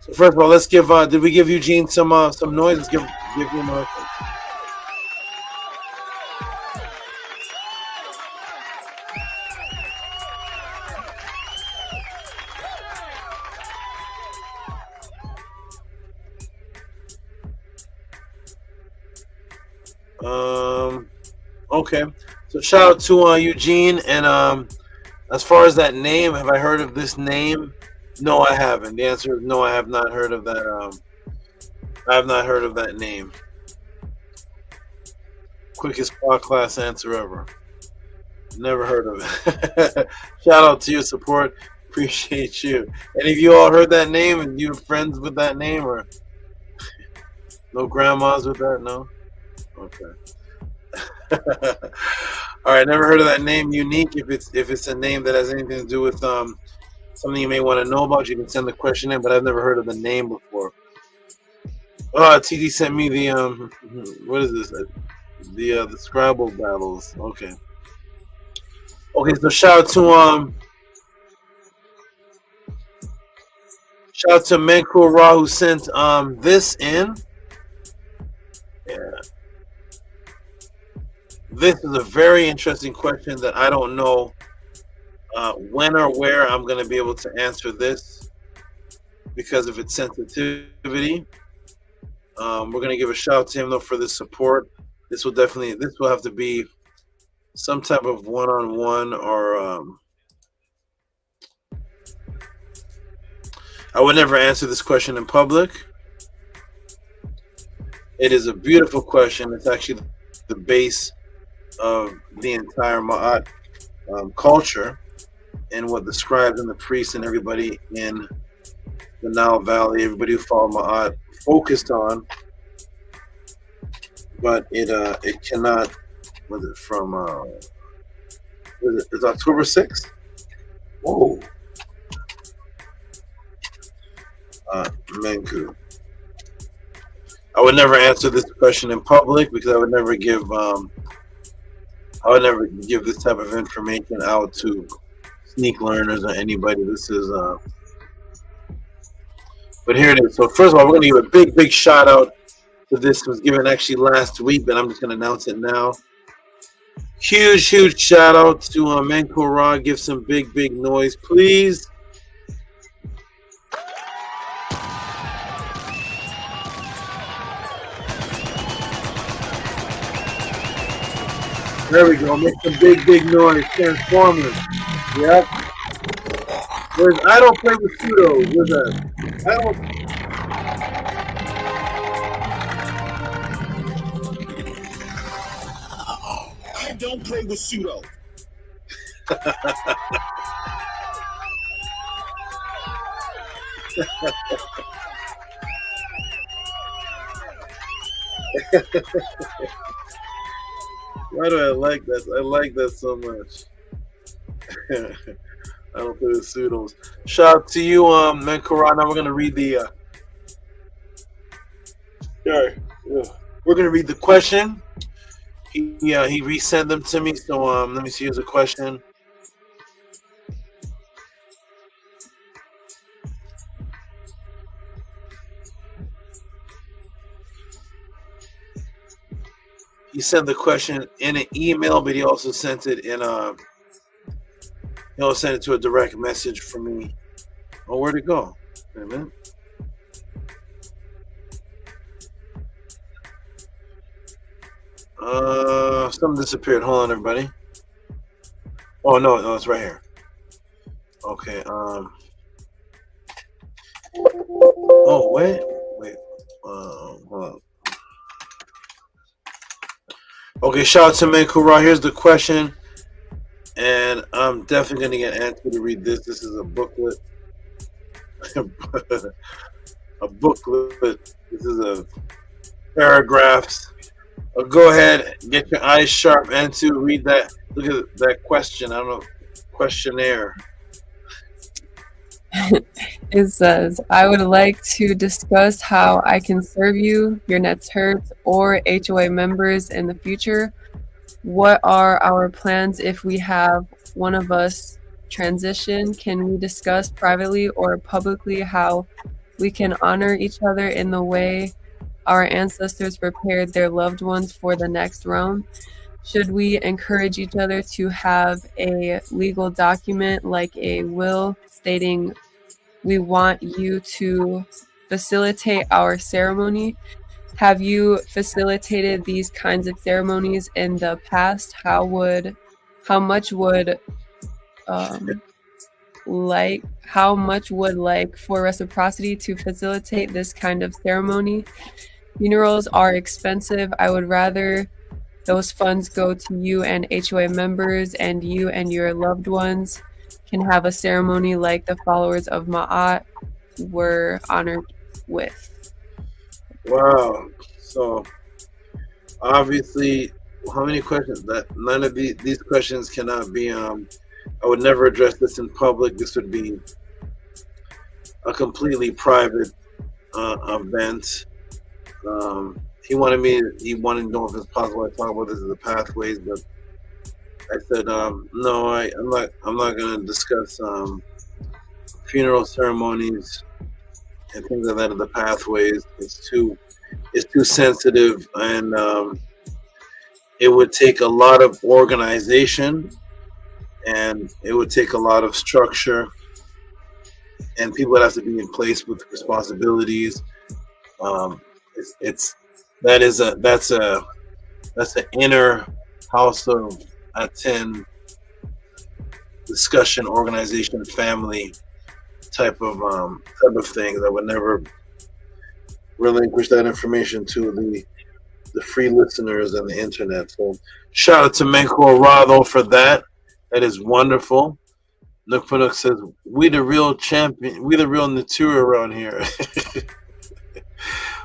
So first of all, let's give. Did we give Eugene some noise? Let's give him a. Okay. So shout out to Eugene, and as far as that name, have I heard of this name? No, I haven't. The answer is no, I have not heard of that. I have not heard of that name. Quickest Podclass answer ever. Never heard of it. Shout out to your support. Appreciate you. Any of you all heard that name, and you have friends with that name, or no grandmas with that? No. Okay. All right. Never heard of that name. Unique. If it's a name that has anything to do with something you may want to know about, you can send the question in. But I've never heard of the name before. TD sent me the what is this? The Scrabble battles. Okay. Okay. So shout out to Menko Ra, who sent this in. Yeah. This is a very interesting question that I don't know when or where I'm going to be able to answer this because of its sensitivity. We're going to give a shout out to him though for this support. This will have to be some type of one-on-one, or I would never answer this question in public. It is a beautiful question. It's actually the base of the entire Ma'at culture, and what the scribes and the priests and everybody in the Nile Valley, everybody who followed Ma'at, focused on. But it cannot. Was it from? It's October 6th. Whoa. Menku. I would never answer this question in public because I would never give this type of information out to sneak learners or anybody. This is but here it is. So first of all, we're gonna give a big shout out to this. It was given actually last week, but I'm just gonna announce it now. Huge shout out to Menko Ra. Give some big noise, please. There we go. Make some big noise. Transformers. Yep. Where's I don't play with pseudo. Where's that? I don't play with pseudo. Why do I like that? I like that so much. I don't play with pseudos. Shout out to you, Menkara. Now we're gonna read the. We're gonna read the question. He resent them to me. So let me see. Here's a question. He sent the question in an email, but he also sent it in he also sent it to a direct message for me. Oh, where'd it go? Wait a minute. Something disappeared. Hold on, everybody. Oh no, it's right here. Okay. Oh wait. Hold on. Okay, shout out to Menkura. Here's the question, and I'm definitely gonna get Anthony to read this. This is a booklet. A booklet. This is a paragraphs. Go ahead, get your eyes sharp, and to read that. Look at that question. I don't know, questionnaire. It says, I would like to discuss how I can serve you, your Nets Hertz, or HOA members in the future. What are our plans if we have one of us transition? Can we discuss privately or publicly how we can honor each other in the way our ancestors prepared their loved ones for the next realm? Should we encourage each other to have a legal document like a will stating we want you to facilitate our ceremony? Have you facilitated these kinds of ceremonies in the past? How much would for reciprocity to facilitate this kind of ceremony? Funerals are expensive. I would rather those funds go to you and HOA members, and you and your loved ones can have a ceremony like the followers of Ma'at were honored with. Wow. So obviously, how many questions? That none of these questions cannot be. I would never address this in public. This would be a completely private event. He wanted to know if it's possible I talk about this as the pathways, but I said no. I'm not going to discuss funeral ceremonies and things like that in the pathways. It's too sensitive, and it would take a lot of organization, and it would take a lot of structure, and people would have to be in place with responsibilities. That's an inner house of ATTON discussion, organization, family type of things. I would never relinquish that information to the free listeners on the internet. So shout out to Menko Arado for that. That is wonderful. Nook Panuk says, we the real champion, we the real Natura around here.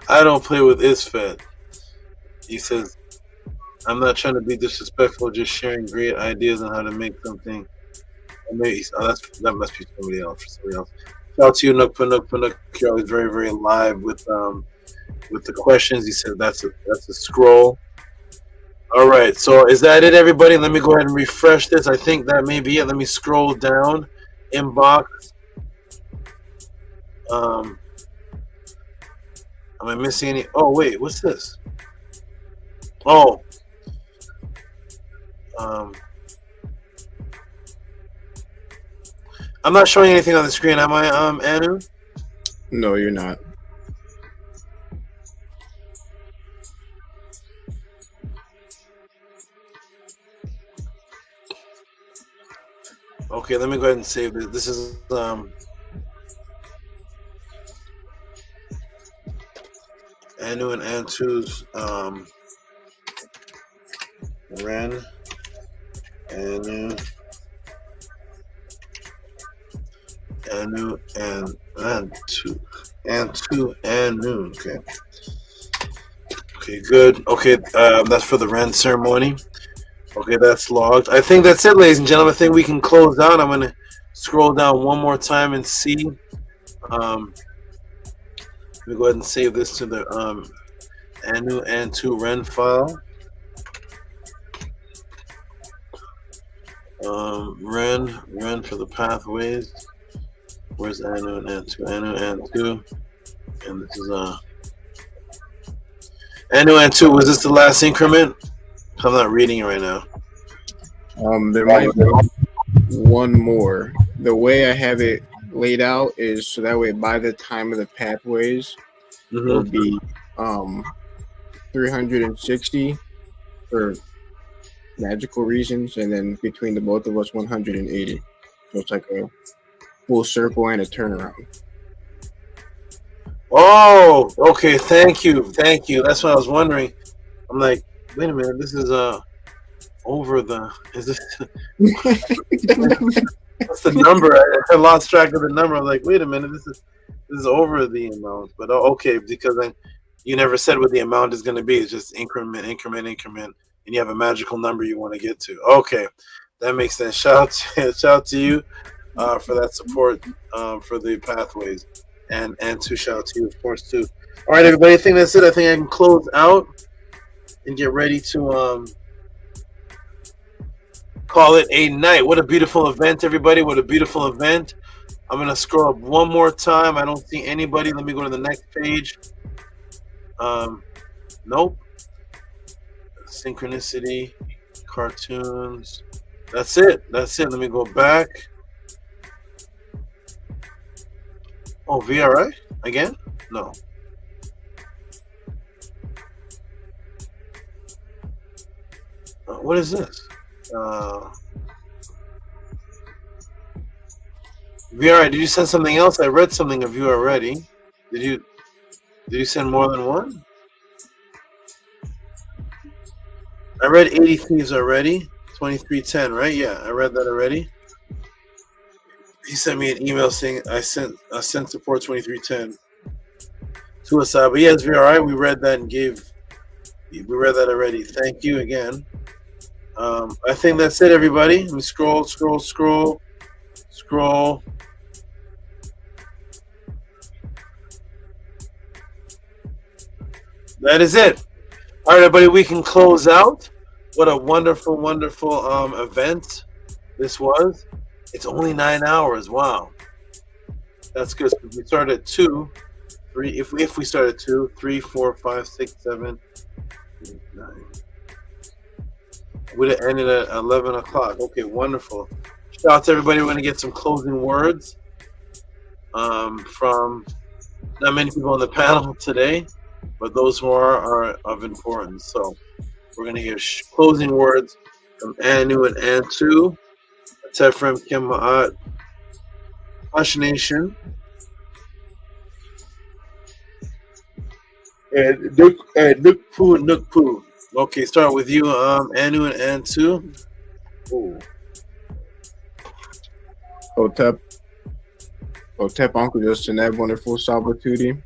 I don't play with Isfet. He says, I'm not trying to be disrespectful, just sharing great ideas on how to make something. That must be somebody else. For somebody else. Shout out to you, Nook Panuk. You're always very, very live with the questions. He said that's a scroll. All right, so is that it, everybody? Let me go ahead and refresh this. I think that may be it. Let me scroll down. Inbox. Am I missing any? Oh, wait, what's this? Oh. I'm not showing anything on the screen, am I, Anu? No, you're not. Okay, let me go ahead and save this. This is Anu and Antu's Ren, Anu and Antu, Anu. Okay, good. Okay, that's for the Ren ceremony. Okay, that's logged. I think that's it, ladies and gentlemen. I think we can close down. I'm gonna scroll down one more time and see. Let me go ahead and save this to the Anu and to Ren file. Ren for the pathways. Where's Anu and Antu? Anu and Antu, and this is Anu and Antu. Was this the last increment? I'm not reading it right now. There might be one more. The way I have it laid out is so that way by the time of the pathways will be 360 for magical reasons, and then between the both of us 180. So it's like a full circle and a turnaround. Oh, okay. Thank you. That's what I was wondering. I'm like, Wait a minute. This is over the. Is this? What's the number? I lost track of the number. I'm like, wait a minute. This is over the amount. But okay, because then you never said what the amount is going to be. It's just increment, and you have a magical number you want to get to. Okay, that makes sense. Shout out to you for that support for the pathways, and to shout out to you, of course, too. All right, everybody. I think that's it. I think I can close out and get ready to call it a night. What a beautiful event, everybody. What a beautiful event. I'm going to scroll up one more time. I don't see anybody. Let me go to the next page. Nope. Synchronicity, cartoons. That's it. Let me go back. Oh, VRI? Again? No. What is this? VRI, did you send something else? I read something of you already. Did you send more than one? I read 80 Thieves already. 2310, right? Yeah, I read that already. He sent me an email saying I sent support 2310 to SABA. Yes, VRI, we read that and we read that already. Thank you again. I think that's it, everybody. Let me scroll. That is it. All right, everybody, we can close out. What a wonderful event this was. It's only 9 hours. Wow, that's good. So we started at 2, 3. If we start at 2, 3, 4, 5, 6, 7, 8, 9. Would have ended at 11 o'clock. Okay, wonderful. Shout out to everybody. We're going to get some closing words from not many people on the panel today, but those who are of importance. So we're going to hear closing words from Anu and Antu, Tefrem Kemaat, Hush Nation, and Nukpu. Okay, start with you, Anu and Antu. Ooh. Hotep, Uncle Justin, that wonderful Sabatuti.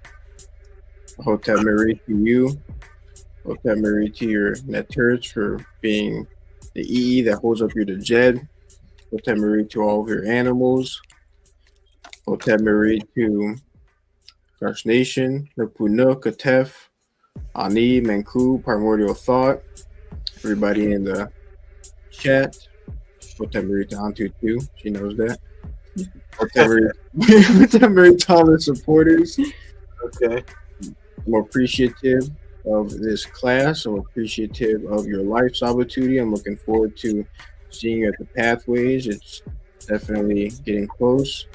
Hotep Marie to you. Hotep Marie to your Neturs for being the EE that holds up your Jed. Hotep Marie to all of your animals. Hotep Marie to First Nation, Napuna, Katef, Ani, Manku, Primordial Thought, everybody in the chat. Hotep Marie to Antu too. She knows that. Hotep Marie to all the supporters. Okay. I'm appreciative of this class. I'm appreciative of your life, Sabatuti. I'm looking forward to seeing you at the pathways. It's definitely getting close.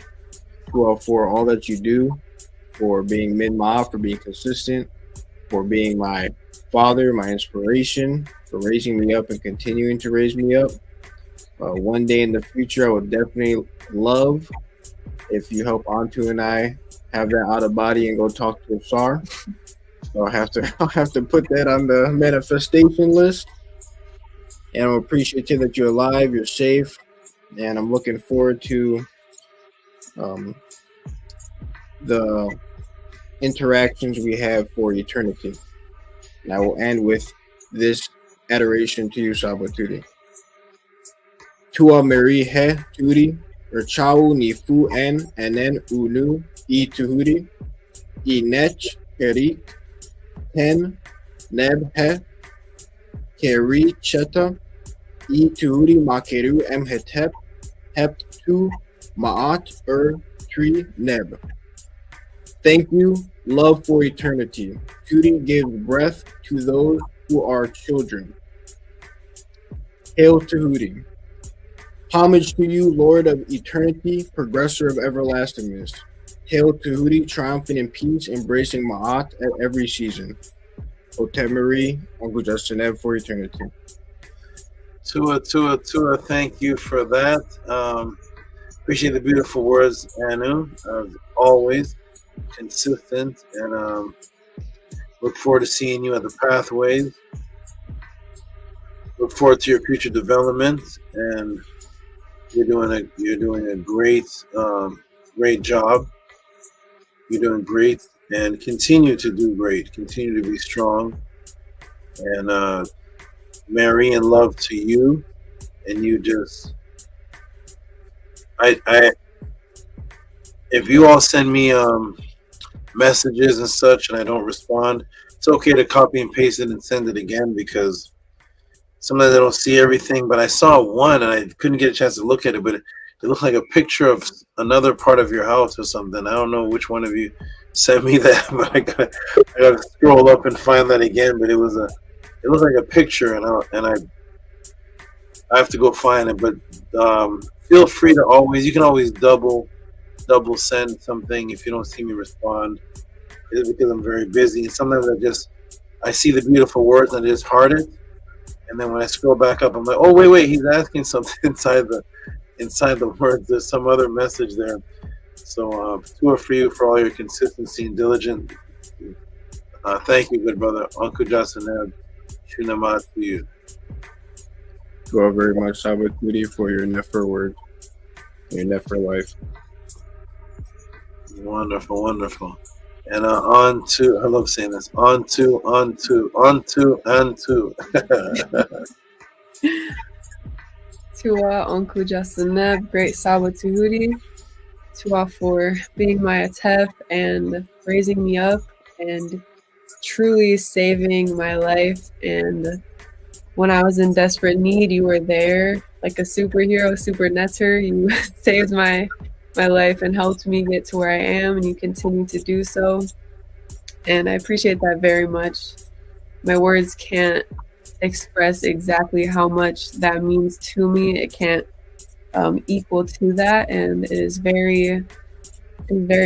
2 for all that you do, for being mid-ma, for being consistent, for being my father, my inspiration, for raising me up and continuing to raise me up. One day in the future, I would definitely love if you help Antu and I have that out of body and go talk to Asar. So I'll have to put that on the manifestation list. And I'm appreciative that you're alive, you're safe, and I'm looking forward to the interactions we have for eternity. And I will end with this adoration to you, Sabatuti. Tua Meri He Turi, Chau Ni Fu En Enen Unu E Tuhuri, E Nech Kerik, Ten Neb He, Keri Cheta, E Tuhuri Makeru Em Hetep, Hept Tu Maat Tri Neb. Thank you, love for eternity. Turi gives breath to those who are children. Hail Tehuti. Homage to you, Lord of eternity, progressor of everlastingness. Hail Tehuti, triumphant in peace, embracing Ma'at at every season. Hotep Marie, Uncle Justin for eternity. Tua, thank you for that. Appreciate the beautiful words, Anu, as always, consistent, and look forward to seeing you at the pathways. look forward to your future development, and you're doing a great great job. You're doing great, and continue to do great. Continue to be strong, and Mary and love to you. And you just, I if you all send me messages and such, and I don't respond, it's okay to copy and paste it and send it again, because sometimes I don't see everything. But I saw one and I couldn't get a chance to look at it, but it looked like a picture of another part of your house or something. I don't know which one of you sent me that, but I gotta scroll up and find that again. But it looked like a picture, and I have to go find it. But feel free to you can always double send something if you don't see me respond. It's because I'm very busy, and sometimes I see the beautiful words and I just heart it, and then when I scroll back up, I'm like, oh wait, he's asking something inside the words. There's some other message there. So tour for you for all your consistency and diligence. Thank you, good brother. Uncle Jasaneb, Shunamat to you. You are very much Sabatudi for your Nefer word, your Nefer life. Wonderful. And on to, I love saying this, on to. Tua Uncle Jasaneb, great Saba Tehuti. Tua for being my Atef and raising me up and truly saving my life. And when I was in desperate need, you were there like a superhero, super netter. You saved my life and helped me get to where I am, and you continue to do so. And I appreciate that very much. My words can't express exactly how much that means to me. It can't equal to that, and it is very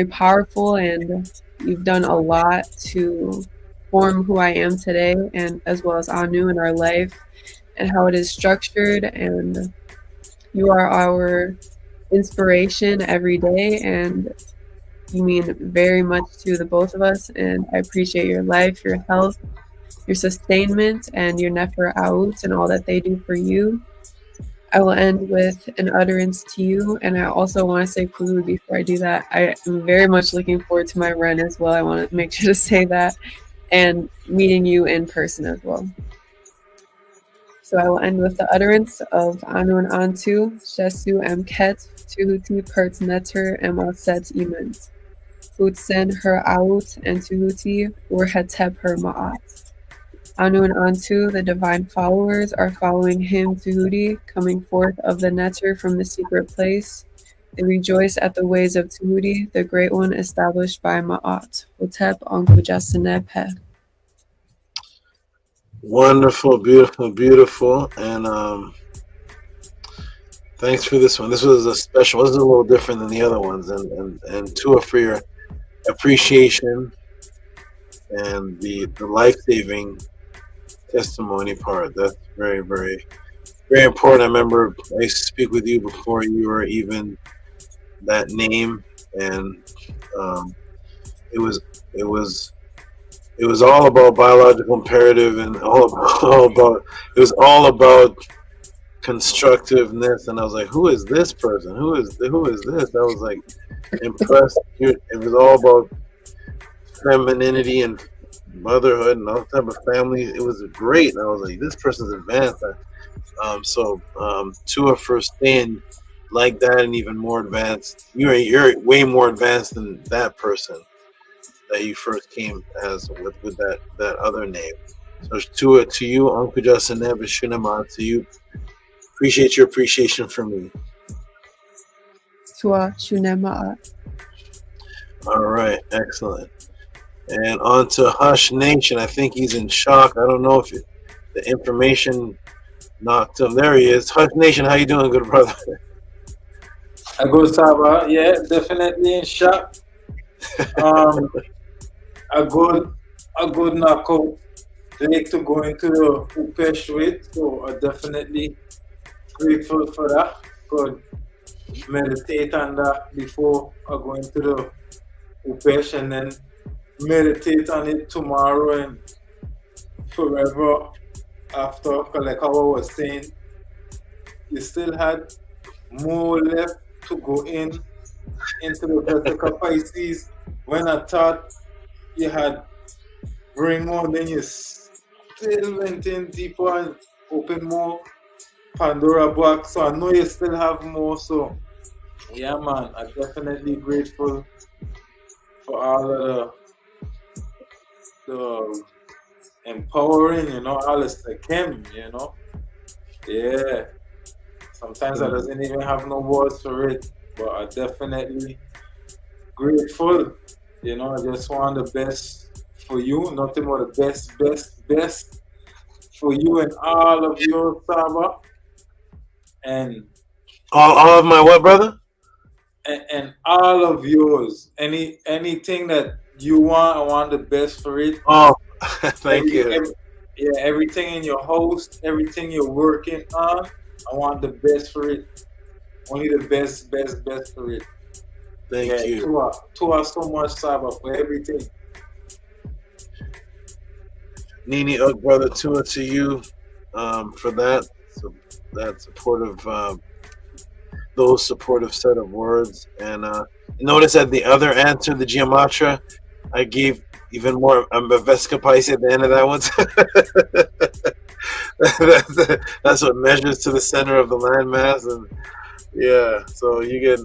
powerful, and you've done a lot to form who I am today, and as well as Anu in our life and how it is structured. And you are our inspiration every day, and you mean very much to the both of us. And I appreciate your life, your health, your sustainment, and your Nefer out and all that they do for you. I will end with an utterance to you, and I also want to say Kulu before I do that. I am very much looking forward to my run as well. I want to make sure to say that, and meeting you in person as well. So I will end with the utterance of Anu and Antu, Shesu Mket, Tehuti Pert Netter, Emaset Imens. Futsen her out and Tehuti, or Hetep her Ma'at. Anu and Antu, the divine followers, are following him, Tehuti, coming forth of the Netter from the secret place. They rejoice at the ways of Tehuti, the great one established by Ma'at. Hotep Anku Jasaneb He. Wonderful, beautiful, and thanks for this one. This was a special. This is a little different than the other ones, and Tua for your appreciation and the life-saving testimony part. That's very, very, very important. I remember I used to speak with you before you were even that name, and it was all about biological imperative, and it was all about constructiveness. And I was like, who is this person? Who is this? I was like impressed. It was all about femininity and motherhood and all type of family. It was great. And I was like, this person's advanced. Tua for staying like that and even more advanced. You're way more advanced than that person that you first came as with that other name. So to you, Uncle Justin and Shunama, to you. Appreciate your appreciation for me. Tua Shunama. All right, excellent. And on to Hush Nation. I think he's in shock. I don't know if the information knocked him. There he is. Hush Nation, how you doing, good brother? I go Saba. Yeah, definitely in shock. A good knockout. Like to go into the Upesh with, so I'm definitely grateful for that. Could meditate on that before I go into the Upesh, and then meditate on it tomorrow and forever after, like how I was saying, you still had more left to go into the vertical Pisces. When I thought you had bring more, then you still went in deeper and opened more Pandora box. So I know you still have more. So yeah, man, I'm definitely grateful for all of the empowering, you know, all this the chem, you know. Yeah. Sometimes I doesn't even have no words for it, but I definitely grateful. You know, I just want the best for you, nothing but the best for you and all of your SABA. And all of my what, brother? And all of yours. Anything that you want, I want the best for it. Oh, thank you. Everything in your host, everything you're working on, I want the best for it. Only the best for it. Thank you. To us so much, Saba, for everything. Nini brother, to you for that. So that supportive, those supportive set of words. And notice at the other answer, the Gematria, I gave even more Vesica Pisces at the end of that one. That's what measures to the center of the landmass, and yeah, so you get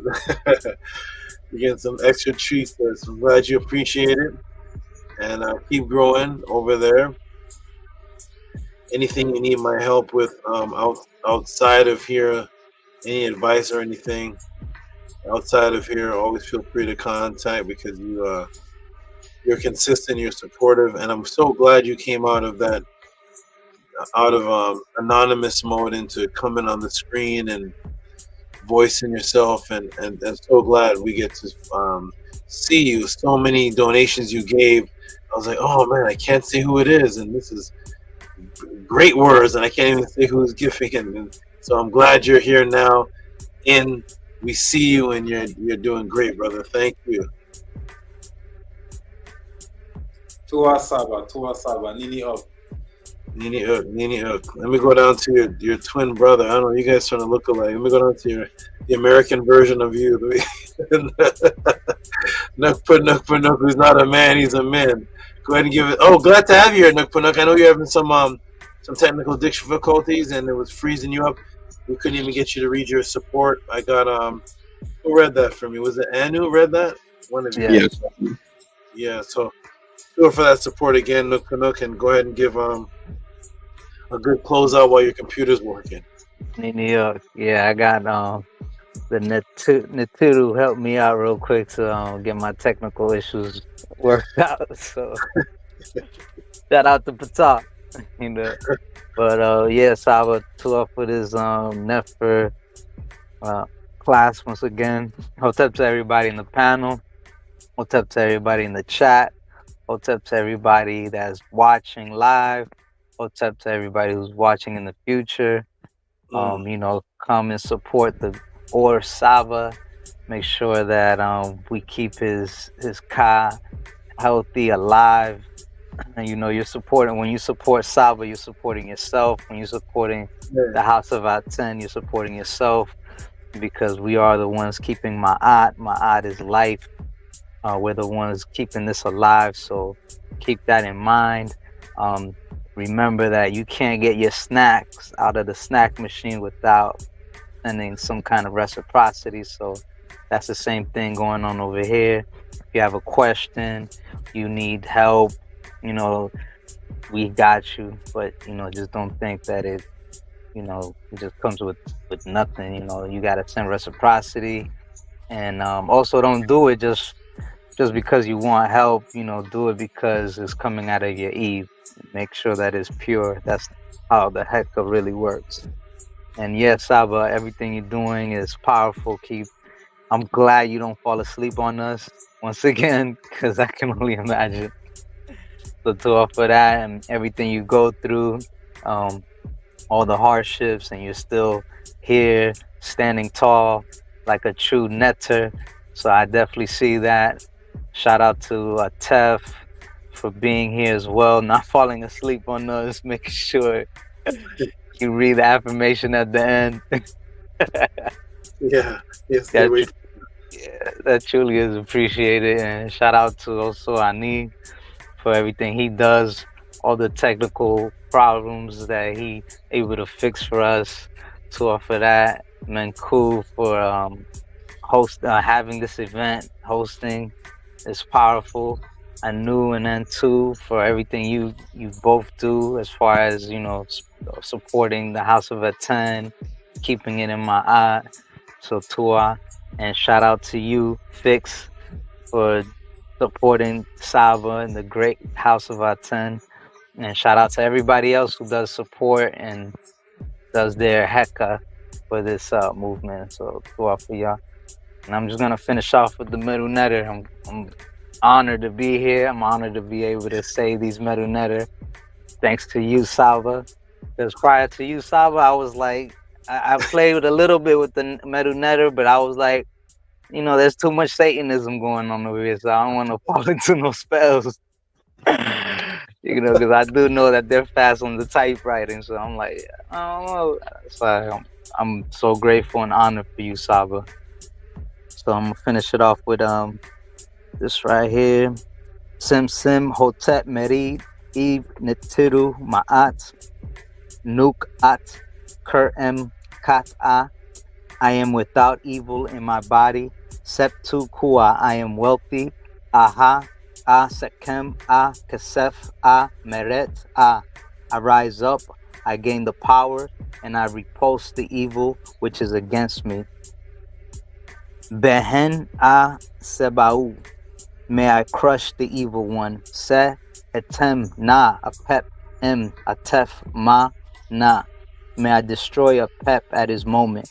you get some extra treats there. So I'm glad you appreciate it, and keep growing over there. Anything you need my help with outside of here, any advice or anything outside of here, always feel free to contact, because you're consistent, you're supportive, and I'm so glad you came out of that anonymous mode into coming on the screen and voicing yourself, and so glad we get to see you. So many donations you gave, I was like, oh man, I can't see who it is, and this is great words, and I can't even say who's giving it. And so I'm glad you're here now, and we see you, and you're doing great, brother. Thank you. Tua Saba, Nini up. Nini up. Let me go down to your twin brother. I don't know, you guys trying to look alike. Let me go down to the American version of you. Nook, who's not a man, he's a man. Go ahead and give it. Oh, glad to have you here, Nook. I know you're having some technical difficulties, and it was freezing you up. We couldn't even get you to read your support. I got who read that for me? Was it Anu read that? One of you. Yes. Yeah. So do it for that support again, Nook, and go ahead and give a good closeout while your computer's working. Yeah, I got the Neturu helped me out real quick to get my technical issues worked out. So shout out to Patak, you know. But yeah, Saba, to up for this Nefer class once again. Hotep to everybody in the panel. Hotep to everybody in the chat. Hotep to everybody that's watching live. Hotep to everybody who's watching in the future. You know, come and support the Saba. Make sure that we keep his Ka healthy, alive. And you know, you're supporting, when you support Saba, you're supporting yourself. When you're supporting the House of ATTON, you're supporting yourself, because we are the ones keeping Ma'at. Ma'at is life. We're the ones keeping this alive, so keep that in mind. Remember that you can't get your snacks out of the snack machine without sending some kind of reciprocity. So that's the same thing going on over here. If you have a question, you need help, you know, we got you. But, you know, just don't think that it just comes with nothing. You know, you got to send reciprocity. And also don't do it just because you want help. You know, do it because it's coming out of your eve. Make sure that it's pure. That's how the heck it really works. And yes, Saba, everything you're doing is powerful. I'm glad you don't fall asleep on us once again, because I can only imagine. So to offer that and everything you go through, all the hardships, and you're still here standing tall like a true netter. So I definitely see that. Shout out to Tef for being here as well, not falling asleep on us, making sure You read the affirmation at the end. Yeah. Yes. That, Wait. yeah, that truly is appreciated. And shout out to also Ani for everything he does, all the technical problems that he able to fix for us. So for that, Menku for having this event, hosting is powerful. Anu and then two for everything you both do as far as supporting the House of ATTON, keeping it in my eye. So Tua, and shout out to you, Fix, for supporting SABA and the great House of ATTON, and shout out to everybody else who does support and does their hecka for this movement. So Tua for y'all. And I'm just gonna finish off with the Middle Netter. I'm honored to be here. I'm honored to be able to say these Middle Netter. Thanks to you, Saba. Because prior to you, Saba, I was like, I played with a little bit with the Middle Netter, but I was like, there's too much Satanism going on over here, so I don't want to fall into no spells. Because I do know that they're fast on the typewriting, so I'm like, I don't know. So I'm so grateful and honored for you, Saba. So I'm gonna finish it off with this right here. Sim Sim Hotep Merid Eve Nitiru Ma'at Nuk At Ker Em Kat A. I am without evil in my body. Septu Kua, I am wealthy. Aha A Sekem A Kesef A Meret A. I rise up, I gain the power, and I repulse the evil which is against me. Behen A Sebau, may I crush the evil one. Se Etem Na Apep Em Atef Ma Na, may I destroy a pep at his moment.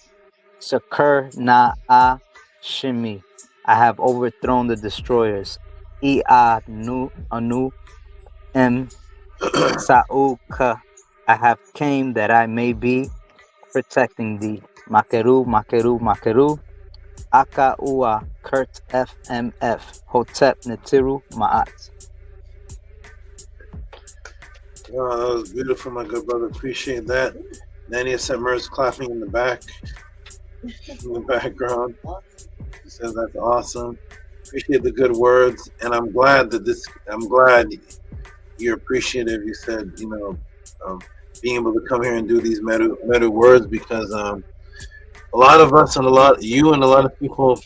Sakur Na A Shimi, I have overthrown the destroyers. I Nu Anu Em Sa'u Ka, I have came that I may be protecting thee. Makeru Makeru Makeru. Aka Ua Kurt FMF Hotep Nitiru Ma'at. Wow, that was beautiful, my good brother. Appreciate that. Nania Setmer's clapping in the background. He says that's awesome. Appreciate the good words, and I'm glad you're appreciative. You said, being able to come here and do these meta words, because a lot of us and a lot of people,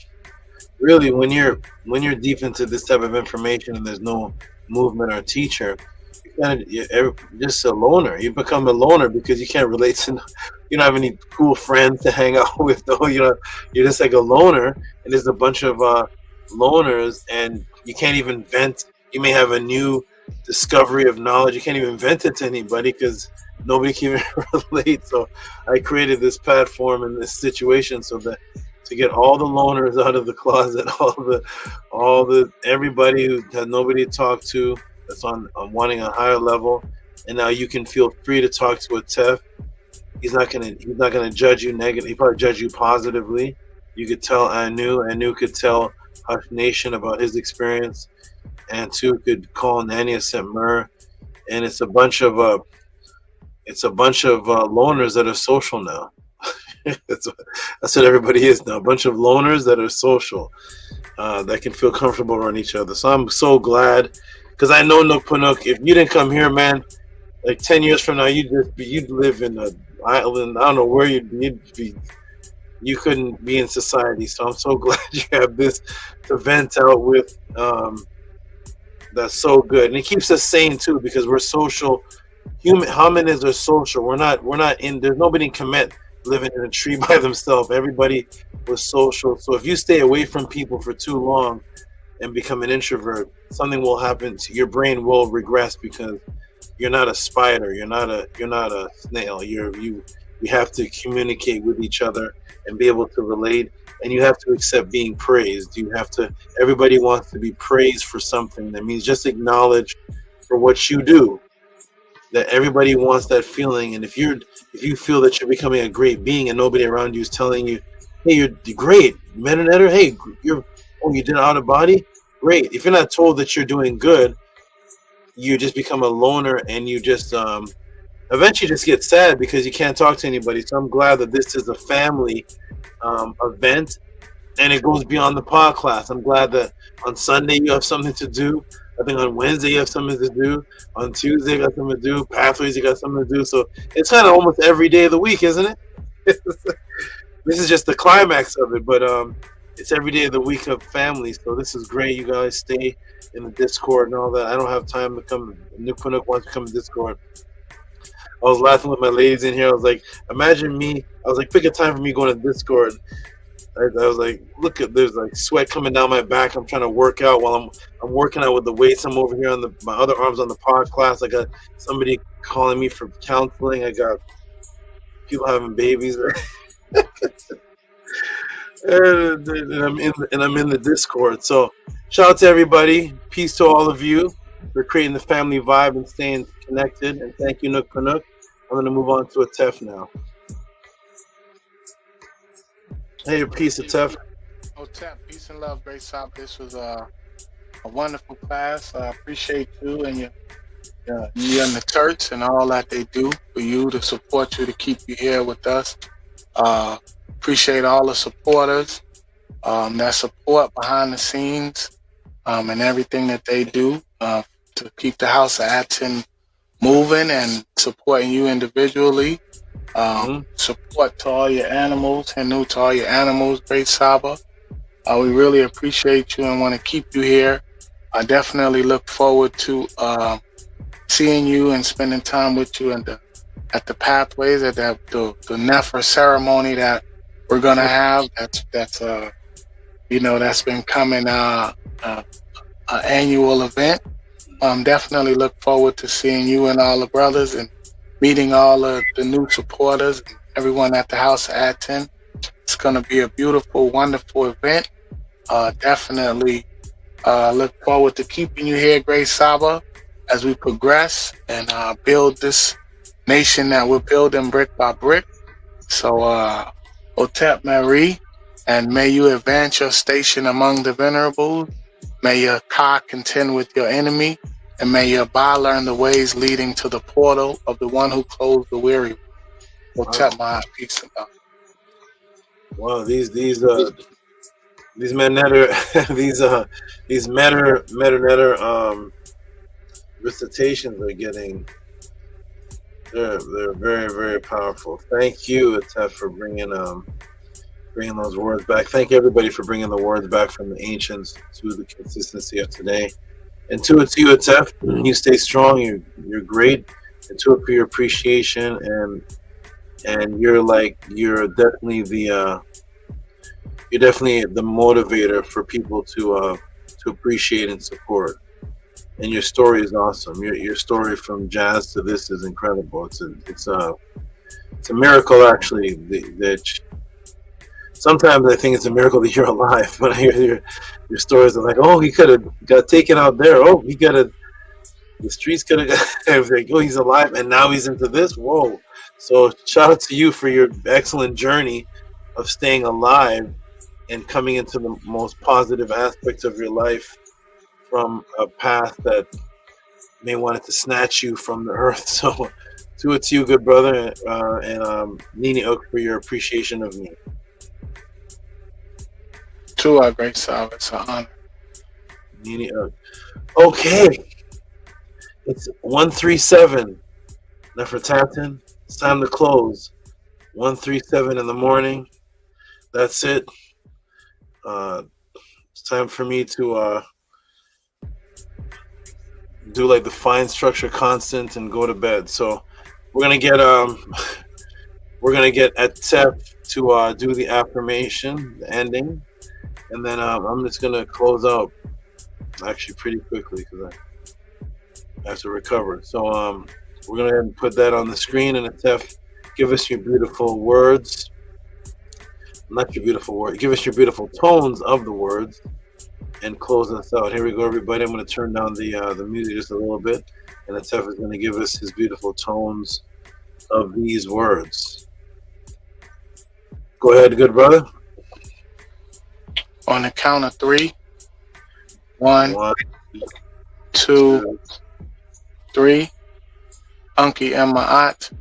really, when you're deep into this type of information and there's no movement or teacher, you're just a loner. You become a loner because you can't relate to, you don't have any cool friends to hang out with, though. You're just like a loner, and there's a bunch of loners, and you can't even vent. You may have a new discovery of knowledge. You can't even vent it to anybody because nobody can even relate. So I created this platform and this situation so that to get all the loners out of the closet, all the everybody who has nobody to talk to, that's on wanting a higher level, and now you can feel free to talk to a Tef. He's not gonna judge you negatively. He probably judge you positively. You could tell Anu could tell Hush Nation about his experience, and two could call Nania Setmer, and it's a bunch of loners that are social now. That's what everybody is now. A bunch of loners that are social, that can feel comfortable around each other. So I'm so glad, because I know Nook Panook, if you didn't come here, man, like 10 years from now, you'd live in an island. I don't know where you'd be. You couldn't be in society. So I'm so glad you have this to vent out with. That's so good, and it keeps us sane too, because we're social. Hominids are social. We're not in. There's nobody in Kemet living in a tree by themselves. Everybody was social. So if you stay away from people for too long and become an introvert, something will happen to your brain. Will regress because you're not a spider. You're not a snail. You have to communicate with each other and be able to relate, and you have to accept being praised. Everybody wants to be praised for something. That means just acknowledge for what you do. That everybody wants that feeling, and if you feel that you're becoming a great being and nobody around you is telling you, hey, you're great, Metanetter, hey, you did out of body, great. If you're not told that you're doing good, you just become a loner, and you just eventually just get sad because you can't talk to anybody. So I'm glad that this is a family event, and it goes beyond the podcast. I'm glad that on Sunday you have something to do. I think on Wednesday you have something to do. On Tuesday you got something to do. Pathways you got something to do. So it's kind of almost every day of the week, isn't it? This is just the climax of it, but it's every day of the week of family. So this is great. You guys stay in the Discord and all that. I don't have time to come. Nukpanuk wants to come to Discord. I was laughing with my ladies in here. I was like, imagine me. I was like, pick a time for me going to Discord. I was like, look at, there's like sweat coming down my back. I'm trying to work out while I'm working out with the weights. I'm over here on my other arms on the Podclass. I got somebody calling me for counseling. I got people having babies. and I'm in the Discord. So shout out to everybody. Peace to all of you for creating the family vibe and staying connected. And thank you, Nook Panuk. I'm going to move on to Atef now. Hey, peace, Atef. Otep, peace and love, great Sab. This was a wonderful class. I appreciate you and you and the church and all that they do for you, to support you, to keep you here with us. Appreciate all the supporters that support behind the scenes and everything that they do to keep the House of ATTON moving and supporting you individually. Support to all your animals, and new to all your animals, great Saba. We really appreciate you and want to keep you here. I definitely look forward to seeing you and spending time with you at the pathways, at the Nefer ceremony that we're gonna have. That's been coming an annual event. Definitely look forward to seeing you and all the brothers and meeting all of the new supporters and everyone at the House of ATTON. It's gonna be a beautiful, wonderful event. Definitely look forward to keeping you here, Great Saba, as we progress and build this nation that we're building brick by brick. So, Otep Marie, and may you advance your station among the venerables. May your Ka contend with your enemy, and may your Ba learn the ways leading to the portal of the one who closed the weary. Otep my peace and love. Wow, these Metanetter these Metanetter recitations are getting, they're very, very powerful. Thank you, Atef, for bringing those words back. Thank everybody for bringing the words back from the ancients to the consistency of today. And to it, Atef, you stay strong. You're great. And to it for your appreciation, and you're definitely the motivator for people to appreciate and support. And your story is awesome. Your story from jazz to this is incredible. It's a miracle, actually. That sometimes I think it's a miracle that you're alive. When I hear your stories, I'm like, oh, he could have got taken out there. Oh, the streets could have got. I was like, oh, he's alive, and now he's into this. Whoa! So shout out to you for your excellent journey of staying alive and coming into the most positive aspects of your life from a path that may want to snatch you from the earth. So to it to you, good brother, and Nini Ook, for your appreciation of me. To our great Saba, it's an honor. Nini Ook. Okay, it's 1:37. Nefertatan, it's time to close. 1:37 in the morning. That's it. It's time for me to do like the fine structure constant and go to bed. So we're gonna get Atef to do the affirmation, the ending, and then I'm just gonna close out actually pretty quickly because I have to recover. So we're gonna go ahead and put that on the screen, and Atef, give us your beautiful words. Not your beautiful words. Give us your beautiful tones of the words, and close us out. Here we go, everybody. I'm going to turn down the music just a little bit, and Atef is going to give us his beautiful tones of these words. Go ahead, good brother. On the count of 3. 1, 2, 3. Unki Ma'at,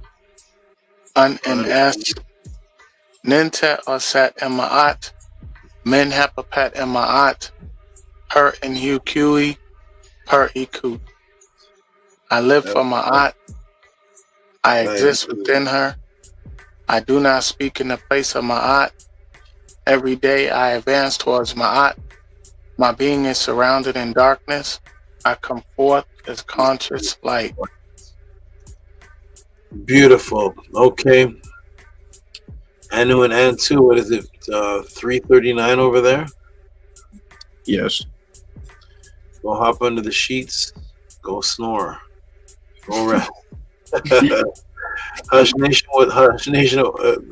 Un Ns, Nintet Osat Ma'at, Min Hapapat Ma'at, Per in Hukui, Per Iku. I live for Ma'at. I exist within her. I do not speak in the place of Ma'at. Every day I advance towards Ma'at. My being is surrounded in darkness. I come forth as conscious light. Beautiful. Okay. Anu and Antu, what is it? 3:39 over there? Yes. Go hop under the sheets. Go snore. Go rest. Hush Nation, Hush Nation,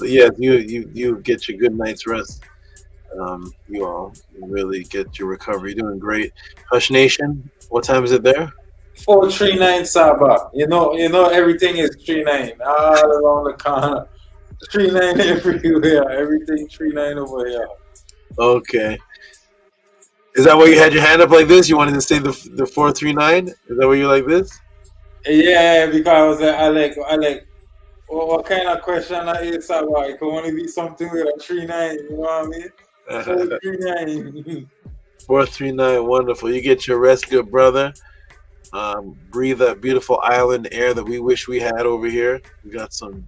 yes, you get your good night's rest. You all really get your recovery. You're doing great. Hush Nation, what time is it there? 439 SABA. You know everything is 39 all around the corner. 39 everywhere. Everything 39 over here. Okay. Is that why you had your hand up like this? You wanted to say the 439? Is that why you're like this? Yeah, because I like what kind of question that is SABA? It can only be something with a 39, you know what I mean? 439. 439, wonderful. You get your rest, good brother. Breathe that beautiful island air that we wish we had over here. We got some.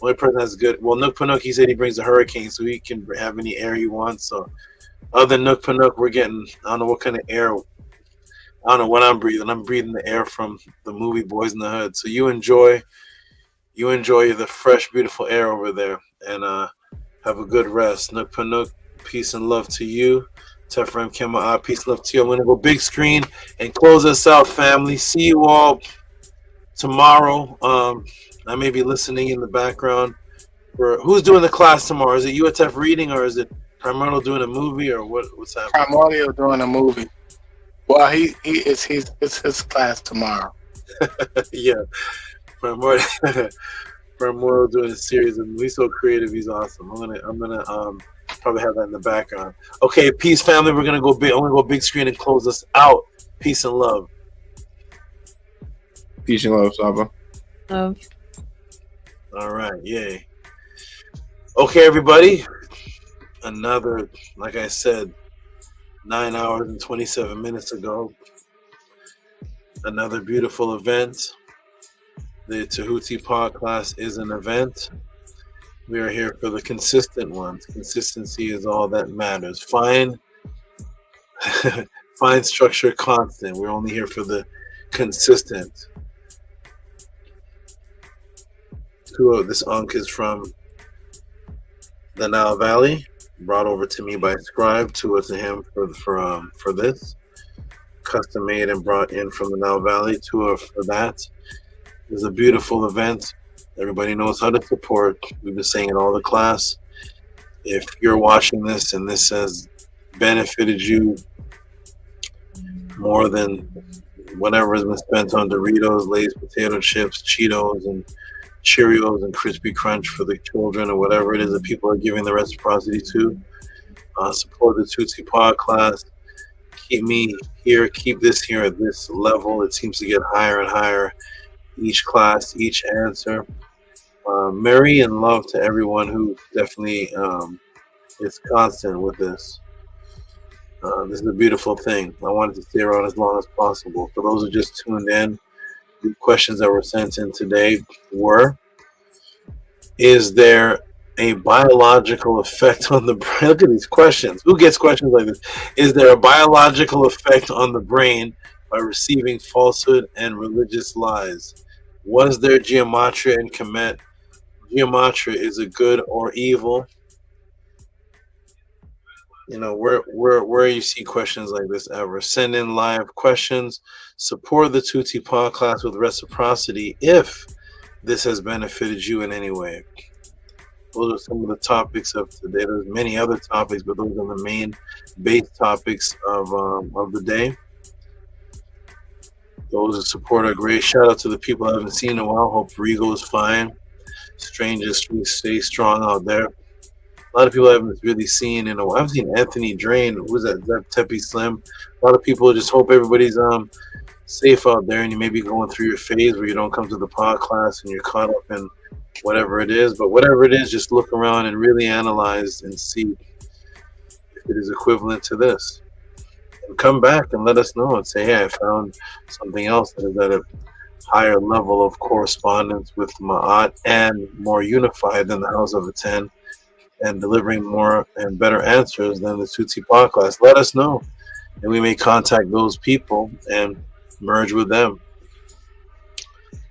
Only person that's good. Well, Nook Panook, he said he brings a hurricane, so he can have any air he wants. So, other than Nook Panook, we're getting. I don't know what kind of air. I don't know what I'm breathing. I'm breathing the air from the movie Boys in the Hood. So you enjoy the fresh, beautiful air over there, and have a good rest. Nook Panook, peace and love to you. Tefram Kema, peace and love to you. I'm gonna go big screen and close us out, family. See you all tomorrow. I may be listening in the background. For who's doing the class tomorrow? Is it UTF reading or is it Primordial doing a movie or what's happening? Primordial doing a movie. Well, it's his class tomorrow. Yeah, Primordial doing a series of. He's so creative. He's awesome. I'm gonna probably have that in the background. Okay, peace, family. We're gonna go big. I'm gonna go big screen and close us out. Peace and love. Peace and love, Saba. Love. All right, yay. Okay, everybody. Another, like I said, 9 hours and 27 minutes ago. Another beautiful event. The Tehuti Podclass is an event. We are here for the consistent ones. Consistency is all that matters. Fine structure, constant. We're only here for the consistent. This Ankh is from the Nile Valley, brought over to me by Scribe. To him for this, custom made and brought in from the Nile Valley. For that. It's a beautiful event. Everybody knows how to support. We've been saying in all the class. If you're watching this and this has benefited you more than whatever has been spent on Doritos, Lay's potato chips, Cheetos, and Cheerios and Crispy Crunch for the children or whatever it is that people are giving the reciprocity to, support the Tutsi Podclass. Keep me here. Keep this here at this level. It seems to get higher and higher each class, each answer. Merry and love to everyone who definitely is constant with this. This is a beautiful thing. I wanted to stay around as long as possible. For those who just tuned in, the questions that were sent in today were: is there a biological effect on the brain? Look at these questions. Who gets questions like this? Is there a biological effect on the brain by receiving falsehood and religious lies? Was there Gematria in Kemet? Gematria, is it good or evil? You know, where you see questions like this ever, send in live questions. Support the Tutti Podclass with reciprocity if this has benefited you in any way. Those are some of the topics of today. There's many other topics, but those are the main base topics of the day. Those who support are great. Shout out to the people I haven't seen in a while. Hope Rigo is fine. Strangers, stay strong out there. A lot of people I haven't really seen in a while. I haven't seen Anthony Drain. Who's that? Is that Teppy Slim? A lot of people just hope everybody's safe out there, and you may be going through your phase where you don't come to the Podclass and you're caught up in whatever it is. But whatever it is, just look around and really analyze and see if it is equivalent to this. And come back and let us know and say, hey, I found something else that is at a higher level of correspondence with Ma'at and more unified than the House of Atten and delivering more and better answers than the Tutsi Podclass. Let us know, and we may contact those people and merge with them.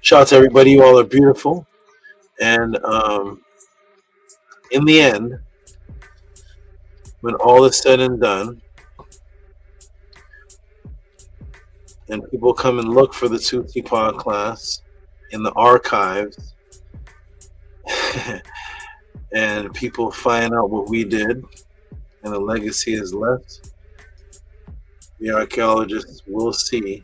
Shout out to everybody. You all are beautiful. And in the end, when all is said and done, and people come and look for the Tutsi Podclass in the archives, and people find out what we did, and the legacy is left, the archaeologists will see